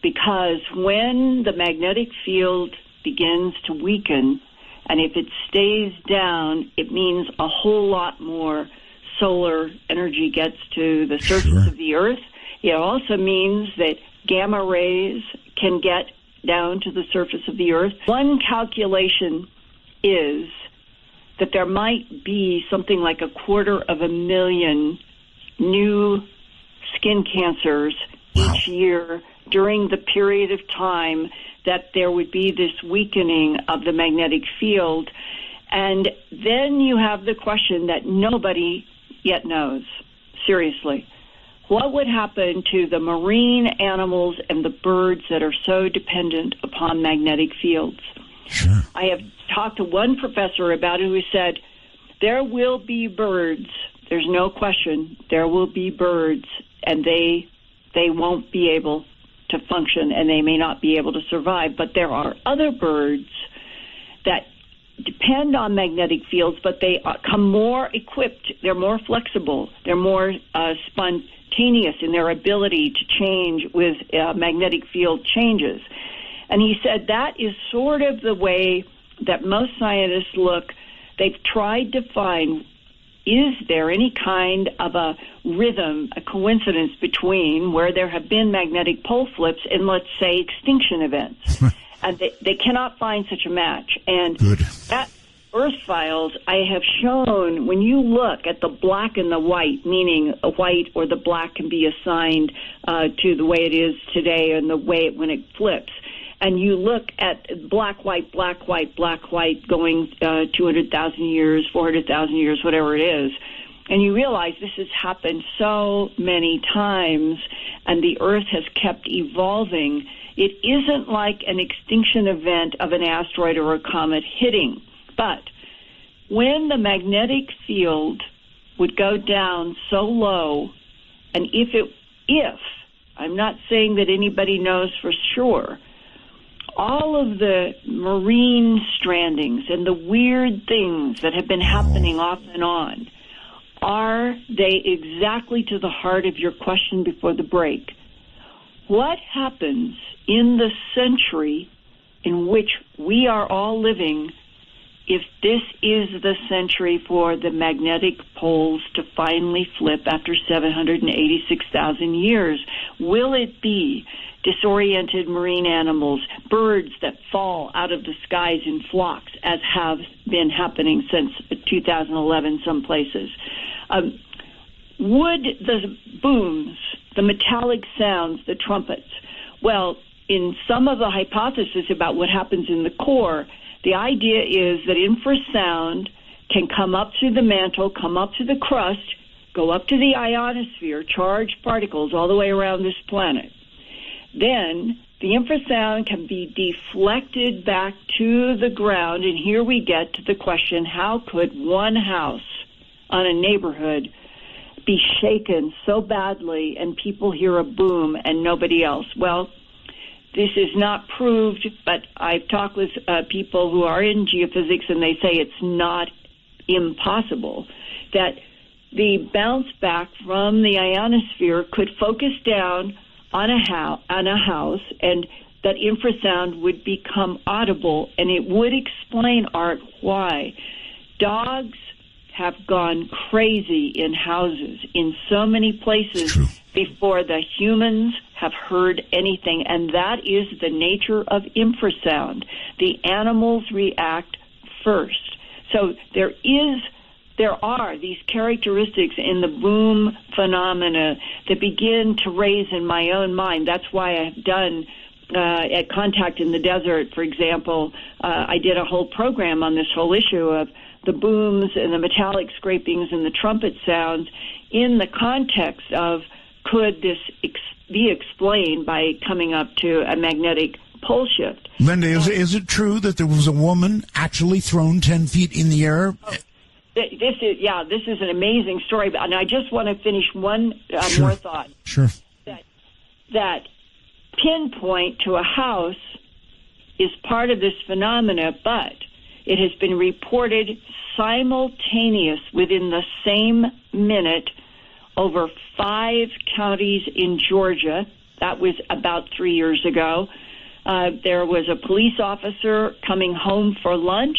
because when the magnetic field begins to weaken, and if it stays down, it means a whole lot more solar energy gets to the surface of the Earth. It also means that gamma rays can get down to the surface of the Earth. One calculation is that there might be something like 250,000 new skin cancers each year during the period of time that there would be this weakening of the magnetic field. And then you have the question that nobody yet knows, seriously. What would happen to the marine animals and the birds that are so dependent upon magnetic fields? Sure. I have talked to one professor about it who said, there will be birds, there's no question, there will be birds, and they won't be able to function, and they may not be able to survive. But there are other birds that depend on magnetic fields, but they come more equipped, they're more flexible, they're more spontaneous in their ability to change with magnetic field changes. And he said that is sort of the way that most scientists look. They've tried to find, is there any kind of a rhythm, a coincidence between where there have been magnetic pole flips and, let's say, extinction events? And they cannot find such a match. And at Earth Files, I have shown, when you look at the black and the white, meaning a white or the black can be assigned to the way it is today and the way when it flips, and you look at black, white, black, white, black, white going 200,000 years, 400,000 years, whatever it is, and you realize this has happened so many times, and the Earth has kept evolving. It isn't like an extinction event of an asteroid or a comet hitting, but when the magnetic field would go down so low, and if, I'm not saying that anybody knows for sure, all of the marine strandings and the weird things that have been happening off and on, are they exactly to the heart of your question before the break? what happens in the century in which we are all living if this is the century for the magnetic poles to finally flip after 786,000 years? Will it be disoriented marine animals, birds that fall out of the skies in flocks, as have been happening since 2011 some places? Would the booms, the metallic sounds, the trumpets, well, in some of the hypotheses about what happens in the core, the idea is that infrasound can come up through the mantle, come up to the crust, go up to the ionosphere, charged particles all the way around this planet. Then the infrasound can be deflected back to the ground, and here we get to the question, how could one house on a neighborhood be shaken so badly and people hear a boom and nobody else? Well, this is not proved, but I've talked with people who are in geophysics, and they say it's not impossible that the bounce back from the ionosphere could focus down on a house, and that infrasound would become audible, and it would explain, Art, why dogs have gone crazy in houses in so many places before the humans have heard anything, and that is the nature of infrasound. The animals react first. So there are these characteristics in the boom phenomena that begin to raise in my own mind. That's why I've done at Contact in the Desert, for example, I did a whole program on this whole issue of the booms and the metallic scrapings and the trumpet sounds in the context of, could this be explained by coming up to a magnetic pole shift? Linda, is it true that there was a woman actually thrown 10 feet in the air? This is an amazing story, and I just want to finish one more thought. Sure. That pinpoint to a house is part of this phenomena, but it has been reported simultaneous within the same minute over 5 counties in Georgia. That was about 3 years ago. There was a police officer coming home for lunch.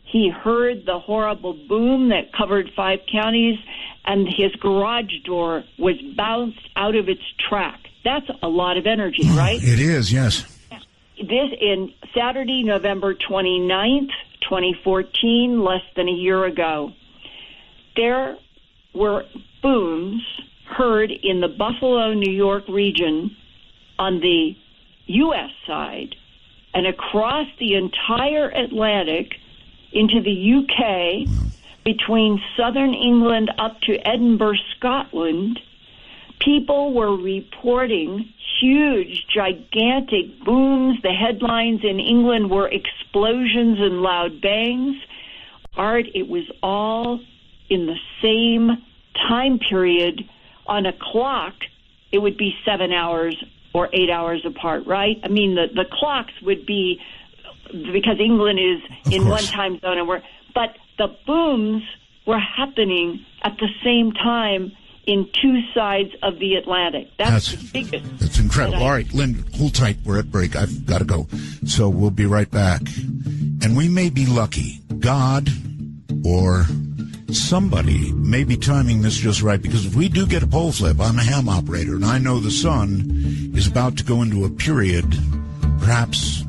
He heard the horrible boom that covered 5 counties, and his garage door was bounced out of its track. That's a lot of energy, right? It is, yes. This in Saturday, November 29th, 2014, less than a year ago. There were booms heard in the Buffalo, New York region on the U.S. side and across the entire Atlantic into the U.K., between southern England up to Edinburgh, Scotland. People were reporting huge, gigantic booms. The headlines in England were explosions and loud bangs. Art, it was all in the same time period. On a clock, it would be 7 hours or 8 hours apart, right? I mean, the clocks would be, because England is in one time zone, but the booms were happening at the same time in 2 sides of the Atlantic. That's the biggest. That's incredible. All right, Lynn, hold tight. We're at break. I've got to go. So we'll be right back. And we may be lucky. God or somebody may be timing this just right, because if we do get a pole flip, I'm a ham operator, and I know the sun is about to go into a period, perhaps.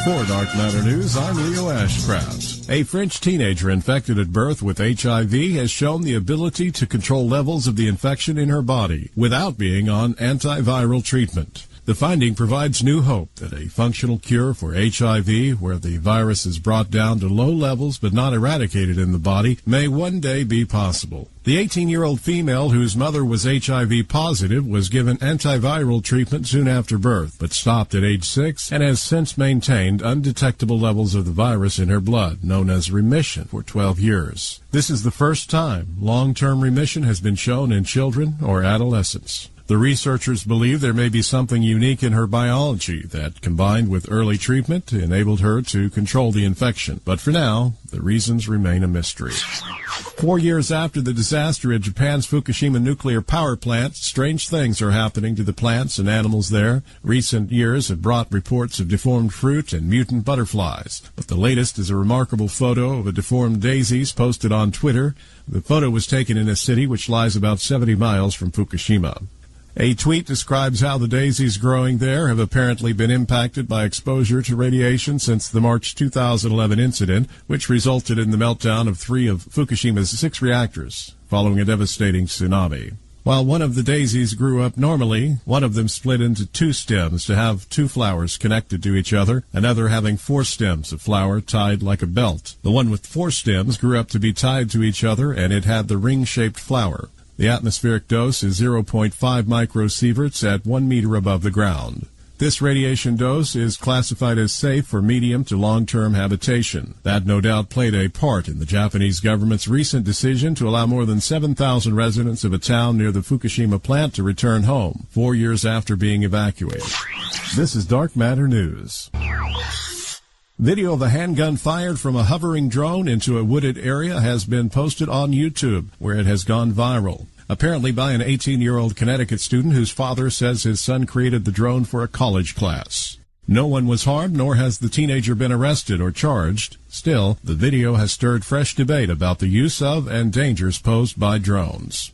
For Dark Matter News, I'm Leo Ashcraft. A French teenager infected at birth with HIV has shown the ability to control levels of the infection in her body without being on antiviral treatment. The finding provides new hope that a functional cure for HIV, where the virus is brought down to low levels but not eradicated in the body, may one day be possible. The 18-year-old female whose mother was HIV positive was given antiviral treatment soon after birth, but stopped at age 6 and has since maintained undetectable levels of the virus in her blood, known as remission, for 12 years. This is the first time long-term remission has been shown in children or adolescents. The researchers believe there may be something unique in her biology that, combined with early treatment, enabled her to control the infection. But for now, the reasons remain a mystery. 4 years after the disaster at Japan's Fukushima nuclear power plant, strange things are happening to the plants and animals there. Recent years have brought reports of deformed fruit and mutant butterflies. But the latest is a remarkable photo of a deformed daisies posted on Twitter. The photo was taken in a city which lies about 70 miles from Fukushima. A tweet describes how the daisies growing there have apparently been impacted by exposure to radiation since the March 2011 incident, which resulted in the meltdown of 3 of Fukushima's 6 reactors, following a devastating tsunami. While one of the daisies grew up normally, one of them split into 2 stems to have 2 flowers connected to each other, another having 4 stems of flower tied like a belt. The one with 4 stems grew up to be tied to each other, and it had the ring-shaped flower. The atmospheric dose is 0.5 microsieverts at 1 meter above the ground. This radiation dose is classified as safe for medium to long-term habitation. That no doubt played a part in the Japanese government's recent decision to allow more than 7,000 residents of a town near the Fukushima plant to return home 4 years after being evacuated. This is Dark Matter News. Video of a handgun fired from a hovering drone into a wooded area has been posted on YouTube, where it has gone viral. Apparently by an 18-year-old Connecticut student whose father says his son created the drone for a college class. No one was harmed, nor has the teenager been arrested or charged. Still, the video has stirred fresh debate about the use of and dangers posed by drones.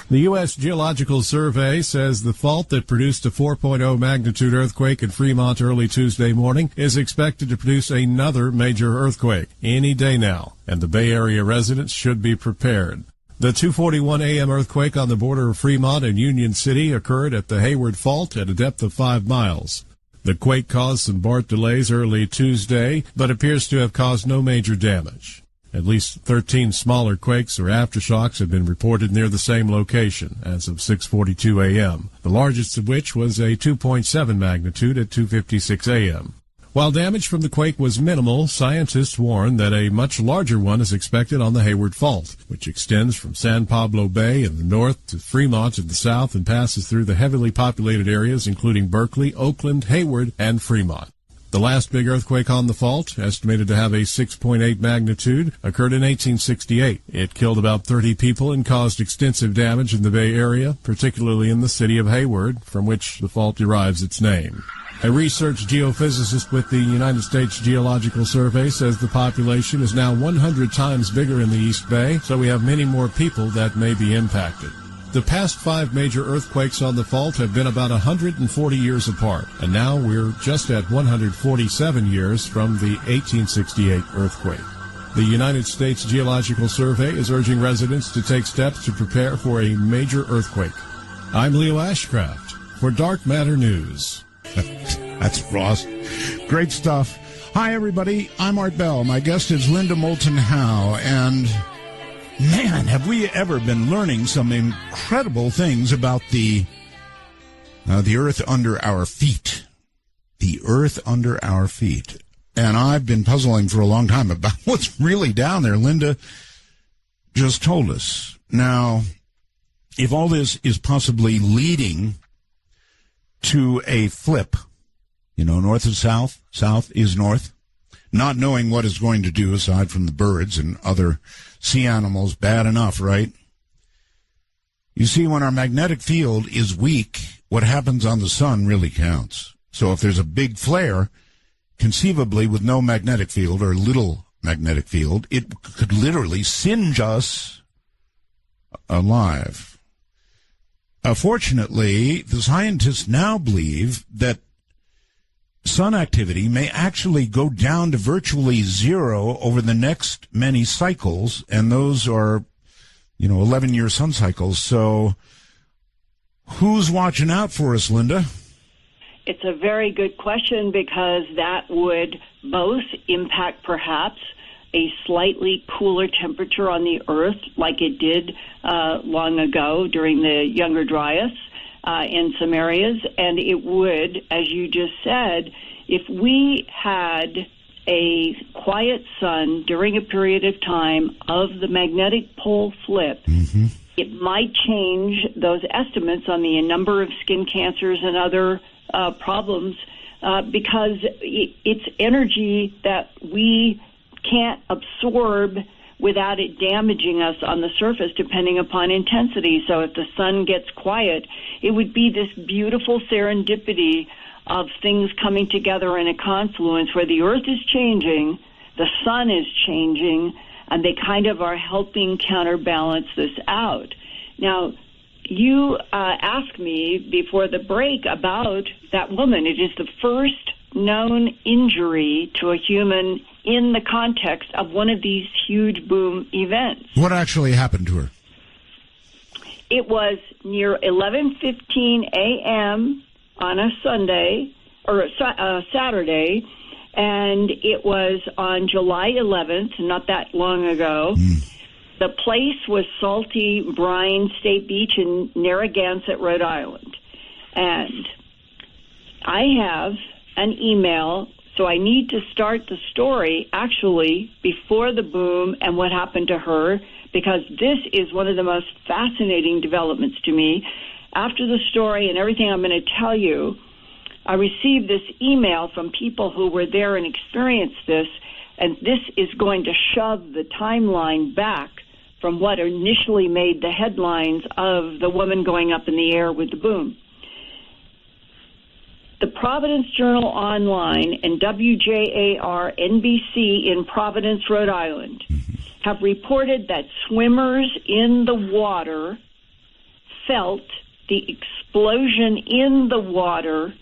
The U.S. Geological Survey says the fault that produced a 4.0 magnitude earthquake in Fremont early Tuesday morning is expected to produce another major earthquake any day now, and the Bay Area residents should be prepared. The 2:41 a.m. earthquake on the border of Fremont and Union City occurred at the Hayward Fault at a depth of 5 miles. The quake caused some BART delays early Tuesday, but appears to have caused no major damage. At least 13 smaller quakes or aftershocks have been reported near the same location as of 6:42 a.m., the largest of which was a 2.7 magnitude at 2:56 a.m. While damage from the quake was minimal, scientists warn that a much larger one is expected on the Hayward Fault, which extends from San Pablo Bay in the north to Fremont in the south and passes through the heavily populated areas including Berkeley, Oakland, Hayward, and Fremont. The last big earthquake on the fault, estimated to have a 6.8 magnitude, occurred in 1868. It killed about 30 people and caused extensive damage in the Bay Area, particularly in the city of Hayward, from which the fault derives its name. A research geophysicist with the United States Geological Survey says the population is now 100 times bigger in the East Bay, so we have many more people that may be impacted. The past 5 major earthquakes on the fault have been about 140 years apart, and now we're just at 147 years from the 1868 earthquake. The United States Geological Survey is urging residents to take steps to prepare for a major earthquake. I'm Leo Ashcraft for Dark Matter News. That's Ross. Great stuff. Hi, everybody. I'm Art Bell. My guest is Linda Moulton Howe, and man, have we ever been learning some incredible things about the earth under our feet. The earth under our feet. And I've been puzzling for a long time about what's really down there. Linda just told us. Now, if all this is possibly leading to a flip, north is south, south is north, not knowing what it's going to do aside from the birds and other sea animals, bad enough, right? You see, when our magnetic field is weak, what happens on the sun really counts. So if there's a big flare, conceivably with no magnetic field or little magnetic field, it could literally singe us alive. Fortunately, the scientists now believe that sun activity may actually go down to virtually zero over the next many cycles, and those are, 11-year sun cycles. So who's watching out for us, Linda? It's a very good question, because that would both impact perhaps a slightly cooler temperature on the Earth like it did long ago during the Younger Dryas in some areas. And it would, as you just said, if we had a quiet sun during a period of time of the magnetic pole flip, it might change those estimates on the number of skin cancers and other problems because it's energy that we can't absorb without it damaging us on the surface, depending upon intensity. So if the sun gets quiet, it would be this beautiful serendipity of things coming together in a confluence where the Earth is changing, the sun is changing, and they kind of are helping counterbalance this out. Now, you asked me before the break about that woman. It is the first known injury to a human in the context of one of these huge boom events. What actually happened to her? It was near 11:15 a.m. on a Sunday, or a Saturday, and it was on July 11th, not that long ago. The place was Salty Brine State Beach in Narragansett, Rhode Island. And I have an email, so I need to start the story actually before the boom and what happened to her, because this is one of the most fascinating developments to me. After the story and everything I'm going to tell you, I received this email from people who were there and experienced this, and this is going to shove the timeline back from what initially made the headlines of the woman going up in the air with the boom. The Providence Journal Online and WJAR NBC in Providence, Rhode Island, have reported that swimmers in the water felt the explosion in the water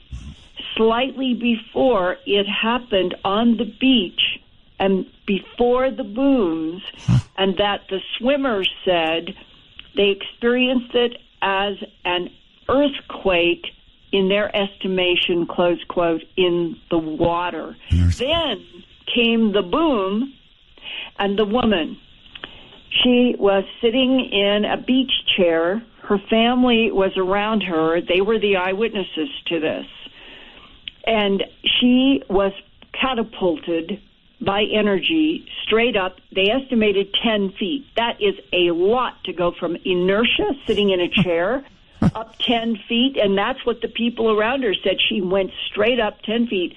slightly before it happened on the beach and before the booms, and that the swimmers said they experienced it as an earthquake in their estimation, close quote, in the water. Then came the boom, and the woman, she was sitting in a beach chair. Her family was around her. They were the eyewitnesses to this. And she was catapulted by energy straight up. They estimated 10 feet. That is a lot to go from inertia, sitting in a chair, up 10 feet, and that's what the people around her said. She went straight up 10 feet.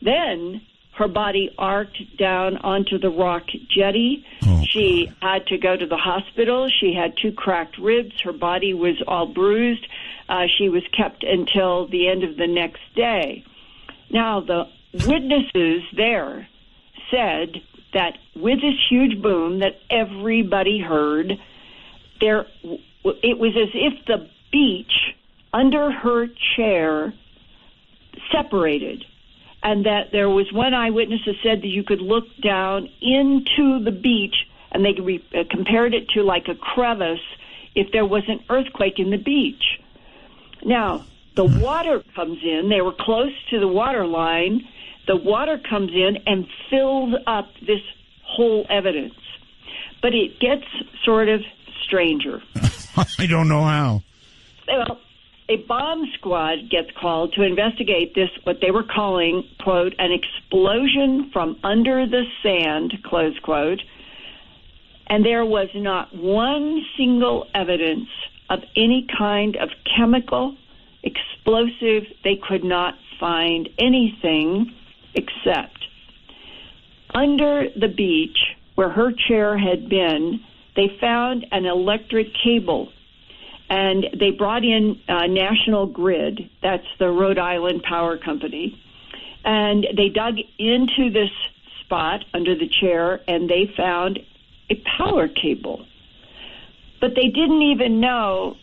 Then her body arced down onto the rock jetty. She had to go to the hospital. She had 2 cracked ribs. Her body was all bruised. She was kept until the end of the next day. Now, the witnesses there said that with this huge boom that everybody heard, it was as if the beach under her chair separated, and that there was one eyewitness that said that you could look down into the beach, and they compared it to like a crevice if there was an earthquake in the beach. Now, the water comes in. They were close to the water line. The water comes in and fills up this whole evidence. But it gets sort of stranger. I don't know how. Well, a bomb squad gets called to investigate this, what they were calling, quote, an explosion from under the sand, close quote. And there was not one single evidence of any kind of chemical explosive. They could not find anything except under the beach where her chair had been, they found an electric cable, and they brought in National Grid, that's the Rhode Island Power Company, and they dug into this spot under the chair, and they found a power cable. But they didn't even know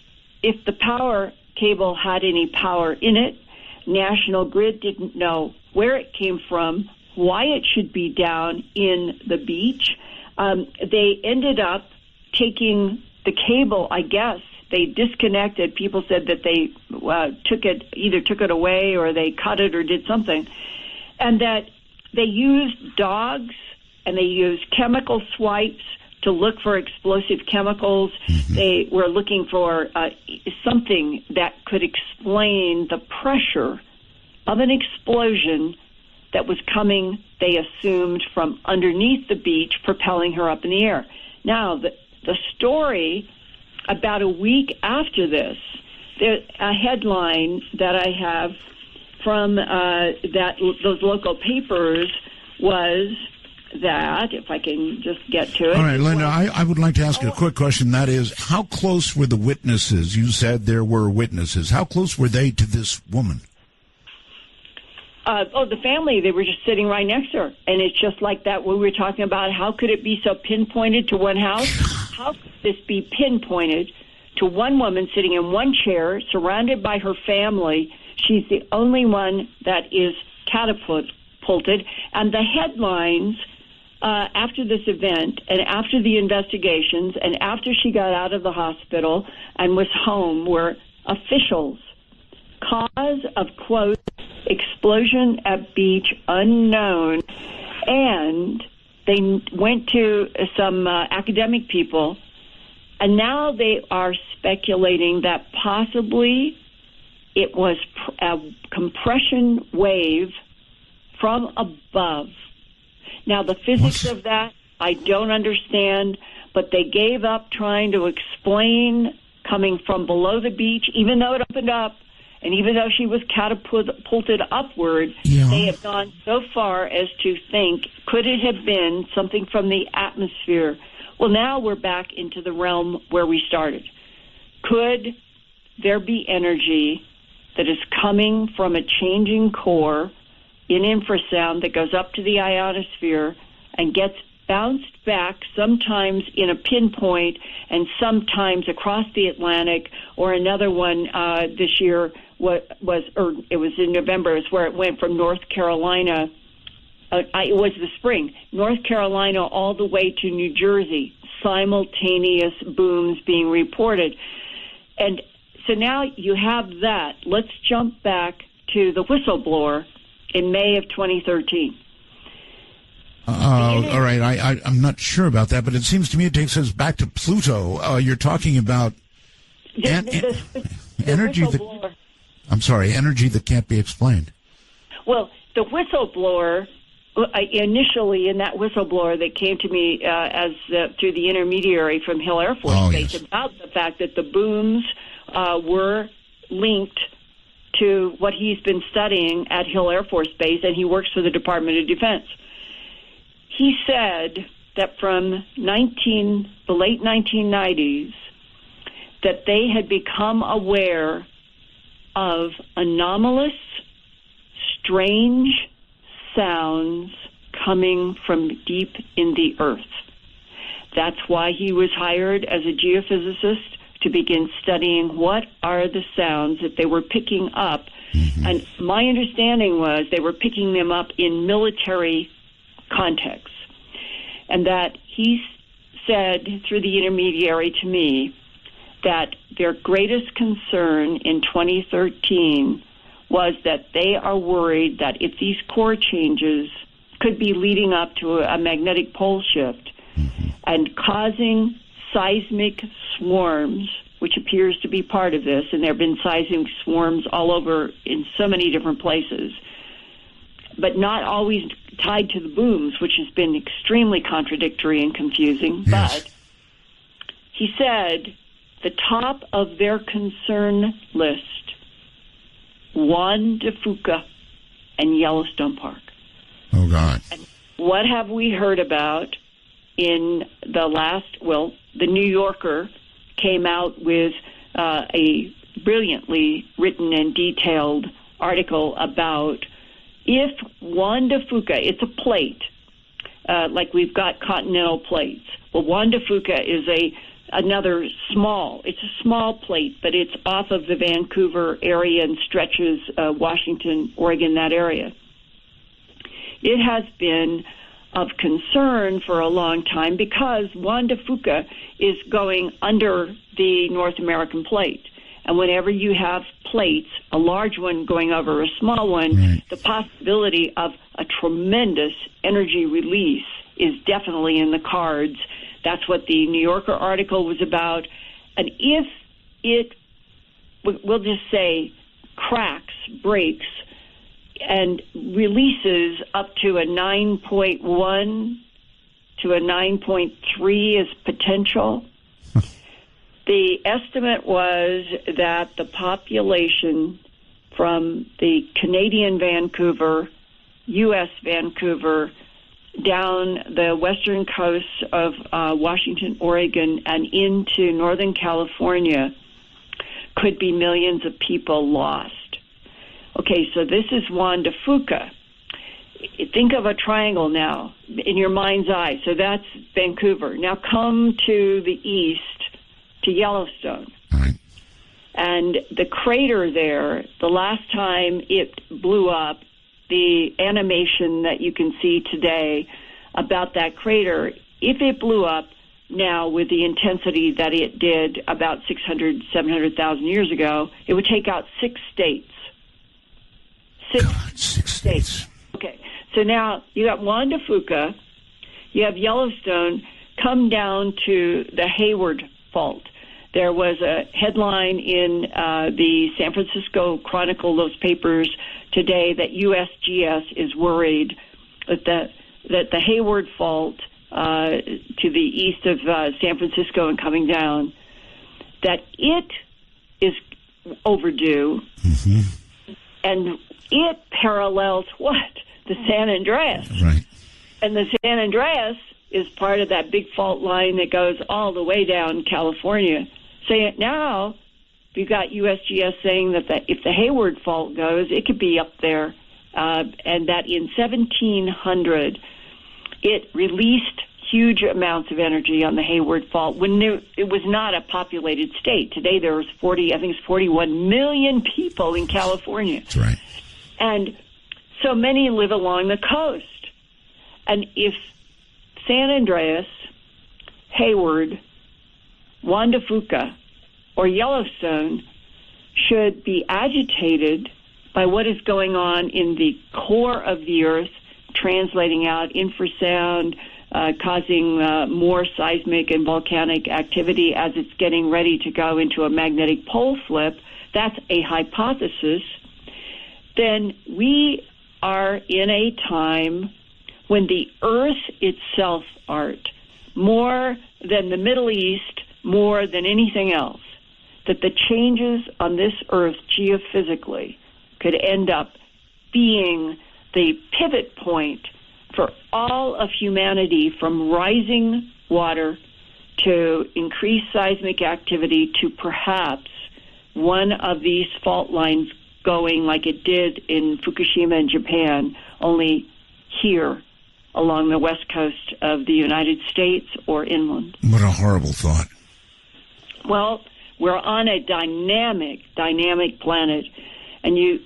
if the power cable had any power in it. National Grid didn't know where it came from, why it should be down in the beach. They ended up taking the cable, I guess. They disconnected. People said that they took it away, or they cut it or did something. And that they used dogs and they used chemical swipes to look for explosive chemicals. They were looking for something that could explain the pressure of an explosion that was coming, they assumed, from underneath the beach, propelling her up in the air. Now, the story about a week after this, a headline that I have from those local papers was that, if I can just get to it. All right, Linda, I would like to ask you a quick question. That is, how close were the witnesses? You said there were witnesses. How close were they to this woman? The family, they were just sitting right next to her. And it's just like that we were talking about, how could it be so pinpointed to one house? How could this be pinpointed to one woman sitting in one chair, surrounded by her family? She's the only one that is catapulted. And the headlines after this event and after the investigations and after she got out of the hospital and was home were officials. Cause of, quote, explosion at beach unknown. And they went to some academic people, and now they are speculating that possibly it was a compression wave from above. Now, the physics of that, I don't understand, but they gave up trying to explain coming from below the beach, even though it opened up, and even though she was catapulted upward, they have gone so far as to think, could it have been something from the atmosphere? Well, now we're back into the realm where we started. Could there be energy that is coming from a changing core in infrasound that goes up to the ionosphere and gets bounced back, sometimes in a pinpoint and sometimes across the Atlantic, or another one this year it was in November, is where it went from North Carolina. It was the spring, North Carolina all the way to New Jersey, simultaneous booms being reported. And so now you have that. Let's jump back to the Whistleblower in May of 2013. All right, I'm not sure about that, but it seems to me it takes us back to Pluto. You're talking about energy that... I'm sorry, energy that can't be explained. Well, the whistleblower, initially in that whistleblower that came to me through the intermediary from Hill Air Force Base, about the fact that the booms were linked to what he's been studying at Hill Air Force Base, and he works for the Department of Defense. He said that from the late 1990s that they had become aware of anomalous, strange sounds coming from deep in the earth. That's why he was hired as a geophysicist to begin studying what are the sounds that they were picking up. Mm-hmm. And my understanding was they were picking them up in military contexts. And that he said through the intermediary to me that their greatest concern in 2013 was that they are worried that if these core changes could be leading up to a magnetic pole shift and causing seismic swarms, which appears to be part of this, and there have been seismic swarms all over in so many different places, but not always tied to the booms, which has been extremely contradictory and confusing. Yes. But he said the top of their concern list, Juan de Fuca and Yellowstone Park. Oh, God. And what have we heard about in the New Yorker came out with a brilliantly written and detailed article about if Juan de Fuca, it's a plate, like we've got continental plates. Well, Juan de Fuca is another it's a small plate, but it's off of the Vancouver area and stretches Washington, Oregon, that area. It has been of concern for a long time because Juan de Fuca is going under the North American plate. And whenever you have plates, a large one going over a small one, the possibility of a tremendous energy release is definitely in the cards. That's what the New Yorker article was about. And if it, we'll just say, cracks, breaks, and releases up to a 9.1 to a 9.3 as potential, The estimate was that the population from the Canadian Vancouver, U.S. Vancouver, down the western coast of Washington, Oregon, and into Northern California could be millions of people lost. Okay, so this is Juan de Fuca. Think of a triangle now in your mind's eye. So that's Vancouver. Now come to the east to Yellowstone. And the crater there, the last time it blew up, the animation that you can see today about that crater, if it blew up now with the intensity that it did about 600, 700,000 years ago, it would take out 6 states. Six states. Okay, so now you got Juan de Fuca, you have Yellowstone, come down to the Hayward Fault. There was a headline in the San Francisco Chronicle, those papers today, that USGS is worried that the Hayward Fault to the east of San Francisco and coming down, that it is overdue, and it parallels what? The San Andreas. Right. And the San Andreas is part of that big fault line that goes all the way down California. So now you've got USGS saying that if the Hayward Fault goes, it could be up there, and that in 1700 it released huge amounts of energy on the Hayward Fault when it was not a populated state. Today there was 41 million people in California. That's right. And so many live along the coast. And if San Andreas, Hayward, Juan de Fuca, or Yellowstone should be agitated by what is going on in the core of the Earth, translating out infrasound, causing more seismic and volcanic activity as it's getting ready to go into a magnetic pole flip, that's a hypothesis, then we are in a time when the Earth itself, Art, more than the Middle East, more than anything else, that the changes on this Earth geophysically could end up being the pivot point for all of humanity, from rising water to increased seismic activity to perhaps one of these fault lines going like it did in Fukushima in Japan, only here along the west coast of the United States or inland. What a horrible thought. Well, we're on a dynamic planet, and you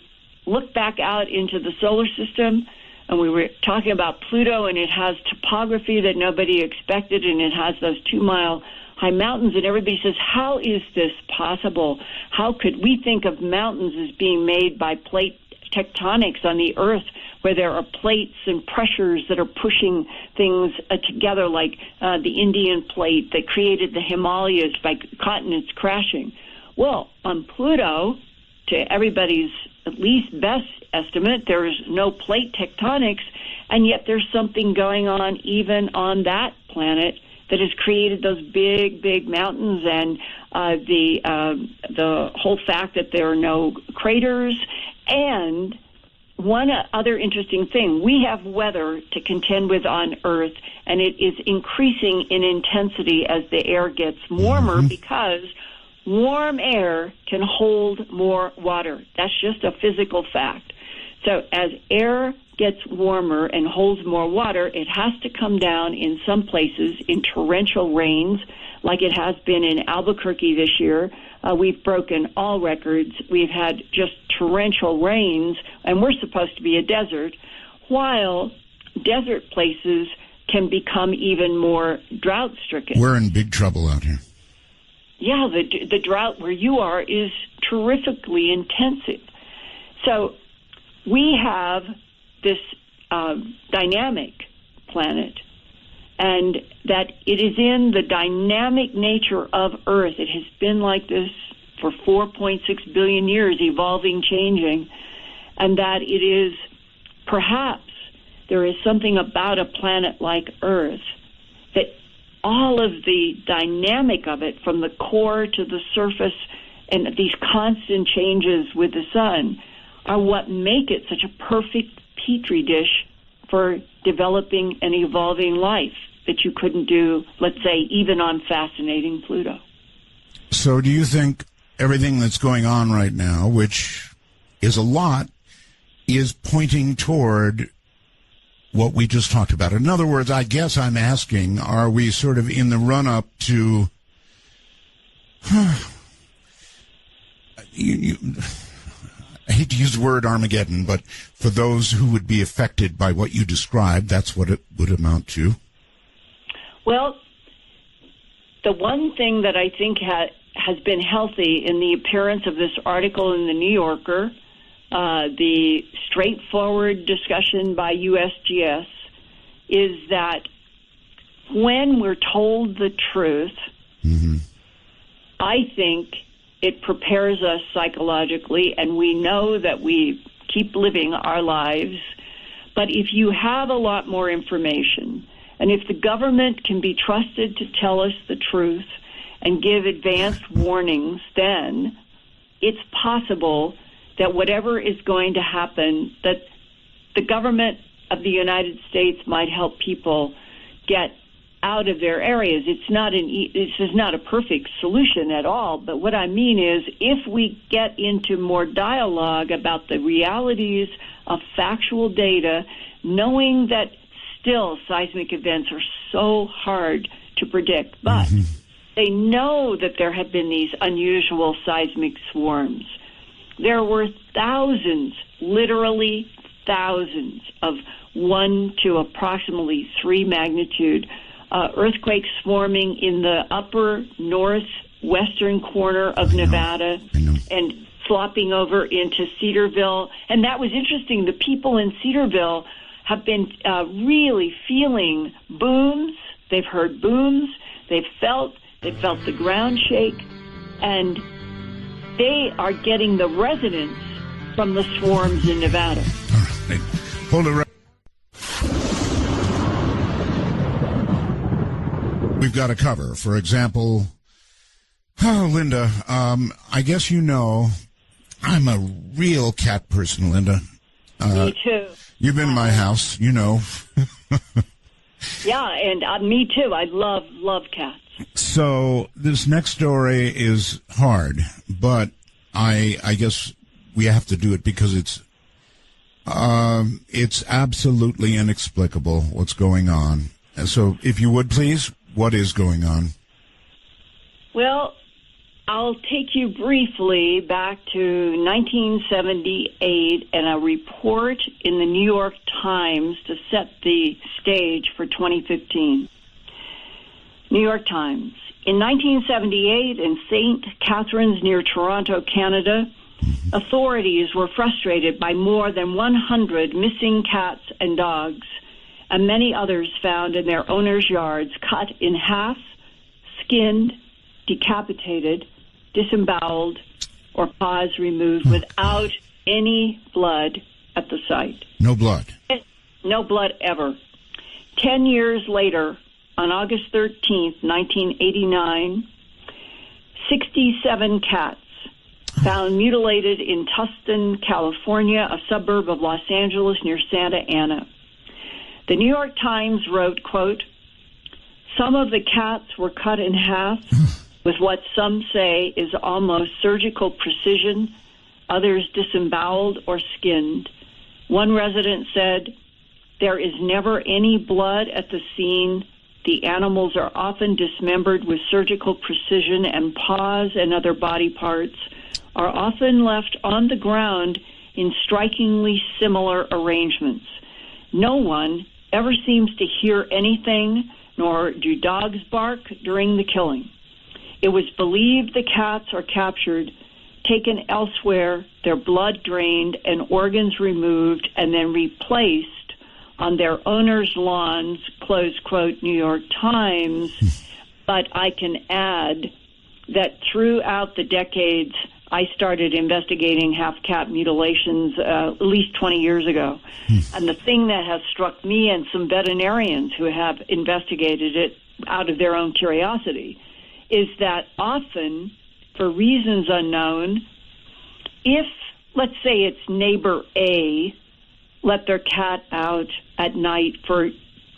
look back out into the solar system, and we were talking about Pluto, and it has topography that nobody expected, and it has those 2-mile high mountains, and everybody says, how is this possible? How could we think of mountains as being made by plate tectonics on the Earth, where there are plates and pressures that are pushing things together, like the Indian plate that created the Himalayas by continents crashing? Well, on Pluto, to everybody's at least best estimate, there is no plate tectonics, and yet there's something going on even on that planet that has created those big mountains, and the whole fact that there are no craters. And one other interesting thing, we have weather to contend with on Earth, and it is increasing in intensity as the air gets warmer, because warm air can hold more water. That's just a physical fact. So as air gets warmer and holds more water, it has to come down in some places in torrential rains, like it has been in Albuquerque this year. We've broken all records. We've had just torrential rains, and we're supposed to be a desert, while desert places can become even more drought-stricken. We're in big trouble out here. Yeah, the drought where you are is terrifically intensive. So we have this dynamic planet, and that it is in the dynamic nature of Earth. It has been like this for 4.6 billion years, evolving, changing, and that it is perhaps there is something about a planet like Earth that all of the dynamic of it, from the core to the surface, and these constant changes with the sun, are what make it such a perfect petri dish for developing and evolving life that you couldn't do, let's say, even on fascinating Pluto. So do you think everything that's going on right now, which is a lot, is pointing toward what we just talked about? In other words, I guess I'm asking, are we sort of in the run-up to... I hate to use the word Armageddon, but for those who would be affected by what you described, that's what it would amount to. Well, the one thing that I think has been healthy in the appearance of this article in the New Yorker, the straightforward discussion by USGS, is that when we're told the truth, I think it prepares us psychologically, and we know that we keep living our lives. But if you have a lot more information, and if the government can be trusted to tell us the truth and give advanced warnings, then it's possible that whatever is going to happen, that the government of the United States might help people get out of their areas. This is not a perfect solution at all, but what I mean is, if we get into more dialogue about the realities of factual data, knowing that still seismic events are so hard to predict, but they know that there have been these unusual seismic swarms. There were thousands, literally thousands, of 1 to approximately 3 magnitude earthquakes swarming in the upper northwestern corner of Nevada and flopping over into Cedarville. And that was interesting. The people in Cedarville have been really feeling booms. They've heard booms. They felt the ground shake. And they are getting the resonance from the swarms in Nevada. All right. Hold it right. We've got to cover. For example, Linda, I guess you know I'm a real cat person, Linda. Me too. You've been in my house, you know. Yeah, and me too. I love cats. So this next story is hard, but I guess we have to do it because it's absolutely inexplicable what's going on. So if you would, please, what is going on? Well, I'll take you briefly back to 1978 and a report in the New York Times to set the stage for 2015. New York Times. In 1978, in St. Catharines near Toronto, Canada, authorities were frustrated by more than 100 missing cats and dogs, and many others found in their owners' yards, cut in half, skinned, decapitated, disemboweled, or paws removed without any blood at the site. No blood? No blood ever. 10 years later, on August 13th, 1989, 67 cats found mutilated in Tustin, California, a suburb of Los Angeles near Santa Ana. The New York Times wrote, quote, "Some of the cats were cut in half with what some say is almost surgical precision, others disemboweled or skinned. One resident said, 'There is never any blood at the scene. The animals are often dismembered with surgical precision, and paws and other body parts are often left on the ground in strikingly similar arrangements. No one ever seems to hear anything, nor do dogs bark during the killing. It was believed the cats are captured, taken elsewhere, their blood drained, and organs removed, and then replaced on their owners' lawns,'" close quote, New York Times. But I can add that throughout the decades, I started investigating half-cat mutilations at least 20 years ago. And the thing that has struck me and some veterinarians who have investigated it out of their own curiosity, is that often, for reasons unknown, if, let's say it's neighbor A, let their cat out at night for,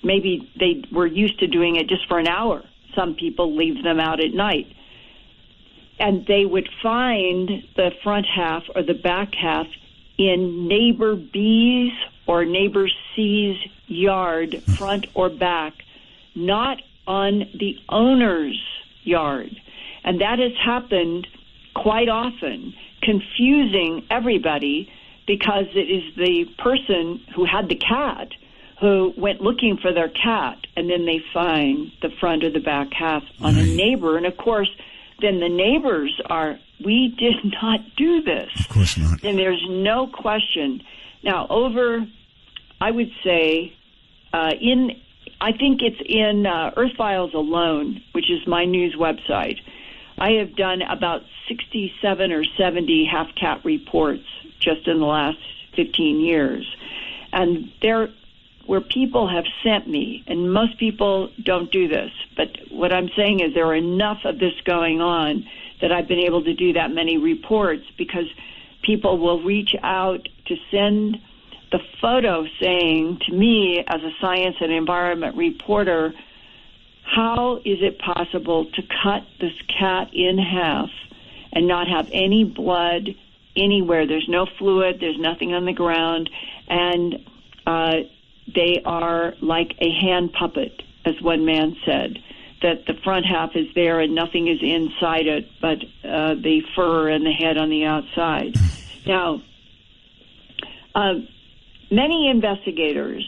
maybe they were used to doing it just for an hour. Some people leave them out at night. And they would find the front half or the back half in neighbor B's or neighbor C's yard, front or back, not on the owner's yard. And that has happened quite often, confusing everybody, because it is the person who had the cat who went looking for their cat, and then they find the front or the back half on a neighbor. And, of course, then the neighbors are, we did not do this. Of course not. And there's no question. Now, I would say, I think it's in Earth Files alone, which is my news website, I have done about 67 or 70 half-cat reports just in the last 15 years. And where people have sent me, and most people don't do this, but what I'm saying is there are enough of this going on that I've been able to do that many reports, because people will reach out to send the photo saying to me, as a science and environment reporter, how is it possible to cut this cat in half and not have any blood anywhere? There's no fluid, there's nothing on the ground, and they are like a hand puppet, as one man said, that the front half is there and nothing is inside it but the fur and the head on the outside. Now, many investigators,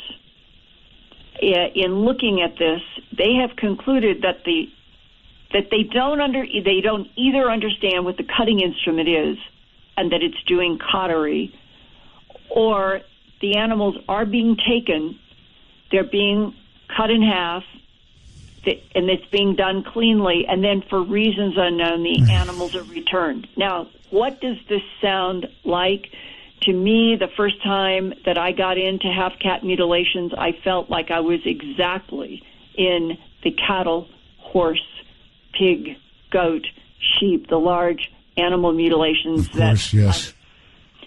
in looking at this, they have concluded that they don't either understand what the cutting instrument is and that it's doing cautery, or the animals are being taken, they're being cut in half, and it's being done cleanly, and then for reasons unknown, the animals are returned. Now, what does this sound like? To me, the first time that I got into half-cat mutilations, I felt like I was exactly in the cattle, horse, pig, goat, sheep, the large animal mutilations. Of course, yes.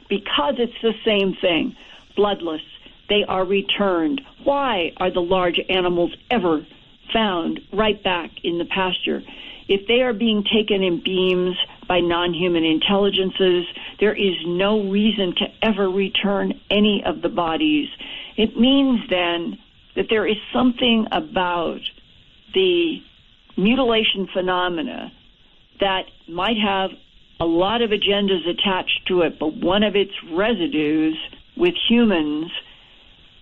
Because it's the same thing. Bloodless. They are returned. Why are the large animals ever found right back in the pasture? If they are being taken in beams by non-human intelligences, there is no reason to ever return any of the bodies. It means then that there is something about the mutilation phenomena that might have a lot of agendas attached to it, but one of its residues with humans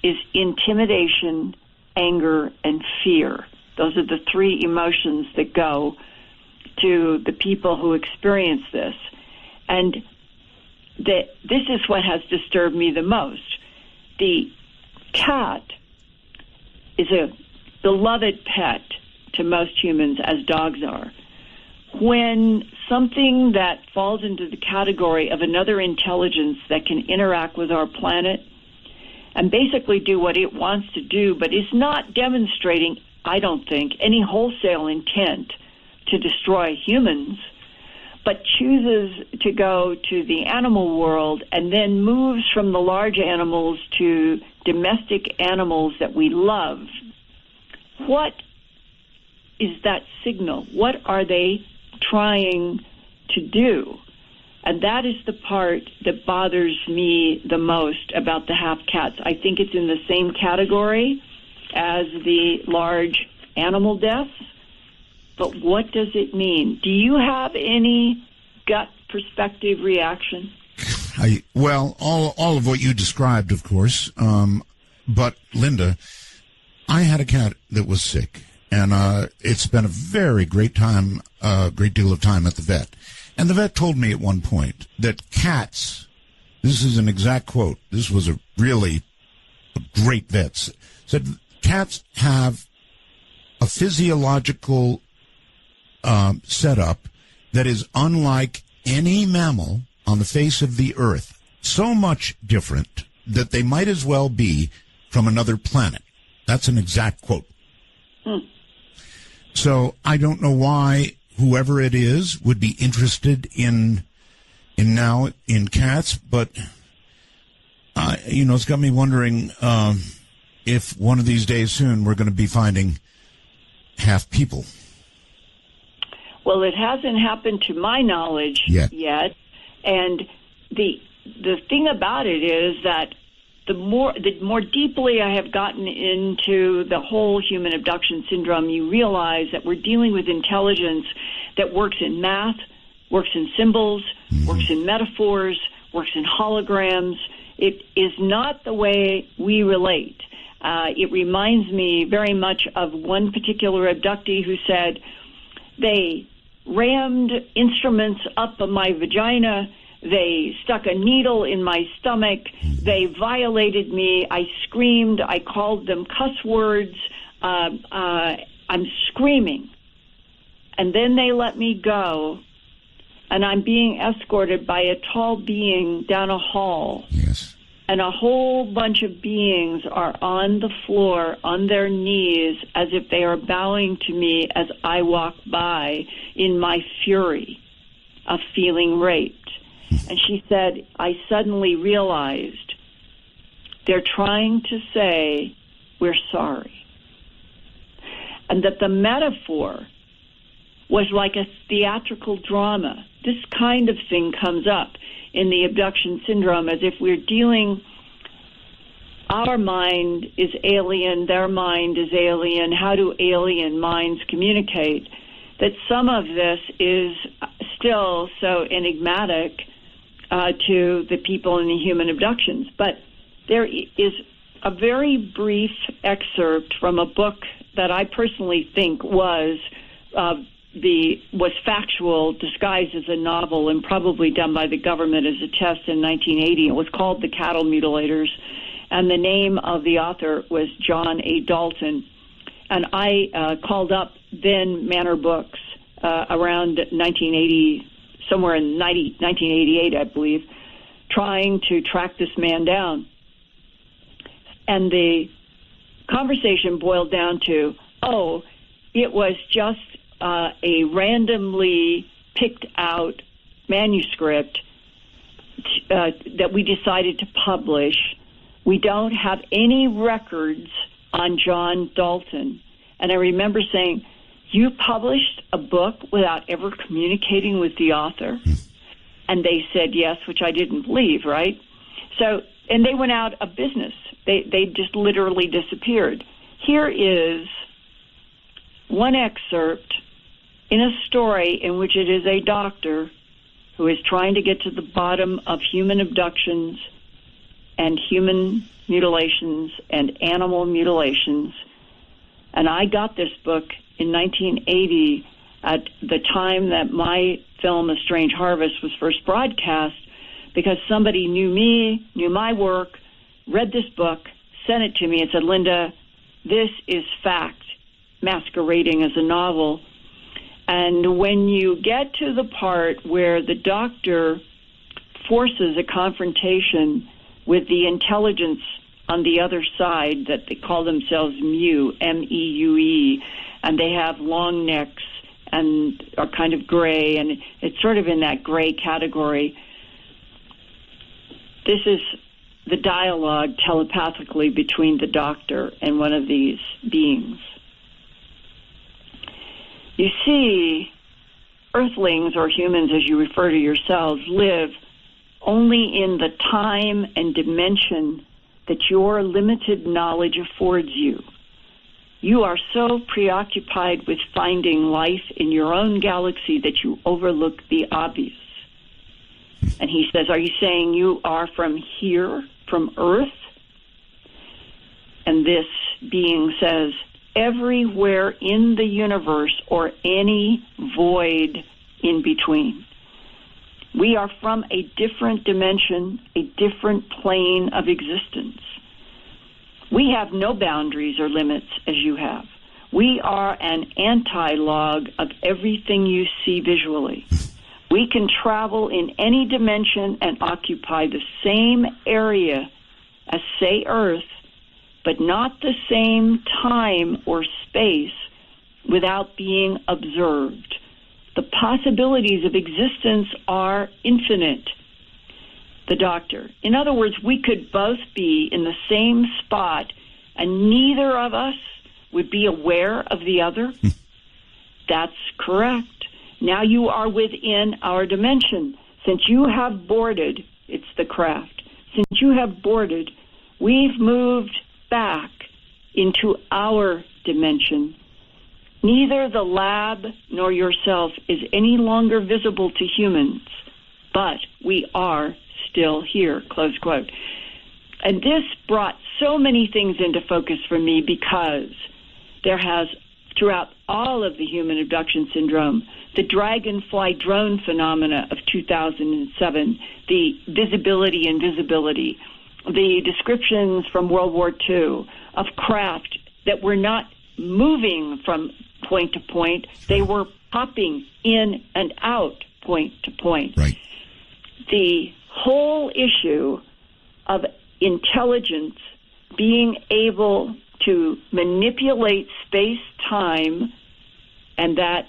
is intimidation, anger, and fear. Those are the three emotions that go to the people who experience this. And this is what has disturbed me the most. The cat is a beloved pet to most humans, as dogs are. When something that falls into the category of another intelligence that can interact with our planet and basically do what it wants to do, but is not demonstrating, I don't think, any wholesale intent to destroy humans, but chooses to go to the animal world and then moves from the large animals to domestic animals that we love. What is that signal? What are they trying to do? And that is the part that bothers me the most about the half-cats. I think it's in the same category as the large animal deaths. But what does it mean? Do you have any gut perspective reaction? Well, all of what you described, of course. But, Linda, I had a cat that was sick, and it spent a very great deal of time at the vet. And the vet told me at one point that cats, this is an exact quote, this was a great vet, said cats have a physiological setup that is unlike any mammal on the face of the earth. So much different that they might as well be from another planet. That's an exact quote. So I don't know why whoever it is would be interested in cats, but it's got me wondering if one of these days soon we're going to be finding half people. Well, it hasn't happened to my knowledge yet. And the thing about it is that the more deeply I have gotten into the whole human abduction syndrome, you realize that we're dealing with intelligence that works in math, works in symbols, works in metaphors, works in holograms. It is not the way we relate. It reminds me very much of one particular abductee who said, they rammed instruments up my vagina, they stuck a needle in my stomach, they violated me, I screamed, I called them cuss words, I'm screaming. And then they let me go, and I'm being escorted by a tall being down a hall. Yes. And a whole bunch of beings are on the floor, on their knees, as if they are bowing to me as I walk by in my fury of feeling raped. And she said, I suddenly realized they're trying to say, we're sorry. And that the metaphor was like a theatrical drama. This kind of thing comes up in the abduction syndrome, as if we're dealing, our mind is alien, their mind is alien, how do alien minds communicate? That some of this is still so enigmatic to the people in the human abductions. But there is a very brief excerpt from a book that I personally think was factual, disguised as a novel, and probably done by the government as a test in 1980. It was called The Cattle Mutilators, and the name of the author was John A. Dalton. And I called up then Manor Books around 1980, somewhere in 1988, I believe, trying to track this man down. And the conversation boiled down to, it was just a randomly picked out manuscript that we decided to publish. We don't have any records on John Dalton. And I remember saying, you published a book without ever communicating with the author? And they said yes, which I didn't believe, right? So, and they went out of business. They just literally disappeared. Here is one excerpt in a story in which it is a doctor who is trying to get to the bottom of human abductions and human mutilations and animal mutilations. And I got this book in 1980 at the time that my film, A Strange Harvest, was first broadcast, because somebody knew me, knew my work, read this book, sent it to me, and said, Linda, this is fact masquerading as a novel. And when you get to the part where the doctor forces a confrontation with the intelligence on the other side, that they call themselves Mu, M-E-U-E, and they have long necks and are kind of gray, and it's sort of in that gray category. This is the dialogue telepathically between the doctor and one of these beings. You see, Earthlings, or humans as you refer to yourselves, live only in the time and dimension that your limited knowledge affords you. You are so preoccupied with finding life in your own galaxy that you overlook the obvious. And he says, are you saying you are from here, from Earth? And this being says, everywhere in the universe or any void in between. We are from a different dimension, a different plane of existence. We have no boundaries or limits as you have. We are an anti-log of everything you see visually. We can travel in any dimension and occupy the same area as, say, Earth, but not the same time or space without being observed. The possibilities of existence are infinite. The doctor. In other words, we could both be in the same spot and neither of us would be aware of the other. That's correct. Now you are within our dimension. Since you have boarded, it's the craft. Since you have boarded, we've moved back into our dimension. Neither the lab nor yourself is any longer visible to humans, but we are still here, close quote. And this brought so many things into focus for me because there has, throughout all of the human abduction syndrome, the dragonfly drone phenomena of 2007, the visibility and invisibility, the descriptions from World War II of craft that were not moving from point to point, they were popping in and out point to point. Right. The whole issue of intelligence being able to manipulate space-time, and that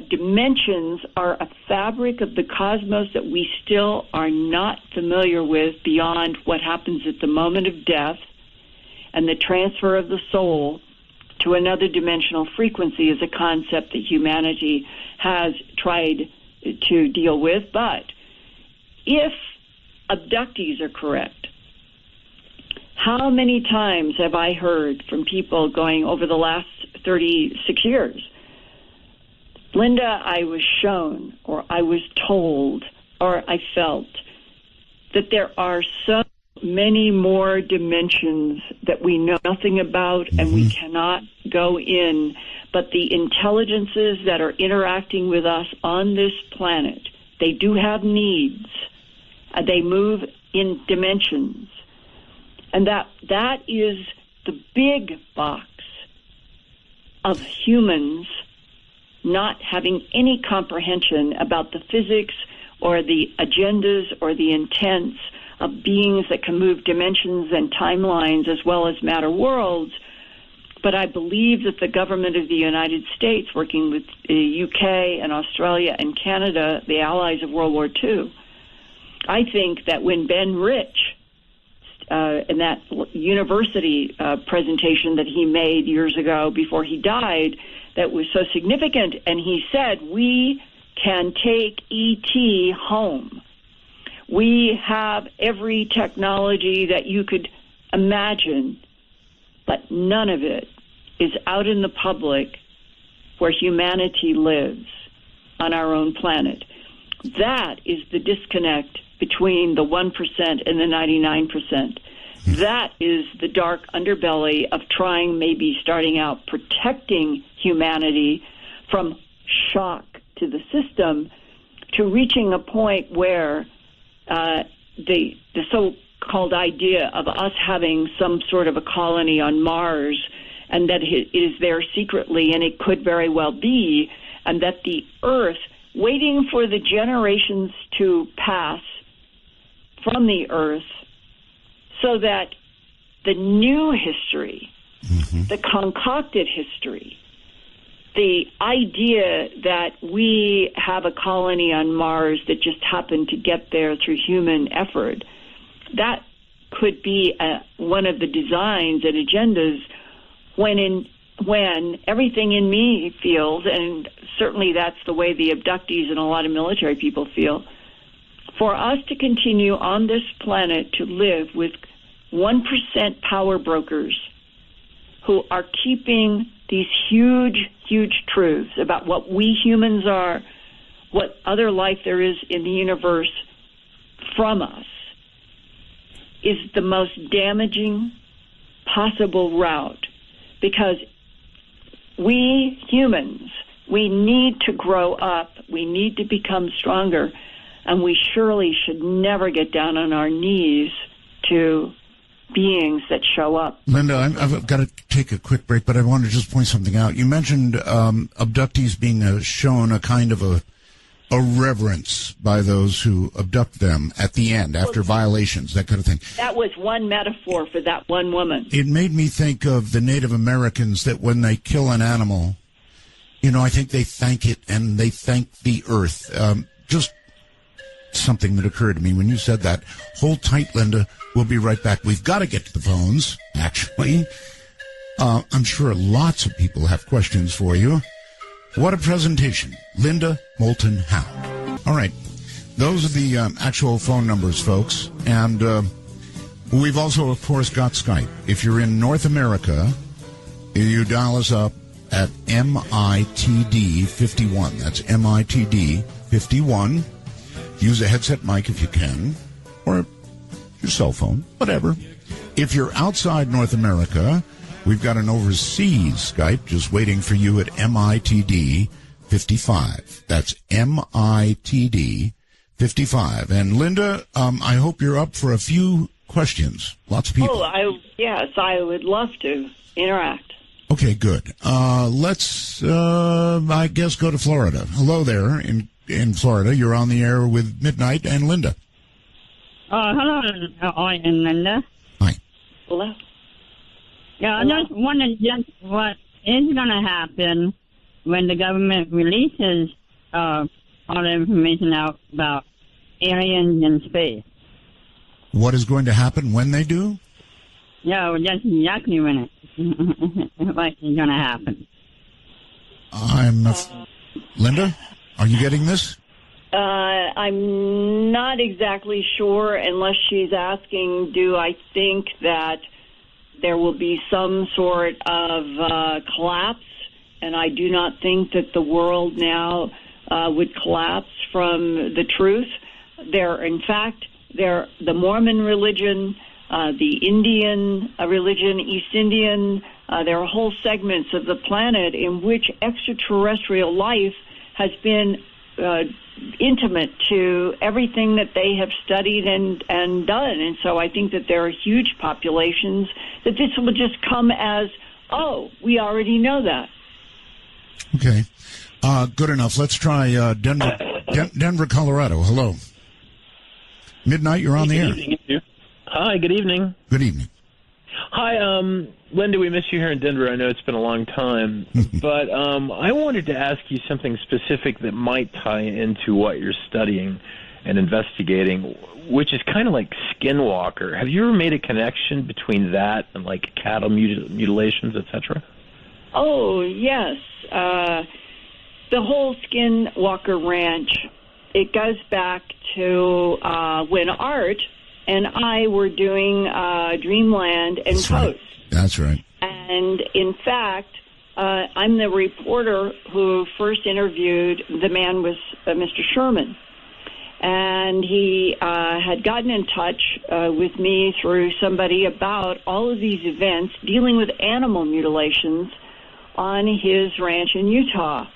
dimensions are a fabric of the cosmos that we still are not familiar with beyond what happens at the moment of death, and the transfer of the soul to another dimensional frequency is a concept that humanity has tried to deal with. But if abductees are correct, how many times have I heard from people going over the last 36 years, Linda, I was shown, or I was told, or I felt that there are so many more dimensions that we know nothing about and we cannot go in, but the intelligences that are interacting with us on this planet, they do have needs. They move in dimensions. And that is the big box of humans not having any comprehension about the physics or the agendas or the intents of beings that can move dimensions and timelines as well as matter worlds. But I believe that the government of the United States, working with the UK and Australia and Canada, the allies of World War II, I think that when Ben Rich, in that university presentation that he made years ago before he died, that was so significant, and he said, we can take ET home. We have every technology that you could imagine, but none of it is out in the public where humanity lives on our own planet. That is the disconnect between the 1% and the 99%. That is the dark underbelly of trying, maybe starting out protecting humanity from shock to the system, to reaching a point where the so-called idea of us having some sort of a colony on Mars, and that it is there secretly, and it could very well be, and that the Earth, waiting for the generations to pass from the Earth, so that the new history, the concocted history, the idea that we have a colony on Mars that just happened to get there through human effort, that could be one of the designs and agendas when everything in me feels, and certainly that's the way the abductees and a lot of military people feel, for us to continue on this planet to live with 1% power brokers who are keeping these huge, huge truths about what we humans are, what other life there is in the universe from us, is the most damaging possible route. Because we humans, we need to grow up, we need to become stronger, and we surely should never get down on our knees to beings that show up. Linda, I've got to take a quick break, but I want to just point something out. You mentioned abductees being shown a kind of a reverence by those who abduct them at the end, after violations, that kind of thing. That was one metaphor for that one woman. It made me think of the Native Americans, that when they kill an animal, I think they thank it and they thank the earth. Just something that occurred to me when you said that. Hold tight, Linda. We'll be right back. We've got to get to the phones, actually. I'm sure lots of people have questions for you. What a presentation. Linda Moulton Howe. All right. Those are the actual phone numbers, folks. And we've also, of course, got Skype. If you're in North America, you dial us up at MITD51. That's MITD51. Use a headset mic if you can, or your cell phone, whatever. If you're outside North America, we've got an overseas Skype just waiting for you at MITD 55. That's MITD 55. And Linda, I hope you're up for a few questions. Lots of people. Yes, I would love to interact. Okay, good. Let's, I guess, go to Florida. Hello there in Florida. You're on the air with Midnight and Linda. Hello, I am Linda. Hi. Hello. Yeah, I just wondered just what is going to happen when the government releases all the information out about aliens in space. What is going to happen when they do? Yeah, that's exactly when it what's going to happen. Linda, are you getting this? I'm not exactly sure, unless she's asking, do I think that there will be some sort of collapse? And I do not think that the world now would collapse from the truth. In fact, the Mormon religion, the Indian religion, East Indian, there are whole segments of the planet in which extraterrestrial life has been intimate to everything that they have studied and done. And so I think that there are huge populations that this will just come as, we already know that. Okay. Good enough. Let's try Denver, Colorado. Hello. Midnight, you're on the air. Hi, good evening. Good evening. Hi, Linda, we miss you here in Denver. I know it's been a long time. But I wanted to ask you something specific that might tie into what you're studying and investigating, which is kind of like skinwalker. Have you ever made a connection between that and, like, cattle mutilations, etc.? Oh, yes. The whole Skinwalker Ranch, it goes back to when Art and I were doing Dreamland and Coast. Right. That's right. And, in fact, I'm the reporter who first interviewed the man was Mr. Sherman. And he had gotten in touch with me through somebody about all of these events dealing with animal mutilations on his ranch in Utah.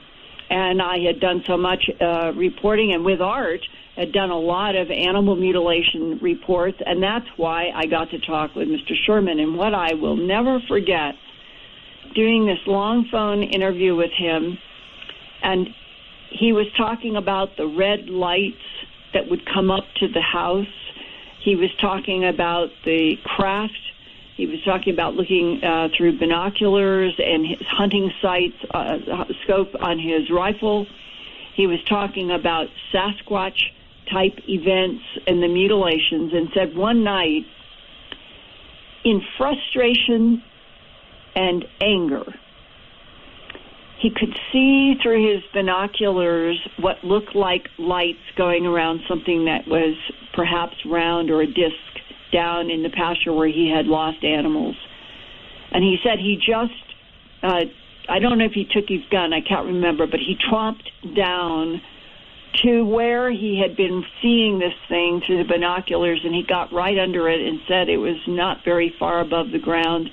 And I had done so much reporting, and with Art, had done a lot of animal mutilation reports, and that's why I got to talk with Mr. Sherman. And what I will never forget, doing this long phone interview with him, and he was talking about the red lights that would come up to the house. He was talking about the craft. He was talking about looking through binoculars and his hunting sights, scope on his rifle. He was talking about Sasquatch-type events and the mutilations, and said one night, in frustration and anger, he could see through his binoculars what looked like lights going around something that was perhaps round or a disc down in the pasture where he had lost animals. And he said he just, I don't know if he took his gun, I can't remember, but he tromped down to where he had been seeing this thing through the binoculars, and he got right under it and said it was not very far above the ground,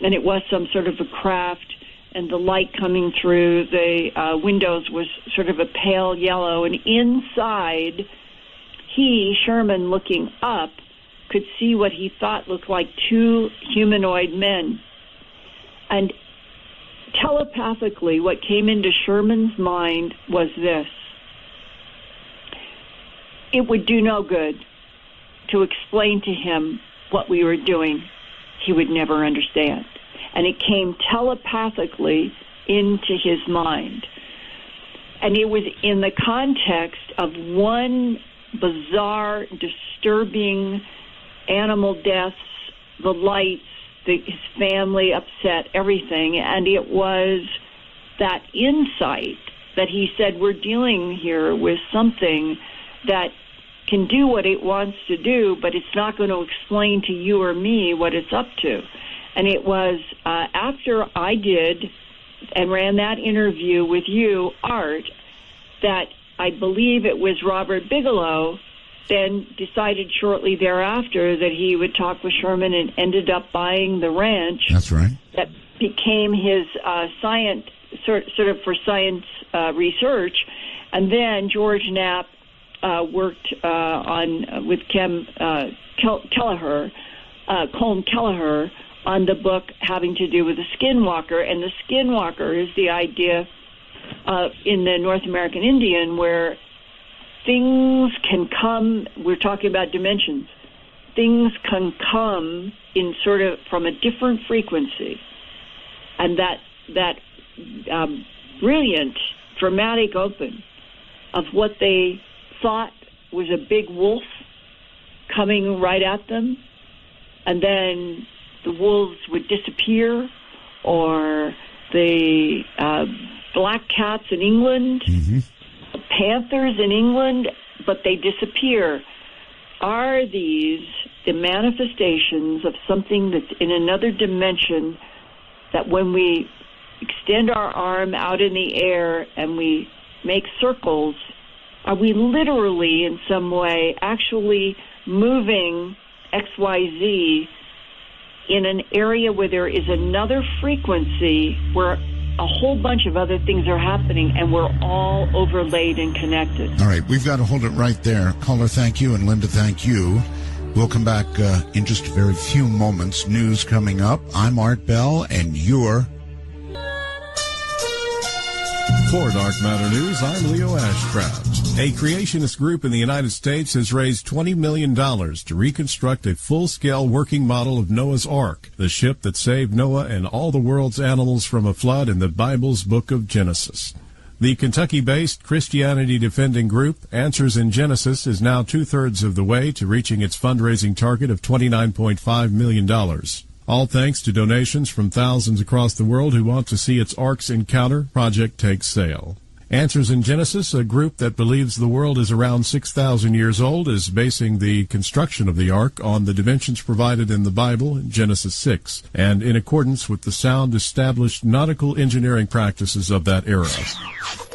and it was some sort of a craft, and the light coming through the windows was sort of a pale yellow, and inside, he, Sherman, looking up, could see what he thought looked like two humanoid men. And telepathically, what came into Sherman's mind was this: it would do no good to explain to him what we were doing. He would never understand. And it came telepathically into his mind. And it was in the context of one bizarre, disturbing animal deaths, the lights, his family upset, everything. And it was that insight that he said, we're dealing here with something that can do what it wants to do, but it's not going to explain to you or me what it's up to. And it was after I did and ran that interview with you, Art, that I believe it was Robert Bigelow then decided shortly thereafter that he would talk with Sherman and ended up buying the ranch. That's right. That became his science, sort of for science research. And then George Knapp worked with Colm Kelleher, on the book having to do with the skinwalker. And the skinwalker is the idea in the North American Indian where things can come, we're talking about dimensions, things can come in sort of from a different frequency. And that brilliant, dramatic open of what they thought was a big wolf coming right at them, and then the wolves would disappear, or the black cats in England, panthers in England, but they disappear. Are these the manifestations of something that's in another dimension that when we extend our arm out in the air and we make circles, are we literally in some way actually moving XYZ in an area where there is another frequency where a whole bunch of other things are happening and we're all overlaid and connected? All right, we've got to hold it right there. Caller, thank you, and Linda, thank you. We'll come back in just a very few moments. News coming up. I'm Art Bell, and you're... For Dark Matter News, I'm Leo Ashcraft. A creationist group in the United States has raised $20 million to reconstruct a full-scale working model of Noah's Ark, the ship that saved Noah and all the world's animals from a flood in the Bible's book of Genesis. The Kentucky-based Christianity-defending group Answers in Genesis is now two-thirds of the way to reaching its fundraising target of $29.5 million. All thanks to donations from thousands across the world who want to see its Ark's Encounter project take sail. Answers in Genesis, a group that believes the world is around 6,000 years old, is basing the construction of the Ark on the dimensions provided in the Bible in Genesis 6, and in accordance with the sound established nautical engineering practices of that era.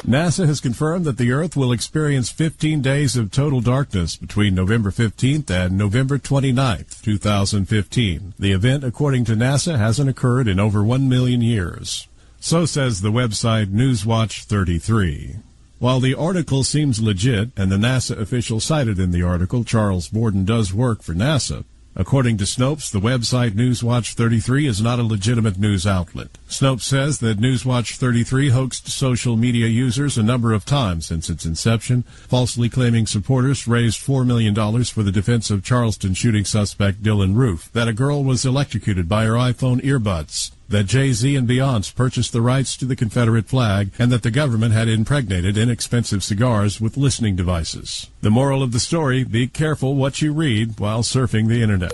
NASA has confirmed that the Earth will experience 15 days of total darkness between November 15th and November 29th, 2015. The event, according to NASA, hasn't occurred in over 1 million years. So says the website Newswatch 33. While the article seems legit, and the NASA official cited in the article, Charles Borden, does work for NASA, according to Snopes, the website Newswatch 33 is not a legitimate news outlet. Snopes says that Newswatch 33 hoaxed social media users a number of times since its inception, falsely claiming supporters raised $4 million for the defense of Charleston shooting suspect Dylan Roof, that a girl was electrocuted by her iPhone earbuds, that Jay-Z and Beyonce purchased the rights to the Confederate flag, and that the government had impregnated inexpensive cigars with listening devices. The moral of the story, be careful what you read while surfing the internet.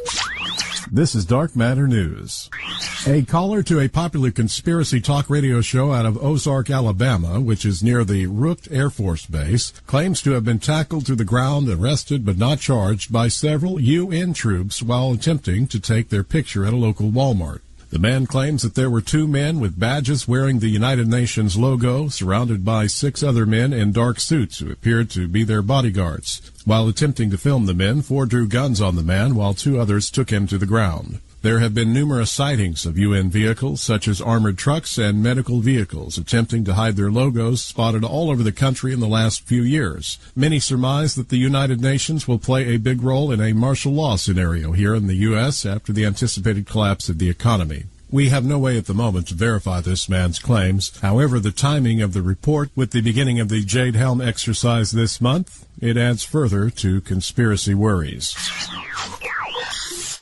This is Dark Matter News. A caller to a popular conspiracy talk radio show out of Ozark, Alabama, which is near the Rook Air Force Base, claims to have been tackled to the ground, arrested but not charged by several UN troops while attempting to take their picture at a local Walmart. The man claims that there were two men with badges wearing the United Nations logo, surrounded by 6 other men in dark suits who appeared to be their bodyguards. While attempting to film the men, 4 drew guns on the man, while 2 others took him to the ground. There have been numerous sightings of UN vehicles, such as armored trucks and medical vehicles, attempting to hide their logos, spotted all over the country in the last few years. Many surmise that the United Nations will play a big role in a martial law scenario here in the U.S. after the anticipated collapse of the economy. We have no way at the moment to verify this man's claims. However, the timing of the report with the beginning of the Jade Helm exercise this month, it adds further to conspiracy worries.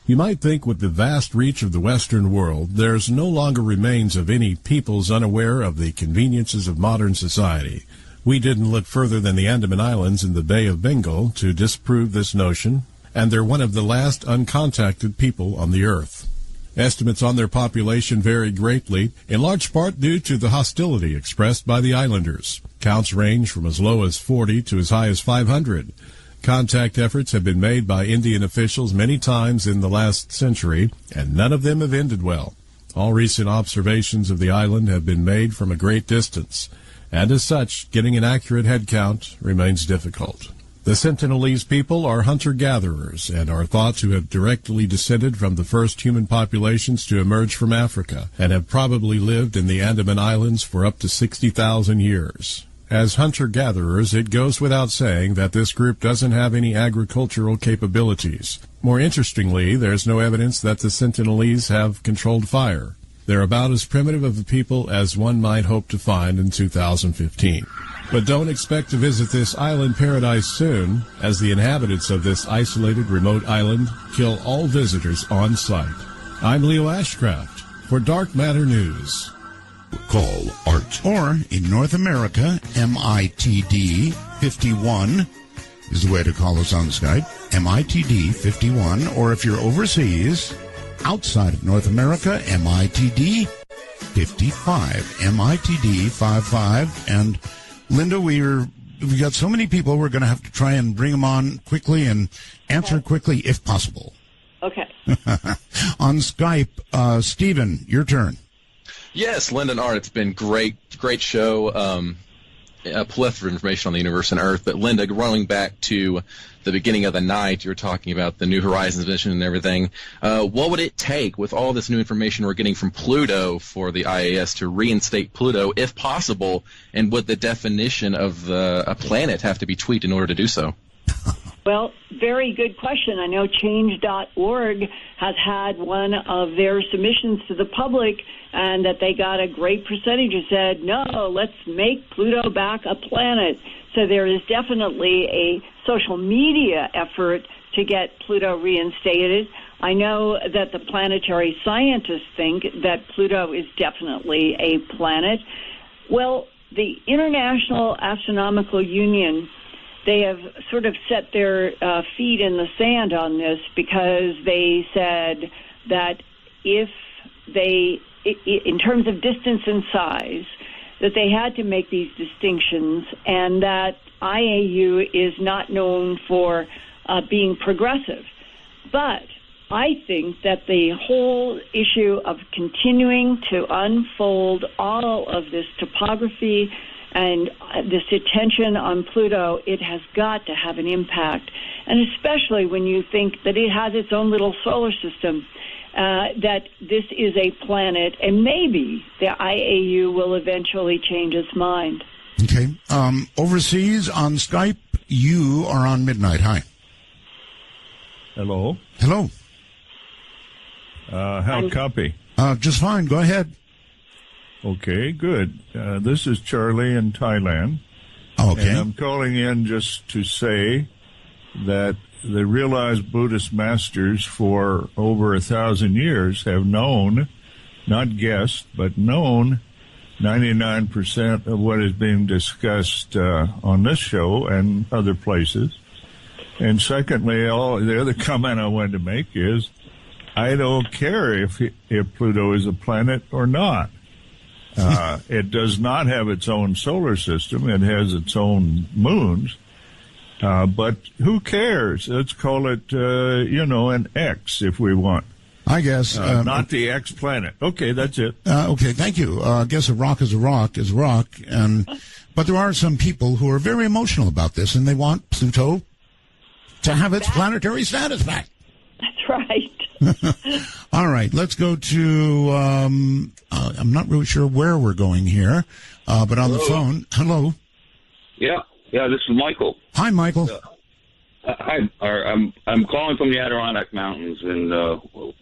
You might think with the vast reach of the Western world, there's no longer remains of any peoples unaware of the conveniences of modern society. We didn't look further than the Andaman Islands in the Bay of Bengal to disprove this notion, and they're one of the last uncontacted people on the earth. Estimates on their population vary greatly, in large part due to the hostility expressed by the islanders. Counts range from as low as 40 to as high as 500. Contact efforts have been made by Indian officials many times in the last century, and none of them have ended well. All recent observations of the island have been made from a great distance, and as such, getting an accurate head count remains difficult. The Sentinelese people are hunter-gatherers and are thought to have directly descended from the first human populations to emerge from Africa and have probably lived in the Andaman Islands for up to 60,000 years. As hunter-gatherers, it goes without saying that this group doesn't have any agricultural capabilities. More interestingly, there's no evidence that the Sentinelese have controlled fire. They're about as primitive of a people as one might hope to find in 2015. But don't expect to visit this island paradise soon, as the inhabitants of this isolated remote island kill all visitors on sight. I'm Leo Ashcraft for Dark Matter News. Call ART. Or in North America, MITD 51 is the way to call us on Skype. MITD 51. Or if you're overseas, outside of North America, MITD 55. MITD 55. And Linda, we've got so many people, we're going to have to try and bring them on quickly and answer quickly if possible. Okay. On Skype, Stephen, your turn. Yes, Linda and Art, it's been great show. A plethora of information on the universe and Earth. But Linda, rolling back to the beginning of the night, you were talking about the New Horizons mission and everything. What would it take with all this new information we're getting from Pluto for the IAS to reinstate Pluto, if possible? And would the definition of a planet have to be tweaked in order to do so? Well, very good question. I know Change.org has had one of their submissions to the public, and that they got a great percentage who said, no, let's make Pluto back a planet. So there is definitely a social media effort to get Pluto reinstated. I know that the planetary scientists think that Pluto is definitely a planet. Well, the International Astronomical Union, they have sort of set their feet in the sand on this, because they said that if they, in terms of distance and size, that they had to make these distinctions, and that IAU is not known for being progressive. But I think that the whole issue of continuing to unfold all of this topography and this attention on Pluto, it has got to have an impact. And especially when you think that it has its own little solar system, that this is a planet, and maybe the IAU will eventually change its mind. Okay. Overseas on Skype, you are on midnight. Hi. Hello. Hello. How copy? Just fine. Go ahead. Okay, good. This is Charlie in Thailand. Okay. And I'm calling in just to say that the realized Buddhist masters for over 1,000 years have known, not guessed, but known 99% of what is being discussed on this show and other places. And secondly, the other comment I wanted to make is, I don't care if Pluto is a planet or not. It does not have its own solar system. It has its own moons. But who cares? Let's call it, an X if we want. I guess. Not the X planet. Okay, that's it. Okay, thank you. I guess a rock is a rock is a rock. But there are some people who are very emotional about this, and they want Pluto to have its planetary status back. That's right. All right, let's go to, I'm not really sure where we're going here, but on the phone. Hello. Yeah, this is Michael. Hi, Michael. Hi, I'm calling from the Adirondack Mountains, and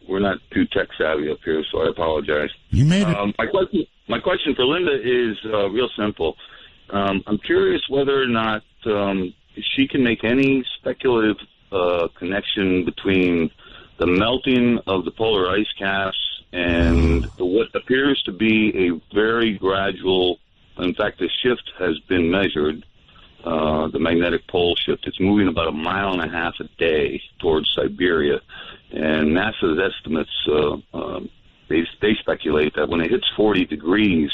we're not too tech savvy up here, so I apologize. You made it. My question for Linda is real simple. I'm curious whether or not she can make any speculative connection between the melting of the polar ice caps and what appears to be a very gradual. In fact, the shift has been measured. The magnetic pole shift. It's moving about 1.5 miles a day towards Siberia, and NASA's estimates, they speculate that when it hits 40 degrees,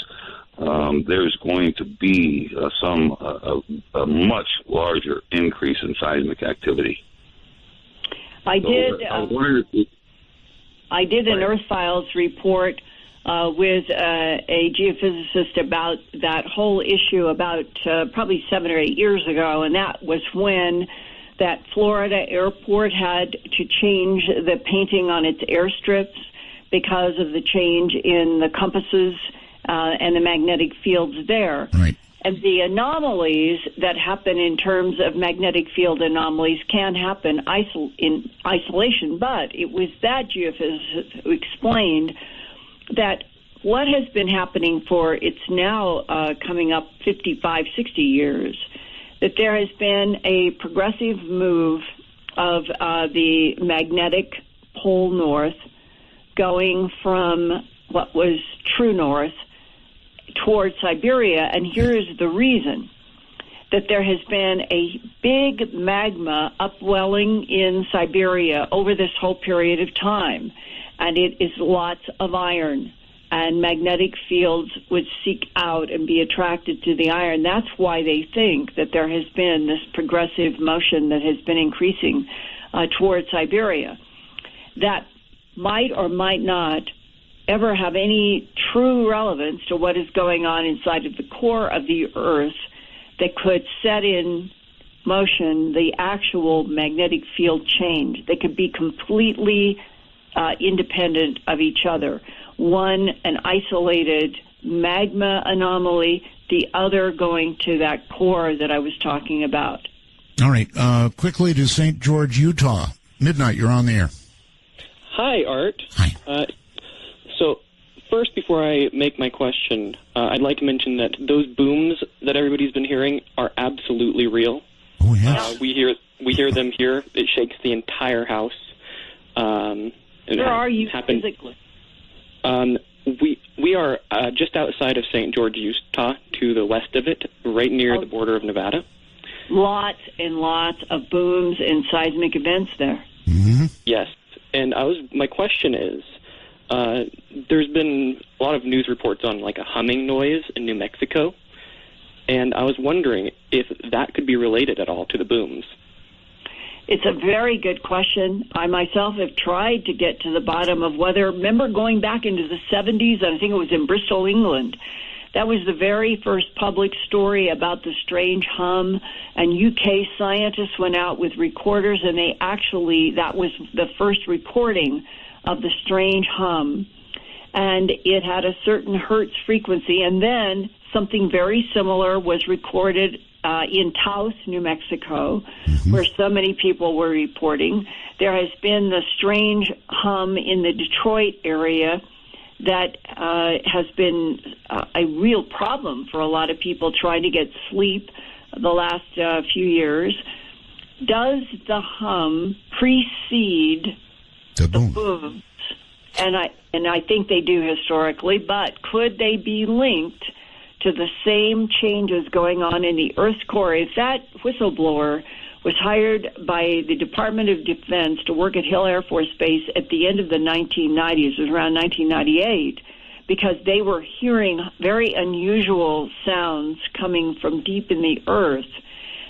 there's going to be a much larger increase in seismic activity. I did an Earth Files report with a geophysicist about that whole issue about probably 7 or 8 years ago, and that was when that Florida airport had to change the painting on its airstrips because of the change in the compasses and the magnetic fields there. Right. And the anomalies that happen in terms of magnetic field anomalies can happen in isolation, but it was that geophysicist who explained that what has been happening for, it's now coming up 55, 60 years, that there has been a progressive move of the magnetic pole north going from what was true north towards Siberia. And here is the reason, that there has been a big magma upwelling in Siberia over this whole period of time. And it is lots of iron, and magnetic fields would seek out and be attracted to the iron. That's why they think that there has been this progressive motion that has been increasing towards Siberia. That might or might not ever have any true relevance to what is going on inside of the core of the Earth that could set in motion the actual magnetic field change. They could be completely independent of each other. One, an isolated magma anomaly, the other going to that core that I was talking about. All right. Quickly to St. George, Utah. Midnight, you're on the air. Hi, Art. Hi. So, first, before I make my question, I'd like to mention that those booms that everybody's been hearing are absolutely real. Oh, yes. We hear them here. It shakes the entire house. Where are you physically? We are just outside of St. George, Utah, to the west of it, right near the border of Nevada. Lots and lots of booms and seismic events there. Mm-hmm. Yes, and my question is, there's been a lot of news reports on like a humming noise in New Mexico, and I was wondering if that could be related at all to the booms. It's a very good question. I myself have tried to get to the bottom of whether, remember going back into the 70s, I think it was in Bristol, England, that was the very first public story about the strange hum, and UK scientists went out with recorders, and that was the first recording of the strange hum, and it had a certain hertz frequency, and then something very similar was recorded in Taos, New Mexico, where so many people were reporting. There has been the strange hum in the Detroit area that has been a real problem for a lot of people trying to get sleep the last few years. Does the hum precede the booms? And I think they do historically, but could they be linked to the same changes going on in the Earth's core? If that whistleblower was hired by the Department of Defense to work at Hill Air Force Base at the end of the 1990s, it was around 1998, because they were hearing very unusual sounds coming from deep in the Earth,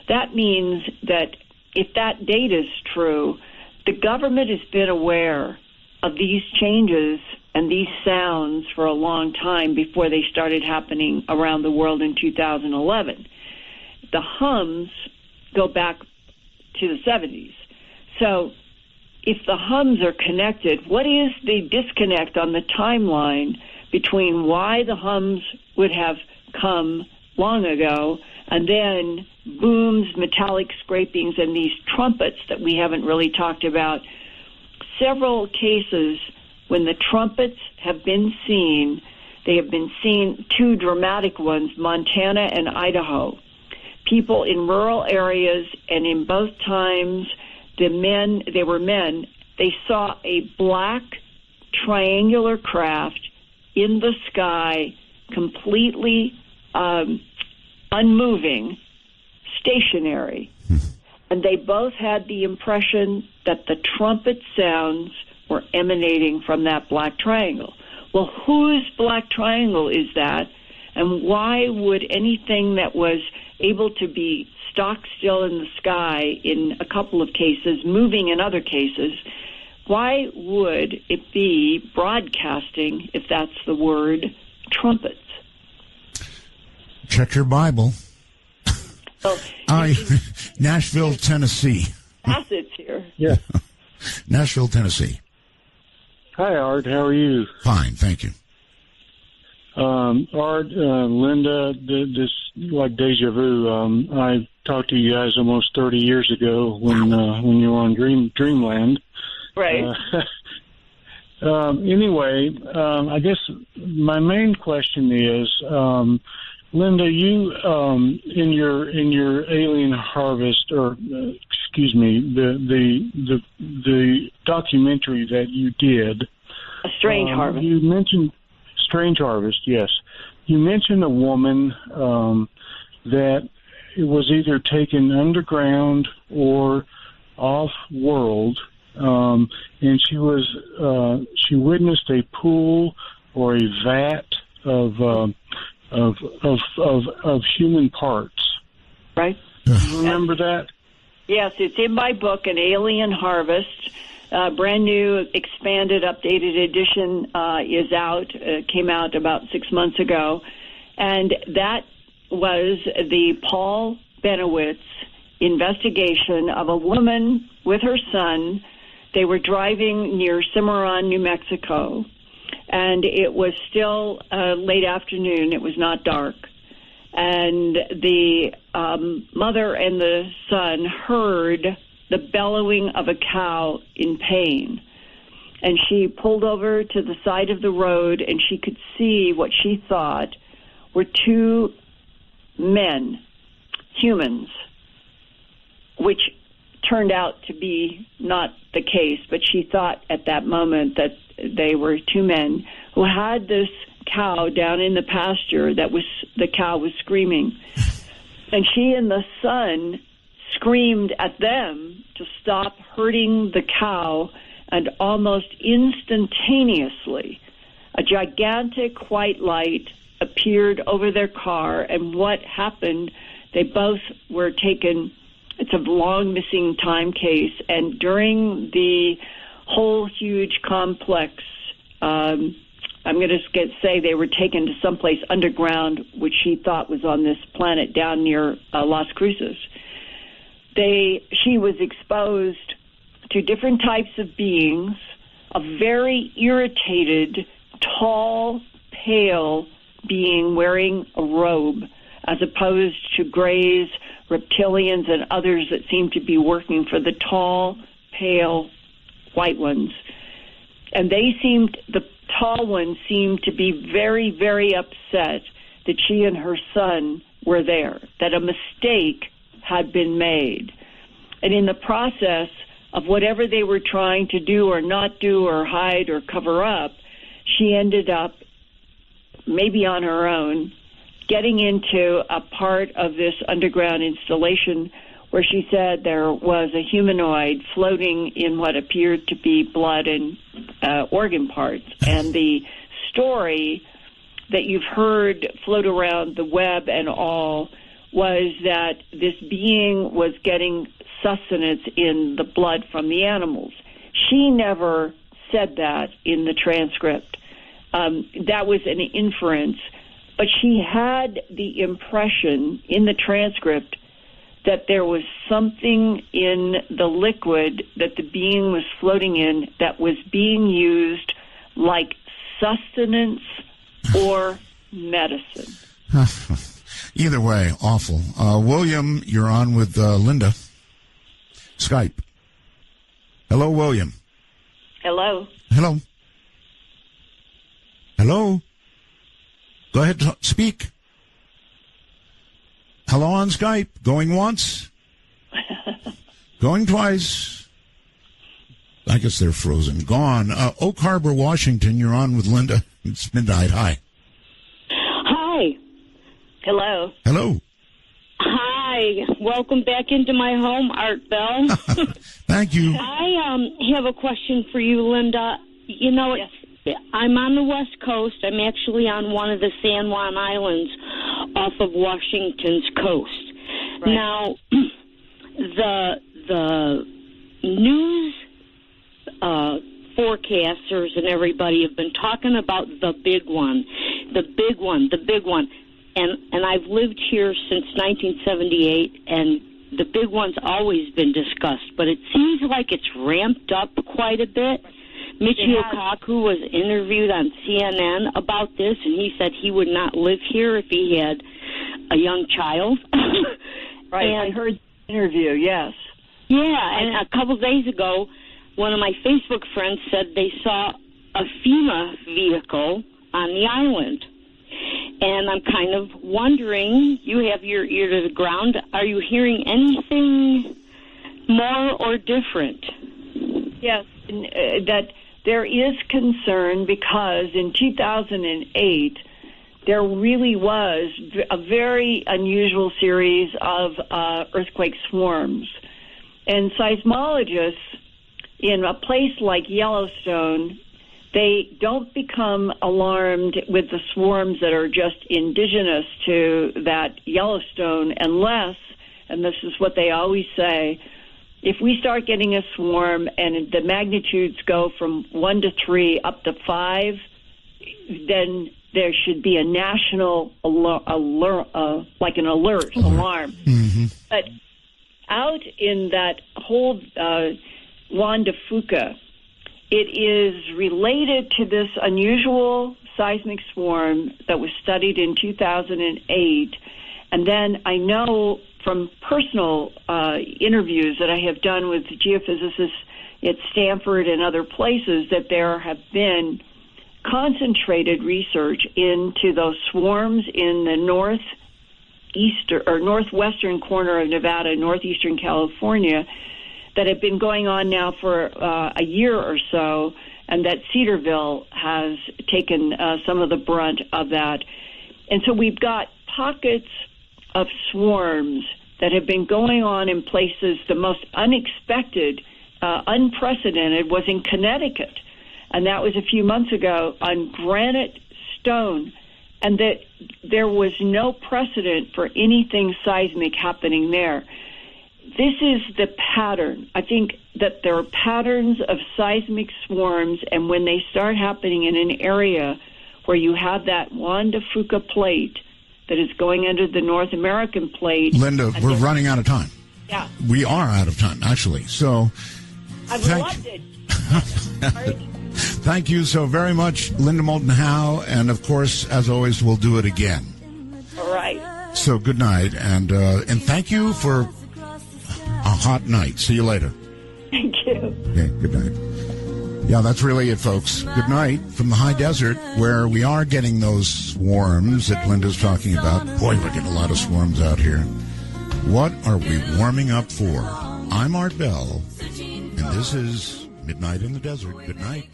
that means that if that date is true, the government has been aware of these changes and these sounds for a long time before they started happening around the world in 2011. The hums go back to the 70s. So if the hums are connected, what is the disconnect on the timeline between why the hums would have come long ago and then booms, metallic scrapings, and these trumpets that we haven't really talked about. Several cases when the trumpets have been seen, they have been seen, two dramatic ones, Montana and Idaho. People in rural areas, and in both times, they were men, they saw a black triangular craft in the sky, completely unmoving, stationary. And they both had the impression that the trumpet sounds were emanating from that black triangle. Well, whose black triangle is that? And why would anything that was able to be stock still in the sky in a couple of cases, moving in other cases, why would it be broadcasting, if that's the word, trumpets? Check your Bible. Nashville, Tennessee. Acids here. Yeah. Nashville, Tennessee. Hi, Art. How are you? Fine, thank you. Art, Linda, this like deja vu. I talked to you guys almost 30 years ago when you were on Dreamland. Right. Anyway, I guess my main question is, Linda, you in your Alien Harvest, or excuse me, the documentary that you did, A Strange Harvest. You mentioned Strange Harvest. Yes, you mentioned a woman that it was either taken underground or off world, and she witnessed a pool or a vat of human parts. Right. Remember that? Yes, it's in my book, An Alien Harvest. Brand new, expanded, updated edition is out. Came out about 6 months ago. And that was the Paul Benowitz investigation of a woman with her son. They were driving near Cimarron, New Mexico. And it was still late afternoon. It was not dark. And the mother and the son heard the bellowing of a cow in pain. And she pulled over to the side of the road, and she could see what she thought were two men, humans, which turned out to be not the case, but she thought at that moment that they were two men who had this cow down in the pasture the cow was screaming. And she and the son screamed at them to stop hurting the cow, and almost instantaneously a gigantic white light appeared over their car. And what happened, they both were taken. It's a long missing time case, and during the whole huge complex, I'm going to say they were taken to someplace underground, which she thought was on this planet down near Las Cruces. She was exposed to different types of beings, a very irritated, tall, pale being wearing a robe, as opposed to Greys, reptilians, and others that seem to be working for the tall, pale, white ones. And the tall ones seemed to be very, very upset that she and her son were there, that a mistake had been made. And in the process of whatever they were trying to do or not do or hide or cover up, she ended up, maybe on her own, getting into a part of this underground installation where she said there was a humanoid floating in what appeared to be blood and organ parts. And the story that you've heard float around the web and all was that this being was getting sustenance in the blood from the animals. She never said that in the transcript. That was an inference. But she had the impression in the transcript that there was something in the liquid that the being was floating in that was being used like sustenance or medicine. Either way, awful. William, you're on with Linda. Skype. Hello, William. Hello. Hello. Hello. Go ahead, speak. Hello on Skype. Going once. Going twice. I guess they're frozen. Gone. Oak Harbor, Washington, you're on with Linda. It's midnight. Hi. Hi. Hello. Hello. Hi. Welcome back into my home, Art Bell. Thank you. I have a question for you, Linda. You know, I'm on the West Coast. I'm actually on one of the San Juan Islands off of Washington's coast. Right. Now, the news forecasters and everybody have been talking about the big one. And I've lived here since 1978, and the big one's always been discussed, but it seems like it's ramped up quite a bit. Michio Kaku was interviewed on CNN about this, and he said he would not live here if he had a young child. Right, and I heard the interview, yes. Yeah, and a couple days ago, one of my Facebook friends said they saw a FEMA vehicle on the island. And I'm kind of wondering, you have your ear to the ground, are you hearing anything more or different? Yes, that there is concern because in 2008, there really was a very unusual series of earthquake swarms. And seismologists in a place like Yellowstone, they don't become alarmed with the swarms that are just indigenous to that Yellowstone unless, and this is what they always say, if we start getting a swarm and the magnitudes go from 1 to 3 up to 5, then there should be a national alert, alarm. Mm-hmm. But out in that whole Juan de Fuca, it is related to this unusual seismic swarm that was studied in 2008. And then I know from personal interviews that I have done with geophysicists at Stanford and other places that there have been concentrated research into those swarms in the northwestern corner of Nevada, northeastern California, that have been going on now for a year or so, and that Cedarville has taken some of the brunt of that. And so we've got pockets of swarms that have been going on in places. The most unexpected, unprecedented was in Connecticut, and that was a few months ago on Granite Stone, and that there was no precedent for anything seismic happening there. This is the pattern. I think that there are patterns of seismic swarms, and when they start happening in an area where you have that Juan de Fuca plate that is going under the North American plate. Linda, we're running out of time. Yeah. We are out of time, actually. So I've loved it. Thank you so very much, Linda Moulton Howe, and of course, as always, we'll do it again. All right. So good night, and thank you for a hot night. See you later. Thank you. Okay, good night. Yeah, that's really it, folks. Good night from the high desert, where we are getting those swarms that Linda's talking about. Boy, we're getting a lot of swarms out here. What are we warming up for? I'm Art Bell, and this is Midnight in the Desert. Good night.